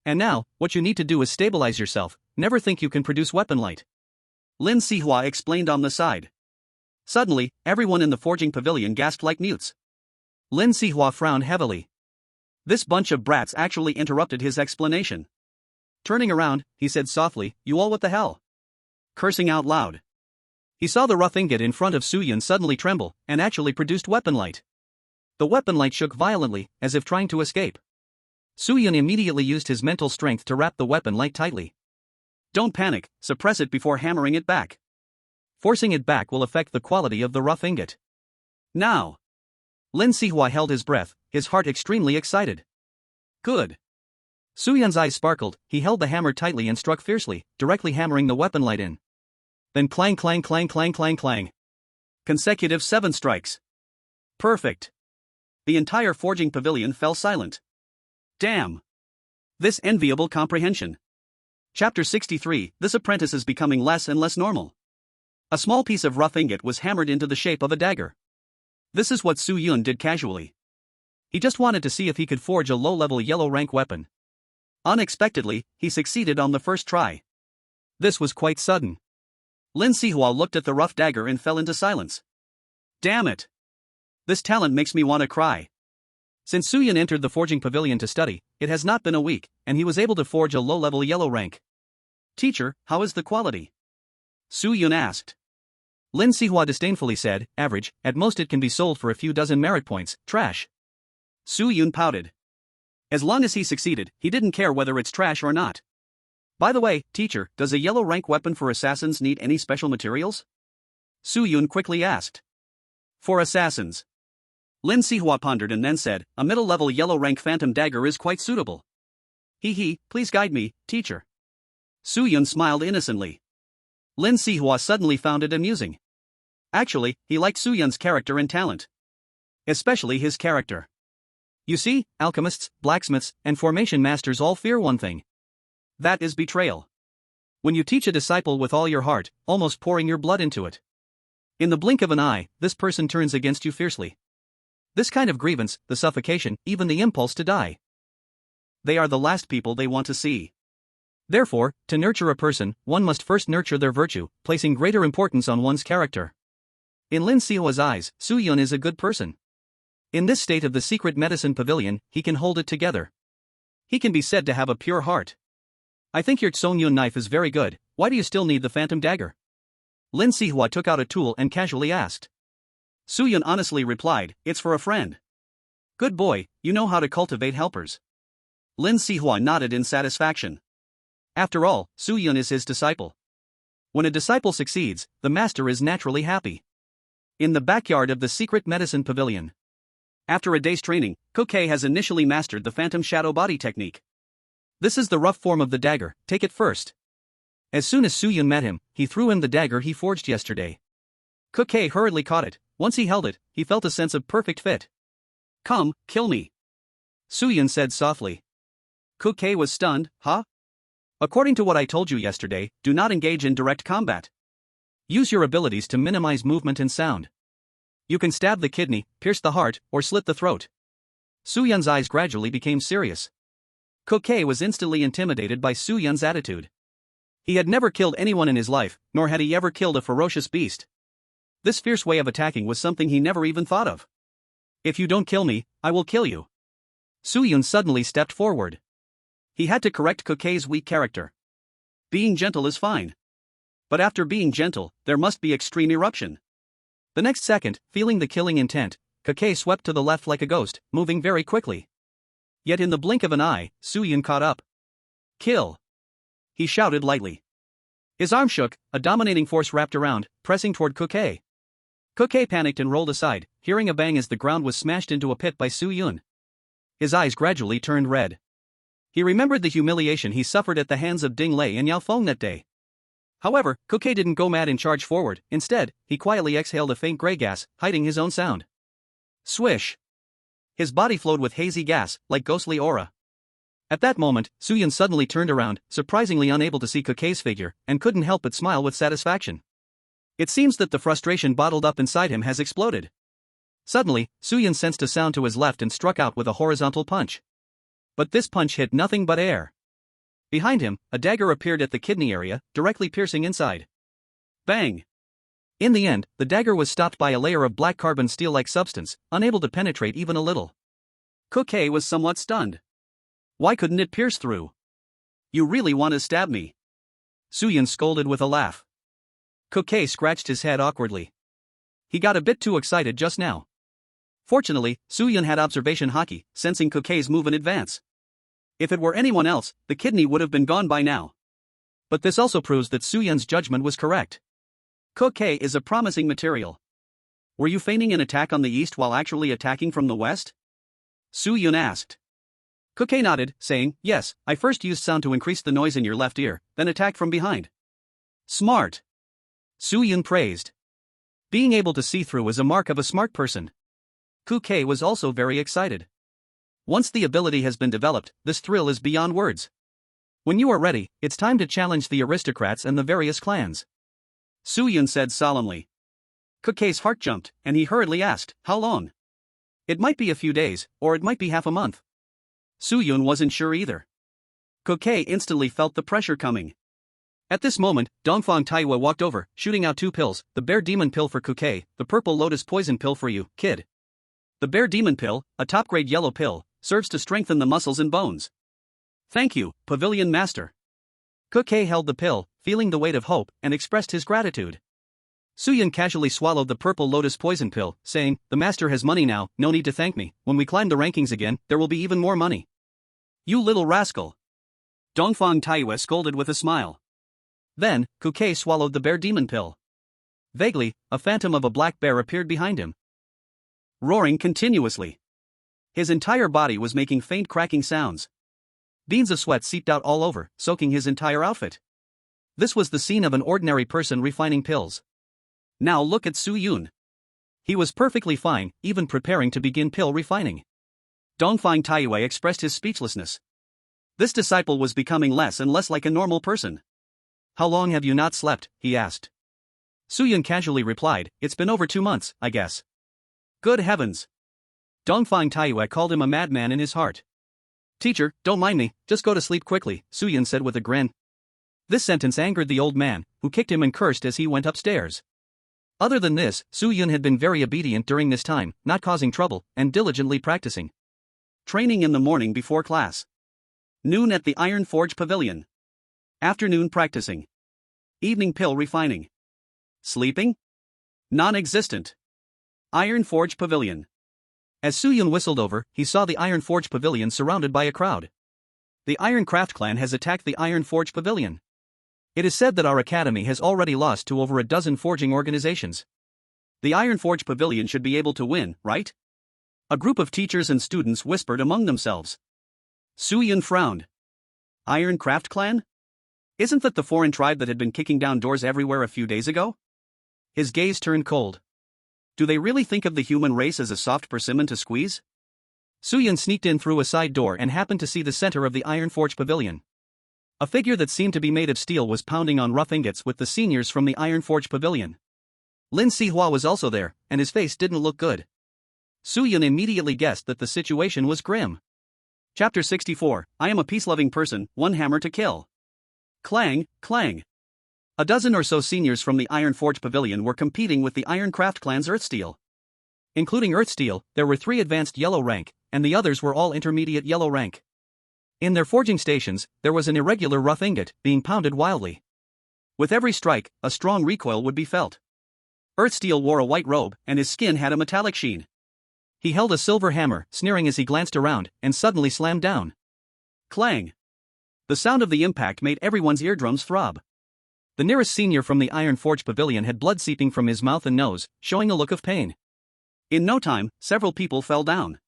And now, what you need to do is stabilize yourself, never think you can produce weapon light. Lin Sihua explained on the side. Suddenly, everyone in the forging pavilion gasped like mutes. Lin Sihua frowned heavily. This bunch of brats actually interrupted his explanation. Turning around, he said softly, "You all what the hell?" Cursing out loud. He saw the rough ingot in front of Su Yun suddenly tremble, and actually produced weapon light. The weapon light shook violently, as if trying to escape. Su Yun immediately used his mental strength to wrap the weapon light tightly. Don't panic, suppress it before hammering it back. Forcing it back will affect the quality of the rough ingot. Now. Lin Sihua held his breath, his heart extremely excited. Good. Su Yun's eyes sparkled, he held the hammer tightly and struck fiercely, directly hammering the weapon light in. Then clang clang clang clang clang clang. Consecutive 7 strikes. Perfect. The entire forging pavilion fell silent. Damn. This enviable comprehension. Chapter 63. This apprentice is becoming less and less normal. A small piece of rough ingot was hammered into the shape of a dagger. This is what Su Yun did casually. He just wanted to see if he could forge a low-level yellow-rank weapon. Unexpectedly, he succeeded on the first try. This was quite sudden. Lin Sihua looked at the rough dagger and fell into silence. Damn it! This talent makes me want to cry. Since Su Yun entered the forging pavilion to study, it has not been a week, and he was able to forge a low-level yellow rank. Teacher, how is the quality? Su Yun asked. Lin Sihua disdainfully said, average, at most it can be sold for a few dozen merit points, trash. Su Yun pouted. As long as he succeeded, he didn't care whether it's trash or not. By the way, teacher, does a yellow rank weapon for assassins need any special materials? Su Yun quickly asked. For assassins. Lin Sihua pondered and then said, a middle-level yellow rank phantom dagger is quite suitable. Please guide me, teacher. Su Yun smiled innocently. Lin Sihua suddenly found it amusing. Actually, he liked Su Yun's character and talent. Especially his character. You see, alchemists, blacksmiths, and formation masters all fear one thing. That is betrayal. When you teach a disciple with all your heart, almost pouring your blood into it. In the blink of an eye, this person turns against you fiercely. This kind of grievance, the suffocation, even the impulse to die. They are the last people they want to see. Therefore, to nurture a person, one must first nurture their virtue, placing greater importance on one's character. In Lin Sihua's eyes, Su Yun is a good person. In this state of the secret medicine pavilion, he can hold it together. He can be said to have a pure heart. I think your Tsong Yun knife is very good. Why do you still need the phantom dagger? Lin Sihua took out a tool and casually asked. Su Yun honestly replied, it's for a friend. Good boy, you know how to cultivate helpers. Lin Sihua nodded in satisfaction. After all, Su Yun is his disciple. When a disciple succeeds, the master is naturally happy. In the backyard of the secret medicine pavilion. After a day's training, Kokei has initially mastered the phantom shadow body technique. This is the rough form of the dagger, take it first. As soon as Su Yun met him, he threw him the dagger he forged yesterday. Kokei hurriedly caught it. Once he held it, he felt a sense of perfect fit. Come, kill me. Su Yun said softly. Kokei was stunned, huh? According to what I told you yesterday, do not engage in direct combat. Use your abilities to minimize movement and sound. You can stab the kidney, pierce the heart, or slit the throat. Su Yun's eyes gradually became serious. Kokei was instantly intimidated by Su Yun's attitude. He had never killed anyone in his life, nor had he ever killed a ferocious beast. This fierce way of attacking was something he never even thought of. If you don't kill me, I will kill you. Su Yun suddenly stepped forward. He had to correct Kokei's weak character. Being gentle is fine. But after being gentle, there must be extreme eruption. The next second, feeling the killing intent, Kokei swept to the left like a ghost, moving very quickly. Yet in the blink of an eye, Su Yun caught up. Kill! He shouted lightly. His arm shook, a dominating force wrapped around, pressing toward Kokei. Kokei panicked and rolled aside, hearing a bang as the ground was smashed into a pit by Su Yun. His eyes gradually turned red. He remembered the humiliation he suffered at the hands of Ding Lei and Yao Feng that day. However, Kokei didn't go mad and charge forward. Instead, he quietly exhaled a faint gray gas, hiding his own sound. Swish! His body flowed with hazy gas, like ghostly aura. At that moment, Su Yun suddenly turned around, surprisingly unable to see Kokei's figure, and couldn't help but smile with satisfaction. It seems that the frustration bottled up inside him has exploded. Suddenly, Su Yun sensed a sound to his left and struck out with a horizontal punch. But this punch hit nothing but air. Behind him, a dagger appeared at the kidney area, directly piercing inside. Bang! In the end, the dagger was stopped by a layer of black carbon steel-like substance, unable to penetrate even a little. Kokei was somewhat stunned. Why couldn't it pierce through? You really want to stab me? Su Yun scolded with a laugh. Kokei scratched his head awkwardly. He got a bit too excited just now. Fortunately, Su Yun had observation haki, sensing Kokei's move in advance. If it were anyone else, the kidney would have been gone by now. But this also proves that Su Yun's judgment was correct. Kokei is a promising material. Were you feigning an attack on the east while actually attacking from the west? Su Yun asked. Kokei nodded, saying, yes, I first used sound to increase the noise in your left ear, then attacked from behind. Smart. Su Yun praised. Being able to see through is a mark of a smart person. Kokei was also very excited. Once the ability has been developed, this thrill is beyond words. When you are ready, it's time to challenge the aristocrats and the various clans. Su Yun said solemnly. Kukei's heart jumped, and he hurriedly asked, how long? It might be a few days, or it might be half a month. Su Yun wasn't sure either. Kukei instantly felt the pressure coming. At this moment, Dongfang Taiwa walked over, shooting out 2 pills, the bear demon pill for Kukei, the purple lotus poison pill for you, kid. The bear demon pill, a top-grade yellow pill, serves to strengthen the muscles and bones. Thank you, Pavilion Master. Kukei held the pill, feeling the weight of hope, and expressed his gratitude. Su Yun casually swallowed the purple lotus poison pill, saying, the master has money now, no need to thank me, when we climb the rankings again, there will be even more money. You little rascal. Dongfang Taiwa scolded with a smile. Then, Kukei swallowed the bear demon pill. Vaguely, a phantom of a black bear appeared behind him, roaring continuously. His entire body was making faint cracking sounds. Beads of sweat seeped out all over, soaking his entire outfit. This was the scene of an ordinary person refining pills. Now look at Su Yun. He was perfectly fine, even preparing to begin pill refining. Dongfang Taiwei expressed his speechlessness. This disciple was becoming less and less like a normal person. How long have you not slept? He asked. Su Yun casually replied, it's been over 2 months, I guess. Good heavens. Dongfang Taiwei called him a madman in his heart. Teacher, don't mind me, just go to sleep quickly, Su Yun said with a grin. This sentence angered the old man, who kicked him and cursed as he went upstairs. Other than this, Su Yun had been very obedient during this time, not causing trouble, and diligently practicing. Training in the morning before class. Noon at the Iron Forge Pavilion. Afternoon practicing. Evening pill refining. Sleeping? Non-existent. Iron Forge Pavilion. As Su Yun whistled over, he saw the Iron Forge Pavilion surrounded by a crowd. The Iron Craft clan has attacked the Iron Forge Pavilion. It is said that our academy has already lost to over a dozen forging organizations. The Iron Forge Pavilion should be able to win, right? A group of teachers and students whispered among themselves. Su Yun frowned. Iron Craft clan? Isn't that the foreign tribe that had been kicking down doors everywhere a few days ago? His gaze turned cold. Do they really think of the human race as a soft persimmon to squeeze? Su Yun sneaked in through a side door and happened to see the center of the Iron Forge Pavilion. A figure that seemed to be made of steel was pounding on rough ingots with the seniors from the Iron Forge Pavilion. Lin Sihua was also there, and his face didn't look good. Su Yun immediately guessed that the situation was grim. Chapter 64, I am a peace-loving person, one hammer to kill. Clang, clang. A dozen or so seniors from the Iron Forge Pavilion were competing with the Iron Craft clan's Earthsteel. Including Earthsteel, there were 3 advanced yellow rank, and the others were all intermediate yellow rank. In their forging stations, there was an irregular rough ingot, being pounded wildly. With every strike, a strong recoil would be felt. Earthsteel wore a white robe, and his skin had a metallic sheen. He held a silver hammer, sneering as he glanced around, and suddenly slammed down. Clang! The sound of the impact made everyone's eardrums throb. The nearest senior from the Iron Forge Pavilion had blood seeping from his mouth and nose, showing a look of pain. In no time, several people fell down.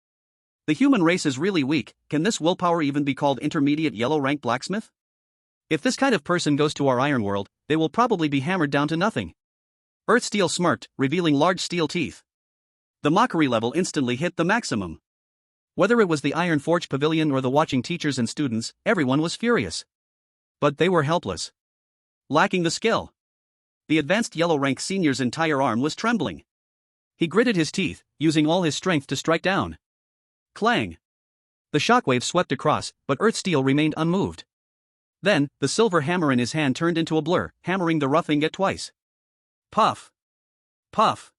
The human race is really weak. Can this willpower even be called intermediate yellow rank blacksmith? If this kind of person goes to our iron world, they will probably be hammered down to nothing. Earthsteel smirked, revealing large steel teeth. The mockery level instantly hit the maximum. Whether it was the Iron Forge Pavilion or the watching teachers and students, everyone was furious. But they were helpless. Lacking the skill. The advanced yellow rank senior's entire arm was trembling. He gritted his teeth, using all his strength to strike down. Clang! The shockwave swept across, but Earthsteel remained unmoved. Then, the silver hammer in his hand turned into a blur, hammering the rough ingot twice. Puff! Puff!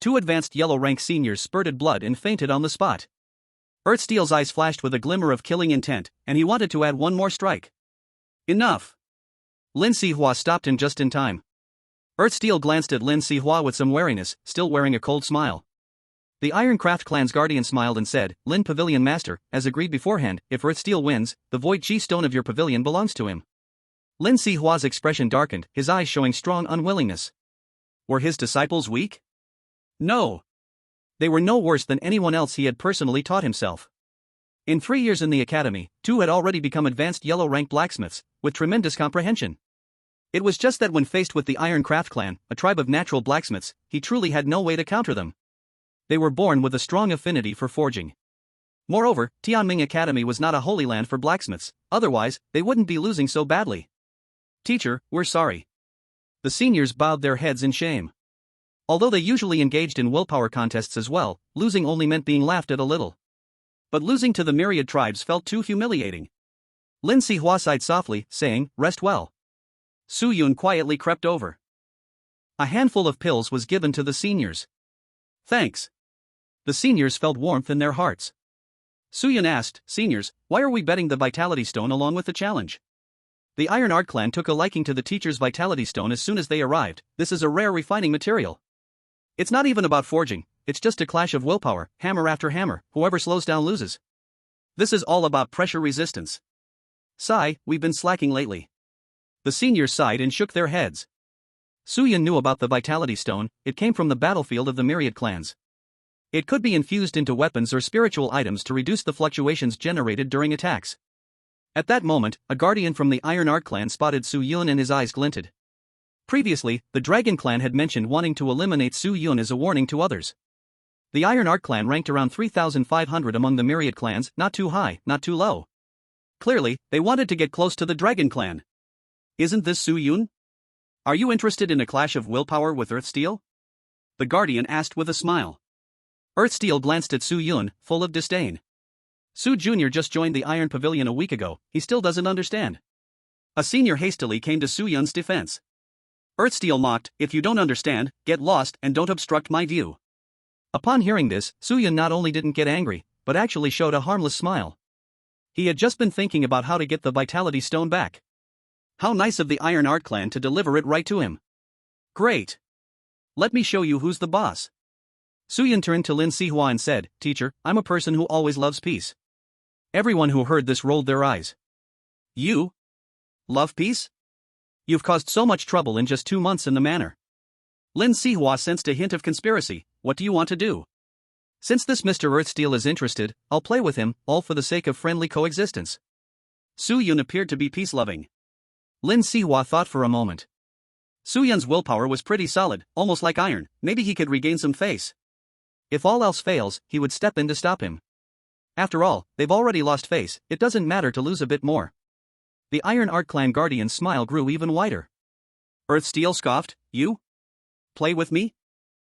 2 advanced yellow rank seniors spurted blood and fainted on the spot. Earthsteel's eyes flashed with a glimmer of killing intent, and he wanted to add one more strike. Enough! Lin Sihua stopped him just in time. Earthsteel glanced at Lin Sihua with some wariness, still wearing a cold smile. The Iron Craft clan's guardian smiled and said, Lin Pavilion Master, as agreed beforehand, if Earthsteel wins, the Void Chi Stone of your pavilion belongs to him. Lin Sihua's expression darkened, his eyes showing strong unwillingness. Were his disciples weak? No. They were no worse than anyone else he had personally taught himself. In 3 years in the academy, 2 had already become advanced yellow rank blacksmiths, with tremendous comprehension. It was just that when faced with the Iron Craft clan, a tribe of natural blacksmiths, he truly had no way to counter them. They were born with a strong affinity for forging. Moreover, Tianming Academy was not a holy land for blacksmiths, otherwise, they wouldn't be losing so badly. Teacher, we're sorry. The seniors bowed their heads in shame. Although they usually engaged in willpower contests as well, losing only meant being laughed at a little. But losing to the myriad tribes felt too humiliating. Lin Sihua sighed softly, saying, "Rest well." Su Yun quietly crept over. A handful of pills was given to the seniors. Thanks. The seniors felt warmth in their hearts. Su Yun asked, "Seniors, why are we betting the Vitality Stone along with the challenge?" The Iron Art clan took a liking to the teacher's Vitality Stone as soon as they arrived. This is a rare refining material. It's not even about forging, it's just a clash of willpower, hammer after hammer, whoever slows down loses. This is all about pressure resistance. Sigh, we've been slacking lately. The seniors sighed and shook their heads. Su Yun knew about the Vitality Stone, it came from the battlefield of the myriad clans. It could be infused into weapons or spiritual items to reduce the fluctuations generated during attacks. At that moment, a guardian from the Iron Art clan spotted Su Yun and his eyes glinted. Previously, the Dragon clan had mentioned wanting to eliminate Su Yun as a warning to others. The Iron Art clan ranked around 3,500 among the myriad clans, not too high, not too low. Clearly, they wanted to get close to the Dragon clan. Isn't this Su Yun? Are you interested in a clash of willpower with Earthsteel? The guardian asked with a smile. Earthsteel glanced at Su Yun, full of disdain. Su Jr. just joined the Iron Pavilion a week ago, he still doesn't understand. A senior hastily came to Su Yun's defense. Earthsteel mocked, "If you don't understand, get lost and don't obstruct my view." Upon hearing this, Su Yun not only didn't get angry, but actually showed a harmless smile. He had just been thinking about how to get the Vitality Stone back. How nice of the Iron Art clan to deliver it right to him. Great. Let me show you who's the boss. Su Yun turned to Lin Sihua and said, "Teacher, I'm a person who always loves peace." Everyone who heard this rolled their eyes. You? Love peace? You've caused so much trouble in just 2 months in the manor. Lin Sihua sensed a hint of conspiracy. What do you want to do? Since this Mr. Earthsteel is interested, I'll play with him, all for the sake of friendly coexistence. Su Yun appeared to be peace-loving. Lin Sihua thought for a moment. Su Yun's willpower was pretty solid, almost like iron, maybe he could regain some face. If all else fails, he would step in to stop him. After all, they've already lost face, it doesn't matter to lose a bit more. The Iron Art clan guardian's smile grew even wider. Earthsteel scoffed, "You? Play with me?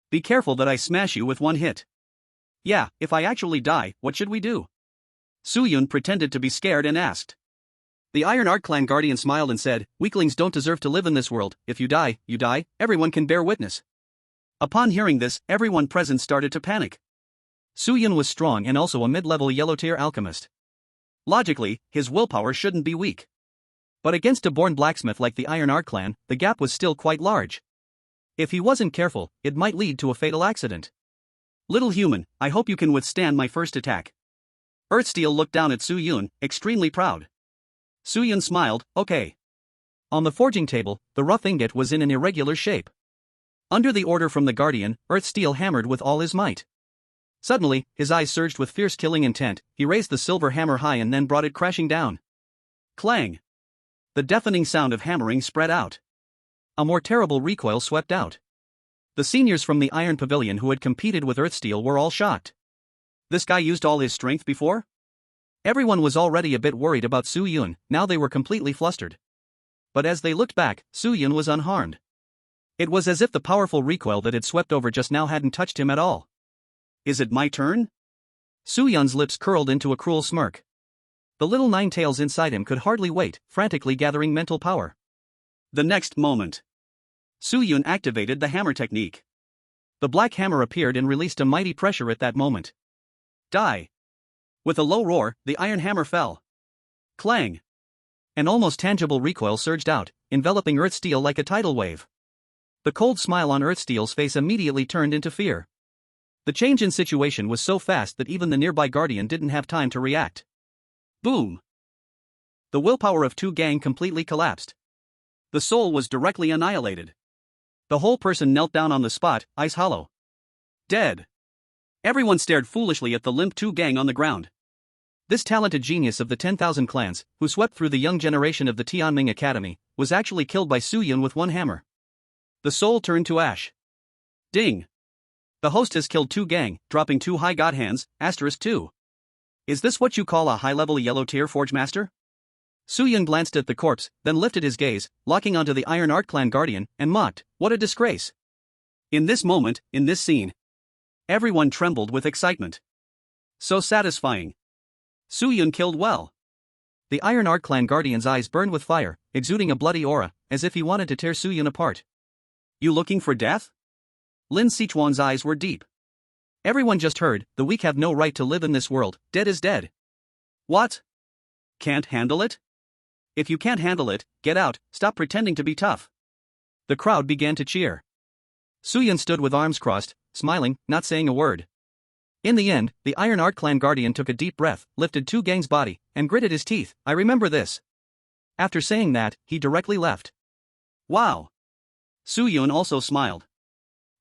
Be careful that I smash you with one hit." "Yeah, if I actually die, what should we do?" Su Yun pretended to be scared and asked. The Iron Art clan guardian smiled and said, "Weaklings don't deserve to live in this world, if you die, you die, everyone can bear witness." Upon hearing this, everyone present started to panic. Su Yun was strong and also a mid-level yellow-tier alchemist. Logically, his willpower shouldn't be weak. But against a born blacksmith like the Iron Art clan, the gap was still quite large. If he wasn't careful, it might lead to a fatal accident. "Little human, I hope you can withstand my first attack." Earthsteel looked down at Su Yun, extremely proud. Su Yun smiled, "Okay." On the forging table, the rough ingot was in an irregular shape. Under the order from the guardian, Earthsteel hammered with all his might. Suddenly, his eyes surged with fierce killing intent, he raised the silver hammer high and then brought it crashing down. Clang! The deafening sound of hammering spread out. A more terrible recoil swept out. The seniors from the Iron Pavilion who had competed with Earthsteel were all shocked. This guy used all his strength before? Everyone was already a bit worried about Su Yun, now they were completely flustered. But as they looked back, Su Yun was unharmed. It was as if the powerful recoil that had swept over just now hadn't touched him at all. "Is it my turn?" Su Yun's lips curled into a cruel smirk. The little nine tails inside him could hardly wait, frantically gathering mental power. The next moment, Su Yun activated the hammer technique. The black hammer appeared and released a mighty pressure at that moment. Die! With a low roar, the iron hammer fell. Clang! An almost tangible recoil surged out, enveloping Earthsteel like a tidal wave. The cold smile on Earthsteel's face immediately turned into fear. The change in situation was so fast that even the nearby guardian didn't have time to react. Boom! The willpower of Tu Gang completely collapsed. The soul was directly annihilated. The whole person knelt down on the spot, eyes hollow. Dead. Everyone stared foolishly at the limp Tu Gang on the ground. This talented genius of the 10,000 clans, who swept through the young generation of the Tianming Academy, was actually killed by Su Yun with one hammer. The soul turned to ash. Ding! The host has killed Tu Gang, dropping 2 high god hands, *2. Is this what you call a high-level yellow tier forge master? Su Yun glanced at the corpse, then lifted his gaze, locking onto the Iron Art Clan Guardian, and mocked, "What a disgrace." In this moment, in this scene, everyone trembled with excitement. So satisfying. Su Yun killed well. The Iron Art Clan Guardian's eyes burned with fire, exuding a bloody aura, as if he wanted to tear Su Yun apart. You looking for death? Lin Sichuan's eyes were deep. Everyone just heard, the weak have no right to live in this world, dead is dead. What? Can't handle it? If you can't handle it, get out, stop pretending to be tough. The crowd began to cheer. Su Yun stood with arms crossed, smiling, not saying a word. In the end, the Iron Art Clan Guardian took a deep breath, lifted Tu Gang's body, and gritted his teeth. I remember this. After saying that, he directly left. Wow. Su Yun also smiled.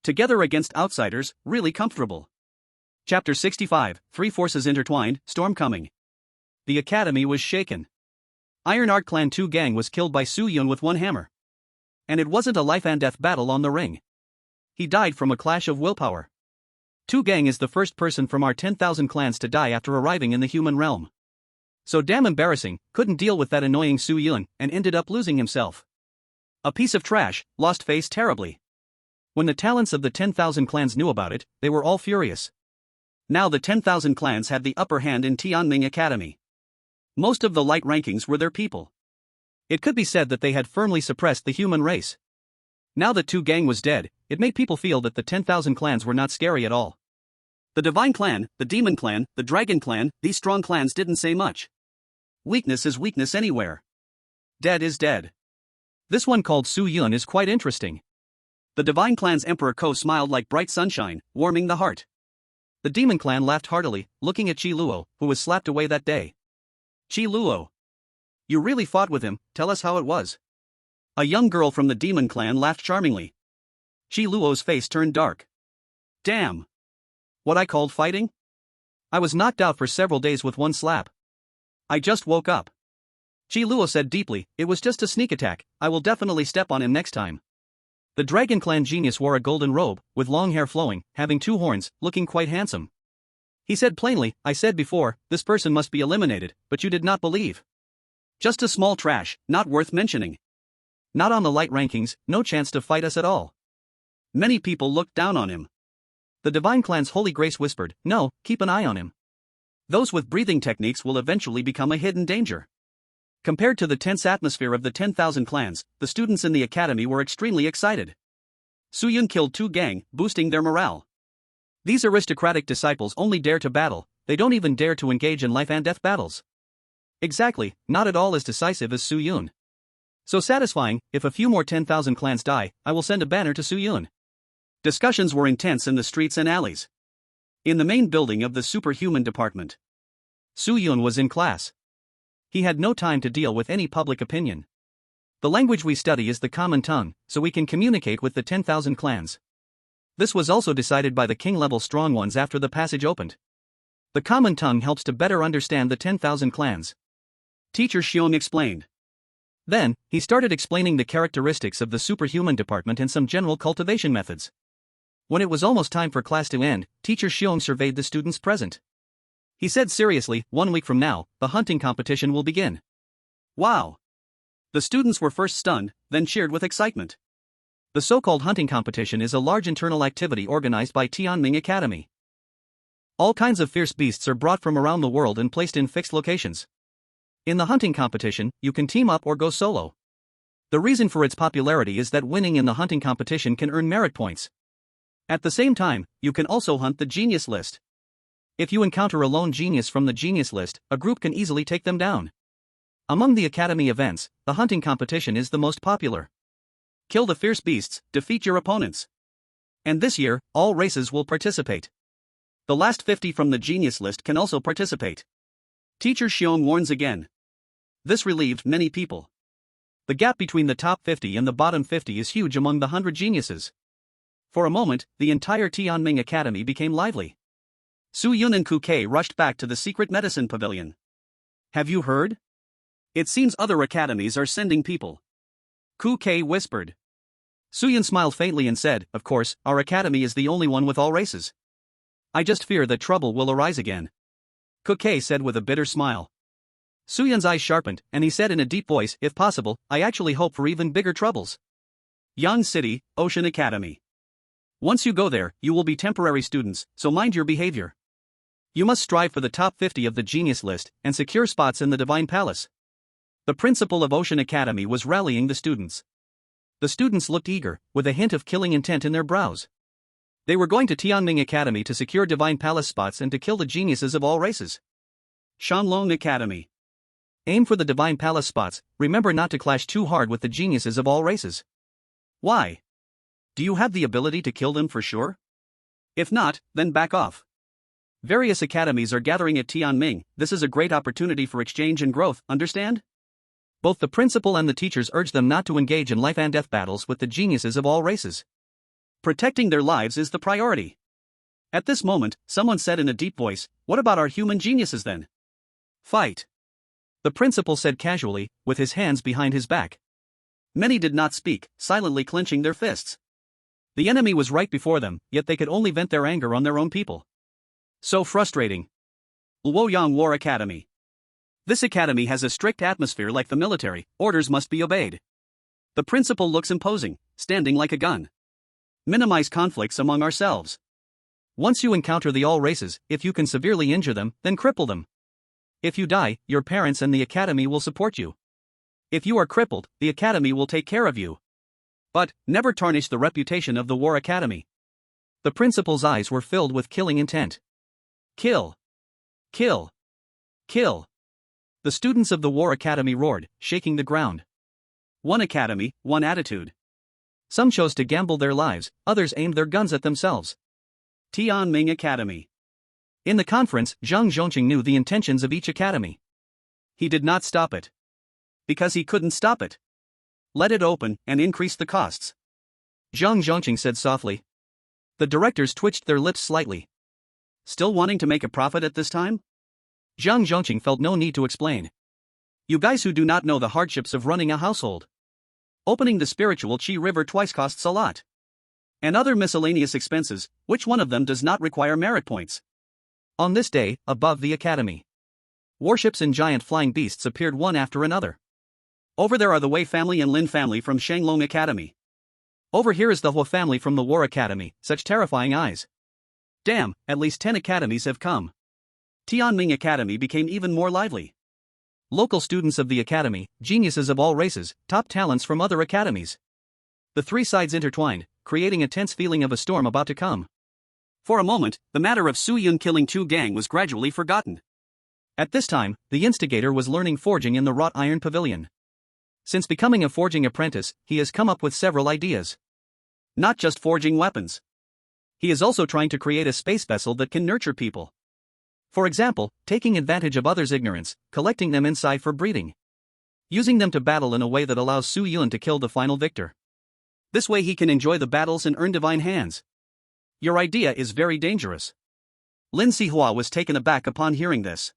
Together against outsiders, really comfortable. Chapter 65, Three Forces Intertwined, Storm Coming. The academy was shaken. Iron Art Clan Tu Gang was killed by Su Yun with one hammer. And it wasn't a life and death battle on the ring. He died from a clash of willpower. Tu Gang is the first person from our 10,000 clans to die after arriving in the human realm. So damn embarrassing, couldn't deal with that annoying Su Yun, and ended up losing himself. A piece of trash, lost face terribly. When the talents of the 10,000 clans knew about it, they were all furious. Now the 10,000 clans had the upper hand in Tianming Academy. Most of the light rankings were their people. It could be said that they had firmly suppressed the human race. Now that Tu Gang was dead, it made people feel that the 10,000 clans were not scary at all. The Divine Clan, the Demon Clan, the Dragon Clan, these strong clans didn't say much. Weakness is weakness anywhere. Dead is dead. This one called Su Yun is quite interesting. The Divine Clan's Emperor Ko smiled like bright sunshine, warming the heart. The Demon Clan laughed heartily, looking at Qi Luo, who was slapped away that day. Qi Luo. You really fought with him, tell us how it was. A young girl from the Demon Clan laughed charmingly. Qi Luo's face turned dark. Damn. What I called fighting? I was knocked out for several days with one slap. I just woke up. Qi Luo said deeply, it was just a sneak attack, I will definitely step on him next time. The Dragon Clan genius wore a golden robe, with long hair flowing, having two horns, looking quite handsome. He said plainly, I said before, this person must be eliminated, but you did not believe. Just a small trash, not worth mentioning. Not on the light rankings, no chance to fight us at all. Many people looked down on him. The Divine Clan's Holy Grace whispered, no, keep an eye on him. Those with breathing techniques will eventually become a hidden danger. Compared to the tense atmosphere of the 10,000 clans, the students in the academy were extremely excited. Su Yun killed Tu Gang, boosting their morale. These aristocratic disciples only dare to battle, they don't even dare to engage in life and death battles. Exactly, not at all as decisive as Su Yun. So satisfying, if a few more 10,000 clans die, I will send a banner to Su Yun. Discussions were intense in the streets and alleys. In the main building of the superhuman department, Su Yun was in class. He had no time to deal with any public opinion. The language we study is the common tongue, so we can communicate with the 10,000 clans. This was also decided by the king-level strong ones after the passage opened. The common tongue helps to better understand the 10,000 clans. Teacher Xiong explained. Then, he started explaining the characteristics of the superhuman department and some general cultivation methods. When it was almost time for class to end, Teacher Xiong surveyed the students present. He said seriously, 1 week from now, the hunting competition will begin. Wow! The students were first stunned, then cheered with excitement. The so-called hunting competition is a large internal activity organized by Tianming Academy. All kinds of fierce beasts are brought from around the world and placed in fixed locations. In the hunting competition, you can team up or go solo. The reason for its popularity is that winning in the hunting competition can earn merit points. At the same time, you can also hunt the genius list. If you encounter a lone genius from the genius list, a group can easily take them down. Among the academy events, the hunting competition is the most popular. Kill the fierce beasts, defeat your opponents. And this year, all races will participate. The last 50 from the genius list can also participate. Teacher Xiong warns again. This relieved many people. The gap between the top 50 and the bottom 50 is huge among the 100 geniuses. For a moment, the entire Tianming Academy became lively. Su Yun and Ku Kei rushed back to the secret medicine pavilion. Have you heard? It seems other academies are sending people. Ku Kei whispered. Su Yun smiled faintly and said, of course, our academy is the only one with all races. I just fear that trouble will arise again. Kuke said with a bitter smile. Suyun's eyes sharpened, and he said in a deep voice, if possible, I actually hope for even bigger troubles. Yan City, Ocean Academy. Once you go there, you will be temporary students, so mind your behavior. You must strive for the top 50 of the genius list, and secure spots in the Divine Palace. The principal of Ocean Academy was rallying the students. The students looked eager, with a hint of killing intent in their brows. They were going to Tianming Academy to secure Divine Palace spots and to kill the geniuses of all races. Shanlong Academy. Aim for the Divine Palace spots, remember not to clash too hard with the geniuses of all races. Why? Do you have the ability to kill them for sure? If not, then back off. Various academies are gathering at Tianming, this is a great opportunity for exchange and growth, understand? Both the principal and the teachers urged them not to engage in life and death battles with the geniuses of all races. Protecting their lives is the priority. At this moment, someone said in a deep voice, what about our human geniuses then? Fight. The principal said casually, with his hands behind his back. Many did not speak, silently clenching their fists. The enemy was right before them, yet they could only vent their anger on their own people. So frustrating. Luoyang War Academy. This academy has a strict atmosphere like the military, orders must be obeyed. The principal looks imposing, standing like a gun. Minimize conflicts among ourselves. Once you encounter the all races, if you can severely injure them, then cripple them. If you die, your parents and the academy will support you. If you are crippled, the academy will take care of you. But, never tarnish the reputation of the War Academy. The principal's eyes were filled with killing intent. Kill. Kill. Kill. The students of the War Academy roared, shaking the ground. One academy, one attitude. Some chose to gamble their lives, others aimed their guns at themselves. Tianming Academy. In the conference, Zhang Zhongqing knew the intentions of each academy. He did not stop it. Because he couldn't stop it. Let it open and increase the costs. Zhang Zhongqing said softly. The directors twitched their lips slightly. Still wanting to make a profit at this time? Zhang Zhongqing felt no need to explain. You guys who do not know the hardships of running a household. Opening the spiritual Qi River twice costs a lot. And other miscellaneous expenses, which one of them does not require merit points? On this day, above the academy, warships and giant flying beasts appeared one after another. Over there are the Wei family and Lin family from Shanglong Academy. Over here is the Huo family from the War Academy, such terrifying eyes. Damn, at least 10 academies have come. Tianming Academy became even more lively. Local students of the academy, geniuses of all races, top talents from other academies. The three sides intertwined, creating a tense feeling of a storm about to come. For a moment, the matter of Su Yun killing Chu Gang was gradually forgotten. At this time, the instigator was learning forging in the wrought iron pavilion. Since becoming a forging apprentice, he has come up with several ideas. Not just forging weapons. He is also trying to create a space vessel that can nurture people. For example, taking advantage of others' ignorance, collecting them inside for breeding. Using them to battle in a way that allows Su Yun to kill the final victor. This way he can enjoy the battles and earn divine hands. Your idea is very dangerous. Lin Sihua was taken aback upon hearing this.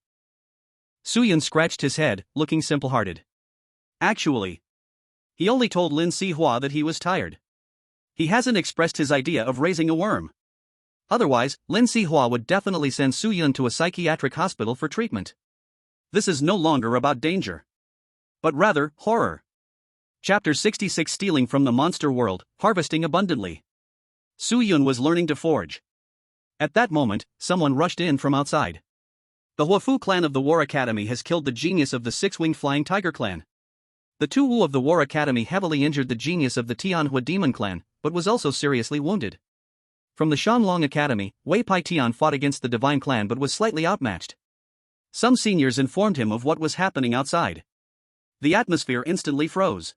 Su Yun scratched his head, looking simple-hearted. Actually, he only told Lin Sihua that he was tired. He hasn't expressed his idea of raising a worm. Otherwise, Lin Sihua would definitely send Su Yun to a psychiatric hospital for treatment. This is no longer about danger, but rather, horror. Chapter 66 Stealing from the Monster World, Harvesting Abundantly. Su Yun was learning to forge. At that moment, someone rushed in from outside. The Huofu clan of the War Academy has killed the genius of the six-winged flying tiger clan. The Tu Wu of the War Academy heavily injured the genius of the Tianhua demon clan, but was also seriously wounded. From the Shanlong Academy, Wei Pai Tian fought against the Divine Clan but was slightly outmatched. Some seniors informed him of what was happening outside. The atmosphere instantly froze.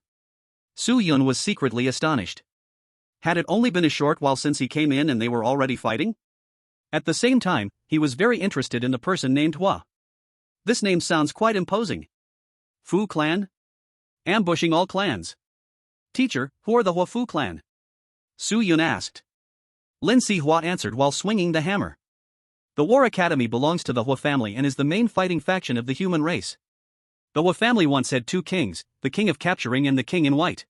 Su Yun was secretly astonished. Had it only been a short while since he came in and they were already fighting? At the same time, he was very interested in the person named Hua. This name sounds quite imposing. Fu clan? Ambushing all clans. Teacher, who are the Huofu clan? Su Yun asked. Lin Sihua answered while swinging the hammer. The War Academy belongs to the Huo family and is the main fighting faction of the human race. The Huo family once had two kings, the king of capturing and the king in white.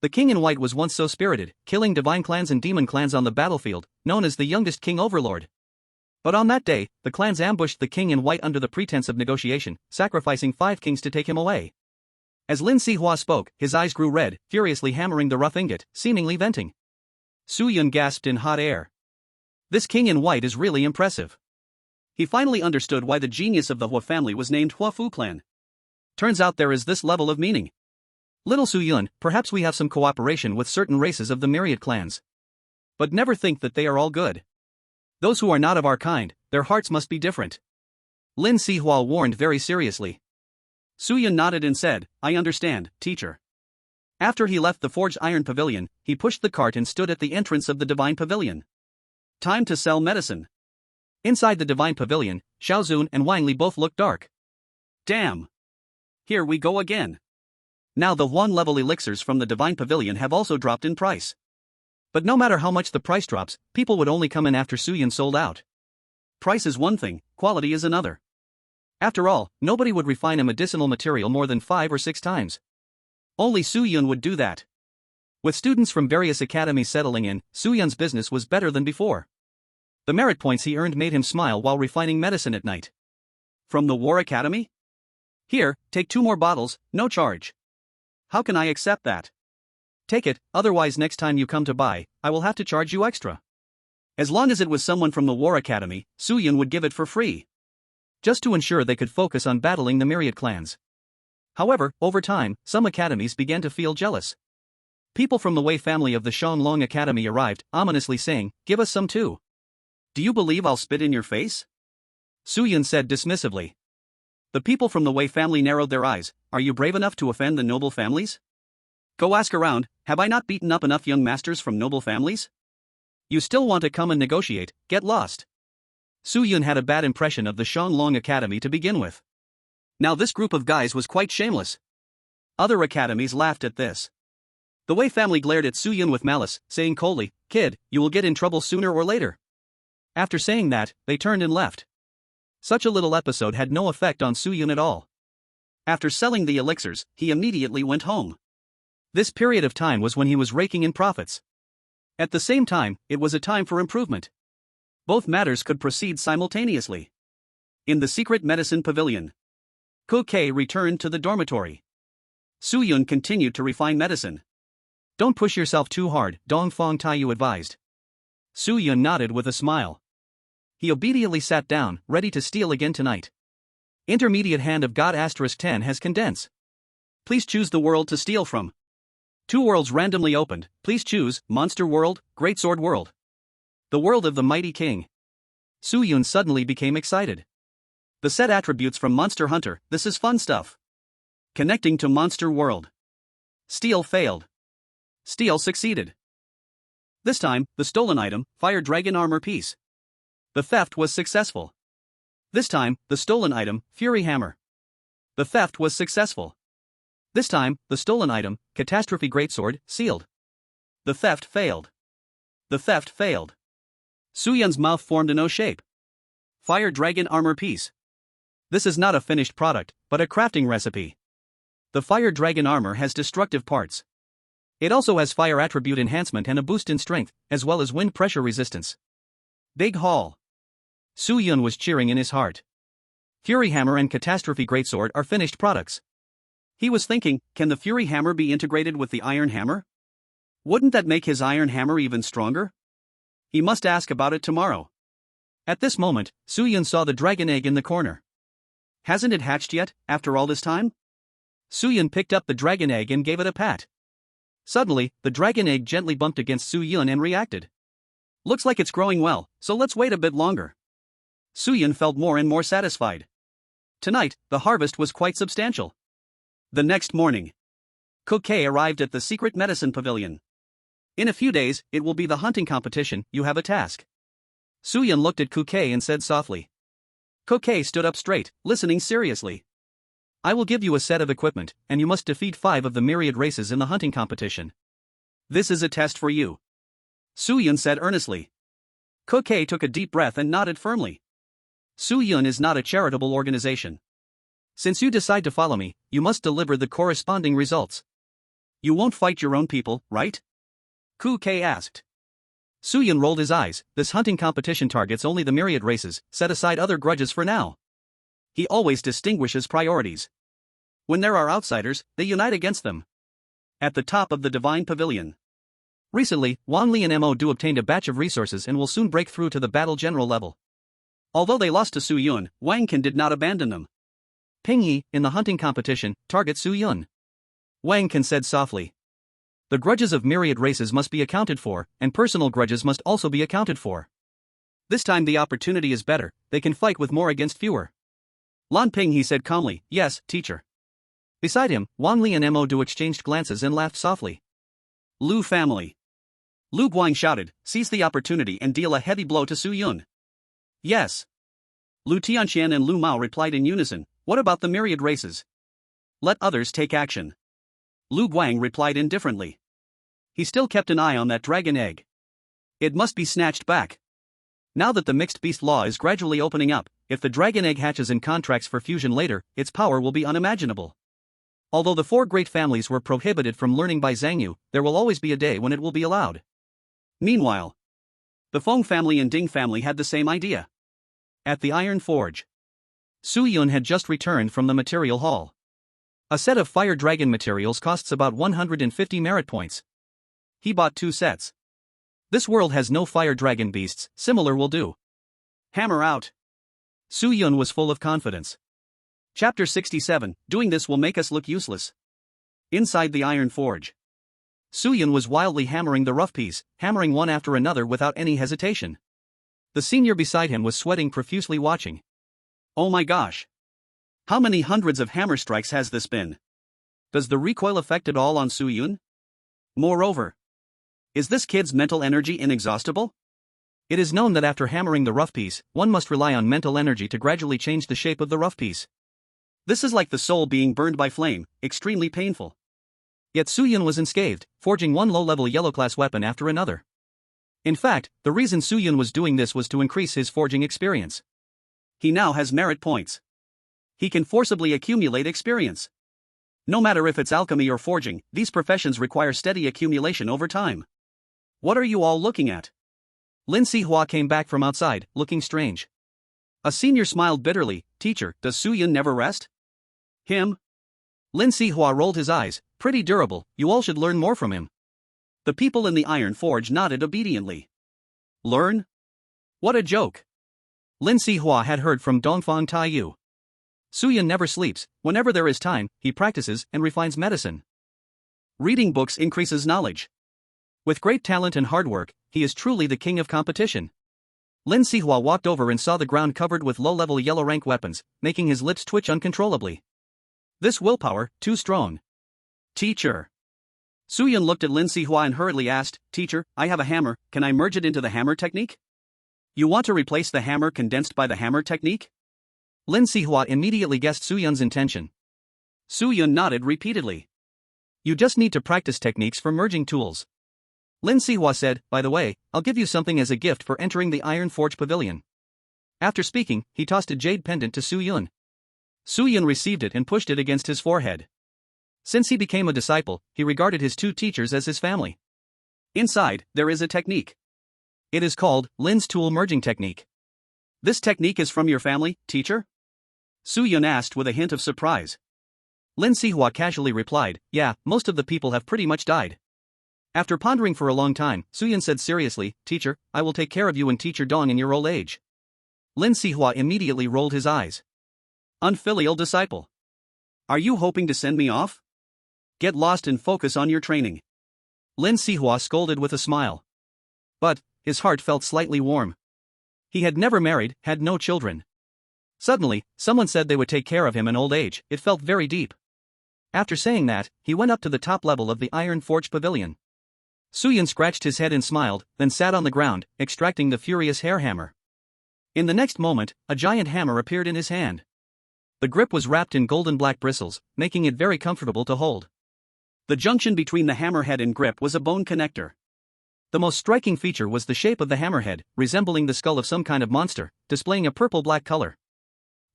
The king in white was once so spirited, killing divine clans and demon clans on the battlefield, known as the youngest king overlord. But on that day, the clans ambushed the king in white under the pretense of negotiation, sacrificing 5 kings to take him away. As Lin Sihua spoke, his eyes grew red, furiously hammering the rough ingot, seemingly venting. Su Yun gasped in hot air. This king in white is really impressive. He finally understood why the genius of the Hua family was named Huafu clan. Turns out there is this level of meaning. Little Su Yun, perhaps we have some cooperation with certain races of the myriad clans. But never think that they are all good. Those who are not of our kind, their hearts must be different. Lin Sihua warned very seriously. Su Yun nodded and said, I understand, teacher. After he left the forged iron pavilion, he pushed the cart and stood at the entrance of the divine pavilion. Time to sell medicine. Inside the divine pavilion, Xiao Zun and Wang Li both looked dark. Damn. Here we go again. Now the 1-level elixirs from the divine pavilion have also dropped in price. But no matter how much the price drops, people would only come in after Su Yun sold out. Price is one thing, quality is another. After all, nobody would refine a medicinal material more than 5 or 6 times. Only Su Yun would do that. With students from various academies settling in, Su Yun's business was better than before. The merit points he earned made him smile while refining medicine at night. From the War Academy? Here, take 2 more bottles, no charge. How can I accept that? Take it, otherwise next time you come to buy, I will have to charge you extra. As long as it was someone from the War Academy, Su Yun would give it for free. Just to ensure they could focus on battling the myriad clans. However, over time, some academies began to feel jealous. People from the Wei family of the Shanglong Academy arrived, ominously saying, give us some too. Do you believe I'll spit in your face? Su Yun said dismissively. The people from the Wei family narrowed their eyes. Are you brave enough to offend the noble families? Go ask around, have I not beaten up enough young masters from noble families? You still want to come and negotiate, get lost. Su Yun had a bad impression of the Shanglong Academy to begin with. Now this group of guys was quite shameless. Other academies laughed at this. The Wei family glared at Su Yun with malice, saying coldly, kid, you will get in trouble sooner or later. After saying that, they turned and left. Such a little episode had no effect on Su Yun at all. After selling the elixirs, he immediately went home. This period of time was when he was raking in profits. At the same time, it was a time for improvement. Both matters could proceed simultaneously. In the secret medicine pavilion, Ku Kei returned to the dormitory. Su Yun continued to refine medicine. Don't push yourself too hard, Dong Fong Taiyu advised. Su Yun nodded with a smile. He obediently sat down, ready to steal again tonight. Intermediate hand of God *10 has condensed. Please choose the world to steal from. 2 worlds randomly opened, please choose, Monster World, Greatsword World. The world of the mighty king. Su Yun suddenly became excited. The set attributes from Monster Hunter, this is fun stuff. Connecting to Monster World. Steal failed. Steal succeeded. This time, the stolen item, Fire Dragon Armor Piece. The theft was successful. This time, the stolen item, Fury Hammer. The theft was successful. This time, the stolen item, Catastrophe Greatsword, sealed. The theft failed. The theft failed. Su Yun's mouth formed an O shape. Fire Dragon Armor Piece. This is not a finished product, but a crafting recipe. The Fire Dragon Armor has destructive parts. It also has fire attribute enhancement and a boost in strength, as well as wind pressure resistance. Big haul. Su Yun was cheering in his heart. Fury Hammer and Catastrophe Greatsword are finished products. He was thinking, can the Fury Hammer be integrated with the Iron Hammer? Wouldn't that make his Iron Hammer even stronger? He must ask about it tomorrow. At this moment, Su Yun saw the dragon egg in the corner. Hasn't it hatched yet, after all this time? Su Yun picked up the dragon egg and gave it a pat. Suddenly, the dragon egg gently bumped against Su Yun and reacted. Looks like it's growing well, so let's wait a bit longer. Su Yun felt more and more satisfied. Tonight, the harvest was quite substantial. The next morning, Ku Kei arrived at the secret medicine pavilion. In a few days, it will be the hunting competition, you have a task. Su Yun looked at Ku Kei and said softly. Ku Kei stood up straight, listening seriously. I will give you a set of equipment, and you must defeat 5 of the myriad races in the hunting competition. This is a test for you. Su Yun said earnestly. Ku Kei took a deep breath and nodded firmly. Su Yun is not a charitable organization. Since you decide to follow me, you must deliver the corresponding results. You won't fight your own people, right? Ku Kei asked. Su Yun rolled his eyes. This hunting competition targets only the myriad races, set aside other grudges for now. He always distinguishes priorities. When there are outsiders, they unite against them. At the top of the Divine Pavilion. Recently, Wang Li and Mo Du obtained a batch of resources and will soon break through to the battle general level. Although they lost to Su Yun, Wang Can did not abandon them. Ping Yi, in the hunting competition, target Su Yun. Wang Can said softly. The grudges of myriad races must be accounted for, and personal grudges must also be accounted for. This time the opportunity is better, they can fight with more against fewer. Lan Ping, he said calmly, yes, teacher. Beside him, Wang Li and Mo Du exchanged glances and laughed softly. Lu family. Lu Guang shouted, seize the opportunity and deal a heavy blow to Su Yun. Yes. Lu Tianxian and Lu Mao replied in unison, what about the myriad races? Let others take action. Lu Guang replied indifferently. He still kept an eye on that dragon egg. It must be snatched back. Now that the mixed beast law is gradually opening up, if the dragon egg hatches and contracts for fusion later, its power will be unimaginable. Although the four great families were prohibited from learning by Zhang Yu, there will always be a day when it will be allowed. Meanwhile, the Feng family and Ding family had the same idea. At the Iron Forge, Su Yun had just returned from the material hall. A set of fire dragon materials costs about 150 merit points. He bought 2 sets. This world has no fire dragon beasts, similar will do. Hammer out. Su Yun was full of confidence. Chapter 67, doing this will make us look useless. Inside the Iron Forge, Su Yun was wildly hammering the rough piece, hammering one after another without any hesitation. The senior beside him was sweating profusely watching. Oh my gosh. How many hundreds of hammer strikes has this been? Does the recoil affect it all on Su Yun? Moreover, is this kid's mental energy inexhaustible? It is known that after hammering the rough piece, one must rely on mental energy to gradually change the shape of the rough piece. This is like the soul being burned by flame, extremely painful. Yet Su Yun was unscathed, forging one low-level yellow-class weapon after another. In fact, the reason Su Yun was doing this was to increase his forging experience. He now has merit points. He can forcibly accumulate experience. No matter if it's alchemy or forging, these professions require steady accumulation over time. What are you all looking at? Lin Sihua came back from outside, looking strange. A senior smiled bitterly, teacher, does Su Yun never rest? Him? Lin Sihua rolled his eyes, pretty durable, you all should learn more from him. The people in the Iron Forge nodded obediently. Learn? What a joke. Lin Sihua had heard from Dongfang Taiyu. Su Yun never sleeps, whenever there is time, he practices and refines medicine. Reading books increases knowledge. With great talent and hard work, he is truly the king of competition. Lin Sihua walked over and saw the ground covered with low-level yellow-rank weapons, making his lips twitch uncontrollably. This willpower, too strong. Teacher. Su Yun looked at Lin Sihua and hurriedly asked, teacher, I have a hammer, can I merge it into the hammer technique? You want to replace the hammer condensed by the hammer technique? Lin Sihua immediately guessed Su Yun's intention. Su Yun nodded repeatedly. You just need to practice techniques for merging tools. Lin Sihua said, by the way, I'll give you something as a gift for entering the Iron Forge Pavilion. After speaking, he tossed a jade pendant to Su Yun. Su Yun received it and pushed it against his forehead. Since he became a disciple, he regarded his 2 teachers as his family. Inside, there is a technique. It is called Lin's Tool Merging Technique. This technique is from your family, teacher? Su Yun asked with a hint of surprise. Lin Sihua casually replied, yeah, most of the people have pretty much died. After pondering for a long time, Su Yun said seriously, teacher, I will take care of you and teacher Dong in your old age. Lin Sihua immediately rolled his eyes. Unfilial disciple. Are you hoping to send me off? Get lost and focus on your training. Lin Sihua scolded with a smile. But his heart felt slightly warm. He had never married, had no children. Suddenly, someone said they would take care of him in old age, it felt very deep. After saying that, he went up to the top level of the Iron Forge Pavilion. Su Yun scratched his head and smiled, then sat on the ground, extracting the furious hair hammer. In the next moment, a giant hammer appeared in his hand. The grip was wrapped in golden black bristles, making it very comfortable to hold. The junction between the hammerhead and grip was a bone connector. The most striking feature was the shape of the hammerhead, resembling the skull of some kind of monster, displaying a purple-black color.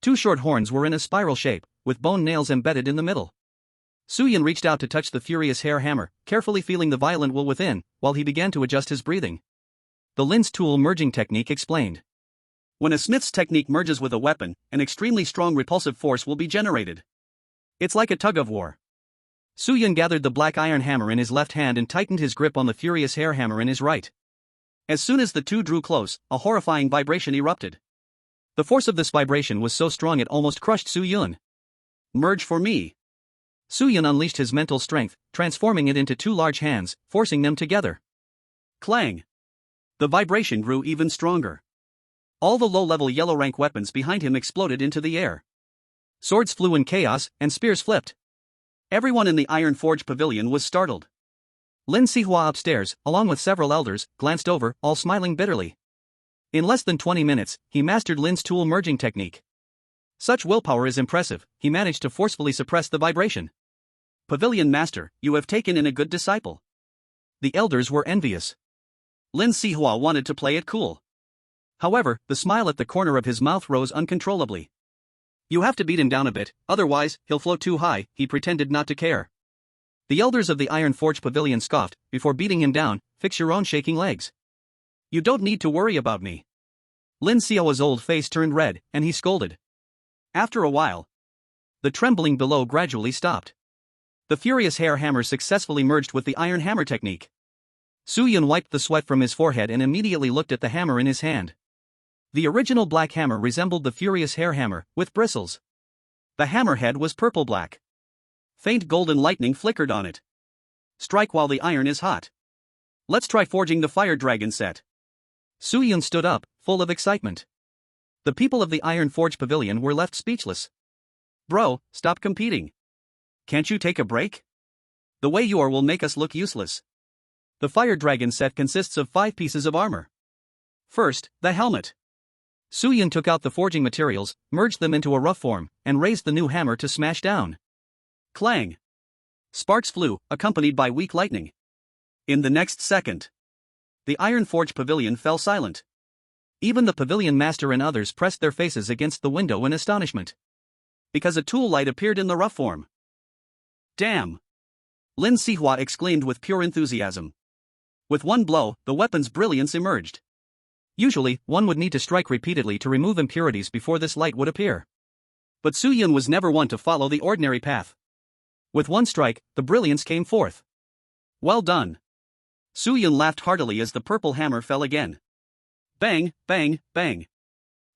2 short horns were in a spiral shape, with bone nails embedded in the middle. Su Yun reached out to touch the furious hair hammer, carefully feeling the violent will within, while he began to adjust his breathing. The Lin's tool merging technique explained. When a smith's technique merges with a weapon, an extremely strong repulsive force will be generated. It's like a tug-of-war. Su-yun gathered the black iron hammer in his left hand and tightened his grip on the furious hair hammer in his right. As soon as the two drew close, a horrifying vibration erupted. The force of this vibration was so strong it almost crushed Su-yun. Merge for me. Su-yun unleashed his mental strength, transforming it into two large hands, forcing them together. Clang. The vibration grew even stronger. All the low-level yellow-rank weapons behind him exploded into the air. Swords flew in chaos, and spears flipped. Everyone in the Iron Forge pavilion was startled. Lin Sihua upstairs, along with several elders, glanced over, all smiling bitterly. In less than 20 minutes, he mastered Lin's tool merging technique. Such willpower is impressive, he managed to forcefully suppress the vibration. Pavilion Master, you have taken in a good disciple. The elders were envious. Lin Sihua wanted to play it cool. However, the smile at the corner of his mouth rose uncontrollably. You have to beat him down a bit, otherwise, he'll float too high, he pretended not to care. The elders of the Iron Forge Pavilion scoffed. Before beating him down, fix your own shaking legs. You don't need to worry about me. Lin Xiao's old face turned red, and he scolded. After a while, the trembling below gradually stopped. The furious hair hammer successfully merged with the iron hammer technique. Su-yun wiped the sweat from his forehead and immediately looked at the hammer in his hand. The original black hammer resembled the furious hair hammer, with bristles. The hammer head was purple-black. Faint golden lightning flickered on it. Strike while the iron is hot. Let's try forging the fire dragon set. Su-yun stood up, full of excitement. The people of the Iron Forge Pavilion were left speechless. Bro, stop competing. Can't you take a break? The way you are will make us look useless. The fire dragon set consists of 5 pieces of armor. First, the helmet. Su-yun took out the forging materials, merged them into a rough form, and raised the new hammer to smash down. Clang. Sparks flew, accompanied by weak lightning. In the next second, the Iron Forge Pavilion fell silent. Even the pavilion master and others pressed their faces against the window in astonishment. Because a tool light appeared in the rough form. Damn! Lin Sihua exclaimed with pure enthusiasm. With one blow, the weapon's brilliance emerged. Usually, one would need to strike repeatedly to remove impurities before this light would appear. But Su-yun was never one to follow the ordinary path. With one strike, the brilliance came forth. Well done. Su-yun laughed heartily as the purple hammer fell again. Bang, bang, bang.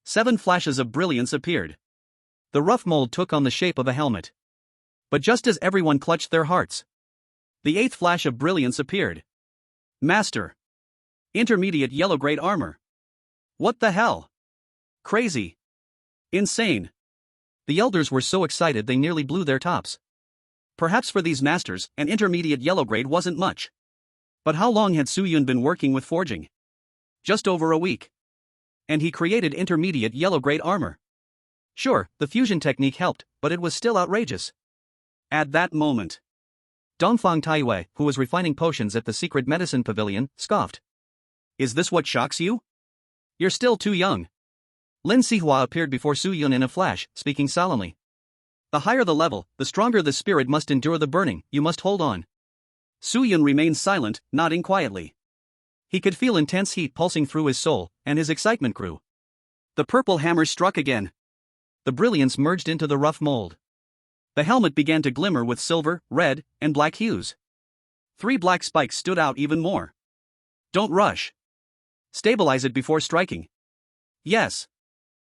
7 flashes of brilliance appeared. The rough mold took on the shape of a helmet. But just as everyone clutched their hearts, the 8th flash of brilliance appeared. Master. Intermediate yellow-grade armor. What the hell? Crazy. Insane. The elders were so excited they nearly blew their tops. Perhaps for these masters, an intermediate yellow-grade wasn't much. But how long had Su-yun been working with forging? Just over a week. And he created intermediate yellow-grade armor. Sure, the fusion technique helped, but it was still outrageous. At that moment, Dongfang Taiyue, who was refining potions at the secret medicine pavilion, scoffed. Is this what shocks you? You're still too young. Lin Sihua appeared before Su-yun in a flash, speaking solemnly. The higher the level, the stronger the spirit must endure the burning, you must hold on. Su-yun remained silent, nodding quietly. He could feel intense heat pulsing through his soul, and his excitement grew. The purple hammer struck again. The brilliance merged into the rough mold. The helmet began to glimmer with silver, red, and black hues. 3 black spikes stood out even more. Don't rush. Stabilize it before striking. Yes.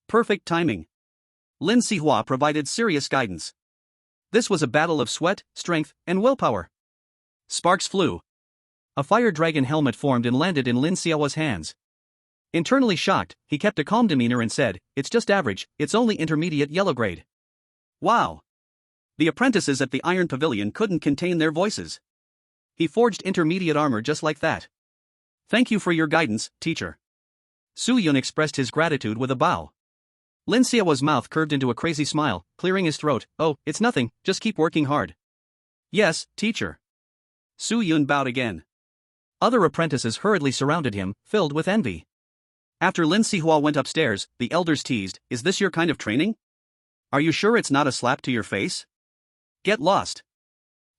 Perfect timing. Lin Sihua provided serious guidance. This was a battle of sweat, strength, and willpower. Sparks flew. A fire dragon helmet formed and landed in Lin Xiao's hands. Internally shocked, he kept a calm demeanor and said, "It's just average, it's only intermediate yellow grade." Wow. The apprentices at the Iron Pavilion couldn't contain their voices. He forged intermediate armor just like that. Thank you for your guidance, teacher. Su-yun expressed his gratitude with a bow. Lin Xiao's mouth curved into a crazy smile, clearing his throat. "Oh, it's nothing, just keep working hard." "Yes, teacher." Su-yun bowed again. Other apprentices hurriedly surrounded him, filled with envy. After Lin Sihua went upstairs, the elders teased, "Is this your kind of training? Are you sure it's not a slap to your face? Get lost."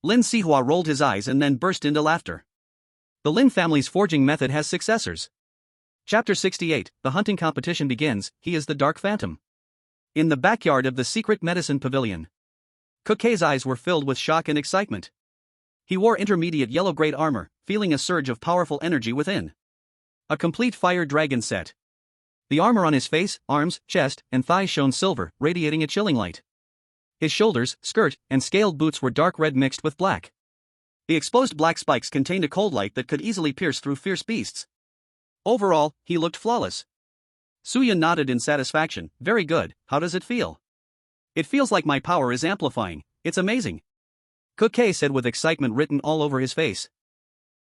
Lin Sihua rolled his eyes and then burst into laughter. The Lin family's forging method has successors. Chapter 68, The hunting competition begins. He is the Dark Phantom. In the backyard of the secret medicine pavilion, Kukei's eyes were filled with shock and excitement. He wore intermediate yellow-grade armor, feeling a surge of powerful energy within. A complete fire dragon set. The armor on his face, arms, chest, and thighs shone silver, radiating a chilling light. His shoulders, skirt, and scaled boots were dark red mixed with black. The exposed black spikes contained a cold light that could easily pierce through fierce beasts. Overall, he looked flawless. Suyun nodded in satisfaction. Very good, how does it feel? It feels like my power is amplifying, it's amazing. Kukei said with excitement written all over his face.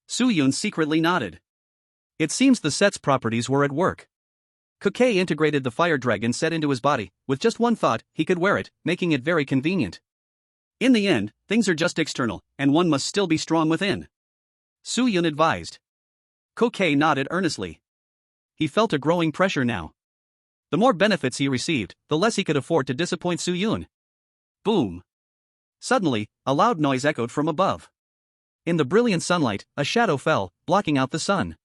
Suyun secretly nodded. It seems the set's properties were at work. Kukei integrated the fire dragon set into his body. With just one thought, he could wear it, making it very convenient. In the end, things are just external, and one must still be strong within. Suyun advised. Kukei nodded earnestly. He felt a growing pressure now. The more benefits he received, the less he could afford to disappoint Suyun. Boom! Suddenly, a loud noise echoed from above. In the brilliant sunlight, a shadow fell, blocking out the sun.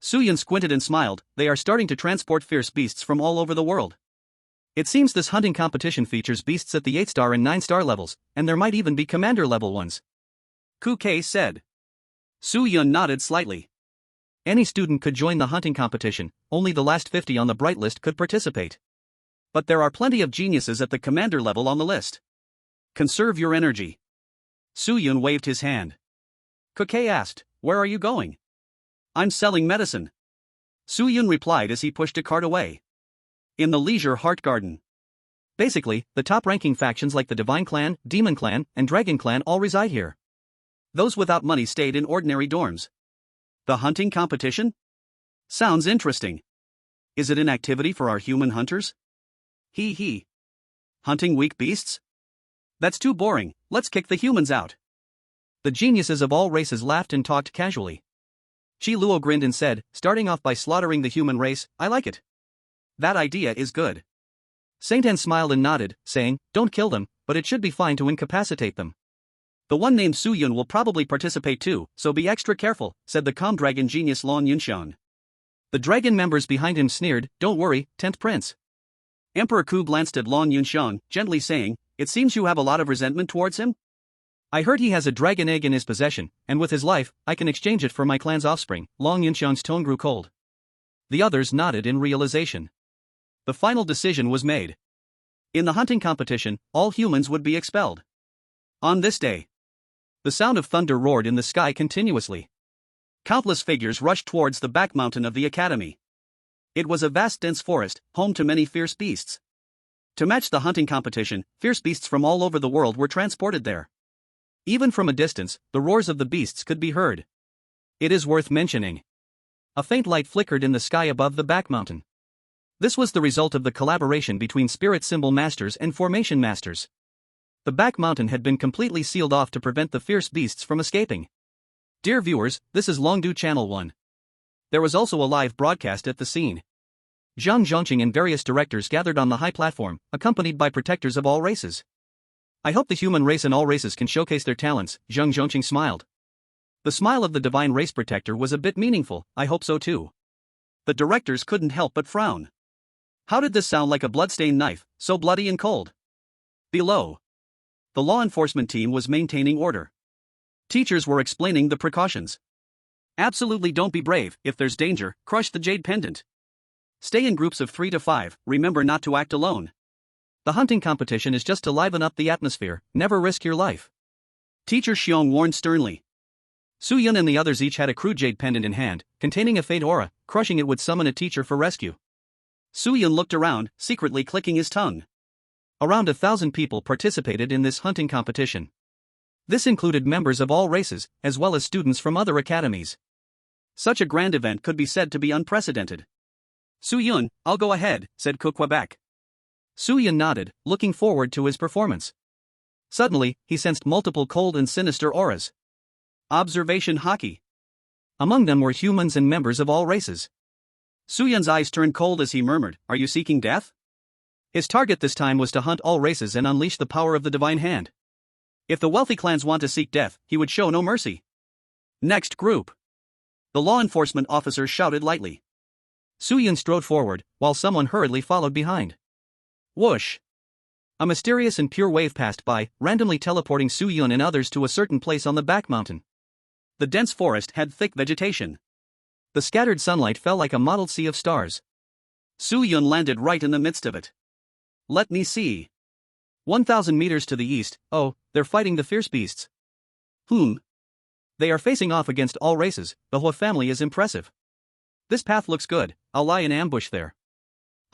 Suyun squinted and smiled. They are starting to transport fierce beasts from all over the world. It seems this hunting competition features beasts at the 8-star and 9-star levels, and there might even be commander-level ones. Kukei said. Suyun nodded slightly. Any student could join the hunting competition, only the last 50 on the bright list could participate. But there are plenty of geniuses at the commander level on the list. Conserve your energy. Suyun waved his hand. Kukei asked, where are you going? I'm selling medicine. Suyun replied as he pushed a cart away. In the Leisure Heart Garden. Basically, the top-ranking factions like the Divine Clan, Demon Clan, and Dragon Clan all reside here. Those without money stayed in ordinary dorms. The hunting competition? Sounds interesting. Is it an activity for our human hunters? Hee hee. Hunting weak beasts? That's too boring, let's kick the humans out. The geniuses of all races laughed and talked casually. Chi Luo grinned and said, starting off by slaughtering the human race, I like it. That idea is good. Saint Anne smiled and nodded, saying, don't kill them, but it should be fine to incapacitate them. The one named Suyun will probably participate too, so be extra careful, said the calm dragon genius Lon Yunshan. The dragon members behind him sneered, don't worry, 10th Prince. Emperor Ku glanced at Lon Yunshan, gently saying, it seems you have a lot of resentment towards him? I heard he has a dragon egg in his possession, and with his life, I can exchange it for my clan's offspring. Long Yunshan's tone grew cold. The others nodded in realization. The final decision was made. In the hunting competition, all humans would be expelled. On this day, the sound of thunder roared in the sky continuously. Countless figures rushed towards the back mountain of the academy. It was a vast dense forest, home to many fierce beasts. To match the hunting competition, fierce beasts from all over the world were transported there. Even from a distance, the roars of the beasts could be heard. It is worth mentioning. A faint light flickered in the sky above the back mountain. This was the result of the collaboration between spirit symbol masters and formation masters. The back mountain had been completely sealed off to prevent the fierce beasts from escaping. Dear viewers, this is Longdu Channel 1. There was also a live broadcast at the scene. Zhang Zhongqing and various directors gathered on the high platform, accompanied by protectors of all races. I hope the human race and all races can showcase their talents, Zhang Zhongqing smiled. The smile of the divine race protector was a bit meaningful, I hope so too. The directors couldn't help but frown. How did this sound like a bloodstained knife, so bloody and cold? Below, the law enforcement team was maintaining order. Teachers were explaining the precautions. Absolutely don't be brave, if there's danger, crush the jade pendant. Stay in groups of 3 to 5, remember not to act alone. The hunting competition is just to liven up the atmosphere, never risk your life. Teacher Xiong warned sternly. Suyun and the others each had a crude jade pendant in hand, containing a faint aura, crushing it would summon a teacher for rescue. Suyun looked around, secretly clicking his tongue. Around 1,000 people participated in this hunting competition. This included members of all races, as well as students from other academies. Such a grand event could be said to be unprecedented. Suyun, I'll go ahead, said Kukwabak. Suyun nodded, looking forward to his performance. Suddenly, he sensed multiple cold and sinister auras. Observation Haki. Among them were humans and members of all races. Suyun's eyes turned cold as he murmured, are you seeking death? His target this time was to hunt all races and unleash the power of the divine hand. If the wealthy clans want to seek death, he would show no mercy. Next group. The law enforcement officer shouted lightly. Su Yun strode forward, while someone hurriedly followed behind. Whoosh! A mysterious and pure wave passed by, randomly teleporting Su Yun and others to a certain place on the back mountain. The dense forest had thick vegetation. The scattered sunlight fell like a mottled sea of stars. Su Yun landed right in the midst of it. Let me see. 1,000 meters to the east. Oh, they're fighting the fierce beasts. They are facing off against all races. The Huo family is impressive. This path looks good. I'll lie in ambush there.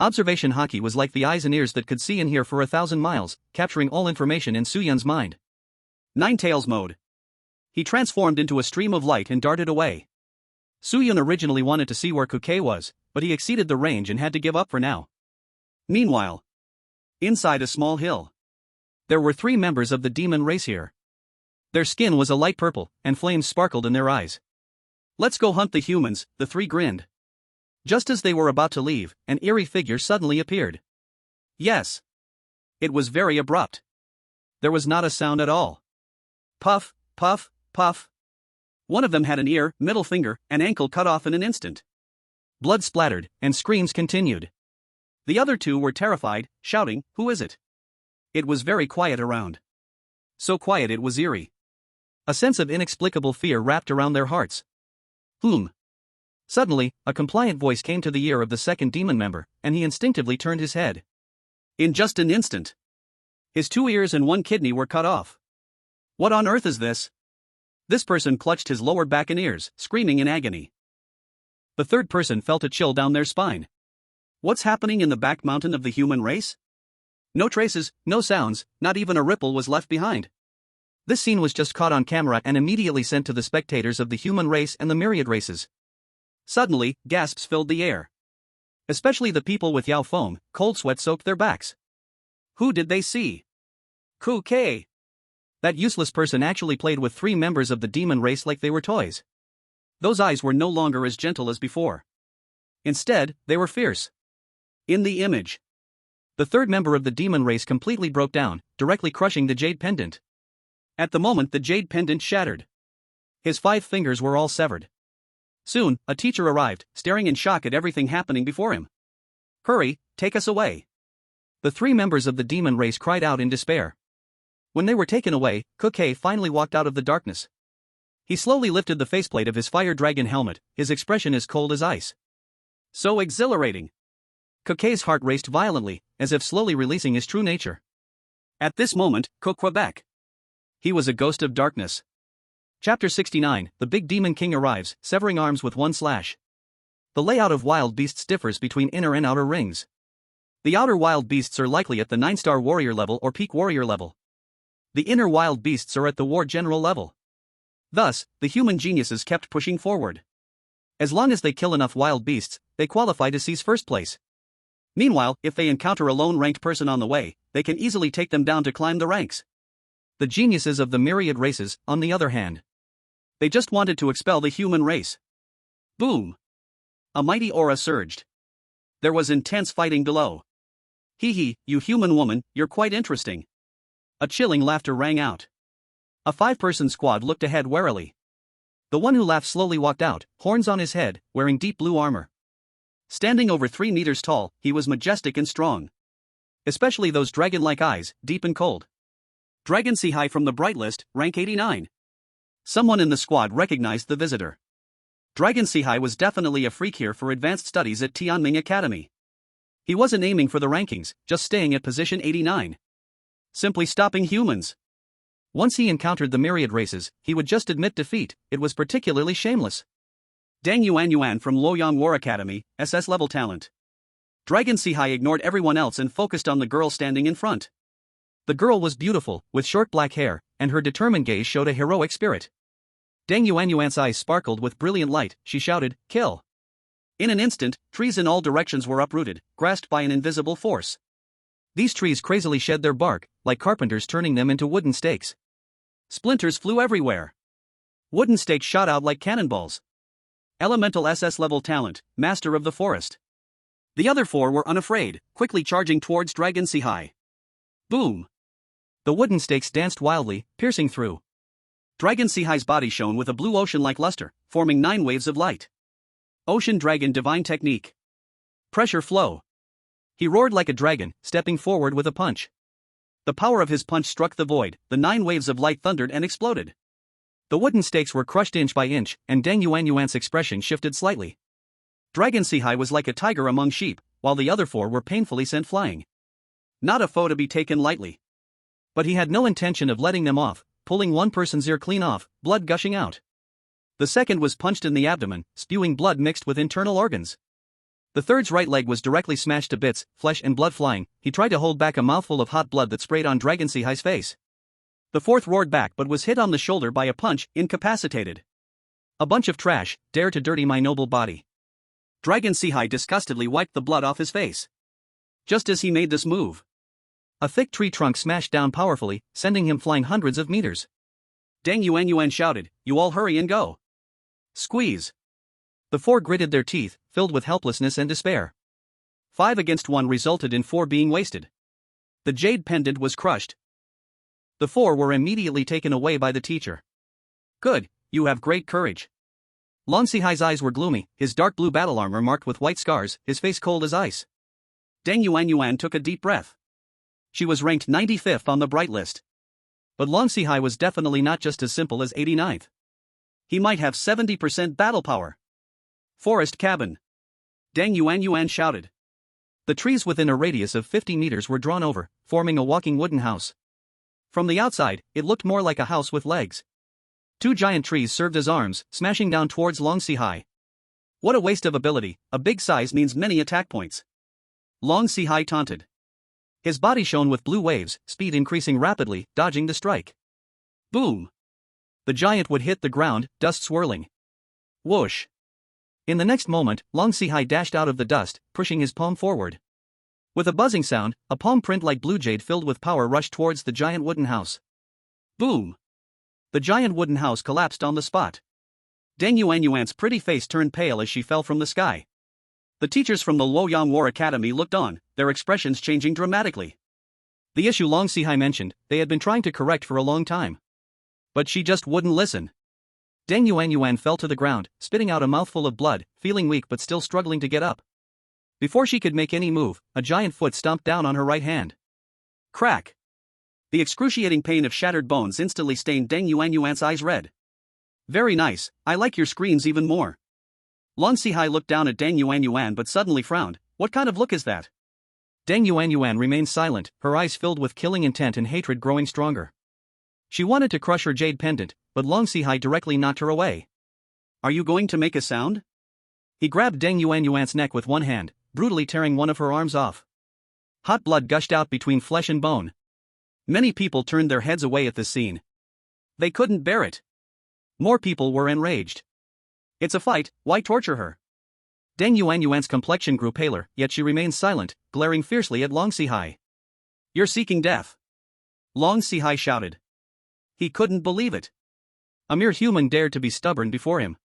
Observation Haki was like the eyes and ears that could see and hear for 1,000 miles, capturing all information in Su Yun's mind. Nine Tails mode. He transformed into a stream of light and darted away. Su Yun originally wanted to see where Kuke was, but he exceeded the range and had to give up for now. Meanwhile, inside a small hill, there were 3 members of the demon race here. Their skin was a light purple, and flames sparkled in their eyes. Let's go hunt the humans, the 3 grinned. Just as they were about to leave, an eerie figure suddenly appeared. Yes. It was very abrupt. There was not a sound at all. Puff, puff, puff. One of them had an ear, middle finger, and ankle cut off in an instant. Blood splattered, and screams continued. The other 2 were terrified, shouting, "Who is it?" It was very quiet around. So quiet it was eerie. A sense of inexplicable fear wrapped around their hearts. Suddenly, a compliant voice came to the ear of the second demon member, and he instinctively turned his head. In just an instant, his 2 ears and 1 kidney were cut off. What on earth is this? This person clutched his lower back and ears, screaming in agony. The third person felt a chill down their spine. What's happening in the back mountain of the human race? No traces, no sounds, not even a ripple was left behind. This scene was just caught on camera and immediately sent to the spectators of the human race and the myriad races. Suddenly, gasps filled the air. Especially the people with Yao foam, cold sweat soaked their backs. Who did they see? Kuke. That useless person actually played with 3 members of the demon race like they were toys. Those eyes were no longer as gentle as before. Instead, they were fierce. In the image, the third member of the demon race completely broke down, directly crushing the jade pendant. At the moment, the jade pendant shattered. His 5 fingers were all severed. Soon, a teacher arrived, staring in shock at everything happening before him. "Hurry, take us away." The 3 members of the demon race cried out in despair. When they were taken away, Kuke finally walked out of the darkness. He slowly lifted the faceplate of his fire dragon helmet, his expression as cold as ice. So exhilarating. Kuke's heart raced violently, as if slowly releasing his true nature. At this moment, Quebec. He was a ghost of darkness. Chapter 69, The Big Demon King arrives, severing arms with 1 slash. The layout of wild beasts differs between inner and outer rings. The outer wild beasts are likely at the 9-star warrior level or peak warrior level. The inner wild beasts are at the war general level. Thus, the human geniuses kept pushing forward. As long as they kill enough wild beasts, they qualify to seize first place. Meanwhile, if they encounter a lone ranked person on the way, they can easily take them down to climb the ranks. The geniuses of the myriad races, on the other hand, they just wanted to expel the human race. Boom! A mighty aura surged. There was intense fighting below. "Hee, you human woman, you're quite interesting." A chilling laughter rang out. A 5-person squad looked ahead warily. The one who laughed slowly walked out, horns on his head, wearing deep blue armor. Standing over 3 meters tall, he was majestic and strong. Especially those dragon-like eyes, deep and cold. Dragon Sihai from the Bright List, rank 89. Someone in the squad recognized the visitor. Dragon Sihai was definitely a freak here for advanced studies at Tianming Academy. He wasn't aiming for the rankings, just staying at position 89. Simply stopping humans. Once he encountered the myriad races, he would just admit defeat. It was particularly shameless. Dang Yuan from Luoyang War Academy, SS level talent. Dragon Sihai ignored everyone else and focused on the girl standing in front. The girl was beautiful, with short black hair, and her determined gaze showed a heroic spirit. Dang Yuan's eyes sparkled with brilliant light. She shouted, "Kill!" In an instant, trees in all directions were uprooted, grasped by an invisible force. These trees crazily shed their bark, like carpenters turning them into wooden stakes. Splinters flew everywhere. Wooden stakes shot out like cannonballs. Elemental SS level talent, master of the forest. The other 4 were unafraid, quickly charging towards Dragon Sihai. Boom! The wooden stakes danced wildly, piercing through. Dragon Sihai's body shone with a blue ocean-like luster, forming 9 waves of light. Ocean Dragon Divine Technique. Pressure flow. He roared like a dragon, stepping forward with a punch. The power of his punch struck the void, the 9 waves of light thundered and exploded. The wooden stakes were crushed inch by inch, and Deng Yuanyuan's expression shifted slightly. Dragon Sihai was like a tiger among sheep, while the other 4 were painfully sent flying. Not a foe to be taken lightly. But he had no intention of letting them off, pulling one person's ear clean off, blood gushing out. The second was punched in the abdomen, spewing blood mixed with internal organs. The third's right leg was directly smashed to bits, flesh and blood flying. He tried to hold back a mouthful of hot blood that sprayed on Dragon Sihai's face. The fourth roared back but was hit on the shoulder by a punch, incapacitated. A bunch of trash, dare to dirty my noble body. Dragon Sihai disgustedly wiped the blood off his face. Just as he made this move, a thick tree trunk smashed down powerfully, sending him flying hundreds of meters. Deng Yuanyuan shouted, "You all hurry and go." Squeeze. The 4 gritted their teeth, filled with helplessness and despair. 5 against 1 resulted in 4 being wasted. The jade pendant was crushed. The 4 were immediately taken away by the teacher. "Good, you have great courage." Lan Sihai's eyes were gloomy, his dark blue battle armor marked with white scars, his face cold as ice. Deng Yuanyuan took a deep breath. She was ranked 95th on the bright list. But Lan Sihai was definitely not just as simple as 89th. He might have 70% battle power. Forest cabin. Deng Yuanyuan shouted. The trees within a radius of 50 meters were drawn over, forming a walking wooden house. From the outside, it looked more like a house with legs. 2 giant trees served as arms, smashing down towards Lan Sihai. What a waste of ability, a big size means many attack points. Lan Sihai taunted. His body shone with blue waves, speed increasing rapidly, dodging the strike. Boom! The giant would hit the ground, dust swirling. Whoosh! In the next moment, Lan Sihai dashed out of the dust, pushing his palm forward. With a buzzing sound, a palm print like blue jade filled with power rushed towards the giant wooden house. Boom! The giant wooden house collapsed on the spot. Deng Yuanyuan's pretty face turned pale as she fell from the sky. The teachers from the Luoyang War Academy looked on, their expressions changing dramatically. The issue Lan Sihai mentioned, they had been trying to correct for a long time. But she just wouldn't listen. Deng Yuanyuan fell to the ground, spitting out a mouthful of blood, feeling weak but still struggling to get up. Before she could make any move, a giant foot stomped down on her right hand. Crack! The excruciating pain of shattered bones instantly stained Deng Yuanyuan's eyes red. Very nice, I like your screams even more. Lan Sihai looked down at Deng Yuanyuan but suddenly frowned. What kind of look is that? Deng Yuanyuan remained silent, her eyes filled with killing intent and hatred growing stronger. She wanted to crush her jade pendant, but Lan Sihai directly knocked her away. Are you going to make a sound? He grabbed Deng Yuanyuan's neck with one hand, brutally tearing one of her arms off. Hot blood gushed out between flesh and bone. Many people turned their heads away at this scene. They couldn't bear it. More people were enraged. It's a fight, why torture her? Deng Yuanyuan's complexion grew paler, yet she remained silent, glaring fiercely at Lan Sihai. You're seeking death. Lan Sihai shouted. He couldn't believe it. A mere human dared to be stubborn before him.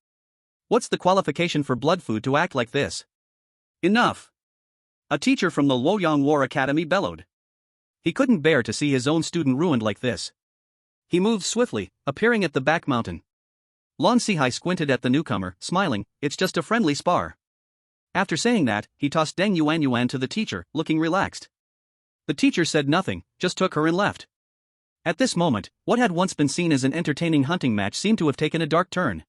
What's the qualification for blood food to act like this? Enough! A teacher from the Luoyang War Academy bellowed. He couldn't bear to see his own student ruined like this. He moved swiftly, appearing at the back mountain. Lan Sihai squinted at the newcomer, smiling, it's just a friendly spar. After saying that, he tossed Deng Yuanyuan to the teacher, looking relaxed. The teacher said nothing, just took her and left. At this moment, what had once been seen as an entertaining hunting match seemed to have taken a dark turn.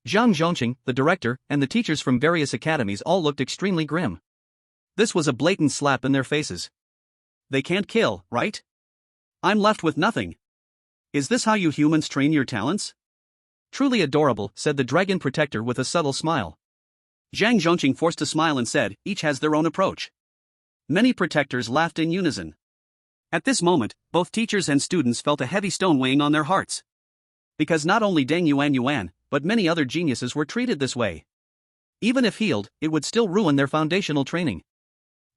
Zhang Zhongqing, the director, and the teachers from various academies all looked extremely grim. This was a blatant slap in their faces. They can't kill, right? I'm left with nothing. Is this how you humans train your talents? Truly adorable, said the dragon protector with a subtle smile. Zhang Zhongqing forced a smile and said, each has their own approach. Many protectors laughed in unison. At this moment, both teachers and students felt a heavy stone weighing on their hearts. Because not only Deng Yuanyuan, but many other geniuses were treated this way. Even if healed, it would still ruin their foundational training.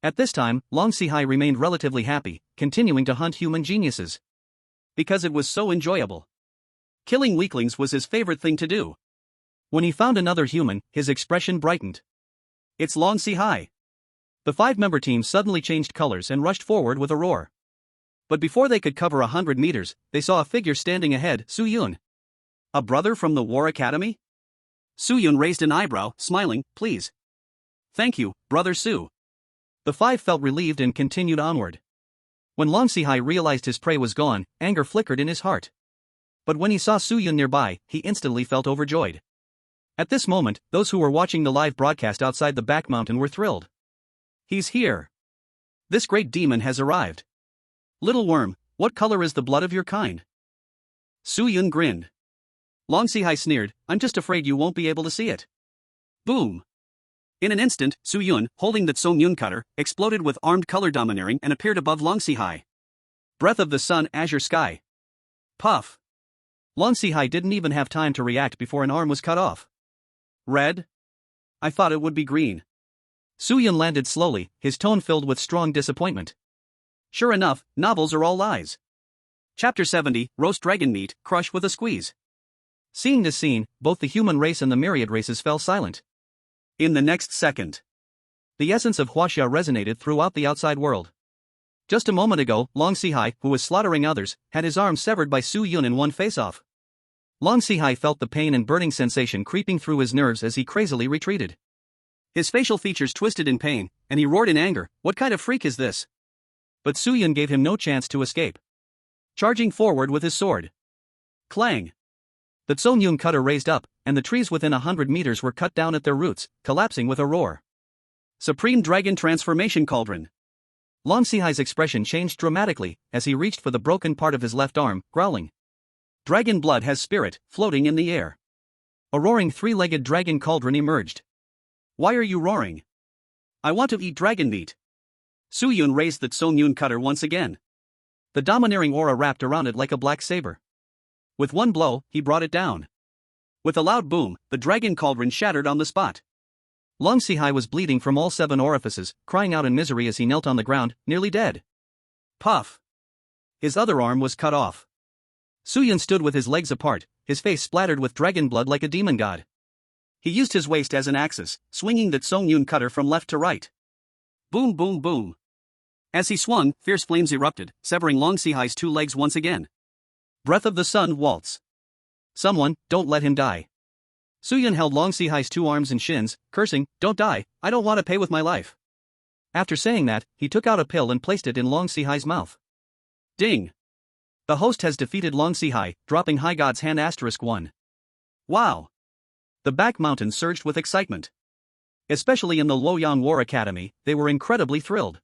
At this time, Lan Sihai remained relatively happy, continuing to hunt human geniuses. Because it was so enjoyable. Killing weaklings was his favorite thing to do. When he found another human, his expression brightened. It's Lan Sihai. The 5-member team suddenly changed colors and rushed forward with a roar. But before they could cover 100 meters, they saw a figure standing ahead, Su Yun. A brother from the War Academy? Su Yun raised an eyebrow, smiling, please. Thank you, Brother Su. The five felt relieved and continued onward. When Long Sihai realized his prey was gone, anger flickered in his heart. But when he saw Su Yun nearby, he instantly felt overjoyed. At this moment, those who were watching the live broadcast outside the back mountain were thrilled. He's here. This great demon has arrived. Little worm, what color is the blood of your kind? Su Yun grinned. Long Sihai sneered, I'm just afraid you won't be able to see it. Boom. In an instant, Su Yun, holding the Tsong Yun cutter, exploded with armed color domineering and appeared above Long Sihai. Breath of the sun, azure sky. Puff. Long Sihai didn't even have time to react before an arm was cut off. Red? I thought it would be green. Su Yun landed slowly, his tone filled with strong disappointment. Sure enough, novels are all lies. Chapter 70, Roast Dragon Meat, Crush with a Squeeze. Seeing this scene, both the human race and the myriad races fell silent. In the next second, the essence of Huaxia resonated throughout the outside world. Just a moment ago, Long Sihai, who was slaughtering others, had his arm severed by Su Yun in one face-off. Long Sihai felt the pain and burning sensation creeping through his nerves as he crazily retreated. His facial features twisted in pain, and he roared in anger, what kind of freak is this? But Su Yun gave him no chance to escape. Charging forward with his sword. Clang! The Tsong Yun cutter raised up, and the trees within 100 meters were cut down at their roots, collapsing with a roar. Supreme Dragon Transformation Cauldron. Long Sihai's expression changed dramatically as he reached for the broken part of his left arm, growling. Dragon blood has spirit, floating in the air. A roaring three-legged dragon cauldron emerged. Why are you roaring? I want to eat dragon meat. Su Yun raised the Tsong Yun cutter once again. The domineering aura wrapped around it like a black saber. With one blow, he brought it down. With a loud boom, the dragon cauldron shattered on the spot. Long Sihai was bleeding from all 7 orifices, crying out in misery as he knelt on the ground, nearly dead. Puff! His other arm was cut off. Su Yun stood with his legs apart, his face splattered with dragon blood like a demon god. He used his waist as an axis, swinging the Tsong Yun cutter from left to right. Boom boom boom. As he swung, fierce flames erupted, severing Long Sihai's 2 legs once again. Breath of the sun waltz. Someone, don't let him die. Su Yun held Long Sihai's 2 arms and shins, cursing, don't die, I don't want to pay with my life. After saying that, he took out a pill and placed it in Long Sihai's mouth. Ding! The host has defeated Long Sihai, dropping High God's Hand *1. Wow! The back mountain surged with excitement. Especially in the Luoyang War Academy, they were incredibly thrilled.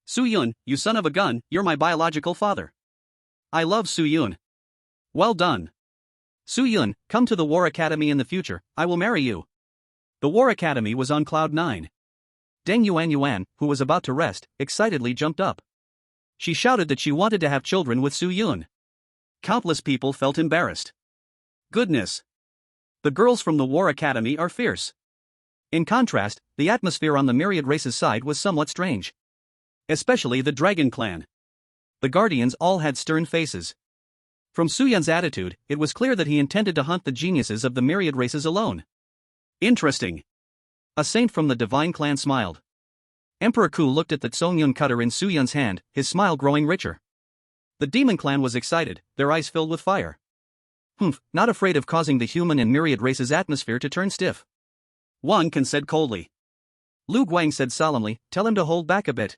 Su Yun, you son of a gun, you're my biological father. I love Su Yun. Well done. Su Yun, come to the War Academy in the future, I will marry you. The War Academy was on cloud 9. Deng Yuan, who was about to rest, excitedly jumped up. She shouted that she wanted to have children with Su Yun. Countless people felt embarrassed. Goodness. The girls from the War Academy are fierce. In contrast, the atmosphere on the myriad race's side was somewhat strange. Especially the Dragon Clan. The Guardians all had stern faces. From Su Yun's attitude, it was clear that he intended to hunt the geniuses of the myriad races alone. Interesting. A saint from the Divine Clan smiled. Emperor Ku looked at the Tsong Yun cutter in Su Yun's hand, his smile growing richer. The Demon Clan was excited, their eyes filled with fire. Not afraid of causing the human and myriad races' atmosphere to turn stiff. One Can said coldly. Lu Guang said solemnly, tell him to hold back a bit.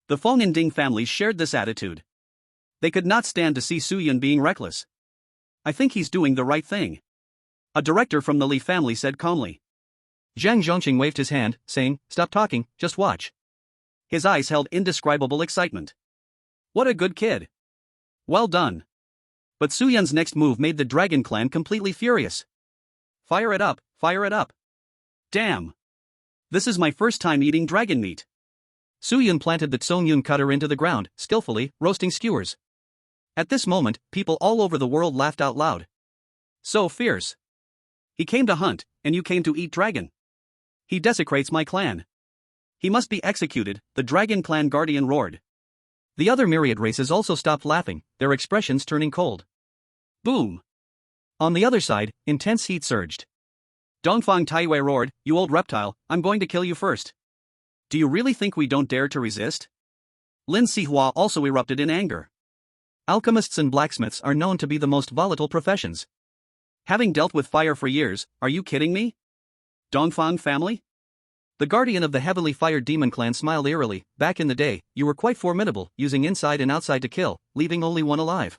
The Feng and Ding families shared this attitude. They could not stand to see Su Yun being reckless. I think he's doing the right thing. A director from the Li family said calmly. Zhang Zhongqing waved his hand, saying, stop talking, just watch. His eyes held indescribable excitement. What a good kid. Well done. But Su Yun's next move made the Dragon Clan completely furious. Fire it up, fire it up. Damn. This is my first time eating dragon meat. Su Yun planted the Tsong Yun cutter into the ground, skillfully, roasting skewers. At this moment, people all over the world laughed out loud. So fierce. He came to hunt, and you came to eat dragon. He desecrates my clan. He must be executed, the Dragon Clan guardian roared. The other myriad races also stopped laughing, their expressions turning cold. Boom. On the other side, intense heat surged. Dongfang Taiwei roared, you old reptile, I'm going to kill you first. Do you really think we don't dare to resist? Lin Sihua also erupted in anger. Alchemists and blacksmiths are known to be the most volatile professions. Having dealt with fire for years, are you kidding me? Dongfang family? The guardian of the heavily fired demon clan smiled eerily. Back in the day, you were quite formidable, using inside and outside to kill, leaving only one alive.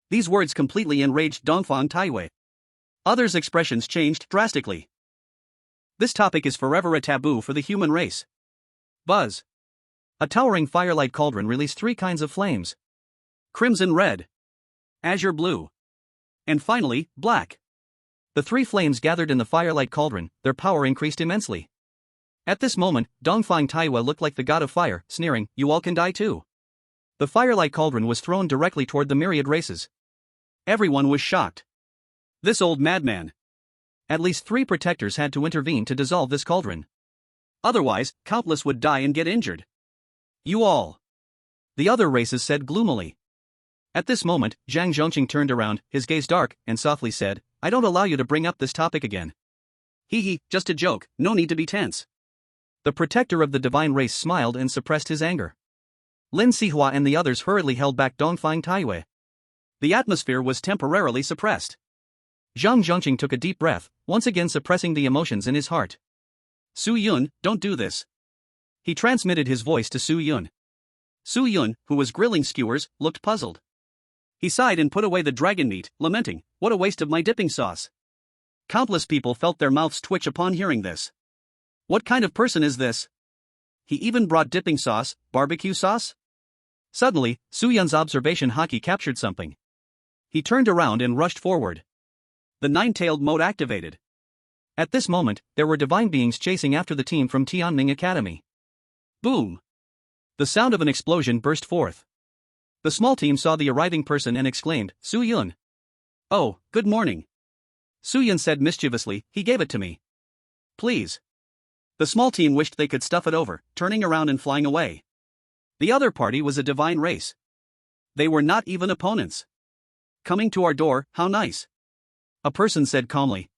These words completely enraged Dongfang Taiwei. Others' expressions changed drastically. This topic is forever a taboo for the human race. Buzz. A towering firelight cauldron released 3 kinds of flames. Crimson red. Azure blue. And finally, black. The 3 flames gathered in the firelight cauldron, their power increased immensely. At this moment, Dongfang Taiwei looked like the god of fire, sneering, "You all can die too." The firelight cauldron was thrown directly toward the myriad races. Everyone was shocked. This old madman. At least 3 protectors had to intervene to dissolve this cauldron. Otherwise, countless would die and get injured. You all. The other races said gloomily. At this moment, Zhang Zhongqing turned around, his gaze dark, and softly said, "I don't allow you to bring up this topic again." Hee hee, just a joke, no need to be tense. The protector of the divine race smiled and suppressed his anger. Lin Sihua and the others hurriedly held back Dongfang Taiwei. The atmosphere was temporarily suppressed. Zhang Zhongqing took a deep breath, once again suppressing the emotions in his heart. Su Yun, don't do this. He transmitted his voice to Su Yun. Su Yun, who was grilling skewers, looked puzzled. He sighed and put away the dragon meat, lamenting, "What a waste of my dipping sauce." Countless people felt their mouths twitch upon hearing this. What kind of person is this? He even brought dipping sauce, barbecue sauce? Suddenly, Su Yun's observation haki captured something. He turned around and rushed forward. The 9-tailed mode activated. At this moment, there were divine beings chasing after the team from Tianming Academy. Boom! The sound of an explosion burst forth. The small team saw the arriving person and exclaimed, "Su Yun." "Oh, good morning." Su Yun said mischievously, "He gave it to me. Please." The small team wished they could stuff it over, turning around and flying away. The other party was a divine race. They were not even opponents. "Coming to our door, how nice." A person said calmly.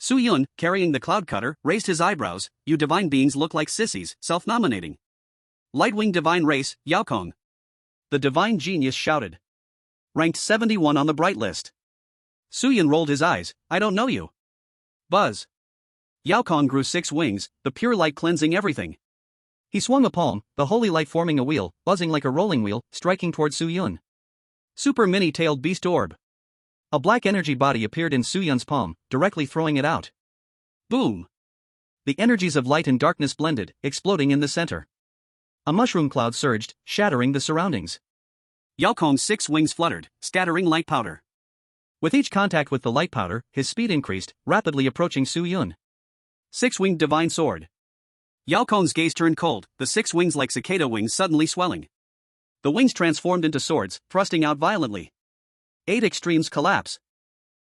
Su Yun, carrying the cloud cutter, raised his eyebrows. "You divine beings look like sissies, self-nominating." "Lightwing divine race, Yaokong." The divine genius shouted. "Ranked 71 on the bright list." Su Yun rolled his eyes. "I don't know you." Buzz. Yaokong grew 6 wings, the pure light cleansing everything. He swung a palm, the holy light forming a wheel, buzzing like a rolling wheel, striking toward Su Yun. Super mini-tailed beast orb. A black energy body appeared in Su Yun's palm, directly throwing it out. Boom! The energies of light and darkness blended, exploding in the center. A mushroom cloud surged, shattering the surroundings. Yaokong's 6 wings fluttered, scattering light powder. With each contact with the light powder, his speed increased, rapidly approaching Su Yun. 6-winged divine sword. Yaokong's gaze turned cold, the 6 wings like cicada wings suddenly swelling. The wings transformed into swords, thrusting out violently. 8 extremes collapse.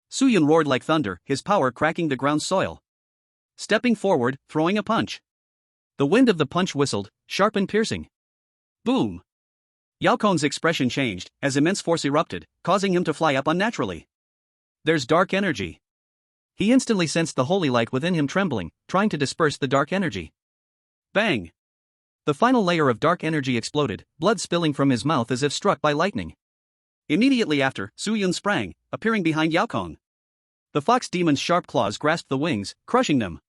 Su Yun roared like thunder, his power cracking the ground's soil. Stepping forward, throwing a punch. The wind of the punch whistled, sharp and piercing. Boom! Yaokong's expression changed, as immense force erupted, causing him to fly up unnaturally. There's dark energy. He instantly sensed the holy light within him trembling, trying to disperse the dark energy. Bang! The final layer of dark energy exploded, blood spilling from his mouth as if struck by lightning. Immediately after, Su Yun sprang, appearing behind Yaokong. The fox demon's sharp claws grasped the wings, crushing them.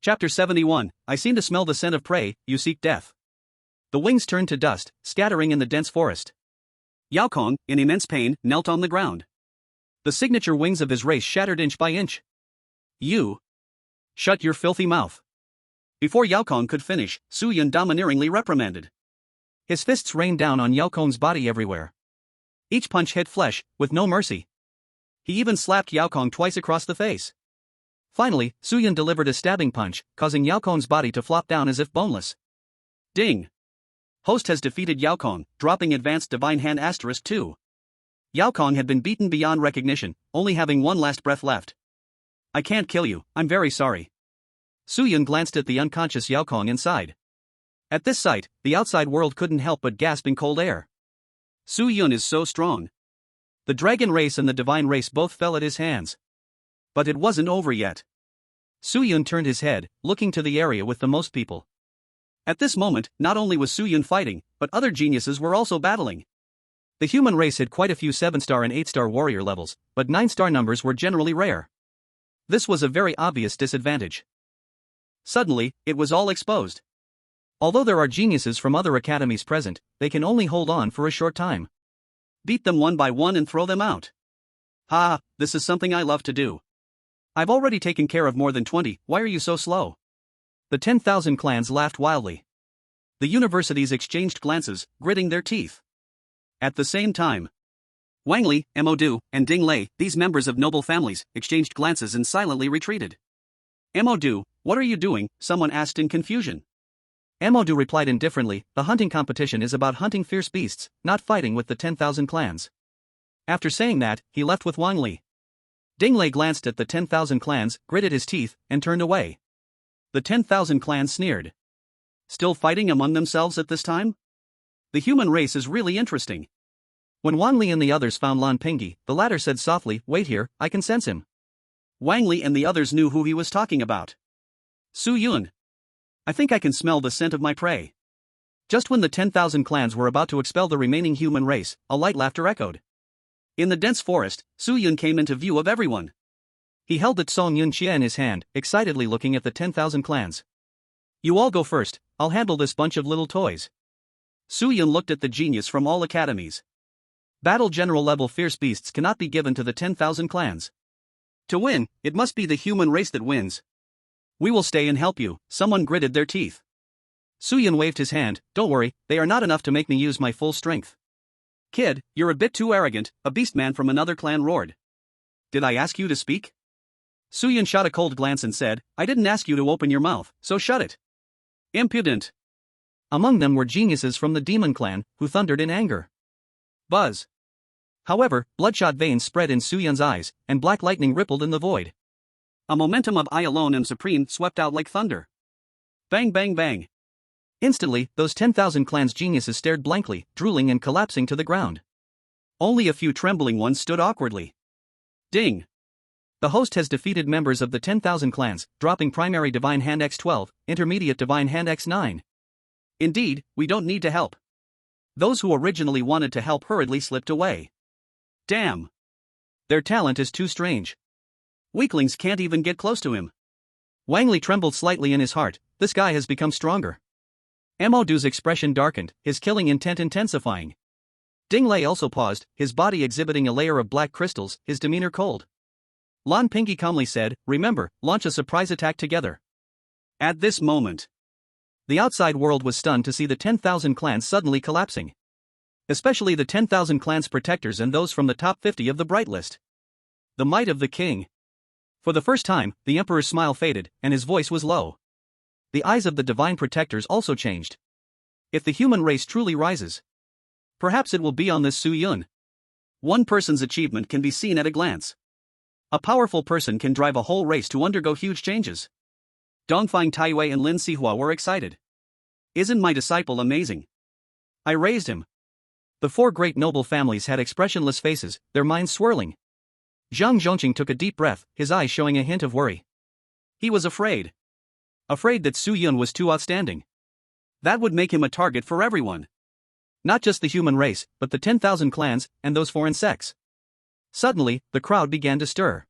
Chapter 71, I seem to smell the scent of prey, you seek death. The wings turned to dust, scattering in the dense forest. Yaokong, in immense pain, knelt on the ground. The signature wings of his race shattered inch by inch. You. Shut your filthy mouth. Before Yaokong could finish, Su Yun domineeringly reprimanded. His fists rained down on Yaokong's body everywhere. Each punch hit flesh, with no mercy. He even slapped Yaokong twice across the face. Finally, Su Yun delivered a stabbing punch, causing Yaokong's body to flop down as if boneless. Ding! Host has defeated Yaokong, dropping Advanced Divine Hand *2. Yaokong had been beaten beyond recognition, only having one last breath left. I can't kill you, I'm very sorry. Su Yun glanced at the unconscious Yaokong inside. At this sight, the outside world couldn't help but gasp in cold air. Su Yun is so strong. The dragon race and the divine race both fell at his hands. But it wasn't over yet. Su Yun turned his head, looking to the area with the most people. At this moment, not only was Su Yun fighting, but other geniuses were also battling. The human race had quite a few 7-star and 8-star warrior levels, but 9-star numbers were generally rare. This was a very obvious disadvantage. Suddenly, it was all exposed. Although there are geniuses from other academies present, they can only hold on for a short time. Beat them one by one and throw them out. Ha, this is something I love to do. I've already taken care of more than 20, why are you so slow? The 10,000 clans laughed wildly. The universities exchanged glances, gritting their teeth. At the same time, Wang Li, Mo Du, and Ding Lei, these members of noble families, exchanged glances and silently retreated. Mo Du, what are you doing? Someone asked in confusion. Mo Du replied indifferently, the hunting competition is about hunting fierce beasts, not fighting with the 10,000 clans. After saying that, he left with Wang Li. Ding Lei glanced at the 10,000 clans, gritted his teeth, and turned away. The 10,000 clans sneered. Still fighting among themselves at this time? The human race is really interesting. When Wang Li and the others found Lan Pingyi, the latter said softly, wait here, I can sense him. Wang Li and the others knew who he was talking about. Su Yun. I think I can smell the scent of my prey. Just when the 10,000 clans were about to expel the remaining human race, a light laughter echoed. In the dense forest, Su Yun came into view of everyone. He held the Tsong Yun Xie in his hand, excitedly looking at the 10,000 clans. You all go first, I'll handle this bunch of little toys. Su Yun looked at the genius from all academies. Battle general level fierce beasts cannot be given to the 10,000 clans. To win, it must be the human race that wins. We will stay and help you, someone gritted their teeth. Su Yun waved his hand, don't worry, they are not enough to make me use my full strength. Kid, you're a bit too arrogant, a beastman from another clan roared. Did I ask you to speak? Su Yun shot a cold glance and said, I didn't ask you to open your mouth, so shut it. Impudent. Among them were geniuses from the demon clan, who thundered in anger. Buzz. However, bloodshot veins spread in Su Yun's eyes, and black lightning rippled in the void. A momentum of I alone am supreme swept out like thunder. Bang bang bang. Instantly, those 10,000 clans geniuses stared blankly, drooling and collapsing to the ground. Only a few trembling ones stood awkwardly. Ding. The host has defeated members of the 10,000 clans, dropping primary divine hand x12, intermediate divine hand x9. Indeed, we don't need to help. Those who originally wanted to help hurriedly slipped away. Damn. Their talent is too strange. Weaklings can't even get close to him. Wang Li trembled slightly in his heart, this guy has become stronger. Mo Du's expression darkened, his killing intent intensifying. Ding Lei also paused, his body exhibiting a layer of black crystals, his demeanor cold. Lan Pingyi calmly said, remember, launch a surprise attack together. At this moment, the outside world was stunned to see the 10,000 clans suddenly collapsing. Especially the 10,000 clans protectors and those from the top 50 of the bright list. The might of the king. For the first time, the emperor's smile faded, and his voice was low. The eyes of the divine protectors also changed. If the human race truly rises, perhaps it will be on this Su Yun. One person's achievement can be seen at a glance. A powerful person can drive a whole race to undergo huge changes. Dongfang Taiwei and Lin Sihua were excited. Isn't my disciple amazing? I raised him. The four great noble families had expressionless faces, their minds swirling. Zhang Zhongqing took a deep breath, his eyes showing a hint of worry. He was afraid. Afraid that Su Yun was too outstanding. That would make him a target for everyone. Not just the human race, but the 10,000 clans, and those foreign sects. Suddenly, the crowd began to stir.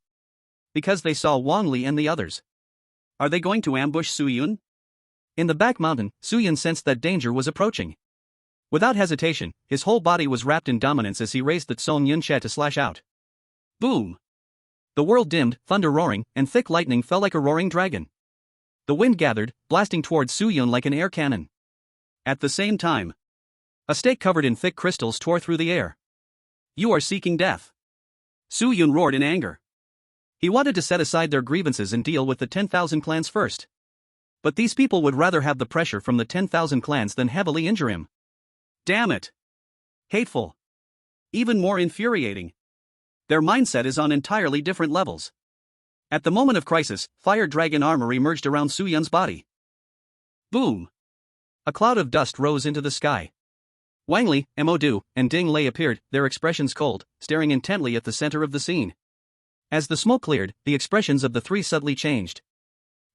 Because they saw Wang Li and the others. Are they going to ambush Su Yun? In the back mountain, Su Yun sensed that danger was approaching. Without hesitation, his whole body was wrapped in dominance as he raised the Tsong Yun Xie to slash out. Boom! The world dimmed, thunder roaring, and thick lightning fell like a roaring dragon. The wind gathered, blasting towards Su Yun like an air cannon. At the same time, a stake covered in thick crystals tore through the air. You are seeking death. Su Yun roared in anger. He wanted to set aside their grievances and deal with the 10,000 clans first. But these people would rather have the pressure from the 10,000 clans than heavily injure him. Damn it. Hateful. Even more infuriating. Their mindset is on entirely different levels. At the moment of crisis, Fire Dragon armor emerged around Su Yun's body. Boom! A cloud of dust rose into the sky. Wang Li, Mo Du, and Ding Lei appeared, their expressions cold, staring intently at the center of the scene. As the smoke cleared, the expressions of the three subtly changed.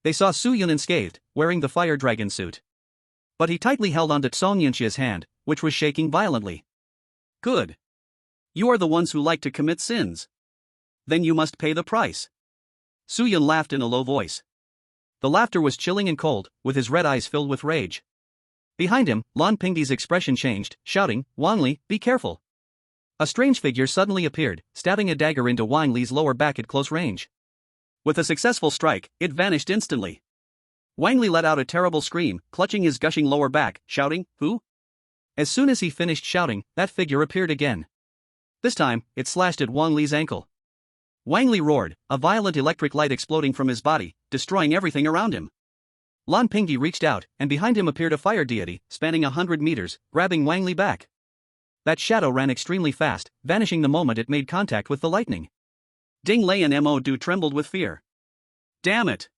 They saw Su Yun unscathed, wearing the Fire Dragon suit. But he tightly held onto Tsong Yunxia's hand, which was shaking violently. Good. You are the ones who like to commit sins. Then you must pay the price. Su Yun laughed in a low voice. The laughter was chilling and cold, with his red eyes filled with rage. Behind him, Lan Pingdi's expression changed, shouting, "Wang Li, be careful." A strange figure suddenly appeared, stabbing a dagger into Wang Li's lower back at close range. With a successful strike, it vanished instantly. Wang Li let out a terrible scream, clutching his gushing lower back, shouting, "Who?" As soon as he finished shouting, that figure appeared again. This time, it slashed at Wang Li's ankle. Wang Li roared, a violent electric light exploding from his body, destroying everything around him. Lan Pingdi reached out, and behind him appeared a fire deity, spanning 100 meters, grabbing Wang Li back. That shadow ran extremely fast, vanishing the moment it made contact with the lightning. Ding Lei and Mo Du trembled with fear. Damn it!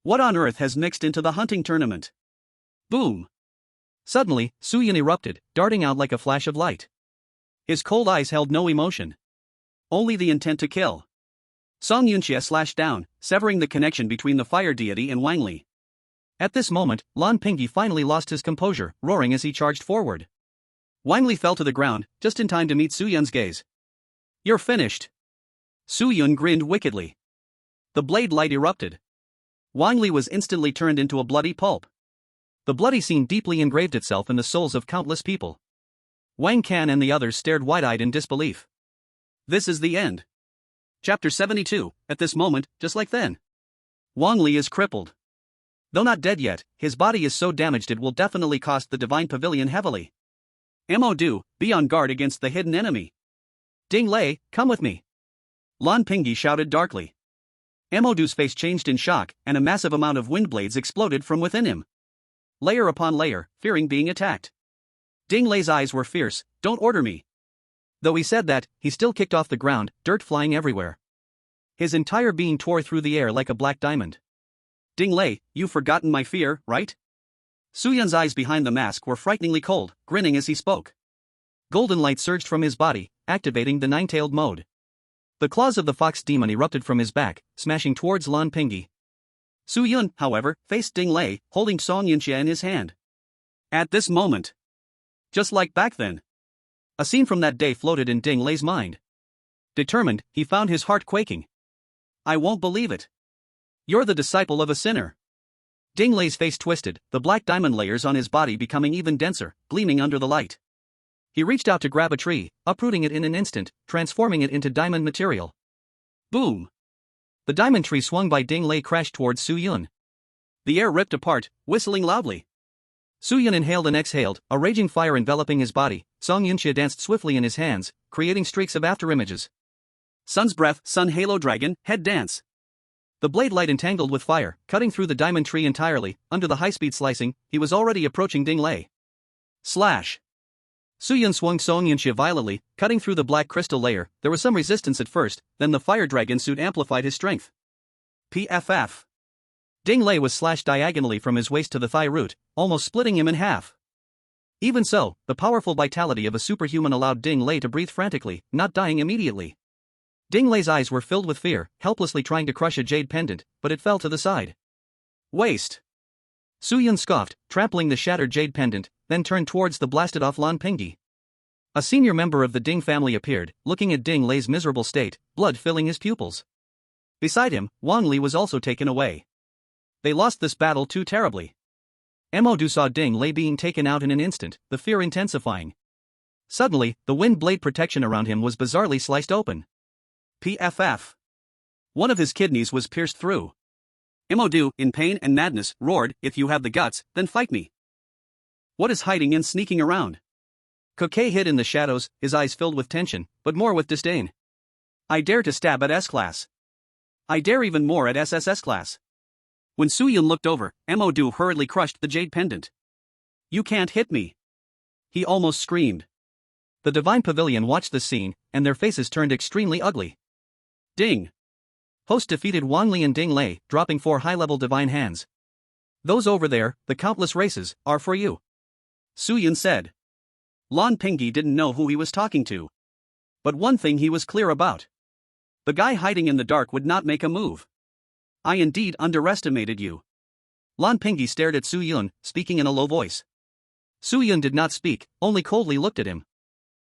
What on earth has mixed into the hunting tournament? Boom! Suddenly, Su Yun erupted, darting out like a flash of light. His cold eyes held no emotion. Only the intent to kill. Song Yunxia slashed down, severing the connection between the fire deity and Wang Li. At this moment, Lan Pingdi finally lost his composure, roaring as he charged forward. Wang Li fell to the ground, just in time to meet Su Yun's gaze. "You're finished." Su Yun grinned wickedly. The blade light erupted. Wang Li was instantly turned into a bloody pulp. The bloody scene deeply engraved itself in the souls of countless people. Wang Can and the others stared wide-eyed in disbelief. This is the end. Chapter 72, at this moment, just like then. Wang Li is crippled. Though not dead yet, his body is so damaged it will definitely cost the Divine Pavilion heavily. Mo Du, be on guard against the hidden enemy. Ding Lei, come with me. Lan Pingdi shouted darkly. Mo Du's face changed in shock, and a massive amount of wind blades exploded from within him. Layer upon layer, fearing being attacked. Ding Lei's eyes were fierce. "Don't order me." Though he said that, he still kicked off the ground, dirt flying everywhere. His entire being tore through the air like a black diamond. Ding Lei, you've forgotten my fear, right? Su Yun's eyes behind the mask were frighteningly cold, grinning as he spoke. Golden light surged from his body, activating the nine-tailed mode. The claws of the fox demon erupted from his back, smashing towards Lan Pingdi. Su Yun, however, faced Ding Lei, holding Song Yunxia in his hand. At this moment. Just like back then. A scene from that day floated in Ding Lei's mind. Determined, he found his heart quaking. I won't believe it. You're the disciple of a sinner. Ding Lei's face twisted, the black diamond layers on his body becoming even denser, gleaming under the light. He reached out to grab a tree, uprooting it in an instant, transforming it into diamond material. Boom! The diamond tree swung by Ding Lei crashed towards Su Yun. The air ripped apart, whistling loudly. Su Yun inhaled and exhaled, a raging fire enveloping his body. Song Yunxia danced swiftly in his hands, creating streaks of afterimages. Sun's breath, sun halo dragon, head dance. The blade light entangled with fire, cutting through the diamond tree entirely. Under the high-speed slicing, he was already approaching Ding Lei. Slash! Su Yun swung Song Yunxia violently, cutting through the black crystal layer. There was some resistance at first, then the fire dragon suit amplified his strength. PFF. Ding Lei was slashed diagonally from his waist to the thigh root, almost splitting him in half. Even so, the powerful vitality of a superhuman allowed Ding Lei to breathe frantically, not dying immediately. Ding Lei's eyes were filled with fear, helplessly trying to crush a jade pendant, but it fell to the side. Waste! Su Yun scoffed, trampling the shattered jade pendant, then turned towards the blasted-off Lan Pingdi. A senior member of the Ding family appeared, looking at Ding Lei's miserable state, blood filling his pupils. Beside him, Wang Li was also taken away. They lost this battle too terribly. Mo Du saw Ding Lei being taken out in an instant, the fear intensifying. Suddenly, the wind blade protection around him was bizarrely sliced open. PFF. One of his kidneys was pierced through. Mo Du, in pain and madness, roared, "If you have the guts, then fight me." What is hiding and sneaking around? Koke hid in the shadows, his eyes filled with tension, but more with disdain. I dare to stab at S-Class. I dare even more at SSS class. When Su Yun looked over, Mo Du hurriedly crushed the jade pendant. You can't hit me. He almost screamed. The Divine Pavilion watched the scene, and their faces turned extremely ugly. Ding! Host defeated Wang Li and Ding Lei, dropping 4 high-level divine hands. Those over there, the countless races, are for you. Su Yun said. Lan Pingdi didn't know who he was talking to. But one thing he was clear about. The guy hiding in the dark would not make a move. I indeed underestimated you. Lan Pingdi stared at Su Yun, speaking in a low voice. Su Yun did not speak, only coldly looked at him.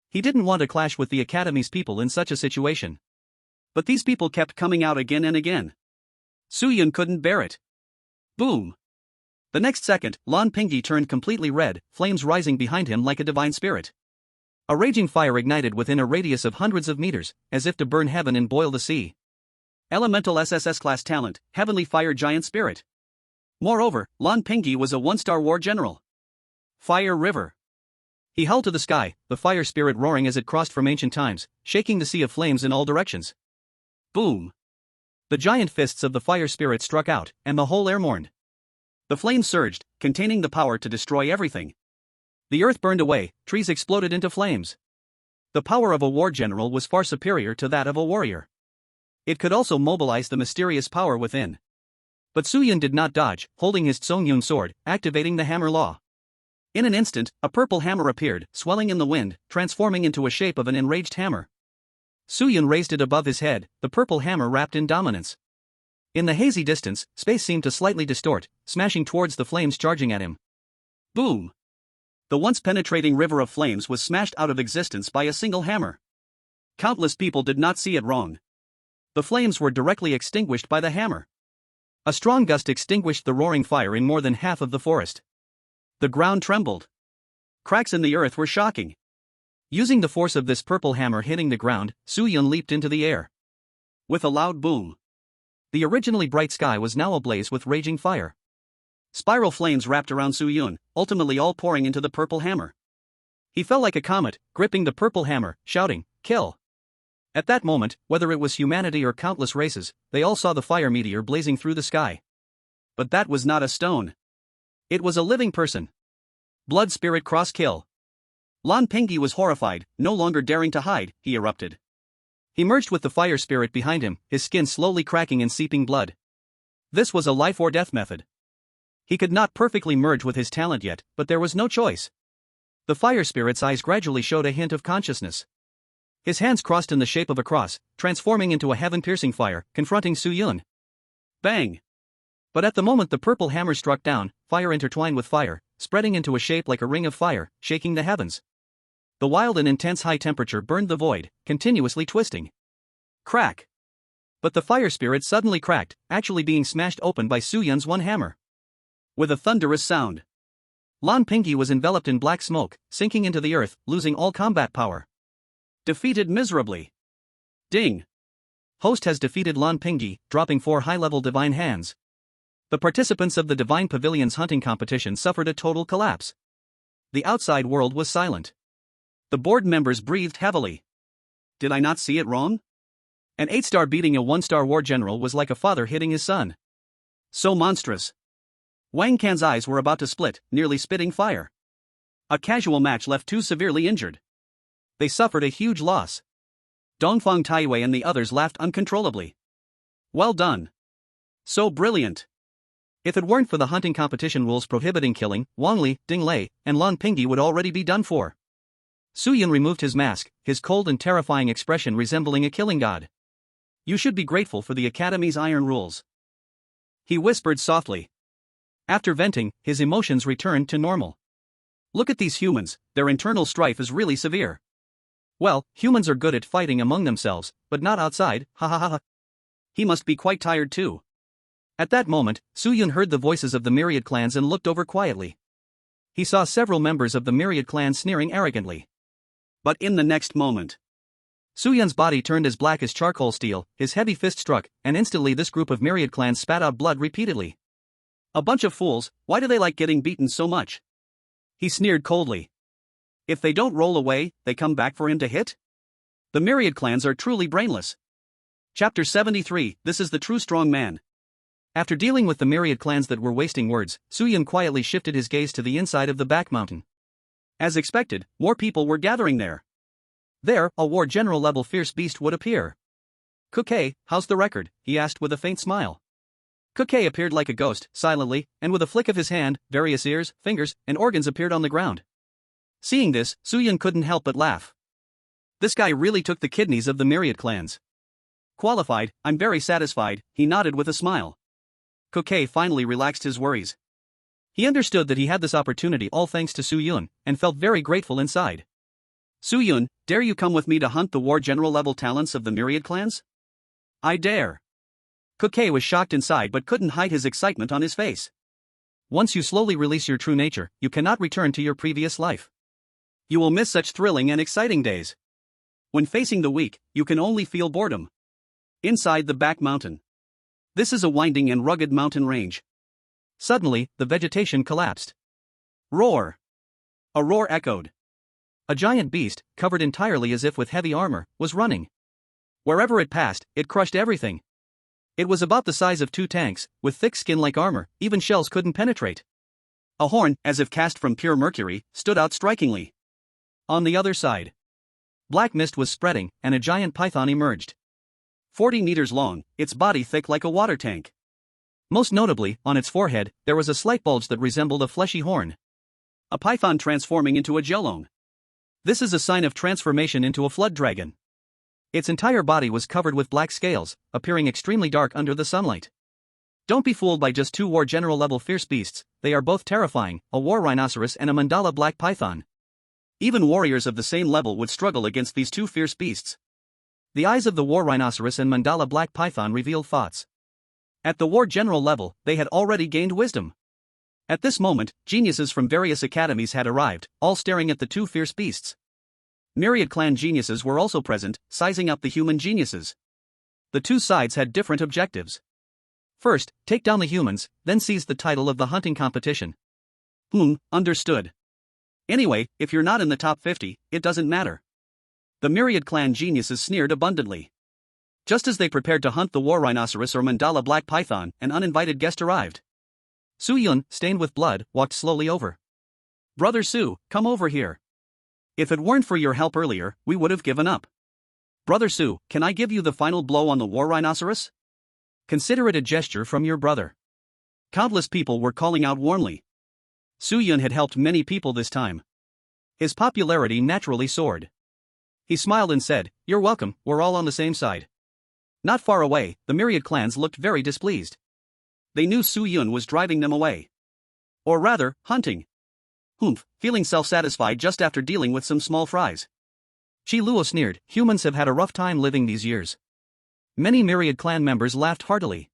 He didn't want to clash with the Academy's people in such a situation. But these people kept coming out again and again. Su Yun couldn't bear it. Boom! The next second, Lan Pingyi turned completely red, flames rising behind him like a divine spirit. A raging fire ignited within a radius of hundreds of meters, as if to burn heaven and boil the sea. Elemental SSS class talent, Heavenly Fire Giant Spirit. Moreover, Lan Pingyi was a one-star war general. Fire River. He hurled to the sky, the fire spirit roaring as it crossed from ancient times, shaking the sea of flames in all directions. Boom! The giant fists of the fire spirit struck out, and the whole air mourned. The flames surged, containing the power to destroy everything. The earth burned away, trees exploded into flames. The power of a war general was far superior to that of a warrior. It could also mobilize the mysterious power within. But Su Yun did not dodge, holding his Tsongyun sword, activating the hammer law. In an instant, a purple hammer appeared, swelling in the wind, transforming into a shape of an enraged hammer. Su Yun raised it above his head, the purple hammer wrapped in dominance. In the hazy distance, space seemed to slightly distort, smashing towards the flames charging at him. Boom! The once penetrating river of flames was smashed out of existence by a single hammer. Countless people did not see it wrong. The flames were directly extinguished by the hammer. A strong gust extinguished the roaring fire in more than half of the forest. The ground trembled. Cracks in the earth were shocking. Using the force of this purple hammer hitting the ground, Su Yun leaped into the air. With a loud boom, the originally bright sky was now ablaze with raging fire. Spiral flames wrapped around Su Yun, ultimately all pouring into the purple hammer. He fell like a comet, gripping the purple hammer, shouting, "Kill!" At that moment, whether it was humanity or countless races, they all saw the fire meteor blazing through the sky. But that was not a stone. It was a living person. Blood spirit cross kill. Lan Pingyi was horrified, no longer daring to hide, he erupted. He merged with the fire spirit behind him, his skin slowly cracking and seeping blood. This was a life or death method. He could not perfectly merge with his talent yet, but there was no choice. The fire spirit's eyes gradually showed a hint of consciousness. His hands crossed in the shape of a cross, transforming into a heaven-piercing fire, confronting Su Yun. Bang! But at the moment the purple hammer struck down, fire intertwined with fire, spreading into a shape like a ring of fire, shaking the heavens. The wild and intense high temperature burned the void, continuously twisting. Crack! But the fire spirit suddenly cracked, actually being smashed open by Su Yun's one hammer. With a thunderous sound, Lan Pingyi was enveloped in black smoke, sinking into the earth, losing all combat power. Defeated miserably. Ding! Host has defeated Lan Pingyi, dropping 4 high-level divine hands. The participants of the Divine Pavilion's hunting competition suffered a total collapse. The outside world was silent. The board members breathed heavily. Did I not see it wrong? An 8-star beating a 1-star war general was like a father hitting his son. So monstrous. Wang Can's eyes were about to split, nearly spitting fire. A casual match left 2 severely injured. They suffered a huge loss. Dongfang Taiwei and the others laughed uncontrollably. Well done. So brilliant. If it weren't for the hunting competition rules prohibiting killing, Wang Li, Ding Lei, and Lan Pingyi would already be done for. Su Yun removed his mask, his cold and terrifying expression resembling a killing god. You should be grateful for the Academy's iron rules, he whispered softly. After venting, his emotions returned to normal. Look at these humans, their internal strife is really severe. Well, humans are good at fighting among themselves, but not outside, ha ha ha ha. He must be quite tired too. At that moment, Su Yun heard the voices of the myriad clans and looked over quietly. He saw several members of the myriad clan sneering arrogantly. But in the next moment, Su Yun's body turned as black as charcoal steel, his heavy fist struck, and instantly this group of myriad clans spat out blood repeatedly. A bunch of fools, why do they like getting beaten so much? He sneered coldly. If they don't roll away, they come back for him to hit? The myriad clans are truly brainless. Chapter 73, This is the True Strong Man. After dealing with the myriad clans that were wasting words, Su Yun quietly shifted his gaze to the inside of the back mountain. As expected, more people were gathering there. There, a war general level fierce beast would appear. "Kuke, how's the record?" he asked with a faint smile. Kuke appeared like a ghost, silently, and with a flick of his hand, various ears, fingers, and organs appeared on the ground. Seeing this, Su Yun couldn't help but laugh. This guy really took the kidneys of the myriad clans. Qualified, I'm very satisfied, he nodded with a smile. Kuke finally relaxed his worries. He understood that he had this opportunity all thanks to Su Yun, and felt very grateful inside. Su Yun, dare you come with me to hunt the war general level talents of the myriad clans? I dare. Kuke was shocked inside but couldn't hide his excitement on his face. Once you slowly release your true nature, you cannot return to your previous life. You will miss such thrilling and exciting days. When facing the weak, you can only feel boredom. Inside the back mountain. This is a winding and rugged mountain range. Suddenly, the vegetation collapsed. Roar! A roar echoed. A giant beast, covered entirely as if with heavy armor, was running. Wherever it passed, it crushed everything. It was about the size of 2 tanks, with thick skin like armor, even shells couldn't penetrate. A horn, as if cast from pure mercury, stood out strikingly. On the other side, black mist was spreading, and a giant python emerged. 40 meters long, its body thick like a water tank. Most notably, on its forehead, there was a slight bulge that resembled a fleshy horn. A python transforming into a Gelong. This is a sign of transformation into a flood dragon. Its entire body was covered with black scales, appearing extremely dark under the sunlight. Don't be fooled by just 2 war general level fierce beasts, they are both terrifying, a war rhinoceros and a mandala black python. Even warriors of the same level would struggle against these 2 fierce beasts. The eyes of the war rhinoceros and mandala black python revealed thoughts. At the war general level, they had already gained wisdom. At this moment, geniuses from various academies had arrived, all staring at the 2 fierce beasts. Myriad clan geniuses were also present, sizing up the human geniuses. The 2 sides had different objectives. First, take down the humans, then seize the title of the hunting competition. Understood. Anyway, if you're not in the top 50, it doesn't matter. The Myriad clan geniuses sneered abundantly. Just as they prepared to hunt the war rhinoceros or mandala black python, an uninvited guest arrived. Su Yun, stained with blood, walked slowly over. Brother Su, come over here. If it weren't for your help earlier, we would have given up. Brother Su, can I give you the final blow on the war rhinoceros? Consider it a gesture from your brother. Countless people were calling out warmly. Su Yun had helped many people this time. His popularity naturally soared. He smiled and said, "You're welcome, we're all on the same side." Not far away, the Myriad clans looked very displeased. They knew Su Yun was driving them away. Or rather, hunting. Feeling self-satisfied just after dealing with some small fries. Xiao Huohuo sneered, "Humans have had a rough time living these years." Many Myriad clan members laughed heartily.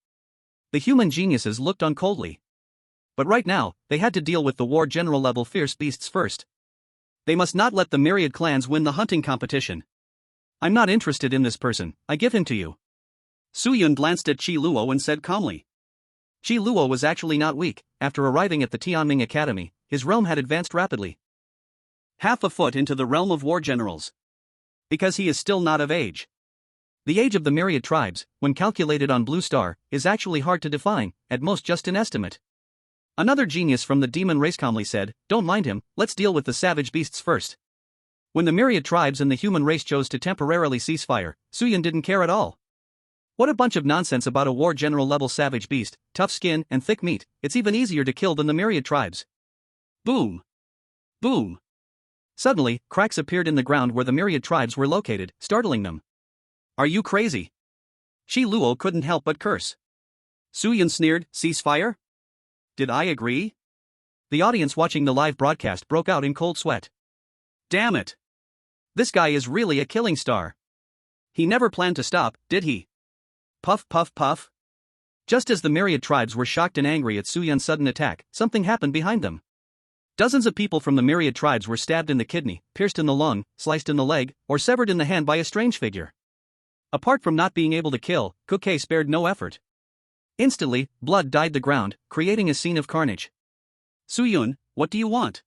The human geniuses looked on coldly. But right now, they had to deal with the war general level fierce beasts first. They must not let the Myriad clans win the hunting competition. I'm not interested in this person, I give him to you. Su Yun glanced at Xiao Huohuo and said calmly. Xiao Huohuo was actually not weak. After arriving at the Tianming Academy, his realm had advanced rapidly. Half a foot into the realm of war generals. Because he is still not of age. The age of the Myriad tribes, when calculated on Blue Star, is actually hard to define, at most just an estimate. Another genius from the demon race calmly said, "Don't mind him, let's deal with the savage beasts first." When the Myriad tribes and the human race chose to temporarily cease fire, Su Yun didn't care at all. What a bunch of nonsense about a war general level savage beast, tough skin and thick meat, it's even easier to kill than the Myriad tribes. Boom! Boom! Suddenly, cracks appeared in the ground where the Myriad tribes were located, startling them. Are you crazy? Xiao Huohuo couldn't help but curse. Su Yun sneered, ceasefire? Did I agree? The audience watching the live broadcast broke out in cold sweat. Damn it! This guy is really a killing star. He never planned to stop, did he? Puff puff puff. Just as the Myriad tribes were shocked and angry at Su Yun's sudden attack, something happened behind them. Dozens of people from the Myriad tribes were stabbed in the kidney, pierced in the lung, sliced in the leg, or severed in the hand by a strange figure. Apart from not being able to kill, Kuke spared no effort. Instantly, blood dyed the ground, creating a scene of carnage. Su Yun, what do you want?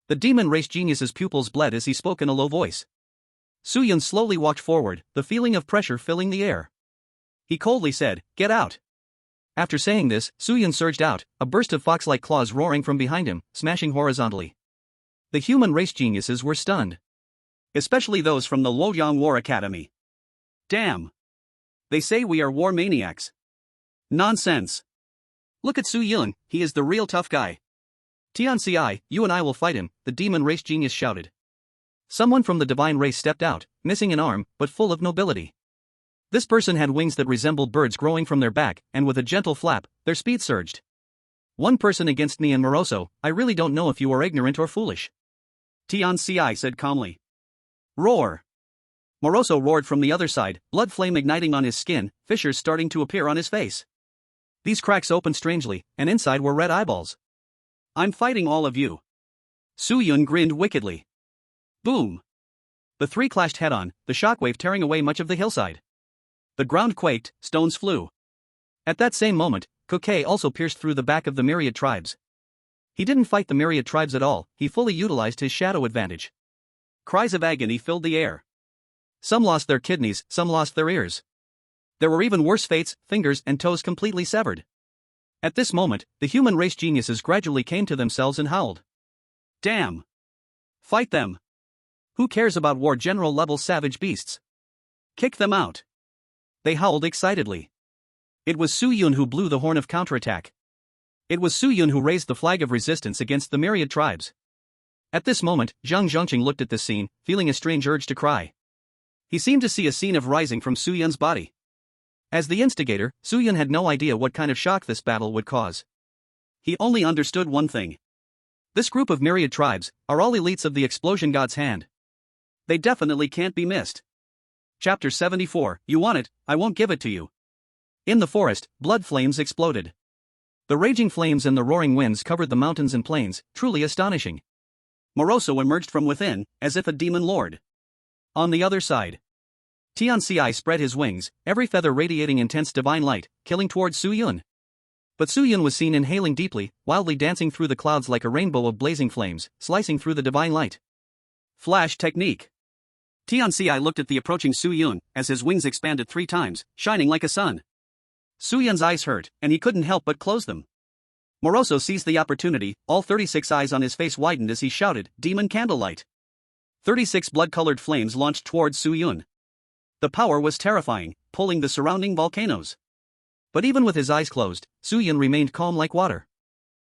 The demon race genius's pupils bled as he spoke in a low voice. Su Yun slowly walked forward, the feeling of pressure filling the air. He coldly said, "Get out." After saying this, Su Yun surged out, a burst of fox-like claws roaring from behind him, smashing horizontally. The human race geniuses were stunned. Especially those from the Luoyang War Academy. Damn. They say we are war maniacs. Nonsense. Look at Su Yun, he is the real tough guy. Tianci, you and I will fight him, the demon race genius shouted. Someone from the divine race stepped out, missing an arm, but full of nobility. This person had wings that resembled birds growing from their back, and with a gentle flap, their speed surged. One person against me and Moroso, I really don't know if you are ignorant or foolish. Tianci said calmly. Roar. Moroso roared from the other side, blood flame igniting on his skin, fissures starting to appear on his face. These cracks opened strangely, and inside were red eyeballs. I'm fighting all of you. Su Yun grinned wickedly. Boom! The three clashed head-on, the shockwave tearing away much of the hillside. The ground quaked, stones flew. At that same moment, Kokei also pierced through the back of the myriad tribes. He didn't fight the myriad tribes at all, he fully utilized his shadow advantage. Cries of agony filled the air. Some lost their kidneys, some lost their ears. There were even worse fates, fingers and toes completely severed. At this moment, the human race geniuses gradually came to themselves and howled. Damn! Fight them! Who cares about war general level savage beasts? Kick them out! They howled excitedly. It was Su Yun who blew the horn of counterattack. It was Su Yun who raised the flag of resistance against the myriad tribes. At this moment, Zhang Zhongqing looked at this scene, feeling a strange urge to cry. He seemed to see a scene of rising from Su Yun's body. As the instigator, Su Yun had no idea what kind of shock this battle would cause. He only understood one thing. This group of myriad tribes are all elites of the explosion god's hand. They definitely can't be missed. Chapter 74, You want it, I won't give it to you. In the forest, blood flames exploded. The raging flames and the roaring winds covered the mountains and plains, truly astonishing. Moroso emerged from within, as if a demon lord. On the other side, Tianci spread his wings, every feather radiating intense divine light, killing towards Su Yun. But Su Yun was seen inhaling deeply, wildly dancing through the clouds like a rainbow of blazing flames, slicing through the divine light. Flash technique. Tianci looked at the approaching Su Yun, as his wings expanded 3 times, shining like a sun. Su Yun's eyes hurt, and he couldn't help but close them. Moroso seized the opportunity, all 36 eyes on his face widened as he shouted, Demon Candlelight. 36 blood-colored flames launched towards Su Yun. The power was terrifying, pulling the surrounding volcanoes. But even with his eyes closed, Su Yun remained calm like water.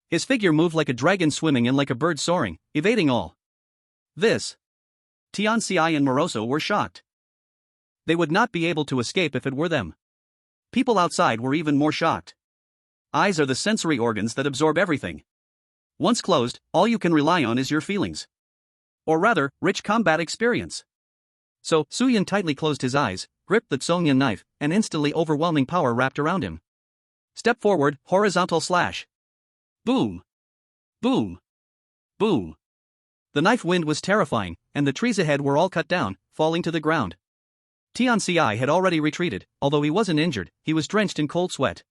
His figure moved like a dragon swimming and like a bird soaring, evading all. This. Tianci and Moroso were shocked. They would not be able to escape if it were them. People outside were even more shocked. Eyes are the sensory organs that absorb everything. Once closed, all you can rely on is your feelings. Or rather, rich combat experience. So, Su Yun tightly closed his eyes, gripped the Tsongyan knife, and instantly overwhelming power wrapped around him. Step forward, horizontal slash. Boom. Boom. Boom. The knife wind was terrifying, and the trees ahead were all cut down, falling to the ground. Tianci had already retreated, although he wasn't injured, he was drenched in cold sweat.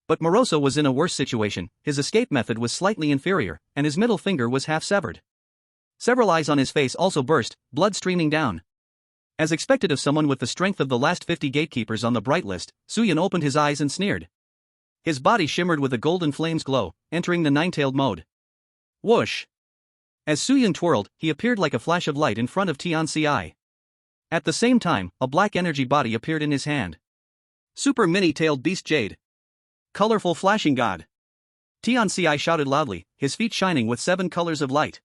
But Moroso was in a worse situation, his escape method was slightly inferior, and his middle finger was half severed. Several eyes on his face also burst, blood streaming down. As expected of someone with the strength of the last 50 gatekeepers on the bright list, Su Yun opened his eyes and sneered. His body shimmered with a golden flame's glow, entering the nine-tailed mode. Whoosh! As Su Yun twirled, he appeared like a flash of light in front of Tianci. At the same time, a black energy body appeared in his hand. Super mini-tailed beast jade. Colorful flashing god. Tianci shouted loudly, his feet shining with 7 colors of light.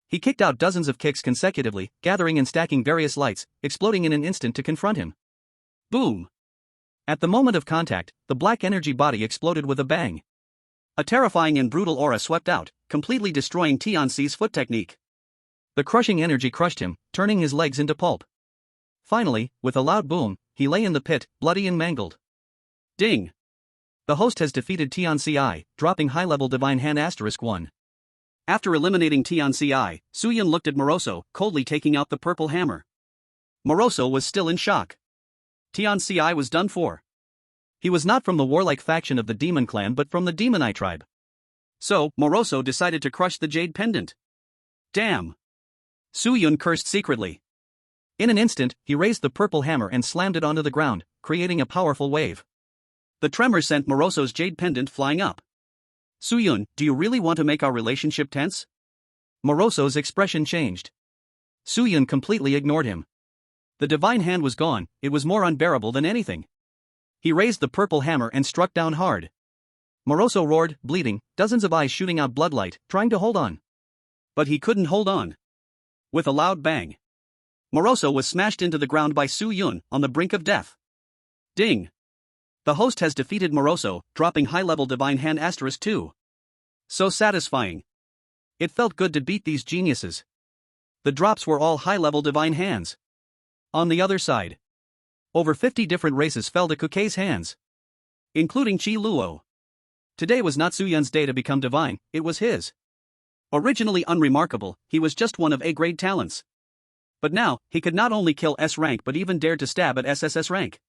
He kicked out dozens of kicks consecutively, gathering and stacking various lights, exploding in an instant to confront him. Boom! At the moment of contact, the black energy body exploded with a bang. A terrifying and brutal aura swept out, completely destroying Tianci's foot technique. The crushing energy crushed him, turning his legs into pulp. Finally, with a loud boom, he lay in the pit, bloody and mangled. Ding! The host has defeated Tianci, dropping high-level Divine Hand *1. After eliminating Tianci, Su Yun looked at Moroso, coldly taking out the purple hammer. Moroso was still in shock. Tianci was done for. He was not from the warlike faction of the Demon Clan but from the Demon tribe. So, Moroso decided to crush the Jade Pendant. Damn! Su Yun cursed secretly. In an instant, he raised the purple hammer and slammed it onto the ground, creating a powerful wave. The tremor sent Moroso's Jade Pendant flying up. Su Yun, do you really want to make our relationship tense? Moroso's expression changed. Su Yun completely ignored him. The divine hand was gone, it was more unbearable than anything. He raised the purple hammer and struck down hard. Moroso roared, bleeding, dozens of eyes shooting out bloodlight, trying to hold on. But he couldn't hold on. With a loud bang, Moroso was smashed into the ground by Su Yun, on the brink of death. Ding! The host has defeated Moroso, dropping high-level Divine Hand *2. So satisfying. It felt good to beat these geniuses. The drops were all high-level Divine Hands. On the other side, over 50 different races fell to Kukei's hands, including Qi Luo. Today was not Su Yun's day to become divine, it was his. Originally unremarkable, he was just one of A-grade talents. But now, he could not only kill S rank but even dared to stab at SSS rank.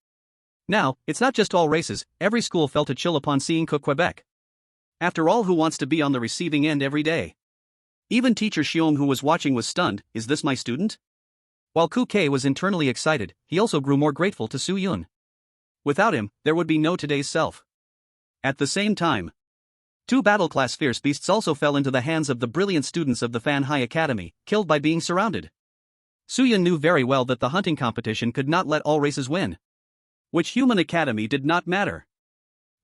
Now, it's not just all races, every school felt a chill upon seeing Cook Quebec. After all, who wants to be on the receiving end every day? Even teacher Xiong, who was watching, was stunned. Is this my student? While Ku Kei was internally excited, he also grew more grateful to Su Yun. Without him, there would be no today's self. At the same time, 2 battle-class fierce beasts also fell into the hands of the brilliant students of the Fan High Academy, killed by being surrounded. Su Yun knew very well that the hunting competition could not let all races win. Which human academy did not matter.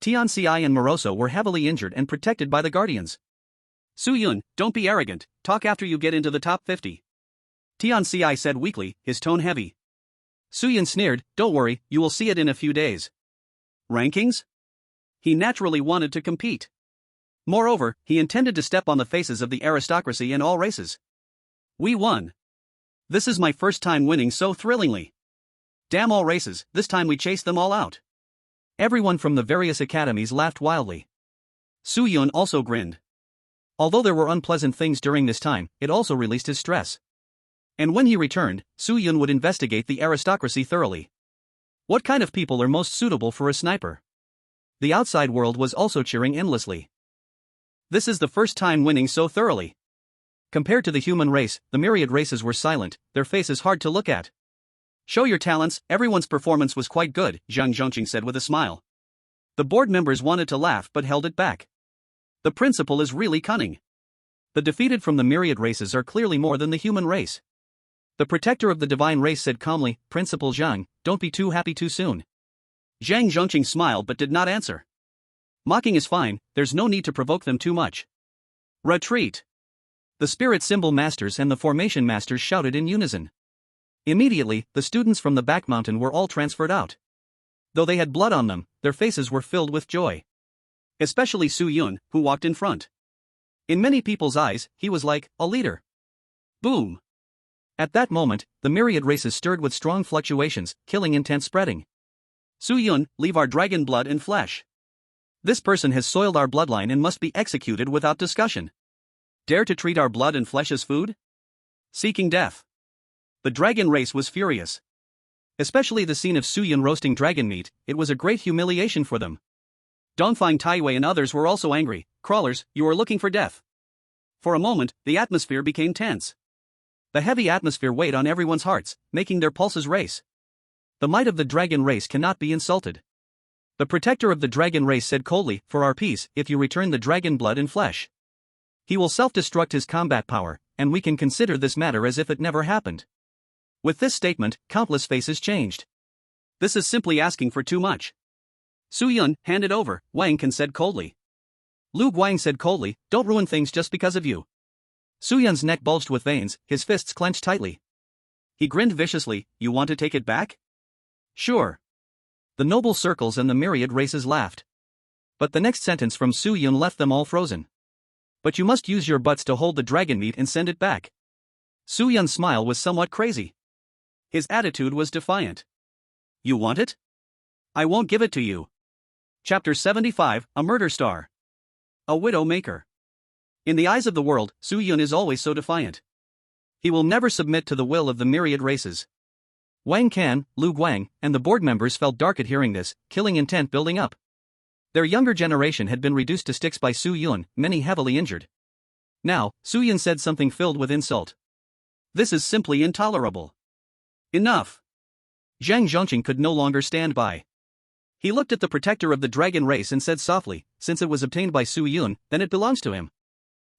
Tianxi and Moroso were heavily injured and protected by the guardians. Su Yun, don't be arrogant, talk after you get into the top 50. Tianxi said weakly, his tone heavy. Su Yun sneered, don't worry, you will see it in a few days. Rankings? He naturally wanted to compete. Moreover, he intended to step on the faces of the aristocracy in all races. We won. This is my first time winning so thrillingly. Damn all races, this time we chased them all out. Everyone from the various academies laughed wildly. Su Yun also grinned. Although there were unpleasant things during this time, it also released his stress. And when he returned, Su Yun would investigate the aristocracy thoroughly. What kind of people are most suitable for a sniper? The outside world was also cheering endlessly. This is the first time winning so thoroughly. Compared to the human race, the myriad races were silent, their faces hard to look at. Show your talents, everyone's performance was quite good, Zhang Zhongqing said with a smile. The board members wanted to laugh but held it back. The principal is really cunning. The defeated from the myriad races are clearly more than the human race. The protector of the divine race said calmly, Principal Zhang, don't be too happy too soon. Zhang Zhongqing smiled but did not answer. Mocking is fine, there's no need to provoke them too much. Retreat. The spirit symbol masters and the formation masters shouted in unison. Immediately, the students from the back mountain were all transferred out. Though they had blood on them, their faces were filled with joy. Especially Su Yun, who walked in front. In many people's eyes, he was like a leader. Boom. At that moment, the myriad races stirred with strong fluctuations, killing intent spreading. Su Yun, leave our dragon blood and flesh. This person has soiled our bloodline and must be executed without discussion. Dare to treat our blood and flesh as food? Seeking death. The dragon race was furious. Especially the scene of Su Yun roasting dragon meat, it was a great humiliation for them. Dongfang Taiwei and others were also angry. Crawlers, you are looking for death. For a moment, the atmosphere became tense. The heavy atmosphere weighed on everyone's hearts, making their pulses race. The might of the dragon race cannot be insulted. The protector of the dragon race said coldly, for our peace, if you return the dragon blood and flesh, he will self-destruct his combat power, and we can consider this matter as if it never happened. With this statement, countless faces changed. This is simply asking for too much. Su Yun, hand it over, Wang Can said coldly. Lu Guang said coldly, don't ruin things just because of you. Su Yun's neck bulged with veins, his fists clenched tightly. He grinned viciously, you want to take it back? Sure. The noble circles and the myriad races laughed. But the next sentence from Su Yun left them all frozen. But you must use your butts to hold the dragon meat and send it back. Su Yun's smile was somewhat crazy. His attitude was defiant. You want it? I won't give it to you. Chapter 75, A Murder Star. A Widow Maker. In the eyes of the world, Su Yun is always so defiant. He will never submit to the will of the myriad races. Wang Can, Lu Guang, and the board members felt dark at hearing this, killing intent building up. Their younger generation had been reduced to sticks by Su Yun, many heavily injured. Now, Su Yun said something filled with insult. This is simply intolerable. Enough. Zhang Zhongqing could no longer stand by. He looked at the protector of the dragon race and said softly, since it was obtained by Su Yun, then it belongs to him.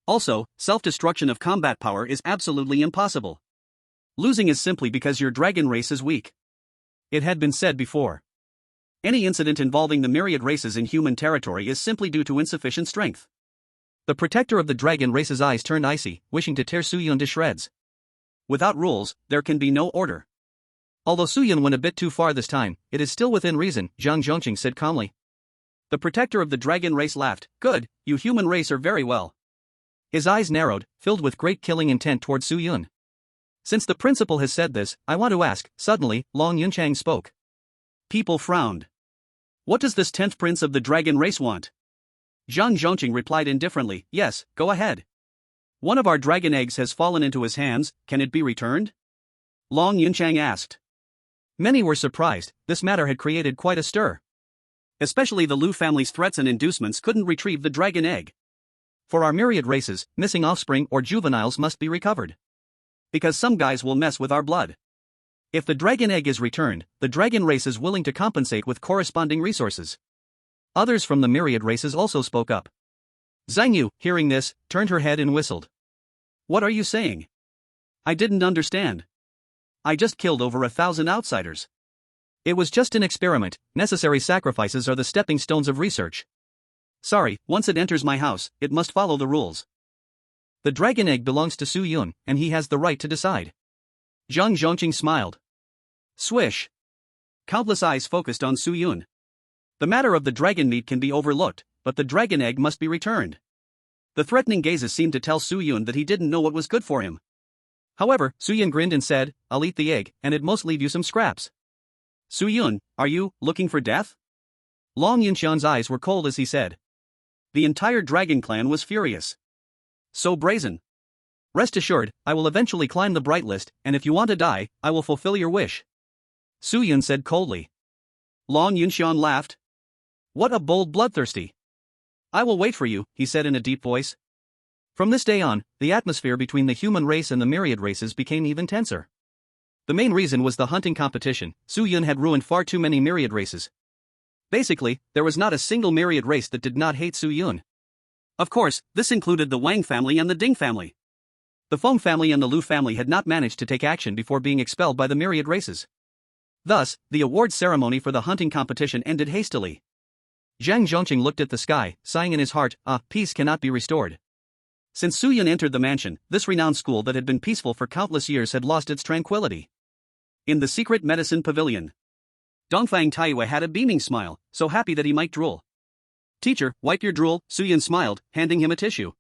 Also, self-destruction of combat power is absolutely impossible. Losing is simply because your dragon race is weak. It had been said before. Any incident involving the myriad races in human territory is simply due to insufficient strength. The protector of the dragon race's eyes turned icy, wishing to tear Su Yun to shreds. Without rules, there can be no order. Although Su Yun went a bit too far this time, it is still within reason, Zhang Zhongqing said calmly. The protector of the dragon race laughed, good, you human race are very well. His eyes narrowed, filled with great killing intent toward Su Yun. Since the principal has said this, I want to ask. Suddenly, Long Yunchang spoke. People frowned. What does this 10th prince of the dragon race want? Zhang Zhongqing replied indifferently, yes, go ahead. One of our dragon eggs has fallen into his hands, can it be returned? Long Yunchang asked. Many were surprised, this matter had created quite a stir. Especially the Lu family's threats and inducements couldn't retrieve the dragon egg. For our myriad races, missing offspring or juveniles must be recovered. Because some guys will mess with our blood. If the dragon egg is returned, the dragon race is willing to compensate with corresponding resources. Others from the myriad races also spoke up. Zhang Yu, hearing this, turned her head and whistled. What are you saying? I didn't understand. I just killed over 1,000 outsiders. It was just an experiment, necessary sacrifices are the stepping stones of research. Sorry, once it enters my house, it must follow the rules. The dragon egg belongs to Su Yun, and he has the right to decide. Zhang Zhongqing smiled. Swish. Countless eyes focused on Su Yun. The matter of the dragon meat can be overlooked, but the dragon egg must be returned. The threatening gazes seemed to tell Su Yun that he didn't know what was good for him. However, Su Yun grinned and said, I'll eat the egg, and it must leave you some scraps. Su Yun, are you looking for death? Long Yunxian's eyes were cold as he said. The entire dragon clan was furious. So brazen. Rest assured, I will eventually climb the bright list, and if you want to die, I will fulfill your wish. Su Yun said coldly. Long Yunxian laughed. What a bold bloodthirsty. I will wait for you, he said in a deep voice. From this day on, the atmosphere between the human race and the myriad races became even tenser. The main reason was the hunting competition. Su Yun had ruined far too many myriad races. Basically, there was not a single myriad race that did not hate Su Yun. Of course, this included the Wang family and the Ding family. The Feng family and the Lu family had not managed to take action before being expelled by the myriad races. Thus, the awards ceremony for the hunting competition ended hastily. Zhang Zhongqing looked at the sky, sighing in his heart, peace cannot be restored. Since Su Yun entered the mansion, this renowned school that had been peaceful for countless years had lost its tranquility. In the secret medicine pavilion, Dongfang Taiyue had a beaming smile, so happy that he might drool. Teacher, wipe your drool, Su Yun smiled, handing him a tissue.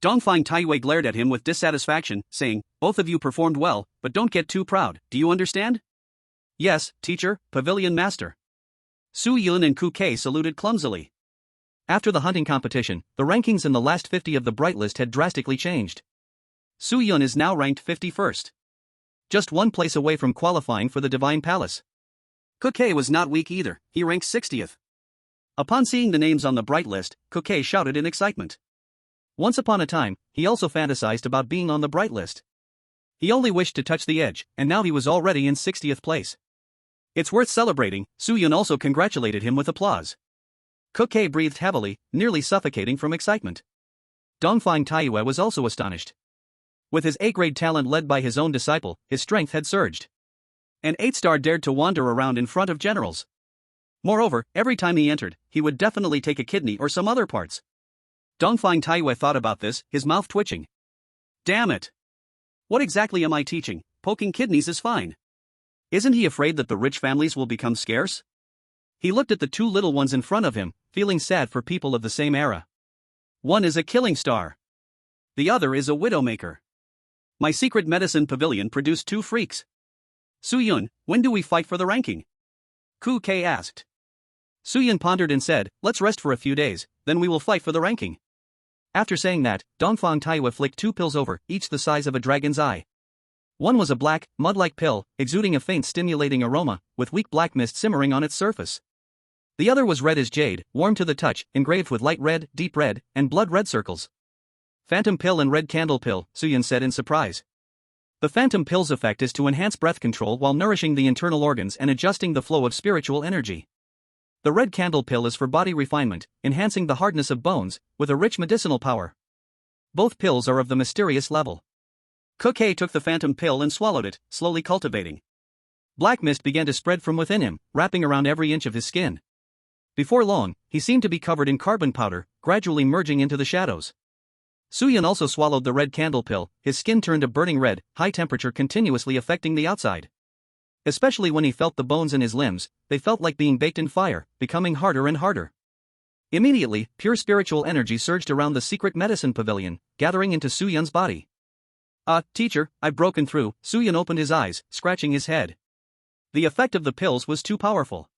Dongfang Taiyue glared at him with dissatisfaction, saying, both of you performed well, but don't get too proud, do you understand? Yes, teacher, pavilion master. Su Yun and Ku Kei saluted clumsily. After the hunting competition, the rankings in the last 50 of the Bright List had drastically changed. Su Yun is now ranked 51st. Just one place away from qualifying for the Divine Palace. Ku Kei was not weak either, he ranked 60th. Upon seeing the names on the Bright List, Ku Kei shouted in excitement. Once upon a time, he also fantasized about being on the Bright List. He only wished to touch the edge, and now he was already in 60th place. It's worth celebrating, Su Yun also congratulated him with applause. Ku Kei breathed heavily, nearly suffocating from excitement. Dongfang Taiyue was also astonished. With his A-grade talent led by his own disciple, his strength had surged. An 8-star dared to wander around in front of generals. Moreover, every time he entered, he would definitely take a kidney or some other parts. Dongfang Taiyue thought about this, his mouth twitching. Damn it! What exactly am I teaching? Poking kidneys is fine. Isn't he afraid that the rich families will become scarce? He looked at the two little ones in front of him, feeling sad for people of the same era. One is a killing star. The other is a widowmaker. My secret medicine pavilion produced 2 freaks. Su Yun, when do we fight for the ranking? Ku Kei asked. Su Yun pondered and said, let's rest for a few days, then we will fight for the ranking. After saying that, Dongfang Taiyue flicked 2 pills over, each the size of a dragon's eye. One was a black, mud-like pill, exuding a faint stimulating aroma, with weak black mist simmering on its surface. The other was red as jade, warm to the touch, engraved with light red, deep red, and blood red circles. Phantom pill and red candle pill, Su Yun said in surprise. The phantom pill's effect is to enhance breath control while nourishing the internal organs and adjusting the flow of spiritual energy. The red candle pill is for body refinement, enhancing the hardness of bones, with a rich medicinal power. Both pills are of the mysterious level. Ku Kei took the phantom pill and swallowed it, slowly cultivating. Black mist began to spread from within him, wrapping around every inch of his skin. Before long, he seemed to be covered in carbon powder, gradually merging into the shadows. Su Yun also swallowed the red candle pill, his skin turned a burning red, high temperature continuously affecting the outside. Especially when he felt the bones in his limbs, they felt like being baked in fire, becoming harder and harder. Immediately, pure spiritual energy surged around the secret medicine pavilion, gathering into Su Yun's body. Teacher, I've broken through. Suyun opened his eyes, scratching his head. The effect of the pills was too powerful.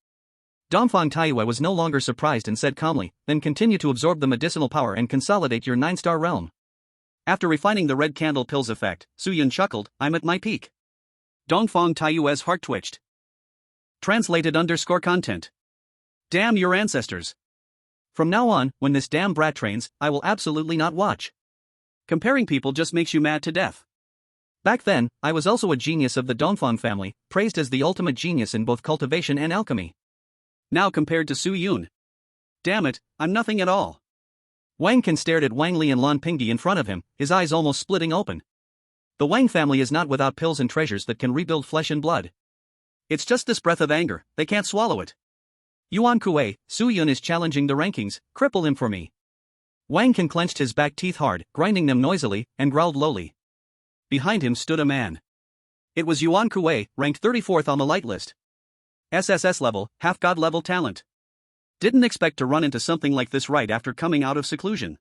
Dongfang Taiyue was no longer surprised and said calmly, then continue to absorb the medicinal power and consolidate your 9-star realm. After refining the red candle pills effect, Suyun chuckled, I'm at my peak. Dongfang Taiyue's heart twitched. Translated_content. Damn your ancestors. From now on, when this damn brat trains, I will absolutely not watch. Comparing people just makes you mad to death. Back then, I was also a genius of the Dongfang family, praised as the ultimate genius in both cultivation and alchemy. Now compared to Suyun. Damn it, I'm nothing at all. Wang Can stared at Wang Li and Lan Pingdi in front of him, his eyes almost splitting open. The Wang family is not without pills and treasures that can rebuild flesh and blood. It's just this breath of anger, they can't swallow it. Yuan Kuei, Suyun is challenging the rankings, cripple him for me. Wang Can clenched his back teeth hard, grinding them noisily, and growled lowly. Behind him stood a man. It was Yuan Kuei, ranked 34th on the light list. SSS level, half-god level talent. Didn't expect to run into something like this right after coming out of seclusion.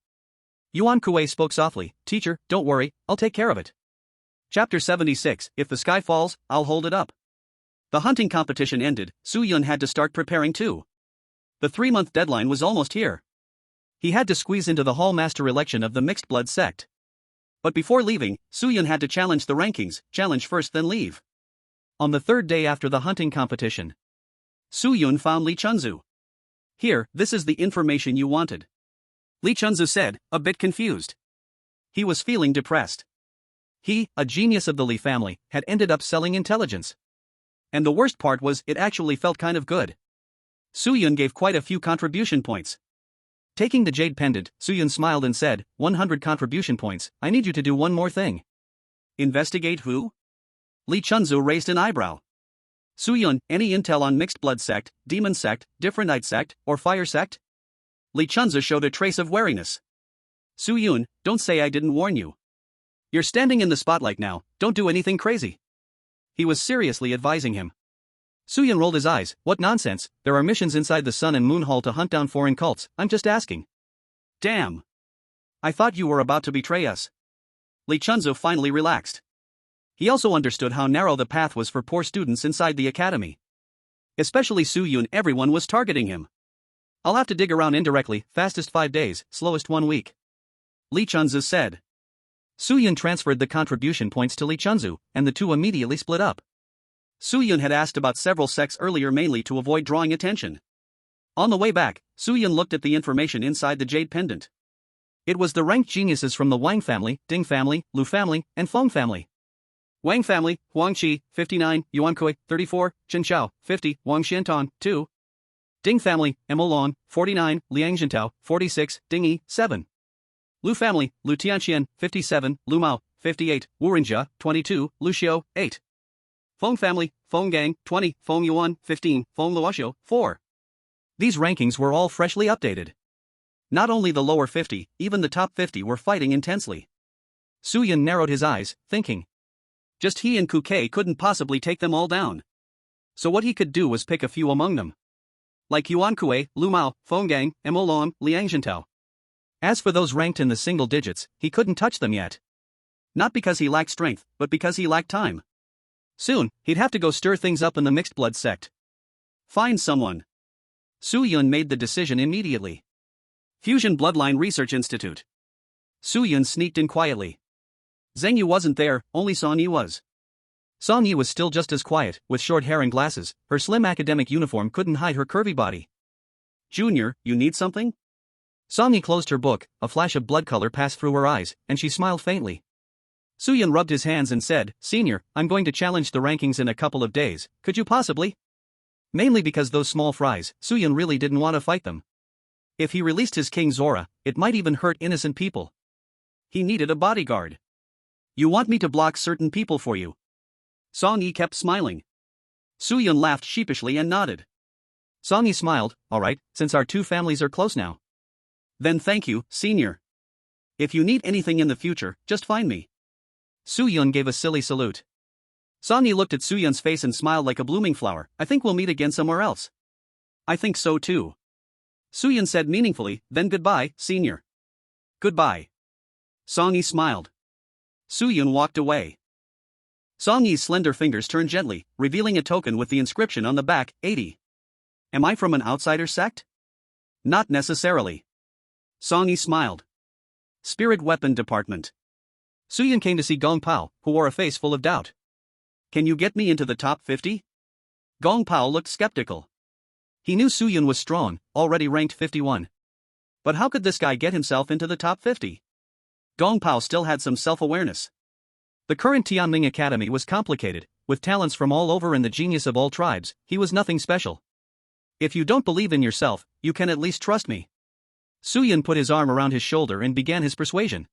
Yuan Kuei spoke softly, Teacher, don't worry, I'll take care of it. Chapter 76, If the sky falls, I'll hold it up. The hunting competition ended, Suyun had to start preparing too. The 3-month deadline was almost here. He had to squeeze into the hall master election of the mixed blood sect. But before leaving, Suyun had to challenge the rankings, challenge first then leave. On the 3rd day after the hunting competition, Suyun found Li Chunzu. Here, this is the information you wanted. Li Chunzu said, a bit confused. He was feeling depressed. He, a genius of the Li family, had ended up selling intelligence. And the worst part was, it actually felt kind of good. Suyun gave quite a few contribution points. Taking the jade pendant, Suyun smiled and said, 100 contribution points, I need you to do one more thing. Investigate who? Li Chunzu raised an eyebrow. Suyun, any intel on mixed blood sect, demon sect, differentite sect, or fire sect? Li Chunzu showed a trace of wariness. Suyun, don't say I didn't warn you. You're standing in the spotlight now, don't do anything crazy. He was seriously advising him. Suyun rolled his eyes, what nonsense, there are missions inside the Sun and Moon Hall to hunt down foreign cults, I'm just asking. Damn. I thought you were about to betray us. Li Chunzu finally relaxed. He also understood how narrow the path was for poor students inside the academy. Especially Suyun, everyone was targeting him. I'll have to dig around indirectly, fastest 5 days, slowest 1 week. Li Chunzu said. Suyun transferred the contribution points to Li Chunzu, and the two immediately split up. Suyun had asked about several sects earlier mainly to avoid drawing attention. On the way back, Suyun looked at the information inside the jade pendant. It was the ranked geniuses from the Wang family, Ding family, Lu family, and Feng family. Wang family, Huang Qi, 59, Yuan Kui, 34, Chen Xiao, 50, Wang Xiantan, 2. Ding family, Mo Long, 49, Liang Jintao, 46, Ding Yi, 7. Lu family, Lu Tianxian, 57, Lu Mao, 58, Wu Rinjia, 22, Lu Xiu, 8. Feng family, Feng Gang, 20, Feng Yuan, 15, Feng Luoxiu, 4. These rankings were all freshly updated. Not only the lower 50, even the top 50 were fighting intensely. Suyun narrowed his eyes, thinking. Just he and Kuke couldn't possibly take them all down. So what he could do was pick a few among them. Like Yuan Kuei, Lu Mao, Feng Gang, Mo Long, Liang Jintao. As for those ranked in the single digits, he couldn't touch them yet. Not because he lacked strength, but because he lacked time. Soon, he'd have to go stir things up in the mixed blood sect. Find someone. Suyun made the decision immediately. Fusion Bloodline Research Institute. Suyun sneaked in quietly. Zheng Yu wasn't there, only Song Yi was. Song Yi was still just as quiet, with short hair and glasses, her slim academic uniform couldn't hide her curvy body. Junior, you need something? Song Yi closed her book, a flash of blood color passed through her eyes, and she smiled faintly. Suyun rubbed his hands and said, Senior, I'm going to challenge the rankings in a couple of days, could you possibly? Mainly because those small fries, Suyun really didn't want to fight them. If he released his King Zora, it might even hurt innocent people. He needed a bodyguard. You want me to block certain people for you? Song Yi kept smiling. Suyun laughed sheepishly and nodded. Song Yi smiled, all right, since our two families are close now. Then thank you, Senior. If you need anything in the future, just find me. Suyun gave a silly salute. Song Yi looked at Suyun's face and smiled like a blooming flower. I think we'll meet again somewhere else. I think so too. Suyun said meaningfully, then goodbye, Senior. Goodbye. Song Yi smiled. Su-yun walked away. Song Yi's slender fingers turned gently, revealing a token with the inscription on the back, 80. Am I from an outsider sect? Not necessarily. Song Yi smiled. Spirit Weapon Department. Su-yun came to see Gong Pao, who wore a face full of doubt. Can you get me into the top 50? Gong Pao looked skeptical. He knew Su-yun was strong, already ranked 51. But how could this guy get himself into the top 50? Gong Pao still had some self-awareness. The current Tianming Academy was complicated, with talents from all over and the genius of all tribes. He was nothing special. If you don't believe in yourself, you can at least trust me. Su-yun put his arm around his shoulder and began his persuasion.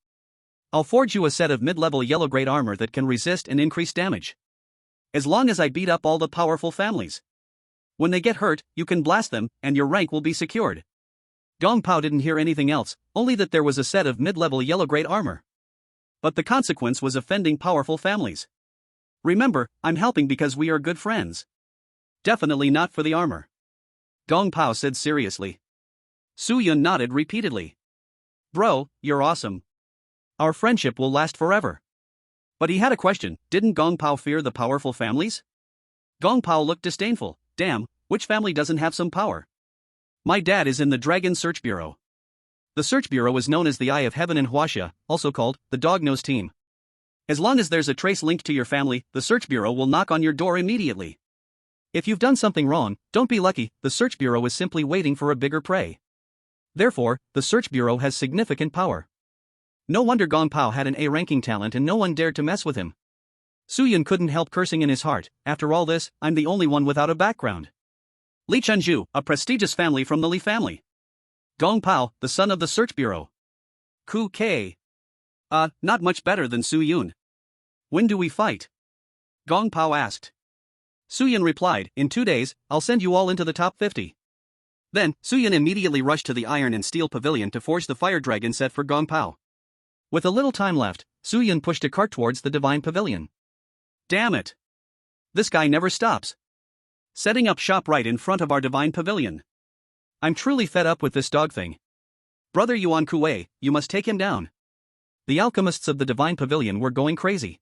I'll forge you a set of mid-level yellow-grade armor that can resist and increase damage. As long as I beat up all the powerful families. When they get hurt, you can blast them, and your rank will be secured. Gong Pao didn't hear anything else, only that there was a set of mid-level yellow-grade armor. But the consequence was offending powerful families. Remember, I'm helping because we are good friends. Definitely not for the armor. Gong Pao said seriously. Su-yun nodded repeatedly. Bro, you're awesome. Our friendship will last forever. But he had a question, didn't Gong Pao fear the powerful families? Gong Pao looked disdainful. Damn, which family doesn't have some power? My dad is in the Dragon Search Bureau. The Search Bureau is known as the Eye of Heaven in Huaxia, also called the Dog-Nose Team. As long as there's a trace linked to your family, the Search Bureau will knock on your door immediately. If you've done something wrong, don't be lucky, the Search Bureau is simply waiting for a bigger prey. Therefore, the Search Bureau has significant power. No wonder Gong Pao had an A-ranking talent and no one dared to mess with him. Su-yun couldn't help cursing in his heart, after all this, I'm the only one without a background. Li Chenju, a prestigious family from the Li family. Gong Pao, the son of the Search Bureau. Ku K. Not much better than Su-yun. When do we fight? Gong Pao asked. Su-yun replied, in 2 days, I'll send you all into the top 50. Then, Su-yun immediately rushed to the Iron and Steel Pavilion to forge the Fire Dragon set for Gong Pao. With a little time left, Su-yun pushed a cart towards the Divine Pavilion. Damn it! This guy never stops. Setting up shop right in front of our Divine Pavilion. I'm truly fed up with this dog thing. Brother Yuan Kuei, you must take him down. The alchemists of the Divine Pavilion were going crazy.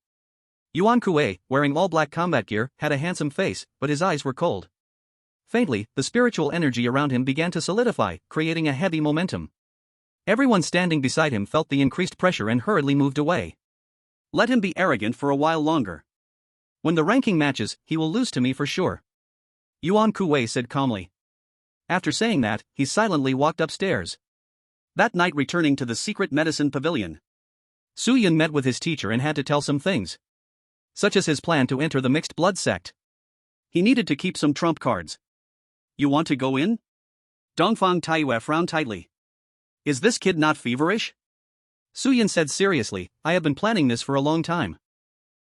Yuan Kuei, wearing all black combat gear, had a handsome face, but his eyes were cold. Faintly, the spiritual energy around him began to solidify, creating a heavy momentum. Everyone standing beside him felt the increased pressure and hurriedly moved away. Let him be arrogant for a while longer. When the ranking matches, he will lose to me for sure. Yuan Kuei said calmly. After saying that, he silently walked upstairs. That night, returning to the secret medicine pavilion, Su-yun met with his teacher and had to tell some things. Such as his plan to enter the mixed blood sect. He needed to keep some trump cards. You want to go in? Dongfang Taiyue frowned tightly. Is this kid not feverish? Su-yun said seriously, I have been planning this for a long time.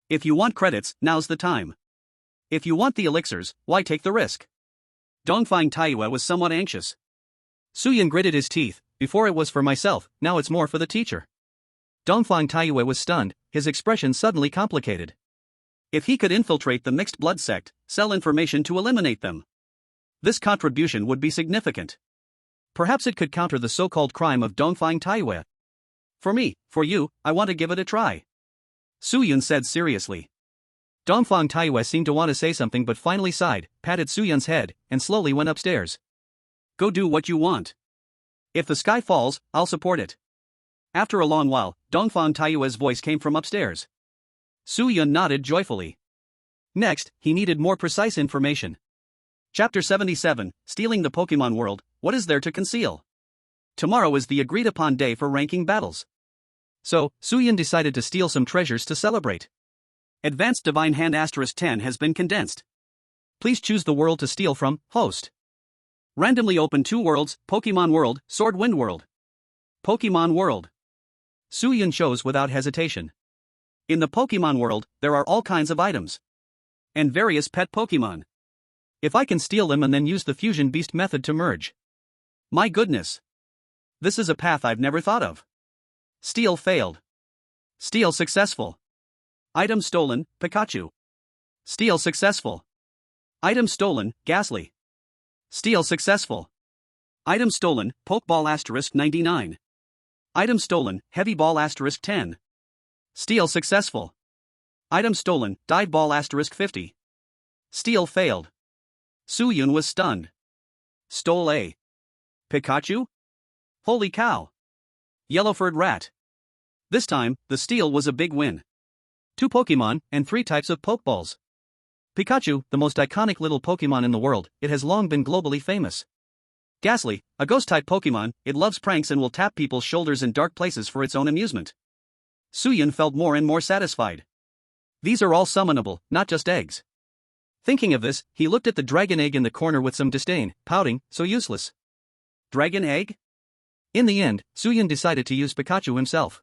If you want credits, now's the time. If you want the elixirs, why take the risk? Dongfang Taiyue was somewhat anxious. Su-yun gritted his teeth, before it was for myself, now it's more for the teacher. Dongfang Taiyue was stunned, his expression suddenly complicated. If he could infiltrate the mixed blood sect, sell information to eliminate them, this contribution would be significant. Perhaps it could counter the so-called crime of Dongfang Taiyue. For me, for you, I want to give it a try. Su-yun said seriously. Dongfang Taiyue seemed to want to say something but finally sighed, patted Su-yun's head, and slowly went upstairs. Go do what you want. If the sky falls, I'll support it. After a long while, Dongfang Taiyue's voice came from upstairs. Su-yun nodded joyfully. Next, he needed more precise information. Chapter 77, Stealing the Pokemon World, What is there to conceal? Tomorrow is the agreed-upon day for ranking battles. So, Su-yun decided to steal some treasures to celebrate. Advanced Divine Hand *10 has been condensed. Please choose the world to steal from, host. Randomly open 2 worlds, Pokemon World, Sword Wind World. Pokemon World. Su-yun chose without hesitation. In the Pokemon world, there are all kinds of items. And various pet Pokemon. If I can steal them and then use the Fusion Beast method to merge. My goodness. This is a path I've never thought of. Steal failed. Steal successful. Item stolen, Pikachu. Steal successful. Item stolen, Ghastly. Steal successful. Item stolen, Pokeball *99. Item stolen, Heavy Ball *10. Steal successful. Item stolen, dive ball *50. Steal failed. Suyun was stunned. Stole a Pikachu? Holy cow. Yellow-furred rat. This time, the steal was a big win. 2 Pokemon, and 3 types of Pokeballs. Pikachu, the most iconic little Pokemon in the world, it has long been globally famous. Ghastly, a ghost-type Pokemon, it loves pranks and will tap people's shoulders in dark places for its own amusement. Suyun felt more and more satisfied. These are all summonable, not just eggs. Thinking of this, he looked at the dragon egg in the corner with some disdain, pouting, so useless. Dragon egg? In the end, Suyun decided to use Pikachu himself.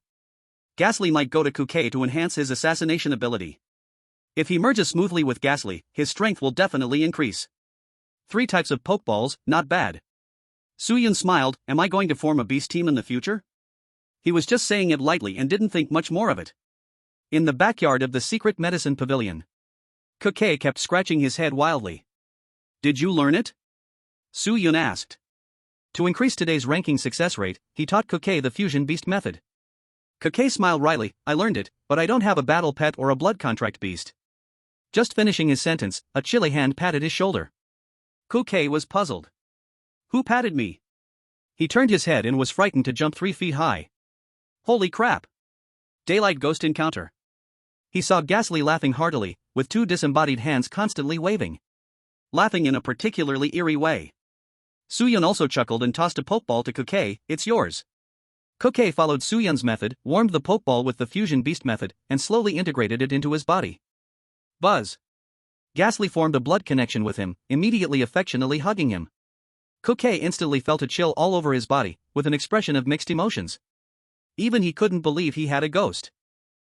Ghastly might go to Kuke to enhance his assassination ability. If he merges smoothly with Ghastly, his strength will definitely increase. 3 types of Pokeballs, not bad. Suyun smiled, am I going to form a beast team in the future? He was just saying it lightly and didn't think much more of it. In the backyard of the secret medicine pavilion, Kuke kept scratching his head wildly. Did you learn it? Suyun asked. To increase today's ranking success rate, he taught Kuke the fusion beast method. Kuke smiled wryly, I learned it, but I don't have a battle pet or a blood contract beast. Just finishing his sentence, a chilly hand patted his shoulder. Kuke was puzzled. Who patted me? He turned his head and was frightened to jump 3 feet high. Holy crap! Daylight ghost encounter. He saw Ghastly laughing heartily, with 2 disembodied hands constantly waving. Laughing in a particularly eerie way. Suyun also chuckled and tossed a Pokeball to Kuke, it's yours. Kuke followed Suyun's method, warmed the Pokeball with the fusion beast method, and slowly integrated it into his body. Buzz. Ghastly formed a blood connection with him, immediately affectionately hugging him. Kuke instantly felt a chill all over his body, with an expression of mixed emotions. Even he couldn't believe he had a ghost.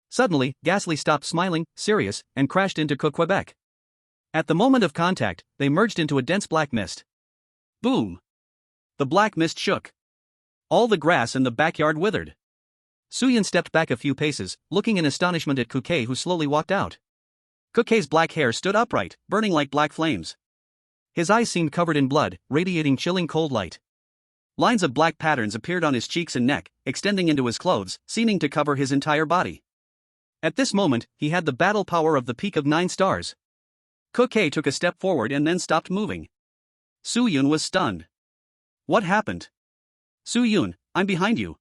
Suddenly, Ghastly stopped smiling, serious, and crashed into Quebec. At the moment of contact, they merged into a dense black mist. Boom! The black mist shook. All the grass in the backyard withered. Suyun stepped back a few paces, looking in astonishment at Kuke, who slowly walked out. Kuke's black hair stood upright, burning like black flames. His eyes seemed covered in blood, radiating chilling cold light. Lines of black patterns appeared on his cheeks and neck, extending into his clothes, seeming to cover his entire body. At this moment, he had the battle power of the peak of 9 stars. Kuke took a step forward and then stopped moving. Suyun was stunned. What happened? Suyun, I'm behind you.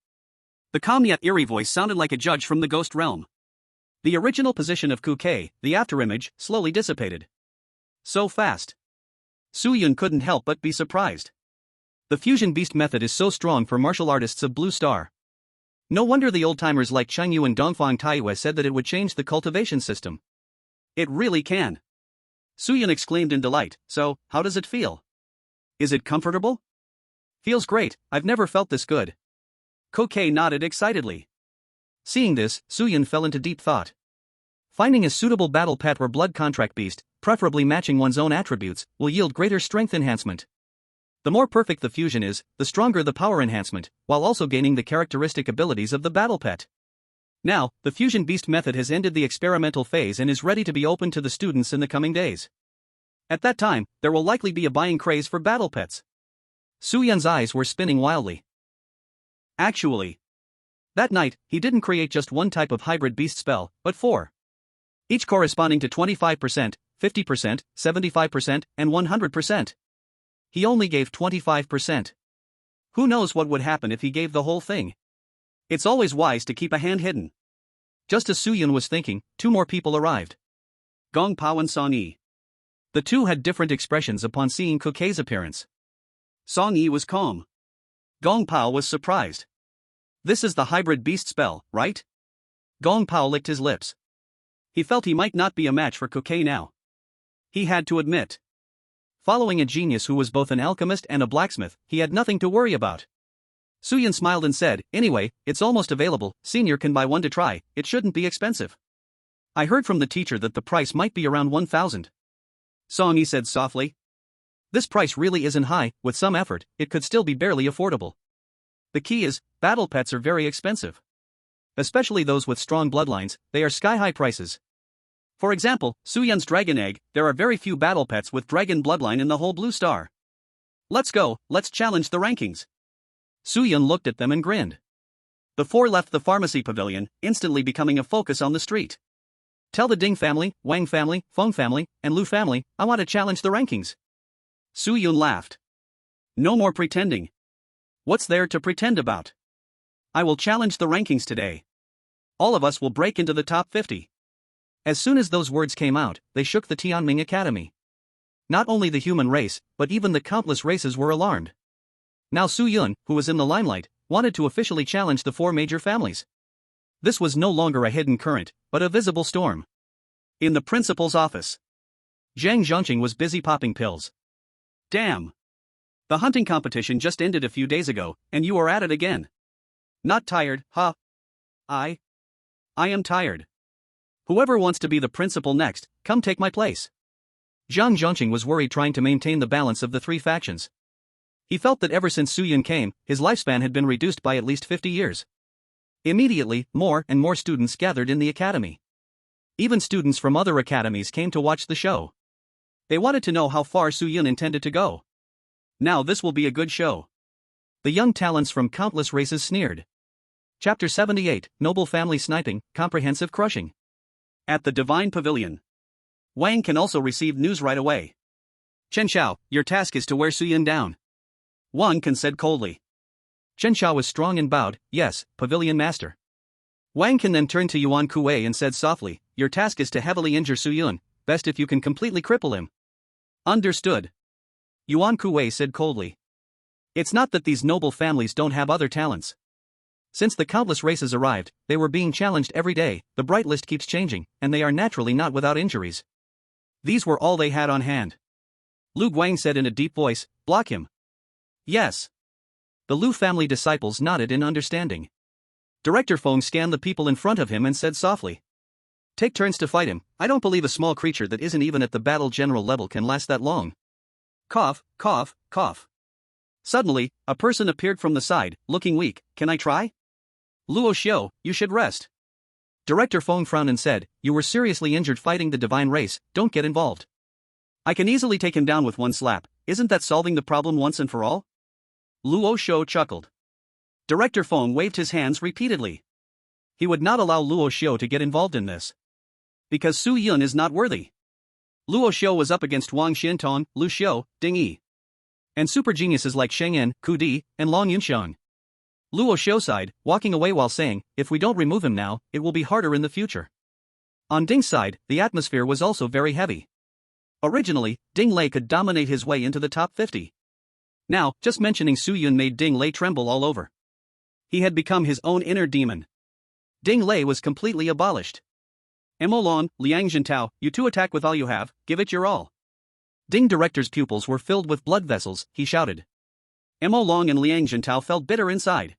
The calm yet eerie voice sounded like a judge from the ghost realm. The original position of Kuke, the afterimage, slowly dissipated. So fast. Suyun couldn't help but be surprised. The fusion beast method is so strong for martial artists of Blue Star. No wonder the old-timers like Chengyu and Dongfang Taiyue said that it would change the cultivation system. It really can. Suyun exclaimed in delight, so, how does it feel? Is it comfortable? Feels great, I've never felt this good. Kuke nodded excitedly. Seeing this, Suyun fell into deep thought. Finding a suitable battle pet or blood contract beast, preferably matching one's own attributes, will yield greater strength enhancement. The more perfect the fusion is, the stronger the power enhancement, while also gaining the characteristic abilities of the battle pet. Now, the fusion beast method has ended the experimental phase and is ready to be opened to the students in the coming days. At that time, there will likely be a buying craze for battle pets. Suyun's eyes were spinning wildly. Actually, that night, he didn't create just one type of hybrid beast spell, but 4. Each corresponding to 25%, 50%, 75%, and 100%. He only gave 25%. Who knows what would happen if he gave the whole thing? It's always wise to keep a hand hidden. Just as Suyun was thinking, 2 more people arrived. Gong Pao and Song Yi. The 2 had different expressions upon seeing Kuke's appearance. Song Yi was calm. Gong Pao was surprised. This is the hybrid beast spell, right? Gong Pao licked his lips. He felt he might not be a match for Kuke now. He had to admit. Following a genius who was both an alchemist and a blacksmith, he had nothing to worry about. Suyun smiled and said, anyway, it's almost available, senior can buy one to try, it shouldn't be expensive. I heard from the teacher that the price might be around 1,000. Song Yi said softly. This price really isn't high, with some effort, it could still be barely affordable. The key is, battle pets are very expensive. Especially those with strong bloodlines, they are sky-high prices. For example, Suyun's dragon egg, there are very few battle pets with dragon bloodline in the whole Blue Star. Let's go, let's challenge the rankings. Suyun looked at them and grinned. The four left the pharmacy pavilion, instantly becoming a focus on the street. Tell the Ding family, Wang family, Feng family, and Lu family, I want to challenge the rankings. Su Yun laughed. No more pretending. What's there to pretend about? I will challenge the rankings today. All of us will break into the top 50. As soon as those words came out, they shook the Tianming Academy. Not only the human race, but even the countless races were alarmed. Now Su Yun, who was in the limelight, wanted to officially challenge the four major families. This was no longer a hidden current, but a visible storm. In the principal's office, Zhang Zhongqing was busy popping pills. Damn. The hunting competition just ended a few days ago, and you are at it again. Not tired, huh? I am tired. Whoever wants to be the principal next, come take my place. Zhang Zhongqing was worried trying to maintain the balance of the three factions. He felt that ever since Su Yun came, his lifespan had been reduced by at least 50 years. Immediately, more and more students gathered in the academy. Even students from other academies came to watch the show. They wanted to know how far Su Yun intended to go. Now this will be a good show. The young talents from countless races sneered. Chapter 78, Noble Family Sniping, Comprehensive Crushing. At the Divine Pavilion, Wang can also receive news right away. Chen Xiao, your task is to wear Su Yun down. Wang can said coldly. Chen Xiao was strong and bowed, yes, Pavilion Master. Wang can then turned to Yuan Kuei and said softly, your task is to heavily injure Su Yun, best if you can completely cripple him. Understood. Yuan Kuei said coldly. It's not that these noble families don't have other talents. Since the countless races arrived, they were being challenged every day, the bright list keeps changing, and they are naturally not without injuries. These were all they had on hand. Lu Guang said in a deep voice, block him. Yes. The Lu family disciples nodded in understanding. Director Feng scanned the people in front of him and said softly. Take turns to fight him, I don't believe a small creature that isn't even at the battle general level can last that long. Cough, cough, cough. Suddenly, a person appeared from the side, looking weak. Can I try? Luo Xiu, you should rest. Director Feng frowned and said, you were seriously injured fighting the divine race, don't get involved. I can easily take him down with one slap, isn't that solving the problem once and for all? Luo Xiu chuckled. Director Feng waved his hands repeatedly. He would not allow Luo Xiu to get involved in this. Because Su Yun is not worthy. Luo Xiu was up against Wang Xintong, Lu Xiu, Ding Yi, and super geniuses like Sheng En, Ku Di, and Long Yunxiang. Luo Xiu sighed, walking away while saying, if we don't remove him now, it will be harder in the future. On Ding's side, the atmosphere was also very heavy. Originally, Ding Lei could dominate his way into the top 50. Now, just mentioning Su Yun made Ding Lei tremble all over. He had become his own inner demon. Ding Lei was completely abolished. Mo Lon, Liang Jintao, you two attack with all you have, give it your all. Ding Director's pupils were filled with blood vessels, he shouted. Mo Long and Liang Jintao felt bitter inside.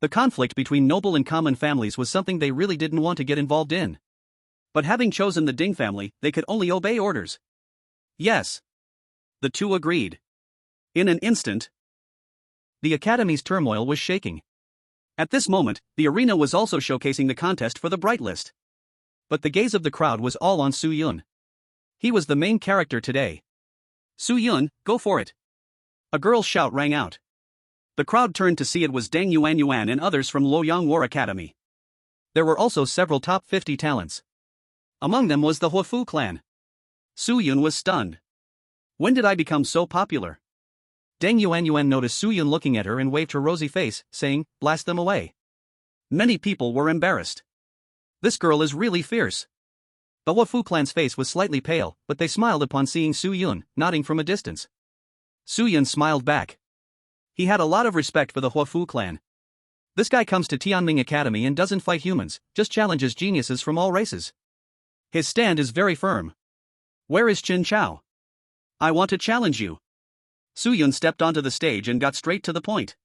The conflict between noble and common families was something they really didn't want to get involved in. But having chosen the Ding family, they could only obey orders. Yes. The two agreed. In an instant, the academy's turmoil was shaking. At this moment, the arena was also showcasing the contest for the bright list. But the gaze of the crowd was all on Su Yun. He was the main character today. Su Yun, go for it. A girl's shout rang out. The crowd turned to see it was Deng Yuan and others from Luoyang War Academy. There were also several top 50 talents. Among them was the Huofu clan. Su Yun was stunned. When did I become so popular? Deng Yuan noticed Su Yun looking at her and waved her rosy face, saying, blast them away. Many people were embarrassed. This girl is really fierce. The Huofu clan's face was slightly pale, but they smiled upon seeing Su Yun, nodding from a distance. Su Yun smiled back. He had a lot of respect for the Huofu clan. This guy comes to Tianming Academy and doesn't fight humans, just challenges geniuses from all races. His stand is very firm. Where is Qin Chao? I want to challenge you. Su Yun stepped onto the stage and got straight to the point.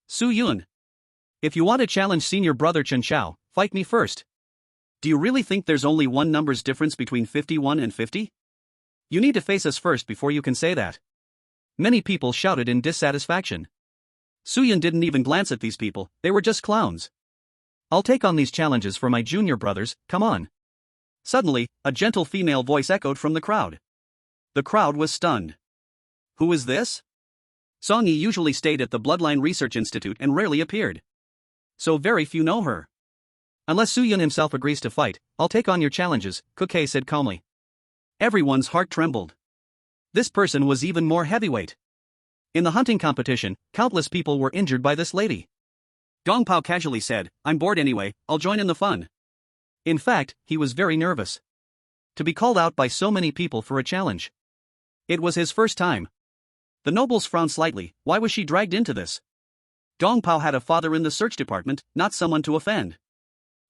Su Yun. If you want to challenge senior brother Chen Chao, fight me first. Do you really think there's only one number's difference between 51 and 50? You need to face us first before you can say that. Many people shouted in dissatisfaction. Su Yun didn't even glance at these people, they were just clowns. I'll take on these challenges for my junior brothers, come on. Suddenly, a gentle female voice echoed from the crowd. The crowd was stunned. Who is this? Song Yi usually stayed at the Bloodline Research Institute and rarely appeared. so very few know her. Unless Su Yun himself agrees to fight, I'll take on your challenges, Kuke said calmly. Everyone's heart trembled. This person was even more heavyweight. In the hunting competition, countless people were injured by this lady. Gong Pao casually said, I'm bored anyway, I'll join in the fun. In fact, he was very nervous. To be called out by so many people for a challenge. It was his first time. The nobles frowned slightly. Why was she dragged into this? Gong Pao had a father in the search department, not someone to offend.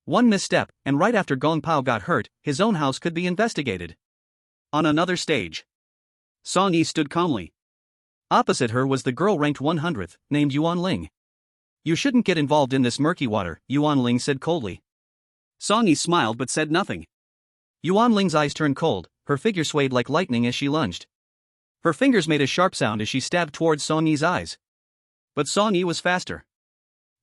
One misstep, and right after Gong Pao got hurt, his own house could be investigated. On another stage, Song Yi stood calmly. Opposite her was the girl ranked 100th, named Yuan Ling. You shouldn't get involved in this murky water, Yuan Ling said coldly. Song Yi smiled but said nothing. Yuan Ling's eyes turned cold, her figure swayed like lightning as she lunged. Her fingers made a sharp sound as she stabbed towards Song Yi's eyes. But Song Yi was faster.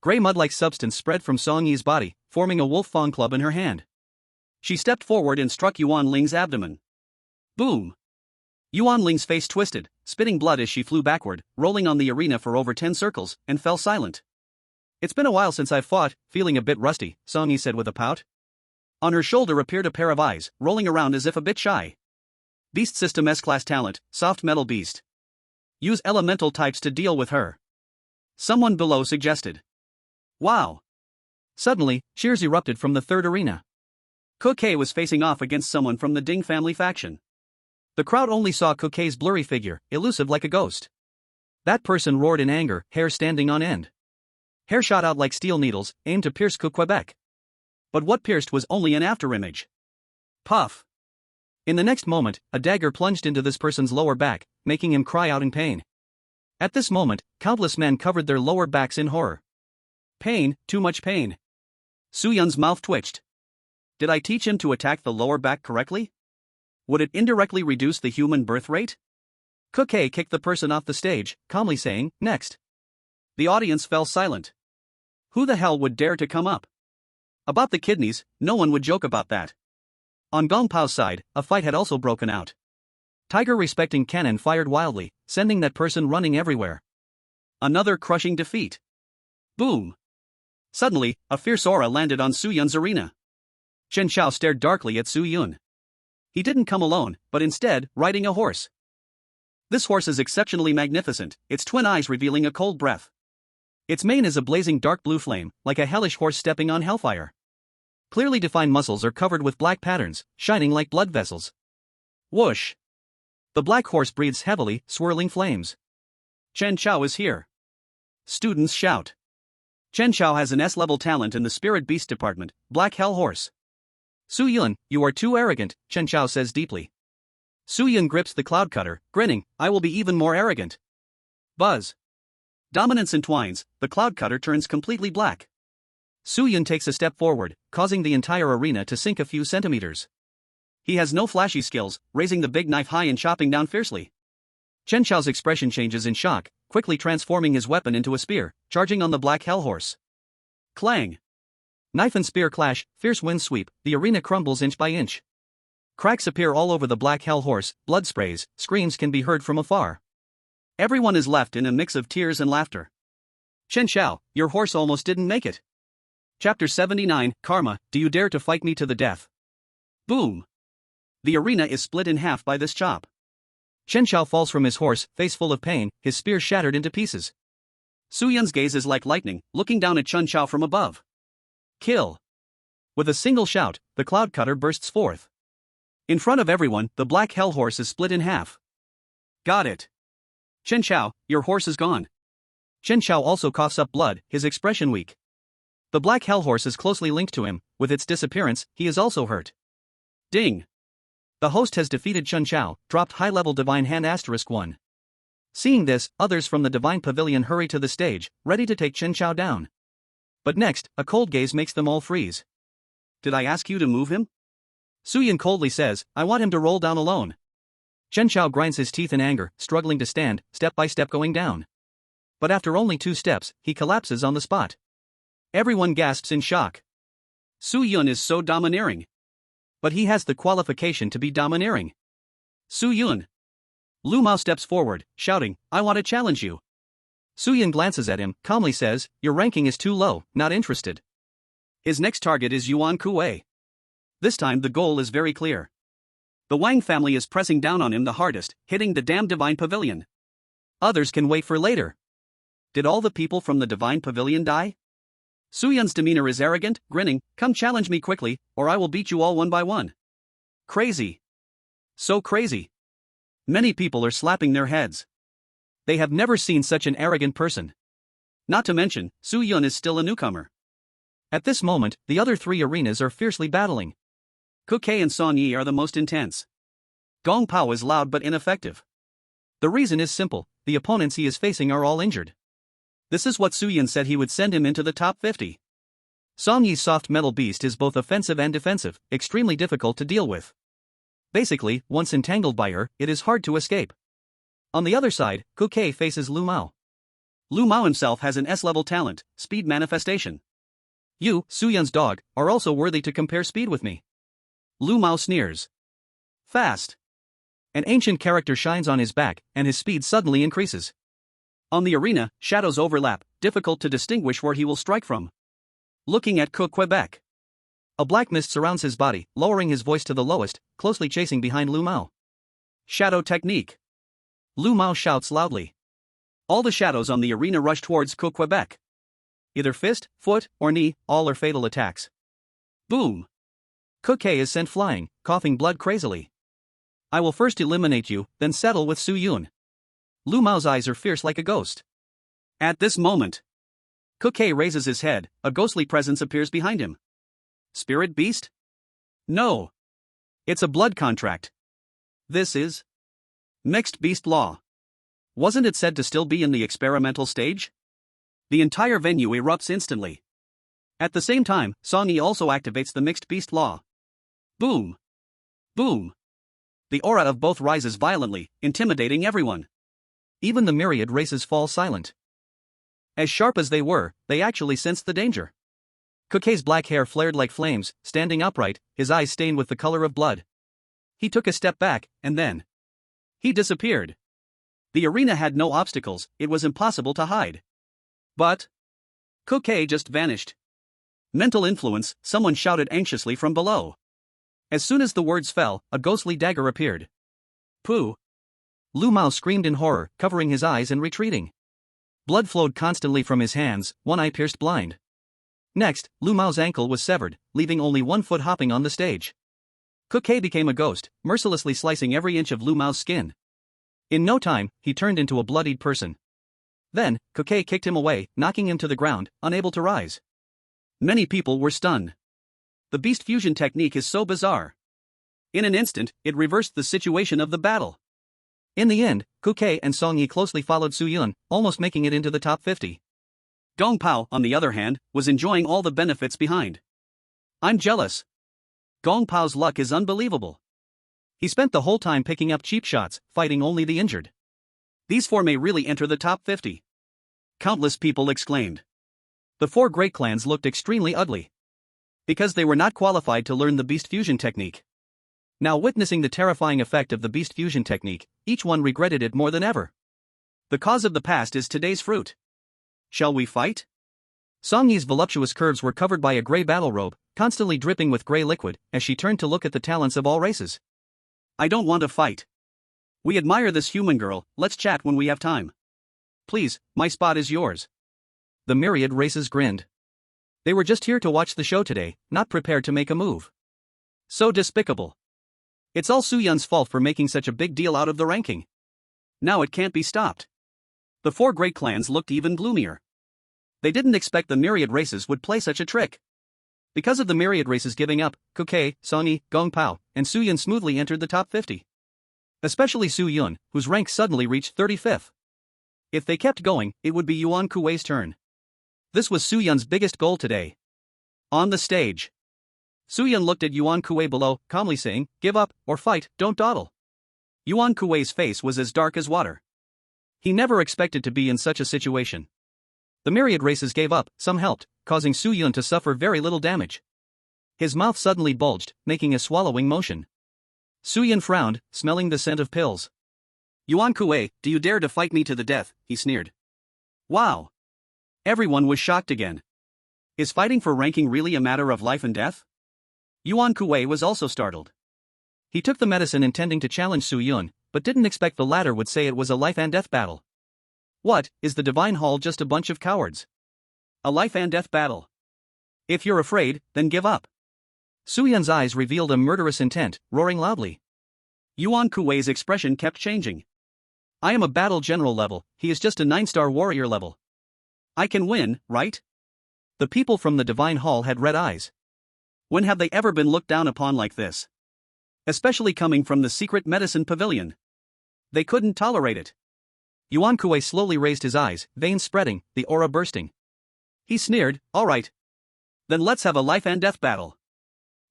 Gray mud-like substance spread from Song Yi's body, forming a wolf fawn club in her hand. She stepped forward and struck Yuan Ling's abdomen. Boom! Yuan Ling's face twisted, spitting blood as she flew backward, rolling on the arena for over 10 circles, and fell silent. It's been a while since I've fought, feeling a bit rusty, Song Yi said with a pout. On her shoulder appeared a pair of eyes, rolling around as if a bit shy. Beast System S-Class talent, soft metal beast. Use elemental types to deal with her. Someone below suggested. Wow! Suddenly, cheers erupted from the third arena. Kuke was facing off against someone from the Ding family faction. The crowd only saw Kuke's blurry figure, elusive like a ghost. That person roared in anger, hair standing on end. Hair shot out like steel needles, aimed to pierce Quebec. But what pierced was only an afterimage. Puff! In the next moment, a dagger plunged into this person's lower back, making him cry out in pain. At this moment, countless men covered their lower backs in horror. Pain, too much pain. Su Yun's mouth twitched. Did I teach him to attack the lower back correctly? Would it indirectly reduce the human birth rate? Kuke kicked the person off the stage, calmly saying, next. The audience fell silent. Who the hell would dare to come up? About the kidneys, no one would joke about that. On Gong Pao's side, a fight had also broken out. Tiger-respecting cannon fired wildly, sending that person running everywhere. Another crushing defeat. Boom! Suddenly, a fierce aura landed on Su Yun's arena. Chen Xiao stared darkly at Su Yun. He didn't come alone, but instead, riding a horse. This horse is exceptionally magnificent, its twin eyes revealing a cold breath. Its mane is a blazing dark blue flame, like a hellish horse stepping on hellfire. Clearly defined muscles are covered with black patterns, shining like blood vessels. Whoosh! The black horse breathes heavily, swirling flames. Chen Xiao is here. Students shout. Chen Xiao has an S-level talent in the Spirit Beast department, Black Hell Horse. Su Yun, you are too arrogant, Chen Xiao says deeply. Su Yun grips the cloud cutter, grinning, I will be even more arrogant. Buzz. Dominance entwines, the cloud cutter turns completely black. Su Yun takes a step forward, causing the entire arena to sink a few centimeters. He has no flashy skills, raising the big knife high and chopping down fiercely. Chen Xiao's expression changes in shock, quickly transforming his weapon into a spear, charging on the Black Hell Horse. Clang! Knife and spear clash, fierce wind sweep, the arena crumbles inch by inch. Cracks appear all over the Black Hell Horse, blood sprays, screams can be heard from afar. Everyone is left in a mix of tears and laughter. Chen Xiao, your horse almost didn't make it. Chapter 79, Karma, do you dare to fight me to the death? Boom! The arena is split in half by this chop. Chen Xiao falls from his horse, face full of pain, his spear shattered into pieces. Su Yun's gaze is like lightning, looking down at Chen Xiao from above. Kill! With a single shout, the cloud cutter bursts forth. In front of everyone, the Black Hell Horse is split in half. Got it. Chen Xiao, your horse is gone. Chen Xiao also coughs up blood, his expression weak. The Black Hell Horse is closely linked to him, with its disappearance, he is also hurt. Ding! The host has defeated Chen Xiao, dropped high-level Divine Hand *1. Seeing this, others from the Divine Pavilion hurry to the stage, ready to take Chen Xiao down. But next, a cold gaze makes them all freeze. Did I ask you to move him? Su Yun coldly says, I want him to roll down alone. Chen Xiao grinds his teeth in anger, struggling to stand, step by step going down. But after only 2 steps, he collapses on the spot. Everyone gasps in shock. Su Yun is so domineering. But he has the qualification to be domineering. Su Yun. Lu Mao steps forward, shouting, I want to challenge you. Su Yun glances at him, calmly says, "Your ranking is too low, not interested." His next target is Yuan Kuei. This time the goal is very clear. The Wang family is pressing down on him the hardest, hitting the damn Divine Pavilion. Others can wait for later. Did all the people from the Divine Pavilion die? Su Yun's demeanor is arrogant, grinning, "Come challenge me quickly, or I will beat you all one by one." Crazy. So crazy. Many people are slapping their heads. They have never seen such an arrogant person. Not to mention, Su Yun is still a newcomer. At this moment, the other three arenas are fiercely battling. Kuei and Song Yi are the most intense. Gong Pao is loud but ineffective. The reason is simple: the opponents he is facing are all injured. This is what Su Yun said he would send him into the top 50. Song Yi's soft metal beast is both offensive and defensive, extremely difficult to deal with. Basically, once entangled by her, it is hard to escape. On the other side, Kuei faces Lu Mao. Lu Mao himself has an S-level talent, speed manifestation. You, Su Yun's dog, are also worthy to compare speed with me. Lu Mao sneers. Fast. An ancient character shines on his back, and his speed suddenly increases. On the arena, shadows overlap, difficult to distinguish where he will strike from. Looking at Quebec. A black mist surrounds his body, lowering his voice to the lowest, closely chasing behind Lu Mao. Shadow technique. Lu Mao shouts loudly. All the shadows on the arena rush towards Quebec. Either fist, foot, or knee, all are fatal attacks. Boom. Kuei is sent flying, coughing blood crazily. I will first eliminate you, then settle with Su Yun. Lu Mao's eyes are fierce like a ghost. At this moment, Kuei raises his head, a ghostly presence appears behind him. Spirit beast? No. It's a blood contract. This is mixed beast law. Wasn't it said to still be in the experimental stage? The entire venue erupts instantly. At the same time, Song Yi also activates the mixed beast law. Boom. Boom. The aura of both rises violently, intimidating everyone. Even the myriad races fall silent. As sharp as they were, they actually sensed the danger. Kuei's black hair flared like flames, standing upright, his eyes stained with the color of blood. He took a step back, and then he disappeared. The arena had no obstacles, it was impossible to hide. But Kuei just vanished. Mental influence, someone shouted anxiously from below. As soon as the words fell, a ghostly dagger appeared. Pooh! Lu Mao screamed in horror, covering his eyes and retreating. Blood flowed constantly from his hands, one eye pierced blind. Next, Lu Mao's ankle was severed, leaving only 1 foot hopping on the stage. Kuei became a ghost, mercilessly slicing every inch of Lu Mao's skin. In no time, he turned into a bloodied person. Then, Kuei kicked him away, knocking him to the ground, unable to rise. Many people were stunned. The beast fusion technique is so bizarre. In an instant, it reversed the situation of the battle. In the end, Kuei and Song Yi closely followed Su Yun, almost making it into the top 50. Gong Pao, on the other hand, was enjoying all the benefits behind. I'm jealous. Gong Pao's luck is unbelievable. He spent the whole time picking up cheap shots, fighting only the injured. These four may really enter the top 50. Countless people exclaimed. The 4 great clans looked extremely ugly. Because they were not qualified to learn the beast fusion technique. Now witnessing the terrifying effect of the beast fusion technique, each one regretted it more than ever. The cause of the past is today's fruit. Shall we fight? Song Yi's voluptuous curves were covered by a gray battle robe, constantly dripping with gray liquid, as she turned to look at the talents of all races. I don't want to fight. We admire this human girl, let's chat when we have time. Please, my spot is yours. The myriad races grinned. They were just here to watch the show today, not prepared to make a move. So despicable. It's all Su Yun's fault for making such a big deal out of the ranking. Now it can't be stopped. The 4 great clans looked even gloomier. They didn't expect the myriad races would play such a trick. Because of the myriad races giving up, Kuei, Song Yi, Gong Pao, and Su Yun smoothly entered the top 50. Especially Su Yun, whose rank suddenly reached 35th. If they kept going, it would be Yuan Kuei's turn. This was Su Yun's biggest goal today. On the stage, Su Yun looked at Yuan Kuei below, calmly saying, "Give up, or fight, don't dawdle." Yuan Kuei's face was as dark as water. He never expected to be in such a situation. The myriad races gave up, some helped, causing Su Yun to suffer very little damage. His mouth suddenly bulged, making a swallowing motion. Su Yun frowned, smelling the scent of pills. "Yuan Kuei, do you dare to fight me to the death?" he sneered. Wow! Everyone was shocked again. Is fighting for ranking really a matter of life and death? Yuan Kuei was also startled. He took the medicine intending to challenge Su Yun, but didn't expect the latter would say it was a life and death battle. What, is the Divine Hall just a bunch of cowards? A life and death battle. If you're afraid, then give up. Su Yun's eyes revealed a murderous intent, roaring loudly. Yuan Kuei's expression kept changing. I am a battle general level, he is just a 9-star warrior level. I can win, right? The people from the Divine Hall had red eyes. When have they ever been looked down upon like this? Especially coming from the secret medicine pavilion. They couldn't tolerate it. Yuan Kuei slowly raised his eyes, veins spreading, the aura bursting. He sneered, all right. Then let's have a life and death battle.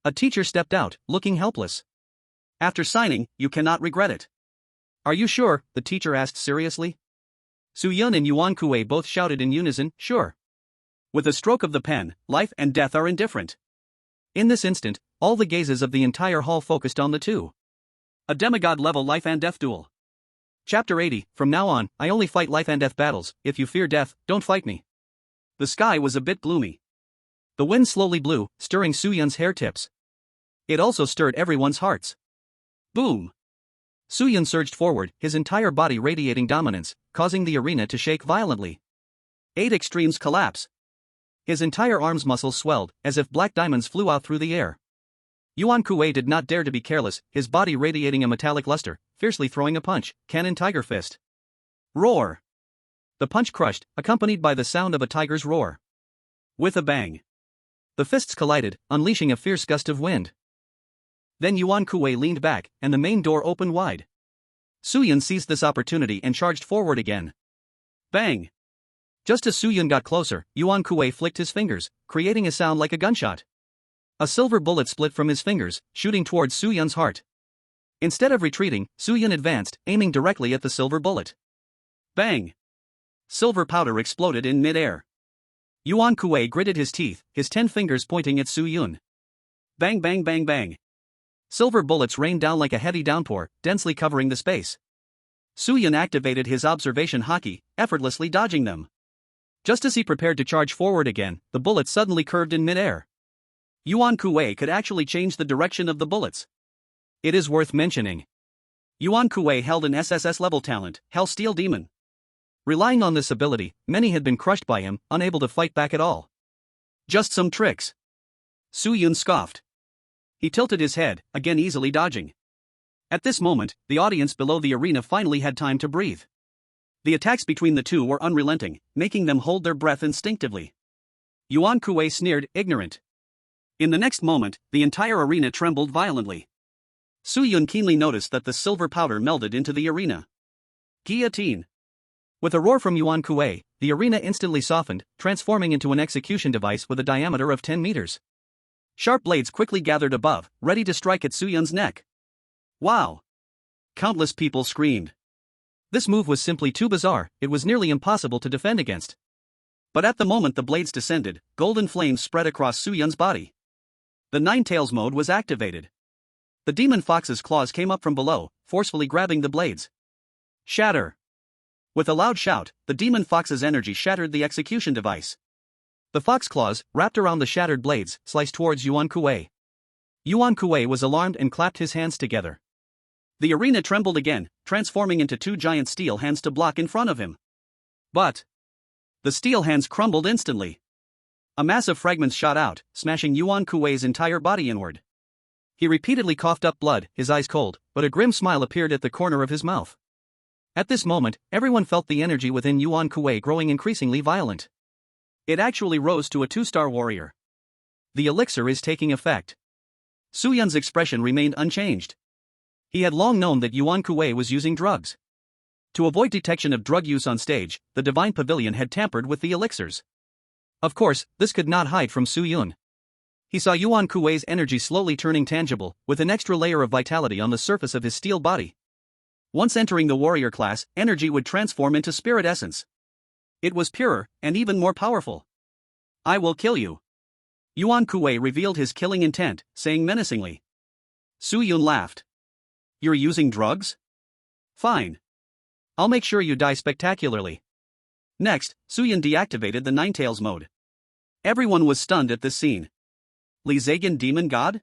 A teacher stepped out, looking helpless. After signing, you cannot regret it. Are you sure? The teacher asked seriously. Su Yun and Yuan Kuei both shouted in unison, sure. With a stroke of the pen, life and death are indifferent. In this instant, all the gazes of the entire hall focused on the two. A demigod-level life and death duel. Chapter 80, from now on, I only fight life and death battles. If you fear death, don't fight me. The sky was a bit gloomy. The wind slowly blew, stirring Su Yun's hair tips. It also stirred everyone's hearts. Boom! Su Yun surged forward, his entire body radiating dominance, causing the arena to shake violently. 8 extremes collapse. His entire arms muscles swelled, as if black diamonds flew out through the air. Yuan Kuei did not dare to be careless, his body radiating a metallic luster, fiercely throwing a punch, cannon tiger fist. Roar! The punch crushed, accompanied by the sound of a tiger's roar. With a bang. The fists collided, unleashing a fierce gust of wind. Then Yuan Kuei leaned back, and the main door opened wide. Su Yun seized this opportunity and charged forward again. Bang! Just as Su Yun got closer, Yuan Kuei flicked his fingers, creating a sound like a gunshot. A silver bullet split from his fingers, shooting towards Su Yun's heart. Instead of retreating, Su Yun advanced, aiming directly at the silver bullet. Bang! Silver powder exploded in mid-air. Yuan Kuei gritted his teeth, his 10 fingers pointing at Su Yun. Bang bang bang bang. Silver bullets rained down like a heavy downpour, densely covering the space. Su Yun activated his observation haki, effortlessly dodging them. Just as he prepared to charge forward again, the bullet suddenly curved in mid-air. Yuan Kuei could actually change the direction of the bullets. It is worth mentioning. Yuan Kuei held an SSS level talent, Hell Steel Demon. Relying on this ability, many had been crushed by him, unable to fight back at all. Just some tricks. Su Yun scoffed. He tilted his head, again easily dodging. At this moment, the audience below the arena finally had time to breathe. The attacks between the two were unrelenting, making them hold their breath instinctively. Yuan Kuei sneered, ignorant. In the next moment, the entire arena trembled violently. Su Yun keenly noticed that the silver powder melded into the arena. Guillotine. With a roar from Yuan Kuei, the arena instantly softened, transforming into an execution device with a diameter of 10 meters. Sharp blades quickly gathered above, ready to strike at Su Yun's neck. Wow! Countless people screamed. This move was simply too bizarre, it was nearly impossible to defend against. But at the moment the blades descended, golden flames spread across Su Yun's body. The Nine Tails mode was activated. The demon fox's claws came up from below, forcefully grabbing the blades. Shatter! With a loud shout, the demon fox's energy shattered the execution device. The fox claws, wrapped around the shattered blades, sliced towards Yuan Kuei. Yuan Kuei was alarmed and clapped his hands together. The arena trembled again, transforming into 2 giant steel hands to block in front of him. But the steel hands crumbled instantly. A mass of fragments shot out, smashing Yuan Kuei's entire body inward. He repeatedly coughed up blood, his eyes cold, but a grim smile appeared at the corner of his mouth. At this moment, everyone felt the energy within Yuan Kuei growing increasingly violent. It actually rose to a 2-star warrior. The elixir is taking effect. Su Yun's expression remained unchanged. He had long known that Yuan Kuei was using drugs. To avoid detection of drug use on stage, the Divine Pavilion had tampered with the elixirs. Of course, this could not hide from Su Yun. He saw Yuan Kuei's energy slowly turning tangible, with an extra layer of vitality on the surface of his steel body. Once entering the warrior class, energy would transform into spirit essence. It was purer, and even more powerful. I will kill you. Yuan Kuei revealed his killing intent, saying menacingly. Su Yun laughed. You're using drugs? Fine. I'll make sure you die spectacularly. Next, Suyun deactivated the Ninetales mode. Everyone was stunned at this scene. Li Zhagan Demon God?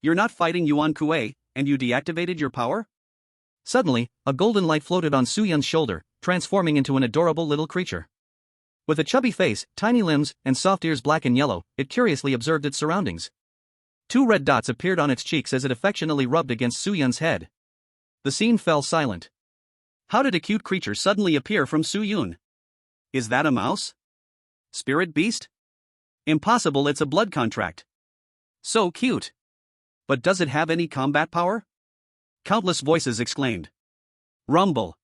You're not fighting Yuan Kuei, and you deactivated your power? Suddenly, a golden light floated on Suyun's shoulder, transforming into an adorable little creature. With a chubby face, tiny limbs, and soft ears black and yellow, it curiously observed its surroundings. 2 red dots appeared on its cheeks as it affectionately rubbed against Suyun's head. The scene fell silent. How did a cute creature suddenly appear from Suyun? Is that a mouse? Spirit beast? Impossible, it's a blood contract. So cute. But does it have any combat power? Countless voices exclaimed. Rumble.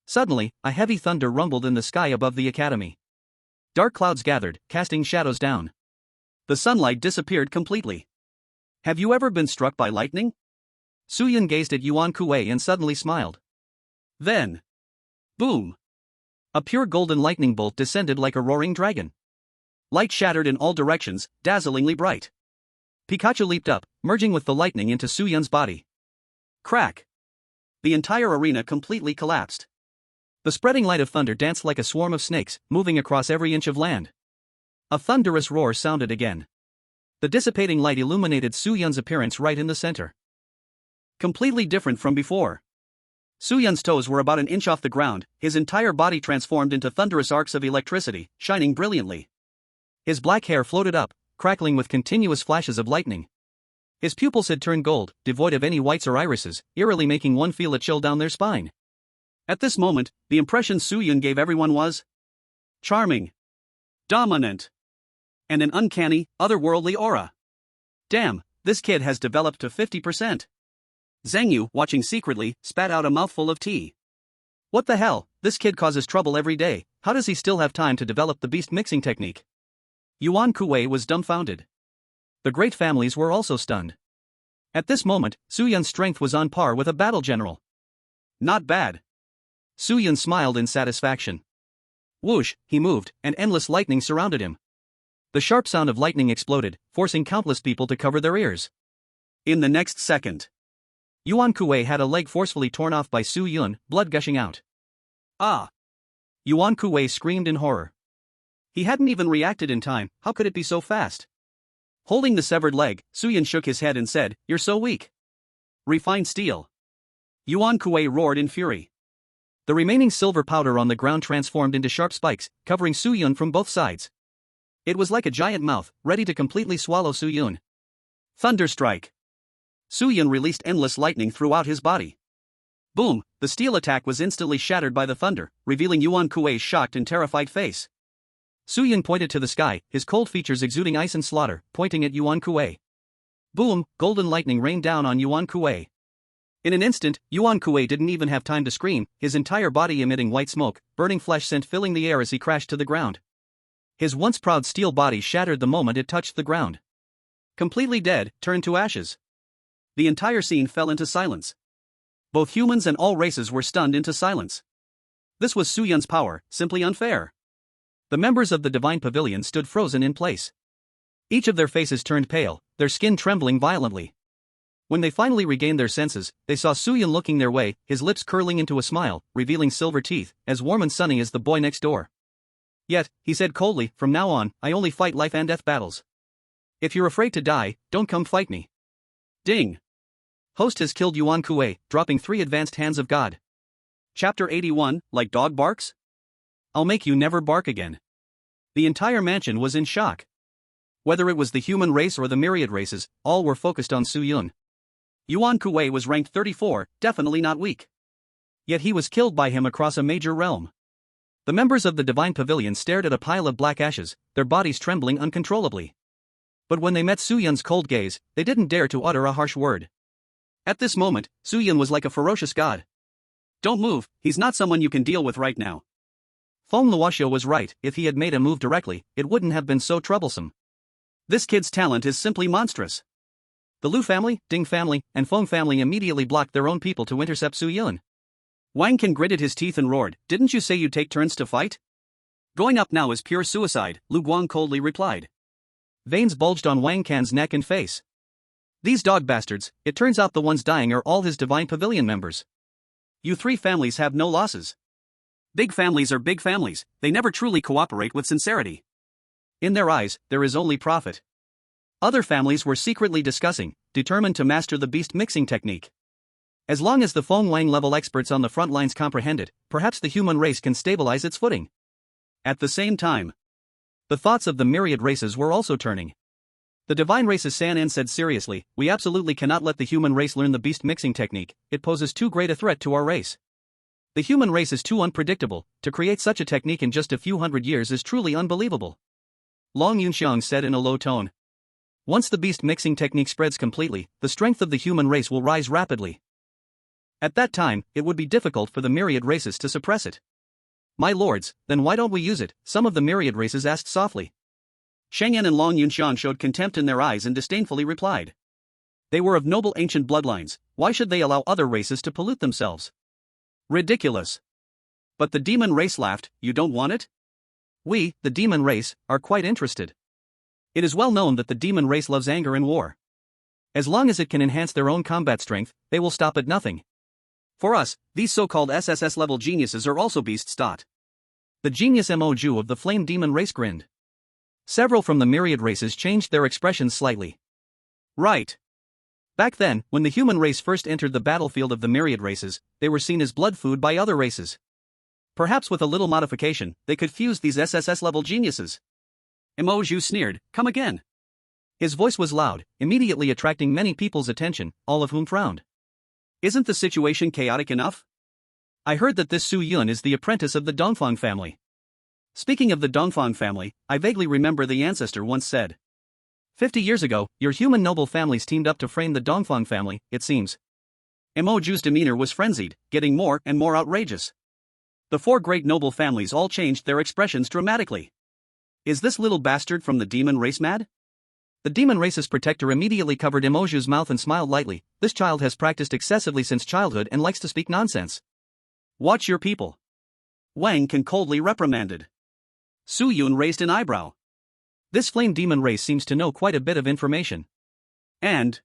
Suddenly, a heavy thunder rumbled in the sky above the academy. Dark clouds gathered, casting shadows down. The sunlight disappeared completely. Have you ever been struck by lightning? Suyun gazed at Yuan Kuei and suddenly smiled. Then, boom! A pure golden lightning bolt descended like a roaring dragon. Light shattered in all directions, dazzlingly bright. Pikachu leaped up, merging with the lightning into Suyun's body. Crack! The entire arena completely collapsed. The spreading light of thunder danced like a swarm of snakes, moving across every inch of land. A thunderous roar sounded again. The dissipating light illuminated Suyun's appearance right in the center. Completely different from before. Suyun's toes were about an inch off the ground, his entire body transformed into thunderous arcs of electricity, shining brilliantly. His black hair floated up, crackling with continuous flashes of lightning. His pupils had turned gold, devoid of any whites or irises, eerily making one feel a chill down their spine. At this moment, the impression Suyun gave everyone was charming, dominant, and an uncanny, otherworldly aura. Damn, this kid has developed to 50%. Zhang Yu, watching secretly, spat out a mouthful of tea. What the hell, this kid causes trouble every day, how does he still have time to develop the beast mixing technique? Yuan Kuei was dumbfounded. The great families were also stunned. At this moment, Suyun's strength was on par with a battle general. Not bad. Suyun smiled in satisfaction. Whoosh, he moved, and endless lightning surrounded him. The sharp sound of lightning exploded, forcing countless people to cover their ears. In the next second, Yuan Kuei had a leg forcefully torn off by Suyun, blood gushing out. Ah! Yuan Kuei screamed in horror. He hadn't even reacted in time, how could it be so fast? Holding the severed leg, Suyun shook his head and said, "You're so weak. Refined steel." Yuan Kuei roared in fury. The remaining silver powder on the ground transformed into sharp spikes, covering Suyun from both sides. It was like a giant mouth, ready to completely swallow Suyun. Thunderstrike. Suyun released endless lightning throughout his body. Boom, the steel attack was instantly shattered by the thunder, revealing Yuan Kuei's shocked and terrified face. Suyun pointed to the sky, his cold features exuding ice and slaughter, pointing at Yuan Kuei. Boom, golden lightning rained down on Yuan Kuei. In an instant, Yuan Kuei didn't even have time to scream, his entire body emitting white smoke, burning flesh scent filling the air as he crashed to the ground. His once proud steel body shattered the moment it touched the ground. Completely dead, turned to ashes. The entire scene fell into silence. Both humans and all races were stunned into silence. This was Suyun's power, simply unfair. The members of the Divine Pavilion stood frozen in place. Each of their faces turned pale, their skin trembling violently. When they finally regained their senses, they saw Suyun looking their way, his lips curling into a smile, revealing silver teeth, as warm and sunny as the boy next door. Yet, he said coldly, "From now on, I only fight life and death battles. If you're afraid to die, don't come fight me." Ding! Host has killed Yuan Kuei, dropping 3 advanced hands of God. Chapter 81, Like Dog Barks? I'll make you never bark again. The entire mansion was in shock. Whether it was the human race or the myriad races, all were focused on Suyun. Yuan Kuei was ranked 34, definitely not weak. Yet he was killed by him across a major realm. The members of the Divine Pavilion stared at a pile of black ashes, their bodies trembling uncontrollably. But when they met Suyun's cold gaze, they didn't dare to utter a harsh word. At this moment, Suyun was like a ferocious god. Don't move, he's not someone you can deal with right now. Feng Luoxiao was right, if he had made a move directly, it wouldn't have been so troublesome. This kid's talent is simply monstrous. The Lu family, Ding family, and Feng family immediately blocked their own people to intercept Suyun. Wang Can gritted his teeth and roared, "Didn't you say you'd take turns to fight?" "Going up now is pure suicide," Lu Guang coldly replied. Veins bulged on Wang Can's neck and face. These dog bastards, it turns out the ones dying are all his Divine Pavilion members. You 3 families have no losses. Big families are big families, they never truly cooperate with sincerity. In their eyes, there is only profit. Other families were secretly discussing, determined to master the beast mixing technique. As long as the Feng Wang level experts on the front lines comprehend it, perhaps the human race can stabilize its footing. At the same time, the thoughts of the myriad races were also turning. The divine races San said seriously, we absolutely cannot let the human race learn the beast mixing technique, it poses too great a threat to our race. The human race is too unpredictable, to create such a technique in just a few hundred years is truly unbelievable. Long Yunxiang said in a low tone. Once the beast mixing technique spreads completely, the strength of the human race will rise rapidly. At that time, it would be difficult for the myriad races to suppress it. My lords, then why don't we use it? Some of the myriad races asked softly. Shengyan and Long Yunshan showed contempt in their eyes and disdainfully replied. They were of noble ancient bloodlines, why should they allow other races to pollute themselves? Ridiculous. But the demon race laughed, you don't want it? We, the demon race, are quite interested. It is well known that the demon race loves anger and war. As long as it can enhance their own combat strength, they will stop at nothing. For us, these so-called SSS level geniuses are also beasts. The genius Moju of the flame demon race grinned. Several from the myriad races changed their expressions slightly. Right. Back then, when the human race first entered the battlefield of the myriad races, they were seen as blood food by other races. Perhaps with a little modification, they could fuse these SSS level geniuses. Moju sneered, come again. His voice was loud, immediately attracting many people's attention, all of whom frowned. Isn't the situation chaotic enough? I heard that this Su Yun is the apprentice of the Dongfang family. Speaking of the Dongfang family, I vaguely remember the ancestor once said. 50 years ago, your human noble families teamed up to frame the Dongfang family, it seems. Moju's demeanor was frenzied, getting more and more outrageous. The four great noble families all changed their expressions dramatically. Is this little bastard from the demon race mad? The demon race's protector immediately covered Moju's mouth and smiled lightly. This child has practiced excessively since childhood and likes to speak nonsense. Watch your people. Wang Can coldly reprimanded. Su Yun raised an eyebrow. This flame demon race seems to know quite a bit of information. And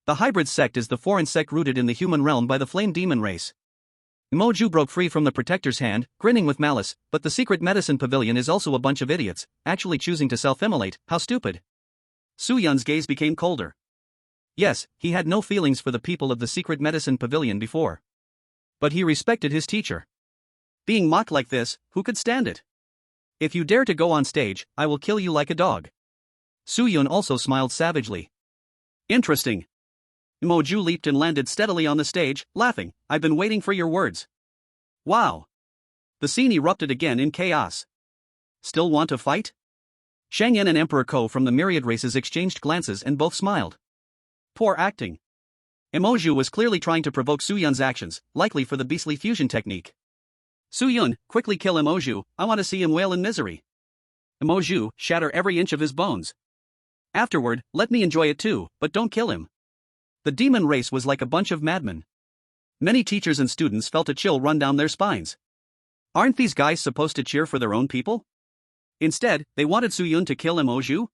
the hybrid sect is the foreign sect rooted in the human realm by the flame demon race. Moju broke free from the protector's hand, grinning with malice, but the secret medicine pavilion is also a bunch of idiots, actually choosing to self-immolate, how stupid. Su Yun's gaze became colder. Yes, he had no feelings for the people of the secret medicine pavilion before. But he respected his teacher. Being mocked like this, who could stand it? If you dare to go on stage, I will kill you like a dog. Su Yun also smiled savagely. Interesting. Moju leaped and landed steadily on the stage, laughing, I've been waiting for your words. Wow. The scene erupted again in chaos. Still want to fight? Shangyan and Emperor Ko from the myriad races exchanged glances and both smiled. Poor acting. Moju was clearly trying to provoke Su Yun's actions, likely for the beastly fusion technique. Su Yun, quickly kill Moju, I want to see him wail in misery. Moju, shatter every inch of his bones. Afterward, let me enjoy it too, but don't kill him. The demon race was like a bunch of madmen. Many teachers and students felt a chill run down their spines. Aren't these guys supposed to cheer for their own people? Instead, they wanted Su Yun to kill Moju?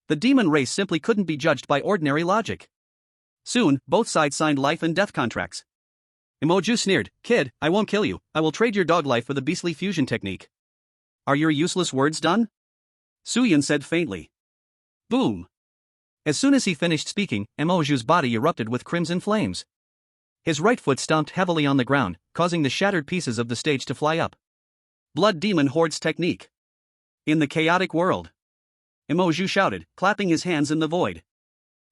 The demon race simply couldn't be judged by ordinary logic. Soon, both sides signed life and death contracts. Moju sneered, kid, I won't kill you, I will trade your dog life for the beastly fusion technique. Are your useless words done? Su Yun said faintly. Boom. As soon as he finished speaking, Moju's body erupted with crimson flames. His right foot stomped heavily on the ground, causing the shattered pieces of the stage to fly up. Blood Demon Horde's technique. In the chaotic world. Moju shouted, clapping his hands in the void.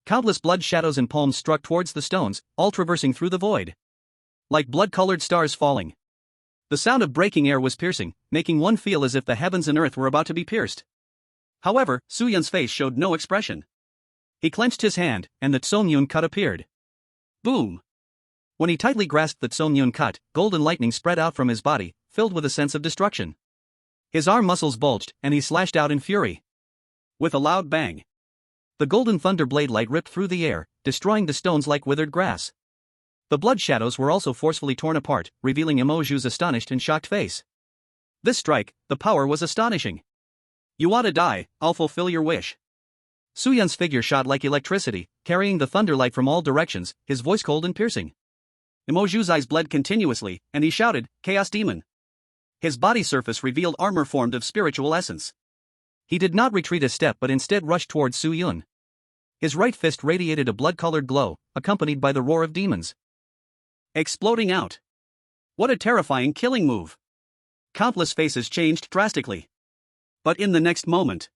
Countless blood shadows and palms struck towards the stones, all traversing through the void. Like blood-colored stars falling. The sound of breaking air was piercing, making one feel as if the heavens and earth were about to be pierced. However, Su Yun's face showed no expression. He clenched his hand, and the Tsongyun cut appeared. Boom! When he tightly grasped the Tsongyun cut, golden lightning spread out from his body, filled with a sense of destruction. His arm muscles bulged, and he slashed out in fury. With a loud bang, the golden thunder blade light ripped through the air, destroying the stones like withered grass. The blood shadows were also forcefully torn apart, revealing Moju's astonished and shocked face. This strike, the power was astonishing. You want to die, I'll fulfill your wish. Su Yun's figure shot like electricity, carrying the thunderlight from all directions, his voice cold and piercing. Moju's eyes bled continuously, and he shouted, Chaos Demon. His body surface revealed armor formed of spiritual essence. He did not retreat a step but instead rushed towards Su Yun. His right fist radiated a blood-colored glow, accompanied by the roar of demons exploding out. What a terrifying killing move! Countless faces changed drastically. But in the next moment,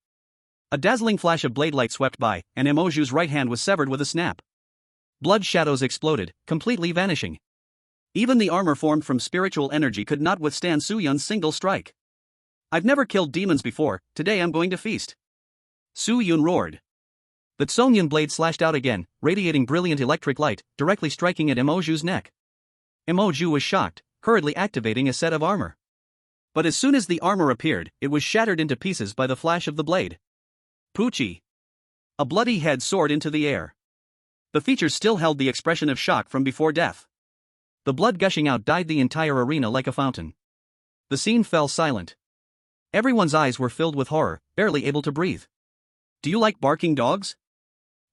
a dazzling flash of blade light swept by, and Emoju's right hand was severed with a snap. Blood shadows exploded, completely vanishing. Even the armor formed from spiritual energy could not withstand Su Yun's single strike. I've never killed demons before, today I'm going to feast. Su Yun roared. The Tsongyun blade slashed out again, radiating brilliant electric light, directly striking at Emoju's neck. Emoju was shocked, hurriedly activating a set of armor. But as soon as the armor appeared, it was shattered into pieces by the flash of the blade. Poochie! A bloody head soared into the air. The features still held the expression of shock from before death. The blood gushing out dyed the entire arena like a fountain. The scene fell silent. Everyone's eyes were filled with horror, barely able to breathe. Do you like barking dogs?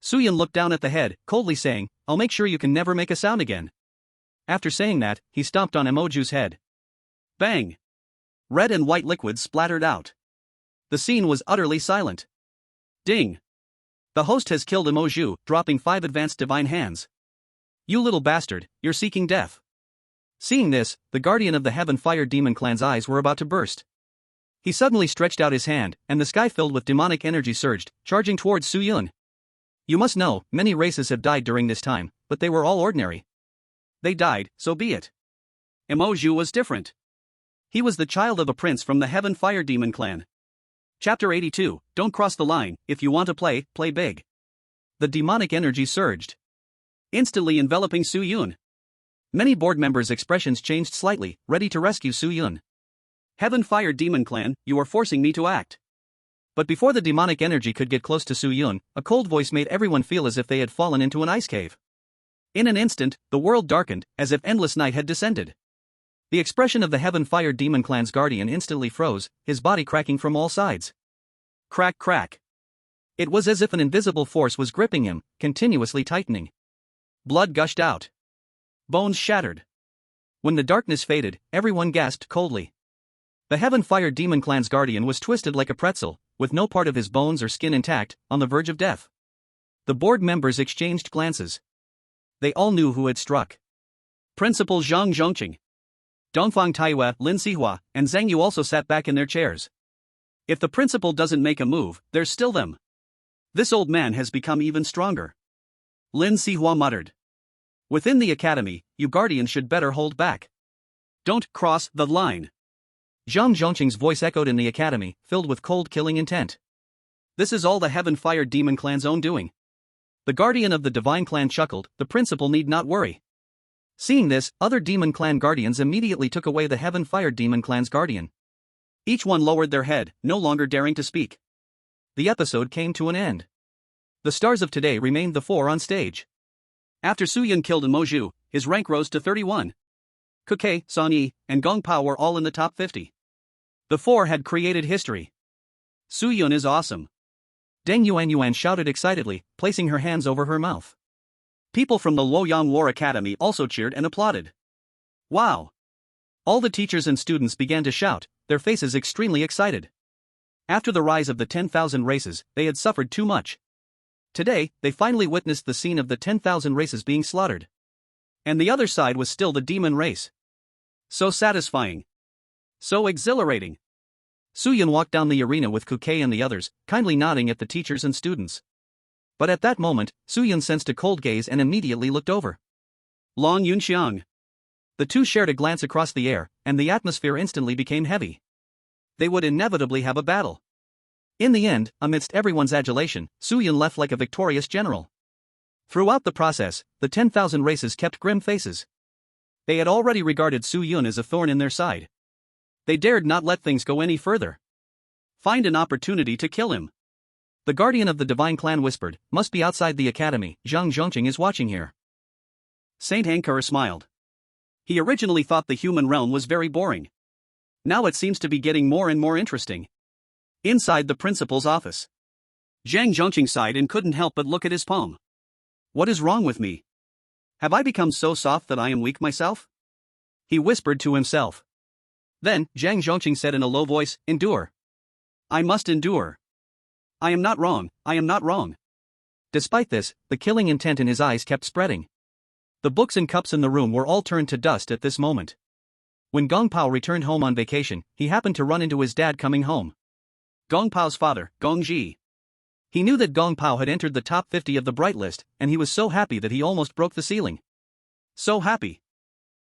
Su Yun looked down at the head, coldly saying, I'll make sure you can never make a sound again. After saying that, he stomped on Emoju's head. Bang! Red and white liquids splattered out. The scene was utterly silent. Ding! The host has killed Emoju, dropping 5 advanced divine hands. You little bastard, you're seeking death. Seeing this, the guardian of the Heaven Fire Demon Clan's eyes were about to burst. He suddenly stretched out his hand, and the sky filled with demonic energy surged, charging towards Su Yun. You must know, many races have died during this time, but they were all ordinary. They died, so be it. Emoju was different. He was the child of a prince from the Heaven Fire Demon Clan. Chapter 82, Don't cross the line, if you want to play, play big. The demonic energy surged, instantly enveloping Su Yun. Many board members' expressions changed slightly, ready to rescue Su Yun. Heaven Fire Demon Clan, you are forcing me to act. But before the demonic energy could get close to Su Yun, a cold voice made everyone feel as if they had fallen into an ice cave. In an instant, the world darkened, as if endless night had descended. The expression of the Heaven Fire Demon Clan's guardian instantly froze, his body cracking from all sides. Crack, crack. It was as if an invisible force was gripping him, continuously tightening. Blood gushed out. Bones shattered. When the darkness faded, everyone gasped coldly. The Heaven Fire Demon Clan's guardian was twisted like a pretzel, with no part of his bones or skin intact, on the verge of death. The board members exchanged glances. They all knew who had struck. Principal Zhang Zhongqing, Dongfang Taiyue, Lin Sihua, and Zhang Yu also sat back in their chairs. If the principal doesn't make a move, there's still them. This old man has become even stronger. Lin Sihua muttered. Within the academy, you guardians should better hold back. Don't cross the line. Zhang Zhongqing's voice echoed in the academy, filled with cold killing intent. This is all the Heaven Fire Demon Clan's own doing. The guardian of the Divine Clan chuckled, the principal need not worry. Seeing this, other Demon Clan guardians immediately took away the Heaven Fire Demon Clan's guardian. Each one lowered their head, no longer daring to speak. The episode came to an end. The stars of today remained the 4 on stage. After Su Yun killed Emoju, his rank rose to 31. Kuke, San Yi, and Gong Pao were all in the top 50. The 4 had created history. Su Yun is awesome. Deng Yuan shouted excitedly, placing her hands over her mouth. People from the Luoyang War Academy also cheered and applauded. Wow! All the teachers and students began to shout, their faces extremely excited. After the rise of the 10,000 races, they had suffered too much. Today, they finally witnessed the scene of the 10,000 races being slaughtered. And the other side was still the demon race. So satisfying. So exhilarating. Su Yun walked down the arena with Kuke and the others, kindly nodding at the teachers and students. But at that moment, Su Yun sensed a cold gaze and immediately looked over. Long Yunxiang. The two shared a glance across the air, and the atmosphere instantly became heavy. They would inevitably have a battle. In the end, amidst everyone's adulation, Su Yun left like a victorious general. Throughout the process, the 10,000 races kept grim faces. They had already regarded Su Yun as a thorn in their side. They dared not let things go any further. Find an opportunity to kill him. The guardian of the Divine Clan whispered, must be outside the academy, Zhang Zhongqing is watching here. Saint Ankara smiled. He originally thought the human realm was very boring. Now it seems to be getting more and more interesting. Inside the principal's office, Zhang Zhongqing sighed and couldn't help but look at his palm. What is wrong with me? Have I become so soft that I am weak myself? He whispered to himself. Then, Zhang Zhongqing said in a low voice, endure. I must endure. I am not wrong, I am not wrong. Despite this, the killing intent in his eyes kept spreading. The books and cups in the room were all turned to dust at this moment. When Gong Pao returned home on vacation, he happened to run into his dad coming home. Gong Pao's father, Gong Ji. He knew that Gong Pao had entered the top 50 of the Bright List, and he was so happy that he almost broke the ceiling. So happy.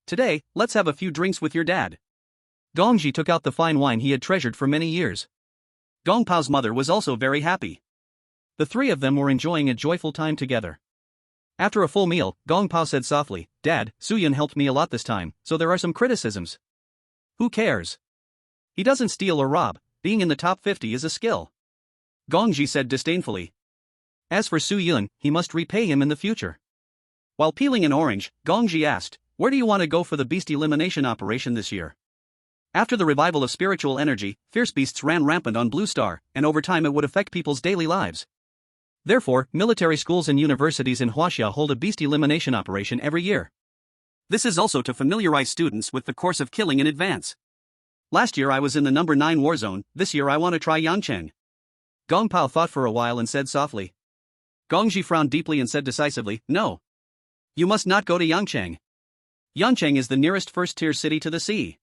Today, let's have a few drinks with your dad. Gong Ji took out the fine wine he had treasured for many years. Gong Pao's mother was also very happy. The three of them were enjoying a joyful time together. After a full meal, Gong Pao said softly, Dad, Suyun helped me a lot this time, so there are some criticisms. Who cares? He doesn't steal or rob, being in the top 50 is a skill. Gong Ji said disdainfully. As for Suyun, he must repay him in the future. While peeling an orange, Gong Ji asked, where do you want to go for the beast elimination operation this year? After the revival of spiritual energy, fierce beasts ran rampant on Blue Star, and over time it would affect people's daily lives. Therefore, military schools and universities in Huaxia hold a beast elimination operation every year. This is also to familiarize students with the course of killing in advance. Last year I was in the number 9 war zone, this year I want to try Yangcheng. Gong Pao thought for a while and said softly. Gong Ji frowned deeply and said decisively, no. You must not go to Yangcheng. Yangcheng is the nearest first-tier city to the sea.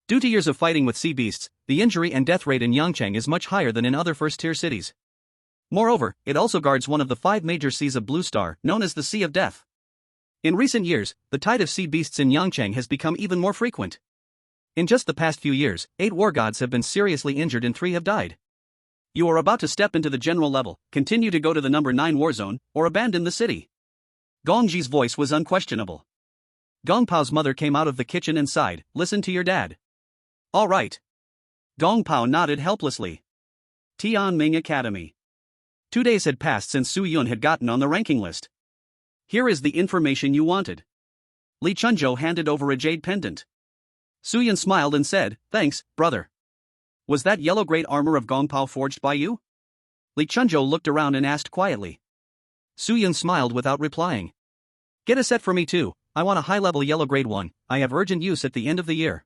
Due to years of fighting with sea beasts, the injury and death rate in Yangcheng is much higher than in other first-tier cities. Moreover, it also guards one of the 5 major seas of Blue Star, known as the Sea of Death. In recent years, the tide of sea beasts in Yangcheng has become even more frequent. In just the past few years, 8 war gods have been seriously injured and 3 have died. You are about to step into the general level, continue to go to the number 9 war zone, or abandon the city. Gong Ji's voice was unquestionable. Gong Pao's mother came out of the kitchen and sighed, listen to your dad. All right. Gong Pao nodded helplessly. Tianming Academy. 2 days had passed since Su Yun had gotten on the ranking list. Here is the information you wanted. Li Chunzhou handed over a jade pendant. Su Yun smiled and said, thanks, brother. Was that yellow great armor of Gong Pao forged by you? Li Chunzhou looked around and asked quietly. Su Yun smiled without replying. Get a set for me too, I want a high-level yellow grade one, I have urgent use at the end of the year.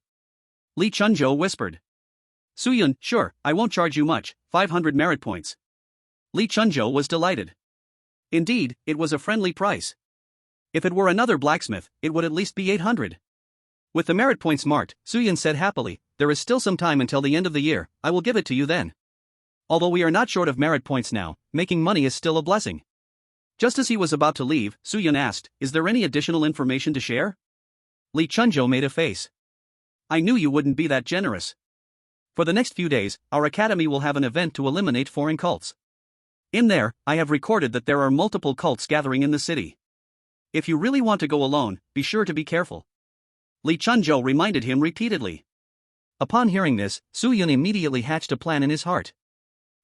Li Chunzhou whispered. Su Yun, sure, I won't charge you much, 500 merit points. Li Chunzhou was delighted. Indeed, it was a friendly price. If it were another blacksmith, it would at least be 800. With the merit points marked, Su Yun said happily, there is still some time until the end of the year, I will give it to you then. Although we are not short of merit points now, making money is still a blessing. Just as he was about to leave, Su Yun asked, is there any additional information to share? Li Chunzhou made a face. I knew you wouldn't be that generous. For the next few days, our academy will have an event to eliminate foreign cults. In there, I have recorded that there are multiple cults gathering in the city. If you really want to go alone, be sure to be careful. Li Chunzhou reminded him repeatedly. Upon hearing this, Su Yun immediately hatched a plan in his heart.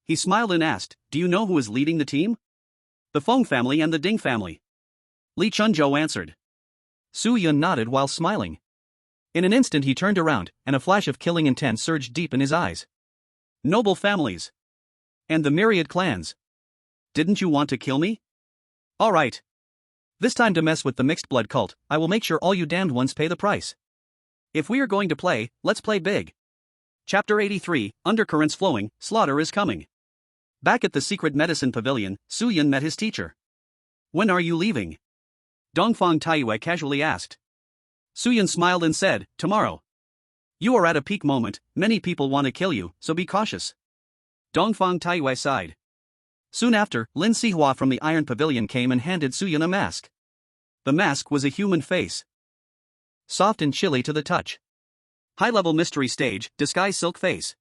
He smiled and asked, do you know who is leading the team? The Feng family and the Ding family. Li Chunzhou answered. Su Yun nodded while smiling. In an instant he turned around, and a flash of killing intent surged deep in his eyes. Noble families. And the myriad clans. Didn't you want to kill me? All right. This time to mess with the mixed blood cult, I will make sure all you damned ones pay the price. If we are going to play, let's play big. Chapter 83, Undercurrents Flowing, Slaughter is Coming. Back at the secret medicine pavilion, Su Yun met his teacher. When are you leaving? Dongfang Taiyue casually asked. Su Yun smiled and said, tomorrow. You are at a peak moment, many people want to kill you, so be cautious. Dongfang Taiyue sighed. Soon after, Lin Sihua from the Iron Pavilion came and handed Su Yun a mask. The mask was a human face. Soft and chilly to the touch. High-level mystery stage, disguise silk face.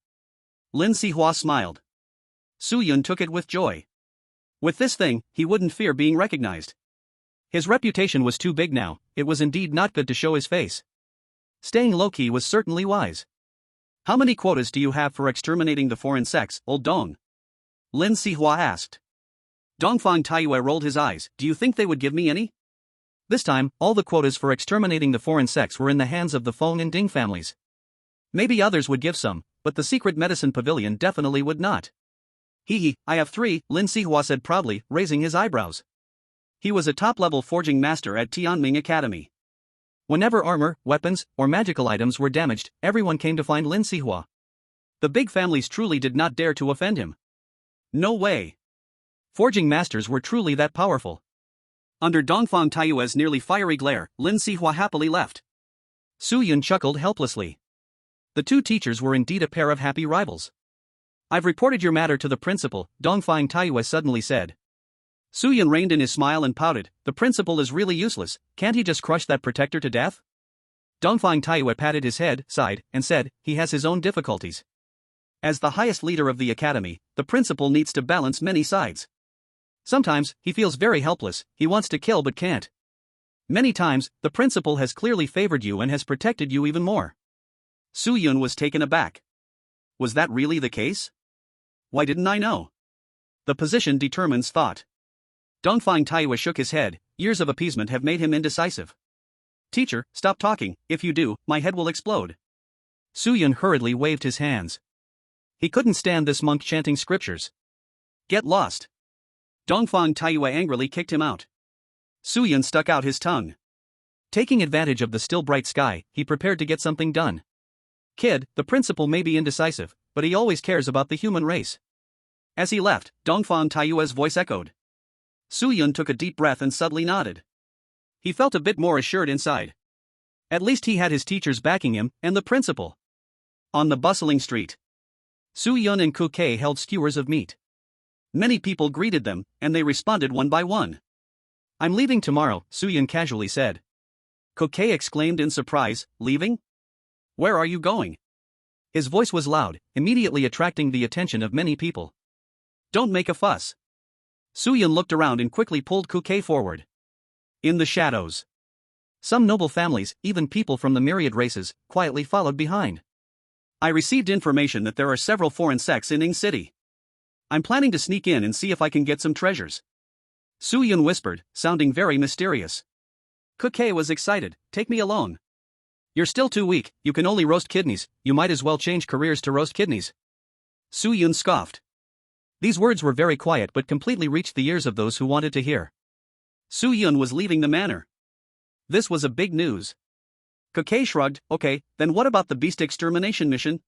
Lin Sihua smiled. Su Yun took it with joy. With this thing, he wouldn't fear being recognized. His reputation was too big now, it was indeed not good to show his face. Staying low-key was certainly wise. How many quotas do you have for exterminating the foreign sex, old Dong? Lin Sihua asked. Dongfang Taiyue rolled his eyes, do you think they would give me any? This time, all the quotas for exterminating the foreign sex were in the hands of the Feng and Ding families. Maybe others would give some, but the secret medicine pavilion definitely would not. I have 3, Lin Sihua said proudly, raising his eyebrows. He was a top-level forging master at Tianming Academy. Whenever armor, weapons, or magical items were damaged, everyone came to find Lin Sihua. The big families truly did not dare to offend him. No way. Forging masters were truly that powerful. Under Dongfang Taiyue's nearly fiery glare, Lin Sihua happily left. Su Yun chuckled helplessly. The two teachers were indeed a pair of happy rivals. I've reported your matter to the principal, Dongfang Taiyue suddenly said. Su Yun reined in his smile and pouted. The principal is really useless, can't he just crush that protector to death? Dongfang Taiyue patted his head, sighed, and said, he has his own difficulties. As the highest leader of the academy, the principal needs to balance many sides. Sometimes, he feels very helpless, he wants to kill but can't. Many times, the principal has clearly favored you and has protected you even more. Su Yun was taken aback. Was that really the case? Why didn't I know? The position determines thought. Dongfang Taiyue shook his head. Years of appeasement have made him indecisive. Teacher, stop talking, if you do, my head will explode. Su Yun hurriedly waved his hands. He couldn't stand this monk chanting scriptures. Get lost. Dongfang Taiyue angrily kicked him out. Su Yun stuck out his tongue. Taking advantage of the still bright sky, he prepared to get something done. Kid, the principal may be indecisive, but he always cares about the human race. As he left, Dongfang Taiyue's voice echoed. Su Yun took a deep breath and subtly nodded. He felt a bit more assured inside. At least he had his teachers backing him, and the principal. On the bustling street, Su Yun and Ku Kei held skewers of meat. Many people greeted them, and they responded one by one. I'm leaving tomorrow, Su Yun casually said. Ku Kei exclaimed in surprise, leaving? Where are you going? His voice was loud, immediately attracting the attention of many people. Don't make a fuss. Su Yun looked around and quickly pulled Ku Kei forward. In the shadows, some noble families, even people from the myriad races, quietly followed behind. I received information that there are several foreign sects in Ing City. I'm planning to sneak in and see if I can get some treasures. Su Yun whispered, sounding very mysterious. Ku Kei was excited. Take me alone. You're still too weak, you can only roast kidneys, you might as well change careers to roast kidneys. Su Yun scoffed. These words were very quiet but completely reached the ears of those who wanted to hear. Su Yun was leaving the manor. This was a big news. Ku Kei shrugged. Okay, then what about the beast extermination mission?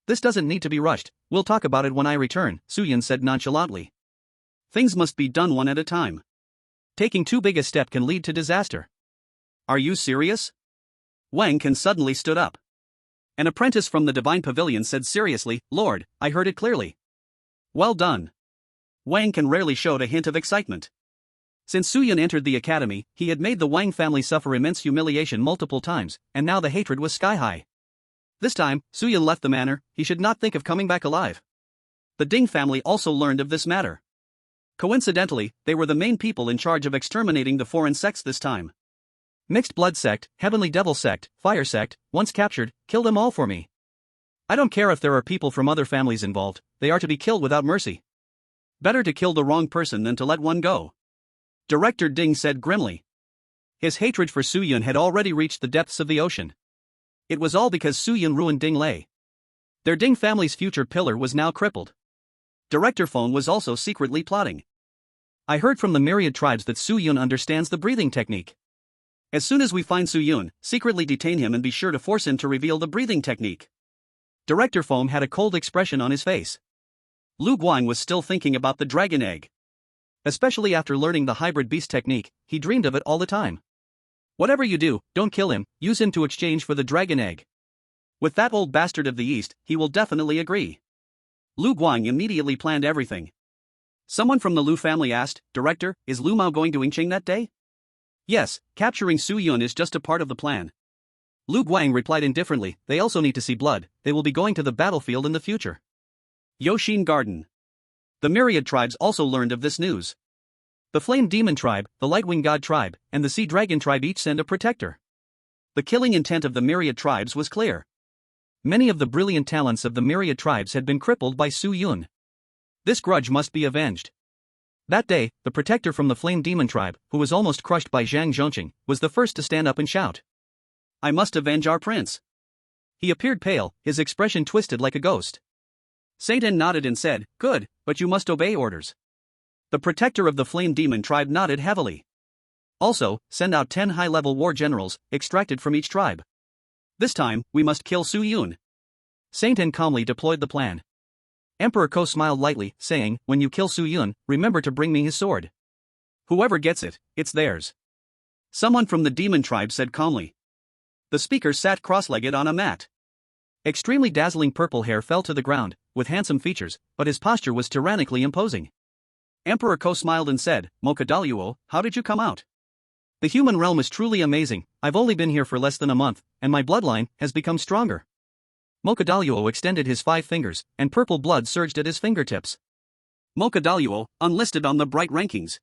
This doesn't need to be rushed, we'll talk about it when I return, Su Yun said nonchalantly. Things must be done one at a time. Taking too big a step can lead to disaster. Are you serious? Wang Can suddenly stood up. An apprentice from the Divine Pavilion said seriously, Lord, I heard it clearly. Well done. Wang Can rarely showed a hint of excitement. Since Su Yun entered the academy, he had made the Wang family suffer immense humiliation multiple times, and now the hatred was sky-high. This time, Su Yun left the manor, he should not think of coming back alive. The Ding family also learned of this matter. Coincidentally, they were the main people in charge of exterminating the foreign sects this time. Mixed blood sect, heavenly devil sect, fire sect, once captured, kill them all for me. I don't care if there are people from other families involved, they are to be killed without mercy. Better to kill the wrong person than to let one go. Director Ding said grimly. His hatred for Su Yun had already reached the depths of the ocean. It was all because Su Yun ruined Ding Lei. Their Ding family's future pillar was now crippled. Director Feng was also secretly plotting. I heard from the myriad tribes that Su Yun understands the breathing technique. As soon as we find Su Yun, secretly detain him and be sure to force him to reveal the breathing technique. Director Feng had a cold expression on his face. Lu Guang was still thinking about the dragon egg. Especially after learning the hybrid beast technique, he dreamed of it all the time. Whatever you do, don't kill him, use him to exchange for the dragon egg. With that old bastard of the East, he will definitely agree. Lu Guang immediately planned everything. Someone from the Lu family asked, Director, is Lu Mao going to Yingqing that day? Yes, capturing Su Yun is just a part of the plan. Lu Guang replied indifferently, they also need to see blood, they will be going to the battlefield in the future. Yoshin Garden. The myriad tribes also learned of this news. The Flame Demon tribe, the Lightwing God tribe, and the Sea Dragon tribe each send a protector. The killing intent of the myriad tribes was clear. Many of the brilliant talents of the myriad tribes had been crippled by Su Yun. This grudge must be avenged. That day, the protector from the Flame Demon tribe, who was almost crushed by Zhang Zhongqing, was the first to stand up and shout. I must avenge our prince. He appeared pale, his expression twisted like a ghost. Satan nodded and said, Good, but you must obey orders. The protector of the Flame Demon tribe nodded heavily. Also, send out 10 high-level war generals, extracted from each tribe. This time, we must kill Su Yun. Saint En calmly deployed the plan. Emperor Ko smiled lightly, saying, when you kill Su Yun, remember to bring me his sword. Whoever gets it, it's theirs. Someone from the demon tribe said calmly. The speaker sat cross-legged on a mat. Extremely dazzling purple hair fell to the ground, with handsome features, but his posture was tyrannically imposing. Emperor Ko smiled and said, Mokadaluo, how did you come out? The human realm is truly amazing. I've only been here for less than a month, and my bloodline has become stronger. Mokadaluo extended his 5 fingers, and purple blood surged at his fingertips. Mokadaluo, unlisted on the bright rankings.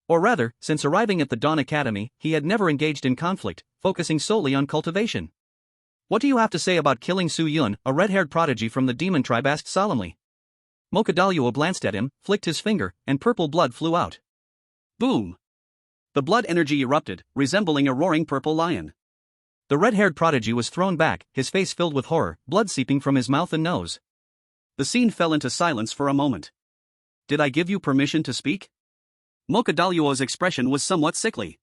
Or rather, since arriving at the Dawn Academy, he had never engaged in conflict, focusing solely on cultivation. What do you have to say about killing Su Yun? A red-haired prodigy from the demon tribe asked solemnly. Mokadaluo glanced at him, flicked his finger, and purple blood flew out. Boom! The blood energy erupted, resembling a roaring purple lion. The red-haired prodigy was thrown back, his face filled with horror, blood seeping from his mouth and nose. The scene fell into silence for a moment. Did I give you permission to speak? Mokadaluo's expression was somewhat sickly.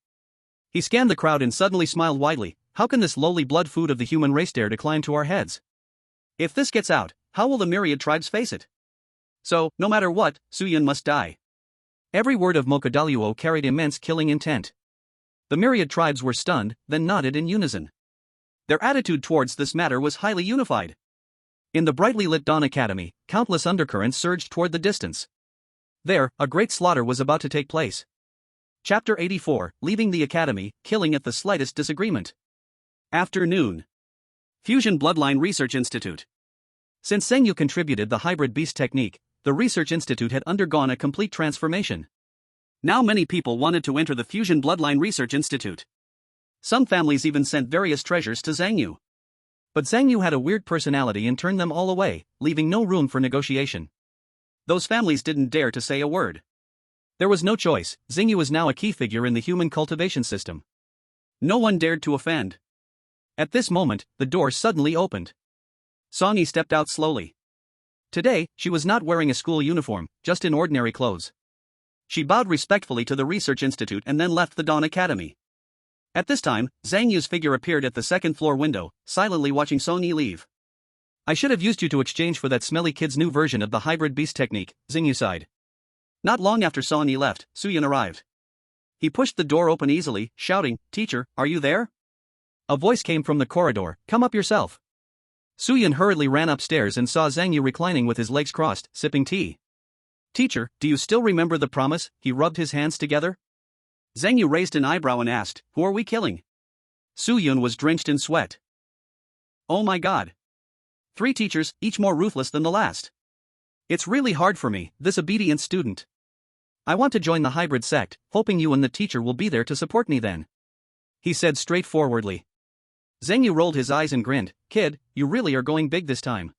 He scanned the crowd and suddenly smiled widely. How can this lowly blood food of the human race dare to climb to our heads? If this gets out, how will the myriad tribes face it? So, no matter what, Su Yun must die. Every word of Mokadaluo carried immense killing intent. The myriad tribes were stunned, then nodded in unison. Their attitude towards this matter was highly unified. In the brightly lit Dawn Academy, countless undercurrents surged toward the distance. There, a great slaughter was about to take place. Chapter 84, Leaving the Academy, Killing at the Slightest Disagreement. Afternoon. Fusion Bloodline Research Institute. Since Zheng Yu contributed the hybrid beast technique, the Research Institute had undergone a complete transformation. Now many people wanted to enter the Fusion Bloodline Research Institute. Some families even sent various treasures to Zheng Yu. But Zheng Yu had a weird personality and turned them all away, leaving no room for negotiation. Those families didn't dare to say a word. There was no choice. Zheng Yu was now a key figure in the human cultivation system. No one dared to offend. At this moment, the door suddenly opened. Song stepped out slowly. Today, she was not wearing a school uniform, just in ordinary clothes. She bowed respectfully to the Research Institute and then left the Dawn Academy. At this time, Zhang Yu's figure appeared at the second-floor window, silently watching Song Yi leave. I should have used you to exchange for that smelly kid's new version of the hybrid beast technique, Zheng Yu sighed. Not long after Song Yi left, Su Yun arrived. He pushed the door open easily, shouting, "Teacher, are you there?" A voice came from the corridor, "Come up yourself." Su Yun hurriedly ran upstairs and saw Zhang Yu reclining with his legs crossed, sipping tea. "Teacher, do you still remember the promise?" He rubbed his hands together. Zhang Yu raised an eyebrow and asked, "Who are we killing?" Su Yun was drenched in sweat. "Oh my god. 3 teachers, each more ruthless than the last. It's really hard for me, this obedient student. I want to join the hybrid sect, hoping you and the teacher will be there to support me then," he said straightforwardly. Zheng Yu rolled his eyes and grinned. "Kid, you really are going big this time."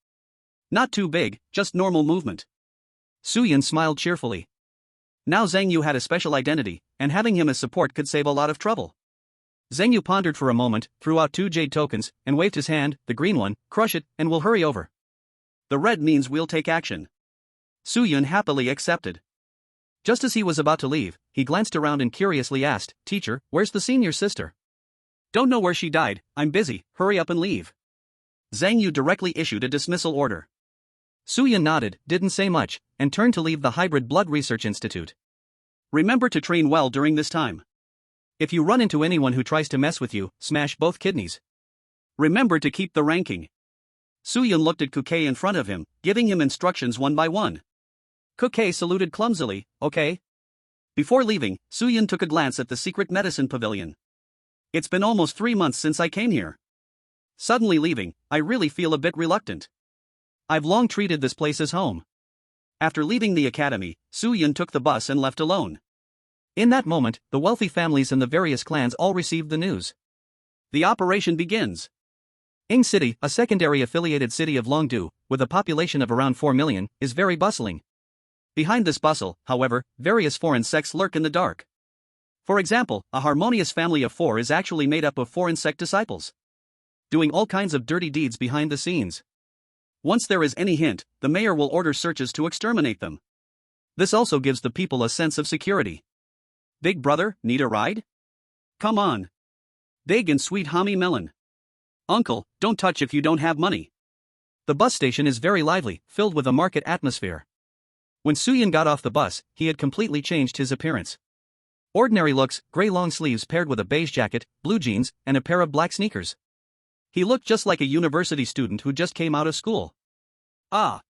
"Not too big, just normal movement." Su Yun smiled cheerfully. Now Zheng Yu had a special identity, and having him as support could save a lot of trouble. Zheng Yu pondered for a moment, threw out 2 jade tokens, and waved his hand. "The green one, crush it, and we'll hurry over." "The red means we'll take action." Su Yun happily accepted. Just as he was about to leave, he glanced around and curiously asked, "Teacher, where's the senior sister?" "Don't know where she died, I'm busy, hurry up and leave." Zhang Yu directly issued a dismissal order. Su Yun nodded, didn't say much, and turned to leave the Hybrid Blood Research Institute. "Remember to train well during this time. If you run into anyone who tries to mess with you, smash both kidneys. Remember to keep the ranking." Su Yun looked at Kuke in front of him, giving him instructions one by one. Kuke saluted clumsily, "Okay." Before leaving, Su Yun took a glance at the secret medicine pavilion. "It's been almost 3 months since I came here. Suddenly leaving, I really feel a bit reluctant. I've long treated this place as home." After leaving the academy, Su Yun took the bus and left alone. In that moment, the wealthy families and the various clans all received the news. The operation begins. Ing City, a secondary affiliated city of Longdu, with a population of around 4 million, is very bustling. Behind this bustle, however, various foreign sects lurk in the dark. For example, a harmonious family of 4 is actually made up of foreign sect disciples, doing all kinds of dirty deeds behind the scenes. Once there is any hint, the mayor will order searches to exterminate them. This also gives the people a sense of security. "Big brother, need a ride?" Come on. Big and sweet homie melon. Uncle, don't touch if you don't have money. The bus station is very lively, filled with a market atmosphere. When Suyun got off the bus, he had completely changed his appearance. Ordinary looks, gray long sleeves paired with a beige jacket, blue jeans, and a pair of black sneakers. He looked just like a university student who just came out of school. Ah.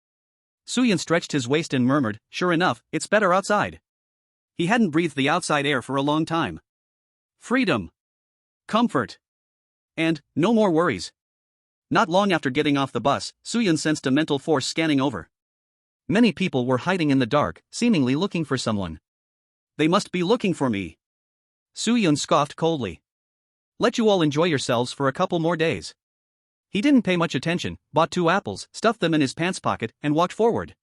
Suyun stretched his waist and murmured, "Sure enough, it's better outside." He hadn't breathed the outside air for a long time. Freedom. Comfort. And no more worries. Not long after getting off the bus, Suyun sensed a mental force scanning over. Many people were hiding in the dark, seemingly looking for someone. They must be looking for me. Suyun scoffed coldly. Let you all enjoy yourselves for a couple more days. He didn't pay much attention, bought 2 apples, stuffed them in his pants pocket, and walked forward.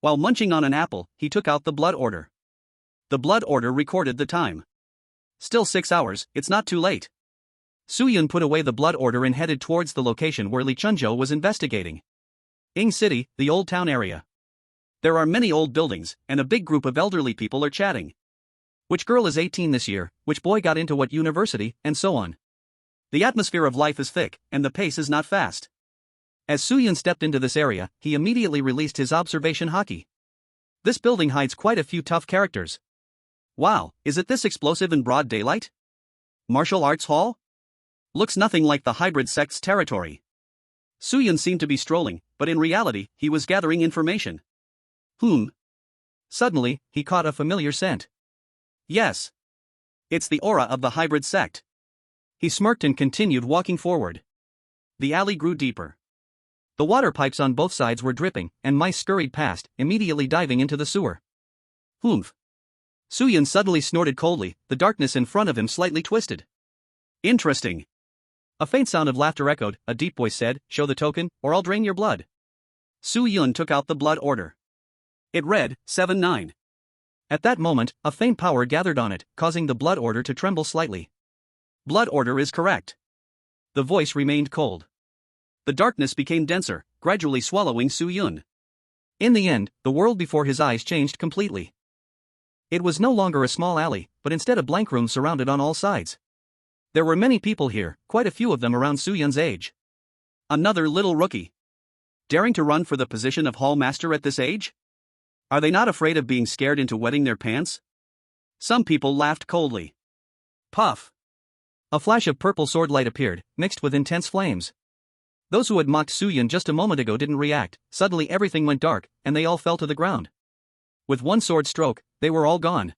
While munching on an apple, he took out the blood order. The blood order recorded the time. Still 6 hours, it's not too late. Suyun put away the blood order and headed towards the location where Li Chunzhou was investigating. Ying City, the old town area. There are many old buildings, and a big group of elderly people are chatting. Which girl is 18 this year, which boy got into what university, and so on. The atmosphere of life is thick, and the pace is not fast. As Suyun stepped into this area, he immediately released his observation haki. This building hides quite a few tough characters. Wow, is it this explosive in broad daylight? Martial arts hall? Looks nothing like the hybrid sect's territory. Suyun seemed to be strolling, but in reality, he was gathering information. Suddenly, he caught a familiar scent. Yes. It's the aura of the hybrid sect. He smirked and continued walking forward. The alley grew deeper. The water pipes on both sides were dripping, and mice scurried past, immediately diving into the sewer. Suyun suddenly snorted coldly, the darkness in front of him slightly twisted. Interesting. A faint sound of laughter echoed, a deep voice said, "Show the token, or I'll drain your blood." Suyun took out the blood order. It read, 7-9. At that moment, a faint power gathered on it, causing the blood order to tremble slightly. Blood order is correct. The voice remained cold. The darkness became denser, gradually swallowing Suyun. In the end, the world before his eyes changed completely. It was no longer a small alley, but instead a blank room surrounded on all sides. There were many people here, quite a few of them around Suyun's age. Another little rookie. Daring to run for the position of hall master at this age? Are they not afraid of being scared into wetting their pants? Some people laughed coldly. Puff. A flash of purple sword light appeared, mixed with intense flames. Those who had mocked Suyun just a moment ago didn't react. Suddenly everything went dark, and they all fell to the ground. With one sword stroke, they were all gone.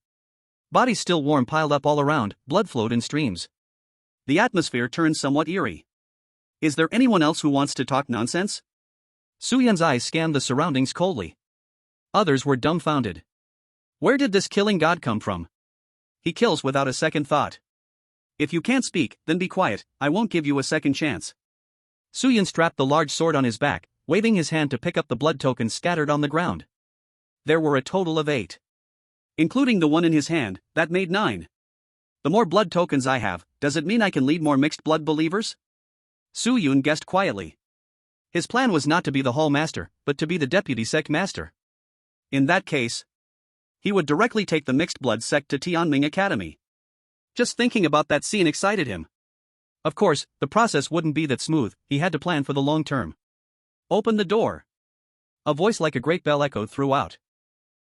Bodies still warm piled up all around, blood flowed in streams. The atmosphere turned somewhat eerie. Is there anyone else who wants to talk nonsense? Suyun's eyes scanned the surroundings coldly. Others were dumbfounded. Where did this killing god come from? He kills without a second thought. If you can't speak, then be quiet, I won't give you a second chance. Suyun strapped the large sword on his back, waving his hand to pick up the blood tokens scattered on the ground. There were a total of 8. Including the one in his hand, that made 9. The more blood tokens I have, does it mean I can lead more mixed blood believers? Suyun guessed quietly. His plan was not to be the hall master, but to be the deputy sect master. In that case, he would directly take the mixed blood sect to Tianming Academy. Just thinking about that scene excited him. Of course, the process wouldn't be that smooth, he had to plan for the long term. Open the door. A voice like a great bell echoed throughout.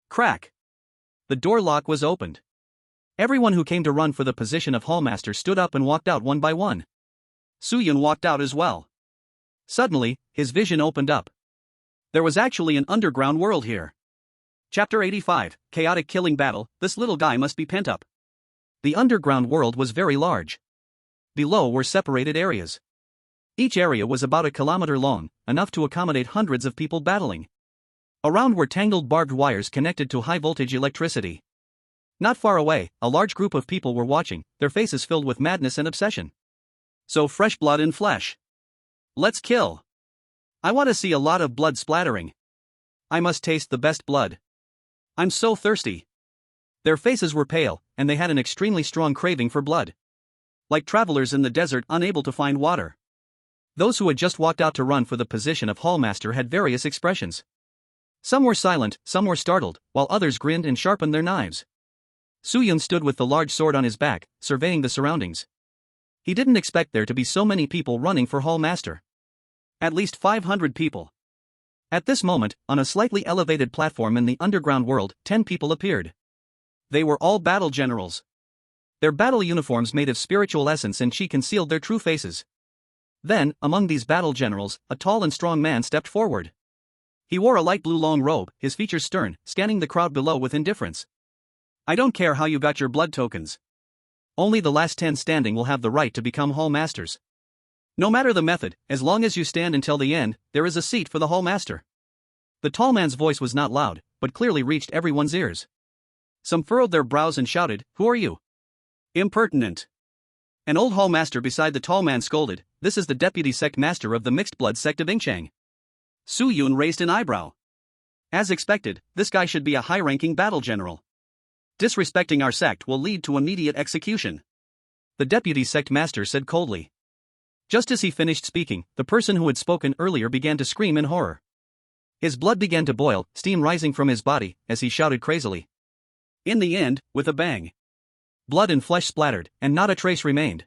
Crack. The door lock was opened. Everyone who came to run for the position of hallmaster stood up and walked out one by one. Suyun walked out as well. Suddenly, his vision opened up. There was actually an underground world here. Chapter 85, Chaotic Killing Battle, this little guy must be pent up. The underground world was very large. Below were separated areas. Each area was about a kilometer long, enough to accommodate hundreds of people battling. Around were tangled barbed wires connected to high-voltage electricity. Not far away, a large group of people were watching, their faces filled with madness and obsession. So fresh blood and flesh. Let's kill. I want to see a lot of blood splattering. I must taste the best blood. I'm so thirsty. Their faces were pale, and they had an extremely strong craving for blood. Like travelers in the desert unable to find water. Those who had just walked out to run for the position of hallmaster had various expressions. Some were silent, some were startled, while others grinned and sharpened their knives. Su Yun stood with the large sword on his back, surveying the surroundings. He didn't expect there to be so many people running for Hall Master. At least 500 people. At this moment, on a slightly elevated platform in the underground world, 10 people appeared. They were all battle generals. Their battle uniforms made of spiritual essence and chi concealed their true faces. Then, among these battle generals, a tall and strong man stepped forward. He wore a light blue long robe, his features stern, scanning the crowd below with indifference. I don't care how you got your blood tokens. Only the last 10 standing will have the right to become Hall Masters. No matter the method, as long as you stand until the end, there is a seat for the Hall Master. The tall man's voice was not loud, but clearly reached everyone's ears. Some furrowed their brows and shouted, "Who are you?" "Impertinent." An old Hall Master beside the tall man scolded, "This is the deputy sect master of the mixed blood sect of Ingchang." Su Yun raised an eyebrow. As expected, this guy should be a high-ranking battle general. Disrespecting our sect will lead to immediate execution, the deputy sect master said coldly. Just as he finished speaking, the person who had spoken earlier began to scream in horror. His blood began to boil, steam rising from his body, as he shouted crazily. In the end, with a bang, blood and flesh splattered, and not a trace remained.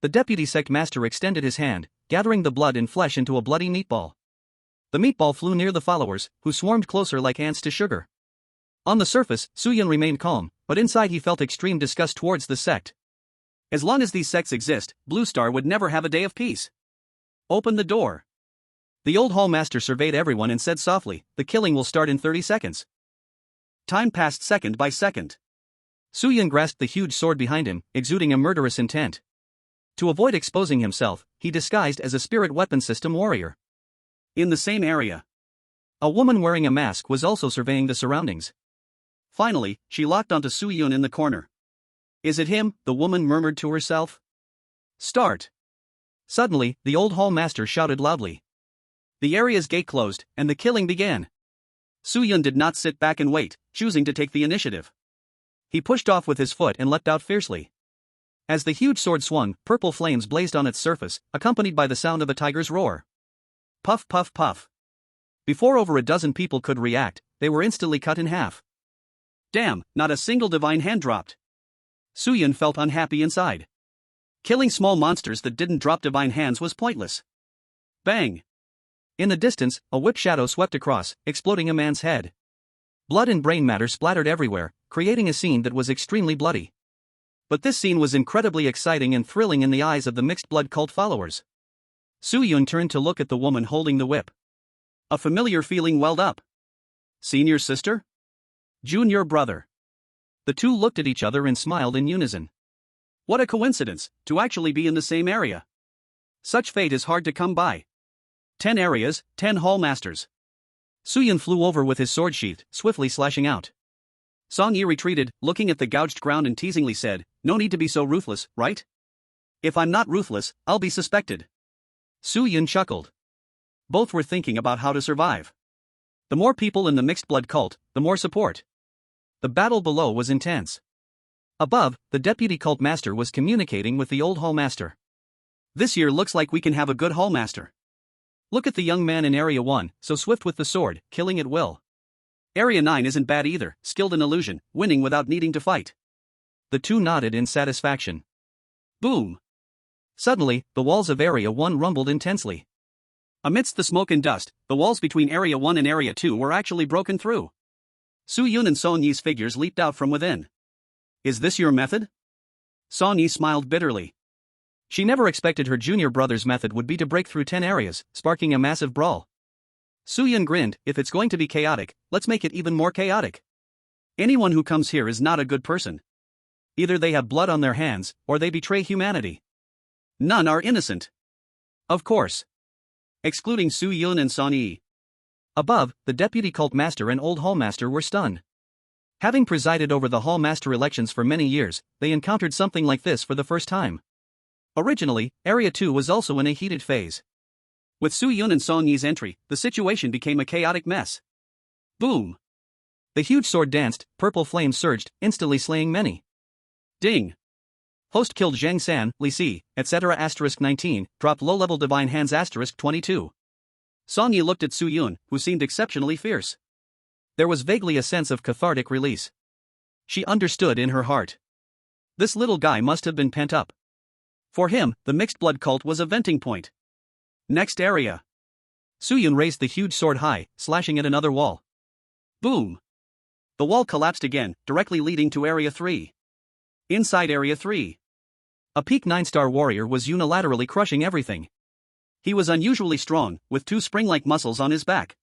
The deputy sect master extended his hand, gathering the blood and flesh into a bloody meatball. The meatball flew near the followers, who swarmed closer like ants to sugar. On the surface, Su Yun remained calm, but inside he felt extreme disgust towards the sect. As long as these sects exist, Blue Star would never have a day of peace. Open the door. The old Hall Master surveyed everyone and said softly, "The killing will start in 30 seconds. Time passed second by second. Su Yun grasped the huge sword behind him, exuding a murderous intent. To avoid exposing himself, he disguised as a spirit weapon system warrior. In the same area, a woman wearing a mask was also surveying the surroundings. Finally, she locked onto Su Yun in the corner. "Is it him?" the woman murmured to herself. "Start." Suddenly, the old Hall Master shouted loudly. The area's gate closed, and the killing began. Su Yun did not sit back and wait, choosing to take the initiative. He pushed off with his foot and leapt out fiercely. As the huge sword swung, purple flames blazed on its surface, accompanied by the sound of a tiger's roar. Puff puff puff. Before over a dozen people could react, they were instantly cut in half. Damn, not a single divine hand dropped. Su Yun felt unhappy inside. Killing small monsters that didn't drop divine hands was pointless. Bang! In the distance, a whip shadow swept across, exploding a man's head. Blood and brain matter splattered everywhere, creating a scene that was extremely bloody. But this scene was incredibly exciting and thrilling in the eyes of the mixed blood cult followers. Su Yun turned to look at the woman holding the whip. A familiar feeling welled up. Senior sister? Junior brother. The two looked at each other and smiled in unison. What a coincidence, to actually be in the same area. Such fate is hard to come by. 10 areas, 10 Hall Masters. Su Yun flew over with his sword sheathed, swiftly slashing out. Song Yi retreated, looking at the gouged ground and teasingly said, "No need to be so ruthless, right? If I'm not ruthless, I'll be suspected." Su Yun chuckled. Both were thinking about how to survive. The more people in the mixed blood cult, the more support. The battle below was intense. Above, the deputy cult master was communicating with the old Hall Master. "This year looks like we can have a good Hall Master. Look at the young man in Area 1, so swift with the sword, killing at will. Area 9 isn't bad either, skilled in illusion, winning without needing to fight." The two nodded in satisfaction. Boom! Suddenly, the walls of Area 1 rumbled intensely. Amidst the smoke and dust, the walls between Area 1 and Area 2 were actually broken through. Su Yun and Song Yi's figures leaped out from within. "Is this your method?" Song Yi smiled bitterly. She never expected her junior brother's method would be to break through 10 areas, sparking a massive brawl. Su Yun grinned, "If it's going to be chaotic, let's make it even more chaotic. Anyone who comes here is not a good person. Either they have blood on their hands, or they betray humanity. None are innocent. Of course. Excluding Su Yun and Song Yi." Above, the deputy cult master and old Hall Master were stunned. Having presided over the Hall Master elections for many years, they encountered something like this for the first time. Originally, Area 2 was also in a heated phase. With Su Yun and Song Yi's entry, the situation became a chaotic mess. Boom! The huge sword danced, purple flames surged, instantly slaying many. Ding! Host killed Zhang San, Li Si, etc. *19, dropped low-level divine hands *22. Song Yi looked at Su Yun, who seemed exceptionally fierce. There was vaguely a sense of cathartic release. She understood in her heart. This little guy must have been pent up. For him, the mixed blood cult was a venting point. Next area. Suyun raised the huge sword high, slashing at another wall. Boom! The wall collapsed again, directly leading to Area 3. Inside Area 3, a peak 9-star warrior was unilaterally crushing everything. He was unusually strong, with 2 spring-like muscles on his back.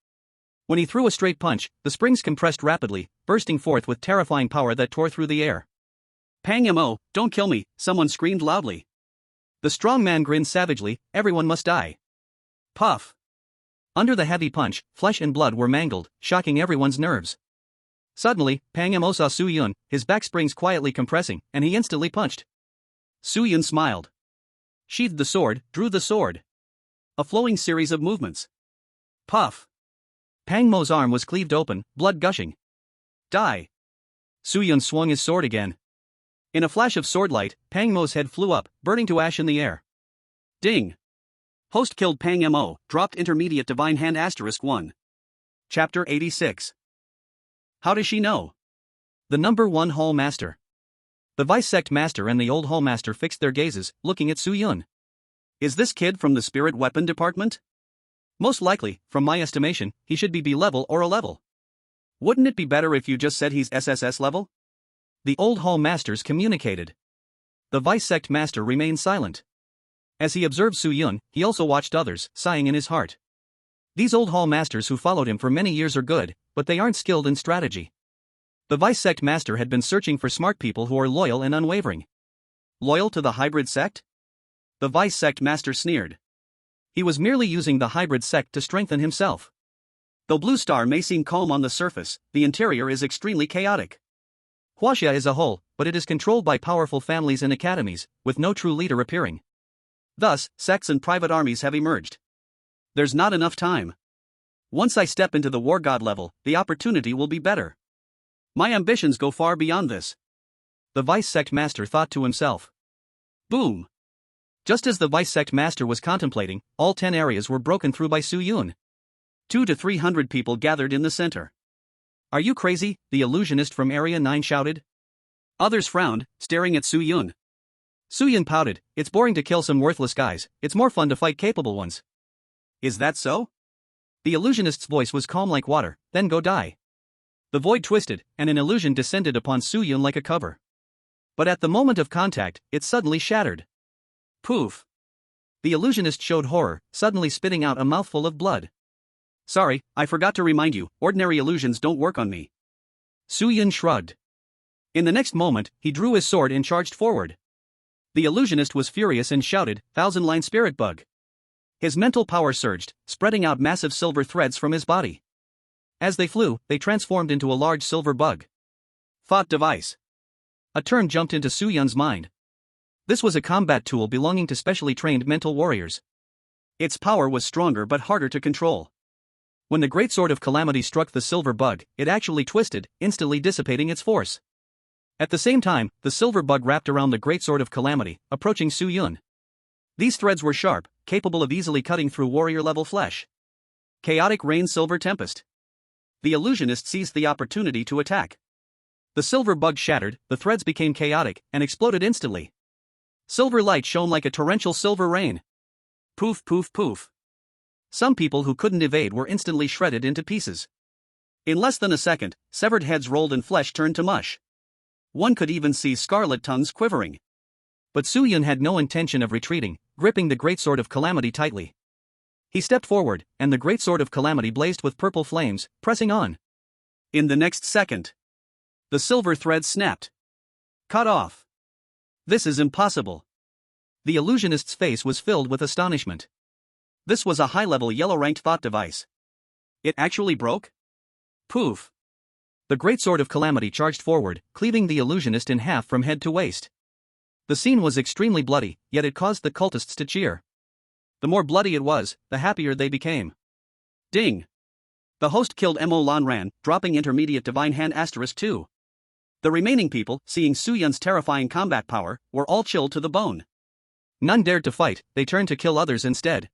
When he threw a straight punch, the springs compressed rapidly, bursting forth with terrifying power that tore through the air. Pang Mo, don't kill me, someone screamed loudly. The strong man grinned savagely, everyone must die. Puff! Under the heavy punch, flesh and blood were mangled, shocking everyone's nerves. Suddenly, Pang Mo saw Suyun, his back springs quietly compressing, and he instantly punched. Suyun smiled. Sheathed the sword, drew the sword. A flowing series of movements. Puff! Pang Mo's arm was cleaved open, blood gushing. Die! Suyun swung his sword again. In a flash of swordlight, Pang Mo's head flew up, burning to ash in the air. Ding! Host killed Pang Mo, dropped intermediate divine hand *1. Chapter 86. How does she know? The number 1 Hall Master. The Vice Sect Master and the Old Hall Master fixed their gazes, looking at Suyun. Is this kid from the Spirit Weapon Department? Most likely, from my estimation, he should be B level or A level. Wouldn't it be better if you just said he's SSS level? The Old Hall Masters communicated. The Vice Sect Master remained silent. As he observed Suyun, he also watched others, sighing in his heart. These Old Hall Masters who followed him for many years are good, but they aren't skilled in strategy. The Vice Sect Master had been searching for smart people who are loyal and unwavering. Loyal to the hybrid sect? The Vice Sect Master sneered. He was merely using the hybrid sect to strengthen himself. Though Blue Star may seem calm on the surface, the interior is extremely chaotic. Huaxia is a whole, but it is controlled by powerful families and academies, with no true leader appearing. Thus, sects and private armies have emerged. There's not enough time. Once I step into the War God level, the opportunity will be better. My ambitions go far beyond this. The Vice Sect Master thought to himself. Boom! Just as the Vice Sect Master was contemplating, all 10 areas were broken through by Suyun. 200 to 300 people gathered in the center. Are you crazy? The illusionist from Area 9 shouted. Others frowned, staring at Suyun. Suyun pouted, it's boring to kill some worthless guys, it's more fun to fight capable ones. Is that so? The illusionist's voice was calm like water, then go die. The void twisted, and an illusion descended upon Suyun like a cover. But at the moment of contact, it suddenly shattered. Poof! The illusionist showed horror, suddenly spitting out a mouthful of blood. Sorry, I forgot to remind you, ordinary illusions don't work on me. Suyun shrugged. In the next moment, he drew his sword and charged forward. The illusionist was furious and shouted, "Thousand-line spirit bug." His mental power surged, spreading out massive silver threads from his body. As they flew, they transformed into a large silver bug. Thought device. A term jumped into Suyun's mind. This was a combat tool belonging to specially trained mental warriors. Its power was stronger but harder to control. When the Great Sword of Calamity struck the silver bug, it actually twisted, instantly dissipating its force. At the same time, the silver bug wrapped around the Great Sword of Calamity, approaching Suyun. These threads were sharp, capable of easily cutting through warrior-level flesh. Chaotic Rain Silver Tempest. The illusionist seized the opportunity to attack. The silver bug shattered, the threads became chaotic, and exploded instantly. Silver light shone like a torrential silver rain. Poof poof poof. Some people who couldn't evade were instantly shredded into pieces. In less than a second, severed heads rolled and flesh turned to mush. One could even see scarlet tongues quivering. But Suyun had no intention of retreating, gripping the Great Sword of Calamity tightly. He stepped forward, and the Great Sword of Calamity blazed with purple flames, pressing on. In the next second, the silver thread snapped. Cut off. This is impossible. The illusionist's face was filled with astonishment. This was a high-level yellow-ranked thought device. It actually broke? Poof. The Great Sword of Calamity charged forward, cleaving the illusionist in half from head to waist. The scene was extremely bloody, yet it caused the cultists to cheer. The more bloody it was, the happier they became. Ding! The host killed Mo Lan Ran, dropping intermediate divine hand *2. The remaining people, seeing Suyun's terrifying combat power, were all chilled to the bone. None dared to fight, they turned to kill others instead.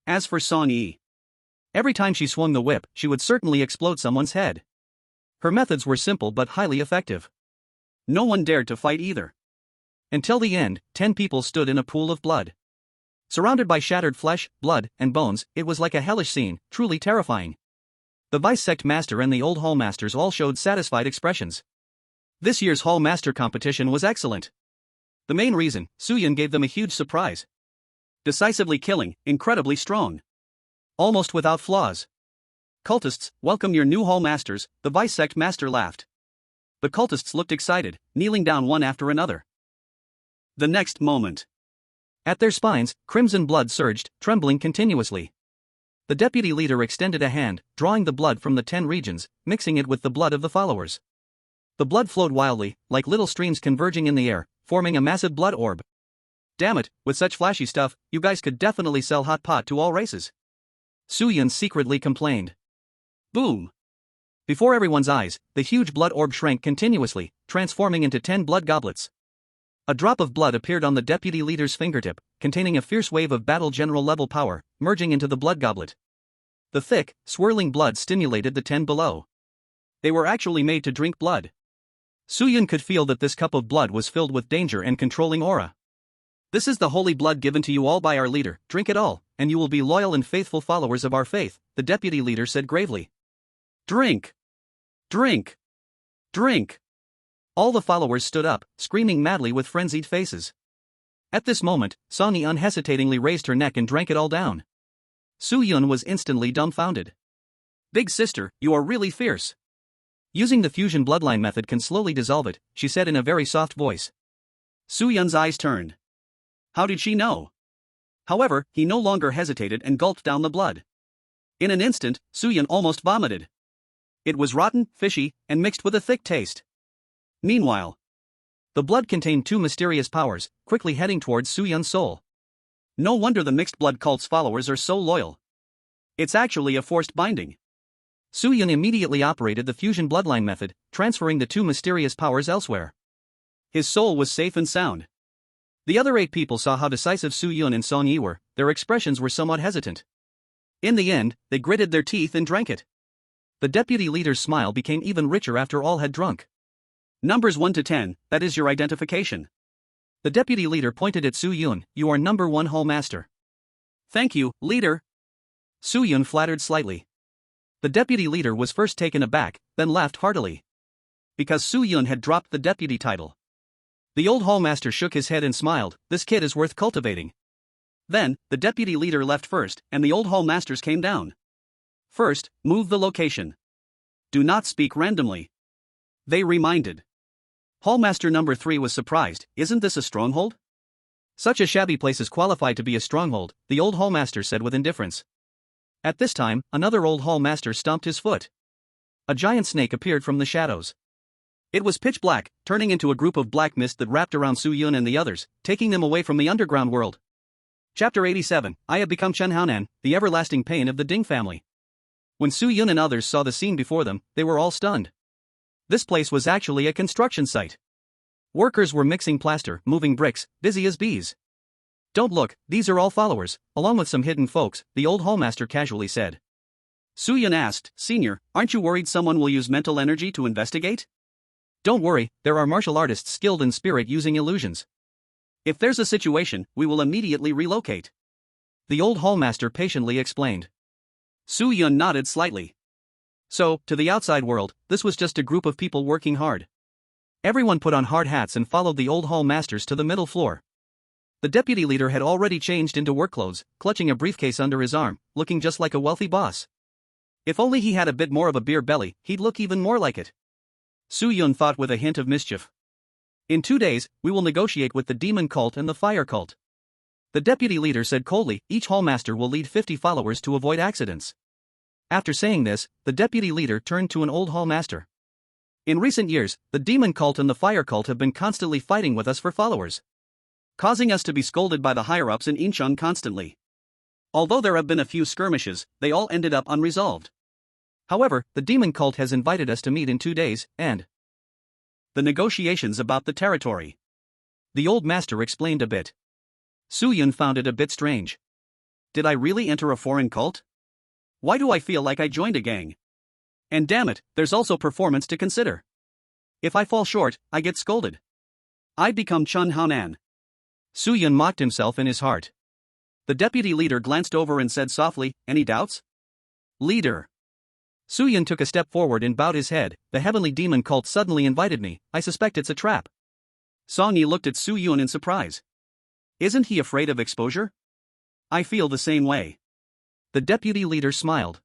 As for Song Yi, every time she swung the whip, she would certainly explode someone's head. Her methods were simple but highly effective. No one dared to fight either. Until the end, 10 people stood in a pool of blood. Surrounded by shattered flesh, blood, and bones, it was like a hellish scene, truly terrifying. The Vice Sect Master and the old Hall Masters all showed satisfied expressions. This year's Hall Master competition was excellent. The main reason, Suyun gave them a huge surprise. Decisively killing, incredibly strong. Almost without flaws. Cultists, welcome your new Hall Masters, the Vice Sect Master laughed. The cultists looked excited, kneeling down one after another. The next moment. At their spines, crimson blood surged, trembling continuously. The deputy leader extended a hand, drawing the blood from the 10 regions, mixing it with the blood of the followers. The blood flowed wildly, like little streams converging in the air, forming a massive blood orb. Damn it, with such flashy stuff, you guys could definitely sell hot pot to all races. Suyun secretly complained. Boom! Before everyone's eyes, the huge blood orb shrank continuously, transforming into 10 blood goblets. A drop of blood appeared on the deputy leader's fingertip, containing a fierce wave of battle general level power, merging into the blood goblet. The thick, swirling blood stimulated the 10 below. They were actually made to drink blood. Suyun could feel that this cup of blood was filled with danger and controlling aura. This is the holy blood given to you all by our leader, drink it all, and you will be loyal and faithful followers of our faith, the deputy leader said gravely. Drink! Drink! Drink! All the followers stood up, screaming madly with frenzied faces. At this moment, Sonny unhesitatingly raised her neck and drank it all down. Suyun was instantly dumbfounded. Big sister, you are really fierce. Using the fusion bloodline method can slowly dissolve it, she said in a very soft voice. Suyun's eyes turned. How did she know? However, he no longer hesitated and gulped down the blood. In an instant, Suyun almost vomited. It was rotten, fishy, and mixed with a thick taste. Meanwhile, the blood contained 2 mysterious powers, quickly heading towards Suyun's soul. No wonder the mixed blood cult's followers are so loyal. It's actually a forced binding. Suyun immediately operated the fusion bloodline method, transferring the 2 mysterious powers elsewhere. His soul was safe and sound. The other 8 people saw how decisive Suyun and Song Yi were, their expressions were somewhat hesitant. In the end, they gritted their teeth and drank it. The deputy leader's smile became even richer after all had drunk. Numbers 1 to 10, that is your identification. The deputy leader pointed at Suyun, you are number 1 Hall Master. Thank you, leader. Suyun flattered slightly. The deputy leader was first taken aback, then laughed heartily. Because Suyun had dropped the deputy title. The old Hall Master shook his head and smiled, this kid is worth cultivating. Then, the deputy leader left first, and the old Hall Masters came down. First, move the location. Do not speak randomly. They reminded. Hallmaster number 3 was surprised, isn't this a stronghold? Such a shabby place is qualified to be a stronghold, the old Hallmaster said with indifference. At this time, another old Hallmaster stomped his foot. A giant snake appeared from the shadows. It was pitch black, turning into a group of black mist that wrapped around Suyun and the others, taking them away from the underground world. Chapter 87, I have become Chen Haonan, the everlasting pain of the Ding family. When Suyun and others saw the scene before them, they were all stunned. This place was actually a construction site. Workers were mixing plaster, moving bricks, busy as bees. Don't look, these are all followers, along with some hidden folks, the old Hallmaster casually said. Suyun asked, Senior, aren't you worried someone will use mental energy to investigate? Don't worry, there are martial artists skilled in spirit using illusions. If there's a situation, we will immediately relocate. The old Hallmaster patiently explained. Suyun nodded slightly. So, to the outside world, this was just a group of people working hard. Everyone put on hard hats and followed the old Hall Masters to the middle floor. The deputy leader had already changed into work clothes, clutching a briefcase under his arm, looking just like a wealthy boss. If only he had a bit more of a beer belly, he'd look even more like it. Suyun thought with a hint of mischief. In 2 days, we will negotiate with the demon cult and the fire cult. The deputy leader said coldly, each Hallmaster will lead 50 followers to avoid accidents. After saying this, the deputy leader turned to an old Hallmaster. In recent years, the demon cult and the fire cult have been constantly fighting with us for followers, causing us to be scolded by the higher-ups in Incheon constantly. Although there have been a few skirmishes, they all ended up unresolved. However, the demon cult has invited us to meet in 2 days, and the negotiations about the territory. The old master explained a bit. Suyun found it a bit strange. Did I really enter a foreign cult? Why do I feel like I joined a gang? And damn it, there's also performance to consider. If I fall short, I get scolded. I'd become Chun Haonan. Su Yun mocked himself in his heart. The deputy leader glanced over and said softly, "Any doubts?" "Leader." Su Yun took a step forward and bowed his head. "The heavenly demon cult suddenly invited me. I suspect it's a trap." Song Yi looked at Su Yun in surprise. "Isn't he afraid of exposure?" "I feel the same way." The deputy leader smiled.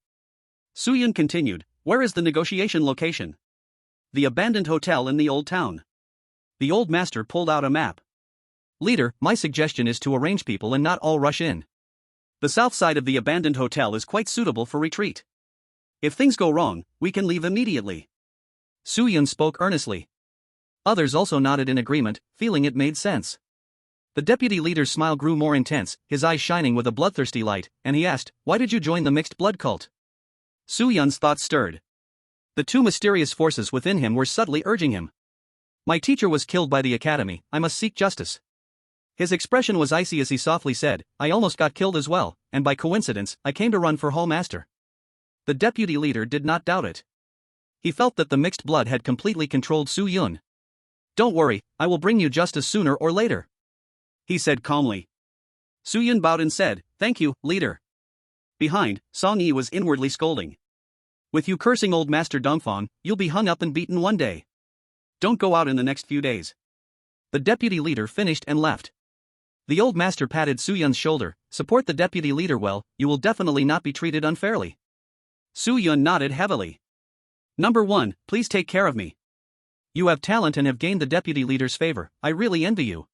Su Yun continued, "Where is the negotiation location?" "The abandoned hotel in the old town." The old master pulled out a map. "Leader, my suggestion is to arrange people and not all rush in. The south side of the abandoned hotel is quite suitable for retreat. If things go wrong, we can leave immediately." Su Yun spoke earnestly. Others also nodded in agreement, feeling it made sense. The deputy leader's smile grew more intense, his eyes shining with a bloodthirsty light, and he asked, "Why did you join the mixed blood cult?" Su Yun's thoughts stirred. The two mysterious forces within him were subtly urging him. "My teacher was killed by the academy, I must seek justice." His expression was icy as he softly said, "I almost got killed as well, and by coincidence, I came to run for Hall Master." The deputy leader did not doubt it. He felt that the mixed blood had completely controlled Su Yun. "Don't worry, I will bring you justice sooner or later," he said calmly. Su Yun bowed and said, "Thank you, leader." Behind, Song Yi was inwardly scolding. "With you cursing old Master Dongfang, you'll be hung up and beaten one day. Don't go out in the next few days." The deputy leader finished and left. The old master patted Su Yun's shoulder. "Support the deputy leader well, you will definitely not be treated unfairly." Su Yun nodded heavily. "Number 1, please take care of me. You have talent and have gained the deputy leader's favor, I really envy you.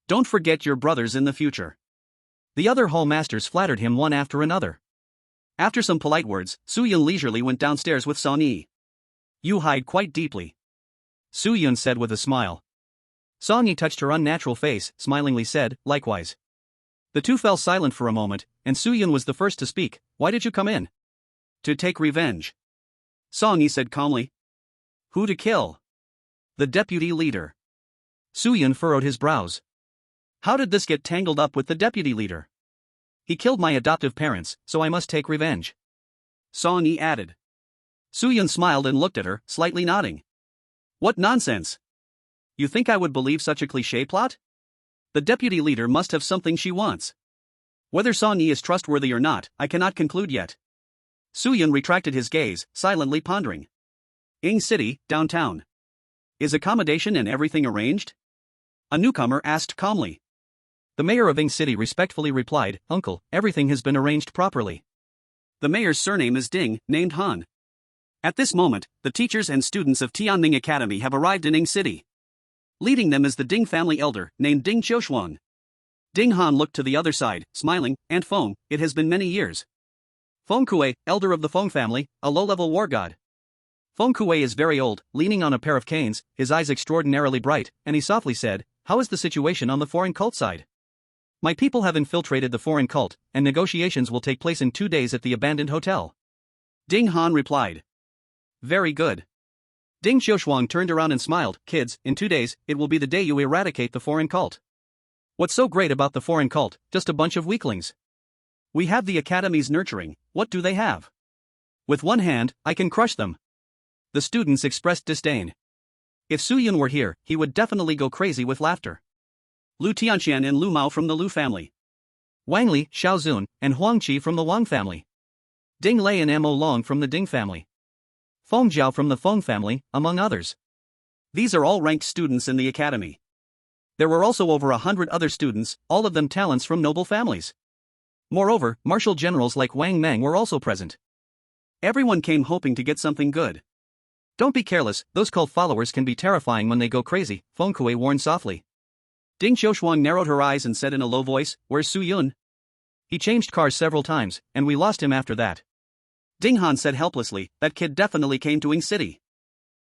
Don't forget your brothers in the future." The other hall masters flattered him one after another. After some polite words, Su Yun leisurely went downstairs with Song Yi. "You hide quite deeply," Su Yun said with a smile. Song Yi touched her unnatural face, smilingly said, "Likewise." The two fell silent for a moment, and Su Yun was the first to speak. "Why did you come in?" "To take revenge," Song Yi said calmly. "Who to kill?" "The deputy leader." Su Yun furrowed his brows. "How did this get tangled up with the deputy leader?" "He killed my adoptive parents, so I must take revenge," Song Yi added. Su Yun smiled and looked at her, slightly nodding. "What nonsense! You think I would believe such a cliché plot? The deputy leader must have something she wants. Whether Song Yi is trustworthy or not, I cannot conclude yet." Su Yun retracted his gaze, silently pondering. "Ing City, downtown. Is accommodation and everything arranged?" A newcomer asked calmly. The mayor of Ing City respectfully replied, "Uncle, everything has been arranged properly." The mayor's surname is Ding, named Han. At this moment, the teachers and students of Tianming Academy have arrived in Ing City. Leading them is the Ding family elder, named Ding Xiaoshuang. Ding Han looked to the other side, smiling, "Aunt Feng, it has been many years." Feng Kuei, elder of the Feng family, a low-level war god. Feng Kuei is very old, leaning on a pair of canes, his eyes extraordinarily bright, and he softly said, "How is the situation on the foreign cult side?" "My people have infiltrated the foreign cult, and negotiations will take place in 2 days at the abandoned hotel," Ding Han replied. "Very good." Ding Xiaoshuang turned around and smiled, "Kids, in 2 days, it will be the day you eradicate the foreign cult." "What's so great about the foreign cult? Just a bunch of weaklings." "We have the academy's nurturing, what do they have?" "With one hand, I can crush them." The students expressed disdain. If Su Yun were here, he would definitely go crazy with laughter. Lu Tianxian and Lu Mao from the Lu family. Wang Li, Xiao Zun, and Huang Qi from the Wang family. Ding Lei and Mo Long from the Ding family. Feng Zhao from the Feng family, among others. These are all ranked students in the academy. There were also over 100 other students, all of them talents from noble families. Moreover, martial generals like Wang Meng were also present. Everyone came hoping to get something good. "Don't be careless, those cult followers can be terrifying when they go crazy," Feng Kuei warned softly. Ding Xiaoshuang narrowed her eyes and said in a low voice, "Where's Su Yun?" "He changed cars several times, and we lost him after that." Ding Han said helplessly, "That kid definitely came to Ing City.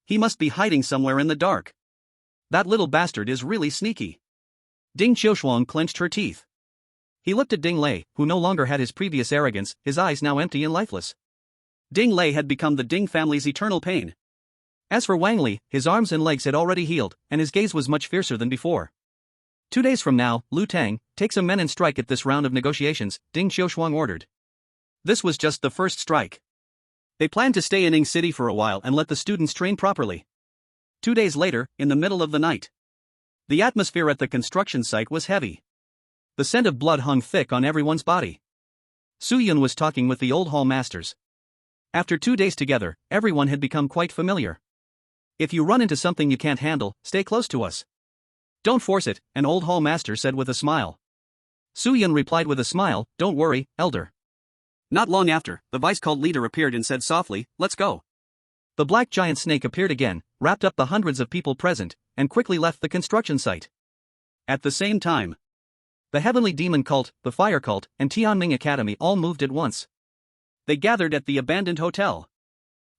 He must be hiding somewhere in the dark. That little bastard is really sneaky." Ding Xiaoshuang clenched her teeth. He looked at Ding Lei, who no longer had his previous arrogance, his eyes now empty and lifeless. Ding Lei had become the Ding family's eternal pain. As for Wang Li, his arms and legs had already healed, and his gaze was much fiercer than before. 2 days from now, Lu Tang, take some men and strike at this round of negotiations, Ding Xiaoshuang ordered. This was just the first strike. They planned to stay in Ing City for a while and let the students train properly. 2 days later, in the middle of the night. The atmosphere at the construction site was heavy. The scent of blood hung thick on everyone's body. Soo-yun was talking with the old hall masters. After 2 days together, everyone had become quite familiar. If you run into something you can't handle, stay close to us. Don't force it, an old hall master said with a smile. Soo-yun replied with a smile, don't worry, elder. Not long after, the vice cult leader appeared and said softly, let's go. The black giant snake appeared again, wrapped up the hundreds of people present, and quickly left the construction site. At the same time, the Heavenly Demon Cult, the Fire Cult, and Tianming Academy all moved at once. They gathered at the abandoned hotel.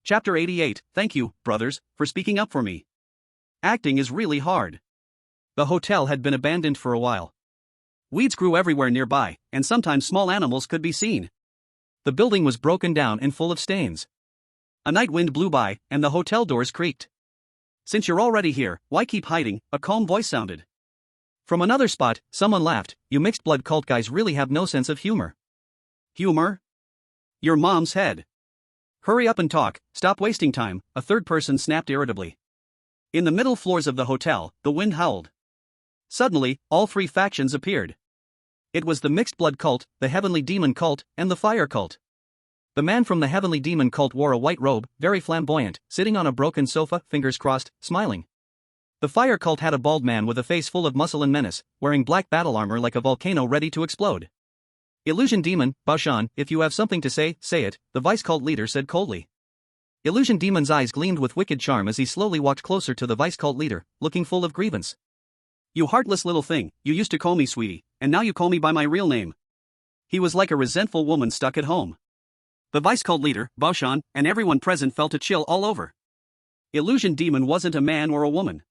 Chapter 88, thank you, brothers, for speaking up for me. Acting is really hard. The hotel had been abandoned for a while. Weeds grew everywhere nearby, and sometimes small animals could be seen. The building was broken down and full of stains. A night wind blew by, and the hotel doors creaked. Since you're already here, why keep hiding? A calm voice sounded. From another spot, someone laughed, you mixed blood cult guys really have no sense of humor. Humor? Your mom's head. Hurry up and talk, stop wasting time, a third person snapped irritably. In the middle floors of the hotel, the wind howled. Suddenly, all three factions appeared. It was the mixed blood cult, the Heavenly Demon Cult, and the Fire Cult. The man from the Heavenly Demon Cult wore a white robe, very flamboyant, sitting on a broken sofa, fingers crossed, smiling. The Fire Cult had a bald man with a face full of muscle and menace, wearing black battle armor like a volcano ready to explode. Illusion Demon, Baoshan, if you have something to say, say it, the Vice Cult leader said coldly. Illusion Demon's eyes gleamed with wicked charm as he slowly walked closer to the Vice Cult leader, looking full of grievance. You heartless little thing, you used to call me sweetie, and now you call me by my real name. He was like a resentful woman stuck at home. The Vice Cult leader, Baoshan, and everyone present felt a chill all over. Illusion Demon wasn't a man or a woman.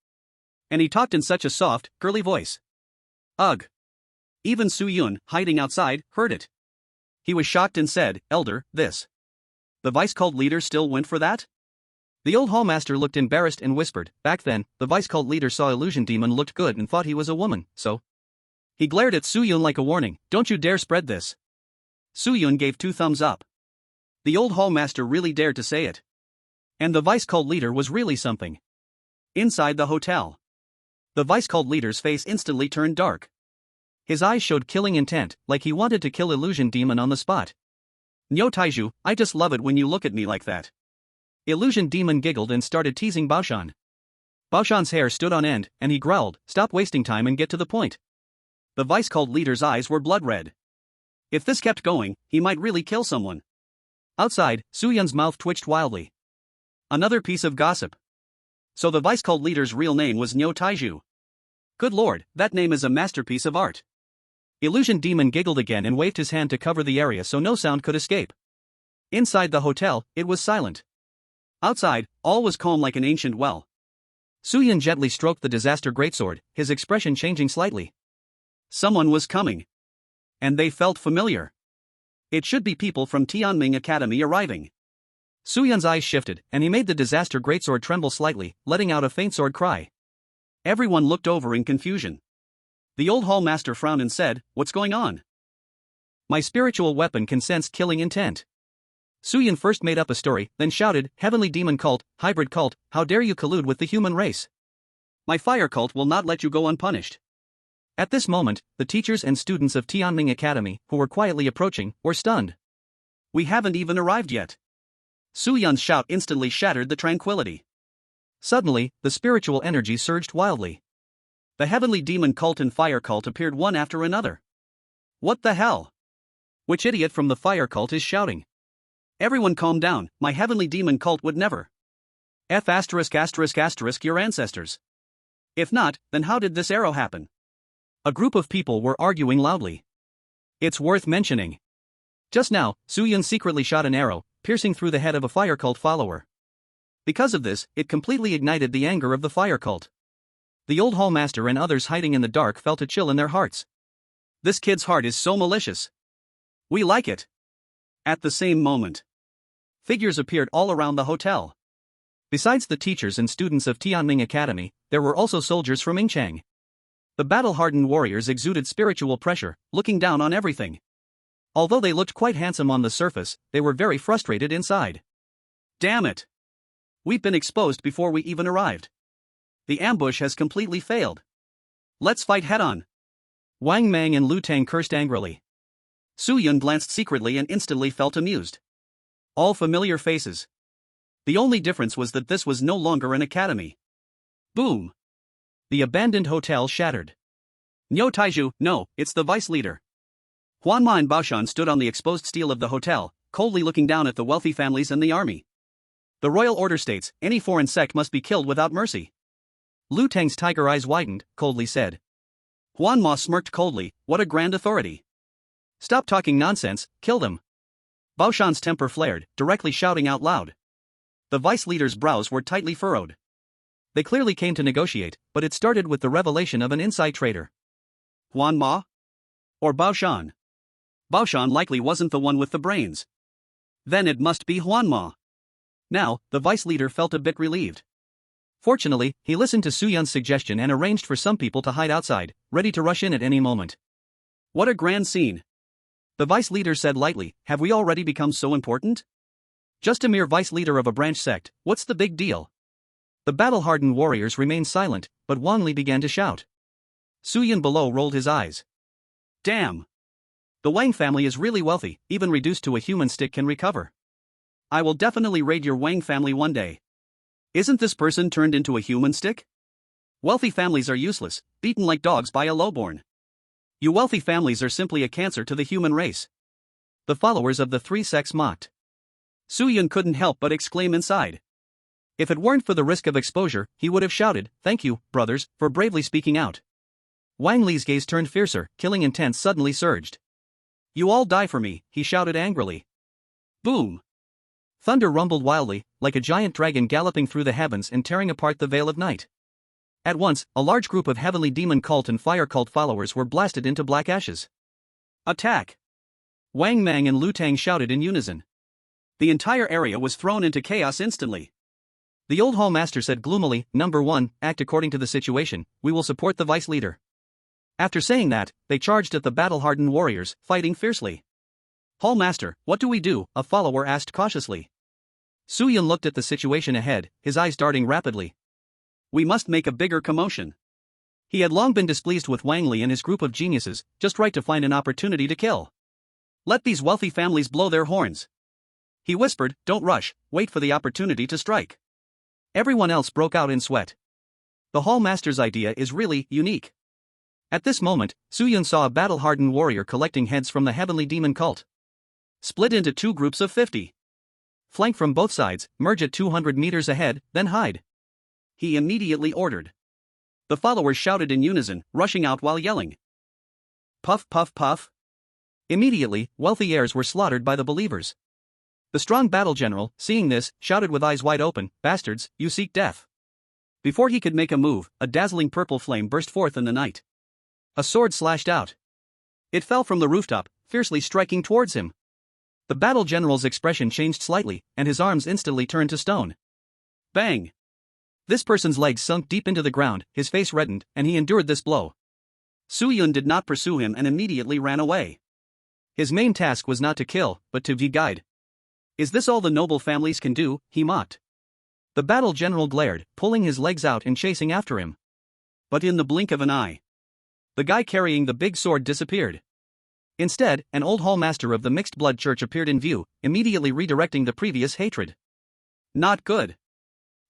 And he talked in such a soft, girly voice. Ugh. Even Soo-yun, hiding outside, heard it. He was shocked and said, Elder, this. The Vice Cult leader still went for that? The old hallmaster looked embarrassed and whispered, back then, the Vice Cult leader saw Illusion Demon looked good and thought he was a woman, so. He glared at Soo-yun like a warning, don't you dare spread this. Soo-yun gave 2 thumbs up. The old hallmaster really dared to say it. And the Vice Cult leader was really something. Inside the hotel, the Vice Cult leader's face instantly turned dark. His eyes showed killing intent, like he wanted to kill Illusion Demon on the spot. Nyo Taiju, I just love it when you look at me like that. Illusion Demon giggled and started teasing Baoshan. Baoshan's hair stood on end, and he growled, stop wasting time and get to the point. The Vice Cult leader's eyes were blood red. If this kept going, he might really kill someone. Outside, Soo-yun's mouth twitched wildly. Another piece of gossip. So the Vice Cult leader's real name was Nyo Taiju. Good lord, that name is a masterpiece of art. Illusion Demon giggled again and waved his hand to cover the area so no sound could escape. Inside the hotel, it was silent. Outside, all was calm like an ancient well. Soo-yun gently stroked the disaster greatsword, his expression changing slightly. Someone was coming. And they felt familiar. It should be people from Tianming Academy arriving. Soo-yun's eyes shifted, and he made the disaster greatsword tremble slightly, letting out a faint sword cry. Everyone looked over in confusion. The old hallmaster frowned and said, what's going on? My spiritual weapon can sense killing intent. Soo-yun first made up a story, then shouted, Heavenly Demon Cult, Hybrid Cult, how dare you collude with the human race? My Fire Cult will not let you go unpunished. At this moment, the teachers and students of Tianming Academy, who were quietly approaching, were stunned. We haven't even arrived yet. Soo-yun's shout instantly shattered the tranquility. Suddenly, the spiritual energy surged wildly. The Heavenly Demon Cult and Fire Cult appeared one after another. What the hell? Which idiot from the Fire Cult is shouting? Everyone calm down, my Heavenly Demon Cult would never. F*** your ancestors. If not, then how did this arrow happen? A group of people were arguing loudly. It's worth mentioning. Just now, Soo-yun secretly shot an arrow, piercing through the head of a Fire Cult follower. Because of this, it completely ignited the anger of the Fire Cult. The old hallmaster and others hiding in the dark felt a chill in their hearts. This kid's heart is so malicious. We like it. At the same moment, figures appeared all around the hotel. Besides the teachers and students of Tianming Academy, there were also soldiers from Yingchang. The battle-hardened warriors exuded spiritual pressure, looking down on everything. Although they looked quite handsome on the surface, they were very frustrated inside. Damn it! We've been exposed before we even arrived. The ambush has completely failed. Let's fight head-on. Wang Mang and Lu Tang cursed angrily. Su Yun glanced secretly and instantly felt amused. All familiar faces. The only difference was that this was no longer an academy. Boom. The abandoned hotel shattered. Niu Taiju, no, it's the vice leader. Huan Ma and Baoshan stood on the exposed steel of the hotel, coldly looking down at the wealthy families and the army. The royal order states, any foreign sect must be killed without mercy. Lu Tang's tiger eyes widened, coldly said. Huan Ma smirked coldly, what a grand authority. Stop talking nonsense, kill them. Baoshan's temper flared, directly shouting out loud. The vice leader's brows were tightly furrowed. They clearly came to negotiate, but it started with the revelation of an inside traitor. Huan Ma? Or Baoshan? Baoshan likely wasn't the one with the brains. Then it must be Huan Ma. Now, the vice leader felt a bit relieved. Fortunately, he listened to Su Yun's suggestion and arranged for some people to hide outside, ready to rush in at any moment. What a grand scene. The vice leader said lightly, have we already become so important? Just a mere vice leader of a branch sect, what's the big deal? The battle-hardened warriors remained silent, but Wang Li began to shout. Su Yun below rolled his eyes. Damn. The Wang family is really wealthy, even reduced to a human stick can recover. I will definitely raid your Wang family one day. Isn't this person turned into a human stick? Wealthy families are useless, beaten like dogs by a lowborn. You wealthy families are simply a cancer to the human race. The followers of the three sects mocked. Su Yun couldn't help but exclaim inside. If it weren't for the risk of exposure, he would have shouted, thank you, brothers, for bravely speaking out. Wang Li's gaze turned fiercer, killing intent suddenly surged. You all die for me, he shouted angrily. Boom. Thunder rumbled wildly, like a giant dragon galloping through the heavens and tearing apart the veil of night. At once, a large group of heavenly demon cult and fire cult followers were blasted into black ashes. Attack! Wang Mang and Lu Tang shouted in unison. The entire area was thrown into chaos instantly. The old hall master said gloomily, Number 1, act according to the situation, we will support the vice leader. After saying that, they charged at the battle-hardened warriors, fighting fiercely. Hall master, what do we do? A follower asked cautiously. Su Yun looked at the situation ahead, his eyes darting rapidly. We must make a bigger commotion. He had long been displeased with Wang Li and his group of geniuses, just right to find an opportunity to kill. Let these wealthy families blow their horns. He whispered, don't rush, wait for the opportunity to strike. Everyone else broke out in sweat. The hall master's idea is really unique. At this moment, Su Yun saw a battle-hardened warrior collecting heads from the heavenly demon cult. Split into 2 groups of 50. Flank from both sides, merge at 200 meters ahead, then hide. He immediately ordered. The followers shouted in unison, rushing out while yelling. Puff puff puff. Immediately, wealthy heirs were slaughtered by the believers. The strong battle general, seeing this, shouted with eyes wide open, bastards, you seek death. Before he could make a move, a dazzling purple flame burst forth in the night. A sword slashed out. It fell from the rooftop, fiercely striking towards him. The battle general's expression changed slightly, and his arms instantly turned to stone. Bang! This person's legs sunk deep into the ground, his face reddened, and he endured this blow. Su Yun did not pursue him and immediately ran away. His main task was not to kill, but to guide. Is this all the noble families can do? He mocked. The battle general glared, pulling his legs out and chasing after him. But in the blink of an eye, the guy carrying the big sword disappeared. Instead, an old hall master of the mixed blood church appeared in view, immediately redirecting the previous hatred. Not good.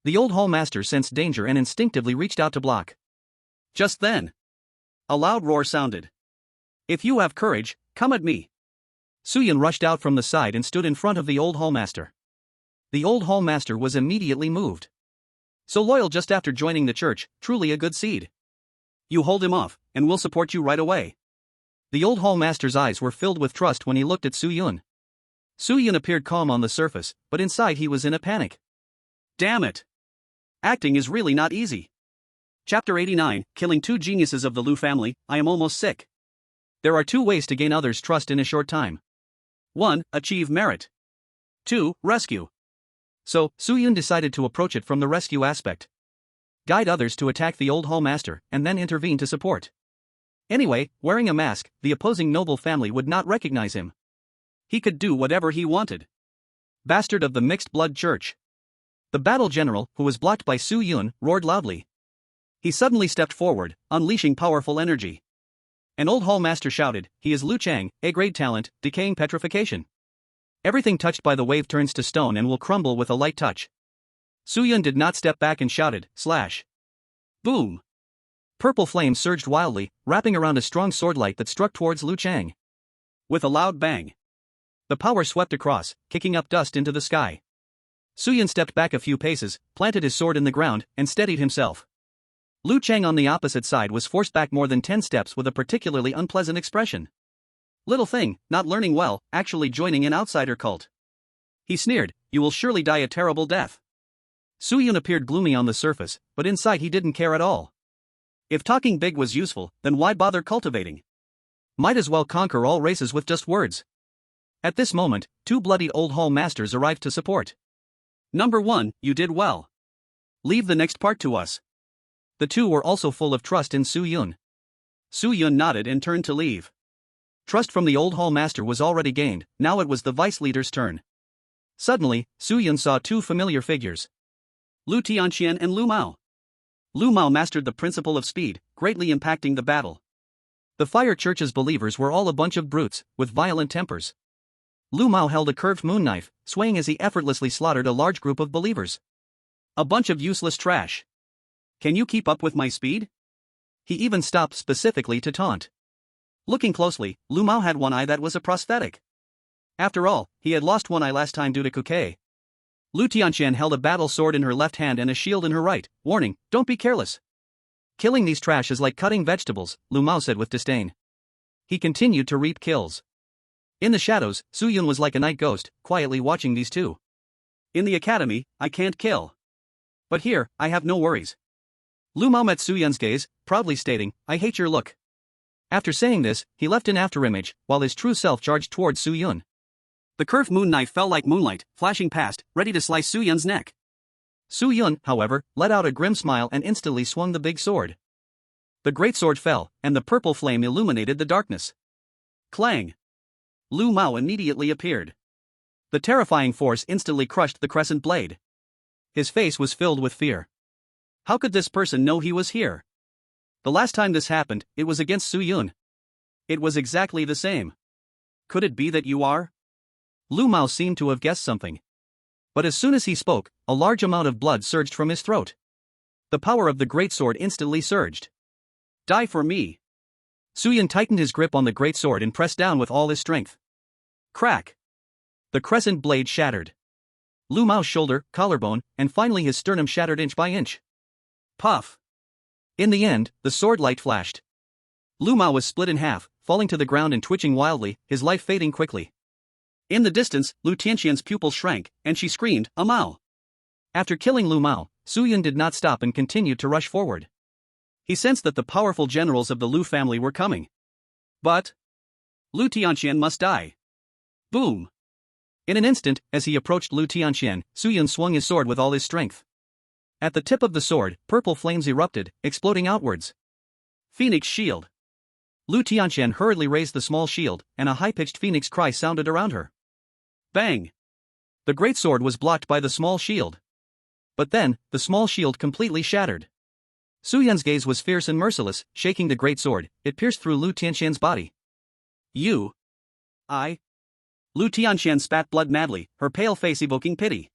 The old hall master sensed danger and instinctively reached out to block. Just then, a loud roar sounded. If you have courage, come at me. Su Yun rushed out from the side and stood in front of the old hall master. The old hall master was immediately moved. So loyal just after joining the church, truly a good seed. You hold him off, and we'll support you right away. The old hall master's eyes were filled with trust when he looked at Su Yun. Su Yun appeared calm on the surface, but inside he was in a panic. Damn it! Acting is really not easy. Chapter 89, Killing 2 Geniuses of the Lu family, I am almost sick. There are 2 ways to gain others' trust in a short time. 1. Achieve merit. 2. Rescue. So, Su Yun decided to approach it from the rescue aspect. Guide others to attack the old hall master, and then intervene to support. Anyway, wearing a mask, the opposing noble family would not recognize him. He could do whatever he wanted. Bastard of the mixed blood church. The battle general, who was blocked by Su Yun, roared loudly. He suddenly stepped forward, unleashing powerful energy. An old hall master shouted, "He is Lu Chang, A-grade talent, decaying petrification. Everything touched by the wave turns to stone and will crumble with a light touch." Su Yun did not step back and shouted, "Slash!" Boom! Purple flame surged wildly, wrapping around a strong swordlight that struck towards Lu Chang. With a loud bang, the power swept across, kicking up dust into the sky. Su Yun stepped back a few paces, planted his sword in the ground, and steadied himself. Lu Chang on the opposite side was forced back more than 10 steps with a particularly unpleasant expression. "Little thing, not learning well, actually joining an outsider cult." He sneered, "You will surely die a terrible death." Su Yun appeared gloomy on the surface, but inside he didn't care at all. If talking big was useful, then why bother cultivating? Might as well conquer all races with just words. At this moment, 2 bloodied old hall masters arrived to support. "Number 1, you did well. Leave the next part to us." The 2 were also full of trust in Su Yun. Su Yun nodded and turned to leave. Trust from the old hall master was already gained, now it was the vice leader's turn. Suddenly, Su Yun saw 2 familiar figures. Lu Tianqian and Lu Mao. Lu Mao mastered the principle of speed, greatly impacting the battle. The Fire Church's believers were all a bunch of brutes, with violent tempers. Lu Mao held a curved moon knife, swaying as he effortlessly slaughtered a large group of believers. "A bunch of useless trash. Can you keep up with my speed?" He even stopped specifically to taunt. Looking closely, Lu Mao had one eye that was a prosthetic. After all, he had lost one eye last time due to Kuke. Lu Tianqian held a battle sword in her left hand and a shield in her right, warning, "Don't be careless." "Killing these trash is like cutting vegetables," Lu Mao said with disdain. He continued to reap kills. In the shadows, Su Yun was like a night ghost, quietly watching these 2. "In the academy, I can't kill. But here, I have no worries." Lu Mao met Su Yun's gaze, proudly stating, "I hate your look." After saying this, he left an afterimage, while his true self charged towards Su Yun. The curved moon knife fell like moonlight, flashing past, ready to slice Su Yun's neck. Su Yun, however, let out a grim smile and instantly swung the big sword. The great sword fell, and the purple flame illuminated the darkness. Clang! Lu Mao immediately appeared. The terrifying force instantly crushed the crescent blade. His face was filled with fear. How could this person know he was here? The last time this happened, it was against Su Yun. It was exactly the same. Could it be that you are? Lu Mao seemed to have guessed something. But as soon as he spoke, a large amount of blood surged from his throat. The power of the great sword instantly surged. "Die for me." Su Yun tightened his grip on the great sword and pressed down with all his strength. Crack! The crescent blade shattered. Lu Mao's shoulder, collarbone, and finally his sternum shattered inch by inch. Puff! In the end, the sword light flashed. Lu Mao was split in half, falling to the ground and twitching wildly, his life fading quickly. In the distance, Lu Tianqian's pupil shrank, and she screamed, "A Mao!" After killing Lu Mao, Su Yun did not stop and continued to rush forward. He sensed that the powerful generals of the Lu family were coming. But Lu Tianqian must die. Boom! In an instant, as he approached Lu Tianqian, Su Yun swung his sword with all his strength. At the tip of the sword, purple flames erupted, exploding outwards. Phoenix shield. Lu Tianqian hurriedly raised the small shield, and a high-pitched phoenix cry sounded around her. Bang! The great sword was blocked by the small shield. But then, the small shield completely shattered. Su Yun's gaze was fierce and merciless, shaking the great sword, it pierced through Lu Tianqian's body. "You? I?" Lu Tianqian spat blood madly, her pale face evoking pity.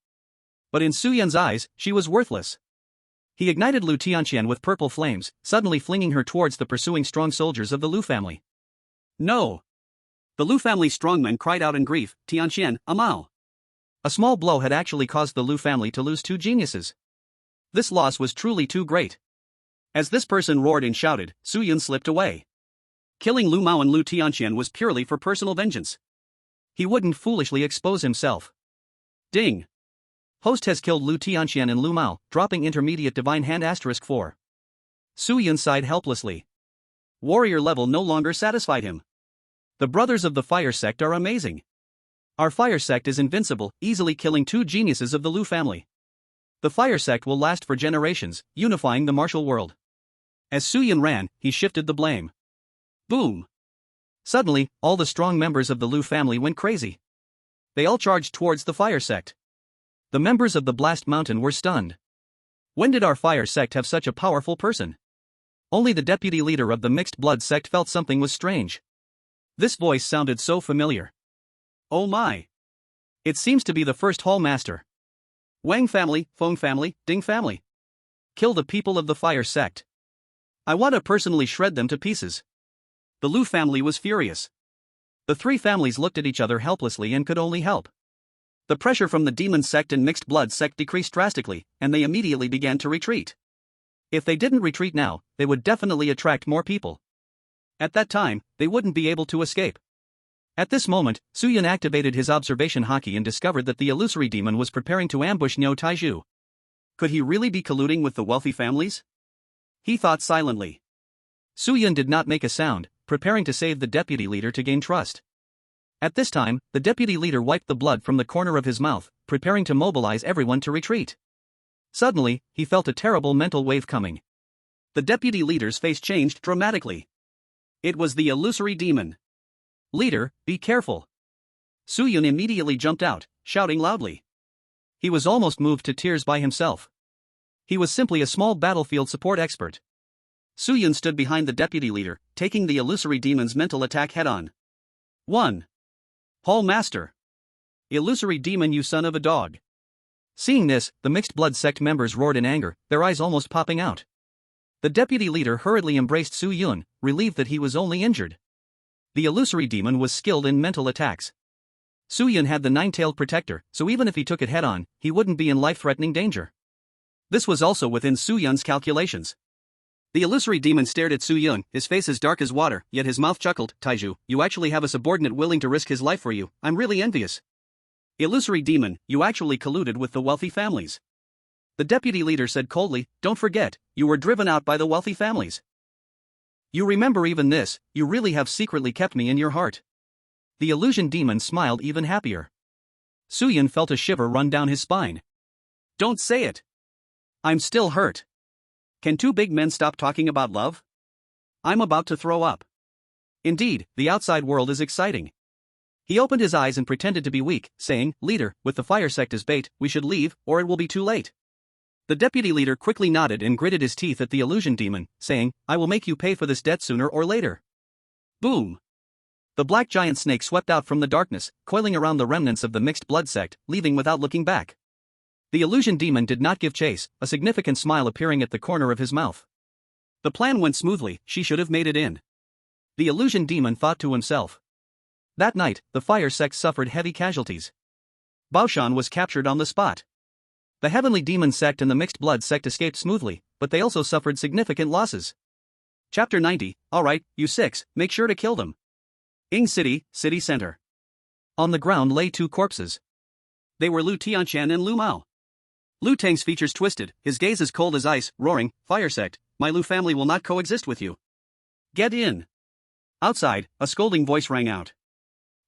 But in Su Yun's eyes, she was worthless. He ignited Lu Tianqian with purple flames, suddenly flinging her towards the pursuing strong soldiers of the Lu family. "No!" The Lu family strongmen cried out in grief, "Tianqian, a Mao!" A small blow had actually caused the Lu family to lose 2 geniuses. This loss was truly too great. As this person roared and shouted, Su Yun slipped away. Killing Lu Mao and Lu Tianqian was purely for personal vengeance. He wouldn't foolishly expose himself. Ding! Host has killed Lu Tianqian and Lu Mao, dropping intermediate divine hand *4. Su Yun sighed helplessly. Warrior level no longer satisfied him. The brothers of the fire sect are amazing. Our fire sect is invincible, easily killing 2 geniuses of the Lu family. The fire sect will last for generations, unifying the martial world. As Su Yun ran, he shifted the blame. Boom! Suddenly, all the strong members of the Lu family went crazy. They all charged towards the fire sect. The members of the Blast Mountain were stunned. When did our fire sect have such a powerful person? Only the deputy leader of the mixed blood sect felt something was strange. This voice sounded so familiar. Oh my. It seems to be the first hall master. Wang family, Feng family, Ding family. Kill the people of the fire sect. I want to personally shred them to pieces. The Lu family was furious. The three families looked at each other helplessly and could only help. The pressure from the demon sect and mixed blood sect decreased drastically, and they immediately began to retreat. If they didn't retreat now, they would definitely attract more people. At that time, they wouldn't be able to escape. At this moment, Su Yun activated his observation haki and discovered that the illusory demon was preparing to ambush Niu Taiju. Could he really be colluding with the wealthy families? He thought silently. Su Yun did not make a sound, preparing to save the deputy leader to gain trust. At this time, the deputy leader wiped the blood from the corner of his mouth, preparing to mobilize everyone to retreat. Suddenly, he felt a terrible mental wave coming. The deputy leader's face changed dramatically. It was the illusory demon. "Leader, be careful." Su Yun immediately jumped out, shouting loudly. He was almost moved to tears by himself. He was simply a small battlefield support expert. Su Yun stood behind the deputy leader, taking the illusory demon's mental attack head-on. 1. Hall Master. Illusory demon, you son of a dog. Seeing this, the mixed blood sect members roared in anger, their eyes almost popping out. The deputy leader hurriedly embraced Su Yun, relieved that he was only injured. The illusory demon was skilled in mental attacks. Su Yun had the nine-tailed protector, so even if he took it head-on, he wouldn't be in life-threatening danger. This was also within Su Yun's calculations. The illusory demon stared at Su Yun, his face as dark as water, yet his mouth chuckled. "Taiju, you actually have a subordinate willing to risk his life for you. I'm really envious." "Illusory demon, you actually colluded with the wealthy families." The deputy leader said coldly, "Don't forget, you were driven out by the wealthy families. You remember even this, you really have secretly kept me in your heart." The illusion demon smiled even happier. Su Yun felt a shiver run down his spine. "Don't say it. I'm still hurt. Can two big men stop talking about love? I'm about to throw up." Indeed, the outside world is exciting. He opened his eyes and pretended to be weak, saying, "Leader, with the fire sect as bait, we should leave, or it will be too late." The deputy leader quickly nodded and gritted his teeth at the illusion demon, saying, "I will make you pay for this debt sooner or later." Boom! The black giant snake swept out from the darkness, coiling around the remnants of the mixed blood sect, leaving without looking back. The illusion demon did not give chase, a significant smile appearing at the corner of his mouth. The plan went smoothly, she should have made it in. The illusion demon thought to himself. That night, the fire sect suffered heavy casualties. Baoshan was captured on the spot. The heavenly demon sect and the mixed blood sect escaped smoothly, but they also suffered significant losses. Chapter 90, alright, you six, make sure to kill them. Ying City, city center. On the ground lay two corpses. They were Lu Tianqian and Lu Mao. Lu Tang's features twisted, his gaze as cold as ice, roaring, "Fire sect, my Lu family will not coexist with you. Get in." Outside, a scolding voice rang out.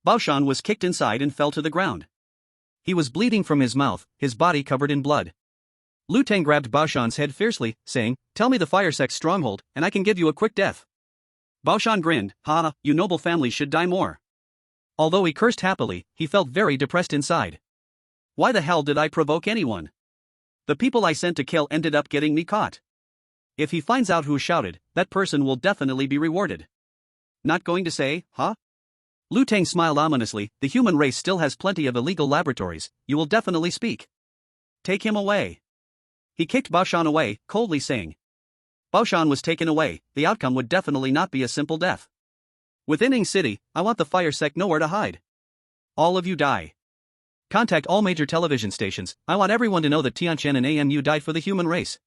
Baoshan was kicked inside and fell to the ground. He was bleeding from his mouth, his body covered in blood. Lu Tang grabbed Baoshan's head fiercely, saying, "Tell me the fire sect's stronghold, and I can give you a quick death." Baoshan grinned, "Ha, you noble families should die more." Although he cursed happily, he felt very depressed inside. Why the hell did I provoke anyone? The people I sent to kill ended up getting me caught. If he finds out who shouted, that person will definitely be rewarded. Not going to say, huh? Lu Tang smiled ominously, "The human race still has plenty of illegal laboratories, you will definitely speak. Take him away." He kicked Baoshan away, coldly saying. Baoshan was taken away, the outcome would definitely not be a simple death. Within Ying City, I want the fire sect nowhere to hide. All of you die. Contact all major television stations, I want everyone to know that Tianqian and AMU died for the human race.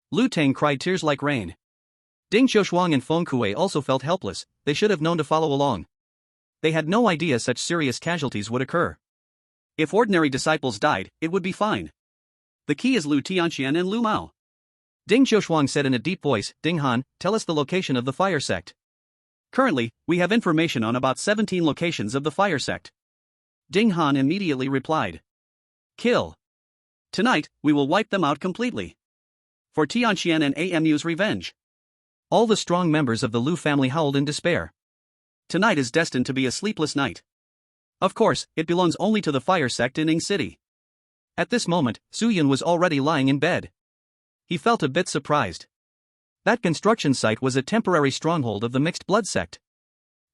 Lu Tang cried tears like rain. Ding Xiaoshuang and Feng Kuei also felt helpless, they should have known to follow along. They had no idea such serious casualties would occur. If ordinary disciples died, it would be fine. The key is Lu Tianqian and Lu Mao. Ding Xiaoshuang said in a deep voice, "Ding Han, tell us the location of the fire sect." Currently, we have information on about 17 locations of the fire sect. Ding Han immediately replied. Kill. Tonight, we will wipe them out completely. For Tianqian and AMU's revenge. All the strong members of the Lu family howled in despair. Tonight is destined to be a sleepless night. Of course, it belongs only to the fire sect in Ying City. At this moment, Su Yun was already lying in bed. He felt a bit surprised. That construction site was a temporary stronghold of the mixed blood sect.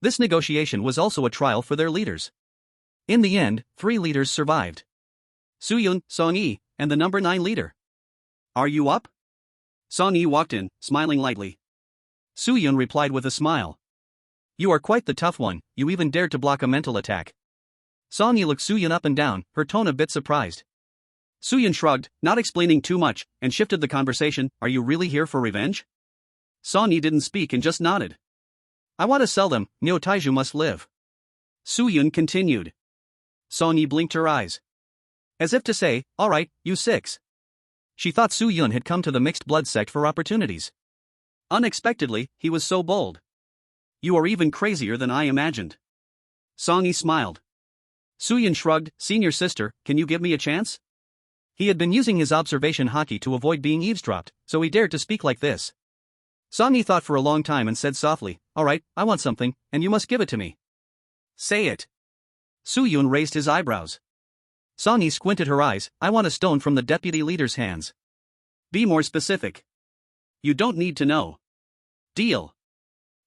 This negotiation was also a trial for their leaders. In the end, 3 leaders survived: Suyun, Song Yi, and the number 9 leader. Are you up? Song Yi walked in, smiling lightly. Suyun replied with a smile. You are quite the tough one, you even dared to block a mental attack. Song Yi looked Suyun up and down, her tone a bit surprised. Suyun shrugged, not explaining too much, and shifted the conversation. Are you really here for revenge? Song Yi didn't speak and just nodded. I want to sell them, Neo Taiju must live. Suyun continued. Song Yi blinked her eyes, as if to say, alright, you 6. She thought Suyun had come to the mixed blood sect for opportunities. Unexpectedly, he was so bold. You are even crazier than I imagined. Song Yi smiled. Suyun shrugged. Senior sister, can you give me a chance? He had been using his observation haki to avoid being eavesdropped, so he dared to speak like this. Song Yi thought for a long time and said softly, alright, I want something, and you must give it to me. Say it. Suyun raised his eyebrows. Song Yi squinted her eyes. I want a stone from the deputy leader's hands. Be more specific. You don't need to know. Deal.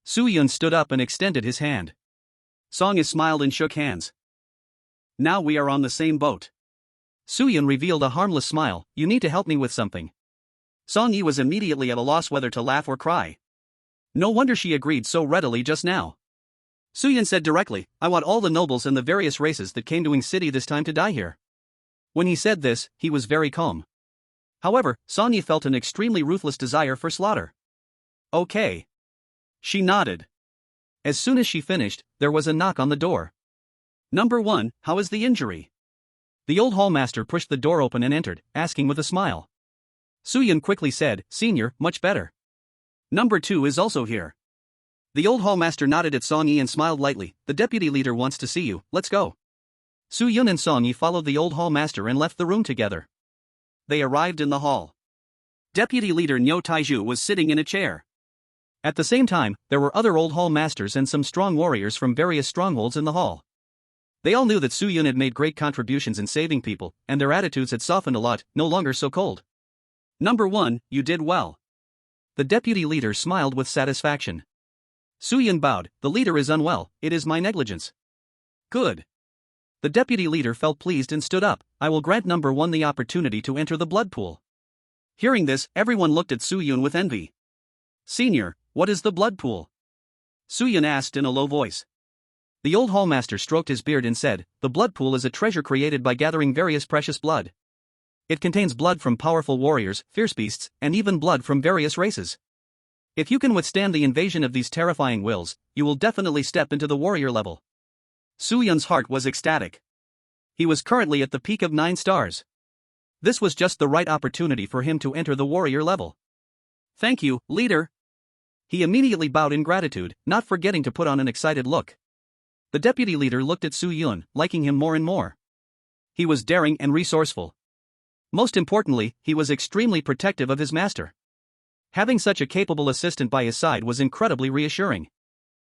Suyun stood up and extended his hand. Song Yi smiled and shook hands. Now we are on the same boat. Suyun revealed a harmless smile. You need to help me with something. Song Yi was immediately at a loss whether to laugh or cry. No wonder she agreed so readily just now. Suyun said directly, I want all the nobles and the various races that came to Ing City this time to die here. When he said this, he was very calm. However, Song Yi felt an extremely ruthless desire for slaughter. Okay. She nodded. As soon as she finished, there was a knock on the door. Number 1, how is the injury? The old hallmaster pushed the door open and entered, asking with a smile. Suyun quickly said, Senior, much better. Number 2 is also here. The old hallmaster nodded at Song Yi and smiled lightly. The deputy leader wants to see you, let's go. Suyun and Song Yi followed the old hallmaster and left the room together. They arrived in the hall. Deputy leader Neo Taiju was sitting in a chair. At the same time, there were other old hall masters and some strong warriors from various strongholds in the hall. They all knew that Suyun had made great contributions in saving people, and their attitudes had softened a lot, no longer so cold. Number 1, you did well. The deputy leader smiled with satisfaction. Suyun bowed. The leader is unwell, it is my negligence. Good. The deputy leader felt pleased and stood up. I will grant number 1 the opportunity to enter the blood pool. Hearing this, everyone looked at Suyun with envy. Senior, what is the blood pool? Suyun asked in a low voice. The old hallmaster stroked his beard and said, the blood pool is a treasure created by gathering various precious blood. It contains blood from powerful warriors, fierce beasts, and even blood from various races. If you can withstand the invasion of these terrifying wills, you will definitely step into the warrior level. Suyun's heart was ecstatic. He was currently at the peak of 9 stars. This was just the right opportunity for him to enter the warrior level. Thank you, leader. He immediately bowed in gratitude, not forgetting to put on an excited look. The deputy leader looked at Suyun, liking him more and more. He was daring and resourceful. Most importantly, he was extremely protective of his master. Having such a capable assistant by his side was incredibly reassuring.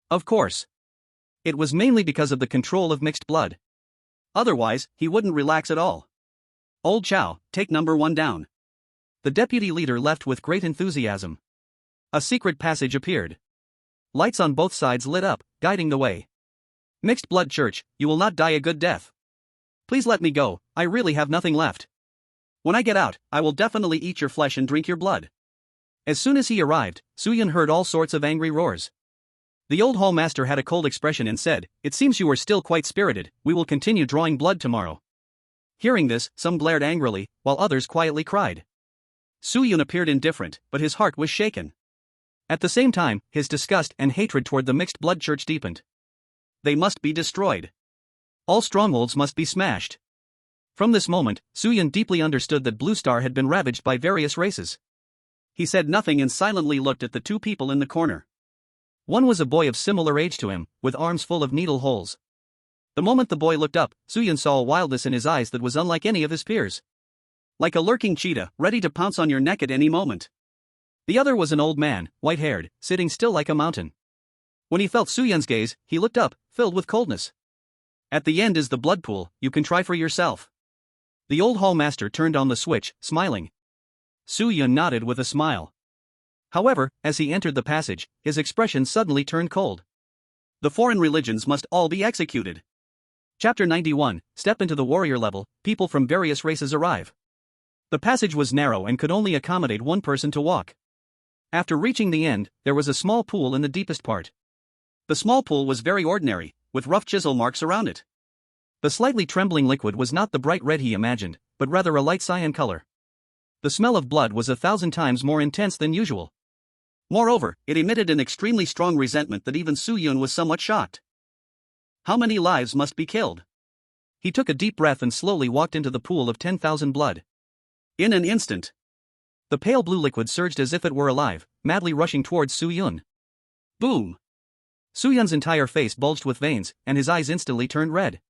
Of course, it was mainly because of the control of mixed blood. Otherwise, he wouldn't relax at all. Old Chow, take number 1 down. The deputy leader left with great enthusiasm. A secret passage appeared. Lights on both sides lit up, guiding the way. Mixed blood church, you will not die a good death. Please let me go, I really have nothing left. When I get out, I will definitely eat your flesh and drink your blood. As soon as he arrived, Suyun heard all sorts of angry roars. The old hallmaster had a cold expression and said, it seems you are still quite spirited, we will continue drawing blood tomorrow. Hearing this, some glared angrily, while others quietly cried. Suyun appeared indifferent, but his heart was shaken. At the same time, his disgust and hatred toward the mixed blood church deepened. They must be destroyed. All strongholds must be smashed. From this moment, Suyun deeply understood that Blue Star had been ravaged by various races. He said nothing and silently looked at the 2 people in the corner. One was a boy of similar age to him, with arms full of needle holes. The moment the boy looked up, Suyun saw a wildness in his eyes that was unlike any of his peers. Like a lurking cheetah, ready to pounce on your neck at any moment. The other was an old man, white-haired, sitting still like a mountain. When he felt Suyun's gaze, he looked up, filled with coldness. At the end is the blood pool, you can try for yourself. The old hallmaster turned on the switch, smiling. Su Yun nodded with a smile. However, as he entered the passage, his expression suddenly turned cold. The foreign religions must all be executed. Chapter 91, Step into the warrior level, people from various races arrive. The passage was narrow and could only accommodate one person to walk. After reaching the end, there was a small pool in the deepest part. The small pool was very ordinary, with rough chisel marks around it. The slightly trembling liquid was not the bright red he imagined, but rather a light cyan color. The smell of blood was 1,000 times more intense than usual. Moreover, it emitted an extremely strong resentment that even Su Yun was somewhat shocked. How many lives must be killed? He took a deep breath and slowly walked into the pool of 10,000 blood. In an instant, the pale blue liquid surged as if it were alive, madly rushing towards Su Yun. Boom! Su Yun's entire face bulged with veins, and his eyes instantly turned red.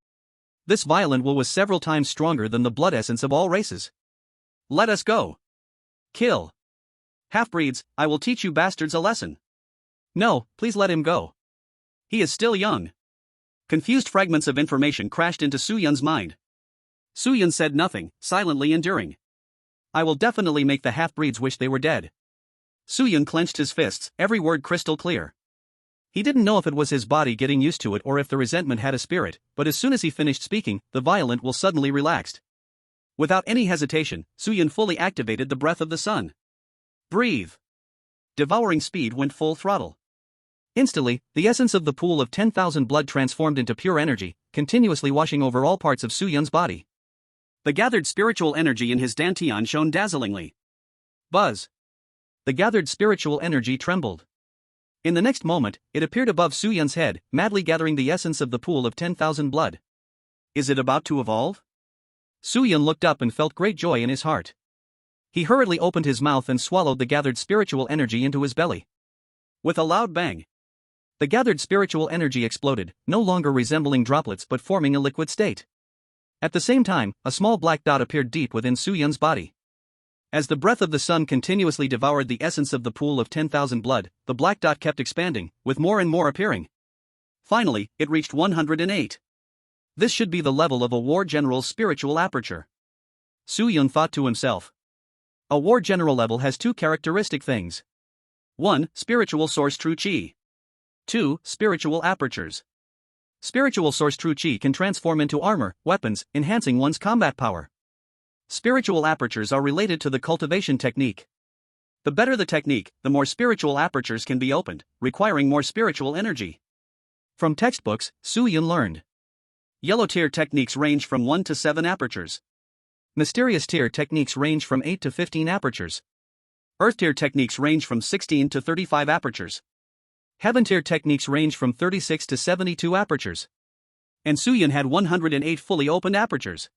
This violent will was several times stronger than the blood essence of all races. Let us go. Kill. Half-breeds, I will teach you bastards a lesson. No, please let him go. He is still young. Confused fragments of information crashed into Su Yun's mind. Su Yun said nothing, silently enduring. I will definitely make the half-breeds wish they were dead. Su Yun clenched his fists, every word crystal clear. He didn't know if it was his body getting used to it or if the resentment had a spirit, but as soon as he finished speaking, the violent will suddenly relaxed. Without any hesitation, Su Yun fully activated the breath of the sun. Breathe. Devouring speed went full throttle. Instantly, the essence of the pool of 10,000 blood transformed into pure energy, continuously washing over all parts of Su Yun's body. The gathered spiritual energy in his dantian shone dazzlingly. Buzz. The gathered spiritual energy trembled. In the next moment, it appeared above Su Yun's head, madly gathering the essence of the pool of 10,000 blood. Is it about to evolve? Su Yun looked up and felt great joy in his heart. He hurriedly opened his mouth and swallowed the gathered spiritual energy into his belly. With a loud bang, the gathered spiritual energy exploded, no longer resembling droplets but forming a liquid state. At the same time, a small black dot appeared deep within Su Yun's body. As the breath of the sun continuously devoured the essence of the pool of 10,000 blood, the black dot kept expanding, with more and more appearing. Finally, it reached 108. This should be the level of a war general's spiritual aperture. Su Yun thought to himself. A war general level has two characteristic things. 1. Spiritual source true chi. 2. Spiritual apertures. Spiritual source true chi can transform into armor, weapons, enhancing one's combat power. Spiritual apertures are related to the cultivation technique. The better the technique, the more spiritual apertures can be opened, requiring more spiritual energy. From textbooks, Su Yun learned. Yellow tier techniques range from 1 to 7 apertures. Mysterious tier techniques range from 8 to 15 apertures. Earth tier techniques range from 16 to 35 apertures. Heaven tier techniques range from 36 to 72 apertures. And Su Yun had 108 fully opened apertures.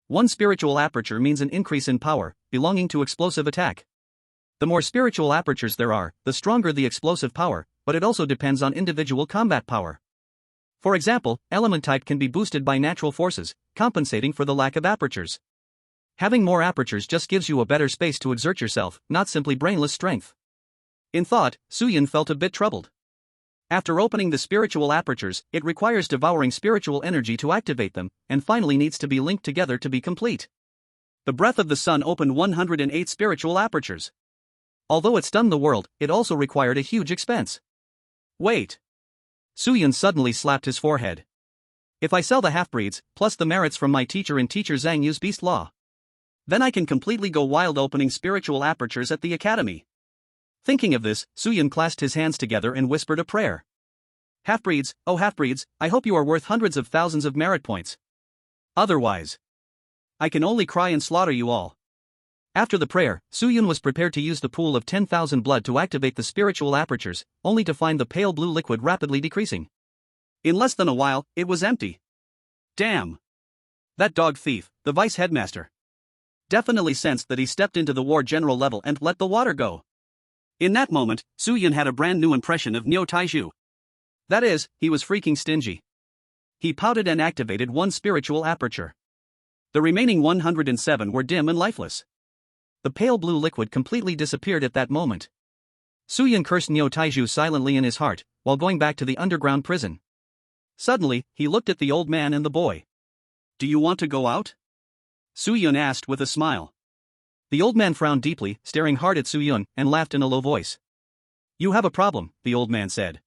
One spiritual aperture means an increase in power, belonging to explosive attack. The more spiritual apertures there are, the stronger the explosive power, but it also depends on individual combat power. For example, element type can be boosted by natural forces, compensating for the lack of apertures. Having more apertures just gives you a better space to exert yourself, not simply brainless strength. In thought, Su Yun felt a bit troubled. After opening the spiritual apertures, it requires devouring spiritual energy to activate them, and finally needs to be linked together to be complete. The breath of the sun opened 108 spiritual apertures. Although it stunned the world, it also required a huge expense. Wait. Su Yun suddenly slapped his forehead. If I sell the half-breeds, plus the merits from my teacher and teacher Zhang Yu's beast law, then I can completely go wild opening spiritual apertures at the academy. Thinking of this, Su Yun clasped his hands together and whispered a prayer. Half-breeds, oh half-breeds, I hope you are worth hundreds of thousands of merit points. Otherwise, I can only cry and slaughter you all. After the prayer, Su Yun was prepared to use the pool of 10,000 blood to activate the spiritual apertures, only to find the pale blue liquid rapidly decreasing. In less than a while, it was empty. Damn. That dog thief, the vice headmaster, definitely sensed that he stepped into the war general level and let the water go. In that moment, Su Yun had a brand new impression of Neo Taiju. That is, he was freaking stingy. He pouted and activated one spiritual aperture. The remaining 107 were dim and lifeless. The pale blue liquid completely disappeared at that moment. Su Yun cursed Neo Taiju silently in his heart, while going back to the underground prison. Suddenly, he looked at the old man and the boy. Do you want to go out? Su Yun asked with a smile. The old man frowned deeply, staring hard at Su-yun, and laughed in a low voice. You have a problem, the old man said.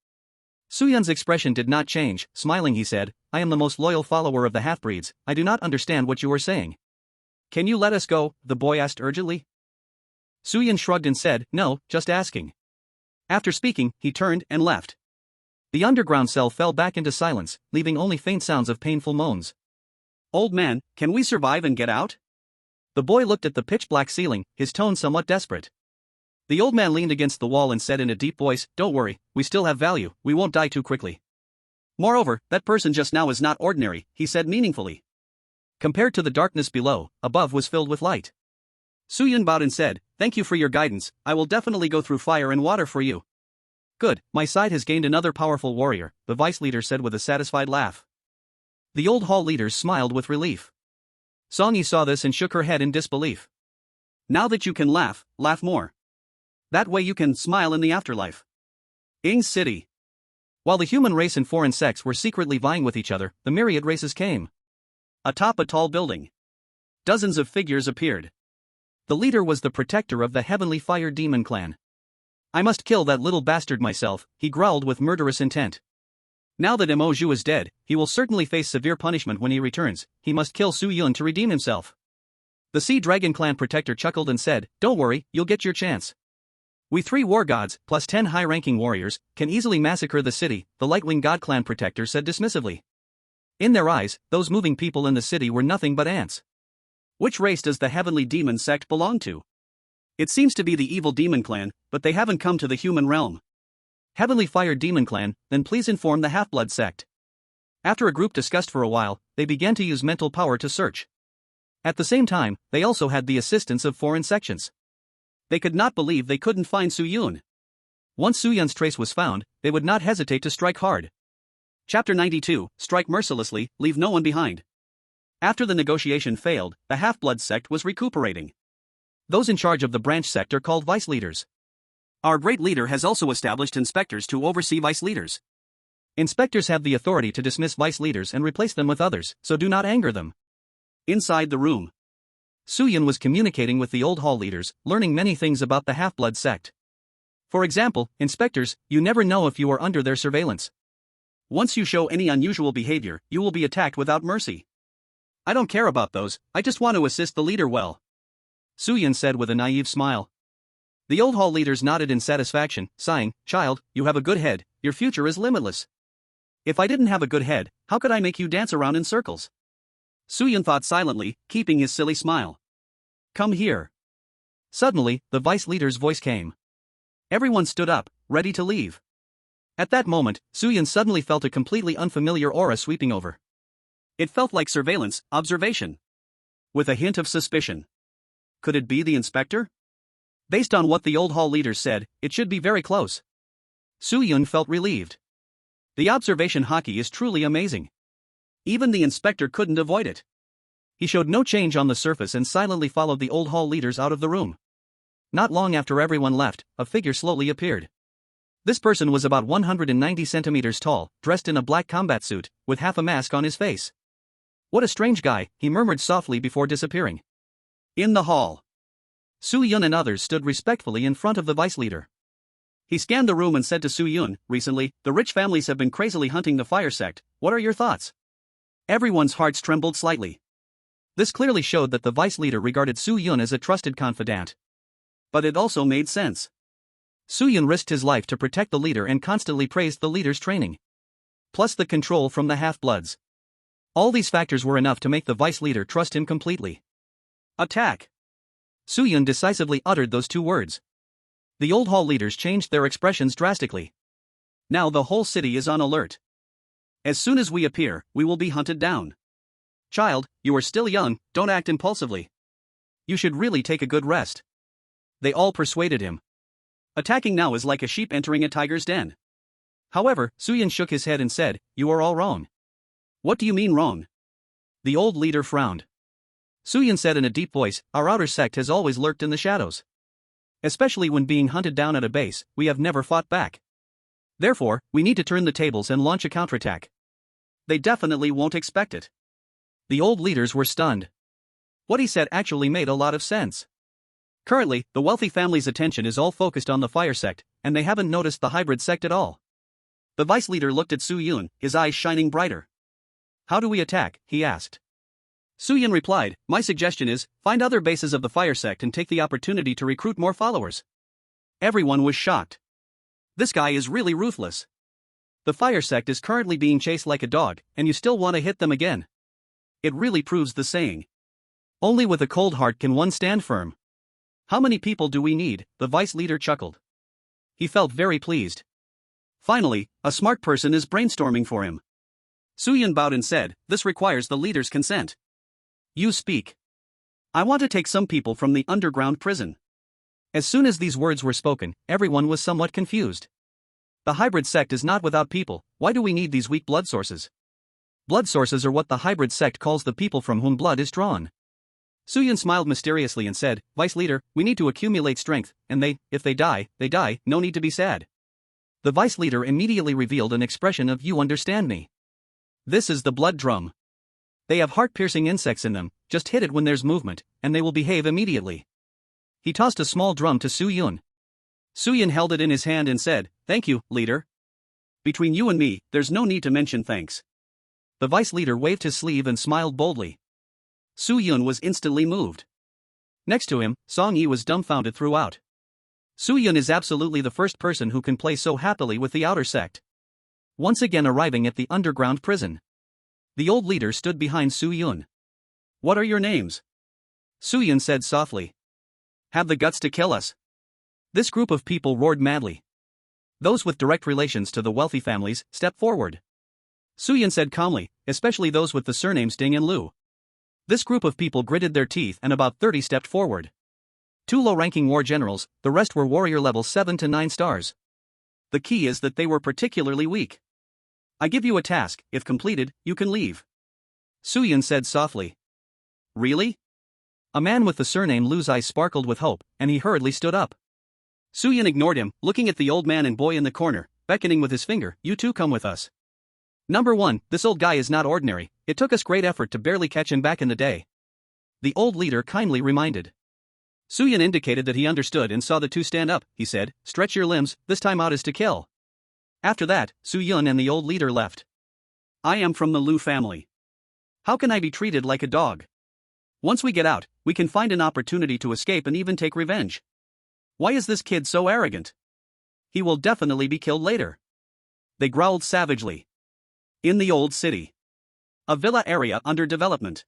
Su-yun's expression did not change. Smiling, he said, I am the most loyal follower of the half-breeds. I do not understand what you are saying. Can you let us go? The boy asked urgently. Su-yun shrugged and said, no, just asking. After speaking, he turned and left. The underground cell fell back into silence, leaving only faint sounds of painful moans. Old man, can we survive and get out? The boy looked at the pitch-black ceiling, his tone somewhat desperate. The old man leaned against the wall and said in a deep voice, don't worry, we still have value, we won't die too quickly. Moreover, that person just now is not ordinary, he said meaningfully. Compared to the darkness below, above was filled with light. Su-yun bowed and said, thank you for your guidance, I will definitely go through fire and water for you. Good, my side has gained another powerful warrior, the vice leader said with a satisfied laugh. The old hall leaders smiled with relief. Song-yi saw this and shook her head in disbelief. Now that you can laugh, laugh more. That way you can smile in the afterlife. Ing City. While the human race and foreign sects were secretly vying with each other, the myriad races came. Atop a tall building. Dozens of figures appeared. The leader was the protector of the heavenly fire demon clan. I must kill that little bastard myself, he growled with murderous intent. Now that Mo Zhu is dead, he will certainly face severe punishment when he returns. He must kill Su-yun to redeem himself. The Sea Dragon clan protector chuckled and said, don't worry, you'll get your chance. We 3 war gods, plus 10 high-ranking warriors, can easily massacre the city, the Lightwing God clan protector said dismissively. In their eyes, those moving people in the city were nothing but ants. Which race does the heavenly demon sect belong to? It seems to be the evil demon clan, but they haven't come to the human realm. Heavenly Fire Demon Clan, then please inform the Half-Blood sect. After a group discussed for a while, they began to use mental power to search. At the same time, they also had the assistance of foreign sections. They could not believe they couldn't find Su-yun. Once Su-yun's trace was found, they would not hesitate to strike hard. Chapter 92, Strike Mercilessly, Leave No One Behind. After the negotiation failed, the Half-Blood sect was recuperating. Those in charge of the branch sect are called vice leaders. Our great leader has also established inspectors to oversee vice leaders. Inspectors have the authority to dismiss vice leaders and replace them with others, so do not anger them. Inside the room, Su-yun was communicating with the old hall leaders, learning many things about the Half-Blood sect. For example, inspectors, you never know if you are under their surveillance. Once you show any unusual behavior, you will be attacked without mercy. I don't care about those, I just want to assist the leader well. Su-yun said with a naive smile. The old hall leaders nodded in satisfaction, sighing, child, you have a good head, your future is limitless. If I didn't have a good head, how could I make you dance around in circles? Su-yun thought silently, keeping his silly smile. Come here. Suddenly, the vice leader's voice came. Everyone stood up, ready to leave. At that moment, Su-yun suddenly felt a completely unfamiliar aura sweeping over. It felt like surveillance, observation. With a hint of suspicion. Could it be the inspector? Based on what the old hall leaders said, it should be very close. Su-yun felt relieved. The observation hockey is truly amazing. Even the inspector couldn't avoid it. He showed no change on the surface and silently followed the old hall leaders out of the room. Not long after everyone left, a figure slowly appeared. This person was about 190 centimeters tall, dressed in a black combat suit, with half a mask on his face. What a strange guy, he murmured softly before disappearing. In the hall, Su-yun and others stood respectfully in front of the vice leader. He scanned the room and said to Su-yun, recently, the rich families have been crazily hunting the fire sect, what are your thoughts? Everyone's hearts trembled slightly. This clearly showed that the vice leader regarded Su-yun as a trusted confidant. But it also made sense. Su-yun risked his life to protect the leader and constantly praised the leader's training. Plus the control from the half-bloods. All these factors were enough to make the vice leader trust him completely. Attack! Su-yun decisively uttered those 2 words. The old hall leaders changed their expressions drastically. Now the whole city is on alert. As soon as we appear, we will be hunted down. Child, you are still young, don't act impulsively. You should really take a good rest. They all persuaded him. Attacking now is like a sheep entering a tiger's den. However, Su-yun shook his head and said, you are all wrong. What do you mean wrong? The old leader frowned. Su-yun said in a deep voice, our outer sect has always lurked in the shadows. Especially when being hunted down at a base, we have never fought back. Therefore, we need to turn the tables and launch a counterattack. They definitely won't expect it. The old leaders were stunned. What he said actually made a lot of sense. Currently, the wealthy family's attention is all focused on the fire sect, and they haven't noticed the hybrid sect at all. The vice leader looked at Su Yun, his eyes shining brighter. How do we attack? He asked. Su Yun replied, my suggestion is, find other bases of the fire sect and take the opportunity to recruit more followers. Everyone was shocked. This guy is really ruthless. The fire sect is currently being chased like a dog, and you still want to hit them again. It really proves the saying. Only with a cold heart can one stand firm. How many people do we need? The vice leader chuckled. He felt very pleased. Finally, a smart person is brainstorming for him. Su Yun bowed and said, this requires the leader's consent. You speak. I want to take some people from the underground prison. As soon as these words were spoken, everyone was somewhat confused. The hybrid sect is not without people, why do we need these weak blood sources? Blood sources are what the hybrid sect calls the people from whom blood is drawn. Su Yun smiled mysteriously and said, Vice Leader, we need to accumulate strength, and if they die, no need to be sad. The Vice Leader immediately revealed an expression of you understand me. This is the blood drum. They have heart-piercing insects in them, just hit it when there's movement, and they will behave immediately. He tossed a small drum to Su Yun. Su Yun held it in his hand and said, Thank you, Leader. Between you and me, there's no need to mention thanks. The Vice Leader waved his sleeve and smiled boldly. Su Yun was instantly moved. Next to him, Song Yi was dumbfounded throughout. Su Yun is absolutely the first person who can play so happily with the outer sect. Once again arriving at the underground prison. The old leader stood behind Su Yun. What are your names? Su Yun said softly. Have the guts to kill us. This group of people roared madly. Those with direct relations to the wealthy families stepped forward. Su Yun said calmly, especially those with the surnames Ding and Lu. This group of people gritted their teeth and about 30 stepped forward. 2 low-ranking war generals, the rest were warrior level 7 to 9 stars. The key is that they were particularly weak. I give you a task, if completed, you can leave. Su Yun said softly. Really? A man with the surname Lu's eyes sparkled with hope, and he hurriedly stood up. Su Yun ignored him, looking at the old man and boy in the corner, beckoning with his finger, you two come with us. Number 1, this old guy is not ordinary, it took us great effort to barely catch him back in the day. The old leader kindly reminded. Su Yun indicated that he understood and saw the two stand up, he said, stretch your limbs, this time out is to kill. After that, Su Yun and the old leader left. I am from the Lu family. How can I be treated like a dog? Once we get out, we can find an opportunity to escape and even take revenge. Why is this kid so arrogant? He will definitely be killed later. They growled savagely. In the old city. A villa area under development.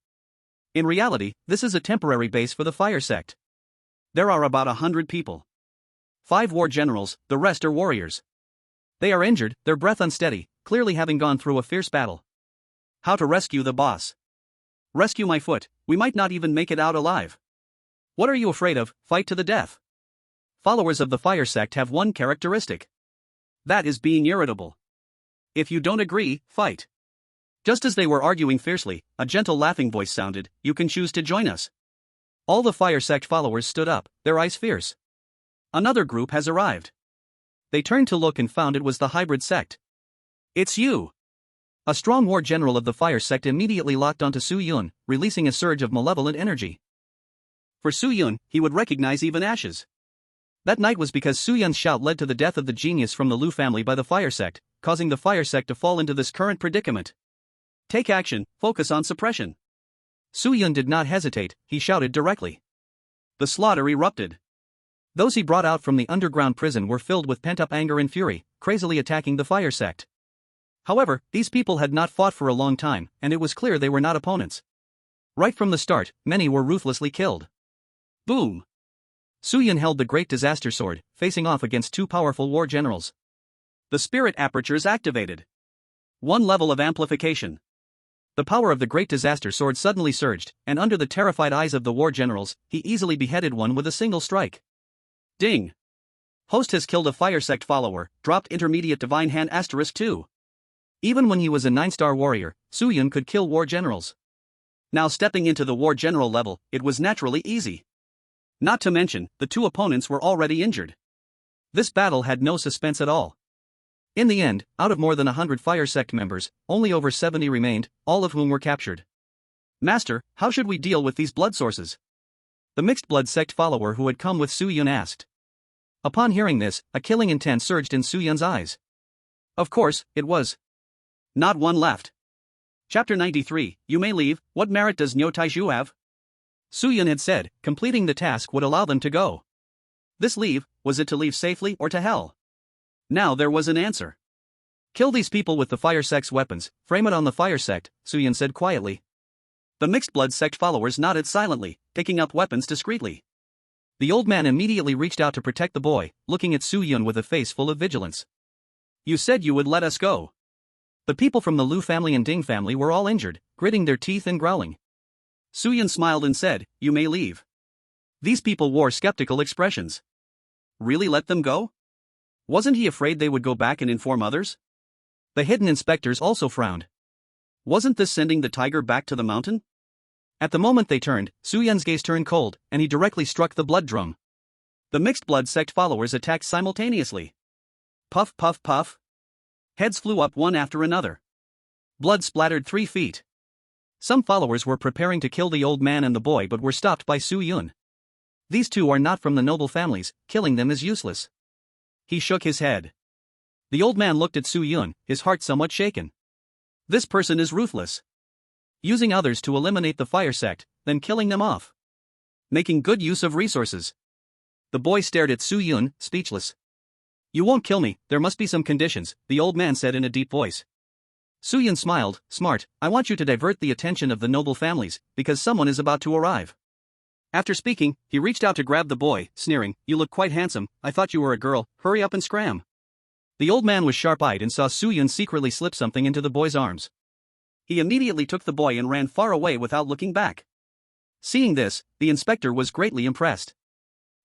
In reality, this is a temporary base for the fire sect. There are about 100 people. 5 war generals, the rest are warriors. They are injured, their breath unsteady, clearly having gone through a fierce battle. How to rescue the boss? Rescue my foot, we might not even make it out alive. What are you afraid of? Fight to the death. Followers of the fire sect have one characteristic. That is being irritable. If you don't agree, fight. Just as they were arguing fiercely, a gentle laughing voice sounded, you can choose to join us. All the fire sect followers stood up, their eyes fierce. Another group has arrived. They turned to look and found it was the hybrid sect. It's you! A strong war general of the fire sect immediately locked onto Su Yun, releasing a surge of malevolent energy. For Su Yun, he would recognize even ashes. That night was because Su Yun's shout led to the death of the genius from the Lu family by the fire sect, causing the fire sect to fall into this current predicament. Take action, focus on suppression. Su Yun did not hesitate, he shouted directly. The slaughter erupted. Those he brought out from the underground prison were filled with pent-up anger and fury, crazily attacking the fire sect. However, these people had not fought for a long time, and it was clear they were not opponents. Right from the start, many were ruthlessly killed. Boom! Su Yun held the Great Disaster Sword, facing off against 2 powerful war generals. The spirit apertures activated. 1 level of amplification. The power of the Great Disaster Sword suddenly surged, and under the terrified eyes of the war generals, he easily beheaded one with a single strike. Ding! Host has killed a fire sect follower, dropped intermediate divine hand *2. Even when he was a 9-star warrior, Su Yun could kill war generals. Now stepping into the war general level, it was naturally easy. Not to mention, the 2 opponents were already injured. This battle had no suspense at all. In the end, out of more than 100 fire sect members, only over 70 remained, all of whom were captured. Master, how should we deal with these blood sources? The mixed-blood sect follower who had come with Su Yun asked. Upon hearing this, a killing intent surged in Su Yun's eyes. Of course, it was. Not one left. Chapter 93, You may leave, what merit does Niu Taizhu have? Su Yun had said, completing the task would allow them to go. This leave, was it to leave safely or to hell? Now there was an answer. Kill these people with the fire sect's weapons, frame it on the fire sect, Su Yun said quietly. The mixed-blood sect followers nodded silently, picking up weapons discreetly. The old man immediately reached out to protect the boy, looking at Su Yun with a face full of vigilance. You said you would let us go. The people from the Lu family and Ding family were all injured, gritting their teeth and growling. Su Yun smiled and said, You may leave. These people wore skeptical expressions. Really let them go? Wasn't he afraid they would go back and inform others? The hidden inspectors also frowned. Wasn't this sending the tiger back to the mountain? At the moment they turned, Su Yun's gaze turned cold, and he directly struck the blood drum. The mixed-blood sect followers attacked simultaneously. Puff, puff, puff. Heads flew up one after another. Blood splattered 3 feet. Some followers were preparing to kill the old man and the boy but were stopped by Su Yun. These two are not from the noble families, killing them is useless. He shook his head. The old man looked at Su Yun, his heart somewhat shaken. This person is ruthless. Using others to eliminate the fire sect, then killing them off. Making good use of resources. The boy stared at Su Yun, speechless. You won't kill me, there must be some conditions, the old man said in a deep voice. Su Yun smiled, smart, I want you to divert the attention of the noble families, because someone is about to arrive. After speaking, he reached out to grab the boy, sneering, You look quite handsome, I thought you were a girl, hurry up and scram. The old man was sharp-eyed and saw Su Yun secretly slip something into the boy's arms. He immediately took the boy and ran far away without looking back. Seeing this, the inspector was greatly impressed.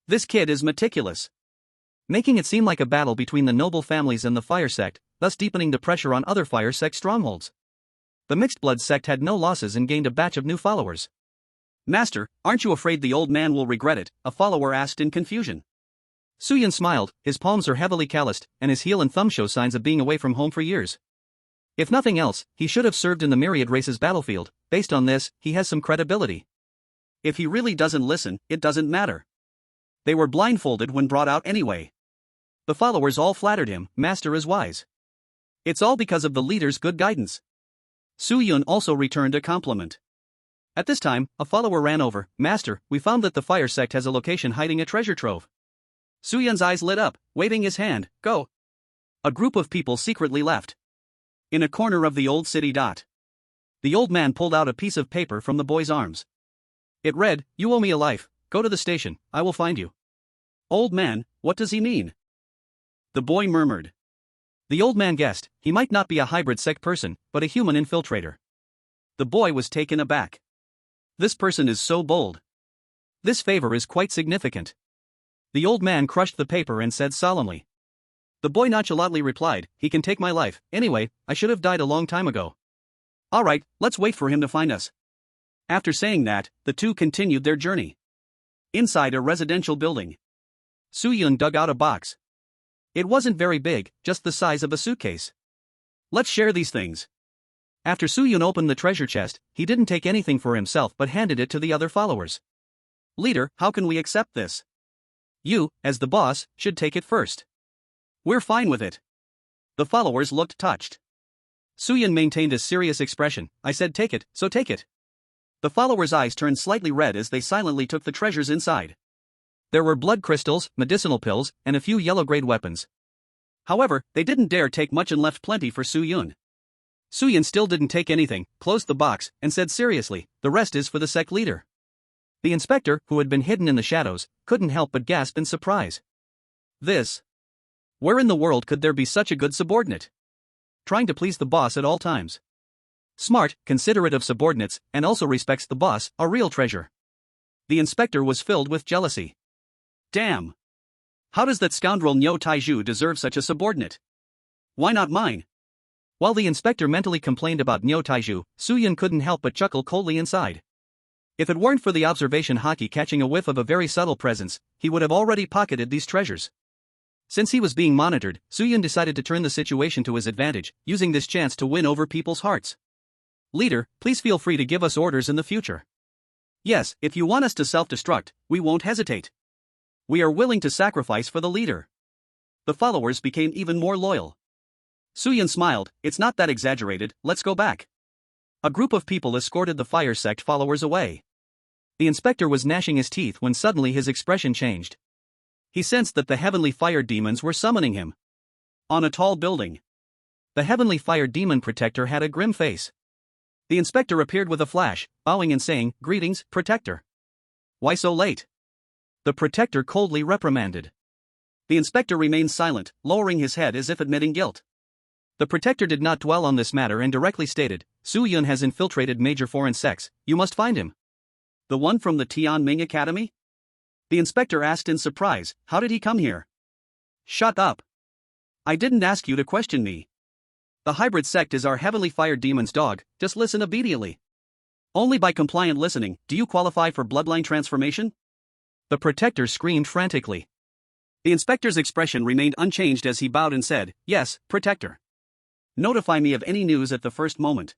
This kid is meticulous. Making it seem like a battle between the noble families and the fire sect, thus deepening the pressure on other fire sect strongholds. The mixed-blood sect had no losses and gained a batch of new followers. Master, aren't you afraid the old man will regret it? A follower asked in confusion. Su Yun smiled, his palms are heavily calloused, and his heel and thumb show signs of being away from home for years. If nothing else, he should have served in the myriad race's battlefield. Based on this, he has some credibility. If he really doesn't listen, it doesn't matter. They were blindfolded when brought out anyway. The followers all flattered him, Master is wise. It's all because of the leader's good guidance. Su Yun also returned a compliment. At this time, a follower ran over, Master, we found that the fire sect has a location hiding a treasure trove. Su Yun's eyes lit up, waving his hand, Go. A group of people secretly left. In a corner of the old city. The old man pulled out a piece of paper from the boy's arms. It read, You owe me a life, go to the station, I will find you. Old man, what does he mean? The boy murmured. The old man guessed, he might not be a hybrid sect person, but a human infiltrator. The boy was taken aback. This person is so bold. This favor is quite significant. The old man crushed the paper and said solemnly. The boy nonchalantly replied, He can take my life, anyway, I should have died a long time ago. Alright, let's wait for him to find us. After saying that, the two continued their journey. Inside a residential building. Su Yun dug out a box. It wasn't very big, just the size of a suitcase. Let's share these things. After Su Yun opened the treasure chest, he didn't take anything for himself but handed it to the other followers. Leader, how can we accept this? You, as the boss, should take it first. We're fine with it. The followers looked touched. Su Yun maintained a serious expression, I said take it, so take it. The followers' eyes turned slightly red as they silently took the treasures inside. There were blood crystals, medicinal pills, and a few yellow-grade weapons. However, they didn't dare take much and left plenty for Su Yun. Su Yun still didn't take anything, closed the box, and said seriously, the rest is for the sect leader. The inspector, who had been hidden in the shadows, couldn't help but gasp in surprise. This. Where in the world could there be such a good subordinate? Trying to please the boss at all times. Smart, considerate of subordinates, and also respects the boss, a real treasure. The inspector was filled with jealousy. Damn. How does that scoundrel Niu Taizhu deserve such a subordinate? Why not mine? While the inspector mentally complained about Niu Taizhu, Su Yun couldn't help but chuckle coldly inside. If it weren't for the observation hockey catching a whiff of a very subtle presence, he would have already pocketed these treasures. Since he was being monitored, Su Yun decided to turn the situation to his advantage, using this chance to win over people's hearts. Leader, please feel free to give us orders in the future. Yes, if you want us to self-destruct, we won't hesitate. We are willing to sacrifice for the leader. The followers became even more loyal. Suyun smiled, it's not that exaggerated, let's go back. A group of people escorted the fire sect followers away. The inspector was gnashing his teeth when suddenly his expression changed. He sensed that the heavenly fire demons were summoning him. On a tall building. The heavenly fire demon protector had a grim face. The inspector appeared with a flash, bowing and saying, "Greetings, protector." "Why so late?" The protector coldly reprimanded. The inspector remained silent, lowering his head as if admitting guilt. The protector did not dwell on this matter and directly stated, "Su Yun has infiltrated major foreign sects, you must find him." "The one from the Tianming Academy?" The inspector asked in surprise, "How did he come here?" "Shut up. I didn't ask you to question me. The hybrid sect is our heavenly fire demon's dog, just listen obediently. Only by compliant listening do you qualify for bloodline transformation." The protector screamed frantically. The inspector's expression remained unchanged as he bowed and said, "Yes, protector. Notify me of any news at the first moment."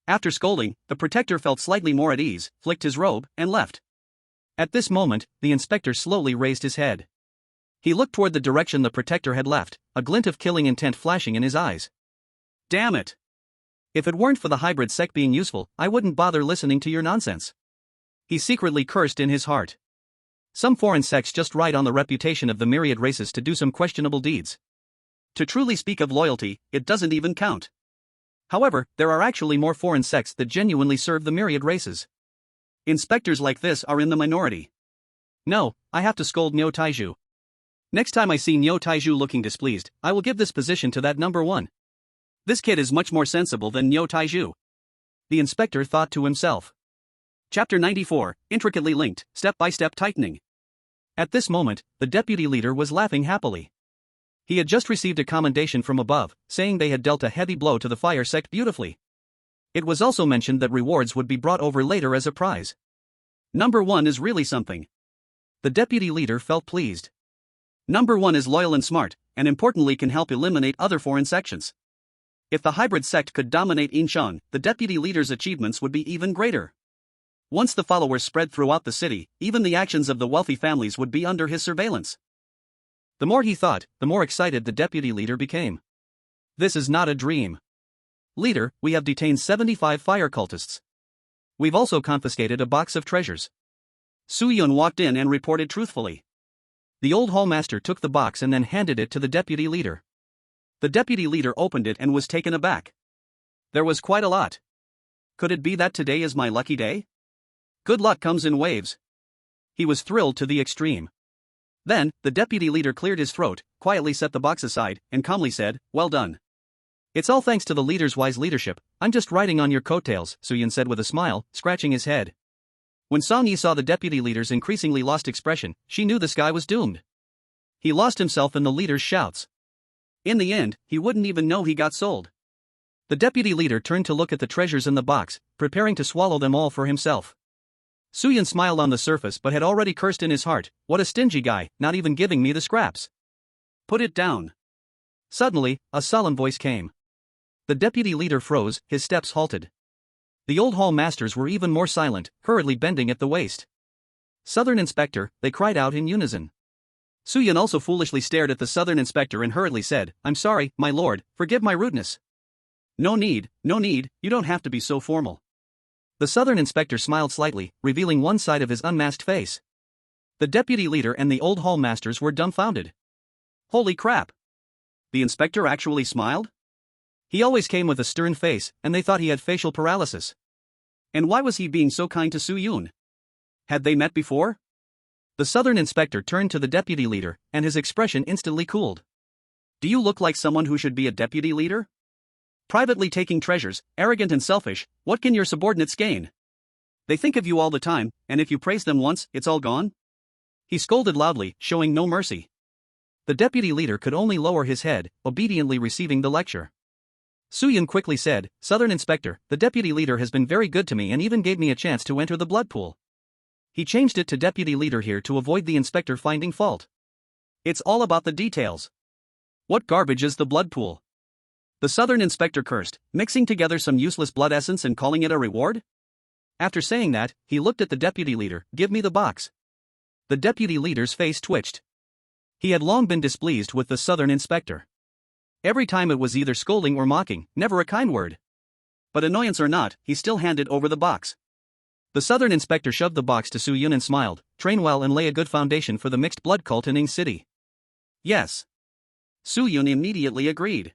After scolding, the protector felt slightly more at ease, flicked his robe, and left. At this moment, the inspector slowly raised his head. He looked toward the direction the protector had left, a glint of killing intent flashing in his eyes. "Damn it! If it weren't for the hybrid sect being useful, I wouldn't bother listening to your nonsense." He secretly cursed in his heart. Some foreign sects just ride on the reputation of the myriad races to do some questionable deeds. To truly speak of loyalty, it doesn't even count. However, there are actually more foreign sects that genuinely serve the myriad races. Inspectors like this are in the minority. No, I have to scold Niu Taiju. Next time I see Niu Taiju looking displeased, I will give this position to that number one. This kid is much more sensible than Niu Taiju. The inspector thought to himself. Chapter 94, Intricately Linked, Step-by-Step Tightening. At this moment, the deputy leader was laughing happily. He had just received a commendation from above, saying they had dealt a heavy blow to the fire sect beautifully. It was also mentioned that rewards would be brought over later as a prize. Number one is really something. The deputy leader felt pleased. Number one is loyal and smart, and importantly can help eliminate other foreign sections. If the hybrid sect could dominate Incheon, the deputy leader's achievements would be even greater. Once the followers spread throughout the city, even the actions of the wealthy families would be under his surveillance. The more he thought, the more excited the deputy leader became. This is not a dream. Leader, we have detained 75 fire cultists. We've also confiscated a box of treasures. Su Yun walked in and reported truthfully. The old hallmaster took the box and then handed it to the deputy leader. The deputy leader opened it and was taken aback. There was quite a lot. Could it be that today is my lucky day? Good luck comes in waves. He was thrilled to the extreme. Then, the deputy leader cleared his throat, quietly set the box aside, and calmly said, "Well done. It's all thanks to the leader's wise leadership. I'm just riding on your coattails," Suyun said with a smile, scratching his head. When Song Yi saw the deputy leader's increasingly lost expression, she knew this guy was doomed. He lost himself in the leader's shouts. In the end, he wouldn't even know he got sold. The deputy leader turned to look at the treasures in the box, preparing to swallow them all for himself. Suyun smiled on the surface but had already cursed in his heart, "What a stingy guy, not even giving me the scraps." "Put it down." Suddenly, a solemn voice came. The deputy leader froze, his steps halted. The old hall masters were even more silent, hurriedly bending at the waist. "Southern Inspector," they cried out in unison. Suyun also foolishly stared at the Southern Inspector and hurriedly said, "I'm sorry, my lord, forgive my rudeness." No need, you don't have to be so formal." The Southern Inspector smiled slightly, revealing one side of his unmasked face. The deputy leader and the old hall masters were dumbfounded. Holy crap! The inspector actually smiled? He always came with a stern face, and they thought he had facial paralysis. And why was he being so kind to Su Yun? Had they met before? The Southern Inspector turned to the deputy leader, and his expression instantly cooled. "Do you look like someone who should be a deputy leader? Privately taking treasures, arrogant and selfish, what can your subordinates gain? They think of you all the time, and if you praise them once, it's all gone?" He scolded loudly, showing no mercy. The deputy leader could only lower his head, obediently receiving the lecture. Suyun quickly said, "Southern Inspector, the deputy leader has been very good to me and even gave me a chance to enter the blood pool." He changed it to deputy leader here to avoid the inspector finding fault. It's all about the details. What garbage is the blood pool? The Southern Inspector cursed, mixing together some useless blood essence and calling it a reward? After saying that, he looked at the deputy leader. "Give me the box." The deputy leader's face twitched. He had long been displeased with the southern inspector. Every time it was either scolding or mocking, never a kind word. But annoyance or not, he still handed over the box. The southern inspector shoved the box to Su Yun and smiled. "Train well and lay a good foundation for the mixed blood cult in Ing City." "Yes." Su Yun immediately agreed.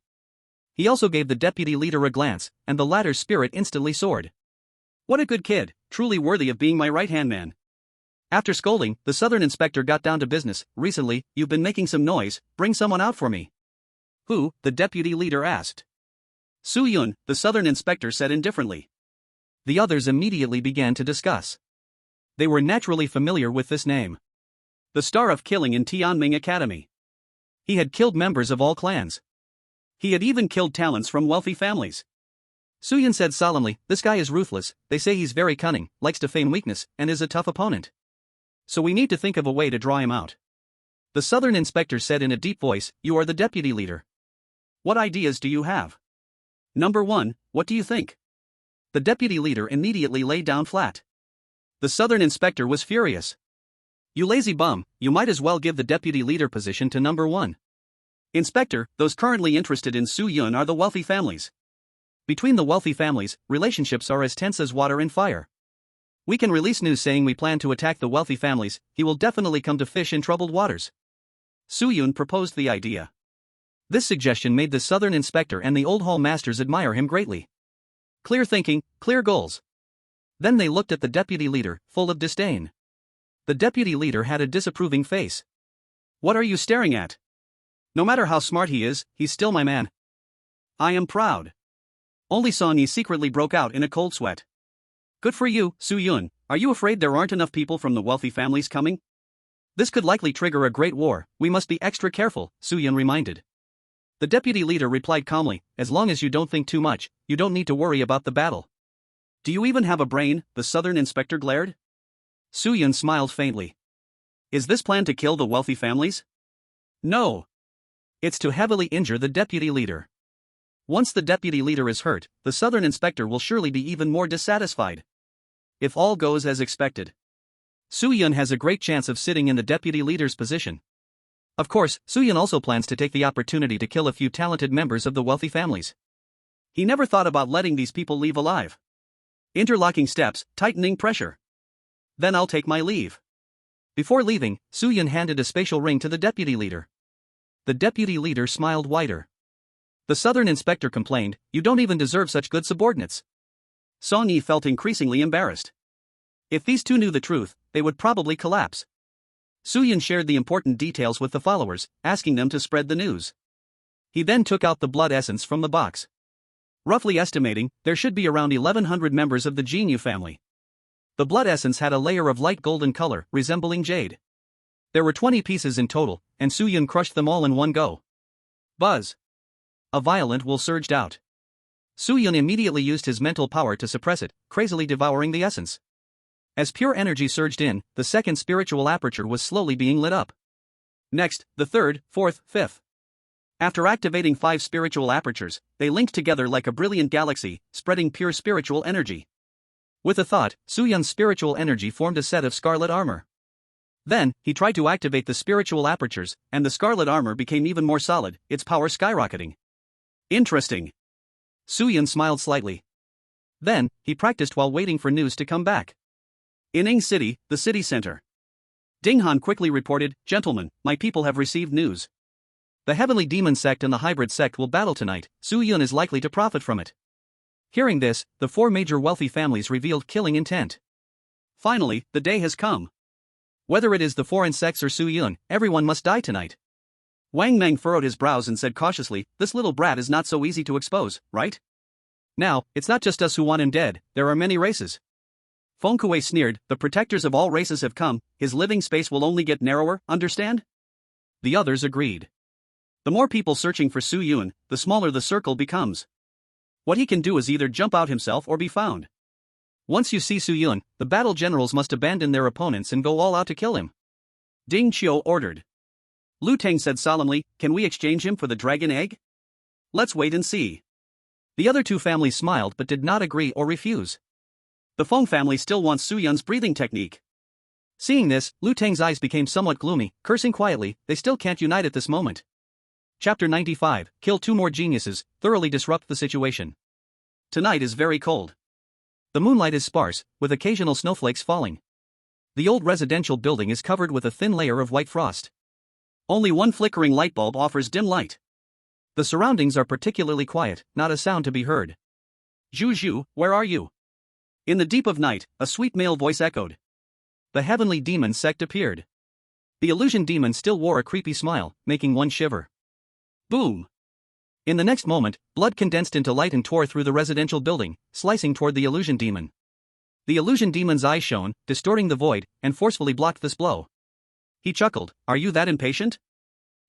He also gave the deputy leader a glance, and the latter's spirit instantly soared. "What a good kid, truly worthy of being my right-hand man." After scolding, the southern inspector got down to business. "Recently, you've been making some noise, bring someone out for me." "Who?" the deputy leader asked. "Su Yun," the southern inspector said indifferently. The others immediately began to discuss. They were naturally familiar with this name. The star of killing in Tianming Academy. He had killed members of all clans. He had even killed talents from wealthy families. Su Yun said solemnly, "This guy is ruthless, they say he's very cunning, likes to feign weakness, and is a tough opponent. So we need to think of a way to draw him out." The southern inspector said in a deep voice, "You are the deputy leader. What ideas do you have? Number 1, what do you think?" The deputy leader immediately lay down flat. The southern inspector was furious. "You lazy bum, you might as well give the deputy leader position to number 1. Inspector, those currently interested in Su Yun are the wealthy families. Between the wealthy families, relationships are as tense as water and fire. We can release news saying we plan to attack the wealthy families, he will definitely come to fish in troubled waters." Su Yun proposed the idea. This suggestion made the southern inspector and the old hall masters admire him greatly. Clear thinking, clear goals. Then they looked at the deputy leader, full of disdain. The deputy leader had a disapproving face. "What are you staring at? No matter how smart he is, he's still my man. I am proud." Only Song Yi secretly broke out in a cold sweat. "Good for you, Su Yun. Are you afraid there aren't enough people from the wealthy families coming? This could likely trigger a great war, we must be extra careful," Su Yun reminded. The deputy leader replied calmly, "As long as you don't think too much, you don't need to worry about the battle." "Do you even have a brain?" the southern inspector glared. Su Yun smiled faintly. "Is this plan to kill the wealthy families?" "No. It's to heavily injure the deputy leader. Once the deputy leader is hurt, the southern inspector will surely be even more dissatisfied. If all goes as expected, Su Yun has a great chance of sitting in the deputy leader's position. Of course, Su Yun also plans to take the opportunity to kill a few talented members of the wealthy families. He never thought about letting these people leave alive. Interlocking steps, tightening pressure. Then I'll take my leave." Before leaving, Su Yun handed a spatial ring to the deputy leader. The deputy leader smiled wider. The southern inspector complained, "You don't even deserve such good subordinates." Song Yi felt increasingly embarrassed. If these two knew the truth, they would probably collapse. Su Yun shared the important details with the followers, asking them to spread the news. He then took out the blood essence from the box. Roughly estimating, there should be around 1,100 members of the Jinyu family. The blood essence had a layer of light golden color, resembling jade. There were 20 pieces in total, and Su Yun crushed them all in one go. Buzz! A violent will surged out. Su Yun immediately used his mental power to suppress it, crazily devouring the essence. As pure energy surged in, the second spiritual aperture was slowly being lit up. Next, the third, fourth, fifth. After activating 5 spiritual apertures, they linked together like a brilliant galaxy, spreading pure spiritual energy. With a thought, Su Yun's spiritual energy formed a set of scarlet armor. Then, he tried to activate the spiritual apertures, and the scarlet armor became even more solid, its power skyrocketing. Interesting. Su Yun smiled slightly. Then, he practiced while waiting for news to come back. In Ing City, the city center. Ding Han quickly reported, "Gentlemen, my people have received news. The Heavenly Demon Sect and the Hybrid Sect will battle tonight, Su Yun is likely to profit from it." Hearing this, the 4 major wealthy families revealed killing intent. Finally, the day has come. Whether it is the foreign sects or Su Yun, everyone must die tonight. Wang Meng furrowed his brows and said cautiously, "This little brat is not so easy to expose, right? Now, it's not just us who want him dead, there are many races." Feng Kuei sneered, "The protectors of all races have come, his living space will only get narrower, understand?" The others agreed. The more people searching for Su Yun, the smaller the circle becomes. What he can do is either jump out himself or be found. Once you see Su Yun, the battle generals must abandon their opponents and go all out to kill him. Ding Qiu ordered. Lu Teng said solemnly, "Can we exchange him for the dragon egg? Let's wait and see." The other 2 families smiled but did not agree or refuse. The Feng family still wants Su Yun's breathing technique. Seeing this, Lu Tang's eyes became somewhat gloomy, cursing quietly. They still can't unite at this moment. Chapter 95, Kill 2 more geniuses, thoroughly disrupt the situation. Tonight is very cold. The moonlight is sparse, with occasional snowflakes falling. The old residential building is covered with a thin layer of white frost. Only one flickering light bulb offers dim light. The surroundings are particularly quiet, not a sound to be heard. Zhu, where are you? In the deep of night, a sweet male voice echoed. The heavenly demon sect appeared. The illusion demon still wore a creepy smile, making one shiver. Boom! In the next moment, blood condensed into light and tore through the residential building, slicing toward the illusion demon. The illusion demon's eyes shone, distorting the void, and forcefully blocked this blow. He chuckled, "Are you that impatient?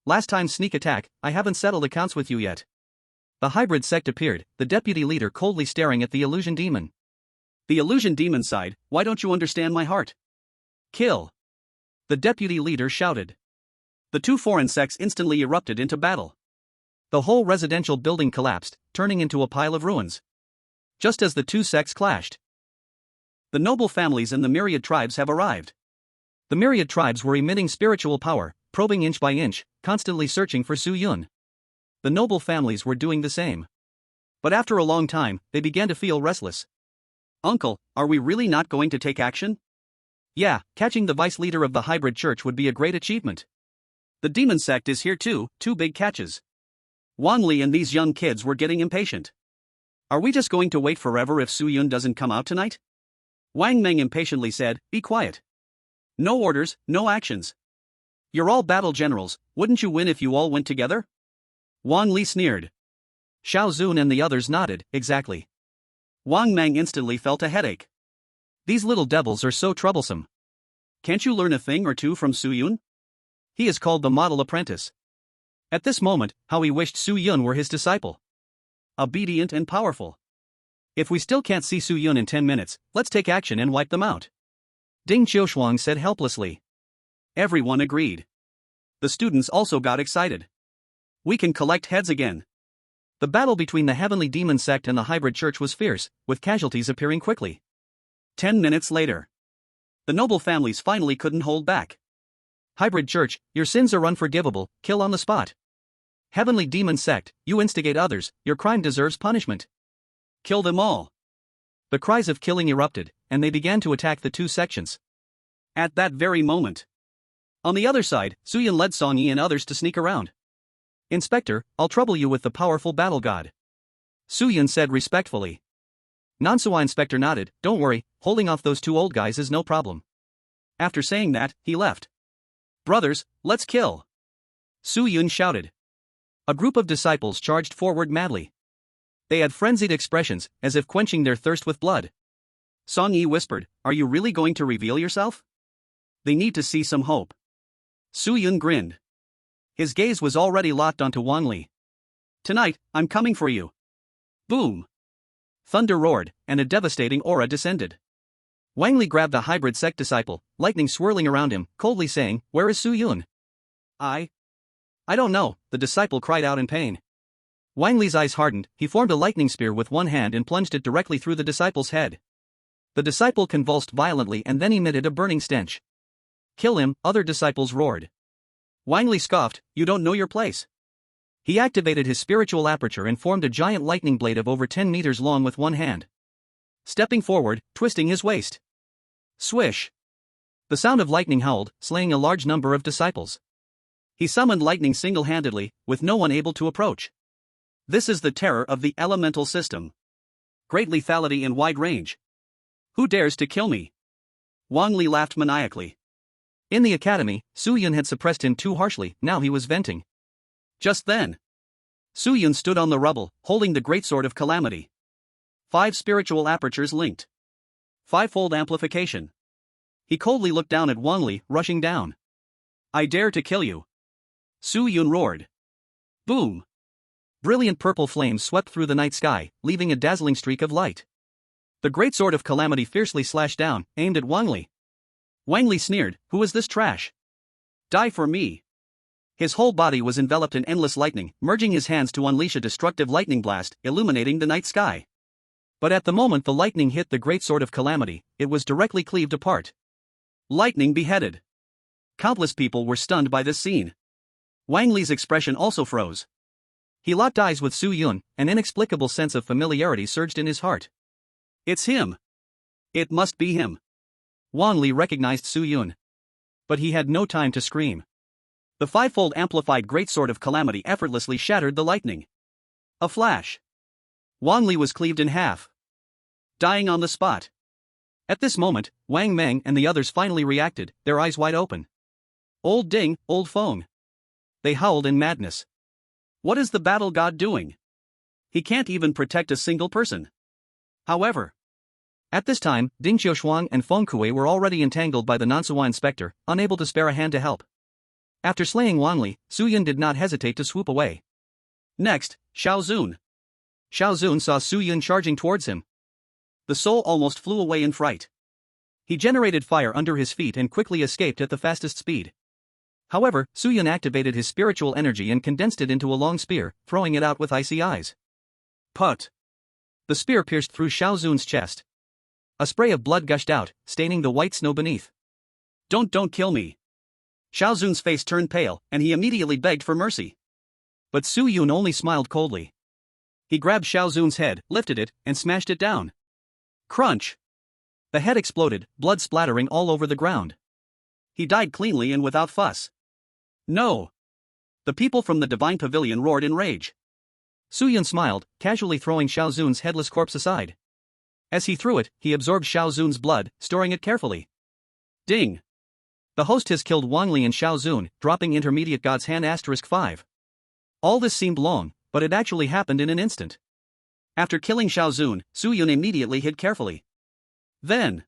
Last time's sneak attack, I haven't settled accounts with you yet." The hybrid sect appeared, the deputy leader coldly staring at the illusion demon. The illusion demon sighed, "Why don't you understand my heart? Kill!" The deputy leader shouted. The two foreign sects instantly erupted into battle. The whole residential building collapsed, turning into a pile of ruins. Just as the two sects clashed, the noble families and the myriad tribes have arrived. The myriad tribes were emitting spiritual power, probing inch by inch, constantly searching for Su Yun. The noble families were doing the same. But after a long time, they began to feel restless. "Uncle, are we really not going to take action?" "Yeah, catching the vice leader of the hybrid church would be a great achievement." "The demon sect is here too, 2 big catches." Wang Li and these young kids were getting impatient. "Are we just going to wait forever if Su Yun doesn't come out tonight?" Wang Meng impatiently said, "Be quiet. No orders, no actions. You're all battle generals, wouldn't you win if you all went together?" Wang Li sneered. Xiao Zun and the others nodded, exactly. Wang Meng instantly felt a headache. These little devils are so troublesome. "Can't you learn a thing or two from Su Yun?" He is called the model apprentice. At this moment, how he wished Su Yun were his disciple. Obedient and powerful. "If we still can't see Su Yun in 10 minutes, let's take action and wipe them out," Ding Qiushuang said helplessly. Everyone agreed. The students also got excited. "We can collect heads again." The battle between the heavenly demon sect and the hybrid church was fierce, with casualties appearing quickly. 10 minutes later, the noble families finally couldn't hold back. "Hybrid church, your sins are unforgivable, kill on the spot." "Heavenly demon sect, you instigate others, your crime deserves punishment." "Kill them all." The cries of killing erupted, and they began to attack the two sections. At that very moment, on the other side, Su Yun led Song Yi and others to sneak around. "Inspector, I'll trouble you with the powerful battle god," Su Yun said respectfully. Nansua Inspector nodded, "Don't worry, holding off those 2 old guys is no problem." After saying that, he left. "Brothers, let's kill!" Su Yun shouted. A group of disciples charged forward madly. They had frenzied expressions, as if quenching their thirst with blood. Song Yi whispered, "Are you really going to reveal yourself? They need to see some hope." Su Yun grinned. His gaze was already locked onto Wang Li. "Tonight, I'm coming for you." Boom! Thunder roared, and a devastating aura descended. Wang Li grabbed the hybrid sect disciple, lightning swirling around him, coldly saying, "Where is Su Yun?" I don't know," the disciple cried out in pain. Wang Li's eyes hardened, he formed a lightning spear with one hand and plunged it directly through the disciple's head. The disciple convulsed violently and then emitted a burning stench. "Kill him," other disciples roared. Wang Li scoffed, "You don't know your place." He activated his spiritual aperture and formed a giant lightning blade of over 10 meters long with one hand. Stepping forward, twisting his waist. Swish! The sound of lightning howled, slaying a large number of disciples. He summoned lightning single-handedly, with no one able to approach. This is the terror of the elemental system. Great lethality and wide range. Who dares to kill me? Wang Li laughed maniacally. In the academy, Su Yun had suppressed him too harshly, now he was venting. Just then, Su Yun stood on the rubble, holding the great sword of calamity. 5 spiritual apertures linked. 5-fold amplification. He coldly looked down at Wang Li, rushing down. "I dare to kill you." Su Yun roared. Boom! Brilliant purple flames swept through the night sky, leaving a dazzling streak of light. The great sword of calamity fiercely slashed down, aimed at Wang Li. Wang Li sneered, "Who is this trash? Die for me." His whole body was enveloped in endless lightning, merging his hands to unleash a destructive lightning blast, illuminating the night sky. But at the moment the lightning hit the great sword of calamity, it was directly cleaved apart. Lightning beheaded. Countless people were stunned by this scene. Wang Li's expression also froze. He locked eyes with Su Yun, an inexplicable sense of familiarity surged in his heart. It's him. It must be him. Wang Li recognized Su Yun. But he had no time to scream. The fivefold amplified greatsword of calamity effortlessly shattered the lightning. A flash. Wang Li was cleaved in half, dying on the spot. At this moment, Wang Meng and the others finally reacted, their eyes wide open. Old Ding, old Feng. They howled in madness. What is the battle god doing? He can't even protect a single person. However, at this time, Ding Xiaoshuang and Feng Kuei were already entangled by the Nansua inspector, unable to spare a hand to help. After slaying Wang Li, Su Yun did not hesitate to swoop away. Next, Xiao Zun. Xiao Zun saw Su Yun charging towards him. The soul almost flew away in fright. He generated fire under his feet and quickly escaped at the fastest speed. However, Su Yun activated his spiritual energy and condensed it into a long spear, throwing it out with icy eyes. Put! The spear pierced through Xiao Zun's chest. A spray of blood gushed out, staining the white snow beneath. Don't kill me. Xiao Zun's face turned pale, and he immediately begged for mercy. But Su Yun only smiled coldly. He grabbed Xiao Zun's head, lifted it, and smashed it down. Crunch! The head exploded, blood splattering all over the ground. He died cleanly and without fuss. No! The people from the Divine Pavilion roared in rage. Su Yun smiled, casually throwing Xiao Zun's headless corpse aside. As he threw it, he absorbed Xiao Zun's blood, storing it carefully. Ding! The host has killed Wang Li and Xiao Zun, dropping intermediate god's hand *5. All this seemed long, but it actually happened in an instant. After killing Xiao Zun, Su Yun immediately hid carefully. Then,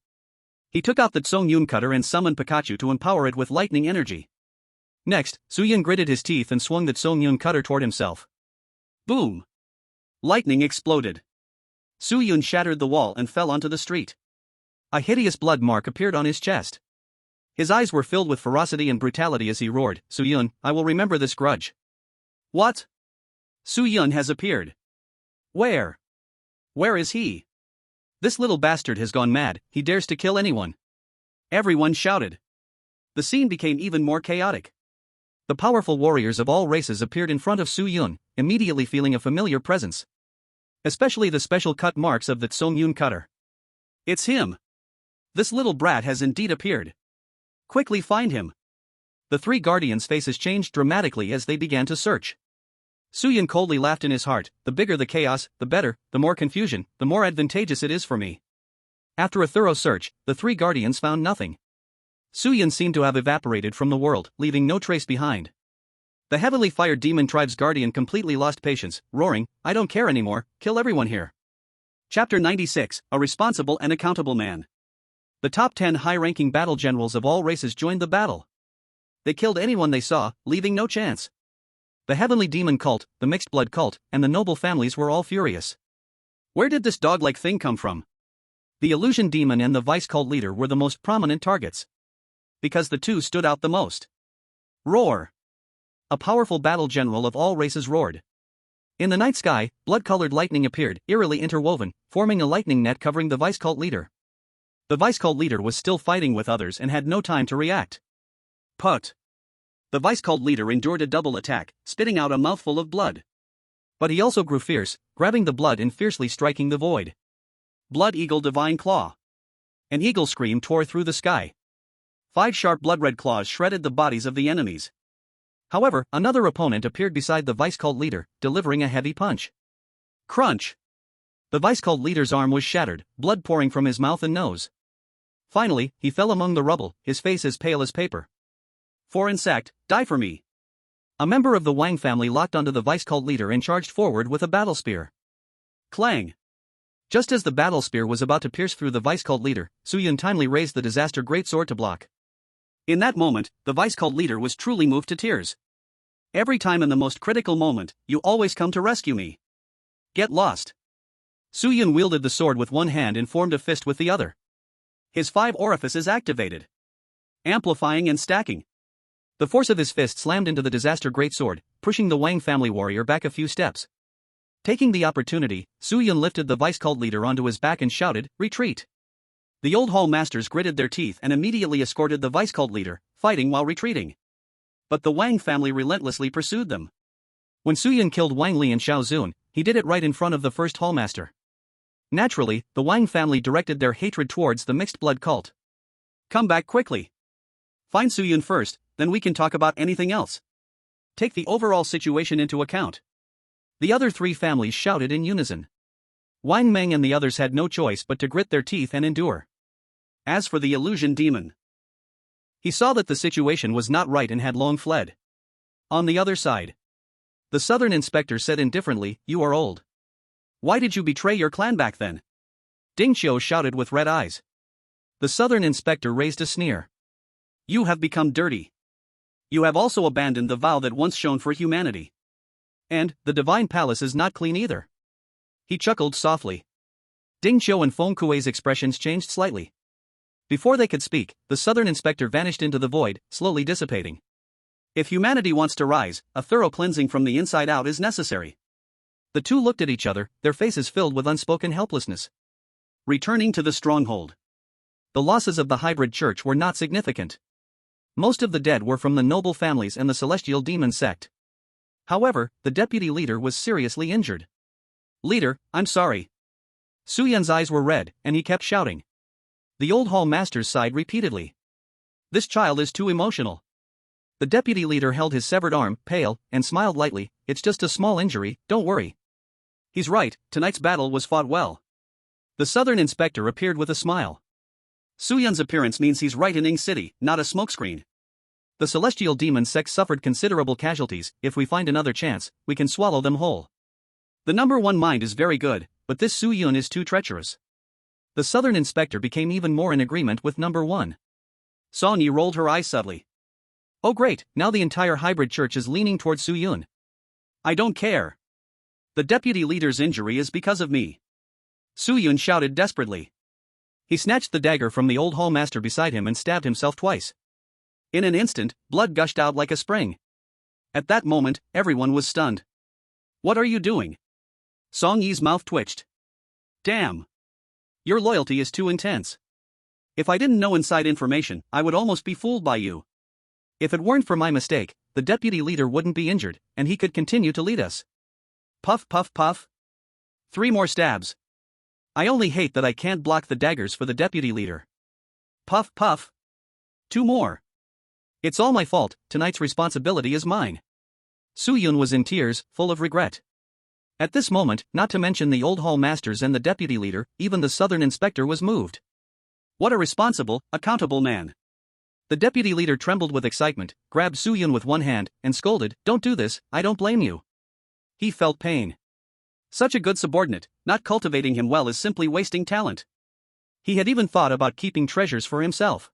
he took out the Tsong Yun cutter and summoned Pikachu to empower it with lightning energy. Next, Su Yun gritted his teeth and swung the Tsong Yun cutter toward himself. Boom! Lightning exploded. Su Yun shattered the wall and fell onto the street. A hideous blood mark appeared on his chest. His eyes were filled with ferocity and brutality as he roared, "Su Yun, I will remember this grudge." What? Su Yun has appeared. Where? Where is he? This little bastard has gone mad, he dares to kill anyone. Everyone shouted. The scene became even more chaotic. The powerful warriors of all races appeared in front of Su Yun, immediately feeling a familiar presence. Especially the special cut marks of the Tsong Yun cutter. It's him. This little brat has indeed appeared. Quickly find him. The three guardians' faces changed dramatically as they began to search. Su Yun coldly laughed in his heart, the bigger the chaos, the better, the more confusion, the more advantageous it is for me. After a thorough search, the three guardians found nothing. Su Yun seemed to have evaporated from the world, leaving no trace behind. The heavily fired demon tribe's guardian completely lost patience, roaring, "I don't care anymore, kill everyone here." Chapter 96, A Responsible and Accountable Man. The top 10 high-ranking battle generals of all races joined the battle. They killed anyone they saw, leaving no chance. The heavenly demon cult, the mixed blood cult, and the noble families were all furious. Where did this dog-like thing come from? The illusion demon and the vice cult leader were the most prominent targets. Because the two stood out the most. Roar! A powerful battle general of all races roared. In the night sky, blood-colored lightning appeared, eerily interwoven, forming a lightning net covering the vice cult leader. The vice cult leader was still fighting with others and had no time to react. Put! The vice cult leader endured a double attack, spitting out a mouthful of blood. But he also grew fierce, grabbing the blood and fiercely striking the void. Blood Eagle Divine Claw. An eagle scream tore through the sky. 5 sharp blood-red claws shredded the bodies of the enemies. However, another opponent appeared beside the vice cult leader, delivering a heavy punch. Crunch! The vice cult leader's arm was shattered, blood pouring from his mouth and nose. Finally, he fell among the rubble, his face as pale as paper. For insect, die for me. A member of the Wang family locked onto the vice cult leader and charged forward with a battle spear. Clang! Just as the battle spear was about to pierce through the vice cult leader, Su Yun timely raised the disaster greatsword to block. In that moment, the vice cult leader was truly moved to tears. Every time in the most critical moment, you always come to rescue me. Get lost. Su Yun wielded the sword with one hand and formed a fist with the other. His 5 orifices activated, amplifying and stacking. The force of his fist slammed into the disaster greatsword, pushing the Wang family warrior back a few steps. Taking the opportunity, Su-yun lifted the vice cult leader onto his back and shouted, "Retreat!" The old hall masters gritted their teeth and immediately escorted the vice cult leader, fighting while retreating. But the Wang family relentlessly pursued them. When Su-yun killed Wang Li and Xiao Zun, he did it right in front of the first hallmaster. Naturally, the Wang family directed their hatred towards the mixed blood cult. Come back quickly. Find Su-yun first, then we can talk about anything else. Take the overall situation into account. The other three families shouted in unison. Wang Meng and the others had no choice but to grit their teeth and endure. As for the illusion demon, he saw that the situation was not right and had long fled. On the other side, the southern inspector said indifferently, "You are old. Why did you betray your clan back then?" Ding Xiu shouted with red eyes. The southern inspector raised a sneer. You have become dirty. You have also abandoned the vow that once shone for humanity. And, the divine palace is not clean either. He chuckled softly. Ding Xiu and Feng Kuei's expressions changed slightly. Before they could speak, the southern inspector vanished into the void, slowly dissipating. If humanity wants to rise, a thorough cleansing from the inside out is necessary. The two looked at each other, their faces filled with unspoken helplessness. Returning to the stronghold. The losses of the hybrid church were not significant. Most of the dead were from the noble families and the celestial demon sect. However, the deputy leader was seriously injured. Leader, I'm sorry. Su-yun's eyes were red, and he kept shouting. The old hall masters sighed repeatedly. This child is too emotional. The deputy leader held his severed arm, pale, and smiled lightly. It's just a small injury, don't worry. He's right, tonight's battle was fought well. The southern inspector appeared with a smile. Su-yun's appearance means he's right in Ing City, not a smokescreen. The celestial demon sect suffered considerable casualties. If we find another chance, we can swallow them whole. The number one mind is very good, but this Su-yun is too treacherous. The southern inspector became even more in agreement with number one. Song Yi rolled her eyes subtly. Oh great, now the entire hybrid church is leaning towards Su-yun. I don't care. The deputy leader's injury is because of me. Su-yun shouted desperately. He snatched the dagger from the old hallmaster beside him and stabbed himself twice. In an instant, blood gushed out like a spring. At that moment, everyone was stunned. What are you doing? Song Yi's mouth twitched. Damn. Your loyalty is too intense. If I didn't know inside information, I would almost be fooled by you. If it weren't for my mistake, the deputy leader wouldn't be injured, and he could continue to lead us. Puff puff puff. 3 more stabs. I only hate that I can't block the daggers for the deputy leader. Puff puff. 2 more. It's all my fault, tonight's responsibility is mine. Su-yun was in tears, full of regret. At this moment, not to mention the old hall masters and the deputy leader, even the southern inspector was moved. What a responsible, accountable man. The deputy leader trembled with excitement, grabbed Su-yun with one hand, and scolded, "Don't do this, I don't blame you." He felt pain. Such a good subordinate, not cultivating him well is simply wasting talent. He had even thought about keeping treasures for himself.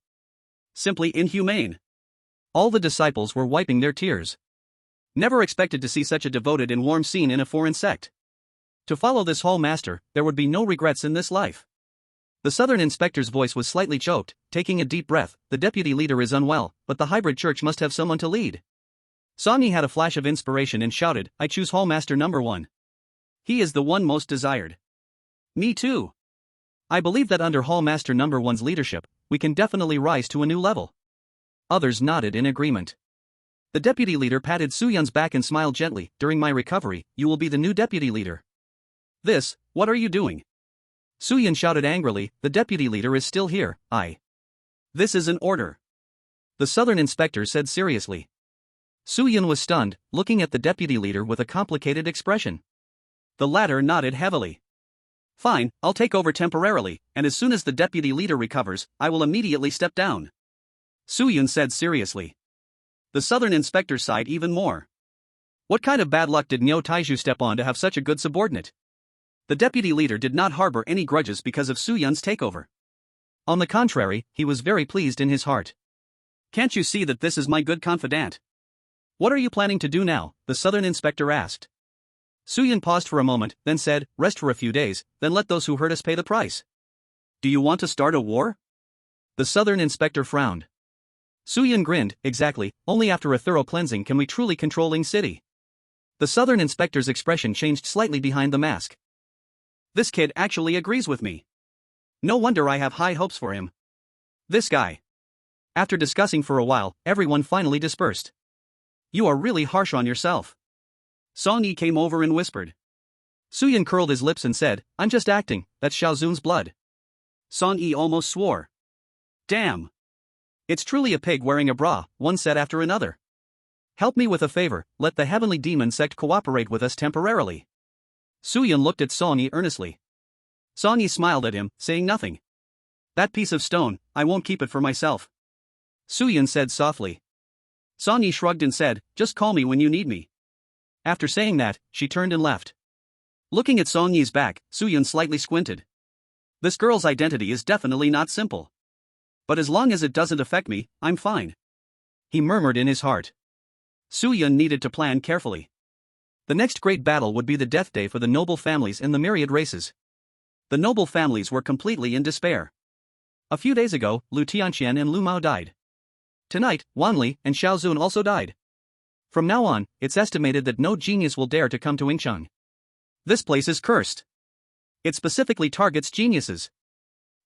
Simply inhumane. All the disciples were wiping their tears. Never expected to see such a devoted and warm scene in a foreign sect. To follow this hall master, there would be no regrets in this life. The southern inspector's voice was slightly choked, taking a deep breath. The deputy leader is unwell, but the hybrid church must have someone to lead. Song Yi had a flash of inspiration and shouted, "I choose hall master number 1. He is the one most desired." Me too. I believe that under hall master number 1's leadership, we can definitely rise to a new level. Others nodded in agreement. The deputy leader patted Su-yun's back and smiled gently. "During my recovery, you will be the new deputy leader." What are you doing? Su-yun shouted angrily, "The deputy leader is still here, This is an order." The southern inspector said seriously. Su-yun was stunned, looking at the deputy leader with a complicated expression. The latter nodded heavily. Fine, I'll take over temporarily, and as soon as the deputy leader recovers, I will immediately step down. Su-yun said seriously. The southern inspector sighed even more. What kind of bad luck did Niu Taiju step on to have such a good subordinate? The deputy leader did not harbor any grudges because of Su-yun's takeover. On the contrary, he was very pleased in his heart. Can't you see that this is my good confidant? What are you planning to do now? The southern inspector asked. Su-yun paused for a moment, then said, "Rest for a few days, then let those who hurt us pay the price." Do you want to start a war? The southern inspector frowned. Su-yun grinned, "Exactly, only after a thorough cleansing can we truly control Ing City." The southern inspector's expression changed slightly behind the mask. This kid actually agrees with me. No wonder I have high hopes for him. This guy. After discussing for a while, everyone finally dispersed. You are really harsh on yourself. Song Yi came over and whispered. Suyun curled his lips and said, I'm just acting, that's Xiao Zun's blood. Song Yi almost swore. Damn. It's truly a pig wearing a bra, one said after another. Help me with a favor, let the heavenly demon sect cooperate with us temporarily. Suyun looked at Song Yi earnestly. Song Yi smiled at him, saying nothing. That piece of stone, I won't keep it for myself. Suyun said softly. Song Yi shrugged and said, just call me when you need me. After saying that, she turned and left. Looking at Song Yi's back, Suyun slightly squinted. This girl's identity is definitely not simple. But as long as it doesn't affect me, I'm fine. He murmured in his heart. Suyun needed to plan carefully. The next great battle would be the death day for the noble families in the myriad races. The noble families were completely in despair. A few days ago, Lu Tianqian and Lu Mao died. Tonight, Wanli and Xiao Zun also died. From now on, it's estimated that no genius will dare to come to Yingcheng. This place is cursed. It specifically targets geniuses.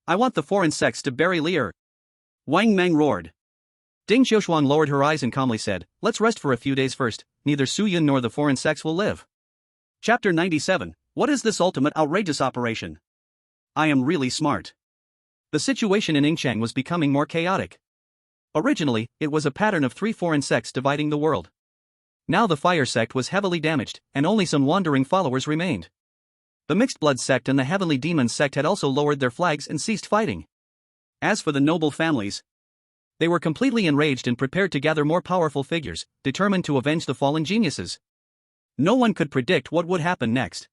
I want the foreign sects to bury Lear. Wang Meng roared. Ding Xiaoshuang lowered her eyes and calmly said, let's rest for a few days first, neither Suyun nor the foreign sects will live. Chapter 97, What is this ultimate outrageous operation? I am really smart. The situation in Yingcheng was becoming more chaotic. Originally, it was a pattern of 3 foreign sects dividing the world. Now the fire sect was heavily damaged, and only some wandering followers remained. The mixed blood sect and the heavenly demons sect had also lowered their flags and ceased fighting. As for the noble families, they were completely enraged and prepared to gather more powerful figures, determined to avenge the fallen geniuses. No one could predict what would happen next.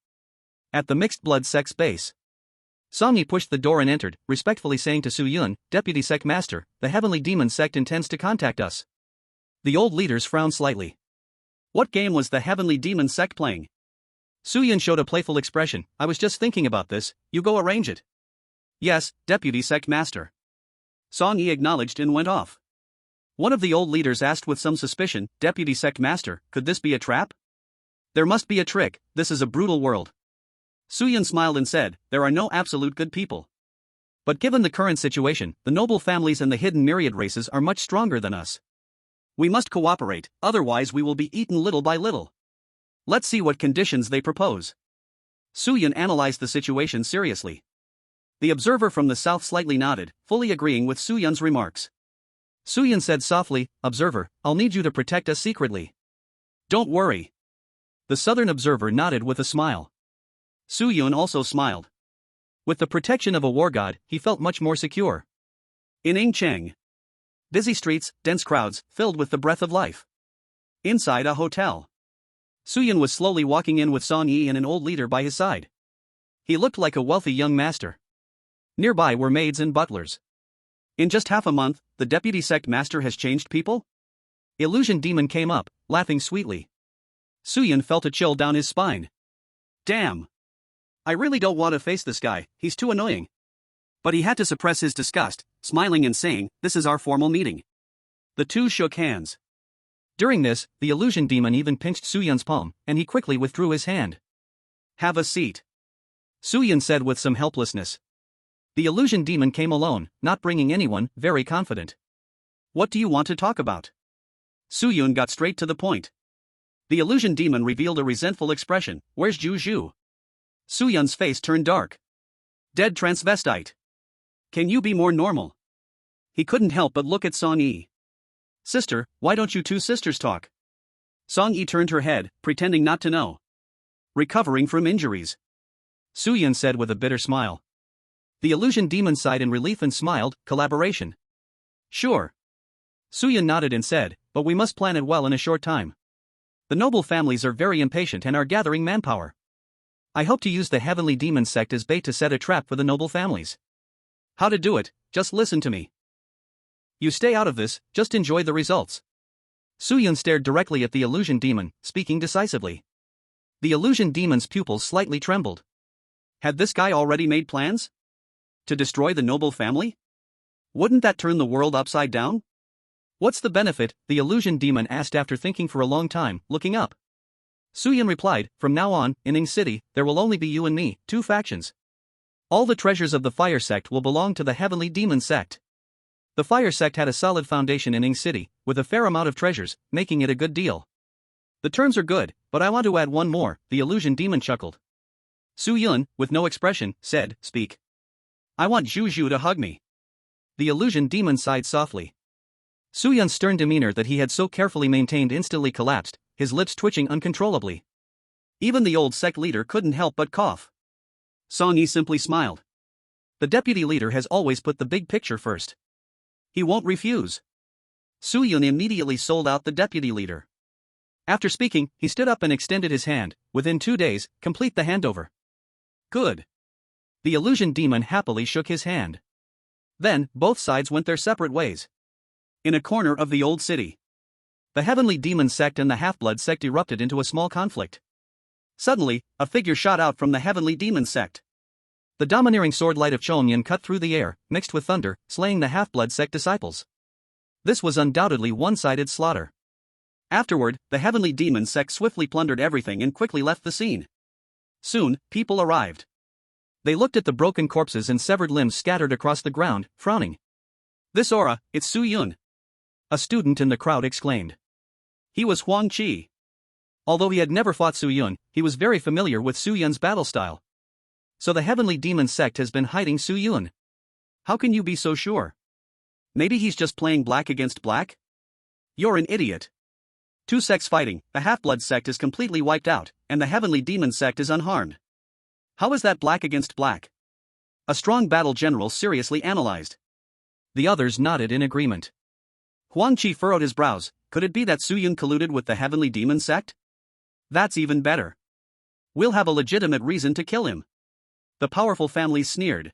At the mixed blood sect's base, Song Yi pushed the door and entered, respectfully saying to Su Yun, Deputy Sect Master, the heavenly demon sect intends to contact us. The old leaders frowned slightly. What game was the heavenly demon sect playing? Su Yun showed a playful expression. I was just thinking about this, you go arrange it. Yes, Deputy Sect Master. Song Yi acknowledged and went off. One of the old leaders asked with some suspicion, Deputy Sect Master, could this be a trap? There must be a trick, this is a brutal world. Su Yun smiled and said, there are no absolute good people. But given the current situation, the noble families and the hidden myriad races are much stronger than us. We must cooperate, otherwise we will be eaten little by little. Let's see what conditions they propose. Su Yun analyzed the situation seriously. The observer from the south slightly nodded, fully agreeing with Su Yun's remarks. Su Yun said softly, Observer, I'll need you to protect us secretly. Don't worry. The southern observer nodded with a smile. Su Yun also smiled. With the protection of a war god, he felt much more secure. In Yingcheng. Busy streets, dense crowds, filled with the breath of life. Inside a hotel. Su Yun was slowly walking in with Song Yi and an old leader by his side. He looked like a wealthy young master. Nearby were maids and butlers. In just half a month, the deputy sect master has changed people? Illusion Demon came up, laughing sweetly. Su Yun felt a chill down his spine. Damn. I really don't want to face this guy, he's too annoying. But he had to suppress his disgust, smiling and saying, this is our formal meeting. The two shook hands. During this, the illusion demon even pinched Su Yun's palm, and he quickly withdrew his hand. Have a seat. Su Yun said with some helplessness. The illusion demon came alone, not bringing anyone, very confident. What do you want to talk about? Su Yun got straight to the point. The illusion demon revealed a resentful expression. Where's Zhu Zhu? Su Yun's face turned dark. Dead transvestite. Can you be more normal? He couldn't help but look at Song Yi. Sister, why don't you two sisters talk? Song Yi turned her head, pretending not to know. Recovering from injuries. Su Yun said with a bitter smile. The illusion demon sighed in relief and smiled, collaboration. Sure. Su Yun nodded and said, but we must plan it well in a short time. The noble families are very impatient and are gathering manpower. I hope to use the heavenly demon sect as bait to set a trap for the noble families. How to do it, just listen to me. You stay out of this, just enjoy the results. Su Yun stared directly at the illusion demon, speaking decisively. The illusion demon's pupils slightly trembled. Had this guy already made plans? To destroy the noble family? Wouldn't that turn the world upside down? What's the benefit? The illusion demon asked after thinking for a long time, looking up. Su Yun replied, from now on, in Ing City, there will only be you and me, 2 factions. All the treasures of the Fire Sect will belong to the Heavenly Demon Sect. The Fire Sect had a solid foundation in Ing City, with a fair amount of treasures, making it a good deal. The terms are good, but I want to add one more, the Illusion Demon chuckled. Su Yun, with no expression, said, speak. I want Zhu Zhu to hug me. The Illusion Demon sighed softly. Su Yun's stern demeanor that he had so carefully maintained instantly collapsed, his lips twitching uncontrollably. Even the old sect leader couldn't help but cough. Song Yi simply smiled. The deputy leader has always put the big picture first. He won't refuse. Su Yun immediately sold out the deputy leader. After speaking, he stood up and extended his hand. Within 2 days, complete the handover. Good. The illusion demon happily shook his hand. Then, both sides went their separate ways. In a corner of the old city, the Heavenly Demon Sect and the Half-Blood Sect erupted into a small conflict. Suddenly, a figure shot out from the Heavenly Demon Sect. The domineering sword light of Chongyun cut through the air, mixed with thunder, slaying the Half-Blood Sect disciples. This was undoubtedly one-sided slaughter. Afterward, the Heavenly Demon Sect swiftly plundered everything and quickly left the scene. Soon, people arrived. They looked at the broken corpses and severed limbs scattered across the ground, frowning. This aura, it's Su Yun. A student in the crowd exclaimed. He was Huang Qi. Although he had never fought Su Yun, he was very familiar with Su Yun's battle style. So the Heavenly Demon Sect has been hiding Su Yun. How can you be so sure? Maybe he's just playing black against black? You're an idiot. 2 sects fighting, the Half-Blood Sect is completely wiped out, and the Heavenly Demon Sect is unharmed. How is that black against black? A strong battle general seriously analyzed. The others nodded in agreement. Huang Qi furrowed his brows. Could it be that Su Yun colluded with the Heavenly Demon Sect? That's even better. We'll have a legitimate reason to kill him. The powerful families sneered.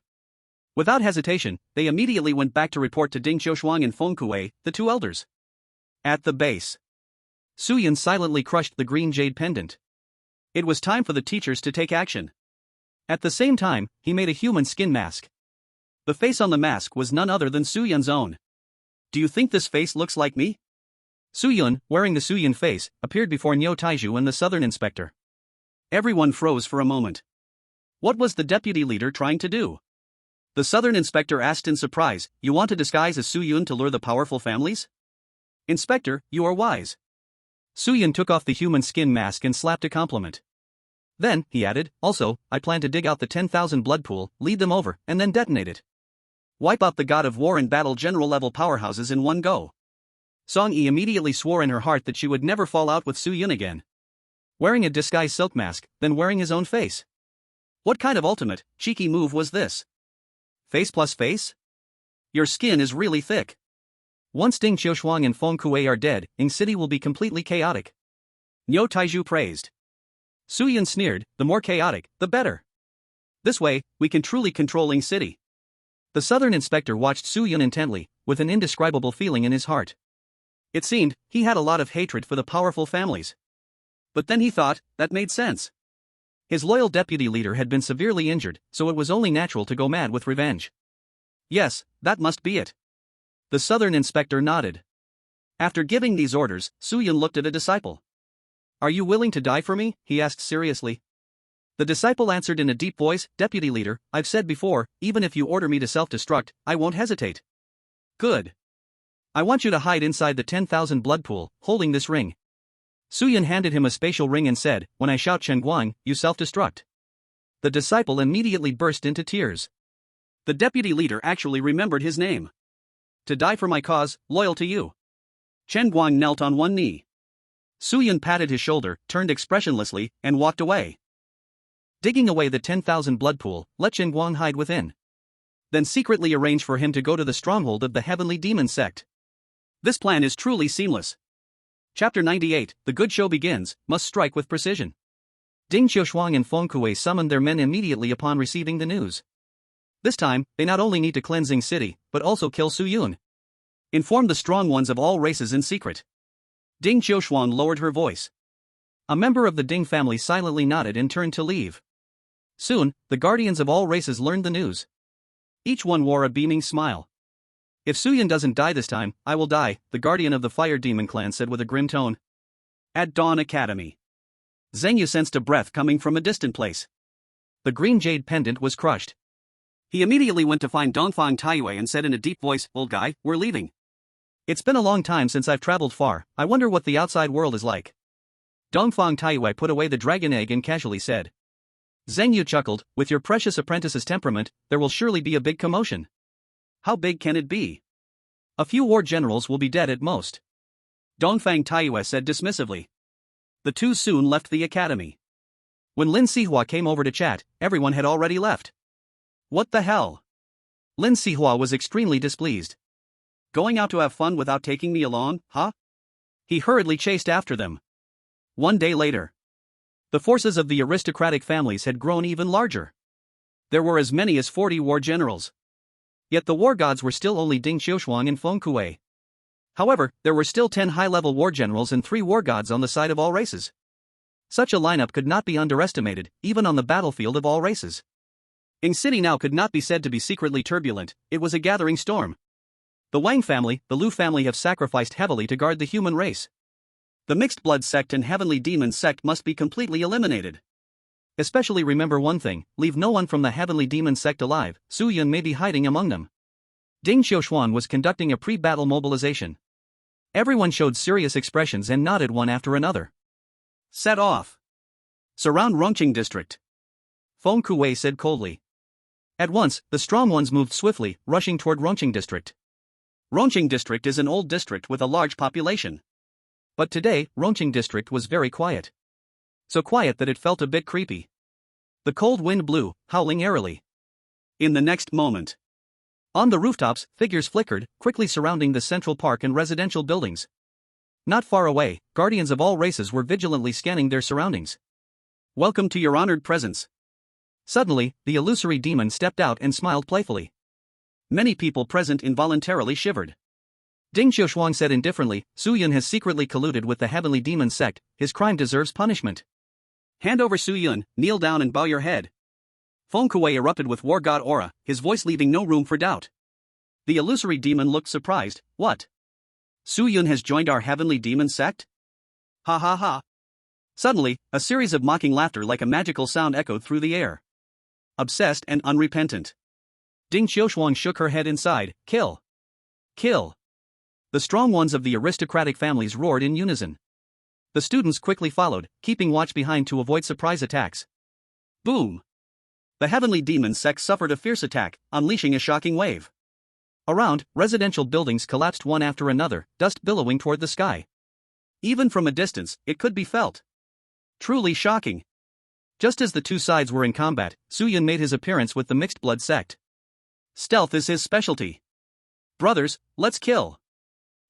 Without hesitation, they immediately went back to report to Ding Xiaoshuang and Feng Kuei, the 2 elders. At the base, Su Yun silently crushed the green jade pendant. It was time for the teachers to take action. At the same time, he made a human skin mask. The face on the mask was none other than Su Yun's own. Do you think this face looks like me? Su Yun, wearing the Su Yun face, appeared before Niu Taiju and the southern inspector. Everyone froze for a moment. What was the deputy leader trying to do? The southern inspector asked in surprise, you want to disguise as Su Yun to lure the powerful families? Inspector, you are wise. Su Yun took off the human skin mask and slapped a compliment. Then, he added, also, I plan to dig out the 10,000 blood pool, lead them over, and then detonate it. Wipe out the god of war and battle general level powerhouses in one go. Song Yi immediately swore in her heart that she would never fall out with Su Yun again. Wearing a disguised silk mask, then wearing his own face. What kind of ultimate, cheeky move was this? Face plus face? Your skin is really thick. Once Ding Xiaoshuang and Feng Kuei are dead, Ing City will be completely chaotic. Niu Taiju praised. Su Yun sneered, the more chaotic, the better. This way, we can truly control Ing City. The southern inspector watched Su Yun intently, with an indescribable feeling in his heart. It seemed, he had a lot of hatred for the powerful families. But then he thought, that made sense. His loyal deputy leader had been severely injured, so it was only natural to go mad with revenge. Yes, that must be it. The southern inspector nodded. After giving these orders, Su Yun looked at a disciple. Are you willing to die for me? He asked seriously. The disciple answered in a deep voice, Deputy leader, I've said before, even if you order me to self-destruct, I won't hesitate. Good. I want you to hide inside the 10,000 blood pool, holding this ring. Su Yun handed him a spatial ring and said, when I shout Chen Guang, you self-destruct. The disciple immediately burst into tears. The deputy leader actually remembered his name. To die for my cause, loyal to you. Chen Guang knelt on one knee. Su Yun patted his shoulder, turned expressionlessly, and walked away. Digging away the 10,000 blood pool, let Chen Guang hide within. Then secretly arrange for him to go to the stronghold of the Heavenly Demon Sect. This plan is truly seamless. Chapter 98, The Good Show Begins, must strike with precision. Ding Xiaoshuang and Feng Kuei summoned their men immediately upon receiving the news. This time, they not only need to cleanse Ing City, but also kill Su Yun. Inform the strong ones of all races in secret. Ding Xiaoshuang lowered her voice. A member of the Ding family silently nodded and turned to leave. Soon, the guardians of all races learned the news. Each one wore a beaming smile. If Su Yun doesn't die this time, I will die, the guardian of the Fire Demon clan said with a grim tone. At Dawn Academy. Zheng Yu sensed a breath coming from a distant place. The green jade pendant was crushed. He immediately went to find Dongfang Taiyue and said in a deep voice, "Old guy, we're leaving. It's been a long time since I've traveled far, I wonder what the outside world is like." Dongfang Taiyue put away the dragon egg and casually said. Zheng Yu chuckled, "With your precious apprentice's temperament, there will surely be a big commotion." "How big can it be?" "A few war generals will be dead at most," Dongfang Taiyue said dismissively. The two soon left the academy. When Lin Sihua came over to chat, everyone had already left. "What the hell?" Lin Sihua was extremely displeased. "Going out to have fun without taking me along, huh?" He hurriedly chased after them. One day later, the forces of the aristocratic families had grown even larger. There were as many as 40 war generals. Yet the war gods were still only Ding Xiushuang and Feng Kuei. However, there were still 10 high-level war generals and 3 war gods on the side of all races. Such a lineup could not be underestimated, even on the battlefield of all races. Ying City now could not be said to be secretly turbulent, it was a gathering storm. The Wang family, the Lu family have sacrificed heavily to guard the human race. The mixed blood sect and heavenly demon sect must be completely eliminated. Especially remember one thing, leave no one from the heavenly demon sect alive, Su Yun may be hiding among them. Ding Xiushuan was conducting a pre-battle mobilization. Everyone showed serious expressions and nodded one after another. "Set off. Surround Rongqing district," Feng Kuei said coldly. At once, the strong ones moved swiftly, rushing toward Rongqing district. Rongqing district is an old district with a large population. But today, Rongqing district was very quiet. So quiet that it felt a bit creepy. The cold wind blew, howling airily. In the next moment, on the rooftops, figures flickered, quickly surrounding the central park and residential buildings. Not far away, guardians of all races were vigilantly scanning their surroundings. "Welcome to your honored presence." Suddenly, the illusory demon stepped out and smiled playfully. Many people present involuntarily shivered. Ding Xiushuang said indifferently, "Su Yun has secretly colluded with the heavenly demon sect, his crime deserves punishment." "Hand over Su Yun, kneel down and bow your head." Feng Kuei erupted with war god aura, his voice leaving no room for doubt. The illusory demon looked surprised. "What? Su Yun has joined our heavenly demon sect? Ha ha ha." Suddenly, a series of mocking laughter like a magical sound echoed through the air. Obsessed and unrepentant. Ding Xiushuang shook her head inside. "Kill! Kill!" The strong ones of the aristocratic families roared in unison. The students quickly followed, keeping watch behind to avoid surprise attacks. Boom! The heavenly demon sect suffered a fierce attack, unleashing a shocking wave. Around, residential buildings collapsed one after another, dust billowing toward the sky. Even from a distance, it could be felt. Truly shocking. Just as the two sides were in combat, Su Yun made his appearance with the mixed blood sect. Stealth is his specialty. "Brothers, let's kill!"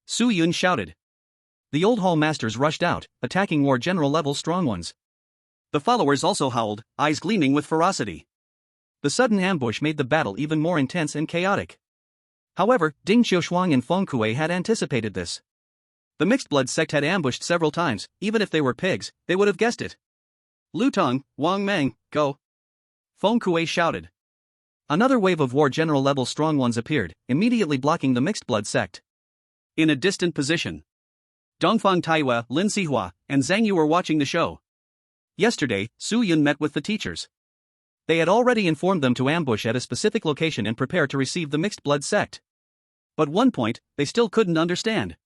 Su Yun shouted. The old hall masters rushed out, attacking war general level strong ones. The followers also howled, eyes gleaming with ferocity. The sudden ambush made the battle even more intense and chaotic. However, Ding Xiushuang and Feng Kuei had anticipated this. The mixed blood sect had ambushed several times, even if they were pigs, they would have guessed it. "Lutong, Wang Meng, go!" Feng Kuei shouted. Another wave of war general level strong ones appeared, immediately blocking the mixed blood sect. In a distant position, Dongfang Taiyue, Lin Sihua, and Zhang Yu were watching the show. Yesterday, Su Yun met with the teachers. They had already informed them to ambush at a specific location and prepare to receive the mixed blood sect. But one point, they still couldn't understand.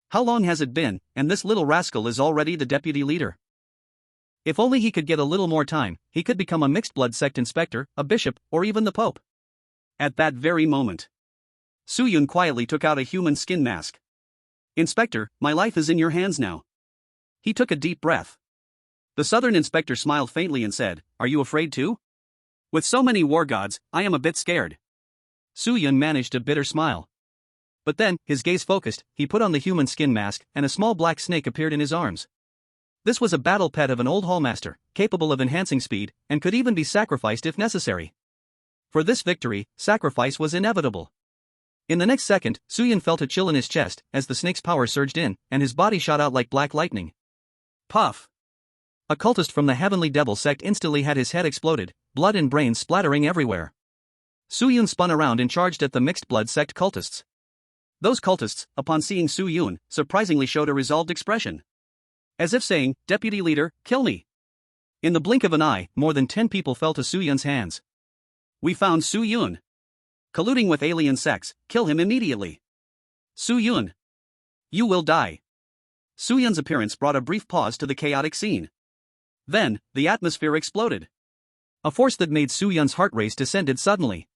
How long has it been, and this little rascal is already the deputy leader? If only he could get a little more time, he could become a mixed blood sect inspector, a bishop, or even the pope. At that very moment, Su Yun quietly took out a human skin mask. "Inspector, my life is in your hands now." He took a deep breath. The southern inspector smiled faintly and said, "Are you afraid too? With so many war gods, I am a bit scared." Su Yun managed a bitter smile. But then, his gaze focused, he put on the human skin mask, and a small black snake appeared in his arms. This was a battle pet of an old hallmaster, capable of enhancing speed, and could even be sacrificed if necessary. For this victory, sacrifice was inevitable. In the next second, Su Yun felt a chill in his chest, as the snake's power surged in, and his body shot out like black lightning. Puff! A cultist from the Heavenly Devil sect instantly had his head exploded, blood and brains splattering everywhere. Su Yun spun around and charged at the mixed blood sect cultists. Those cultists, upon seeing Su Yun, surprisingly showed a resolved expression. As if saying, "Deputy leader, kill me." In the blink of an eye, more than 10 people fell to Su Yun's hands. We found Su Yun. Colluding with alien sex, kill him immediately. Su Yun. You will die. Su Yun's appearance brought a brief pause to the chaotic scene. Then, the atmosphere exploded. A force that made Su Yun's heart race descended suddenly.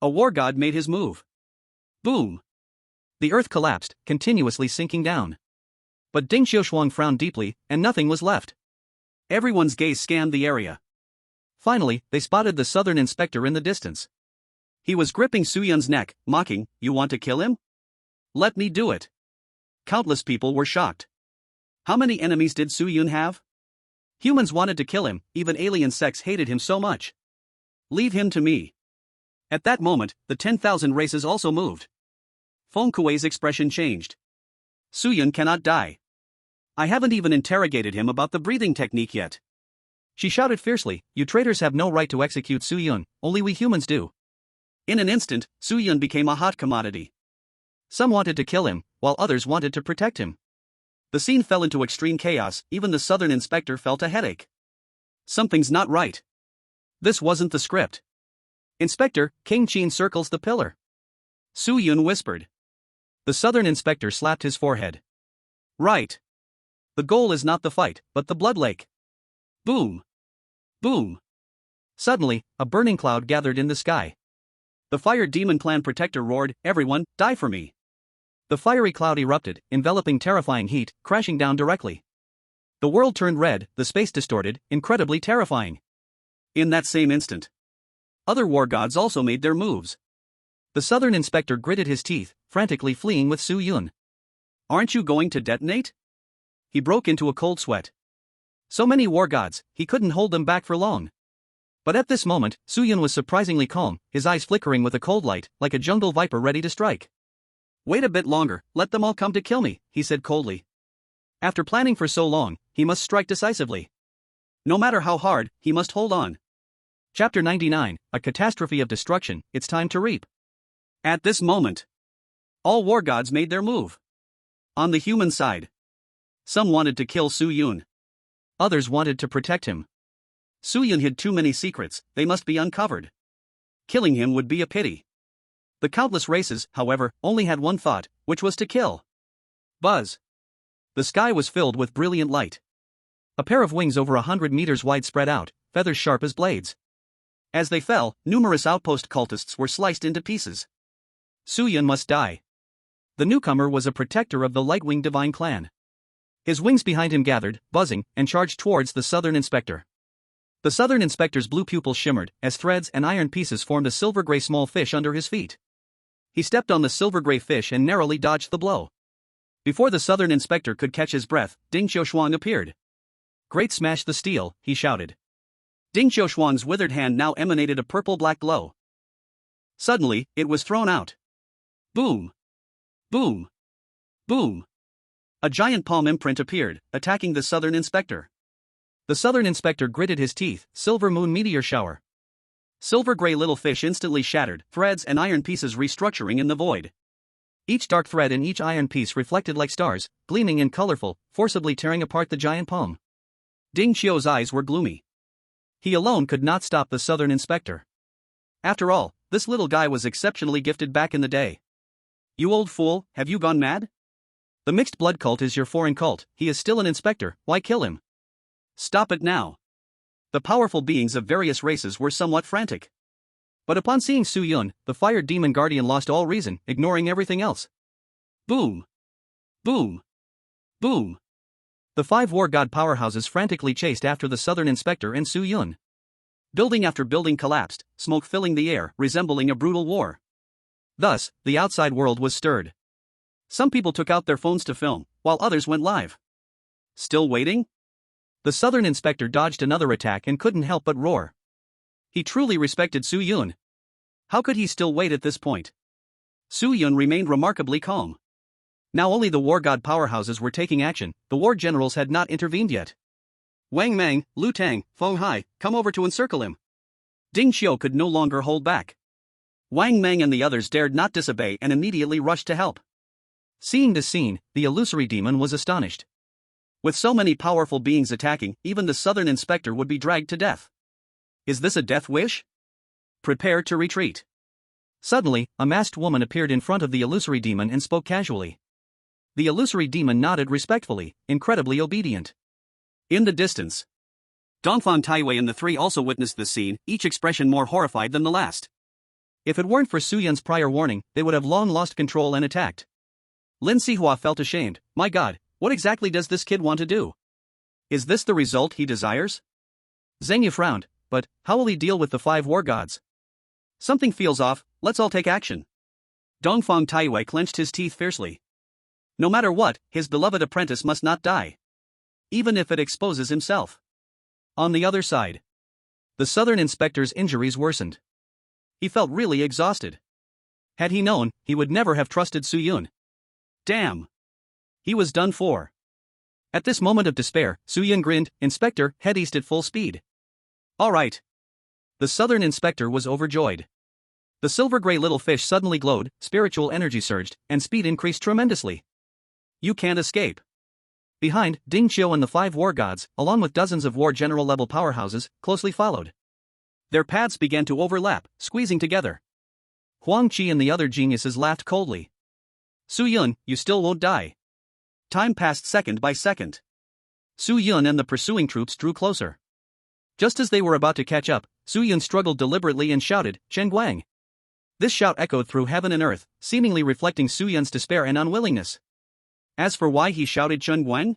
A war god made his move. Boom. The earth collapsed, continuously sinking down. But Ding Xiaoshuang frowned deeply, and nothing was left. Everyone's gaze scanned the area. Finally, they spotted the southern inspector in the distance. He was gripping Su Yun's neck, mocking, "You want to kill him? Let me do it." Countless people were shocked. How many enemies did Su Yun have? Humans wanted to kill him, even alien sex hated him so much. Leave him to me. At that moment, the 10,000 races also moved. Feng Kuei's expression changed. Su Yun cannot die. I haven't even interrogated him about the breathing technique yet. She shouted fiercely, "You traitors have no right to execute Su Yun, only we humans do." In an instant, Su Yun became a hot commodity. Some wanted to kill him, while others wanted to protect him. The scene fell into extreme chaos, even the southern inspector felt a headache. Something's not right. This wasn't the script. "Inspector, King Qin circles the pillar." Su Yun whispered. The southern inspector slapped his forehead. Right. The goal is not the fight, but the blood lake. Boom. Boom. Suddenly, a burning cloud gathered in the sky. The fire demon clan protector roared, "Everyone, die for me." The fiery cloud erupted, enveloping terrifying heat, crashing down directly. The world turned red, the space distorted, incredibly terrifying. In that same instant, other war gods also made their moves. The southern inspector gritted his teeth, frantically fleeing with Su Yun. "Aren't you going to detonate?" He broke into a cold sweat. So many war gods, he couldn't hold them back for long. But at this moment, Su Yun was surprisingly calm, his eyes flickering with a cold light, like a jungle viper ready to strike. "Wait a bit longer, let them all come to kill me," he said coldly. After planning for so long, he must strike decisively. No matter how hard, he must hold on. Chapter 99, A Catastrophe of Destruction, It's Time to Reap. At this moment, all war gods made their move. On the human side, some wanted to kill Su Yun. Others wanted to protect him. Su Yun hid too many secrets, they must be uncovered. Killing him would be a pity. The countless races, however, only had one thought, which was to kill. Buzz. The sky was filled with brilliant light. A pair of wings over 100 meters wide spread out, feathers sharp as blades. As they fell, numerous outpost cultists were sliced into pieces. Su Yun must die. The newcomer was a protector of the Lightwing Divine Clan. His wings behind him gathered, buzzing, and charged towards the southern inspector. The southern inspector's blue pupils shimmered, as threads and iron pieces formed a silver-gray small fish under his feet. He stepped on the silver-gray fish and narrowly dodged the blow. Before the southern inspector could catch his breath, Ding Xiaoshuang appeared. "Great smash the steel," he shouted. Ding Xiaoshuang's withered hand now emanated a purple-black glow. Suddenly, it was thrown out. Boom! Boom! Boom! A giant palm imprint appeared, attacking the southern inspector. The southern inspector gritted his teeth, silver moon meteor shower. Silver-gray little fish instantly shattered, threads and iron pieces restructuring in the void. Each dark thread in each iron piece reflected like stars, gleaming and colorful, forcibly tearing apart the giant palm. Ding Xiao's eyes were gloomy. He alone could not stop the southern inspector. After all, this little guy was exceptionally gifted back in the day. "You old fool, have you gone mad? The mixed blood cult is your foreign cult, he is still an inspector, why kill him? Stop it now." The powerful beings of various races were somewhat frantic. But upon seeing Su Yun, the fire demon guardian lost all reason, ignoring everything else. Boom! Boom! Boom! The 5 war god powerhouses frantically chased after the southern inspector and Su Yun. Building after building collapsed, smoke filling the air, resembling a brutal war. Thus, the outside world was stirred. Some people took out their phones to film, while others went live. Still waiting? The southern inspector dodged another attack and couldn't help but roar. He truly respected Su Yun. How could he still wait at this point? Su Yun remained remarkably calm. Now only the war god powerhouses were taking action, the war generals had not intervened yet. Wang Mang, Lu Tang, Feng Hai, come over to encircle him. Ding Xiao could no longer hold back. Wang Mang and the others dared not disobey and immediately rushed to help. Seeing this scene, the illusory demon was astonished. With so many powerful beings attacking, even the southern inspector would be dragged to death. Is this a death wish? Prepare to retreat. Suddenly, a masked woman appeared in front of the illusory demon and spoke casually. The illusory demon nodded respectfully, incredibly obedient. In the distance, Dongfang Taiwei and the three also witnessed this scene, each expression more horrified than the last. If it weren't for Su Yun's prior warning, they would have long lost control and attacked. Lin Sihua felt ashamed. My god, what exactly does this kid want to do? Is this the result he desires? Zheng Yu frowned, but how will he deal with the 5 war gods? Something feels off, let's all take action. Dongfang Taiwei clenched his teeth fiercely. No matter what, his beloved apprentice must not die. Even if it exposes himself. On the other side, the southern inspector's injuries worsened. He felt really exhausted. Had he known, he would never have trusted Su Yun. Damn! He was done for. At this moment of despair, Su Yun grinned. Inspector, head east at full speed. All right. The southern inspector was overjoyed. The silver-gray little fish suddenly glowed, spiritual energy surged, and speed increased tremendously. You can't escape. Behind, Ding Qiu and the 5 war gods, along with dozens of war general-level powerhouses, closely followed. Their paths began to overlap, squeezing together. Huang Qi and the other geniuses laughed coldly. Su Yun, you still won't die. Time passed second by second. Su Yun and the pursuing troops drew closer. Just as they were about to catch up, Su Yun struggled deliberately and shouted, Shen Guang. This shout echoed through heaven and earth, seemingly reflecting Su Yun's despair and unwillingness. As for why he shouted Chen Guang?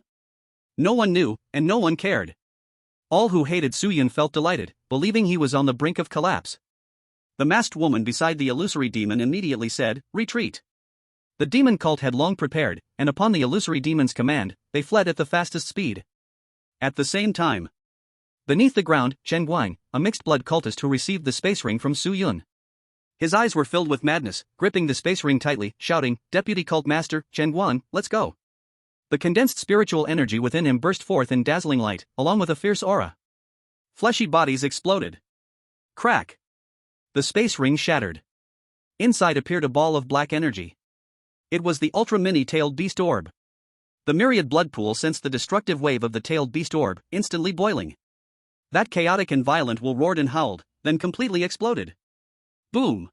No one knew, and no one cared. All who hated Su Yun felt delighted, believing he was on the brink of collapse. The masked woman beside the illusory demon immediately said, retreat. The demon cult had long prepared, and upon the illusory demon's command, they fled at the fastest speed. At the same time, beneath the ground, Shen Guang, a mixed-blood cultist who received the space ring from Su Yun. His eyes were filled with madness, gripping the space ring tightly, shouting, Deputy Cult Master, Chen Guang, let's go. The condensed spiritual energy within him burst forth in dazzling light, along with a fierce aura. Fleshy bodies exploded. Crack. The space ring shattered. Inside appeared a ball of black energy. It was the ultra-mini-tailed beast orb. The myriad blood pool sensed the destructive wave of the tailed beast orb, instantly boiling. That chaotic and violent will roared and howled, then completely exploded. Boom!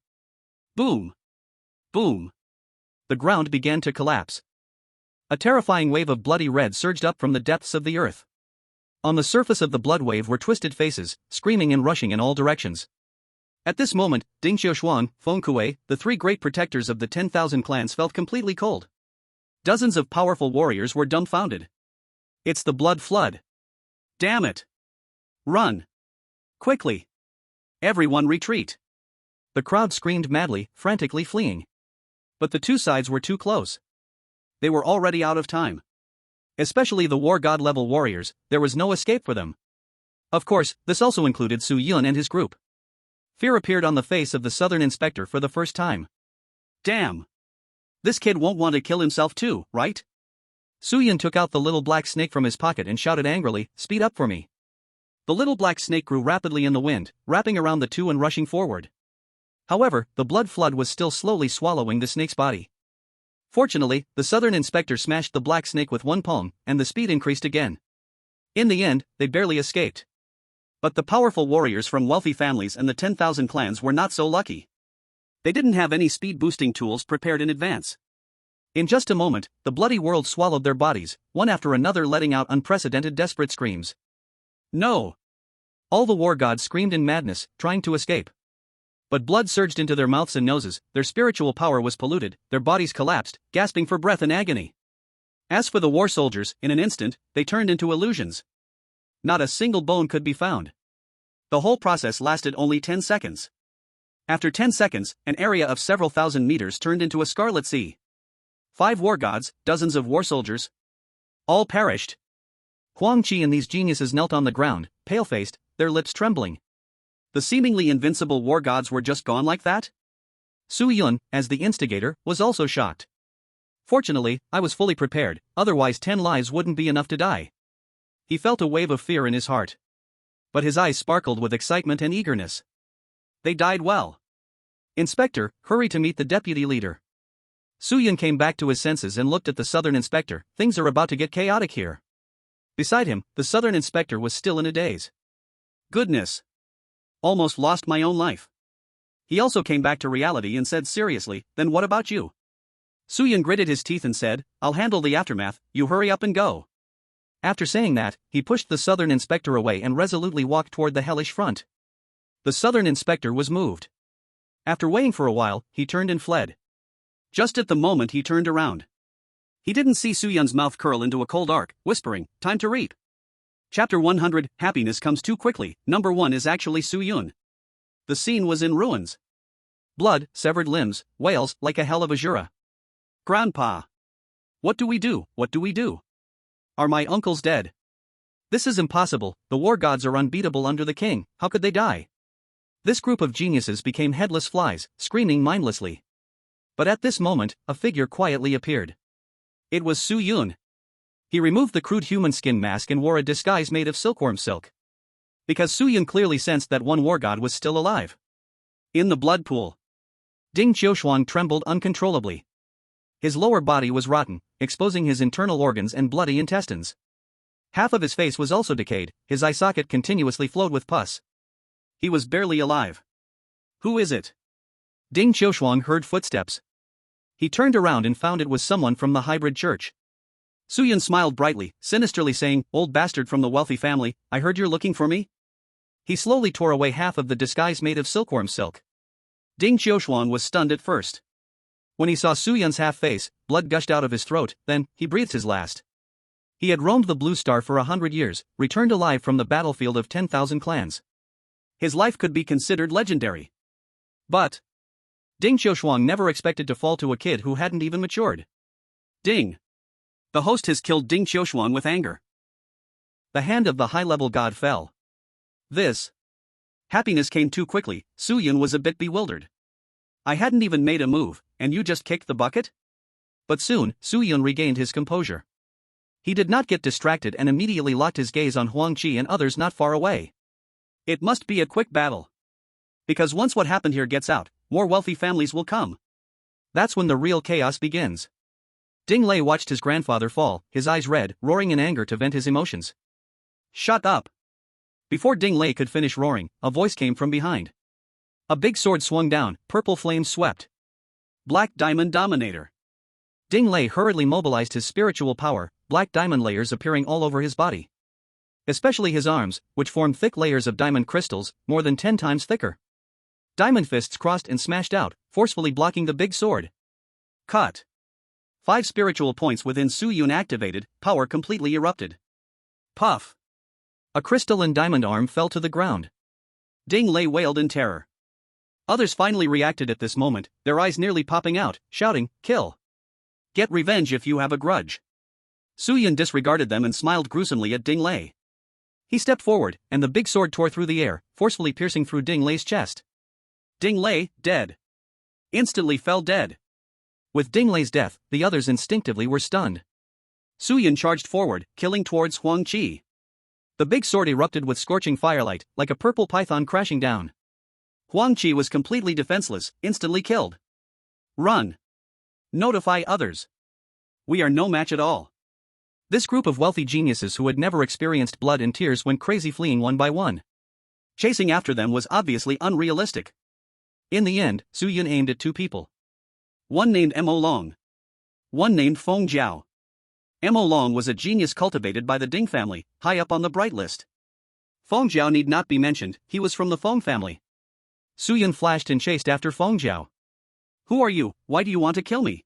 Boom! Boom! The ground began to collapse. A terrifying wave of bloody red surged up from the depths of the earth. On the surface of the blood wave were twisted faces, screaming and rushing in all directions. At this moment, Ding Xiuxuan, Feng Kuei, the 3 great protectors of the 10,000 clans felt completely cold. Dozens of powerful warriors were dumbfounded. It's the blood flood. Damn it! Run! Quickly! Everyone retreat! The crowd screamed madly, frantically fleeing. But the two sides were too close. They were already out of time. Especially the war god level warriors, there was no escape for them. Of course, this also included Su Yun and his group. Fear appeared on the face of the southern inspector for the first time. Damn! This kid won't want to kill himself too, right? Su Yun took out the little black snake from his pocket and shouted angrily, speed up for me. The little black snake grew rapidly in the wind, wrapping around the two and rushing forward. However, the blood flood was still slowly swallowing the snake's body. Fortunately, the southern inspector smashed the black snake with one palm, and the speed increased again. In the end, they barely escaped. But the powerful warriors from wealthy families and the 10,000 clans were not so lucky. They didn't have any speed-boosting tools prepared in advance. In just a moment, the bloody world swallowed their bodies, one after another letting out unprecedented desperate screams. No! All the war gods screamed in madness, trying to escape. But blood surged into their mouths and noses, their spiritual power was polluted, their bodies collapsed, gasping for breath in agony. As for the war soldiers, in an instant, they turned into illusions. Not a single bone could be found. The whole process lasted only 10 seconds. After 10 seconds, an area of several thousand meters turned into a scarlet sea. 5 war gods, dozens of war soldiers. All perished. Huang Qi and these geniuses knelt on the ground, pale-faced, their lips trembling. The seemingly invincible war gods were just gone like that? Su Yun, as the instigator, was also shocked. Fortunately, I was fully prepared, otherwise 10 lives wouldn't be enough to die. He felt a wave of fear in his heart. But his eyes sparkled with excitement and eagerness. They died well. Inspector, hurry to meet the deputy leader. Su Yun came back to his senses and looked at the southern inspector. Things are about to get chaotic here. Beside him, the southern inspector was still in a daze. Goodness. Almost lost my own life. He also came back to reality and said seriously, then what about you? Suyun gritted his teeth and said, I'll handle the aftermath, you hurry up and go. After saying that, he pushed the southern inspector away and resolutely walked toward the hellish front. The southern inspector was moved. After waiting for a while, he turned and fled. Just at the moment he turned around, he didn't see Suyun's mouth curl into a cold arc, whispering, time to reap. Chapter 100, Happiness comes too quickly. Number 1 is actually Suyun. The scene was in ruins. Blood, severed limbs, wails like a hell of a jura. Grandpa. What do we do? What do we do? Are my uncles dead? This is impossible, the war gods are unbeatable under the king, how could they die? This group of geniuses became headless flies, screaming mindlessly. But at this moment, a figure quietly appeared. It was Suyun. He removed the crude human skin mask and wore a disguise made of silkworm silk. Because Suyun clearly sensed that one war god was still alive. In the blood pool, Ding Qiushuang trembled uncontrollably. His lower body was rotten, exposing his internal organs and bloody intestines. Half of his face was also decayed, his eye socket continuously flowed with pus. He was barely alive. Who is it? Ding Qiushuang heard footsteps. He turned around and found it was someone from the hybrid church. Suyun smiled brightly, sinisterly saying, old bastard from the wealthy family, I heard you're looking for me? He slowly tore away half of the disguise made of silkworm silk. Ding Qiushuang was stunned at first. When he saw Suyun's half-face, blood gushed out of his throat, then, he breathed his last. He had roamed the Blue Star for 100 years, returned alive from the battlefield of 10,000 clans. His life could be considered legendary. But Ding Qiushuang never expected to fall to a kid who hadn't even matured. Ding. The host has killed Ding Qiushuang with anger. The hand of the high-level god fell. This happiness came too quickly. Suyun was a bit bewildered. I hadn't even made a move, and you just kicked the bucket? But soon, Suyun regained his composure. He did not get distracted and immediately locked his gaze on Huang Qi and others not far away. It must be a quick battle. Because once what happened here gets out, more wealthy families will come. That's when the real chaos begins. Ding Lei watched his grandfather fall, his eyes red, roaring in anger to vent his emotions. Shut up. Before Ding Lei could finish roaring, a voice came from behind. A big sword swung down, purple flames swept. Black Diamond Dominator. Ding Lei hurriedly mobilized his spiritual power, black diamond layers appearing all over his body. Especially his arms, which formed thick layers of diamond crystals, more than 10 times thicker. Diamond fists crossed and smashed out, forcefully blocking the big sword. Cut. 5 spiritual points within Suyun activated, power completely erupted. Puff. A crystalline diamond arm fell to the ground. Ding Lei wailed in terror. Others finally reacted at this moment, their eyes nearly popping out, shouting, kill. Get revenge if you have a grudge. Suyun disregarded them and smiled gruesomely at Ding Lei. He stepped forward, and the big sword tore through the air, forcefully piercing through Ding Lei's chest. Ding Lei, dead. Instantly fell dead. With Ding Lei's death, the others instinctively were stunned. Suyun charged forward, killing towards Huang Qi. The big sword erupted with scorching firelight, like a purple python crashing down. Huang Qi was completely defenseless, instantly killed. Run. Notify others. We are no match at all. This group of wealthy geniuses who had never experienced blood and tears went crazy, fleeing one by one. Chasing after them was obviously unrealistic. In the end, Suyun aimed at 2 people. One named Mo Long. One named Feng Jiao. Mo Long was a genius cultivated by the Ding family, high up on the bright list. Feng Jiao need not be mentioned, he was from the Feng family. Suyun flashed and chased after Feng Jiao. Who are you? Why do you want to kill me?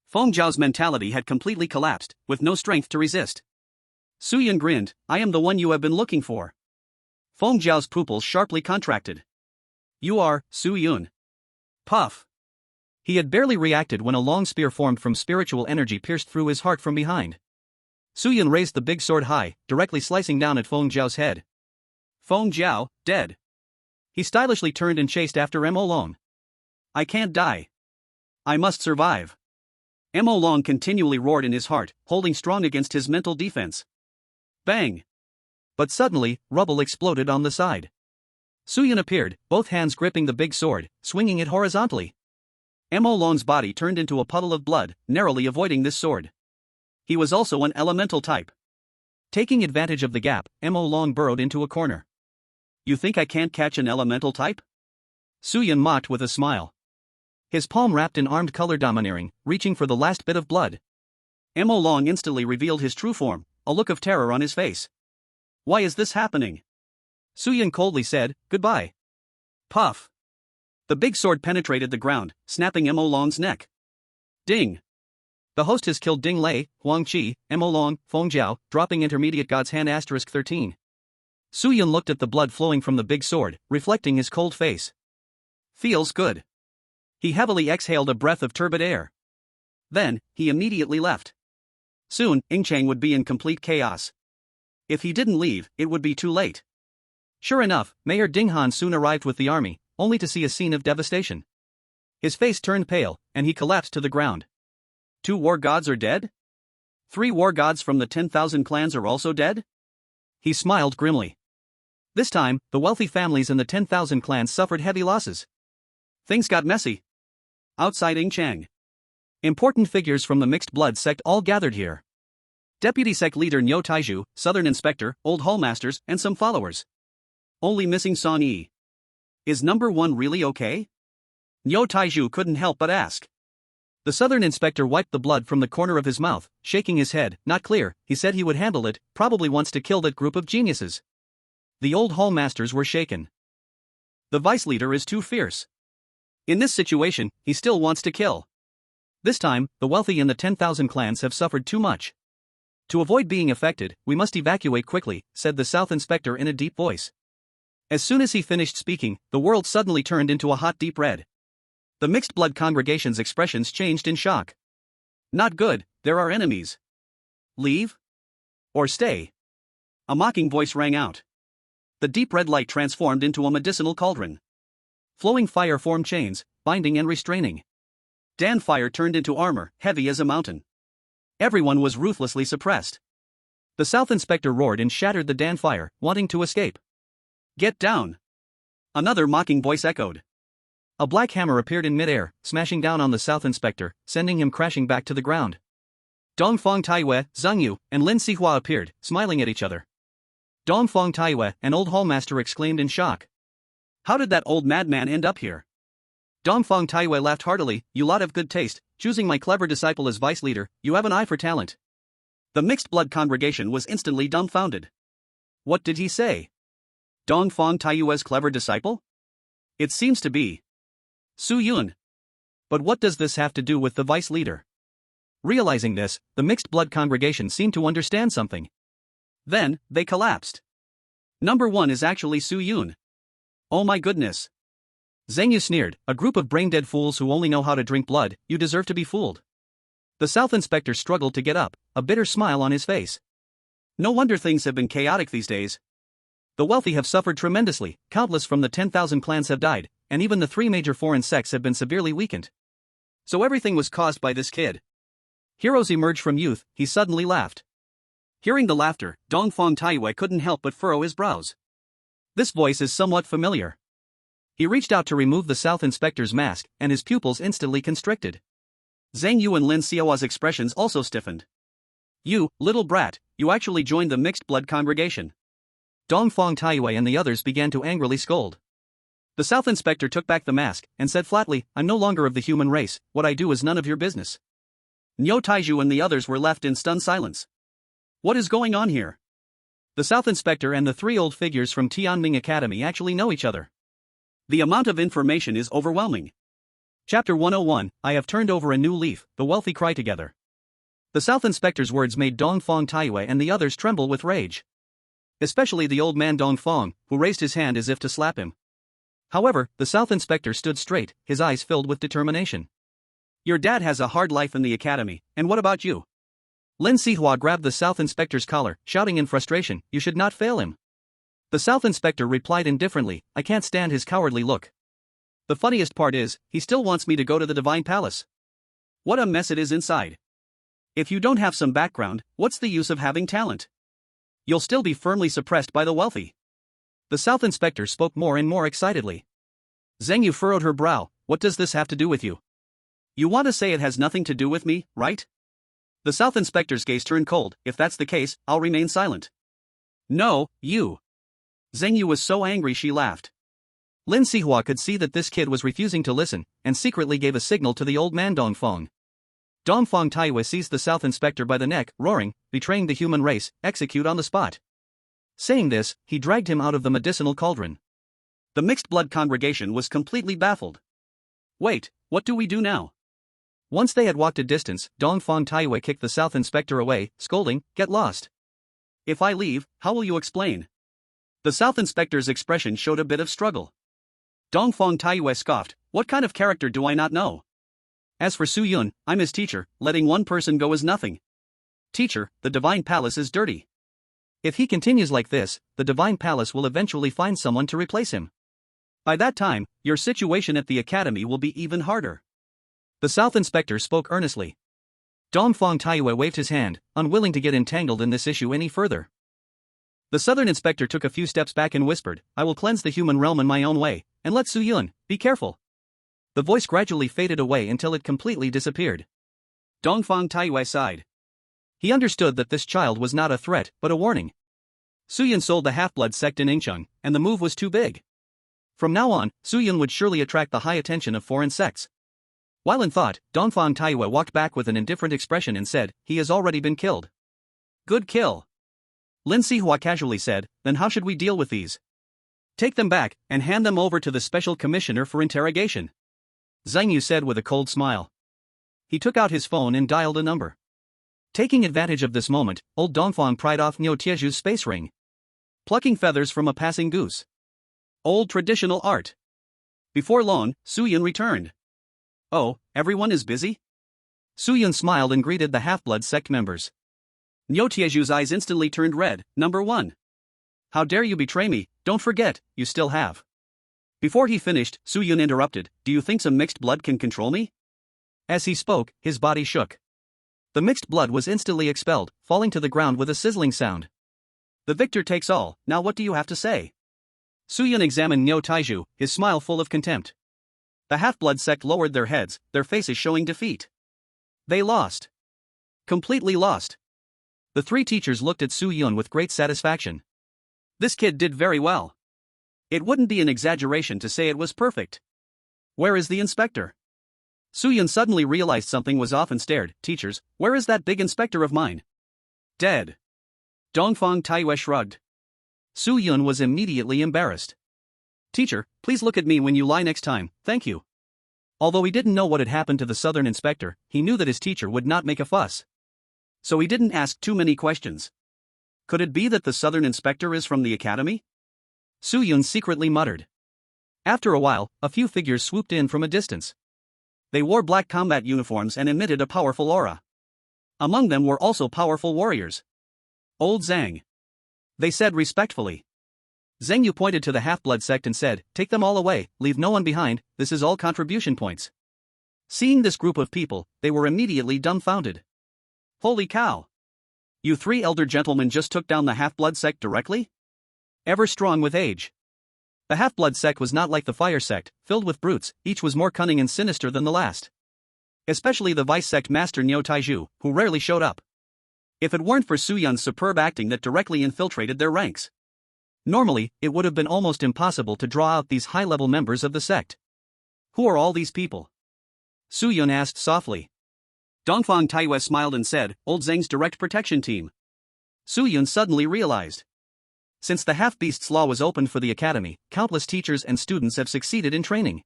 Feng Jiao's mentality had completely collapsed, with no strength to resist. Suyun grinned, I am the one you have been looking for. Feng Jiao's pupils sharply contracted. You are, Suyun. Puff. He had barely reacted when a long spear formed from spiritual energy pierced through his heart from behind. Suyun raised the big sword high, directly slicing down at Feng Jiao's head. Feng Jiao, dead. He stylishly turned and chased after Mo Long. I can't die. I must survive. Mo Long continually roared in his heart, holding strong against his mental defense. Bang! But suddenly, rubble exploded on the side. Suyun appeared, both hands gripping the big sword, swinging it horizontally. Mo Long's body turned into a puddle of blood, narrowly avoiding this sword. He was also an elemental type. Taking advantage of the gap, Mo Long burrowed into a corner. You think I can't catch an elemental type? Su Yun mocked with a smile. His palm wrapped in armed color domineering, reaching for the last bit of blood. Mo Long instantly revealed his true form, a look of terror on his face. Why is this happening? Su Yun coldly said, goodbye. Puff. The big sword penetrated the ground, snapping Mo Long's neck. Ding. The host has killed Ding Lei, Huang Qi, Mo Long, Feng Jiao, dropping intermediate god's hand *13. Su Yun looked at the blood flowing from the big sword, reflecting his cold face. Feels good. He heavily exhaled a breath of turbid air. Then, he immediately left. Soon, Yingchang would be in complete chaos. If he didn't leave, it would be too late. Sure enough, Mayor Ding Han soon arrived with the army, only to see a scene of devastation. His face turned pale, and he collapsed to the ground. 2 war gods are dead? 3 war gods from the 10,000 clans are also dead? He smiled grimly. This time, the wealthy families in the 10,000 clans suffered heavy losses. Things got messy. Outside Yingchang, important figures from the mixed blood sect all gathered here. Deputy sect leader Niu Taiju, Southern Inspector, Old Hallmasters, and some followers. Only missing Song Yi. Is number 1 really okay? Niu Taiju couldn't help but ask. The Southern Inspector wiped the blood from the corner of his mouth, shaking his head. Not clear, he said he would handle it, probably wants to kill that group of geniuses. The Old Hallmasters were shaken. The vice leader is too fierce. In this situation, he still wants to kill. This time, the wealthy in the 10,000 clans have suffered too much. To avoid being affected, we must evacuate quickly, said the South Inspector in a deep voice. As soon as he finished speaking, the world suddenly turned into a hot deep red. The mixed blood congregation's expressions changed in shock. Not good, there are enemies. Leave? Or stay? A mocking voice rang out. The deep red light transformed into a medicinal cauldron. Flowing fire formed chains, binding and restraining. Dan fire turned into armor, heavy as a mountain. Everyone was ruthlessly suppressed. The South Inspector roared and shattered the Dan fire, wanting to escape. Get down! Another mocking voice echoed. A black hammer appeared in midair, smashing down on the South Inspector, sending him crashing back to the ground. Dongfang Taiwei, Zhang Yu, and Lin Sihua appeared, smiling at each other. Dongfang Taiwei, an old hallmaster, exclaimed in shock. How did that old madman end up here? Dongfang Taiwei laughed heartily. You lot of good taste, choosing my clever disciple as vice leader, you have an eye for talent. The mixed blood congregation was instantly dumbfounded. What did he say? Dongfang Taiwei's clever disciple? It seems to be Su Yun. But what does this have to do with the vice leader? Realizing this, the mixed blood congregation seemed to understand something. Then, they collapsed. Number 1 is actually Su Yun. Oh my goodness. Zhang Yu sneered, a group of brain-dead fools who only know how to drink blood, you deserve to be fooled. The South Inspector struggled to get up, a bitter smile on his face. No wonder things have been chaotic these days. The wealthy have suffered tremendously, countless from the 10,000 clans have died, and even the 3 major foreign sects have been severely weakened. So everything was caused by this kid. Heroes emerge from youth, he suddenly laughed. Hearing the laughter, Dongfang Taiwei couldn't help but furrow his brows. This voice is somewhat familiar. He reached out to remove the South Inspector's mask, and his pupils instantly constricted. Zhang Yu and Lin Xiaohua's expressions also stiffened. You, little brat, you actually joined the mixed blood congregation. Dongfang Taiwei and the others began to angrily scold. The South Inspector took back the mask, and said flatly, I'm no longer of the human race, what I do is none of your business. Niu Taiju and the others were left in stunned silence. What is going on here? The South Inspector and the 3 old figures from Tianming Academy actually know each other. The amount of information is overwhelming. Chapter 101, I have turned over a new leaf, the wealthy cry together. The South Inspector's words made Dongfang Taiwei and the others tremble with rage. Especially the old man Dongfang, who raised his hand as if to slap him. However, the South Inspector stood straight, his eyes filled with determination. Your dad has a hard life in the academy, and what about you? Lin Sihua grabbed the South Inspector's collar, shouting in frustration, you should not fail him. The South Inspector replied indifferently, I can't stand his cowardly look. The funniest part is, he still wants me to go to the Divine Palace. What a mess it is inside. If you don't have some background, what's the use of having talent? You'll still be firmly suppressed by the wealthy. The South Inspector spoke more and more excitedly. Zhang Yu furrowed her brow, what does this have to do with you? You want to say it has nothing to do with me, right? The South Inspector's gaze turned cold. If that's the case, I'll remain silent. No, you. Zheng Yu was so angry she laughed. Lin Sihua could see that this kid was refusing to listen, and secretly gave a signal to the old man Dongfeng. Dongfeng Taiwei seized the South Inspector by the neck, roaring, betraying the human race, execute on the spot. Saying this, he dragged him out of the medicinal cauldron. The mixed blood congregation was completely baffled. Wait, what do we do now? Once they had walked a distance, Dongfeng Taiwei kicked the South Inspector away, scolding, get lost. If I leave, how will you explain? The South Inspector's expression showed a bit of struggle. Dongfeng Taiwei scoffed, what kind of character do I not know? As for Su Yun, I'm his teacher, letting one person go is nothing. Teacher, the Divine Palace is dirty. If he continues like this, the Divine Palace will eventually find someone to replace him. By that time, your situation at the academy will be even harder. The South Inspector spoke earnestly. Dongfeng Taiwei waved his hand, unwilling to get entangled in this issue any further. The Southern Inspector took a few steps back and whispered, I will cleanse the human realm in my own way, and let Su Yun, be careful. The voice gradually faded away until it completely disappeared. Dongfeng Taiwei sighed. He understood that this child was not a threat, but a warning. Su Yun sold the half-blood sect in Yingcheng, and the move was too big. From now on, Su Yun would surely attract the high attention of foreign sects. While in thought, Dongfeng Taiwei walked back with an indifferent expression and said, he has already been killed. Good kill. Lin Sihua casually said, then how should we deal with these? Take them back, and hand them over to the Special Commissioner for interrogation. Zheng Yu said with a cold smile. He took out his phone and dialed a number. Taking advantage of this moment, old Dongfeng pried off Niu Tieju's space ring. Plucking feathers from a passing goose. Old traditional art. Before long, Su Yun returned. Oh, everyone is busy? Su Yun smiled and greeted the half-blood sect members. Niu Tieju's eyes instantly turned red. Number 1. How dare you betray me? Don't forget, you still have. Before he finished, Su Yun interrupted, do you think some mixed blood can control me? As he spoke, his body shook. The mixed blood was instantly expelled, falling to the ground with a sizzling sound. The victor takes all, now what do you have to say? Su Yun examined Niu Taiju, his smile full of contempt. The half-blood sect lowered their heads, their faces showing defeat. They lost. Completely lost. The three teachers looked at Su Yun with great satisfaction. This kid did very well. It wouldn't be an exaggeration to say it was perfect. Where is the inspector? Su Yun suddenly realized something was off and stared, teachers, where is that big inspector of mine? Dead. Dongfeng Taiwei shrugged. Su Yun was immediately embarrassed. Teacher, please look at me when you lie next time, thank you. Although he didn't know what had happened to the Southern Inspector, he knew that his teacher would not make a fuss. So he didn't ask too many questions. Could it be that the Southern Inspector is from the academy? Su Yun secretly muttered. After a while, a few figures swooped in from a distance. They wore black combat uniforms and emitted a powerful aura. Among them were also powerful warriors. Old Zhang. They said respectfully. Zheng Yu pointed to the half-blood sect and said, take them all away, leave no one behind, this is all contribution points. Seeing this group of people, they were immediately dumbfounded. Holy cow! You three elder gentlemen just took down the half-blood sect directly? Ever strong with age. The half-blood sect was not like the fire sect, filled with brutes, each was more cunning and sinister than the last. Especially the vice sect master Niu Taiju, who rarely showed up. If it weren't for Su Yun's superb acting that directly infiltrated their ranks. Normally, it would have been almost impossible to draw out these high-level members of the sect. Who are all these people? Su Yun asked softly. Dongfeng Taiwei smiled and said, Old Zhang's direct protection team. Su Yun suddenly realized. Since the half-beast's law was opened for the academy, countless teachers and students have succeeded in training.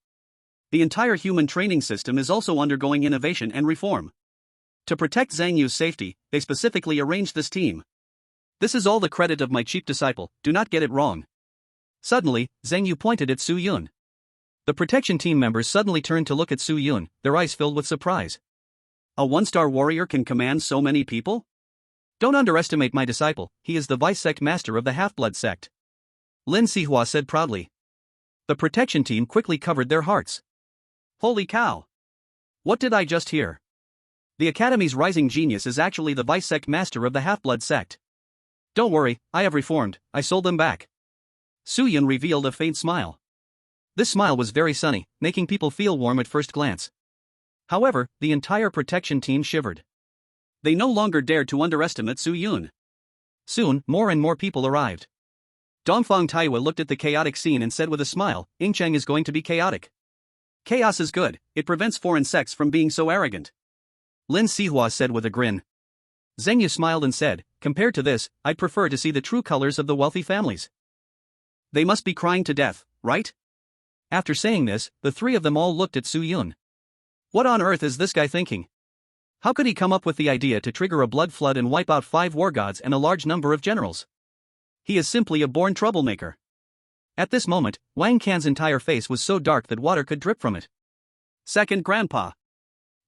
The entire human training system is also undergoing innovation and reform. To protect Zhang Yu's safety, they specifically arranged this team. This is all the credit of my cheap disciple, do not get it wrong. Suddenly, Zheng Yu pointed at Su Yun. The protection team members suddenly turned to look at Su Yun, their eyes filled with surprise. A one-star warrior can command so many people? Don't underestimate my disciple, he is the vice sect master of the half-blood sect. Lin Sihua said proudly. The protection team quickly covered their hearts. Holy cow! What did I just hear? The Academy's rising genius is actually the vice sect master of the half-blood sect. Don't worry, I have reformed, I sold them back. Su Yun revealed a faint smile. This smile was very sunny, making people feel warm at first glance. However, the entire protection team shivered. They no longer dared to underestimate Su Yun. Soon, more and more people arrived. Dongfang Taiwa looked at the chaotic scene and said with a smile, Yingcheng is going to be chaotic. Chaos is good, it prevents foreign sects from being so arrogant. Lin Sihua said with a grin. Zheng Yu smiled and said, compared to this, I'd prefer to see the true colors of the wealthy families. They must be crying to death, right? After saying this, the three of them all looked at Su Yun. What on earth is this guy thinking? How could he come up with the idea to trigger a blood flood and wipe out 5 war gods and a large number of generals? He is simply a born troublemaker. At this moment, Wang Can's entire face was so dark that water could drip from it. Second Grandpa.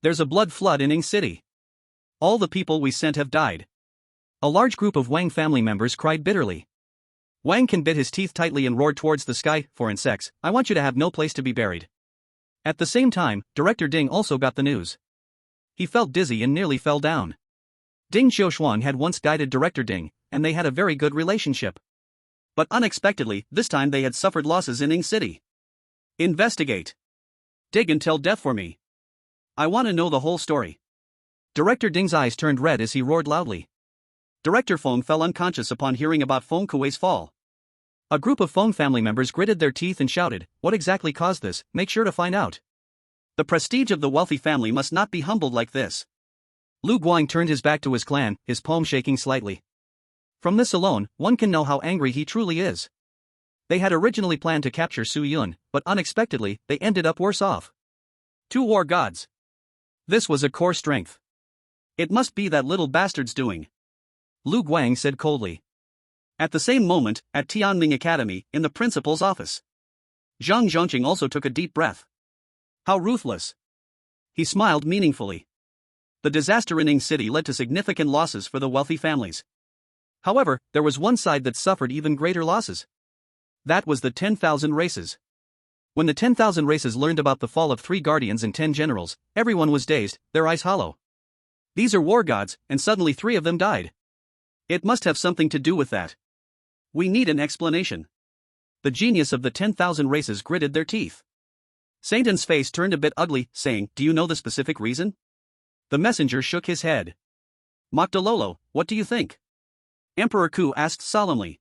There's a blood flood in Ing City. All the people we sent have died. A large group of Wang family members cried bitterly. Wang Can bit his teeth tightly and roared towards the sky, foreign sects, I want you to have no place to be buried. At the same time, Director Ding also got the news. He felt dizzy and nearly fell down. Ding Xiaoshuang had once guided Director Ding, and they had a very good relationship. But unexpectedly, this time they had suffered losses in Ing City. Investigate. Dig until death for me. I want to know the whole story. Director Ding's eyes turned red as he roared loudly. Director Feng fell unconscious upon hearing about Feng Kuei's fall. A group of Feng family members gritted their teeth and shouted, what exactly caused this? Make sure to find out. The prestige of the wealthy family must not be humbled like this. Lu Guang turned his back to his clan, his palm shaking slightly. From this alone, one can know how angry he truly is. They had originally planned to capture Su Yun, but unexpectedly, they ended up worse off. 2 war gods. This was a core strength. It must be that little bastard's doing. Lu Guang said coldly. At the same moment, at Tianming Academy, in the principal's office, Zhang Zhongqing also took a deep breath. How ruthless. He smiled meaningfully. The disaster in Ing City led to significant losses for the wealthy families. However, there was one side that suffered even greater losses. That was the 10,000 races. When the 10,000 races learned about the fall of 3 guardians and 10 generals, everyone was dazed, their eyes hollow. These are war gods, and suddenly 3 of them died. It must have something to do with that. We need an explanation. The genius of the 10,000 races gritted their teeth. Sainton's face turned a bit ugly, saying, do you know the specific reason? The messenger shook his head. Mokdalolo, what do you think? Emperor Ku asked solemnly.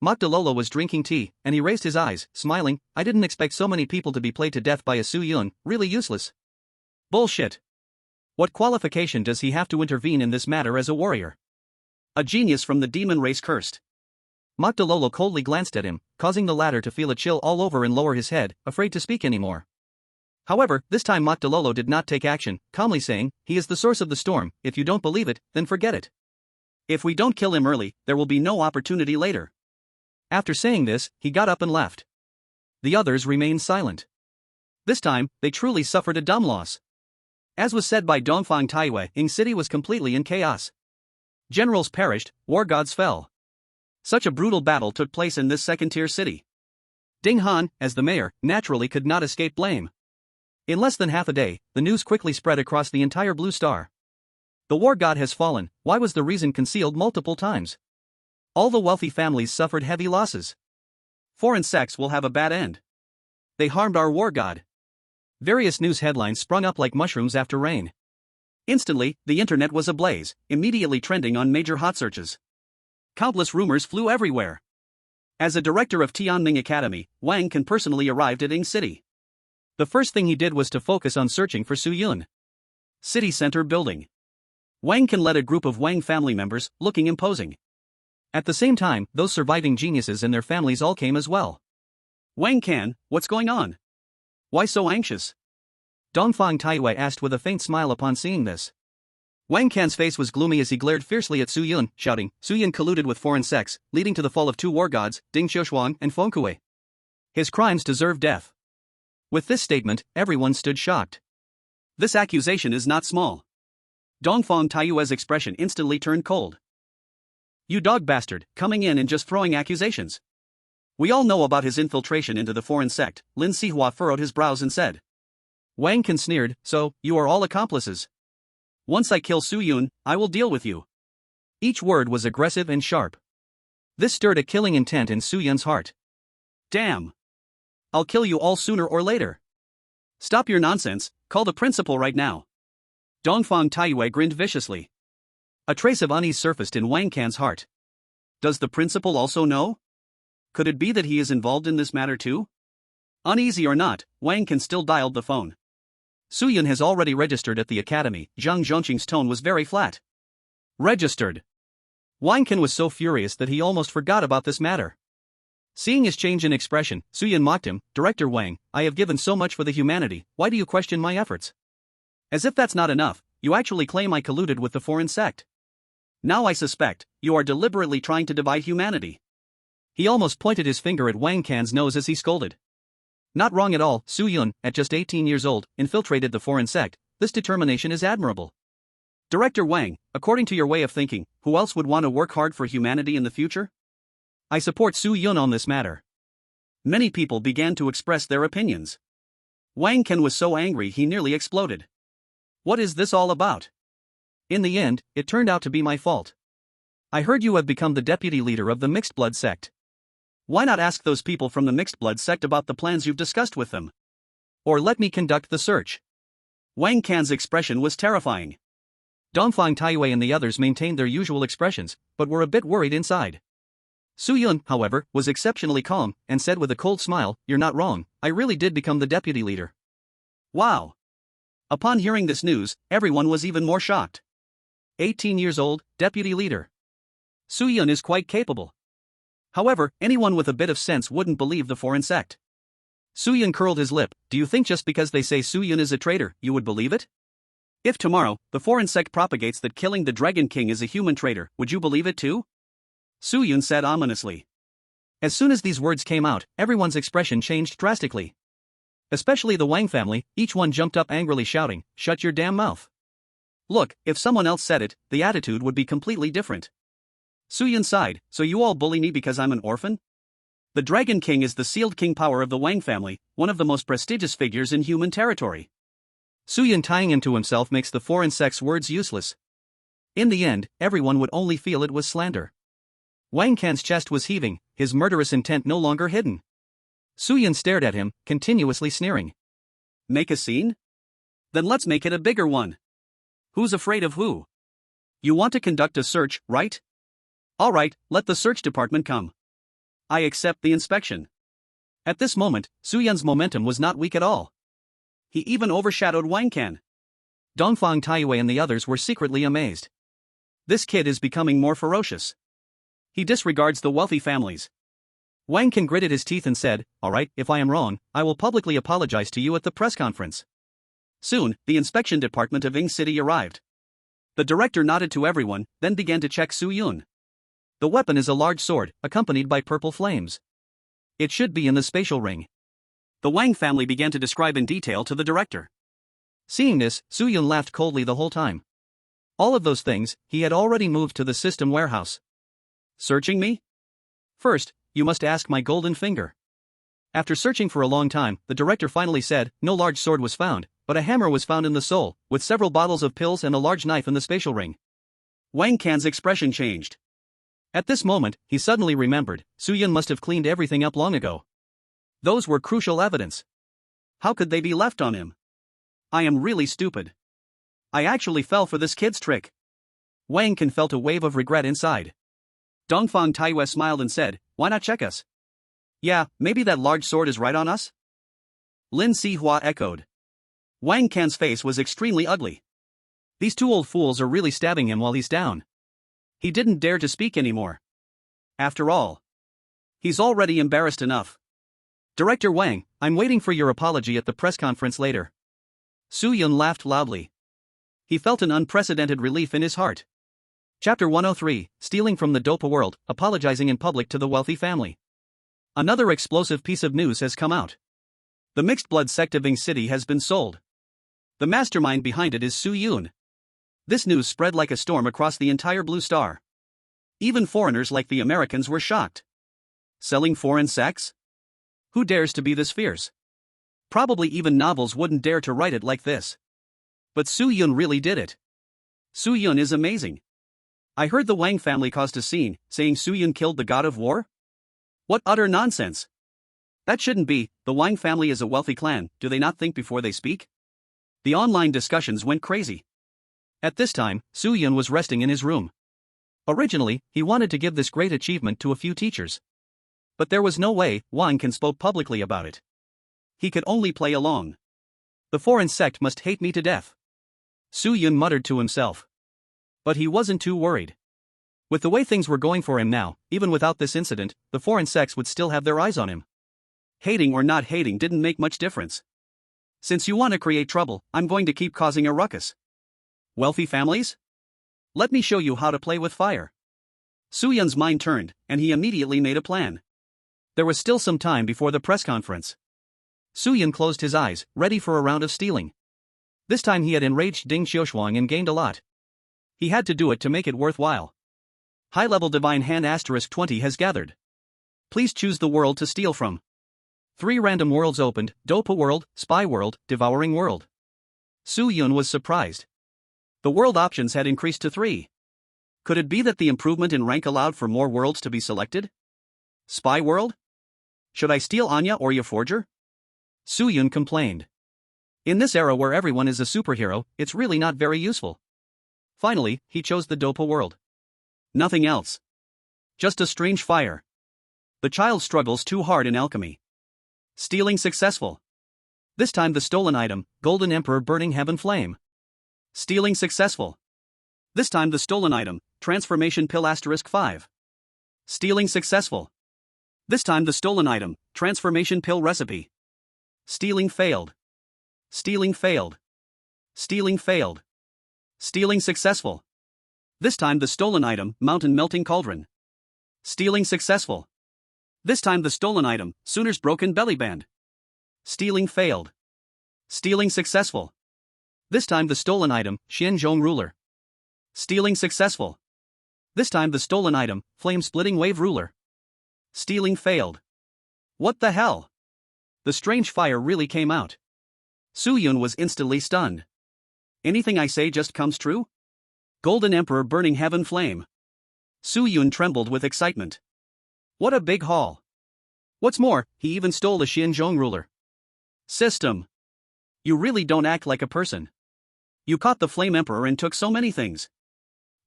Mokdalolo was drinking tea, and he raised his eyes, smiling, I didn't expect so many people to be played to death by a Su Yun, really useless. Bullshit. What qualification does he have to intervene in this matter as a warrior? A genius from the demon race cursed. Mokdalolo coldly glanced at him, causing the latter to feel a chill all over and lower his head, afraid to speak anymore. However, this time Mokdalolo did not take action, calmly saying, he is the source of the storm, if you don't believe it, then forget it. If we don't kill him early, there will be no opportunity later. After saying this, he got up and left. The others remained silent. This time, they truly suffered a dumb loss. As was said by Dongfang Taiwei, Ing City was completely in chaos. Generals perished, war gods fell. Such a brutal battle took place in this second-tier city. Ding Han, as the mayor, naturally could not escape blame. In less than half a day, the news quickly spread across the entire Blue Star. The war god has fallen. Why was the reason concealed multiple times? All the wealthy families suffered heavy losses. Foreign sects will have a bad end. They harmed our war god. Various news headlines sprung up like mushrooms after rain. Instantly, the internet was ablaze, immediately trending on major hot searches. Countless rumors flew everywhere. As a director of Tianming Academy, Wang Can personally arrived at Ing City. The first thing he did was to focus on searching for Su Yun. City Center Building. Wang Can led a group of Wang family members, looking imposing. At the same time, those surviving geniuses and their families all came as well. Wang Can, what's going on? Why so anxious? Dongfang Taiwei asked with a faint smile upon seeing this. Wang Can's face was gloomy as he glared fiercely at Su Yun, shouting, Su Yun colluded with foreign sects, leading to the fall of 2 war gods, Ding Xiaoshuang and Feng Kuei. His crimes deserve death. With this statement, everyone stood shocked. This accusation is not small. Dongfang Taiwei's expression instantly turned cold. You dog bastard, coming in and just throwing accusations. We all know about his infiltration into the foreign sect, Lin Sihua furrowed his brows and said. Wang Can sneered, so, you are all accomplices. Once I kill Su Yun, I will deal with you. Each word was aggressive and sharp. This stirred a killing intent in Su Yun's heart. Damn. I'll kill you all sooner or later. Stop your nonsense, call the principal right now. Dongfang Taiwei grinned viciously. A trace of unease surfaced in Wang Can's heart. Does the principal also know? Could it be that he is involved in this matter too? Uneasy or not, Wang Can still dialed the phone. Suyun has already registered at the academy. Zhang Zhongqing's tone was very flat. Registered. Wang Can was so furious that he almost forgot about this matter. Seeing his change in expression, Suyun mocked him. Director Wang, I have given so much for the humanity, why do you question my efforts? As if that's not enough, you actually claim I colluded with the foreign sect. Now I suspect, you are deliberately trying to divide humanity. He almost pointed his finger at Wang Can's nose as he scolded. Not wrong at all, Suyun, at just 18 years old, infiltrated the foreign sect. This determination is admirable. Director Wang, according to your way of thinking, who else would want to work hard for humanity in the future? I support Suyun on this matter. Many people began to express their opinions. Wang Can was so angry he nearly exploded. What is this all about? In the end, it turned out to be my fault. I heard you have become the deputy leader of the mixed blood sect. Why not ask those people from the mixed blood sect about the plans you've discussed with them? Or let me conduct the search. Wang Can's expression was terrifying. Dongfang Taiyue and the others maintained their usual expressions, but were a bit worried inside. Suyun, however, was exceptionally calm, and said with a cold smile, You're not wrong, I really did become the deputy leader. Wow! Upon hearing this news, everyone was even more shocked. 18 years old, deputy leader. Suyun is quite capable. However, anyone with a bit of sense wouldn't believe the foreign sect. Suyun curled his lip. Do you think just because they say Suyun is a traitor, you would believe it? If tomorrow, the foreign sect propagates that killing the Dragon King is a human traitor, would you believe it too? Suyun said ominously. As soon as these words came out, everyone's expression changed drastically. Especially the Wang family, each one jumped up angrily shouting, Shut your damn mouth. Look, if someone else said it, the attitude would be completely different. Suyun sighed, so you all bully me because I'm an orphan? The Dragon King is the sealed king power of the Wang family, one of the most prestigious figures in human territory. Suyun tying him to himself makes the foreign sect's words useless. In the end, everyone would only feel it was slander. Wang Can's chest was heaving, his murderous intent no longer hidden. Suyun stared at him, continuously sneering. Make a scene? Then let's make it a bigger one. Who's afraid of who? You want to conduct a search, right? Alright, let the search department come. I accept the inspection. At this moment, Suyun's momentum was not weak at all. He even overshadowed Wang Can. Dongfang Taiyue and the others were secretly amazed. This kid is becoming more ferocious. He disregards the wealthy families. Wang Can gritted his teeth and said, Alright, if I am wrong, I will publicly apologize to you at the press conference. Soon, the inspection department of Ing City arrived. The director nodded to everyone, then began to check Suyun. The weapon is a large sword, accompanied by purple flames. It should be in the spatial ring. The Wang family began to describe in detail to the director. Seeing this, Suyun laughed coldly the whole time. All of those things, he had already moved to the system warehouse. Searching me? First, you must ask my golden finger. After searching for a long time, the director finally said, No large sword was found, but a hammer was found in the soul, with several bottles of pills and a large knife in the spatial ring. Wang Can's expression changed. At this moment, he suddenly remembered, Suyun must have cleaned everything up long ago. Those were crucial evidence. How could they be left on him? I am really stupid. I actually fell for this kid's trick. Wang Can felt a wave of regret inside. Dongfang Taiyue smiled and said, Why not check us? Yeah, maybe that large sword is right on us? Lin Sihua echoed. Wang Can's face was extremely ugly. These two old fools are really stabbing him while he's down. He didn't dare to speak anymore. After all, he's already embarrassed enough. Director Wang, I'm waiting for your apology at the press conference later. Suyun laughed loudly. He felt an unprecedented relief in his heart. Chapter 103, Stealing from the Dopa World, Apologizing in Public to the Wealthy Family. Another explosive piece of news has come out. The mixed blood sect of Ing City has been sold. The mastermind behind it is Suyun. This news spread like a storm across the entire Blue Star. Even foreigners like the Americans were shocked. Selling foreign sects? Who dares to be this fierce? Probably even novels wouldn't dare to write it like this. But Suyun really did it. Suyun is amazing. I heard the Wang family caused a scene, saying Suyun killed the god of war? What utter nonsense! That shouldn't be. The Wang family is a wealthy clan, do they not think before they speak? The online discussions went crazy. At this time, Su Yun was resting in his room. Originally, he wanted to give this great achievement to a few teachers. But there was no way Wang can spoke publicly about it. He could only play along. The foreign sect must hate me to death. Su Yun muttered to himself. But he wasn't too worried. With the way things were going for him now, even without this incident, the foreign sects would still have their eyes on him. Hating or not hating didn't make much difference. Since you want to create trouble, I'm going to keep causing a ruckus. Wealthy families? Let me show you how to play with fire. Su Yun's mind turned, and he immediately made a plan. There was still some time before the press conference. Su Yun closed his eyes, ready for a round of stealing. This time he had enraged Ding Xiaoshuang and gained a lot. He had to do it to make it worthwhile. High-level divine hand *20 has gathered. Please choose the world to steal from. 3 random worlds opened: Dopa World, Spy World, Devouring World. Su Yun was surprised. The world options had increased to 3. Could it be that the improvement in rank allowed for more worlds to be selected? Spy World? Should I steal Anya or your forger? Su Yun complained. In this era where everyone is a superhero, it's really not very useful. Finally, he chose the Dopa World. Nothing else. Just a strange fire. The child struggles too hard in alchemy. Stealing successful. This time the stolen item, Golden Emperor Burning Heaven Flame. Stealing successful. This time the stolen item, Transformation Pill *5. Stealing successful. This time the stolen item, Transformation Pill Recipe. Stealing failed. Stealing failed. Stealing failed. Stealing successful. This time the stolen item, Mountain Melting Cauldron. Stealing successful. This time the stolen item, Sooner's Broken Belly Band. Stealing failed. Stealing successful. This time the stolen item, Xianzhong Ruler. Stealing successful. This time the stolen item, Flame-Splitting Wave Ruler. Stealing failed. What the hell? The strange fire really came out. Su Yun was instantly stunned. Anything I say just comes true? Golden Emperor Burning Heaven Flame. Su Yun trembled with excitement. What a big haul. What's more, he even stole the Xianzhong Ruler. System. You really don't act like a person. You caught the Flame Emperor and took so many things.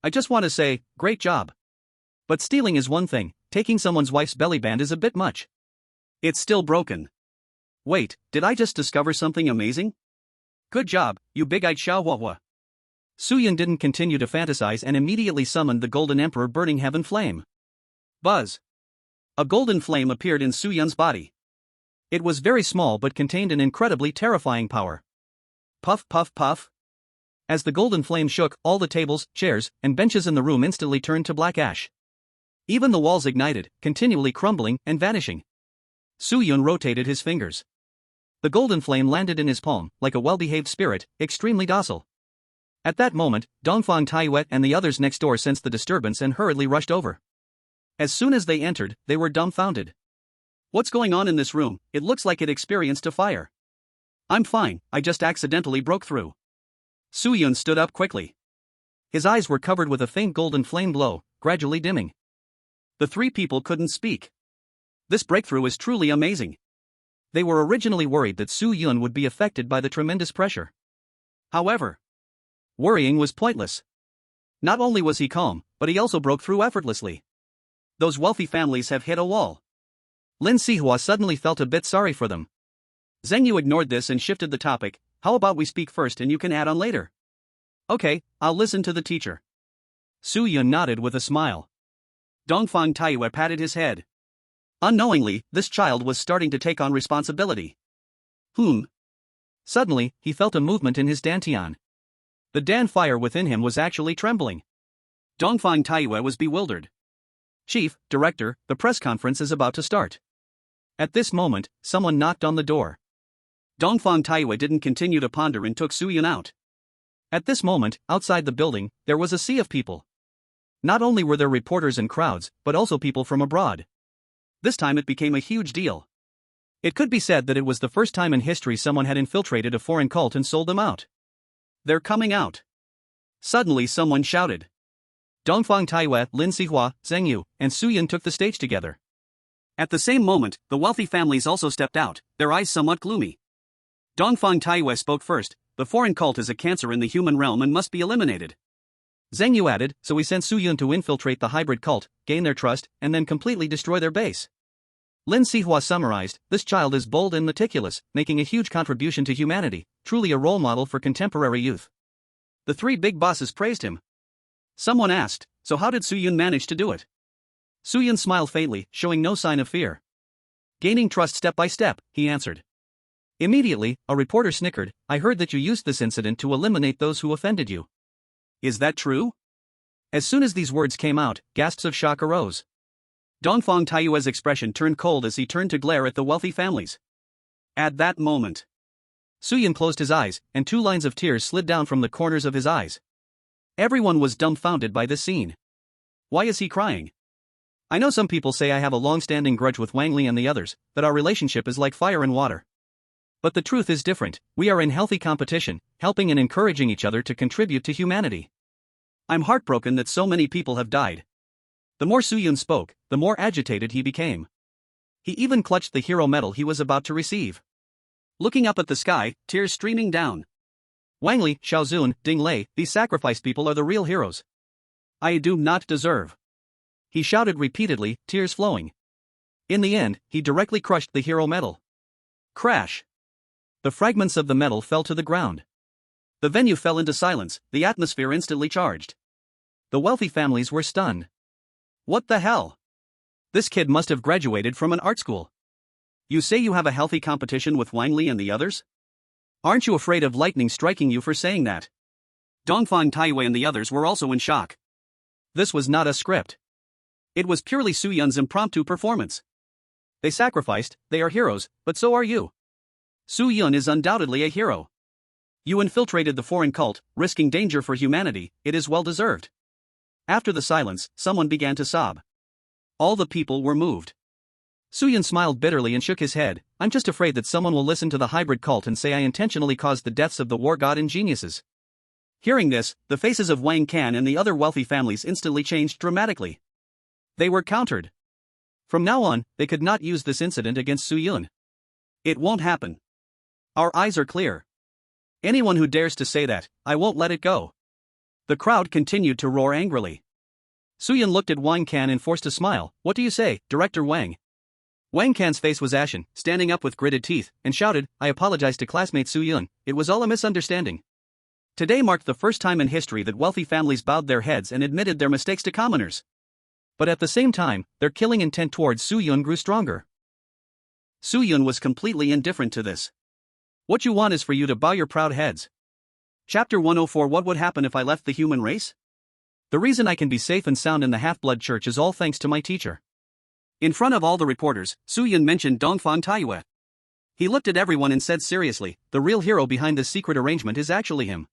I just want to say, great job. But stealing is one thing, taking someone's wife's belly band is a bit much. It's still broken. Wait, did I just discover something amazing? Good job, you big-eyed Xiao Huohuo. Su Yun didn't continue to fantasize and immediately summoned the Golden Emperor Burning Heaven Flame. Buzz. A golden flame appeared in Su Yun's body. It was very small but contained an incredibly terrifying power. Puff puff puff. As the golden flame shook, all the tables, chairs, and benches in the room instantly turned to black ash. Even the walls ignited, continually crumbling and vanishing. Su Yun rotated his fingers. The golden flame landed in his palm, like a well-behaved spirit, extremely docile. At that moment, Dongfang Taiyue and the others next door sensed the disturbance and hurriedly rushed over. As soon as they entered, they were dumbfounded. What's going on in this room? It looks like it experienced a fire. I'm fine, I just accidentally broke through. Su Yun stood up quickly. His eyes were covered with a faint golden flame glow, gradually dimming. The 3 people couldn't speak. This breakthrough is truly amazing. They were originally worried that Su Yun would be affected by the tremendous pressure. However, worrying was pointless. Not only was he calm, but he also broke through effortlessly. Those wealthy families have hit a wall. Lin Sihua suddenly felt a bit sorry for them. Zheng Yu ignored this and shifted the topic. How about we speak first and you can add on later? Okay, I'll listen to the teacher. Su Yun nodded with a smile. Dongfang Taiyue patted his head. Unknowingly, this child was starting to take on responsibility. Suddenly, he felt a movement in his dantian. The Dan fire within him was actually trembling. Dongfang Taiyue was bewildered. Chief, Director, the press conference is about to start. At this moment, someone knocked on the door. Dongfang Taiyue didn't continue to ponder and took Su Yun out. At this moment, outside the building, there was a sea of people. Not only were there reporters and crowds, but also people from abroad. This time it became a huge deal. It could be said that it was the first time in history someone had infiltrated a foreign cult and sold them out. They're coming out. Suddenly someone shouted. Dongfang Taiyue, Lin Sihua, Zheng Yu, and Su Yun took the stage together. At the same moment, the wealthy families also stepped out, their eyes somewhat gloomy. Dongfang Taiyue spoke first. the foreign cult is a cancer in the human realm and must be eliminated. Zheng Yu added, so we sent Su Yun to infiltrate the hybrid cult, gain their trust, and then completely destroy their base. Lin Sihua summarized, this child is bold and meticulous, making a huge contribution to humanity, truly a role model for contemporary youth. The three big bosses praised him. Someone asked, so how did Su Yun manage to do it? Su Yun smiled faintly, showing no sign of fear. Gaining trust step by step, he answered. Immediately, a reporter snickered, I heard that you used this incident to eliminate those who offended you. Is that true? As soon as these words came out, gasps of shock arose. Dongfang Taiyue's expression turned cold as he turned to glare at the wealthy families. At that moment, Su Yun closed his eyes, and 2 lines of tears slid down from the corners of his eyes. Everyone was dumbfounded by this scene. Why is he crying? I know some people say I have a long-standing grudge with Wang Li and the others, that our relationship is like fire and water. But the truth is different, we are in healthy competition, helping and encouraging each other to contribute to humanity. I'm heartbroken that so many people have died. The more Su Yun spoke, the more agitated he became. He even clutched the hero medal he was about to receive. Looking up at the sky, tears streaming down. Wang Li, Xiao Zun, Ding Lei, these sacrificed people are the real heroes. I do not deserve. He shouted repeatedly, tears flowing. In the end, he directly crushed the hero medal. Crash. The fragments of the medal fell to the ground. The venue fell into silence, the atmosphere instantly charged. The wealthy families were stunned. What the hell? This kid must have graduated from an art school. You say you have a healthy competition with Wang Li and the others? Aren't you afraid of lightning striking you for saying that? Dongfang Taiyue and the others were also in shock. This was not a script. It was purely Su Yun's impromptu performance. They sacrificed, they are heroes, but so are you. Su Yun is undoubtedly a hero. You infiltrated the foreign cult, risking danger for humanity, it is well deserved. After the silence, someone began to sob. All the people were moved. Su Yun smiled bitterly and shook his head, I'm just afraid that someone will listen to the hybrid cult and say I intentionally caused the deaths of the war god and geniuses. Hearing this, the faces of Wang Can and the other wealthy families instantly changed dramatically. They were countered. From now on, they could not use this incident against Su Yun. It won't happen. Our eyes are clear. Anyone who dares to say that, I won't let it go. The crowd continued to roar angrily. Su Yun looked at Wang Can and forced a smile, what do you say, Director Wang? Wang Can's face was ashen, standing up with gritted teeth, and shouted, I apologize to classmate Su Yun, it was all a misunderstanding. Today marked the first time in history that wealthy families bowed their heads and admitted their mistakes to commoners. But at the same time, their killing intent towards Su Yun grew stronger. Su Yun was completely indifferent to this. What you want is for you to bow your proud heads. Chapter 104 What would happen if I left the human race? The reason I can be safe and sound in the Half-Blood Church is all thanks to my teacher. In front of all the reporters, Su Yun mentioned Dongfang Taiyue. He looked at everyone and said seriously, the real hero behind this secret arrangement is actually him.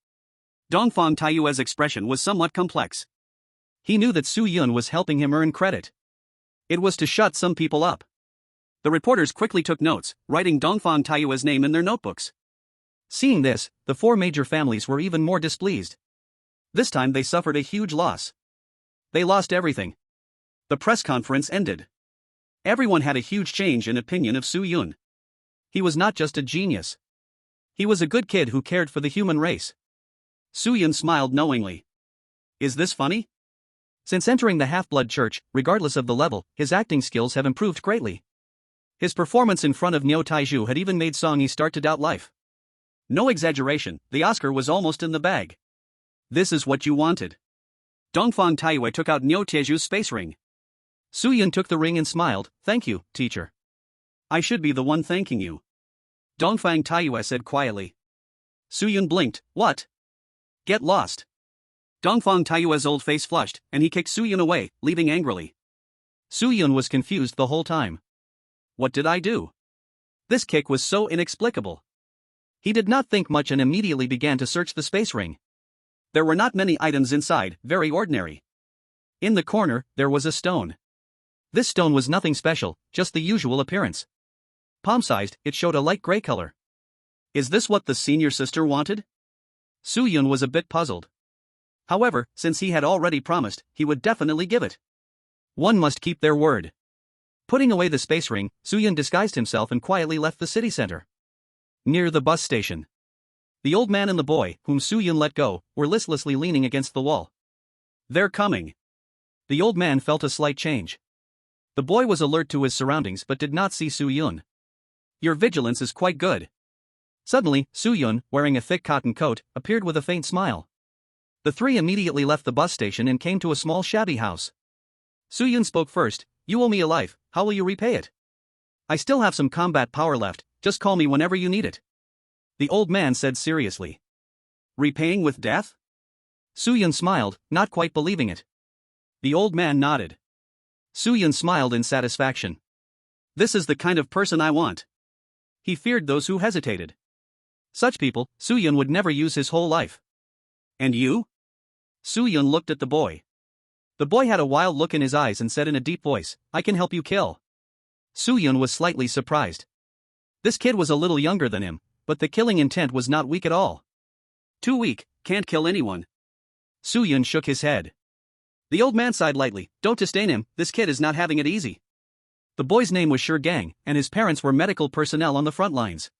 Dongfang Taiyue's expression was somewhat complex. He knew that Su Yun was helping him earn credit. It was to shut some people up. The reporters quickly took notes, writing Dongfang Taiyue's name in their notebooks. Seeing this, the 4 major families were even more displeased. This time they suffered a huge loss. They lost everything. The press conference ended. Everyone had a huge change in opinion of Su Yun. He was not just a genius. He was a good kid who cared for the human race. Su Yun smiled knowingly. Is this funny? Since entering the Half-Blood Church, regardless of the level, his acting skills have improved greatly. His performance in front of Niu Taizhu had even made Song Yi start to doubt life. No exaggeration, the Oscar was almost in the bag. This is what you wanted. Dongfang Taiyue took out Niu Taizhu's space ring. Su Yun took the ring and smiled, thank you, teacher. I should be the one thanking you. Dongfang Taiyue said quietly. Su Yun blinked, what? Get lost. Dongfang Taiyue's old face flushed, and he kicked Su Yun away, leaving angrily. Su Yun was confused the whole time. What did I do? This kick was so inexplicable. He did not think much and immediately began to search the space ring. There were not many items inside, very ordinary. In the corner, there was a stone. This stone was nothing special, just the usual appearance. Palm-sized, it showed a light gray color. Is this what the senior sister wanted? Su Yun was a bit puzzled. However, since he had already promised, he would definitely give it. One must keep their word. Putting away the space ring, Su Yun disguised himself and quietly left the city center. Near the bus station, The old man and the boy, whom Su Yun let go, were listlessly leaning against the wall. They're coming. The old man felt a slight change. The boy was alert to his surroundings but did not see Su Yun. Your vigilance is quite good. Suddenly, Su Yun, wearing a thick cotton coat, appeared with a faint smile. The three immediately left the bus station and came to a small shabby house. Su Yun spoke first. You owe me a life, how will you repay it? I still have some combat power left, just call me whenever you need it. The old man said seriously. Repaying with death? Su Yun smiled, not quite believing it. The old man nodded. Su Yun smiled in satisfaction. This is the kind of person I want. He feared those who hesitated. Such people, Su Yun would never use his whole life. And you? Su Yun looked at the boy. The boy had a wild look in his eyes and said in a deep voice, I can help you kill. Su Yun was slightly surprised. This kid was a little younger than him, but the killing intent was not weak at all. Too weak, can't kill anyone. Su Yun shook his head. The old man sighed lightly, don't disdain him, this kid is not having it easy. The boy's name was Gang, and his parents were medical personnel on the front lines.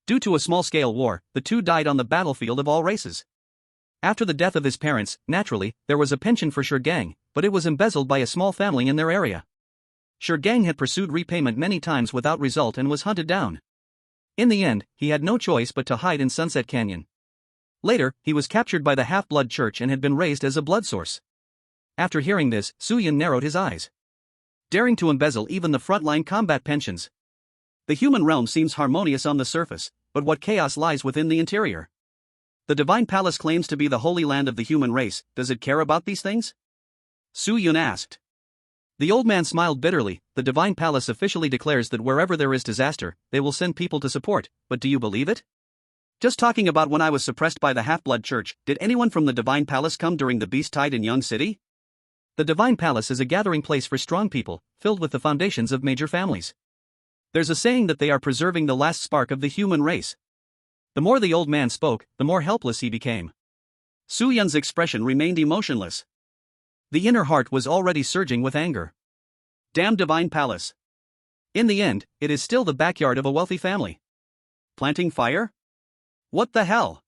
Due to a small-scale war, the two died on the battlefield of all races. After the death of his parents, naturally, there was a pension for Gang, but it was embezzled by a small family in their area. Gang had pursued repayment many times without result and was hunted down. In the end, he had no choice but to hide in Sunset Canyon. Later, he was captured by the Half-Blood Church and had been raised as a blood source. After hearing this, Su Yun narrowed his eyes. Daring to embezzle even the frontline combat pensions. The human realm seems harmonious on the surface, but what chaos lies within the interior? The Divine Palace claims to be the holy land of the human race, does it care about these things? Su Yun asked. The old man smiled bitterly. The Divine Palace officially declares that wherever there is disaster, they will send people to support, but do you believe it? Just talking about when I was suppressed by the Half-Blood Church, did anyone from the Divine Palace come during the Beast Tide in Young City? The Divine Palace is a gathering place for strong people, filled with the foundations of major families. There's a saying that they are preserving the last spark of the human race. The more the old man spoke, the more helpless he became. Su Yun's expression remained emotionless. The inner heart was already surging with anger. Damn Divine Palace. In the end, it is still the backyard of a wealthy family. Planting fire? What the hell?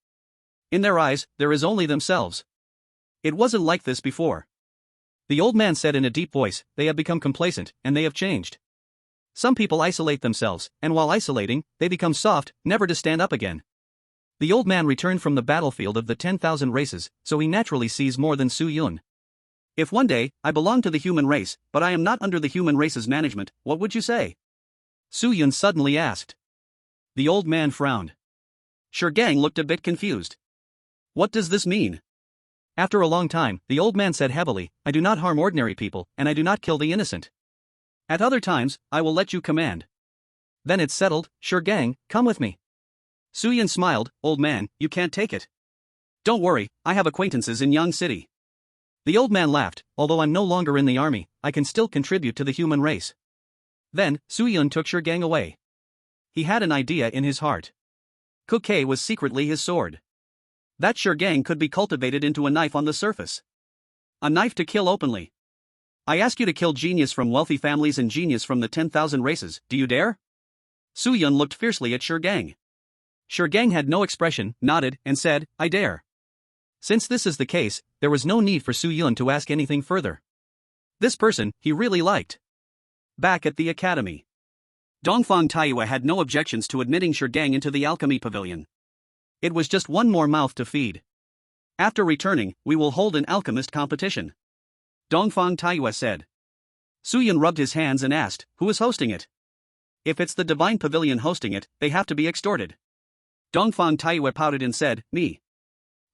In their eyes, there is only themselves. It wasn't like this before. The old man said in a deep voice, they have become complacent, and they have changed. Some people isolate themselves, and while isolating, they become soft, never to stand up again. The old man returned from the battlefield of the 10,000 races, so he naturally sees more than Su Yun. If one day, I belong to the human race, but I am not under the human race's management, what would you say? Su Yun suddenly asked. The old man frowned. Gang looked a bit confused. What does this mean? After a long time, the old man said heavily, I do not harm ordinary people, and I do not kill the innocent. At other times, I will let you command. Then it's settled, Gang, come with me. Su Yun smiled, old man, you can't take it. Don't worry, I have acquaintances in Young City. The old man laughed, although I'm no longer in the army, I can still contribute to the human race. Then, Su Yun took Gang away. He had an idea in his heart. Kuke was secretly his sword. That Gang could be cultivated into a knife on the surface. A knife to kill openly. I ask you to kill genius from wealthy families and genius from the 10,000 races, do you dare? Su Yun looked fiercely at Gang. Gang had no expression, nodded, and said, I dare. Since this is the case, there was no need for Su Yun to ask anything further. This person, he really liked. Back at the academy, Dongfang Taiyue had no objections to admitting Gang into the alchemy pavilion. It was just one more mouth to feed. After returning, we will hold an alchemist competition. Dongfang Taiyue said. Su Yun rubbed his hands and asked, who is hosting it? If it's the Divine Pavilion hosting it, they have to be extorted. Dongfang Taiyue pouted and said, me.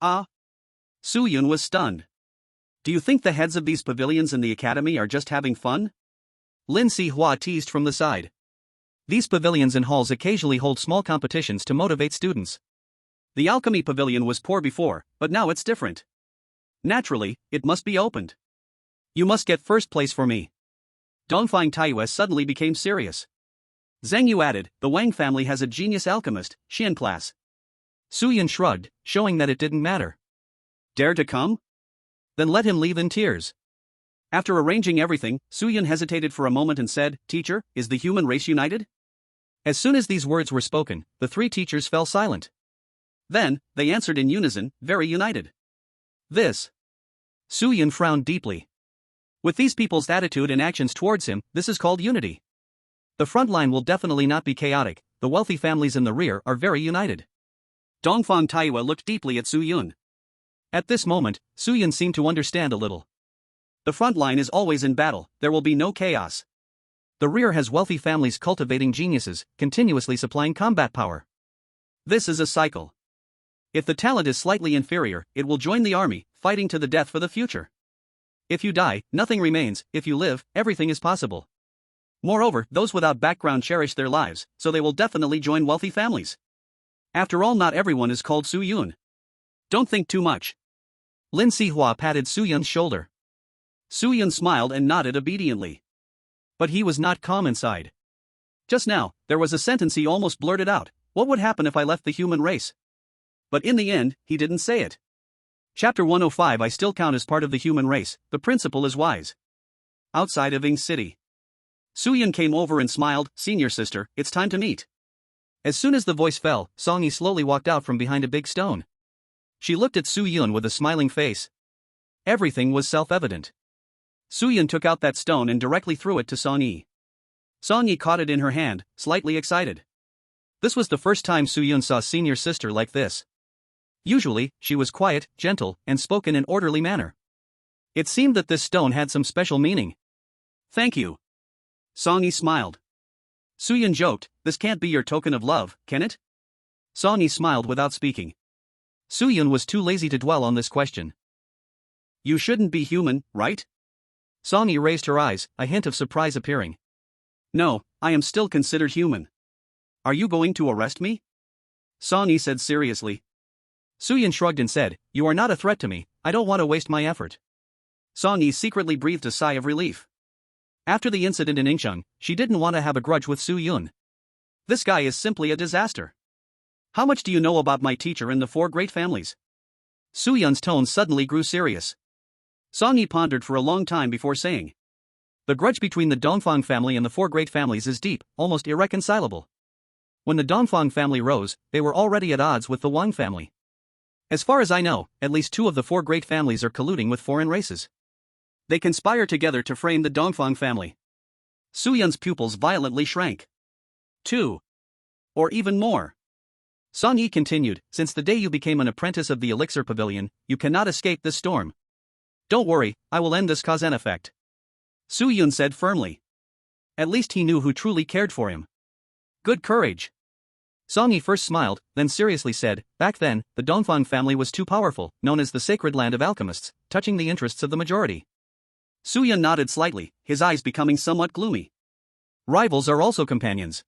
Ah. Su Yun was stunned. Do you think the heads of these pavilions in the academy are just having fun? Lin Sihua teased from the side. These pavilions and halls occasionally hold small competitions to motivate students. The alchemy pavilion was poor before, but now it's different. Naturally, it must be opened. You must get first place for me. Dongfang Taiyue suddenly became serious. Zhang Yu added, the Wang family has a genius alchemist, Xian class. Su Yun shrugged, showing that it didn't matter. Dare to come? Then let him leave in tears. After arranging everything, Su Yun hesitated for a moment and said, Teacher, is the human race united? As soon as these words were spoken, the three teachers fell silent. Then, they answered in unison, very united. This. Su Yun frowned deeply. With these people's attitude and actions towards him, this is called unity. The front line will definitely not be chaotic, the wealthy families in the rear are very united. Dongfang Taiwa looked deeply at Su Yun. At this moment, Su Yun seemed to understand a little. The front line is always in battle, there will be no chaos. The rear has wealthy families cultivating geniuses, continuously supplying combat power. This is a cycle. If the talent is slightly inferior, it will join the army, fighting to the death for the future. If you die, nothing remains, if you live, everything is possible. Moreover, those without background cherish their lives, so they will definitely join wealthy families. After all, not everyone is called Su Yun. Don't think too much. Lin Sihua patted Su Yun's shoulder. Su Yun smiled and nodded obediently. But he was not calm inside. Just now, there was a sentence he almost blurted out. What would happen if I left the human race? But in the end, he didn't say it. Chapter 105. I still count as part of the human race, the principle is wise. Outside of Ing City. Su Yun came over and smiled. Senior sister, it's time to meet. As soon as the voice fell, Song Yi slowly walked out from behind a big stone. She looked at Su Yun with a smiling face. Everything was self-evident. Su Yun took out that stone and directly threw it to Song Yi. Song Yi caught it in her hand, slightly excited. This was the first time Su Yun saw senior sister like this. Usually, she was quiet, gentle, and spoke in an orderly manner. It seemed that this stone had some special meaning. Thank you. Song Yi smiled. Su Yun joked, this can't be your token of love, can it? Song Yi smiled without speaking. Su Yun was too lazy to dwell on this question. You shouldn't be human, right? Song Yi raised her eyes, a hint of surprise appearing. No, I am still considered human. Are you going to arrest me? Song Yi said seriously. Su Yun shrugged and said, you are not a threat to me, I don't want to waste my effort. Song Yi secretly breathed a sigh of relief. After the incident in Yingcheng, she didn't want to have a grudge with Su Yun. This guy is simply a disaster. How much do you know about my teacher and the four great families? Su Yun's tone suddenly grew serious. Song Yi pondered for a long time before saying. The grudge between the Dongfang family and the four great families is deep, almost irreconcilable. When the Dongfang family rose, they were already at odds with the Wang family. As far as I know, at least two of the four great families are colluding with foreign races. They conspire together to frame the Dongfang family. Su Yun's pupils violently shrank. 2. Or even more. Song Yi continued, since the day you became an apprentice of the Elixir Pavilion, you cannot escape this storm. Don't worry, I will end this cause and effect. Su Yun said firmly. At least he knew who truly cared for him. Good courage. Song Yi first smiled, then seriously said, back then, the Dongfang family was too powerful, known as the sacred land of alchemists, touching the interests of the majority. Su Yun nodded slightly, his eyes becoming somewhat gloomy. Rivals are also companions.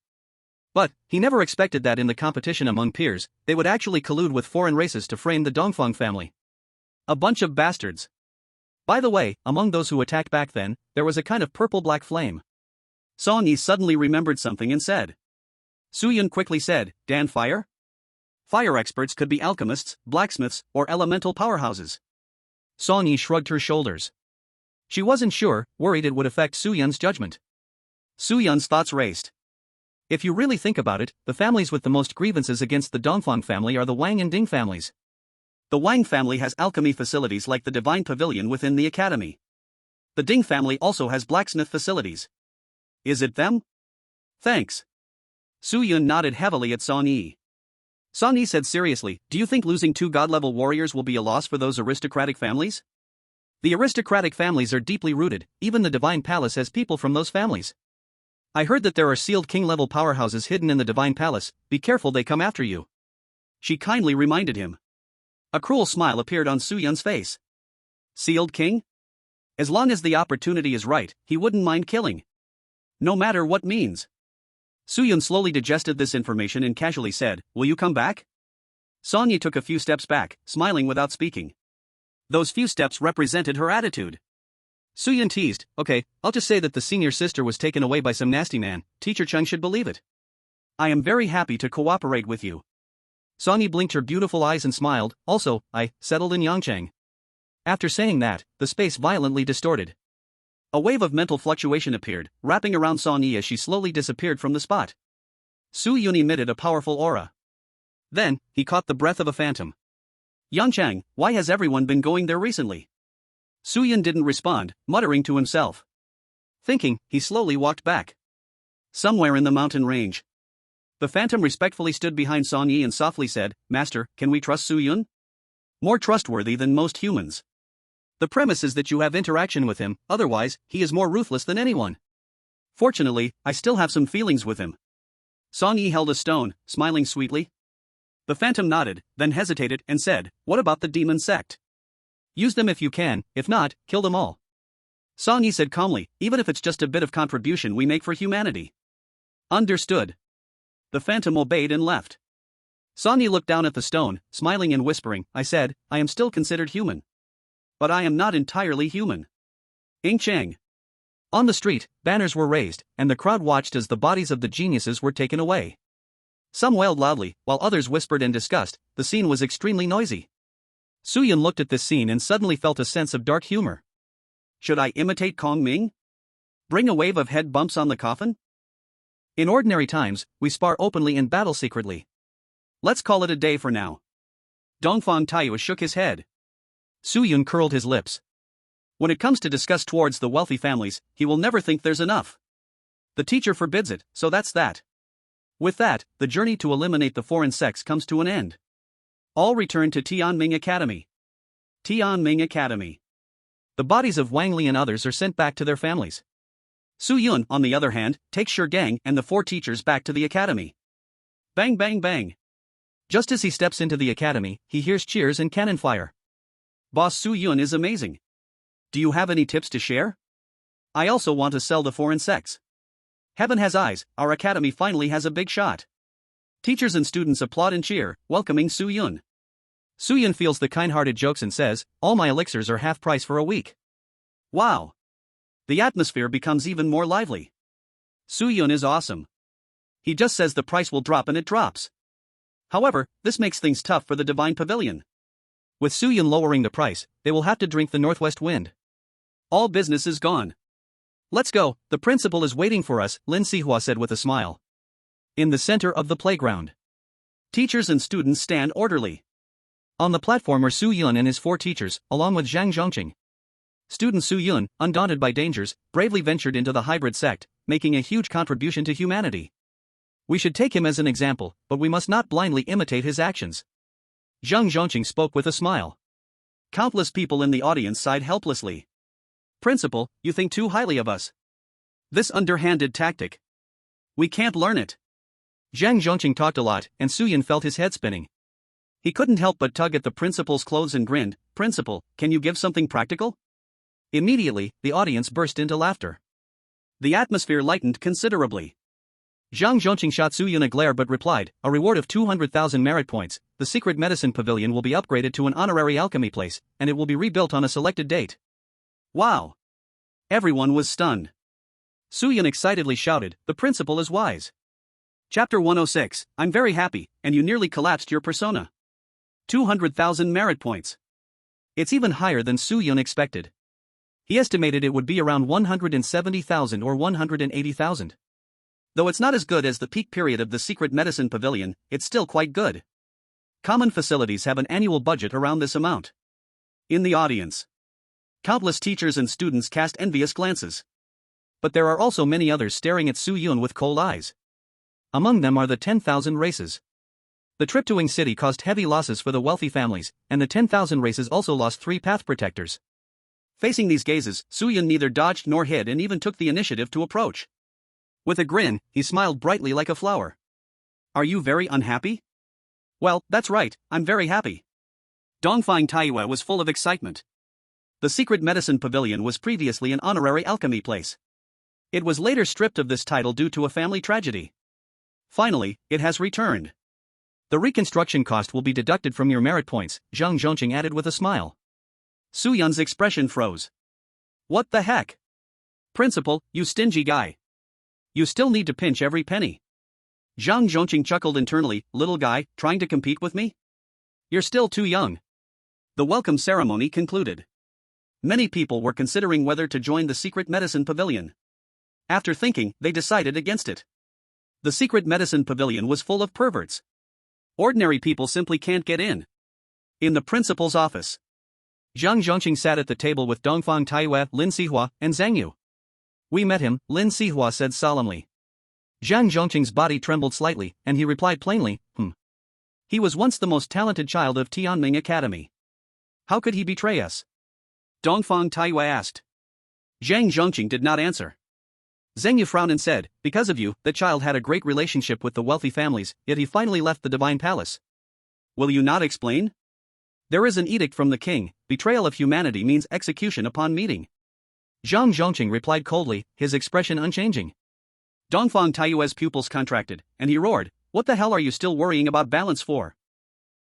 But, he never expected that in the competition among peers, they would actually collude with foreign races to frame the Dongfang family. A bunch of bastards. By the way, among those who attacked back then, there was a kind of purple-black flame. Song Yi suddenly remembered something and said. Su Yun quickly said, Dan fire? Fire experts could be alchemists, blacksmiths, or elemental powerhouses. Song Yi shrugged her shoulders. She wasn't sure, worried it would affect Su Yun's judgment. Su Yun's thoughts raced. If you really think about it, the families with the most grievances against the Dongfang family are the Wang and Ding families. The Wang family has alchemy facilities like the Divine Pavilion within the academy. The Ding family also has blacksmith facilities. Is it them? Thanks. Su Yun nodded heavily at Song Yi. Song Yi said seriously, do you think losing 2 god-level warriors will be a loss for those aristocratic families? The aristocratic families are deeply rooted, even the Divine Palace has people from those families. I heard that there are sealed king-level powerhouses hidden in the Divine Palace, be careful they come after you. She kindly reminded him. A cruel smile appeared on Su Yun's face. Sealed king? As long as the opportunity is right, he wouldn't mind killing. No matter what means. Su Yun slowly digested this information and casually said, will you come back? Song Yi took a few steps back, smiling without speaking. Those few steps represented her attitude. Su Yun teased, okay, I'll just say that the senior sister was taken away by some nasty man, Teacher Cheng should believe it. I am very happy to cooperate with you. Song Yi blinked her beautiful eyes and smiled, also, I settled in Yangcheng. After saying that, the space violently distorted. A wave of mental fluctuation appeared, wrapping around Song Yi as she slowly disappeared from the spot. Su Yun emitted a powerful aura. Then, he caught the breath of a phantom. Yanchang, why has everyone been going there recently? Suyun didn't respond, muttering to himself. Thinking, he slowly walked back. Somewhere in the mountain range. The phantom respectfully stood behind Song Yi and softly said, "Master, can we trust Suyun?" More trustworthy than most humans. The premise is that you have interaction with him, otherwise, he is more ruthless than anyone. Fortunately, I still have some feelings with him. Song Yi held a stone, smiling sweetly. The phantom nodded, then hesitated and said, "What about the demon sect?" "Use them if you can, if not, kill them all." Song Yi said calmly, "Even if it's just a bit of contribution we make for humanity." "Understood." The phantom obeyed and left. Song Yi looked down at the stone, smiling and whispering, "I said, I am still considered human. But I am not entirely human." Ing Chang. On the street, banners were raised, and the crowd watched as the bodies of the geniuses were taken away. Some wailed loudly, while others whispered in disgust. The scene was extremely noisy. Suyun looked at this scene and suddenly felt a sense of dark humor. Should I imitate Kong Ming? Bring a wave of head bumps on the coffin? In ordinary times, we spar openly and battle secretly. Let's call it a day for now. Dongfang Taiyu shook his head. Suyun curled his lips. When it comes to disgust towards the wealthy families, he will never think there's enough. The teacher forbids it, so that's that. With that, the journey to eliminate the foreign sects comes to an end. All return to Tianming Academy. Tianming Academy. The bodies of Wang Li and others are sent back to their families. Suyun, on the other hand, takes Shi Gang and the 4 teachers back to the academy. Bang bang bang. Just as he steps into the academy, he hears cheers and cannon fire. Boss Suyun is amazing. Do you have any tips to share? I also want to sell the foreign sects. Heaven has eyes, our academy finally has a big shot. Teachers and students applaud and cheer, welcoming Suyun. Suyun feels the kind-hearted jokes and says, "All my elixirs are half price for a week." Wow. The atmosphere becomes even more lively. Suyun is awesome. He just says the price will drop and it drops. However, this makes things tough for the Divine Pavilion. With Suyun lowering the price, they will have to drink the northwest wind. All business is gone. "Let's go, the principal is waiting for us," Lin Sihua said with a smile. In the center of the playground, teachers and students stand orderly. On the platform are Suyun and his 4 teachers, along with Zhang Zhongqing. Student Suyun, undaunted by dangers, bravely ventured into the hybrid sect, making a huge contribution to humanity. We should take him as an example, but we must not blindly imitate his actions. Zhang Zhongqing spoke with a smile. Countless people in the audience sighed helplessly. Principal, you think too highly of us. This underhanded tactic. We can't learn it. Zhang Zhongqing talked a lot, and Suyun felt his head spinning. He couldn't help but tug at the principal's clothes and grinned. "Principal, can you give something practical?" Immediately, the audience burst into laughter. The atmosphere lightened considerably. Zhang Zhongqing shot Suyun a glare but replied, "A reward of 200,000 merit points. The secret medicine pavilion will be upgraded to an honorary alchemy place, and it will be rebuilt on a selected date." Wow. Everyone was stunned. Suyun excitedly shouted, "The principal is wise." Chapter 106, I'm very happy, and you nearly collapsed your persona. 200,000 merit points. It's even higher than Suyun expected. He estimated it would be around 170,000 or 180,000. Though it's not as good as the peak period of the secret medicine pavilion, it's still quite good. Common facilities have an annual budget around this amount. In the audience, countless teachers and students cast envious glances. But there are also many others staring at Suyun with cold eyes. Among them are the 10,000 races. The trip to Ing City caused heavy losses for the wealthy families, and the 10,000 races also lost 3 path protectors. Facing these gazes, Suyun neither dodged nor hid and even took the initiative to approach. With a grin, he smiled brightly like a flower. Are you very unhappy? Well, that's right, I'm very happy. Dongfang Taiyu was full of excitement. The secret medicine pavilion was previously an honorary alchemy place. It was later stripped of this title due to a family tragedy. Finally, it has returned. The reconstruction cost will be deducted from your merit points, Zhang Zhongqing added with a smile. Suyun's expression froze. What the heck? Principal, you stingy guy. You still need to pinch every penny. Zhang Zhongqing chuckled internally, little guy, trying to compete with me? You're still too young. The welcome ceremony concluded. Many people were considering whether to join the secret medicine pavilion. After thinking, they decided against it. The secret medicine pavilion was full of perverts. Ordinary people simply can't get in. In the principal's office, Zhang Zhongqing sat at the table with Dongfang Taiyue, Lin Sihua, and Zhang Yu. We met him, Lin Sihua said solemnly. Zhang Zhongqing's body trembled slightly, and he replied plainly, He was once the most talented child of Tianming Academy. How could he betray us? Dongfang Taiyue asked. Zhang Zhongqing did not answer. Zhang Yu frowned and said, because of you, the child had a great relationship with the wealthy families, yet he finally left the divine palace. Will you not explain? There is an edict from the king, betrayal of humanity means execution upon meeting. Zhang Zhongqing replied coldly, his expression unchanging. Dongfang Taiyue's pupils contracted, and he roared, what the hell are you still worrying about balance for?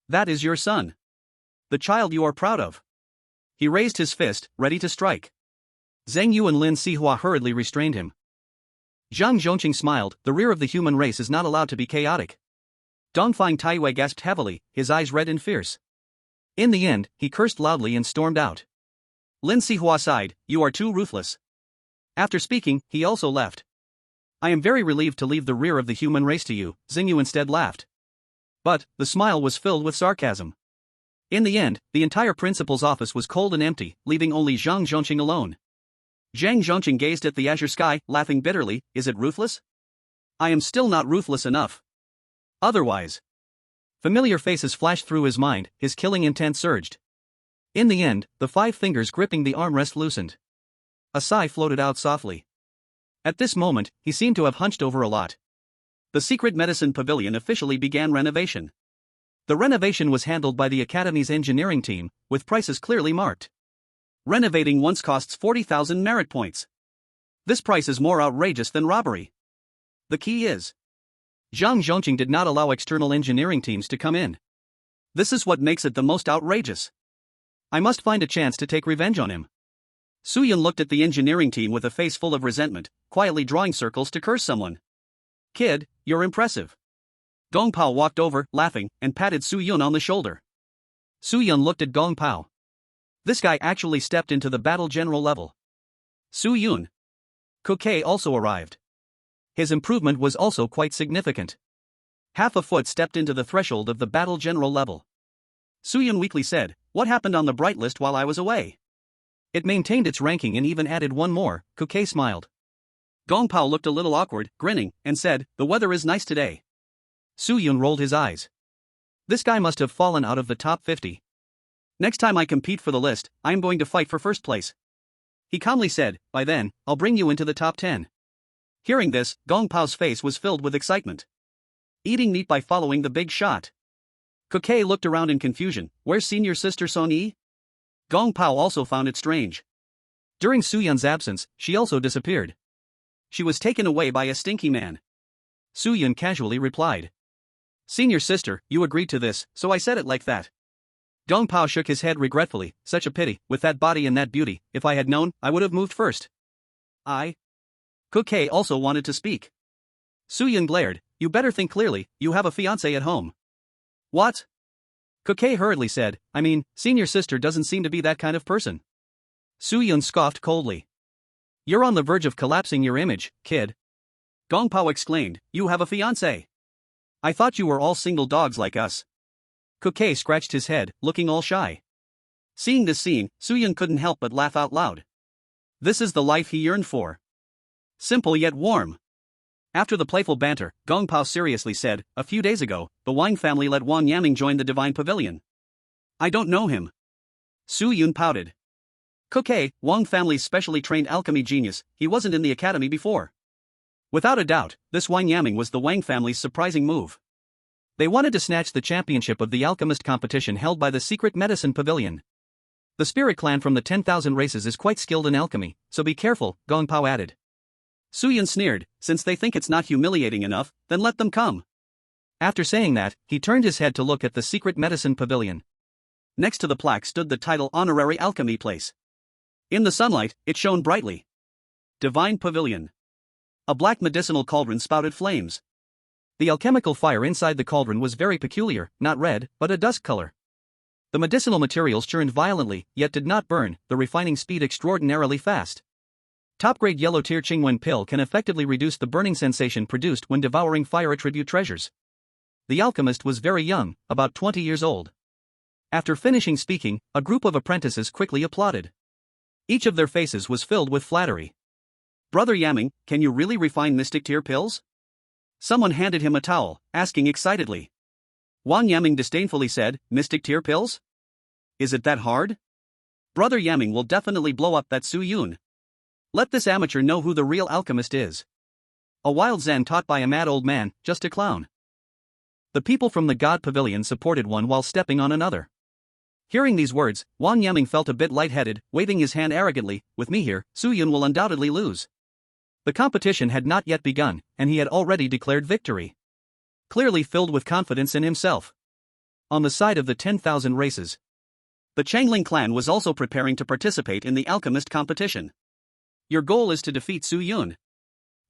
That is your son. The child you are proud of. He raised his fist, ready to strike. Zhang Yu and Lin Sihua hurriedly restrained him. Zhang Zhongqing smiled, the rear of the human race is not allowed to be chaotic. Dongfang Taiyue gasped heavily, his eyes red and fierce. In the end, he cursed loudly and stormed out. Lin Sihua sighed, you are too ruthless. After speaking, he also left. I am very relieved to leave the rear of the human race to you, Zhang Yu instead laughed. But, the smile was filled with sarcasm. In the end, the entire principal's office was cold and empty, leaving only Zhang Zhongqing alone. Zhang Zhongqing gazed at the azure sky, laughing bitterly, is it ruthless? I am still not ruthless enough. Otherwise. Familiar faces flashed through his mind, his killing intent surged. In the end, the 5 fingers gripping the armrest loosened. A sigh floated out softly. At this moment, he seemed to have hunched over a lot. The secret medicine pavilion officially began renovation. The renovation was handled by the Academy's engineering team, with prices clearly marked. Renovating once costs 40,000 merit points. This price is more outrageous than robbery. The key is, Zhang Zhongqing did not allow external engineering teams to come in. This is what makes it the most outrageous. I must find a chance to take revenge on him. Su Yun looked at the engineering team with a face full of resentment, quietly drawing circles to curse someone. Kid, you're impressive. Gong Pao walked over, laughing, and patted Su Yun on the shoulder. Su Yun looked at Gong Pao. This guy actually stepped into the battle general level. Su Yun. Kokei also arrived. His improvement was also quite significant. Half a foot stepped into the threshold of the battle general level. Su Yun weakly said, what happened on the bright list while I was away? It maintained its ranking and even added one more, Kokei smiled. Gong Pao looked a little awkward, grinning, and said, the weather is nice today. Su Yun rolled his eyes. This guy must have fallen out of the top 50. Next time I compete for the list, I am going to fight for first place. He calmly said, by then, I'll bring you into the top 10. Hearing this, Gong Pao's face was filled with excitement. Eating meat by following the big shot. Kokei looked around in confusion, where's senior sister Song Yi? Gong Pao also found it strange. During Su Yun's absence, she also disappeared. She was taken away by a stinky man. Su Yun casually replied. Senior sister, you agreed to this, so I said it like that. Gong Pao shook his head regretfully, such a pity, with that body and that beauty, if I had known, I would have moved first. Kokei also wanted to speak. Su Yun glared, you better think clearly, you have a fiancé at home. What? Kokei hurriedly said, I mean, senior sister doesn't seem to be that kind of person. Su Yun scoffed coldly. You're on the verge of collapsing your image, kid. Gong Pao exclaimed, you have a fiancé. I thought you were all single dogs like us. Kokei scratched his head, looking all shy. Seeing this scene, Su Yun couldn't help but laugh out loud. This is the life he yearned for. Simple yet warm. After the playful banter, Gong Pao seriously said, a few days ago, the Wang family let Wang Yaming join the Divine Pavilion. I don't know him. Su Yun pouted. Kokei, Wang family's specially trained alchemy genius, he wasn't in the academy before. Without a doubt, this Wang Yaming was the Wang family's surprising move. They wanted to snatch the championship of the alchemist competition held by the secret medicine pavilion. The spirit clan from the 10,000 races is quite skilled in alchemy, so be careful, Gong Pao added. Su Yun sneered, since they think it's not humiliating enough, then let them come. After saying that, he turned his head to look at the secret medicine pavilion. Next to the plaque stood the title Honorary Alchemy Place. In the sunlight, it shone brightly. Divine Pavilion. A black medicinal cauldron spouted flames. The alchemical fire inside the cauldron was very peculiar, not red, but a dusk color. The medicinal materials churned violently, yet did not burn, the refining speed extraordinarily fast. Top-grade yellow-tier Qingwen pill can effectively reduce the burning sensation produced when devouring fire attribute treasures. the alchemist was very young, about 20 years old. After finishing speaking, a group of apprentices quickly applauded. Each of their faces was filled with flattery. Brother Yamming, can you really refine mystic tear pills? Someone handed him a towel, asking excitedly. Wang Yamming disdainfully said, Mystic tear pills? Is it that hard? Brother Yamming will definitely blow up that Su Yun. Let this amateur know who the real alchemist is. A wild Zen taught by a mad old man, just a clown. The people from the God Pavilion supported one while stepping on another. Hearing these words, Wang Yamming felt a bit lightheaded, waving his hand arrogantly, with me here, Su Yun will undoubtedly lose. The competition had not yet begun, and he had already declared victory. Clearly filled with confidence in himself. On the side of the 10,000 races, the Changling clan was also preparing to participate in the alchemist competition. Your goal is to defeat Su Yun.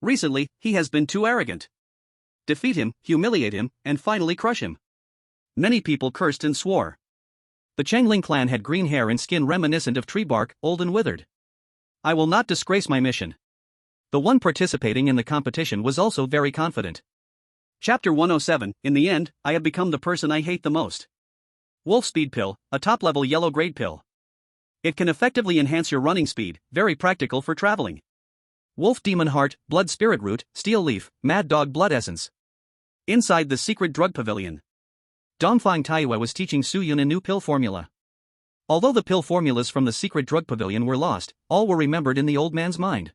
Recently, he has been too arrogant. Defeat him, humiliate him, and finally crush him. Many people cursed and swore. The Changling clan had green hair and skin reminiscent of tree bark, old and withered. I will not disgrace my mission. The one participating in the competition was also very confident. Chapter 107, In the end, I have become the person I hate the most. Wolf Speed Pill, a top-level yellow-grade pill. It can effectively enhance your running speed, very practical for traveling. Wolf Demon Heart, Blood Spirit Root, Steel Leaf, Mad Dog Blood Essence. Inside the secret drug pavilion, Dongfang Taiyue was teaching Su Yun a new pill formula. Although the pill formulas from the secret drug pavilion were lost, all were remembered in the old man's mind.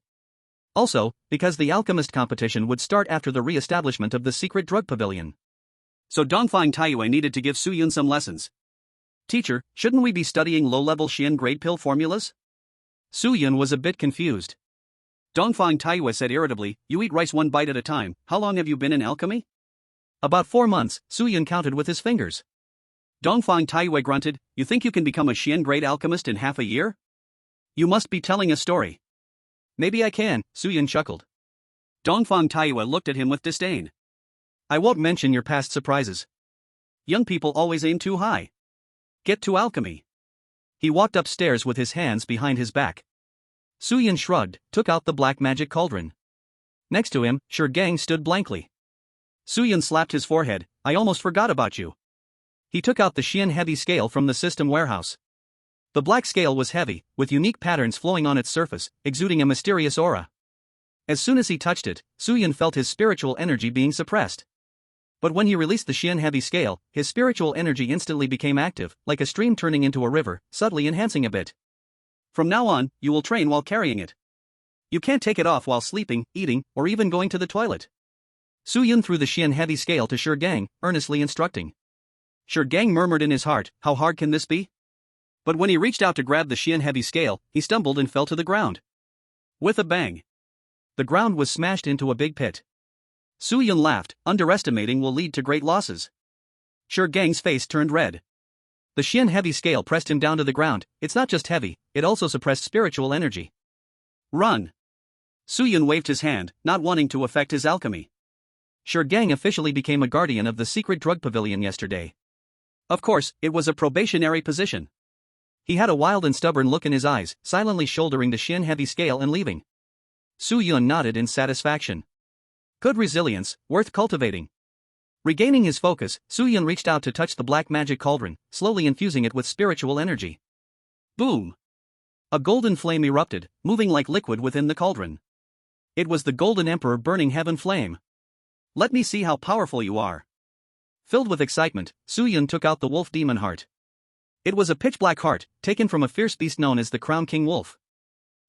Also, because the alchemist competition would start after the re-establishment of the secret drug pavilion. So Dongfang Taiyue needed to give Su Yun some lessons. Teacher, shouldn't we be studying low-level Xian grade pill formulas? Su Yun was a bit confused. Dongfang Taiyue said irritably, you eat rice one bite at a time, how long have you been in alchemy? About 4 months, Su Yun counted with his fingers. Dongfang Taiyue grunted, you think you can become a Xian grade alchemist in half a year? You must be telling a story. Maybe I can, Su Yun chuckled. Dongfang Taiyue looked at him with disdain. I won't mention your past surprises. Young people always aim too high. Get to alchemy. He walked upstairs with his hands behind his back. Su Yun shrugged, took out the black magic cauldron. Next to him, Shi Gang stood blankly. Su Yun slapped his forehead, I almost forgot about you. He took out the Xian heavy scale from the system warehouse. The black scale was heavy, with unique patterns flowing on its surface, exuding a mysterious aura. As soon as he touched it, Su Yun felt his spiritual energy being suppressed. But when he released the Xian heavy scale, his spiritual energy instantly became active, like a stream turning into a river, subtly enhancing a bit. From now on, you will train while carrying it. You can't take it off while sleeping, eating, or even going to the toilet. Su Yun threw the Xian heavy scale to Shi Gang, earnestly instructing. Shi Gang murmured in his heart, how hard can this be? But when he reached out to grab the Xian heavy scale, he stumbled and fell to the ground. With a bang. The ground was smashed into a big pit. Su Yun laughed, underestimating will lead to great losses. Shi Gang's face turned red. The Xian heavy scale pressed him down to the ground, it's not just heavy, it also suppressed spiritual energy. Run! Su Yun waved his hand, not wanting to affect his alchemy. Shi Gang officially became a guardian of the secret drug pavilion yesterday. Of course, it was a probationary position. He had a wild and stubborn look in his eyes, silently shouldering the Xian heavy scale and leaving. Su Yun nodded in satisfaction. Good resilience, worth cultivating. Regaining his focus, Su Yun reached out to touch the black magic cauldron, slowly infusing it with spiritual energy. Boom! A golden flame erupted, moving like liquid within the cauldron. It was the Golden Emperor burning heaven flame. Let me see how powerful you are. Filled with excitement, Su Yun took out the wolf demon heart. It was a pitch-black heart, taken from a fierce beast known as the Crown King Wolf.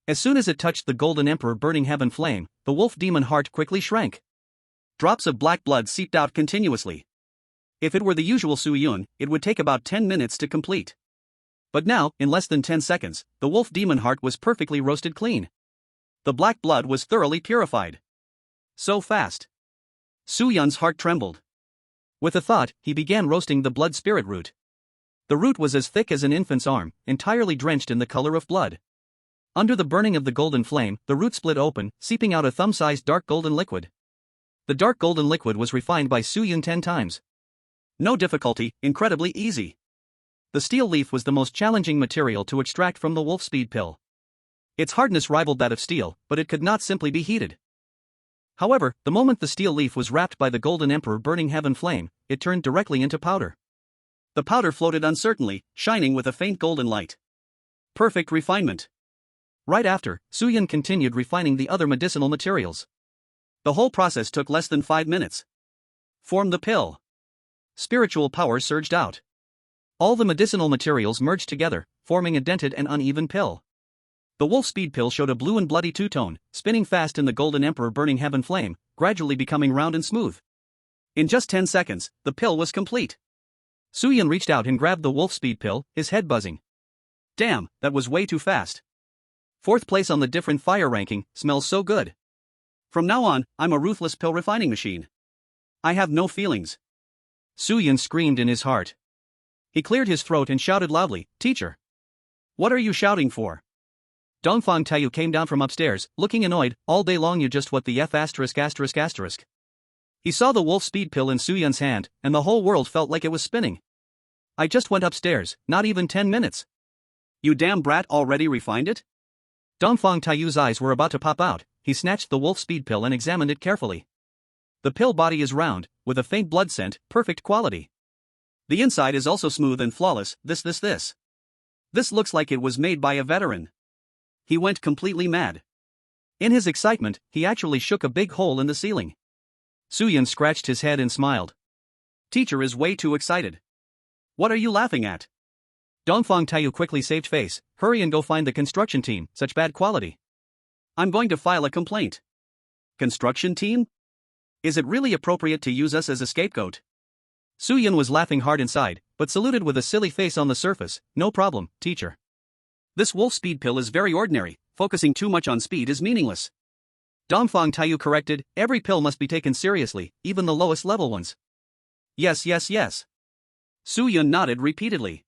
As soon as it touched the Golden Emperor burning heaven flame, the wolf demon heart quickly shrank. Drops of black blood seeped out continuously. If it were the usual Su Yun, it would take about 10 minutes to complete. But now, in less than 10 seconds, the wolf demon heart was perfectly roasted clean. The black blood was thoroughly purified. So fast. Su Yun's heart trembled. With a thought, he began roasting the blood spirit root. The root was as thick as an infant's arm, entirely drenched in the color of blood. Under the burning of the golden flame, the root split open, seeping out a thumb-sized dark golden liquid. The dark golden liquid was refined by Su Yun 10 times. No difficulty, incredibly easy. The steel leaf was the most challenging material to extract from the wolf speed pill. Its hardness rivaled that of steel, but it could not simply be heated. However, the moment the steel leaf was wrapped by the Golden Emperor burning heaven flame, it turned directly into powder. The powder floated uncertainly, shining with a faint golden light. Perfect refinement. Right after, Suyun continued refining the other medicinal materials. The whole process took less than 5 minutes. Form the pill. Spiritual power surged out. All the medicinal materials merged together, forming a dented and uneven pill. The wolf speed pill showed a blue and bloody two-tone, spinning fast in the golden emperor burning heaven flame, gradually becoming round and smooth. In just 10 seconds, the pill was complete. Suyun reached out and grabbed the wolf speed pill, his head buzzing. Damn, that was way too fast. 4th place on the different fire ranking, smells so good. From now on, I'm a ruthless pill refining machine. I have no feelings. Suyun screamed in his heart. He cleared his throat and shouted loudly, "Teacher!" What are you shouting for? Dongfang Taiyu came down from upstairs, looking annoyed. All day long you just what the F asterisk asterisk asterisk. He saw the wolf speed pill in Suyun's hand, and the whole world felt like it was spinning. I just went upstairs, not even 10 minutes. You damn brat already refined it? Dongfang Taiyu's eyes were about to pop out. He snatched the wolf speed pill and examined it carefully. The pill body is round, with a faint blood scent, perfect quality. The inside is also smooth and flawless. This looks like it was made by a veteran. He went completely mad. In his excitement, he actually shook a big hole in the ceiling. Suyun scratched his head and smiled. Teacher is way too excited. What are you laughing at? Dongfang Taiyu quickly saved face. Hurry and go find the construction team, such bad quality. I'm going to file a complaint. Construction team? Is it really appropriate to use us as a scapegoat? Suyun was laughing hard inside, but saluted with a silly face on the surface. No problem, teacher. This wolf speed pill is very ordinary. Focusing too much on speed is meaningless. Dongfang Taiyu corrected, every pill must be taken seriously, even the lowest level ones. Yes. Suyun nodded repeatedly.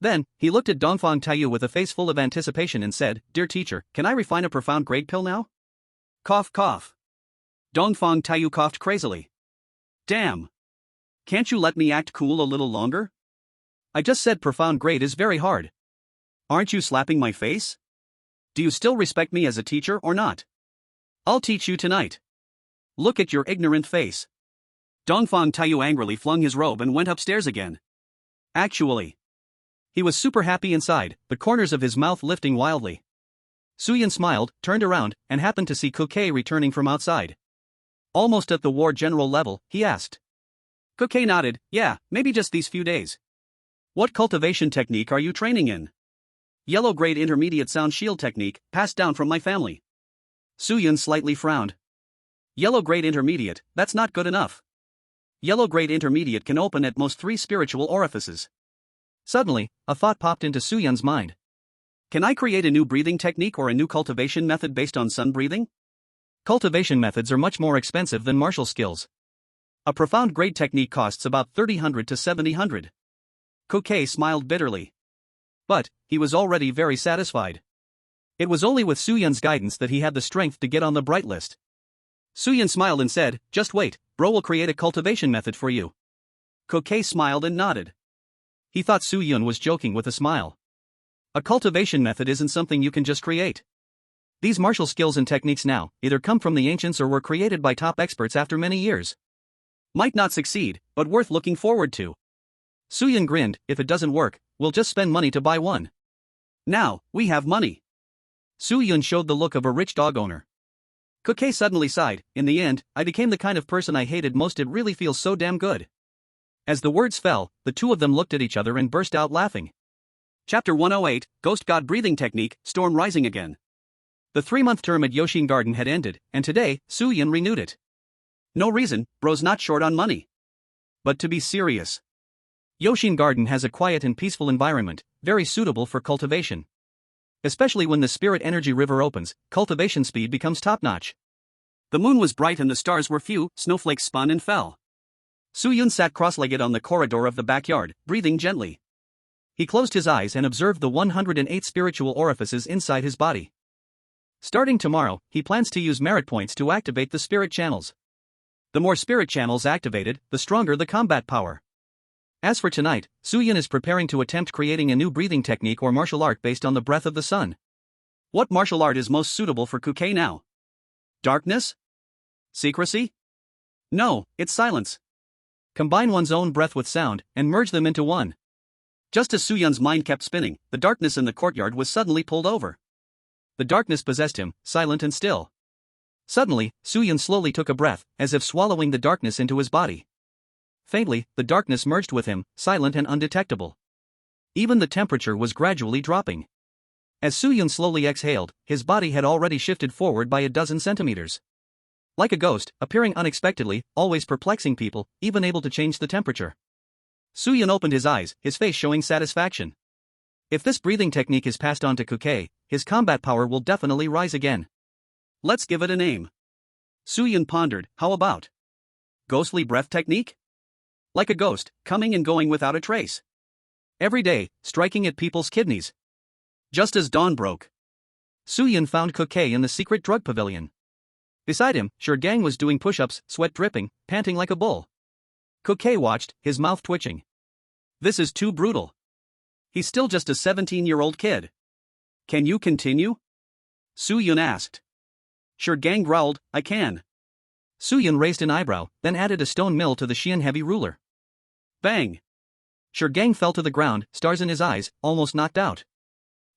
Then, he looked at Dongfang Taiyu with a face full of anticipation and said, "Dear teacher, can I refine a profound grade pill now?" Cough. Dongfang Taiyu coughed crazily. Damn. Can't you let me act cool a little longer? I just said profound grade is very hard. Aren't you slapping my face? Do you still respect me as a teacher or not? I'll teach you tonight. Look at your ignorant face. Dongfang Taiyu angrily flung his robe and went upstairs again. Actually, he was super happy inside, the corners of his mouth lifting wildly. Suyun smiled, turned around, and happened to see Kuke returning from outside. Almost at the war general level, he asked. Kuke nodded. Yeah, maybe just these few days. What cultivation technique are you training in? Yellow grade intermediate sound shield technique, passed down from my family. Suyun slightly frowned. Yellow grade intermediate, that's not good enough. Yellow grade intermediate can open at most 3 spiritual orifices. Suddenly, a thought popped into Suyun's mind. Can I create a new breathing technique or a new cultivation method based on sun breathing? Cultivation methods are much more expensive than martial skills. A profound grade technique costs about 3000 to 7000. Kuke smiled bitterly. But, he was already very satisfied. It was only with Suyun's guidance that he had the strength to get on the bright list. Suyun smiled and said, "Just wait, bro will create a cultivation method for you." Kuke smiled and nodded. He thought Suyun was joking with a smile. A cultivation method isn't something you can just create. These martial skills and techniques now either come from the ancients or were created by top experts after many years. Might not succeed, but worth looking forward to. Suyun grinned, if it doesn't work, we'll just spend money to buy one. Now, we have money. Suyun showed the look of a rich dog owner. Kuke suddenly sighed, in the end, I became the kind of person I hated most. It really feels so damn good. As the words fell, the two of them looked at each other and burst out laughing. Chapter 108, Ghost God Breathing Technique, Storm Rising Again. The 3-month term at Yoshin Garden had ended, and today, Suyun renewed it. No reason, bro's not short on money. But to be serious, Yoshin Garden has a quiet and peaceful environment, very suitable for cultivation. Especially when the spirit energy river opens, cultivation speed becomes top-notch. The moon was bright and the stars were few, snowflakes spun and fell. Suyun sat cross-legged on the corridor of the backyard, breathing gently. He closed his eyes and observed the 108 spiritual orifices inside his body. Starting tomorrow, he plans to use merit points to activate the spirit channels. The more spirit channels activated, the stronger the combat power. As for tonight, Suyun is preparing to attempt creating a new breathing technique or martial art based on the breath of the sun. What martial art is most suitable for Kuke now? Darkness? Secrecy? No, it's silence. Combine one's own breath with sound, and merge them into one. Just as Suyun's mind kept spinning, the darkness in the courtyard was suddenly pulled over. The darkness possessed him, silent and still. Suddenly, Suyun slowly took a breath, as if swallowing the darkness into his body. Faintly, the darkness merged with him, silent and undetectable. Even the temperature was gradually dropping. As Suyun slowly exhaled, his body had already shifted forward by a dozen centimeters. Like a ghost, appearing unexpectedly, always perplexing people, even able to change the temperature. Suyun opened his eyes, his face showing satisfaction. If this breathing technique is passed on to Kuke, his combat power will definitely rise again. Let's give it a name. Suyun pondered, how about ghostly breath technique? Like a ghost, coming and going without a trace. Every day, striking at people's kidneys. Just as dawn broke, Suyun found Kuke in the secret drug pavilion. Beside him, Gang was doing push-ups, sweat dripping, panting like a bull. Kuke watched, his mouth twitching. This is too brutal. He's still just a 17-year-old kid. Can you continue? Suyun asked. Gang growled, I can. Suyun raised an eyebrow, then added a stone mill to the Xian heavy ruler. Bang! Gang fell to the ground, stars in his eyes, almost knocked out.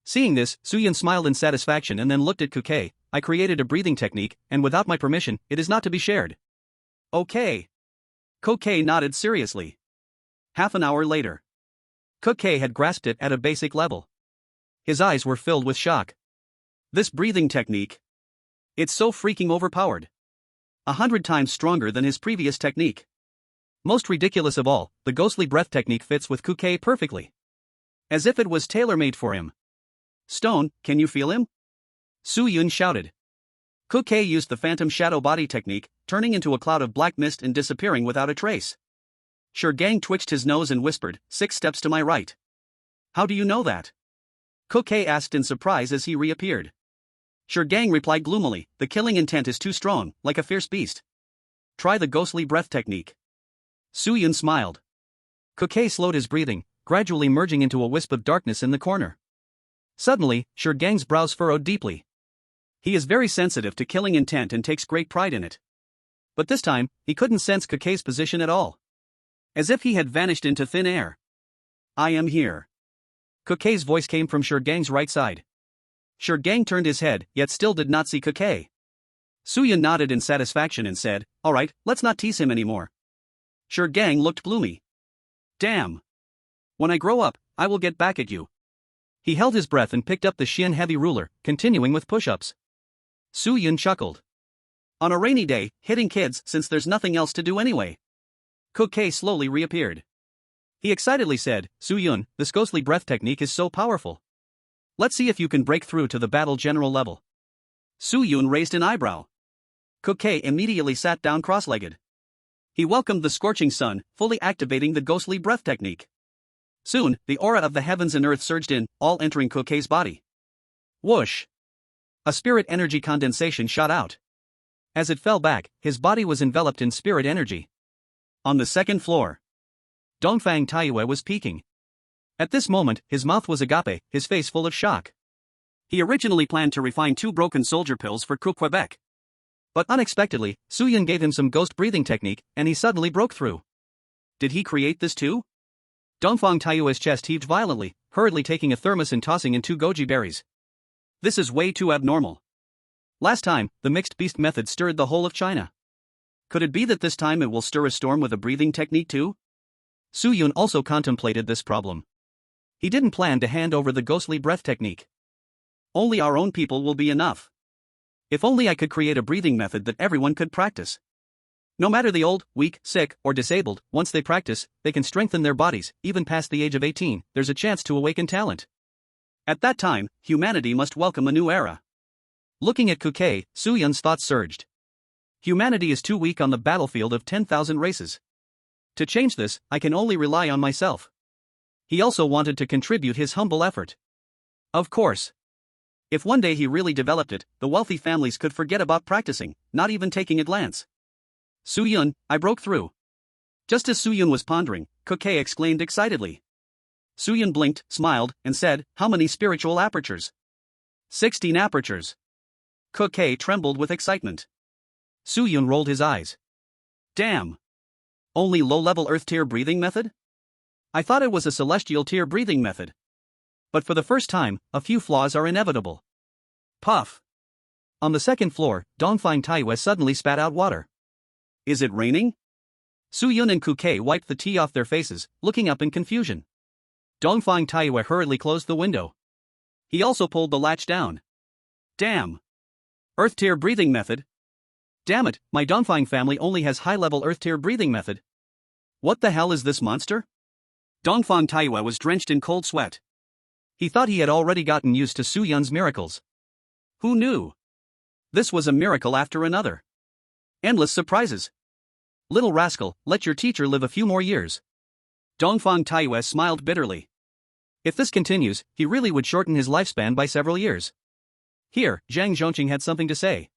Seeing this, Suyun smiled in satisfaction and then looked at Kuke. I created a breathing technique, and without my permission, it is not to be shared. Okay. Kuke nodded seriously. Half an hour later, Kuke had grasped it at a basic level. His eyes were filled with shock. This breathing technique, it's so freaking overpowered. 100 times stronger than his previous technique. Most ridiculous of all, the ghostly breath technique fits with Kuke perfectly. As if it was tailor-made for him. Stone, can you feel him? Suyun shouted. Kuke used the phantom shadow body technique, turning into a cloud of black mist and disappearing without a trace. Gang twitched his nose and whispered, 6 steps to my right. How do you know that? Kuke asked in surprise as he reappeared. Gang replied gloomily, the killing intent is too strong, like a fierce beast. Try the ghostly breath technique. Suyun smiled. Kuke slowed his breathing, gradually merging into a wisp of darkness in the corner. Suddenly, Gang's brows furrowed deeply. He is very sensitive to killing intent and takes great pride in it. But this time, he couldn't sense Kuke's position at all. As if he had vanished into thin air. I am here. Kuke's voice came from Gang's right side. Gang turned his head, yet still did not see Kuke. Suyun nodded in satisfaction and said, alright, let's not tease him anymore. Gang looked gloomy. Damn. When I grow up, I will get back at you. He held his breath and picked up the Xian heavy ruler, continuing with push-ups. Suyun chuckled. On a rainy day, hitting kids since there's nothing else to do anyway. Kuke slowly reappeared. He excitedly said, Suyun, this ghostly breath technique is so powerful. Let's see if you can break through to the battle general level. Suyun raised an eyebrow. Kuke immediately sat down cross-legged. He welcomed the scorching sun, fully activating the ghostly breath technique. Soon, the aura of the heavens and earth surged in, all entering Kuke's body. Whoosh! A spirit energy condensation shot out. As it fell back, his body was enveloped in spirit energy. On the second floor, Dongfang Taiyue was peeking. At this moment, his mouth was agape, his face full of shock. He originally planned to refine 2 broken soldier pills for Quebec. But unexpectedly, Suyun gave him some ghost breathing technique, and he suddenly broke through. Did he create this too? Dongfang Taiyue's chest heaved violently, hurriedly taking a thermos and tossing in 2 goji berries. This is way too abnormal. Last time, the mixed beast method stirred the whole of China. Could it be that this time it will stir a storm with a breathing technique too? Suyun also contemplated this problem. He didn't plan to hand over the ghostly breath technique. Only our own people will be enough. If only I could create a breathing method that everyone could practice. No matter the old, weak, sick, or disabled, once they practice, they can strengthen their bodies, even past the age of 18, there's a chance to awaken talent. At that time, humanity must welcome a new era. Looking at Kuke, Suyun's thoughts surged. Humanity is too weak on the battlefield of 10,000 races. To change this, I can only rely on myself. He also wanted to contribute his humble effort. Of course. If one day he really developed it, the wealthy families could forget about practicing, not even taking a glance. Suyun, I broke through. Just as Suyun was pondering, Kuke exclaimed excitedly. Suyun blinked, smiled, and said, how many spiritual apertures? 16 apertures. Kuke trembled with excitement. Suyun rolled his eyes. Damn. Only low-level Earth tier breathing method? I thought it was a celestial tier breathing method. But for the first time, a few flaws are inevitable. Puff. On the second floor, Dongfang Taiwei suddenly spat out water. Is it raining? Su-yun and Kuke wiped the tea off their faces, looking up in confusion. Dongfang Taiwei hurriedly closed the window. He also pulled the latch down. Damn. Earth tier breathing method. Damn it, my Dongfang family only has high-level Earth tier breathing method. What the hell is this monster? Dongfang Taiwei was drenched in cold sweat. He thought he had already gotten used to Su-yun's miracles. Who knew? This was a miracle after another. Endless surprises. Little rascal, let your teacher live a few more years. Dongfang Taiwei smiled bitterly. If this continues, he really would shorten his lifespan by several years. Here, Zhang Zhongqing had something to say.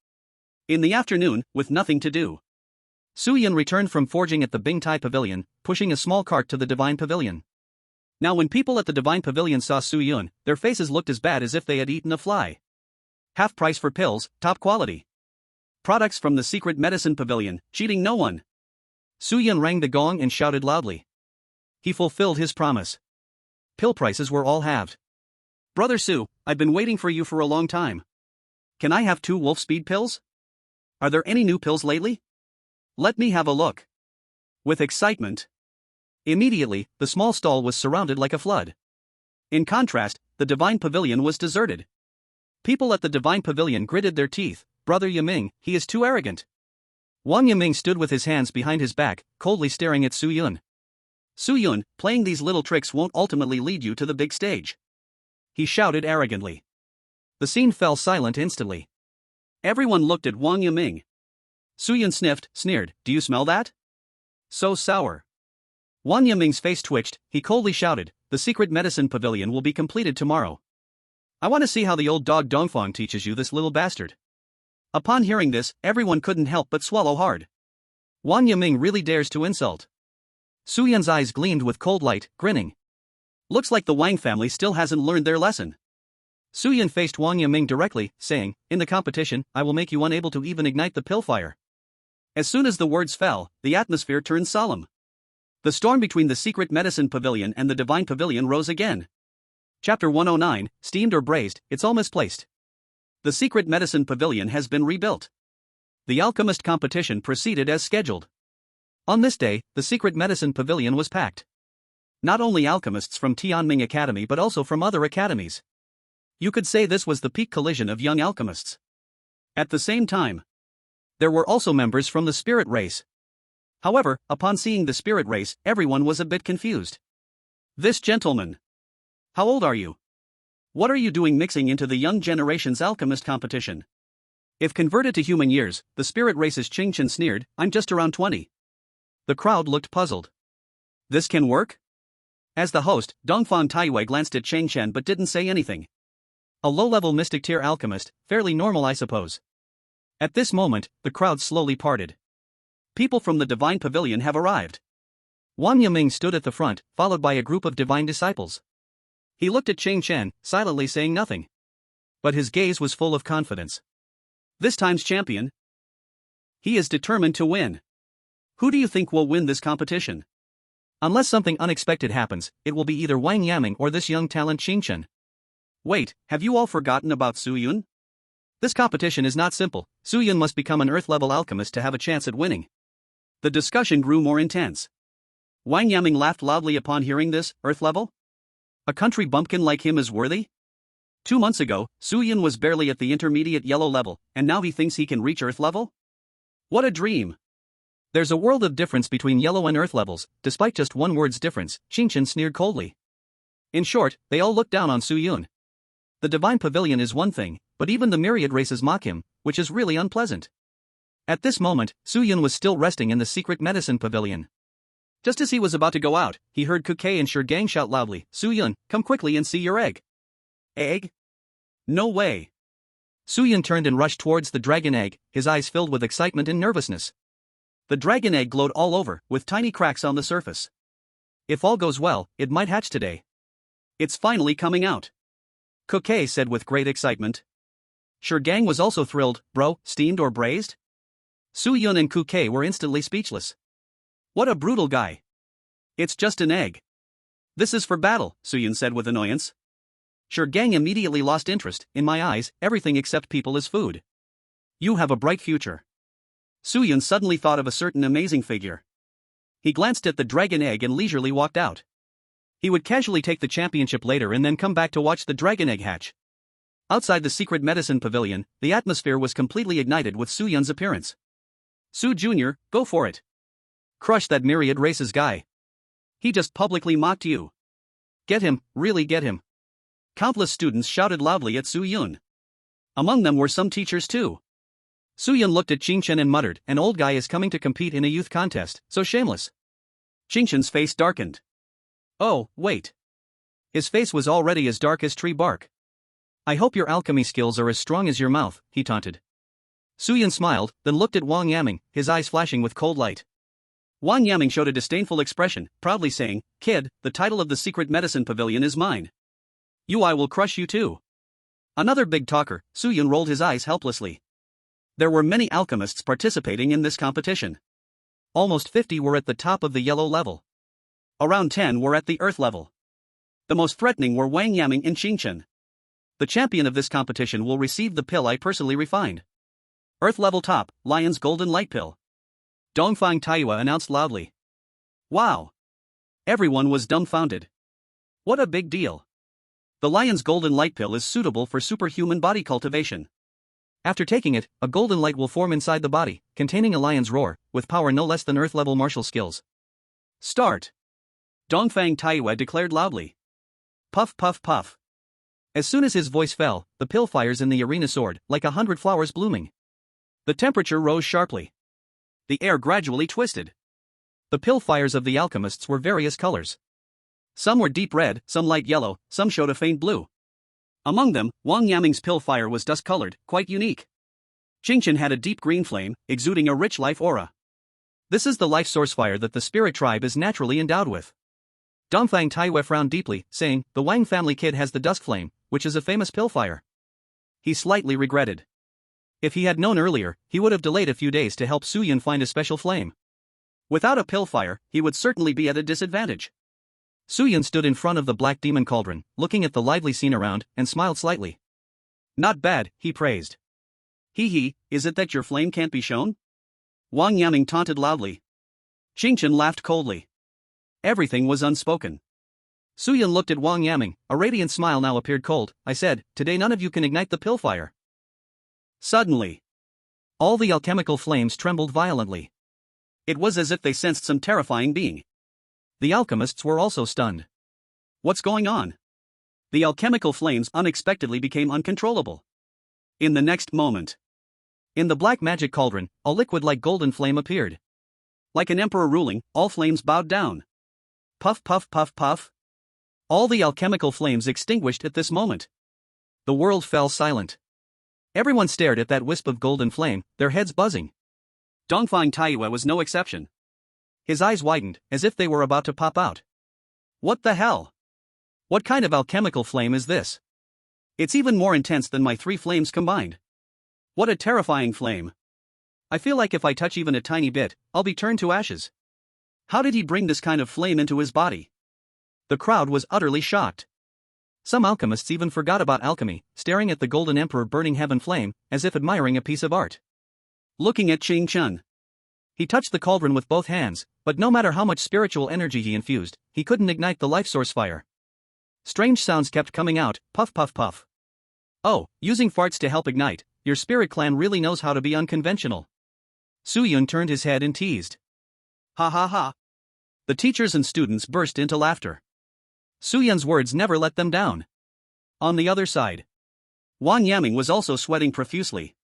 In the afternoon, with nothing to do, Su-yun returned from forging at the Bingtai Pavilion, pushing a small cart to the Divine Pavilion. Now when people at the Divine Pavilion saw Su-yun, their faces looked as bad as if they had eaten a fly. Half price for pills, top quality. Products from the Secret Medicine Pavilion, cheating no one. Su-yun rang the gong and shouted loudly. He fulfilled his promise. Pill prices were all halved. Brother Su, I've been waiting for you for a long time. Can I have 2 wolf speed pills? Are there any new pills lately? Let me have a look. With excitement. Immediately, the small stall was surrounded like a flood. In contrast, the Divine Pavilion was deserted. People at the Divine Pavilion gritted their teeth. Brother Yiming, he is too arrogant. Wang Yiming stood with his hands behind his back, coldly staring at Su-yun. Su-yun, playing these little tricks won't ultimately lead you to the big stage. He shouted arrogantly. The scene fell silent instantly. Everyone looked at Wang Yiming. Su-yun sniffed, sneered, do you smell that? So sour. Wang Yiming's face twitched, he coldly shouted, the Secret Medicine Pavilion will be completed tomorrow. I want to see how the old dog Dongfang teaches you this little bastard. Upon hearing this, everyone couldn't help but swallow hard. Wang Yiming really dares to insult. Su-yun's eyes gleamed with cold light, grinning. Looks like the Wang family still hasn't learned their lesson. Su-yun faced Wang Yiming directly, saying, in the competition, I will make you unable to even ignite the pill fire. As soon as the words fell, the atmosphere turned solemn. The storm between the Secret Medicine Pavilion and the Divine Pavilion rose again. Chapter 109, Steamed or Braised, it's all misplaced. The Secret Medicine Pavilion has been rebuilt. The alchemist competition proceeded as scheduled. On this day, the Secret Medicine Pavilion was packed. Not only alchemists from Tianming Academy but also from other academies. You could say this was the peak collision of young alchemists. At the same time, there were also members from the spirit race. However, upon seeing the spirit race, everyone was a bit confused. This gentleman. How old are you? What are you doing mixing into the young generation's alchemist competition? If converted to human years, the spirit race's Qing Chen sneered, I'm just around 20. The crowd looked puzzled. This can work? As the host, Dongfang Taiwei glanced at Cheng Chen but didn't say anything. A low-level mystic tier alchemist, fairly normal I suppose. At this moment, the crowd slowly parted. People from the Divine Pavilion have arrived. Wang Yiming stood at the front, followed by a group of divine disciples. He looked at Cheng Chen, silently saying nothing. But his gaze was full of confidence. This time's champion. He is determined to win. Who do you think will win this competition? Unless something unexpected happens, it will be either Wang Yaming or this young talent Xingchen. Wait, have you all forgotten about Su-yun? This competition is not simple. Su-yun must become an Earth-level alchemist to have a chance at winning. The discussion grew more intense. Wang Yaming laughed loudly upon hearing this, Earth-level? A country bumpkin like him is worthy? 2 months ago, Su-yun was barely at the intermediate yellow level, and now he thinks he can reach Earth level? What a dream! There's a world of difference between yellow and Earth levels, despite just one word's difference, Xingchen sneered coldly. In short, they all looked down on Su-yun. The Divine Pavilion is one thing, but even the myriad races mock him, which is really unpleasant. At this moment, Su-yun was still resting in the Secret Medicine Pavilion. Just as he was about to go out, he heard Kuke and Shurgang shout loudly, Su-yun, come quickly and see your egg. Egg? No way. Su-yun turned and rushed towards the dragon egg, his eyes filled with excitement and nervousness. The dragon egg glowed all over, with tiny cracks on the surface. If all goes well, it might hatch today. It's finally coming out. Kuke said with great excitement. Shurgang was also thrilled, bro, steamed or braised? Su-yun and Kuke were instantly speechless. What a brutal guy. It's just an egg. This is for battle, Su Yun said with annoyance. Sure, gang immediately lost interest. In my eyes, everything except people is food. You have a bright future. Su Yun suddenly thought of a certain amazing figure. He glanced at the dragon egg and leisurely walked out. He would casually take the championship later and then come back to watch the dragon egg hatch. Outside the secret medicine pavilion, the atmosphere was completely ignited with Su Yun's appearance. Su Jr., go for it. Crush that myriad races guy. He just publicly mocked you. Get him, really get him. Countless students shouted loudly at Su Yun. Among them were some teachers too. Su Yun looked at Qing Chen and muttered, an old guy is coming to compete in a youth contest, so shameless. Qing Chen's face darkened. Oh, wait. His face was already as dark as tree bark. I hope your alchemy skills are as strong as your mouth, he taunted. Su Yun smiled, then looked at Wang Yaming, his eyes flashing with cold light. Wang Yaming showed a disdainful expression, proudly saying, Kid, the title of the secret medicine pavilion is mine. I will crush you too. Another big talker, Su Yun rolled his eyes helplessly. There were many alchemists participating in this competition. Almost 50 were at the top of the yellow level. Around 10 were at the earth level. The most threatening were Wang Yaming and Qing Chen. The champion of this competition will receive the pill I personally refined. Earth level top, Lion's Golden Light Pill. Dongfang Taiyue announced loudly. Wow! Everyone was dumbfounded. What a big deal. The Lion's Golden Light Pill is suitable for superhuman body cultivation. After taking it, a golden light will form inside the body, containing a lion's roar, with power no less than earth-level martial skills. Start! Dongfang Taiyue declared loudly. Puff puff puff. As soon as his voice fell, the pill fires in the arena soared, like 100 flowers blooming. The temperature rose sharply. The air gradually twisted. The pill fires of the alchemists were various colors. Some were deep red, some light yellow, some showed a faint blue. Among them, Wang Yaming's pill fire was dust-colored, quite unique. Qing Chen had a deep green flame, exuding a rich life aura. This is the life source fire that the spirit tribe is naturally endowed with. Dongfang Taiyue frowned deeply, saying, the Wang family kid has the dusk flame, which is a famous pill fire. He slightly regretted. If he had known earlier, he would have delayed a few days to help Su Yun find a special flame. Without a pill fire, he would certainly be at a disadvantage. Su Yun stood in front of the black demon cauldron, looking at the lively scene around, and smiled slightly. Not bad, he praised. Hee hee, is it that your flame can't be shown? Wang Yaming taunted loudly. Qing Chen laughed coldly. Everything was unspoken. Su Yun looked at Wang Yaming, a radiant smile now appeared cold. I said, today none of you can ignite the pill fire. Suddenly, all the alchemical flames trembled violently. It was as if they sensed some terrifying being. The alchemists were also stunned. What's going on? The alchemical flames unexpectedly became uncontrollable. In the next moment, in the black magic cauldron, a liquid-like golden flame appeared. Like an emperor ruling, all flames bowed down. Puff puff puff puff. All the alchemical flames extinguished at this moment. The world fell silent. Everyone stared at that wisp of golden flame, their heads buzzing. Dongfang Taiyue was no exception. His eyes widened, as if they were about to pop out. What the hell? What kind of alchemical flame is this? It's even more intense than my 3 flames combined. What a terrifying flame. I feel like if I touch even a tiny bit, I'll be turned to ashes. How did he bring this kind of flame into his body? The crowd was utterly shocked. Some alchemists even forgot about alchemy, staring at the golden emperor burning heaven flame, as if admiring a piece of art. Looking at Qing Chen. He touched the cauldron with both hands, but no matter how much spiritual energy he infused, he couldn't ignite the life source fire. Strange sounds kept coming out, puff puff puff. Oh, using farts to help ignite, your spirit clan really knows how to be unconventional. Su Yun turned his head and teased. Ha ha ha. The teachers and students burst into laughter. Su Yun's words never let them down. On the other side, Wang Yaming was also sweating profusely.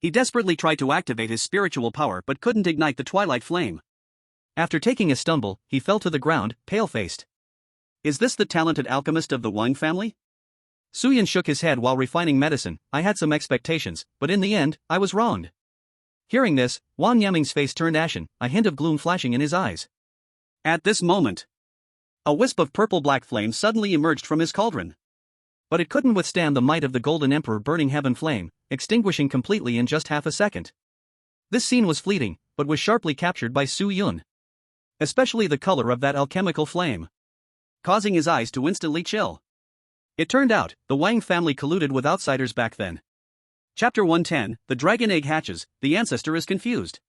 He desperately tried to activate his spiritual power but couldn't ignite the twilight flame. After taking a stumble, he fell to the ground, pale-faced. Is this the talented alchemist of the Wang family? Su Yun shook his head while refining medicine. I had some expectations, but in the end, I was wronged. Hearing this, Wang Yaming's face turned ashen, a hint of gloom flashing in his eyes. At this moment, a wisp of purple-black flame suddenly emerged from his cauldron. But it couldn't withstand the might of the Golden Emperor burning heaven flame, extinguishing completely in just half a second. This scene was fleeting, but was sharply captured by Su Yun. especially the color of that alchemical flame, causing his eyes to instantly chill. It turned out, the Wang family colluded with outsiders back then. Chapter 110, The Dragon Egg Hatches, the Ancestor is confused.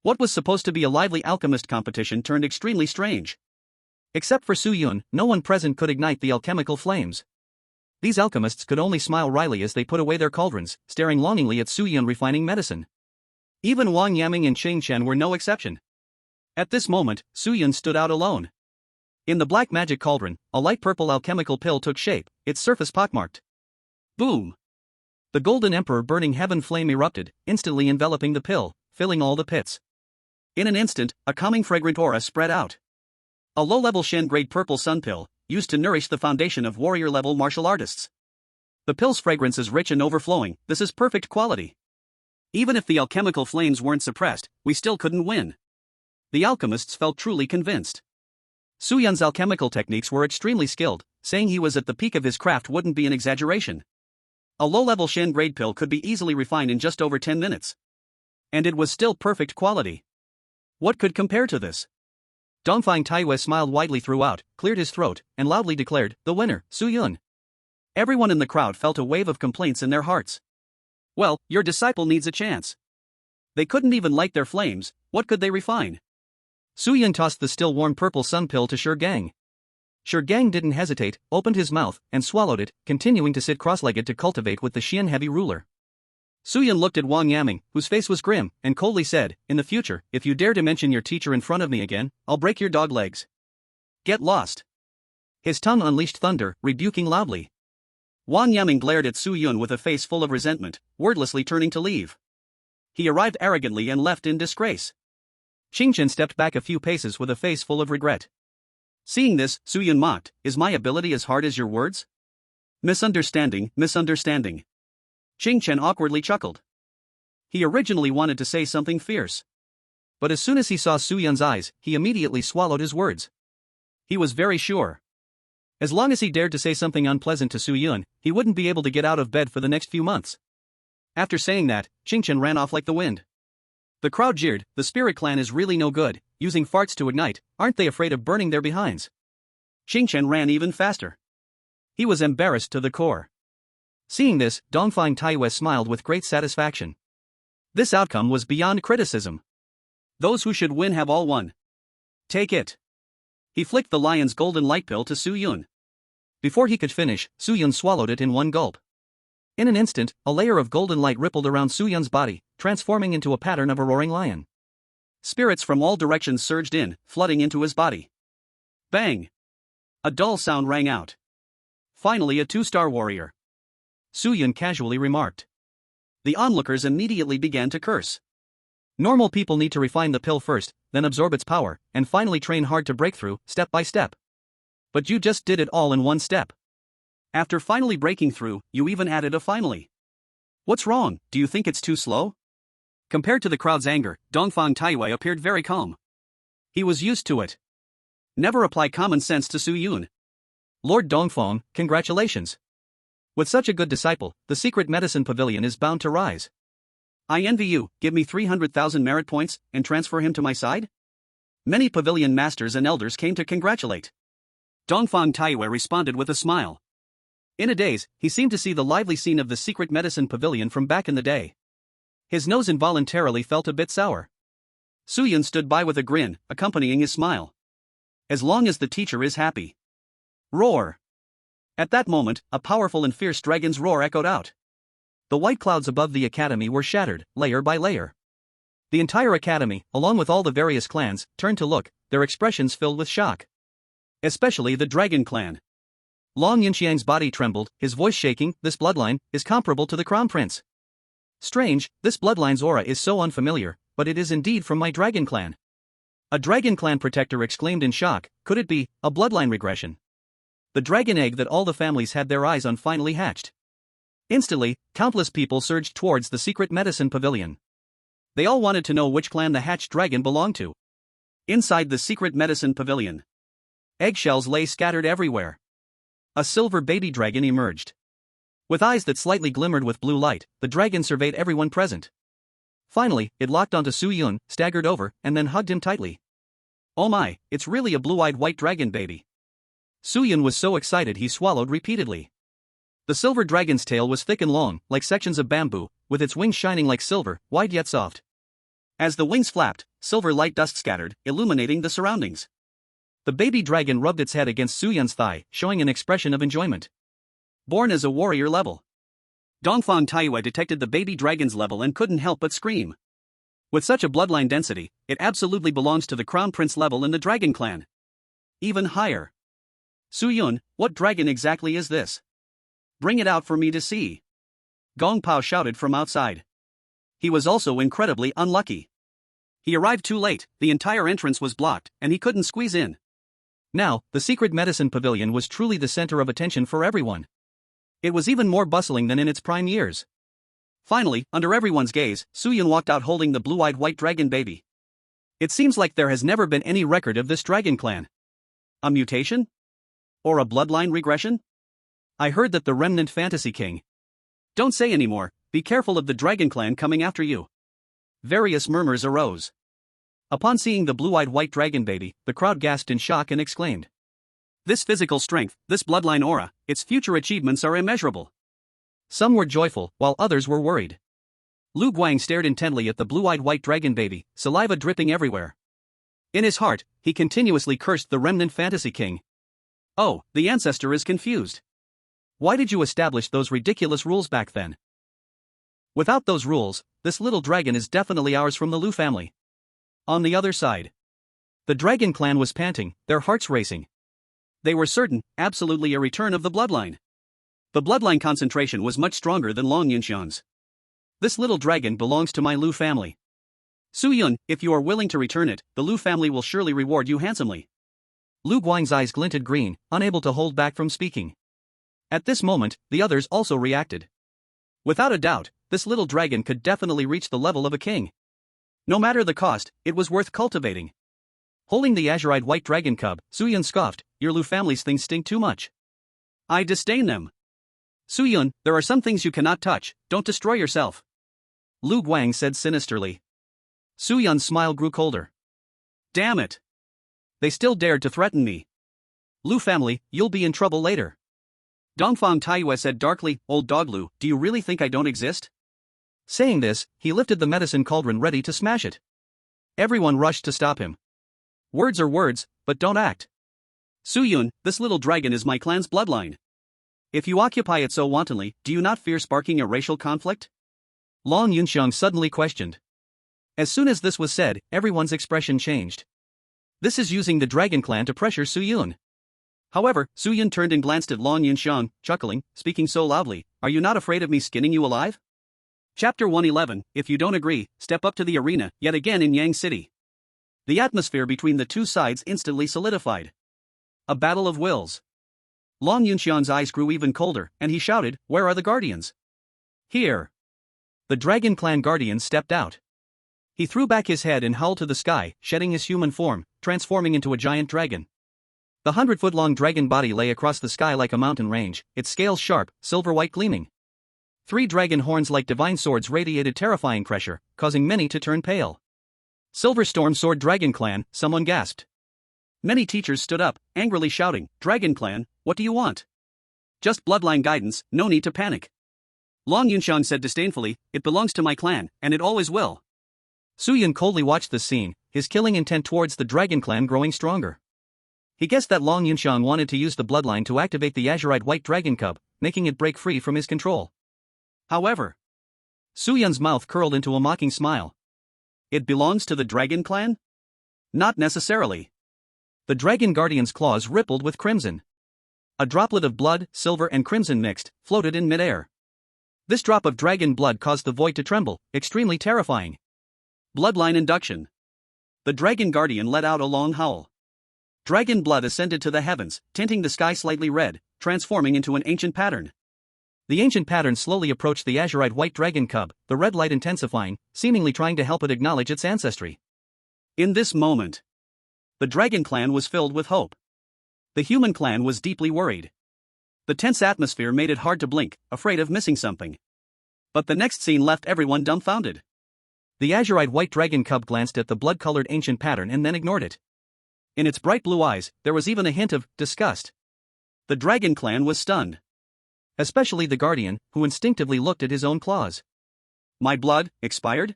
What was supposed to be a lively alchemist competition turned extremely strange. Except for Su Yun, no one present could ignite the alchemical flames. These alchemists could only smile wryly as they put away their cauldrons, staring longingly at Su Yun refining medicine. Even Wang Yaming and Qing Chen were no exception. At this moment, Su Yun stood out alone. In the black magic cauldron, a light purple alchemical pill took shape, its surface pockmarked. Boom! The golden emperor burning heaven flame erupted, instantly enveloping the pill, filling all the pits. In an instant, a calming fragrant aura spread out. A low-level Shen-grade purple sun pill, used to nourish the foundation of warrior-level martial artists. The pill's fragrance is rich and overflowing, this is perfect quality. Even if the alchemical flames weren't suppressed, we still couldn't win. The alchemists felt truly convinced. Su Yun's alchemical techniques were extremely skilled, saying he was at the peak of his craft wouldn't be an exaggeration. A low-level Shen-grade pill could be easily refined in just over 10 minutes. And it was still perfect quality. What could compare to this? Dongfang Taiwei smiled widely throughout, cleared his throat, and loudly declared, "The winner, Su Yun." Everyone in the crowd felt a wave of complaints in their hearts. Well, your disciple needs a chance. They couldn't even light their flames, what could they refine? Su Yun tossed the still warm purple sun pill to Shi Gang. Shi Gang didn't hesitate, opened his mouth, and swallowed it, continuing to sit cross-legged to cultivate with the Xian heavy ruler. Su Yun looked at Wang Yaming, whose face was grim, and coldly said, "In the future, if you dare to mention your teacher in front of me again, I'll break your dog legs. Get lost." His tongue unleashed thunder, rebuking loudly. Wang Yaming glared at Su Yun with a face full of resentment, wordlessly turning to leave. He arrived arrogantly and left in disgrace. Qing Chen stepped back a few paces with a face full of regret. Seeing this, Su Yun mocked, "Is my ability as hard as your words?" Misunderstanding, misunderstanding. Qing Chen awkwardly chuckled. He originally wanted to say something fierce. But as soon as he saw Su Yun's eyes, he immediately swallowed his words. He was very sure. As long as he dared to say something unpleasant to Su Yun, he wouldn't be able to get out of bed for the next few months. After saying that, Qing Chen ran off like the wind. The crowd jeered, "The Spirit Clan is really no good, using farts to ignite, aren't they afraid of burning their behinds?" Qing Chen ran even faster. He was embarrassed to the core. Seeing this, Dongfang Taiwei smiled with great satisfaction. This outcome was beyond criticism. Those who should win have all won. Take it. He flicked the lion's golden light pill to Su Yun. Before he could finish, Su Yun swallowed it in one gulp. In an instant, a layer of golden light rippled around Su Yun's body, transforming into a pattern of a roaring lion. Spirits from all directions surged in, flooding into his body. Bang! A dull sound rang out. Finally, a two-star warrior. Su Yun casually remarked. The onlookers immediately began to curse. Normal people need to refine the pill first, then absorb its power, and finally train hard to break through, step by step. But you just did it all in one step. After finally breaking through, you even added a finally. What's wrong, do you think it's too slow? Compared to the crowd's anger, Dongfang Taiwei appeared very calm. He was used to it. Never apply common sense to Su Yun. Lord Dongfang, congratulations. With such a good disciple, the secret medicine pavilion is bound to rise. I envy you, give me 300,000 merit points, and transfer him to my side? Many pavilion masters and elders came to congratulate. Dongfang Taiwei responded with a smile. In a daze, he seemed to see the lively scene of the secret medicine pavilion from back in the day. His nose involuntarily felt a bit sour. Su Yun stood by with a grin, accompanying his smile. As long as the teacher is happy. Roar! At that moment, a powerful and fierce dragon's roar echoed out. The white clouds above the academy were shattered, layer by layer. The entire academy, along with all the various clans, turned to look, their expressions filled with shock. Especially the Dragon Clan. Long Yinxiang's body trembled, his voice shaking. This bloodline is comparable to the Crown Prince. Strange, this bloodline's aura is so unfamiliar, but it is indeed from my Dragon Clan. A Dragon Clan protector exclaimed in shock, could it be a bloodline regression? The dragon egg that all the families had their eyes on finally hatched. Instantly, countless people surged towards the secret medicine pavilion. They all wanted to know which clan the hatched dragon belonged to. Inside the secret medicine pavilion, eggshells lay scattered everywhere. A silver baby dragon emerged. With eyes that slightly glimmered with blue light, the dragon surveyed everyone present. Finally, it locked onto Su Yun, staggered over, and then hugged him tightly. Oh my, it's really a blue-eyed white dragon baby. Suyun was so excited he swallowed repeatedly. The silver dragon's tail was thick and long, like sections of bamboo, with its wings shining like silver, wide yet soft. As the wings flapped, silver light dust scattered, illuminating the surroundings. The baby dragon rubbed its head against Suyun's thigh, showing an expression of enjoyment. Born as a warrior level. Dongfang Taiyue detected the baby dragon's level and couldn't help but scream. With such a bloodline density, it absolutely belongs to the crown prince level in the dragon clan. Even higher. Suyun, what dragon exactly is this? Bring it out for me to see. Gong Pao shouted from outside. He was also incredibly unlucky. He arrived too late, the entire entrance was blocked, and he couldn't squeeze in. Now, the secret medicine pavilion was truly the center of attention for everyone. It was even more bustling than in its prime years. Finally, under everyone's gaze, Suyun walked out holding the blue-eyed white dragon baby. It seems like there has never been any record of this dragon clan. A mutation? Or a bloodline regression? I heard that the remnant fantasy king. Don't say anymore, be careful of the dragon clan coming after you. Various murmurs arose. Upon seeing the blue-eyed white dragon baby, the crowd gasped in shock and exclaimed. This physical strength, this bloodline aura, its future achievements are immeasurable. Some were joyful, while others were worried. Lu Guang stared intently at the blue-eyed white dragon baby, saliva dripping everywhere. In his heart, he continuously cursed the remnant fantasy king. Oh, the ancestor is confused. Why did you establish those ridiculous rules back then? Without those rules, this little dragon is definitely ours from the Lu family. On the other side, the dragon clan was panting, their hearts racing. They were certain, absolutely a return of the bloodline. The bloodline concentration was much stronger than Long Yunxiang's. This little dragon belongs to my Lu family. Suyun, if you are willing to return it, the Lu family will surely reward you handsomely. Lu Guang's eyes glinted green, unable to hold back from speaking. At this moment, the others also reacted. Without a doubt, this little dragon could definitely reach the level of a king. No matter the cost, it was worth cultivating. Holding the azure-eyed white dragon cub, Suyun scoffed, your Lu family's things stink too much. I disdain them. Suyun, there are some things you cannot touch, don't destroy yourself. Lu Guang said sinisterly. Suyun's smile grew colder. Damn it. They still dared to threaten me. Lu family, you'll be in trouble later. Dongfang Taiyue said darkly, old dog Lu, do you really think I don't exist? Saying this, he lifted the medicine cauldron ready to smash it. Everyone rushed to stop him. Words are words, but don't act. Suyun, this little dragon is my clan's bloodline. If you occupy it so wantonly, do you not fear sparking a racial conflict? Long Yunxiang suddenly questioned. As soon as this was said, everyone's expression changed. This is using the dragon clan to pressure Suyun. However, Suyun turned and glanced at Long Yunxiang, chuckling, speaking so loudly, are you not afraid of me skinning you alive? Chapter 111, if you don't agree, step up to the arena, yet again in Yang City. The atmosphere between the two sides instantly solidified. A battle of wills. Long Yunxiang's eyes grew even colder, and he shouted, where are the guardians? Here. The dragon clan guardian stepped out. He threw back his head and howled to the sky, shedding his human form, transforming into a giant dragon. The 100-foot-long dragon body lay across the sky like a mountain range, its scales sharp, silver-white gleaming. 3 dragon horns like divine swords radiated terrifying pressure, causing many to turn pale. Silver Storm Sword Dragon Clan, someone gasped. Many teachers stood up, angrily shouting, Dragon Clan, what do you want? Just bloodline guidance, no need to panic. Long Yunxiang said disdainfully, it belongs to my clan, and it always will. Suyun coldly watched the scene, his killing intent towards the dragon clan growing stronger. He guessed that Long Yunxiang wanted to use the bloodline to activate the azure-eyed white dragon cub, making it break free from his control. However, Suyun's mouth curled into a mocking smile. It belongs to the dragon clan? Not necessarily. The dragon guardian's claws rippled with crimson. A droplet of blood, silver and crimson mixed, floated in midair. This drop of dragon blood caused the void to tremble, extremely terrifying. Bloodline induction. The dragon guardian let out a long howl. Dragon blood ascended to the heavens, tinting the sky slightly red, transforming into an ancient pattern. The ancient pattern slowly approached the azure-eyed white dragon cub, the red light intensifying, seemingly trying to help it acknowledge its ancestry. In this moment, the dragon clan was filled with hope. The human clan was deeply worried. The tense atmosphere made it hard to blink, afraid of missing something. But the next scene left everyone dumbfounded. The azure-eyed white dragon cub glanced at the blood-colored ancient pattern and then ignored it. In its bright blue eyes, there was even a hint of disgust. The dragon clan was stunned. Especially the guardian, who instinctively looked at his own claws. My blood, expired?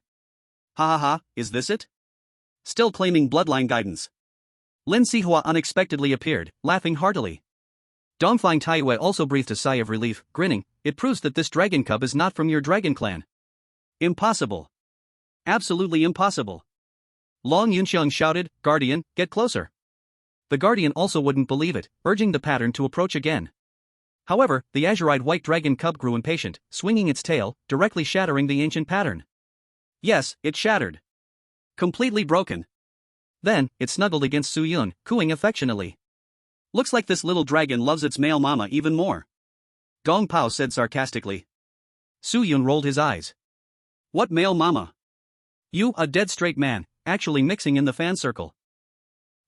Ha ha ha, is this it? Still claiming bloodline guidance. Lin Sihua unexpectedly appeared, laughing heartily. Dongfang Taiyue also breathed a sigh of relief, grinning. It proves that this dragon cub is not from your dragon clan. Impossible. Absolutely impossible. Long Yunxiang shouted, Guardian, get closer. The guardian also wouldn't believe it, urging the pattern to approach again. However, the azure-eyed white dragon cub grew impatient, swinging its tail, directly shattering the ancient pattern. Yes, it shattered. Completely broken. Then, it snuggled against Su Yun, cooing affectionately. Looks like this little dragon loves its male mama even more. Dong Pao said sarcastically. Su Yun rolled his eyes. What male mama? You, a dead straight man, actually mixing in the fan circle.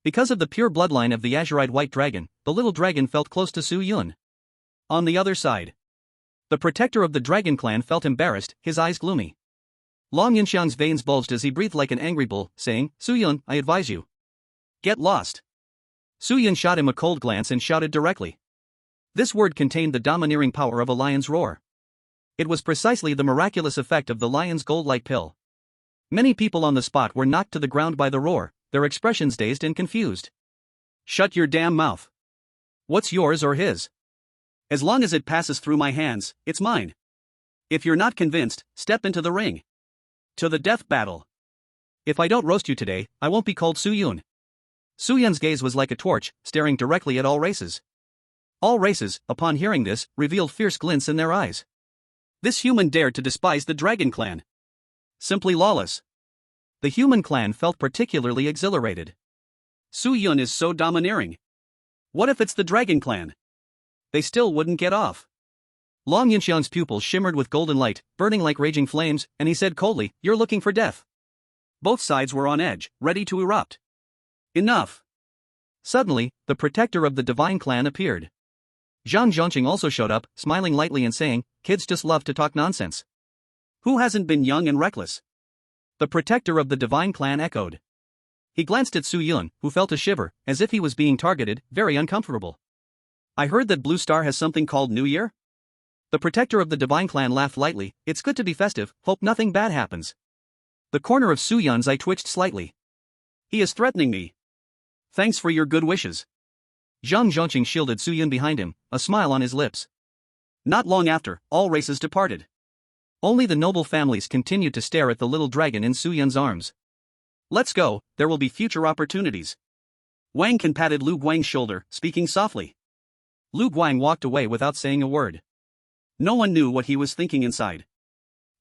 Because of the pure bloodline of the azure-eyed white dragon, the little dragon felt close to Su Yun. On the other side, the protector of the dragon clan felt embarrassed, his eyes gloomy. Long Yunxiang's veins bulged as he breathed like an angry bull, saying, Su Yun, I advise you. Get lost. Su Yun shot him a cold glance and shouted directly. This word contained the domineering power of a lion's roar. It was precisely the miraculous effect of the lion's gold-like pill. Many people on the spot were knocked to the ground by the roar, their expressions dazed and confused. Shut your damn mouth. What's yours or his? As long as it passes through my hands, it's mine. If you're not convinced, step into the ring. To the death battle. If I don't roast you today, I won't be called Su Yun. Su Yun's gaze was like a torch, staring directly at all races. All races, upon hearing this, revealed fierce glints in their eyes. This human dared to despise the dragon clan. Simply lawless. The human clan felt particularly exhilarated. Su Yun is so domineering. What if it's the dragon clan? They still wouldn't get off. Long Yunxiang's pupils shimmered with golden light, burning like raging flames, and he said coldly, You're looking for death. Both sides were on edge, ready to erupt. Enough. Suddenly, the protector of the divine clan appeared. Zhang Zhongqing also showed up, smiling lightly and saying, Kids just love to talk nonsense. Who hasn't been young and reckless? The protector of the divine clan echoed. He glanced at Su Yun, who felt a shiver, as if he was being targeted, very uncomfortable. I heard that Blue Star has something called New Year? The protector of the divine clan laughed lightly. It's good to be festive, hope nothing bad happens. The corner of Su Yun's eye twitched slightly. He is threatening me. Thanks for your good wishes. Zhang Zhongqing shielded Su Yun behind him, a smile on his lips. Not long after, all races departed. Only the noble families continued to stare at the little dragon in Su Yun's arms. Let's go, there will be future opportunities. Wang Can patted Lu Guang's shoulder, speaking softly. Lu Guang walked away without saying a word. No one knew what he was thinking inside.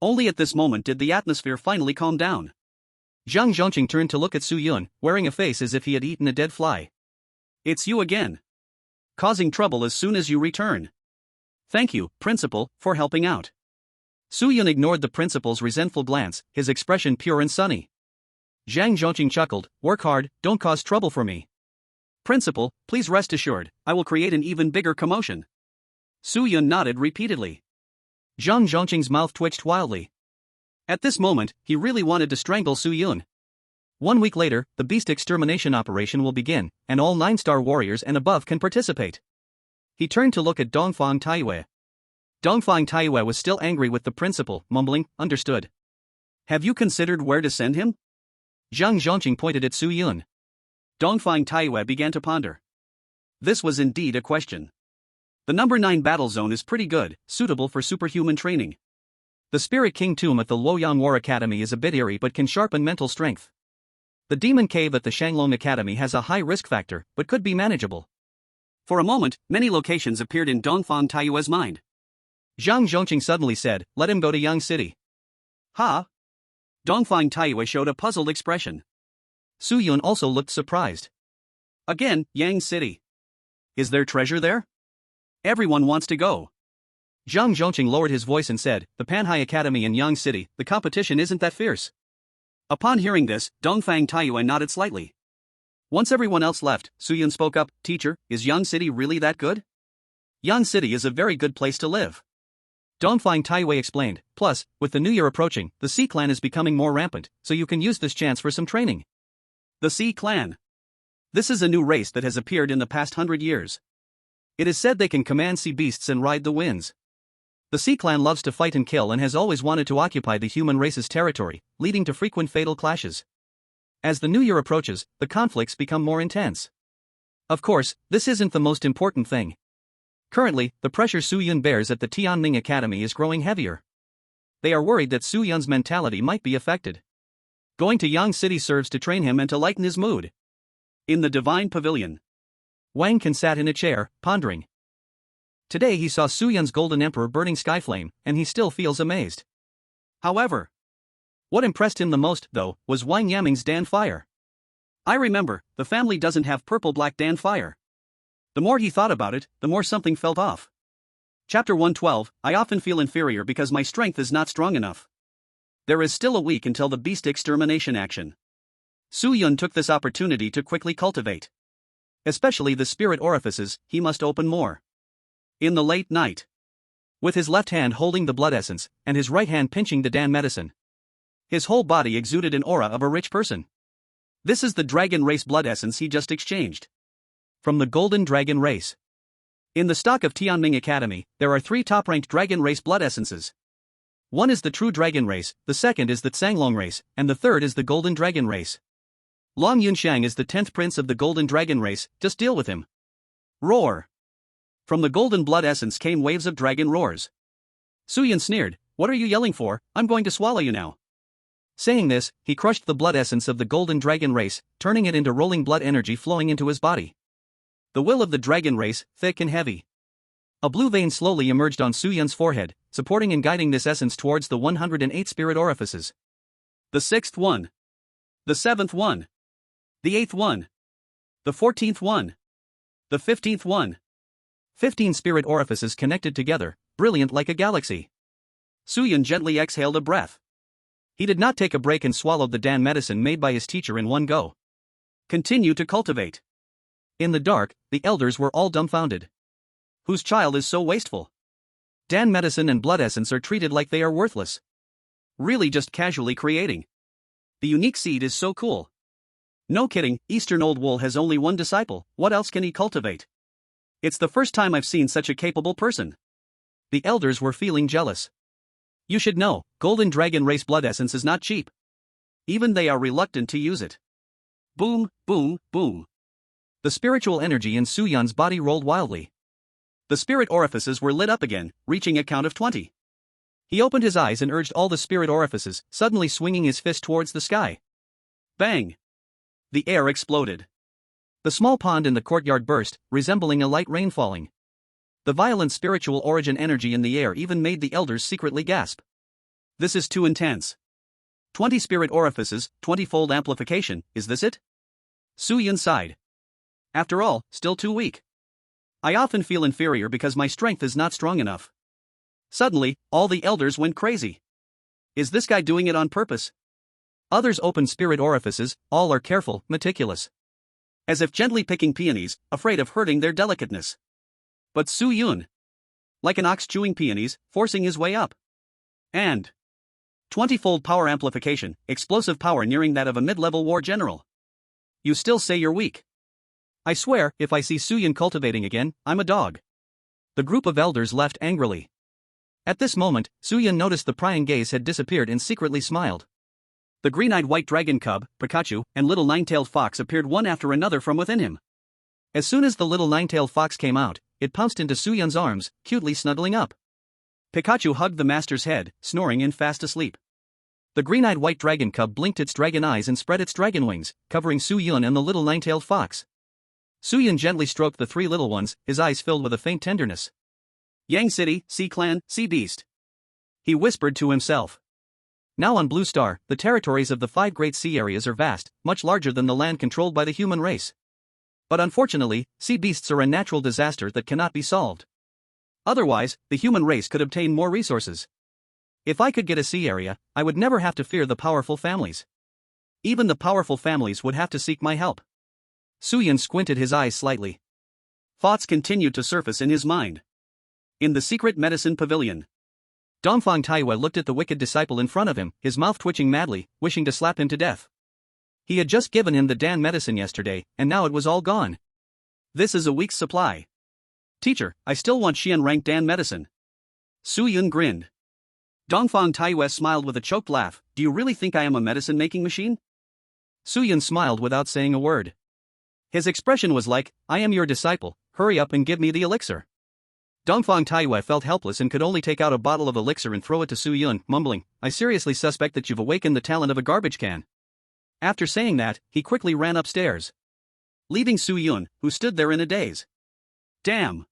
Only at this moment did the atmosphere finally calm down. Zhang Zhongqing turned to look at Su Yun, wearing a face as if he had eaten a dead fly. It's you again. Causing trouble as soon as you return. Thank you, Principal, for helping out. Su Yun ignored the principal's resentful glance, his expression pure and sunny. Zhang Zhongqing chuckled, Work hard, don't cause trouble for me. Principal, please rest assured, I will create an even bigger commotion. Su Yun nodded repeatedly. Zhang Zhongqing's mouth twitched wildly. At this moment, he really wanted to strangle Su Yun. 1 week later, the beast extermination operation will begin, and all 9-star warriors and above can participate. He turned to look at Dongfang Taiyue. Dongfang Taiyue was still angry with the principal, mumbling, Understood. Have you considered where to send him? Zhang Zhongqing pointed at Su Yun. Dongfang Taiyue began to ponder. This was indeed a question. The number 9 battle zone is pretty good, suitable for superhuman training. The Spirit King tomb at the Luoyang War Academy is a bit eerie but can sharpen mental strength. The Demon Cave at the Shanglong Academy has a high risk factor, but could be manageable. For a moment, many locations appeared in Dongfang Taiyue's mind. Zhang Zhongqing suddenly said, Let him go to Yang City. Ha? Dongfang Taiyue showed a puzzled expression. Su Yun also looked surprised. Again, Yang City. Is there treasure there? Everyone wants to go. Zhang Zhongqing lowered his voice and said, The Panhai Academy in Yang City, the competition isn't that fierce. Upon hearing this, Dongfang Taiyue nodded slightly. Once everyone else left, Su Yun spoke up, Teacher, is Yang City really that good? Yang City is a very good place to live. Dongfang Taiyue explained, plus, with the new year approaching, the Sea Clan is becoming more rampant, so you can use this chance for some training. The Sea Clan. This is a new race that has appeared in the past 100 years. It is said they can command sea beasts and ride the winds. The Sea Clan loves to fight and kill and has always wanted to occupy the human race's territory, leading to frequent fatal clashes. As the new year approaches, the conflicts become more intense. Of course, this isn't the most important thing. Currently, the pressure Su Yun bears at the Tianming Academy is growing heavier. They are worried that Su Yun's mentality might be affected. Going to Yang City serves to train him and to lighten his mood. In the Divine Pavilion, Wang Can sat in a chair, pondering. Today he saw Su Yun's Golden Emperor burning Skyflame, and he still feels amazed. However, what impressed him the most, though, was Wang Yaming's Dan Fire. I remember, the family doesn't have purple-black Dan Fire. The more he thought about it, the more something felt off. Chapter 112, I often feel inferior because my strength is not strong enough. There is still a week until the beast extermination action. Su Yun took this opportunity to quickly cultivate. Especially the spirit orifices, he must open more. In the late night, with his left hand holding the blood essence, and his right hand pinching the Dan medicine, his whole body exuded an aura of a rich person. This is the dragon race blood essence he just exchanged from the golden dragon race. In the stock of Tianming Academy, there are 3 top-ranked dragon race blood essences. One is the true dragon race, the second is the Tsanglong race, and the third is the golden dragon race. Long Yunshang is the 10th prince of the golden dragon race, just deal with him. Roar. From the golden blood essence came waves of dragon roars. Su Yun sneered, "What are you yelling for? I'm going to swallow you now." Saying this, he crushed the blood essence of the golden dragon race, turning it into rolling blood energy flowing into his body. The will of the dragon race, thick and heavy. A blue vein slowly emerged on Su Yun's forehead, supporting and guiding this essence towards the 108 spirit orifices. The 6th one. The 7th one. The 8th one. The 14th one. The 15th one. 15 spirit orifices connected together, brilliant like a galaxy. Su Yun gently exhaled a breath. He did not take a break and swallowed the Dan medicine made by his teacher in one go. Continue to cultivate. In the dark, the elders were all dumbfounded. Whose child is so wasteful? Dan medicine and blood essence are treated like they are worthless. Really just casually creating. The unique seed is so cool. No kidding, Eastern Old Wool has only one disciple, what else can he cultivate? It's the first time I've seen such a capable person. The elders were feeling jealous. You should know, golden dragon race blood essence is not cheap. Even they are reluctant to use it. Boom, boom, boom. The spiritual energy in Su Yun's body rolled wildly. The spirit orifices were lit up again, reaching a count of 20. He opened his eyes and urged all the spirit orifices, suddenly swinging his fist towards the sky. Bang! The air exploded. The small pond in the courtyard burst, resembling a light rain falling. The violent spiritual origin energy in the air even made the elders secretly gasp. This is too intense. 20 spirit orifices, 20-fold amplification, is this it? Su Yun sighed. After all, still too weak. I often feel inferior because my strength is not strong enough. Suddenly, all the elders went crazy. Is this guy doing it on purpose? Others open spirit orifices, all are careful, meticulous. As if gently picking peonies, afraid of hurting their delicateness. But Su Yun, like an ox chewing peonies, forcing his way up. And 20-fold power amplification, explosive power nearing that of a mid-level war general. You still say you're weak. I swear, if I see Su Yun cultivating again, I'm a dog. The group of elders left angrily. At this moment, Su Yun noticed the prying gaze had disappeared and secretly smiled. The green-eyed white dragon cub, Pikachu, and little nine-tailed fox appeared one after another from within him. As soon as the little nine-tailed fox came out, it pounced into Su Yun's arms, cutely snuggling up. Pikachu hugged the master's head, snoring and fast asleep. The green-eyed white dragon cub blinked its dragon eyes and spread its dragon wings, covering Su Yun and the little nine-tailed fox. Su Yun gently stroked the 3 little ones, his eyes filled with a faint tenderness. Yang City, Sea Clan, Sea Beast. He whispered to himself. Now on Blue Star, the territories of the 5 great sea areas are vast, much larger than the land controlled by the human race. But unfortunately, sea beasts are a natural disaster that cannot be solved. Otherwise, the human race could obtain more resources. If I could get a sea area, I would never have to fear the powerful families. Even the powerful families would have to seek my help. Su Yun squinted his eyes slightly. Thoughts continued to surface in his mind. In the secret medicine pavilion, Dongfang Taiwa looked at the wicked disciple in front of him, his mouth twitching madly, wishing to slap him to death. He had just given him the damn medicine yesterday, and now it was all gone. This is a week's supply. Teacher, I still want Xian rank Dan medicine. Su Yun grinned. Dongfang Taiyue smiled with a choked laugh. Do you really think I am a medicine-making machine? Su Yun smiled without saying a word. His expression was like, I am your disciple, hurry up and give me the elixir. Dongfang Taiyue felt helpless and could only take out a bottle of elixir and throw it to Su Yun, mumbling, I seriously suspect that you've awakened the talent of a garbage can. After saying that, he quickly ran upstairs, leaving Su Yun, who stood there in a daze. Damn!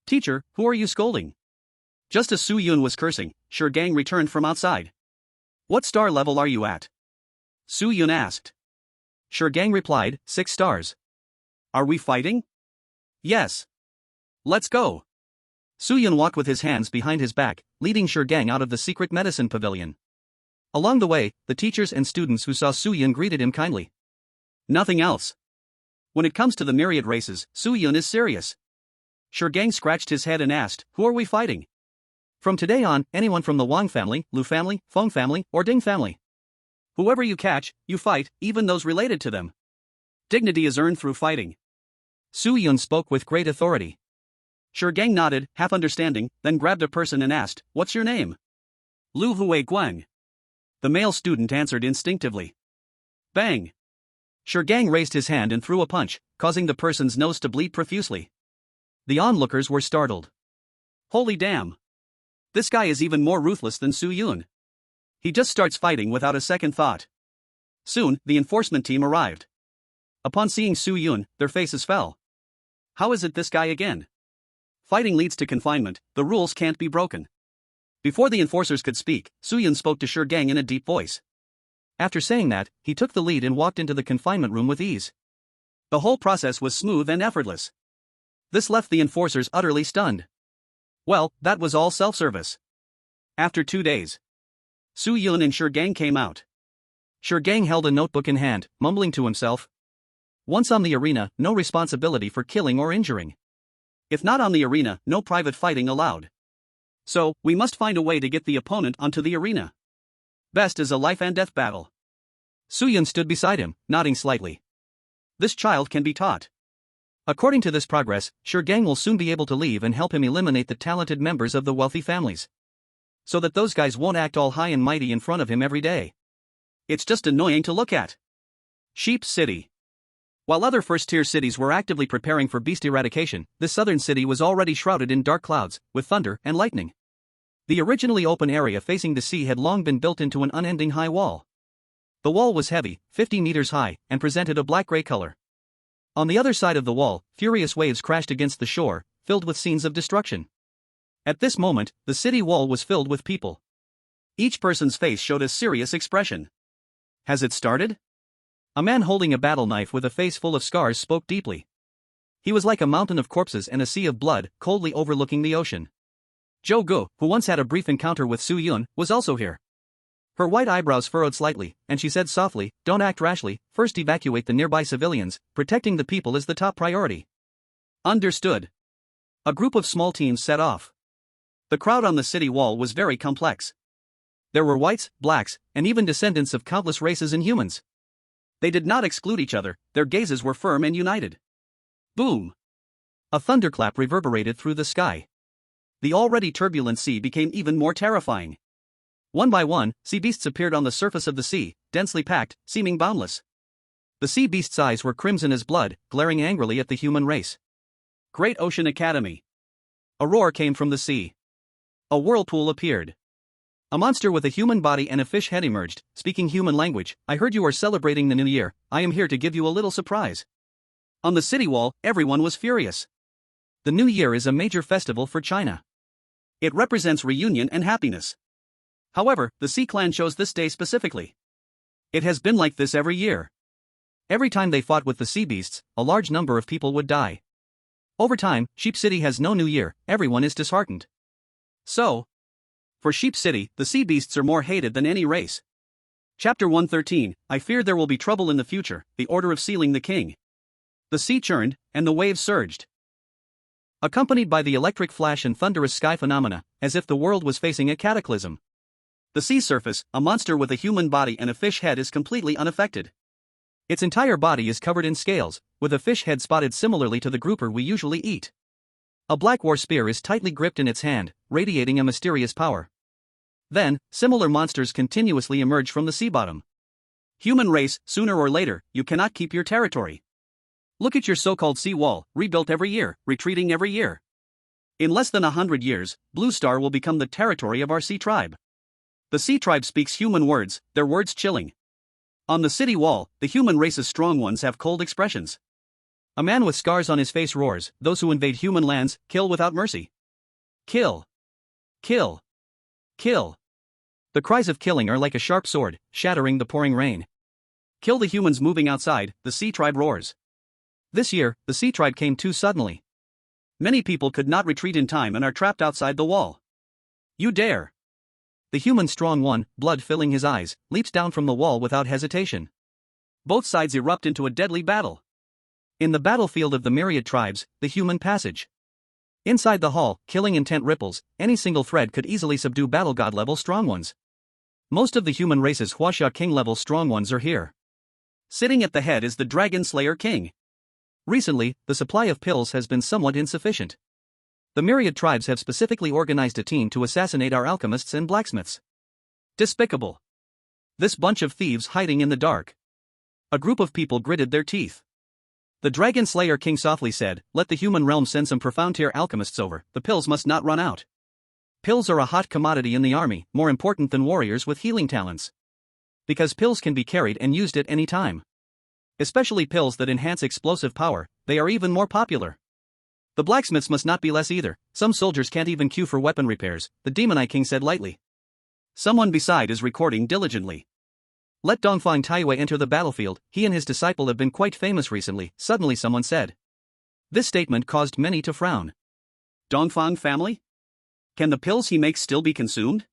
Teacher, who are you scolding? Just as Su Yun was cursing, Gang returned from outside. What star level are you at? Su Yun asked. Gang replied, 6 stars. Are we fighting? Yes. Let's go. Su Yun walked with his hands behind his back, leading Gang out of the secret medicine pavilion. Along the way, the teachers and students who saw Su Yun greeted him kindly. Nothing else. When it comes to the myriad races, Su Yun is serious. Gang scratched his head and asked, who are we fighting? From today on, anyone from the Wang family, Lu family, Feng family, or Ding family. Whoever you catch, you fight, even those related to them. Dignity is earned through fighting. Su Yun spoke with great authority. Gang nodded, half understanding, then grabbed a person and asked, what's your name? Lu Hui Guang. The male student answered instinctively. Bang! Gang raised his hand and threw a punch, causing the person's nose to bleed profusely. The onlookers were startled. Holy damn! This guy is even more ruthless than Su Yun. He just starts fighting without a second thought. Soon, the enforcement team arrived. Upon seeing Su Yun, their faces fell. How is it this guy again? Fighting leads to confinement, the rules can't be broken. Before the enforcers could speak, Su Yun spoke to Gang in a deep voice. After saying that, he took the lead and walked into the confinement room with ease. The whole process was smooth and effortless. This left the enforcers utterly stunned. Well, that was all self-service. After 2 days, Su Yun and Gang came out. Gang held a notebook in hand, mumbling to himself. Once on the arena, no responsibility for killing or injuring. If not on the arena, no private fighting allowed. So, we must find a way to get the opponent onto the arena. Best is a life and death battle. Su Yun stood beside him, nodding slightly. This child can be taught. According to this progress, Gang will soon be able to leave and help him eliminate the talented members of the wealthy families. So that those guys won't act all high and mighty in front of him every day. It's just annoying to look at. Sheep City. While other first-tier cities were actively preparing for beast eradication, this southern city was already shrouded in dark clouds, with thunder and lightning. The originally open area facing the sea had long been built into an unending high wall. The wall was heavy, 50 meters high, and presented a black-gray color. On the other side of the wall, furious waves crashed against the shore, filled with scenes of destruction. At this moment, the city wall was filled with people. Each person's face showed a serious expression. Has it started? A man holding a battle knife with a face full of scars spoke deeply. He was like a mountain of corpses and a sea of blood, coldly overlooking the ocean. Zhou Gu, who once had a brief encounter with Su Yun, was also here. Her white eyebrows furrowed slightly, and she said softly, don't act rashly, first evacuate the nearby civilians, protecting the people is the top priority. Understood. A group of small teams set off. The crowd on the city wall was very complex. There were whites, blacks, and even descendants of countless races and humans. They did not exclude each other, their gazes were firm and united. Boom! A thunderclap reverberated through the sky. The already turbulent sea became even more terrifying. One by one, sea beasts appeared on the surface of the sea, densely packed, seeming boundless. The sea beasts' eyes were crimson as blood, glaring angrily at the human race. Great Ocean Academy. A roar came from the sea. A whirlpool appeared. A monster with a human body and a fish head emerged, speaking human language. I heard you are celebrating the new year, I am here to give you a little surprise. On the city wall, everyone was furious. The new year is a major festival for China. It represents reunion and happiness. However, the Sea Clan chose this day specifically. It has been like this every year. Every time they fought with the sea beasts, a large number of people would die. Over time, Sheep City has no new year, everyone is disheartened. So, for Sheep City, the sea beasts are more hated than any race. Chapter 113, I fear there will be trouble in the future, the order of sealing the king. The sea churned, and the waves surged. Accompanied by the electric flash and thunderous sky phenomena, as if the world was facing a cataclysm. The sea surface, a monster with a human body and a fish head is completely unaffected. Its entire body is covered in scales, with a fish head spotted similarly to the grouper we usually eat. A black war spear is tightly gripped in its hand, radiating a mysterious power. Then, similar monsters continuously emerge from the sea bottom. Human race, sooner or later, you cannot keep your territory. Look at your so-called sea wall, rebuilt every year, retreating every year. In less than 100 years, Blue Star will become the territory of our sea tribe. The sea tribe speaks human words, their words chilling. On the city wall, the human race's strong ones have cold expressions. A man with scars on his face roars, "Those who invade human lands, kill without mercy. Kill. Kill. Kill." The cries of killing are like a sharp sword, shattering the pouring rain. "Kill the humans moving outside," the sea tribe roars. This year, the sea tribe came too suddenly. Many people could not retreat in time and are trapped outside the wall. "You dare!" The human strong one, blood filling his eyes, leaps down from the wall without hesitation. Both sides erupt into a deadly battle. In the battlefield of the myriad tribes, the human passage. Inside the hall, killing intent ripples, any single thread could easily subdue battle god level strong ones. Most of the human race's Huoxia king level strong ones are here. Sitting at the head is the Dragon Slayer King. Recently, the supply of pills has been somewhat insufficient. The myriad tribes have specifically organized a team to assassinate our alchemists and blacksmiths. Despicable. This bunch of thieves hiding in the dark. A group of people gritted their teeth. The Dragon Slayer King softly said, "Let the human realm send some profound tier alchemists over, the pills must not run out." Pills are a hot commodity in the army, more important than warriors with healing talents. Because pills can be carried and used at any time. Especially pills that enhance explosive power, they are even more popular. The blacksmiths must not be less either, some soldiers can't even queue for weapon repairs, the Demon King said lightly. Someone beside is recording diligently. Let Dongfang Taiyue enter the battlefield, he and his disciple have been quite famous recently, suddenly someone said. This statement caused many to frown. Dongfang family? Can the pills he makes still be consumed?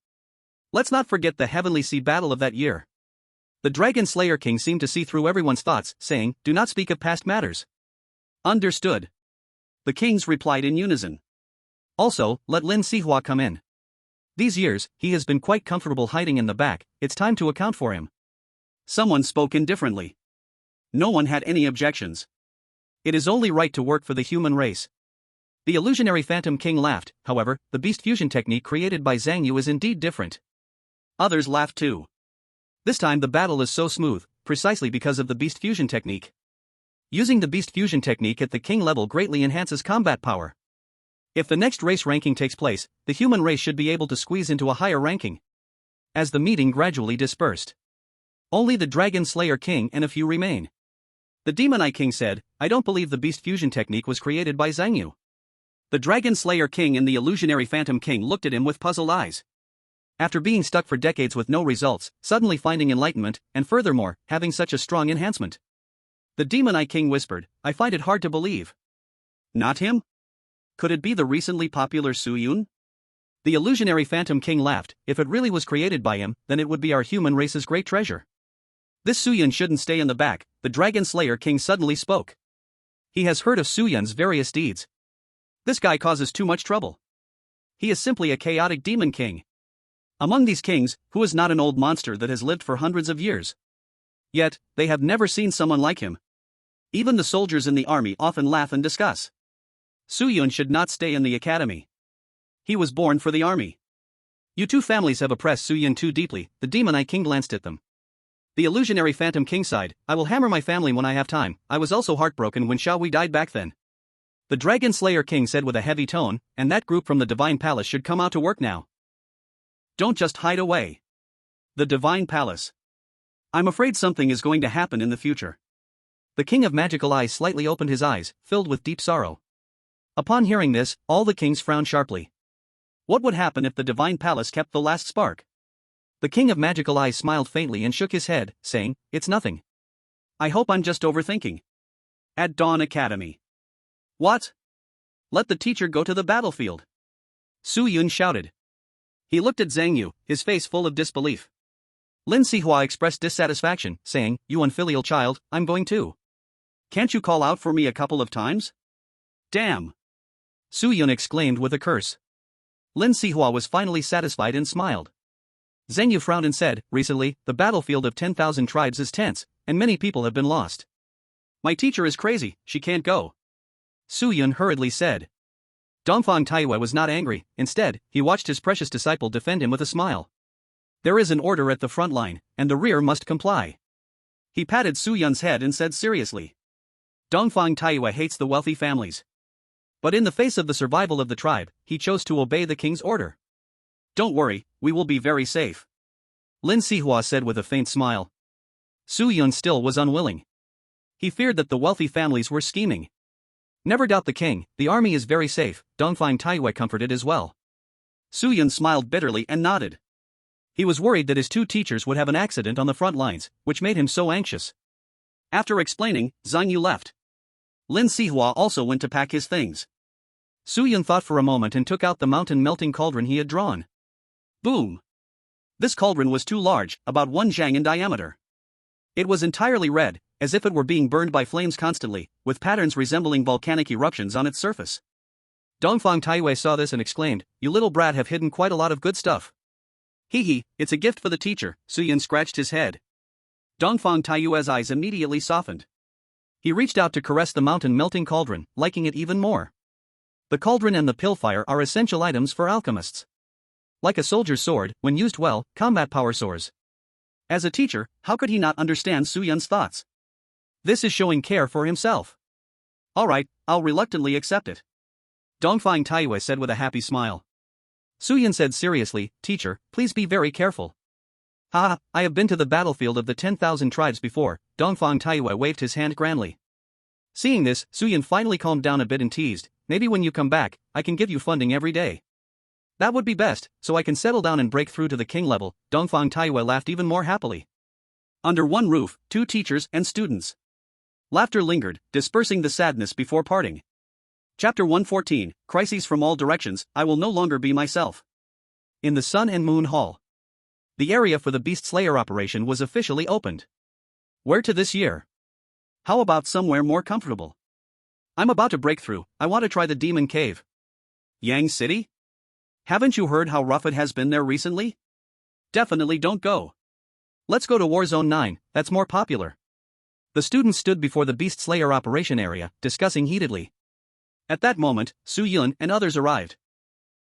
Let's not forget the Heavenly Sea battle of that year. The Dragon Slayer King seemed to see through everyone's thoughts, saying, "Do not speak of past matters." Understood. The kings replied in unison. Also, let Lin Sihua come in. These years, he has been quite comfortable hiding in the back, it's time to account for him. Someone spoke indifferently. No one had any objections. It is only right to work for the human race. The illusionary Phantom King laughed, however, the beast fusion technique created by Zhang Yu is indeed different. Others laughed too. This time the battle is so smooth, precisely because of the beast fusion technique. Using the beast fusion technique at the king level greatly enhances combat power. If the next race ranking takes place, the human race should be able to squeeze into a higher ranking. As the meeting gradually dispersed, only the Dragon Slayer King and a few remain. The Demon King said, "I don't believe the beast fusion technique was created by Zhang Yu." The Dragon Slayer King and the illusionary Phantom King looked at him with puzzled eyes. After being stuck for decades with no results, suddenly finding enlightenment, and furthermore, having such a strong enhancement. The Demon King whispered, "I find it hard to believe." Not him? Could it be the recently popular Su Yun? The illusionary Phantom King laughed, "If it really was created by him, then it would be our human race's great treasure." This Su Yun shouldn't stay in the back, the Dragon Slayer King suddenly spoke. He has heard of Su Yun's various deeds. This guy causes too much trouble. He is simply a chaotic demon king. Among these kings, who is not an old monster that has lived for hundreds of years? Yet, they have never seen someone like him. Even the soldiers in the army often laugh and discuss. Su Yun should not stay in the academy. He was born for the army. You two families have oppressed Su Yun too deeply, the Demon King glanced at them. The illusionary Phantom King sighed, "I will hammer my family when I have time, I was also heartbroken when Xiao Huohuo died back then." The Dragon Slayer King said with a heavy tone, "And that group from the Divine Palace should come out to work now. Don't just hide away." The Divine Palace. I'm afraid something is going to happen in the future. The King of Magical Eyes slightly opened his eyes, filled with deep sorrow. Upon hearing this, all the kings frowned sharply. What would happen if the Divine Palace kept the last spark? The King of Magical Eyes smiled faintly and shook his head, saying, "It's nothing. I hope I'm just overthinking." At Dawn Academy. What? Let the teacher go to the battlefield. Su Yun shouted. He looked at Zhang Yu, his face full of disbelief. Lin Sihua expressed dissatisfaction, saying, "You unfilial child, I'm going too. Can't you call out for me a couple of times?" Damn! Su Yun exclaimed with a curse. Lin Sihua was finally satisfied and smiled. Zheng Yu frowned and said, recently, the battlefield of 10,000 tribes is tense, and many people have been lost. My teacher is crazy, she can't go. Su Yun hurriedly said. Dongfang Taiyue was not angry, instead, he watched his precious disciple defend him with a smile. There is an order at the front line, and the rear must comply. He patted Su Yun's head and said seriously. Dongfang Taiyue hates the wealthy families. But in the face of the survival of the tribe, he chose to obey the king's order. Don't worry, we will be very safe. Lin Sihua said with a faint smile. Su Yun still was unwilling. He feared that the wealthy families were scheming. Never doubt the king, the army is very safe, Dongfang Taiyue comforted as well. Su Yun smiled bitterly and nodded. He was worried that his two teachers would have an accident on the front lines, which made him so anxious. After explaining, Zhang Yu left. Lin Sihua also went to pack his things. Su Yun thought for a moment and took out the mountain melting cauldron he had drawn. Boom! This cauldron was too large, about 1 zhang in diameter. It was entirely red, as if it were being burned by flames constantly, with patterns resembling volcanic eruptions on its surface. Dongfang Taiyue saw this and exclaimed, "You little brat have hidden quite a lot of good stuff." Hee hee, it's a gift for the teacher, Su Yun scratched his head. Dongfang Taiyue's eyes immediately softened. He reached out to caress the mountain melting cauldron, liking it even more. The cauldron and the pillfire are essential items for alchemists. Like a soldier's sword, when used well, combat power soars. As a teacher, how could he not understand Su Yun's thoughts? This is showing care for himself. Alright, I'll reluctantly accept it. Dongfang Taiyue said with a happy smile. Su Yun said seriously, "Teacher, please be very careful." "Ha, I have been to the battlefield of the 10,000 tribes before," Dongfang Taiyue waved his hand grandly. Seeing this, Su Yun finally calmed down a bit and teased, "Maybe when you come back, I can give you funding every day." "That would be best, so I can settle down and break through to the king level," Dongfang Taiyue laughed even more happily. Under one roof, 2 teachers and students. Laughter lingered, dispersing the sadness before parting. Chapter 114, Crises from All Directions, I Will No Longer Be Myself. In the Sun and Moon Hall. The area for the Beast Slayer operation was officially opened. Where to this year? How about somewhere more comfortable? I'm about to break through, I want to try the Demon Cave. Yang City? Haven't you heard how rough it has been there recently? Definitely don't go. Let's go to Warzone 9, that's more popular. The students stood before the Beast Slayer operation area, discussing heatedly. At that moment, Su Yun and others arrived.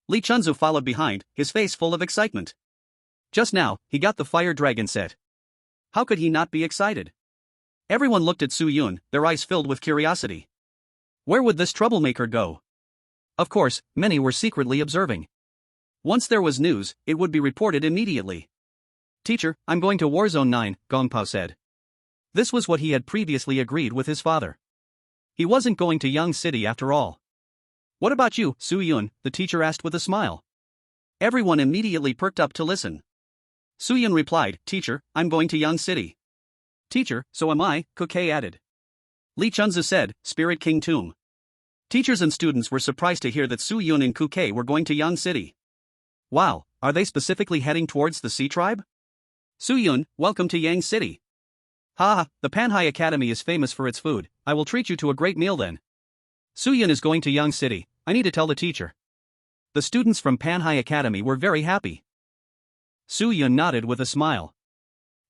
Li Chunzu followed behind, his face full of excitement. Just now, he got the fire dragon set. How could he not be excited? Everyone looked at Su Yun, their eyes filled with curiosity. Where would this troublemaker go? Of course, many were secretly observing. Once there was news, it would be reported immediately. "Teacher, I'm going to Warzone 9, Gongpao said. This was what he had previously agreed with his father. He wasn't going to Yang City after all. What about you, Su Yun? The teacher asked with a smile. Everyone immediately perked up to listen. Su Yun replied, "Teacher, I'm going to Yang City." "Teacher, so am I," Kuke added. Li Chunzi said, "Spirit King Tomb." Teachers and students were surprised to hear that Su Yun and Kuke were going to Yang City. Wow, are they specifically heading towards the Sea Tribe? Su Yun, welcome to Yang City. Ha, the Panhai Academy is famous for its food, I will treat you to a great meal then. Su Yun is going to Yang City, I need to tell the teacher. The students from Panhai Academy were very happy. Su Yun nodded with a smile.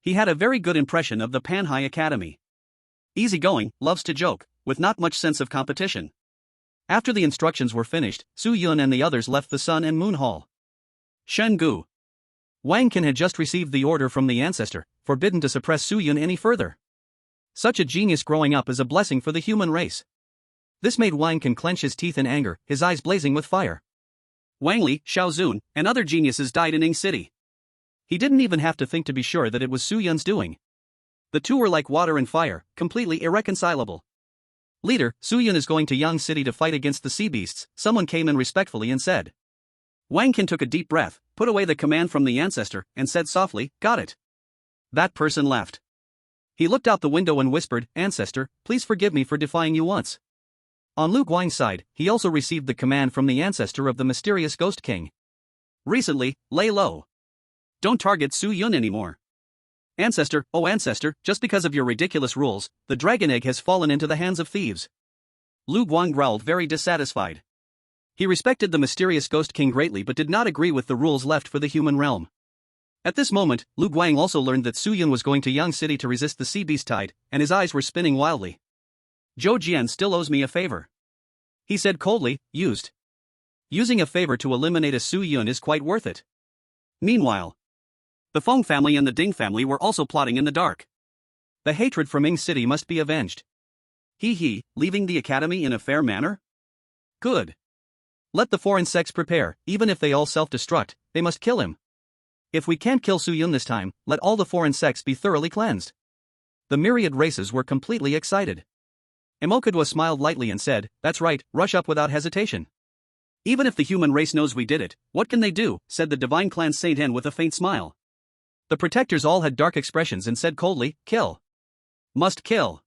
He had a very good impression of the Panhai Academy. Easygoing, loves to joke, with not much sense of competition. After the instructions were finished, Su Yun and the others left the Sun and Moon Hall. Shen Gu. Wang Qin had just received the order from the ancestor, forbidden to suppress Su Yun any further. Such a genius growing up is a blessing for the human race. This made Wang Qin clench his teeth in anger, his eyes blazing with fire. Wang Li, Xiao Zun, and other geniuses died in Ning City. He didn't even have to think to be sure that it was Su Yun's doing. The two were like water and fire, completely irreconcilable. Leader, Su Yun is going to Yang City to fight against the sea beasts, someone came in respectfully and said. Wang Qin took a deep breath, put away the command from the ancestor, and said softly, "Got it." That person left. He looked out the window and whispered, "Ancestor, please forgive me for defying you once." On Lu Guang's side, he also received the command from the ancestor of the mysterious Ghost King. Recently, lay low. Don't target Su Yun anymore. Ancestor, oh ancestor, just because of your ridiculous rules, the dragon egg has fallen into the hands of thieves. Lu Guang growled, very dissatisfied. He respected the mysterious Ghost King greatly but did not agree with the rules left for the human realm. At this moment, Lu Guang also learned that Su Yun was going to Yang City to resist the sea beast tide, and his eyes were spinning wildly. Zhou Jian still owes me a favor, he said coldly. Using a favor to eliminate a Su Yun is quite worth it. Meanwhile, the Feng family and the Ding family were also plotting in the dark. The hatred from Ying City must be avenged. Leaving the academy in a fair manner? Good. Let the foreign sects prepare. Even if they all self-destruct, they must kill him. If we can't kill Su Yun this time, let all the foreign sects be thoroughly cleansed. The myriad races were completely excited. Imokadwa smiled lightly and said, "That's right, rush up without hesitation." "Even if the human race knows we did it, what can they do?" said the divine clan Saint Hen with a faint smile. The protectors all had dark expressions and said coldly, "Kill. Must kill."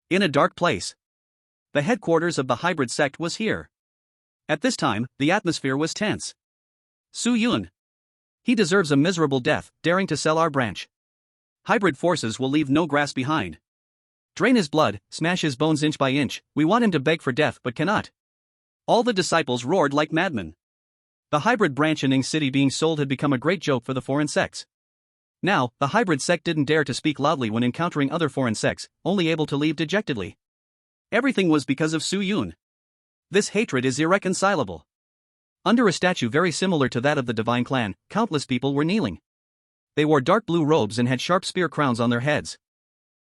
In a dark place. The headquarters of the hybrid sect was here. At this time, the atmosphere was tense. Su Yun. He deserves a miserable death, daring to sell our branch. Hybrid forces will leave no grass behind. Drain his blood, smash his bones inch by inch. We want him to beg for death but cannot. All the disciples roared like madmen. The hybrid branch in Ying City being sold had become a great joke for the foreign sects. Now, the hybrid sect didn't dare to speak loudly when encountering other foreign sects, only able to leave dejectedly. Everything was because of Su Yun. This hatred is irreconcilable. Under a statue very similar to that of the divine clan, countless people were kneeling. They wore dark blue robes and had sharp spear crowns on their heads.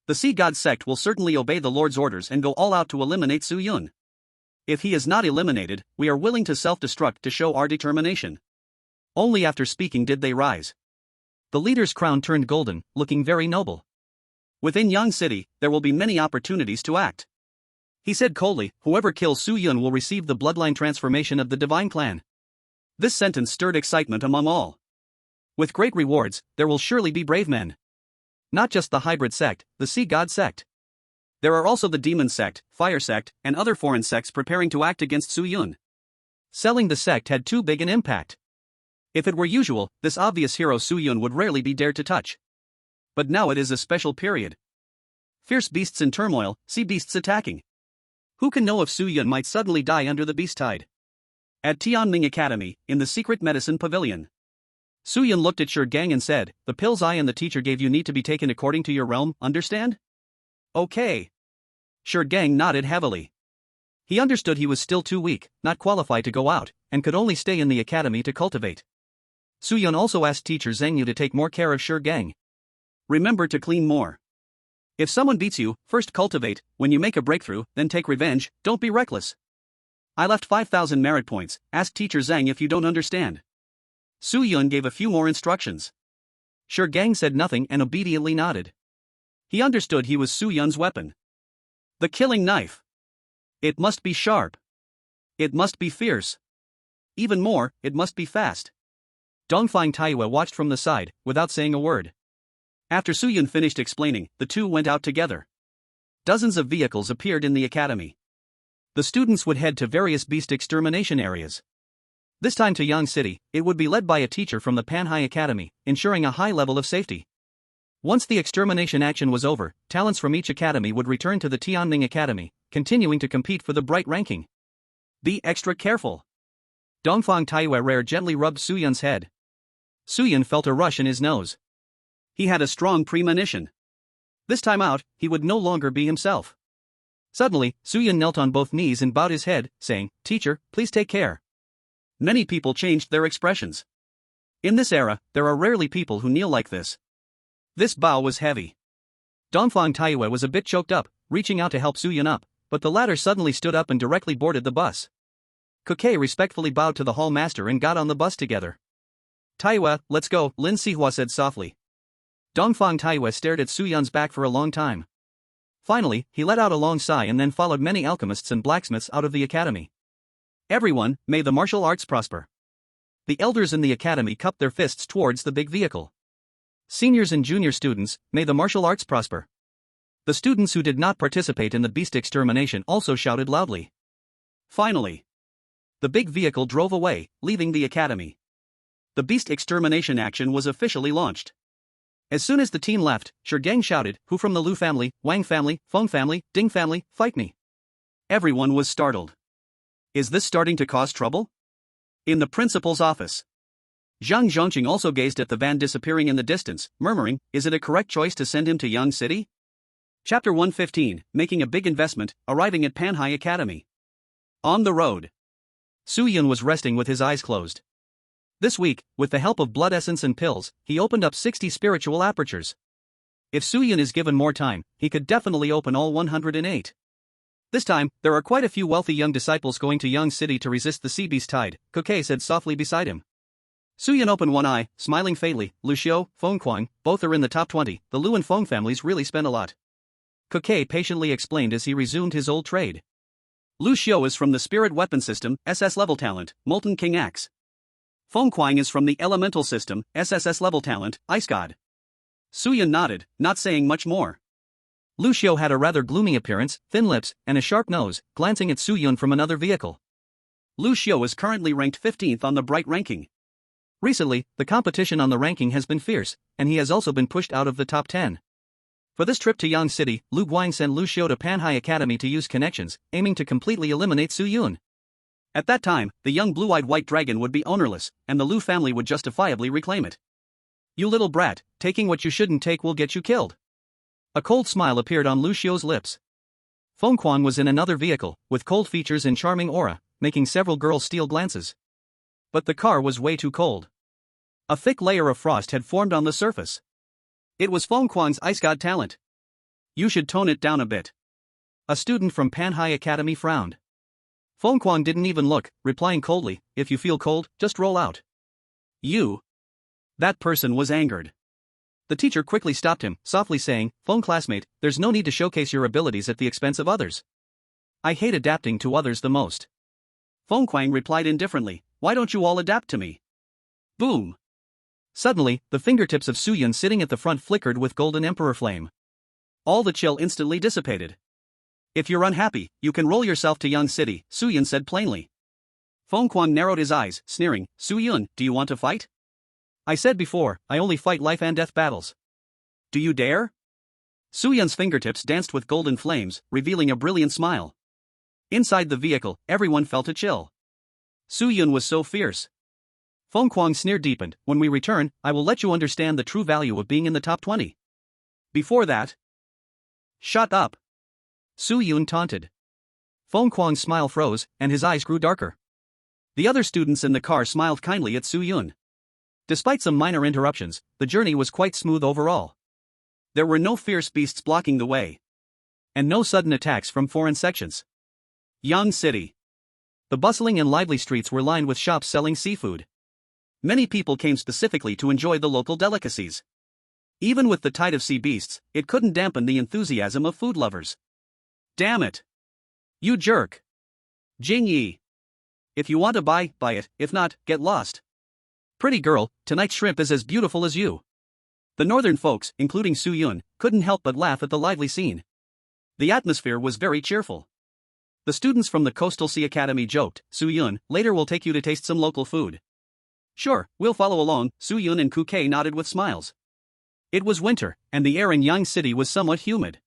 The Sea God sect will certainly obey the Lord's orders and go all out to eliminate Su Yun. If he is not eliminated, we are willing to self-destruct to show our determination. Only after speaking did they rise. The leader's crown turned golden, looking very noble. Within Yang City, there will be many opportunities to act. He said coldly, "Whoever kills Su Yun will receive the bloodline transformation of the divine clan." This sentence stirred excitement among all. With great rewards, there will surely be brave men. Not just the hybrid sect, the Sea God sect. There are also the demon sect, fire sect, and other foreign sects preparing to act against Su Yun. Selling the sect had too big an impact. If it were usual, this obvious hero Su Yun would rarely be dared to touch. But now it is a special period. Fierce beasts in turmoil, sea beasts attacking. Who can know if Su Yun might suddenly die under the beast tide? At Tianming Academy, in the secret medicine pavilion, Su Yun looked at Shi Gang and said, "The pills I and the teacher gave you need to be taken according to your realm, understand?" "Okay." Shi Gang nodded heavily. He understood he was still too weak, not qualified to go out, and could only stay in the academy to cultivate. Su Yun also asked teacher Zheng Yu to take more care of Shi Gang. "Remember to clean more. If someone beats you, first cultivate, when you make a breakthrough, then take revenge, don't be reckless. I left 5,000 merit points, ask teacher Zhang if you don't understand." Su Yun gave a few more instructions. Shi Gang said nothing and obediently nodded. He understood he was Su Yun's weapon. The killing knife. It must be sharp. It must be fierce. Even more, it must be fast. Dongfang Taiyue watched from the side, without saying a word. After Su Yun finished explaining, the two went out together. Dozens of vehicles appeared in the academy. The students would head to various beast extermination areas. This time to Yang City, it would be led by a teacher from the Panhai Academy, ensuring a high level of safety. Once the extermination action was over, talents from each academy would return to the Tianming Academy, continuing to compete for the bright ranking. Be extra careful. Dongfang Taiyue gently rubbed Su Yun's head. Su Yun felt a rush in his nose. He had a strong premonition. This time out, he would no longer be himself. Suddenly, Su Yun knelt on both knees and bowed his head, saying, "Teacher, please take care." Many people changed their expressions. In this era, there are rarely people who kneel like this. This bow was heavy. Dongfang Taiyue was a bit choked up, reaching out to help Su Yun up, but the latter suddenly stood up and directly boarded the bus. Kukai respectfully bowed to the hall master and got on the bus together. "Taiyue, let's go," Lin Sihua said softly. Dongfang Taiyue stared at Su Yun's back for a long time. Finally, he let out a long sigh and then followed many alchemists and blacksmiths out of the academy. "Everyone, may the martial arts prosper." The elders in the academy cupped their fists towards the big vehicle. Seniors and junior students, may the martial arts prosper. The students who did not participate in the beast extermination also shouted loudly. Finally, the big vehicle drove away, leaving the academy. The beast extermination action was officially launched. As soon as the team left, Shi Gang shouted, "Who from the Lu family, Wang family, Feng family, Ding family, fight me?" Everyone was startled. Is this starting to cause trouble? In the principal's office, Zhang Zhongqing also gazed at the van disappearing in the distance, murmuring, is it a correct choice to send him to Yang City? Chapter 115, Making a Big Investment, Arriving at Panhai Academy. On the road. Su Yun was resting with his eyes closed. This week, with the help of blood essence and pills, he opened up 60 spiritual apertures. If Su Yun is given more time, he could definitely open all 108. This time, there are quite a few wealthy young disciples going to Yang City to resist the sea beast tide, Kuke said softly beside him. Su Yun opened one eye, smiling faintly. Lu Xiao, Feng Kuang, both are in the top 20, the Lu and Feng families really spend a lot. Kuke patiently explained as he resumed his old trade. Lu Xiao is from the Spirit Weapon System, SS level talent, Molten King Axe. Feng Kuang is from the Elemental System, SSS level talent, Ice God. Su Yun nodded, not saying much more. Lu Xiao had a rather gloomy appearance, thin lips, and a sharp nose, glancing at Su Yun from another vehicle. Lu Xiao is currently ranked 15th on the Bright ranking. Recently, the competition on the ranking has been fierce, and he has also been pushed out of the top 10. For this trip to Yang City, Lu Guang sent Lu Xiao to Panhai Academy to use connections, aiming to completely eliminate Su Yun. At that time, the young blue-eyed white dragon would be ownerless, and the Lu family would justifiably reclaim it. You little brat, taking what you shouldn't take will get you killed. A cold smile appeared on Lu Xiao's lips. Feng Kuang was in another vehicle, with cold features and charming aura, making several girls steal glances. But the car was way too cold. A thick layer of frost had formed on the surface. It was Feng Kuang's ice god talent. You should tone it down a bit. A student from Panhai Academy frowned. Feng Kuang didn't even look, replying coldly, if you feel cold, just roll out. You. That person was angered. The teacher quickly stopped him, softly saying, Feng classmate, there's no need to showcase your abilities at the expense of others. I hate adapting to others the most. Feng Kuang replied indifferently, why don't you all adapt to me? Boom. Suddenly, the fingertips of Su Yun sitting at the front flickered with golden emperor flame. All the chill instantly dissipated. If you're unhappy, you can roll yourself to Yang City, Su Yun said plainly. Feng Kuang narrowed his eyes, sneering, Su Yun, do you want to fight? I said before, I only fight life and death battles. Do you dare? Su Yun's fingertips danced with golden flames, revealing a brilliant smile. Inside the vehicle, everyone felt a chill. Su Yun was so fierce. Feng Kuang sneer deepened, when we return, I will let you understand the true value of being in the top 20. Before that. Shut up. Su Yun taunted. Feng Kuang's smile froze, and his eyes grew darker. The other students in the car smiled kindly at Su Yun. Despite some minor interruptions, the journey was quite smooth overall. There were no fierce beasts blocking the way. And no sudden attacks from foreign sections. Yang City. The bustling and lively streets were lined with shops selling seafood. Many people came specifically to enjoy the local delicacies. Even with the tide of sea beasts, it couldn't dampen the enthusiasm of food lovers. Damn it. You jerk. Jing Yi. If you want to buy it, if not, get lost. Pretty girl, tonight's shrimp is as beautiful as you. The northern folks, including Su Yun, couldn't help but laugh at the lively scene. The atmosphere was very cheerful. The students from the Coastal Sea Academy joked, Su Yun, later we'll take you to taste some local food. Sure, we'll follow along, Su Yun and Kuke nodded with smiles. It was winter, and the air in Yang City was somewhat humid.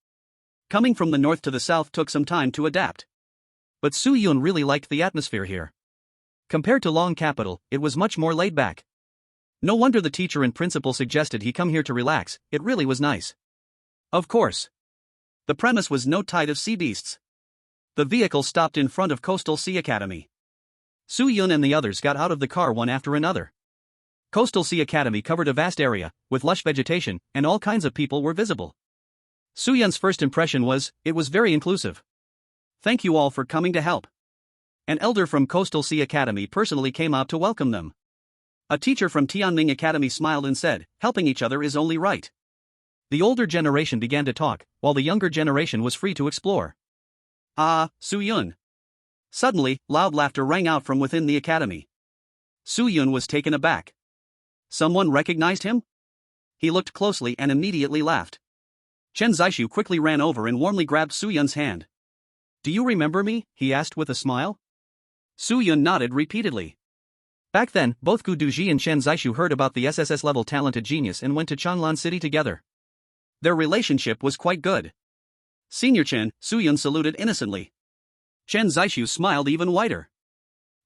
Coming from the north to the south took some time to adapt. But Su Yun really liked the atmosphere here. Compared to Long Capital, it was much more laid back. No wonder the teacher and principal suggested he come here to relax, it really was nice. Of course. The premise was no tide of sea beasts. The vehicle stopped in front of Coastal Sea Academy. Su Yun and the others got out of the car one after another. Coastal Sea Academy covered a vast area, with lush vegetation, and all kinds of people were visible. Su Yun's first impression was, it was very inclusive. Thank you all for coming to help. An elder from Coastal Sea Academy personally came out to welcome them. A teacher from Tianming Academy smiled and said, helping each other is only right. The older generation began to talk, while the younger generation was free to explore. Ah, Su Yun. Suddenly, loud laughter rang out from within the academy. Su Yun was taken aback. Someone recognized him? He looked closely and immediately laughed. Chen Zixu quickly ran over and warmly grabbed Su Yun's hand. Do you remember me? He asked with a smile. Su Yun nodded repeatedly. Back then, both Gu Duji and Chen Zixu heard about the SSS level talented genius and went to Changlan City together. Their relationship was quite good. Senior Chen, Su Yun saluted innocently. Chen Zixu smiled even wider.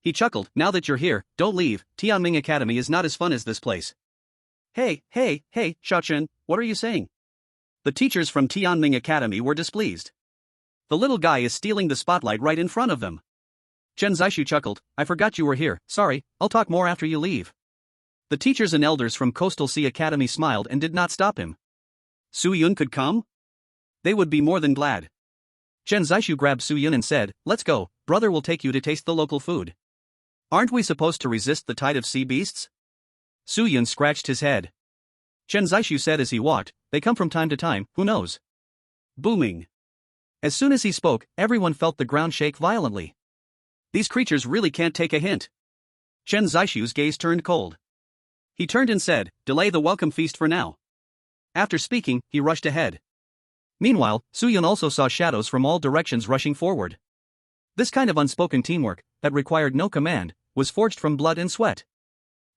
He chuckled, now that you're here, don't leave, Tianming Academy is not as fun as this place. Hey, Xiaochen, what are you saying? The teachers from Tianming Academy were displeased. The little guy is stealing the spotlight right in front of them. Chen Zixu chuckled, I forgot you were here, sorry, I'll talk more after you leave. The teachers and elders from Coastal Sea Academy smiled and did not stop him. Su Yun could come? They would be more than glad. Chen Zixu grabbed Su Yun and said, let's go, brother will take you to taste the local food. Aren't we supposed to resist the tide of sea beasts? Su Yun scratched his head. Chen Zixu said as he walked, they come from time to time, who knows? Booming. As soon as he spoke, everyone felt the ground shake violently. These creatures really can't take a hint. Chen Zixu's gaze turned cold. He turned and said, delay the welcome feast for now. After speaking, he rushed ahead. Meanwhile, Su Yun also saw shadows from all directions rushing forward. This kind of unspoken teamwork, that required no command, was forged from blood and sweat.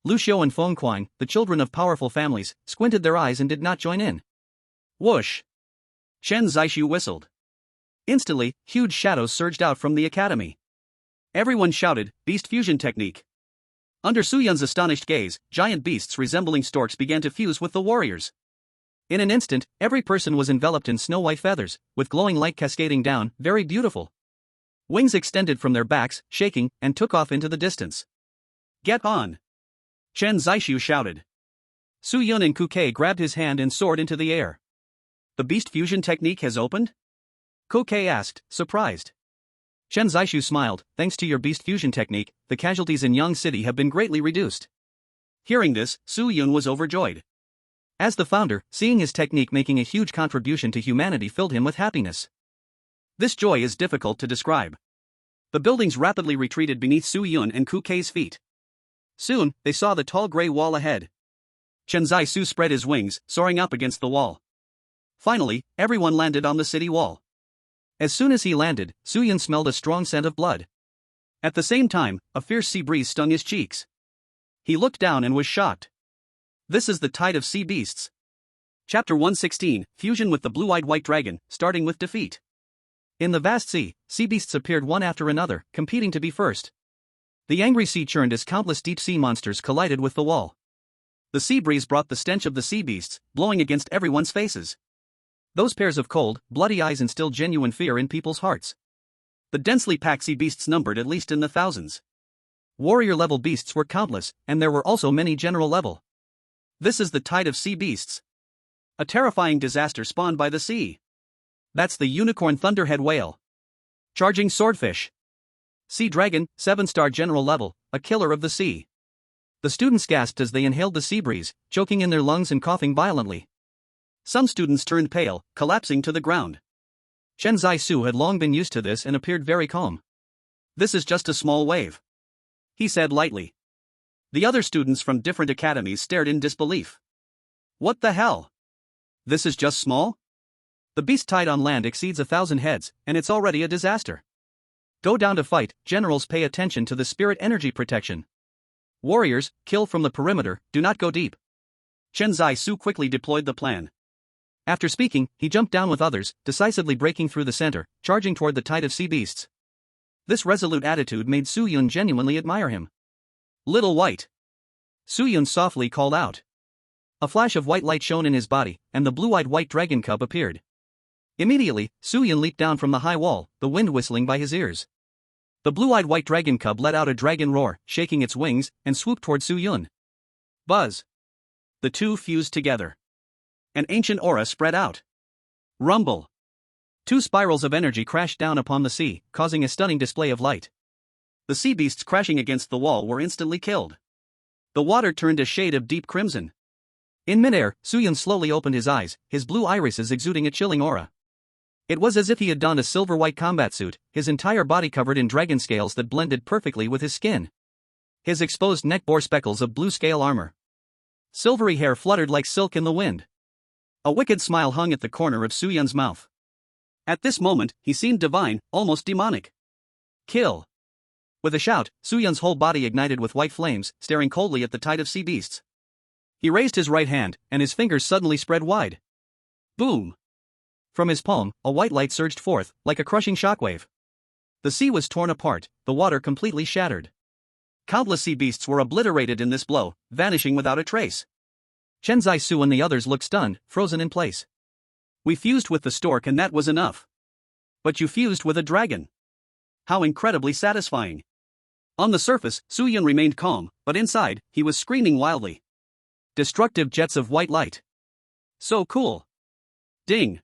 Lu Xiu and Feng Kuang, the children of powerful families, squinted their eyes and did not join in. Whoosh! Chen Zixu whistled. Instantly, huge shadows surged out from the academy. Everyone shouted, beast fusion technique. Under Su Yun's astonished gaze, giant beasts resembling storks began to fuse with the warriors. In an instant, every person was enveloped in snow-white feathers, with glowing light cascading down, very beautiful. Wings extended from their backs, shaking, and took off into the distance. Get on! Chen Zixu shouted. Su Yun and Kuke grabbed his hand and soared into the air. The beast fusion technique has opened? Kuke asked, surprised. Chen Zixu smiled, thanks to your beast fusion technique, the casualties in Yang City have been greatly reduced. Hearing this, Su Yun was overjoyed. As the founder, seeing his technique making a huge contribution to humanity filled him with happiness. This joy is difficult to describe. The buildings rapidly retreated beneath Su Yun and Kuke's feet. Soon, they saw the tall gray wall ahead. Chen Zixu spread his wings, soaring up against the wall. Finally, everyone landed on the city wall. As soon as he landed, Su Yun smelled a strong scent of blood. At the same time, a fierce sea breeze stung his cheeks. He looked down and was shocked. This is the tide of sea beasts. Chapter 116, Fusion with the Blue-Eyed White Dragon, starting with defeat. In the vast sea, sea beasts appeared one after another, competing to be first. The angry sea churned as countless deep-sea monsters collided with the wall. The sea breeze brought the stench of the sea beasts, blowing against everyone's faces. Those pairs of cold, bloody eyes instilled genuine fear in people's hearts. The densely packed sea beasts numbered at least in the thousands. Warrior-level beasts were countless, and there were also many general-level. This is the tide of sea beasts. A terrifying disaster spawned by the sea. That's the unicorn thunderhead whale. Charging swordfish. Sea dragon, 7-star general level, a killer of the sea. The students gasped as they inhaled the sea breeze, choking in their lungs and coughing violently. Some students turned pale, collapsing to the ground. Chen Zixu had long been used to this and appeared very calm. This is just a small wave, he said lightly. The other students from different academies stared in disbelief. What the hell? This is just small? The beast tide on land exceeds 1,000 heads, and it's already a disaster. Go down to fight, generals pay attention to the spirit energy protection. Warriors, kill from the perimeter, do not go deep. Chen Zixu quickly deployed the plan. After speaking, he jumped down with others, decisively breaking through the center, charging toward the tide of sea beasts. This resolute attitude made Su Yun genuinely admire him. Little White. Su Yun softly called out. A flash of white light shone in his body, and the blue-eyed white dragon cub appeared. Immediately, Su Yun leaped down from the high wall, the wind whistling by his ears. The blue-eyed white dragon cub let out a dragon roar, shaking its wings, and swooped toward Su Yun. Buzz. The two fused together. An ancient aura spread out. Rumble. 2 spirals of energy crashed down upon the sea, causing a stunning display of light. The sea beasts crashing against the wall were instantly killed. The water turned a shade of deep crimson. In midair, Su Yun slowly opened his eyes, his blue irises exuding a chilling aura. It was as if he had donned a silver-white combat suit, his entire body covered in dragon scales that blended perfectly with his skin. His exposed neck bore speckles of blue scale armor. Silvery hair fluttered like silk in the wind. A wicked smile hung at the corner of Su Yun's mouth. At this moment, he seemed divine, almost demonic. Kill. With a shout, Su Yun's whole body ignited with white flames, staring coldly at the tide of sea beasts. He raised his right hand, and his fingers suddenly spread wide. Boom! From his palm, a white light surged forth, like a crushing shockwave. The sea was torn apart, the water completely shattered. Countless sea beasts were obliterated in this blow, vanishing without a trace. Chen Zai-su and the others looked stunned, frozen in place. We fused with the stork and that was enough. But you fused with a dragon. How incredibly satisfying. On the surface, Su Yun remained calm, but inside, he was screaming wildly. Destructive jets of white light. So cool. Ding.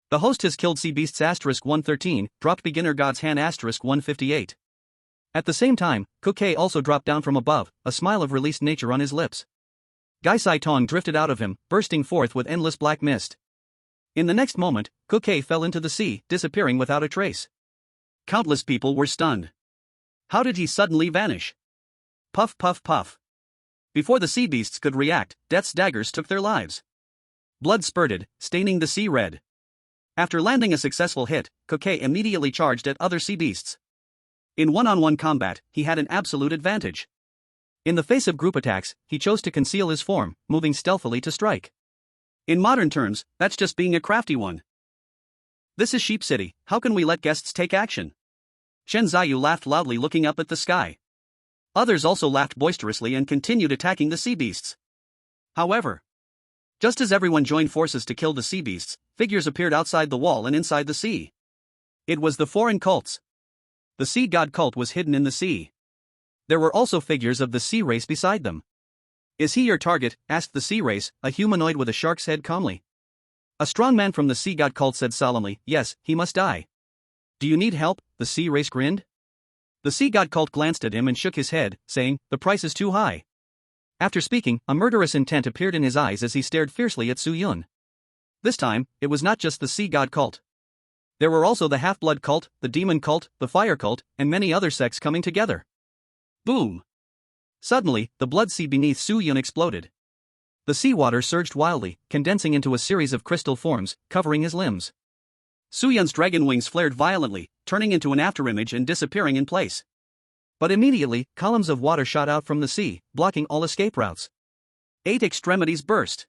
The host has killed sea beasts *113, dropped beginner god's hand *158. At the same time, Kuke also dropped down from above, a smile of released nature on his lips. Gai Sai Tong drifted out of him, bursting forth with endless black mist. In the next moment, Kuke fell into the sea, disappearing without a trace. Countless people were stunned. How did he suddenly vanish? Puff puff puff. Before the sea beasts could react, death's daggers took their lives. Blood spurted, staining the sea red. After landing a successful hit, Kuke immediately charged at other sea beasts. In one-on-one combat, he had an absolute advantage. In the face of group attacks, he chose to conceal his form, moving stealthily to strike. In modern terms, that's just being a crafty one. This is Sheep City, how can we let guests take action? Chen Ziyu laughed loudly looking up at the sky. Others also laughed boisterously and continued attacking the sea beasts. However, just as everyone joined forces to kill the sea beasts, figures appeared outside the wall and inside the sea. It was the foreign cults. The sea god cult was hidden in the sea. There were also figures of the sea race beside them. Is he your target? Asked the sea race, a humanoid with a shark's head calmly. A strong man from the sea god cult said solemnly, yes, he must die. Do you need help? The sea race grinned. The sea god cult glanced at him and shook his head, saying, the price is too high. After speaking, a murderous intent appeared in his eyes as he stared fiercely at Su Yun. This time, it was not just the sea god cult. There were also the half-blood cult, the demon cult, the fire cult, and many other sects coming together. Boom! Suddenly, the blood sea beneath Su Yun exploded. The seawater surged wildly, condensing into a series of crystal forms, covering his limbs. Su Yun's dragon wings flared violently, turning into an afterimage and disappearing in place. But immediately, columns of water shot out from the sea, blocking all escape routes. 8 extremities burst.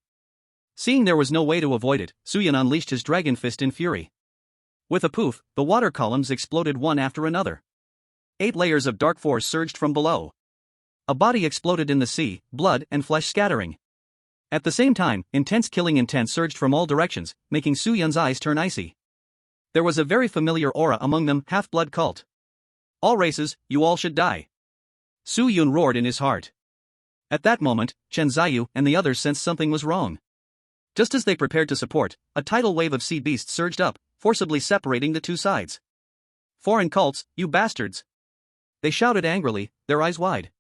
Seeing there was no way to avoid it, Su Yun unleashed his dragon fist in fury. With a poof, the water columns exploded one after another. 8 layers of dark force surged from below. A body exploded in the sea, blood and flesh scattering. At the same time, intense killing intent surged from all directions, making Su Yun's eyes turn icy. There was a very familiar aura among them, half-blood cult. All races, you all should die. Su Yun roared in his heart. At that moment, Chen Ziyu and the others sensed something was wrong. Just as they prepared to support, a tidal wave of sea beasts surged up, forcibly separating the two sides. Foreign cults, you bastards! They shouted angrily, their eyes wide.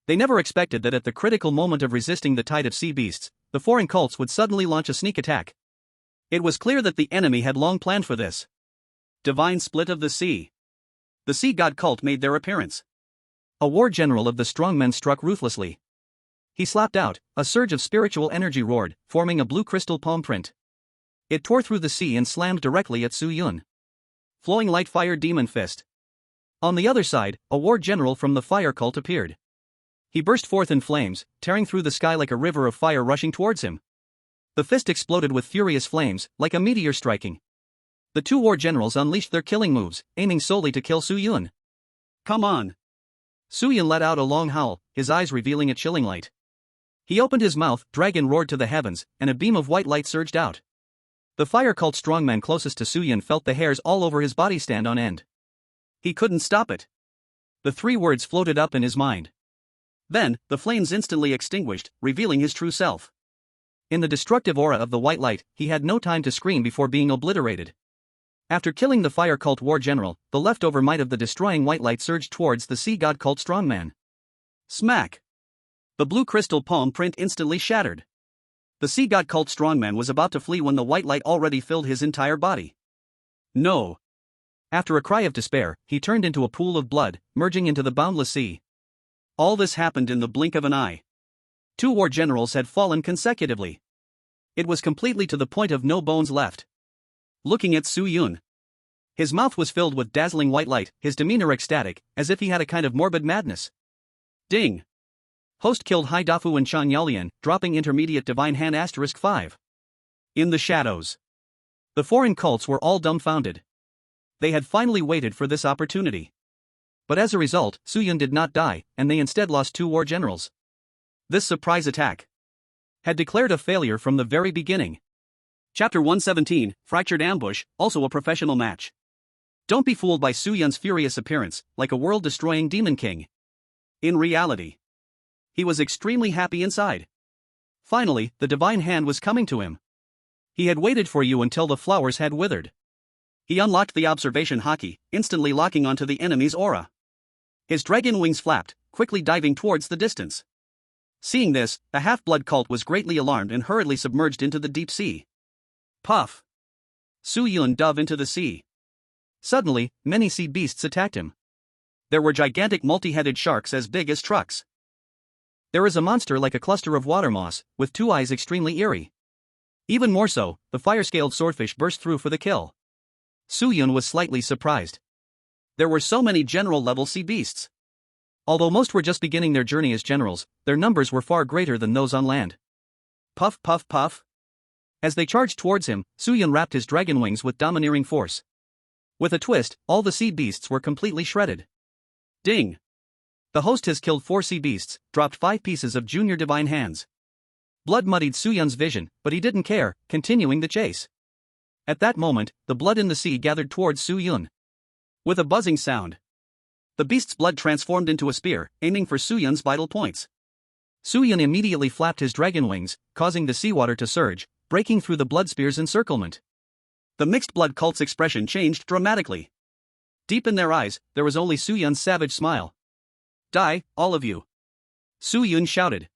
They never expected that at the critical moment of resisting the tide of sea beasts, the foreign cults would suddenly launch a sneak attack. It was clear that the enemy had long planned for this. Divine split of the sea. The sea god cult made their appearance. A war general of the strongmen struck ruthlessly. He slapped out, a surge of spiritual energy roared, forming a blue crystal palm print. It tore through the sea and slammed directly at Su Yun. Flowing light fire demon fist. On the other side, a war general from the fire cult appeared. He burst forth in flames, tearing through the sky like a river of fire rushing towards him. The fist exploded with furious flames, like a meteor striking. The two war generals unleashed their killing moves, aiming solely to kill Su Yun. Come on! Su Yun let out a long howl, his eyes revealing a chilling light. He opened his mouth, dragon roared to the heavens, and a beam of white light surged out. The fire cult strongman closest to Su Yun felt the hairs all over his body stand on end. He couldn't stop it. The 3 words floated up in his mind. Then, the flames instantly extinguished, revealing his true self. In the destructive aura of the white light, he had no time to scream before being obliterated. After killing the fire cult war general, the leftover might of the destroying white light surged towards the sea god cult strongman. Smack! The blue crystal palm print instantly shattered. The sea god cult strongman was about to flee when the white light already filled his entire body. No! After a cry of despair, he turned into a pool of blood, merging into the boundless sea. All this happened in the blink of an eye. 2 war generals had fallen consecutively. It was completely to the point of no bones left. Looking at Su Yun. His mouth was filled with dazzling white light, his demeanor ecstatic, as if he had a kind of morbid madness. Ding! Host killed Hai Dafu and Chan Yalian, dropping intermediate divine hand *5. In the shadows. The foreign cults were all dumbfounded. They had finally waited for this opportunity. But as a result, Su Yun did not die, and they instead lost 2 war generals. This surprise attack had declared a failure from the very beginning. Chapter 117, Fractured Ambush, also a professional match. Don't be fooled by Su Yun's furious appearance, like a world-destroying demon king. In reality, he was extremely happy inside. Finally, the divine hand was coming to him. He had waited for you until the flowers had withered. He unlocked the observation haki, instantly locking onto the enemy's aura. His dragon wings flapped, quickly diving towards the distance. Seeing this, the half-blood cult was greatly alarmed and hurriedly submerged into the deep sea. Puff! Su Yun dove into the sea. Suddenly, many sea beasts attacked him. There were gigantic multi-headed sharks as big as trucks. There is a monster like a cluster of water moss, with 2 eyes extremely eerie. Even more so, the fire-scaled swordfish burst through for the kill. Su Yun was slightly surprised. There were so many general-level sea beasts. Although most were just beginning their journey as generals, their numbers were far greater than those on land. Puff puff puff. As they charged towards him, Su Yun wrapped his dragon wings with domineering force. With a twist, all the sea beasts were completely shredded. Ding! The host has killed 4 sea beasts, dropped 5 pieces of junior divine hands. Blood muddied Su Yun's vision, but he didn't care, continuing the chase. At that moment, the blood in the sea gathered towards Su Yun. With a buzzing sound, the beast's blood transformed into a spear, aiming for Su Yun's vital points. Su Yun immediately flapped his dragon wings, causing the seawater to surge, breaking through the blood spear's encirclement. The mixed blood cult's expression changed dramatically. Deep in their eyes, there was only Su Yun's savage smile. Die, all of you! Su Yun shouted.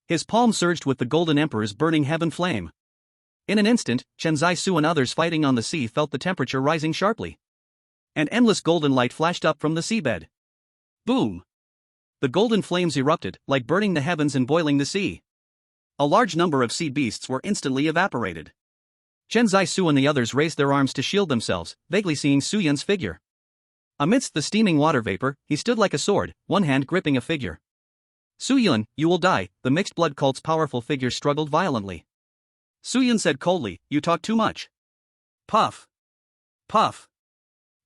His palm surged with the Golden Emperor's burning heaven flame. In an instant, Chen Zai-Su and others fighting on the sea felt the temperature rising sharply. An endless golden light flashed up from the seabed. Boom! The golden flames erupted, like burning the heavens and boiling the sea. A large number of sea beasts were instantly evaporated. Chen Zai-Su and the others raised their arms to shield themselves, vaguely seeing Su Yun's figure. Amidst the steaming water vapor, he stood like a sword, one hand gripping a figure. Su Yun, you will die, the mixed blood cult's powerful figure struggled violently. Su Yun said coldly, you talk too much. Puff! Puff!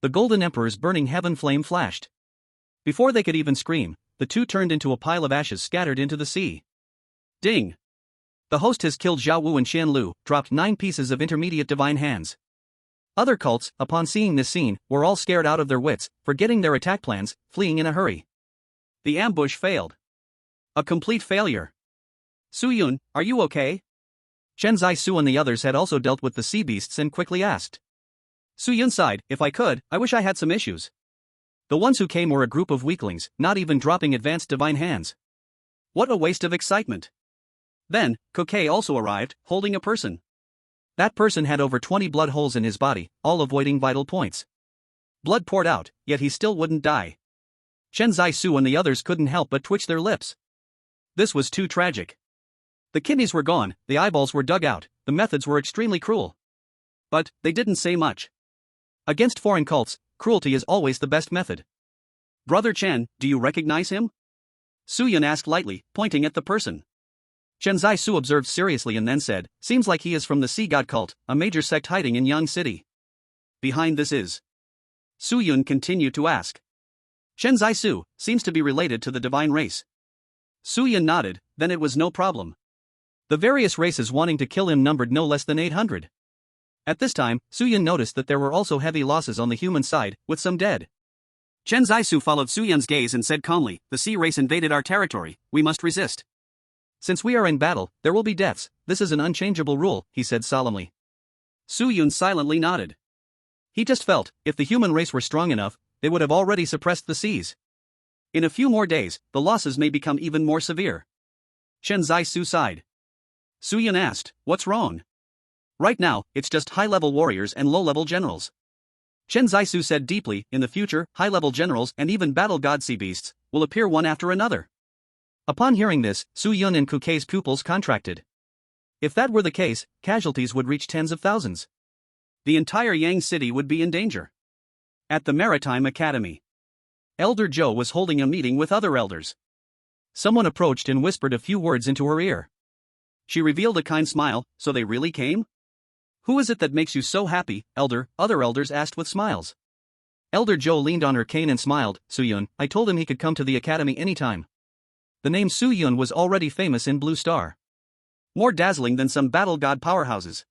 The Golden Emperor's burning heaven flame flashed. Before they could even scream, the 2 turned into a pile of ashes scattered into the sea. Ding! The host has killed Xiao Huohuo and Xian Lu, dropped 9 pieces of intermediate divine hands. Other cults, upon seeing this scene, were all scared out of their wits, forgetting their attack plans, fleeing in a hurry. The ambush failed. A complete failure. Su Yun, are you okay? Chen Zai-Su and the others had also dealt with the sea beasts and quickly asked. Su Yun sighed, if I could, I wish I had some issues. The ones who came were a group of weaklings, not even dropping advanced divine hands. What a waste of excitement. Then, Kokei also arrived, holding a person. That person had over 20 blood holes in his body, all avoiding vital points. Blood poured out, yet he still wouldn't die. Chen Zai-Su and the others couldn't help but twitch their lips. This was too tragic. The kidneys were gone, the eyeballs were dug out, the methods were extremely cruel. But, they didn't say much. Against foreign cults, cruelty is always the best method. Brother Chen, do you recognize him? Su Yun asked lightly, pointing at the person. Chen Zai-Su observed seriously and then said, seems like he is from the Sea God cult, a major sect hiding in Yang City. Behind this is? Su Yun continued to ask. Chen Zai-Su seems to be related to the divine race. Su Yun nodded, then it was no problem. The various races wanting to kill him numbered no less than 800. At this time, Su Yun noticed that there were also heavy losses on the human side, with some dead. Chen Zai-Su followed Su Yun's gaze and said calmly, the sea race invaded our territory, we must resist. Since we are in battle, there will be deaths, this is an unchangeable rule, he said solemnly. Su Yun silently nodded. He just felt, if the human race were strong enough, they would have already suppressed the seas. In a few more days, the losses may become even more severe. Chen Zai-Su sighed. Su Yun asked, what's wrong? Right now, it's just high-level warriors and low-level generals. Chen Zai-Su said deeply, in the future, high-level generals and even battle god sea beasts will appear one after another. Upon hearing this, Su Yun and Kukei's pupils contracted. If that were the case, casualties would reach tens of thousands. The entire Yang City would be in danger. At the Maritime Academy, Elder Zhou was holding a meeting with other elders. Someone approached and whispered a few words into her ear. She revealed a kind smile, so they really came? Who is it that makes you so happy, Elder? Other elders asked with smiles. Elder Joe leaned on her cane and smiled. Suyun, I told him he could come to the academy anytime. The name Suyun was already famous in Blue Star. More dazzling than some battle god powerhouses.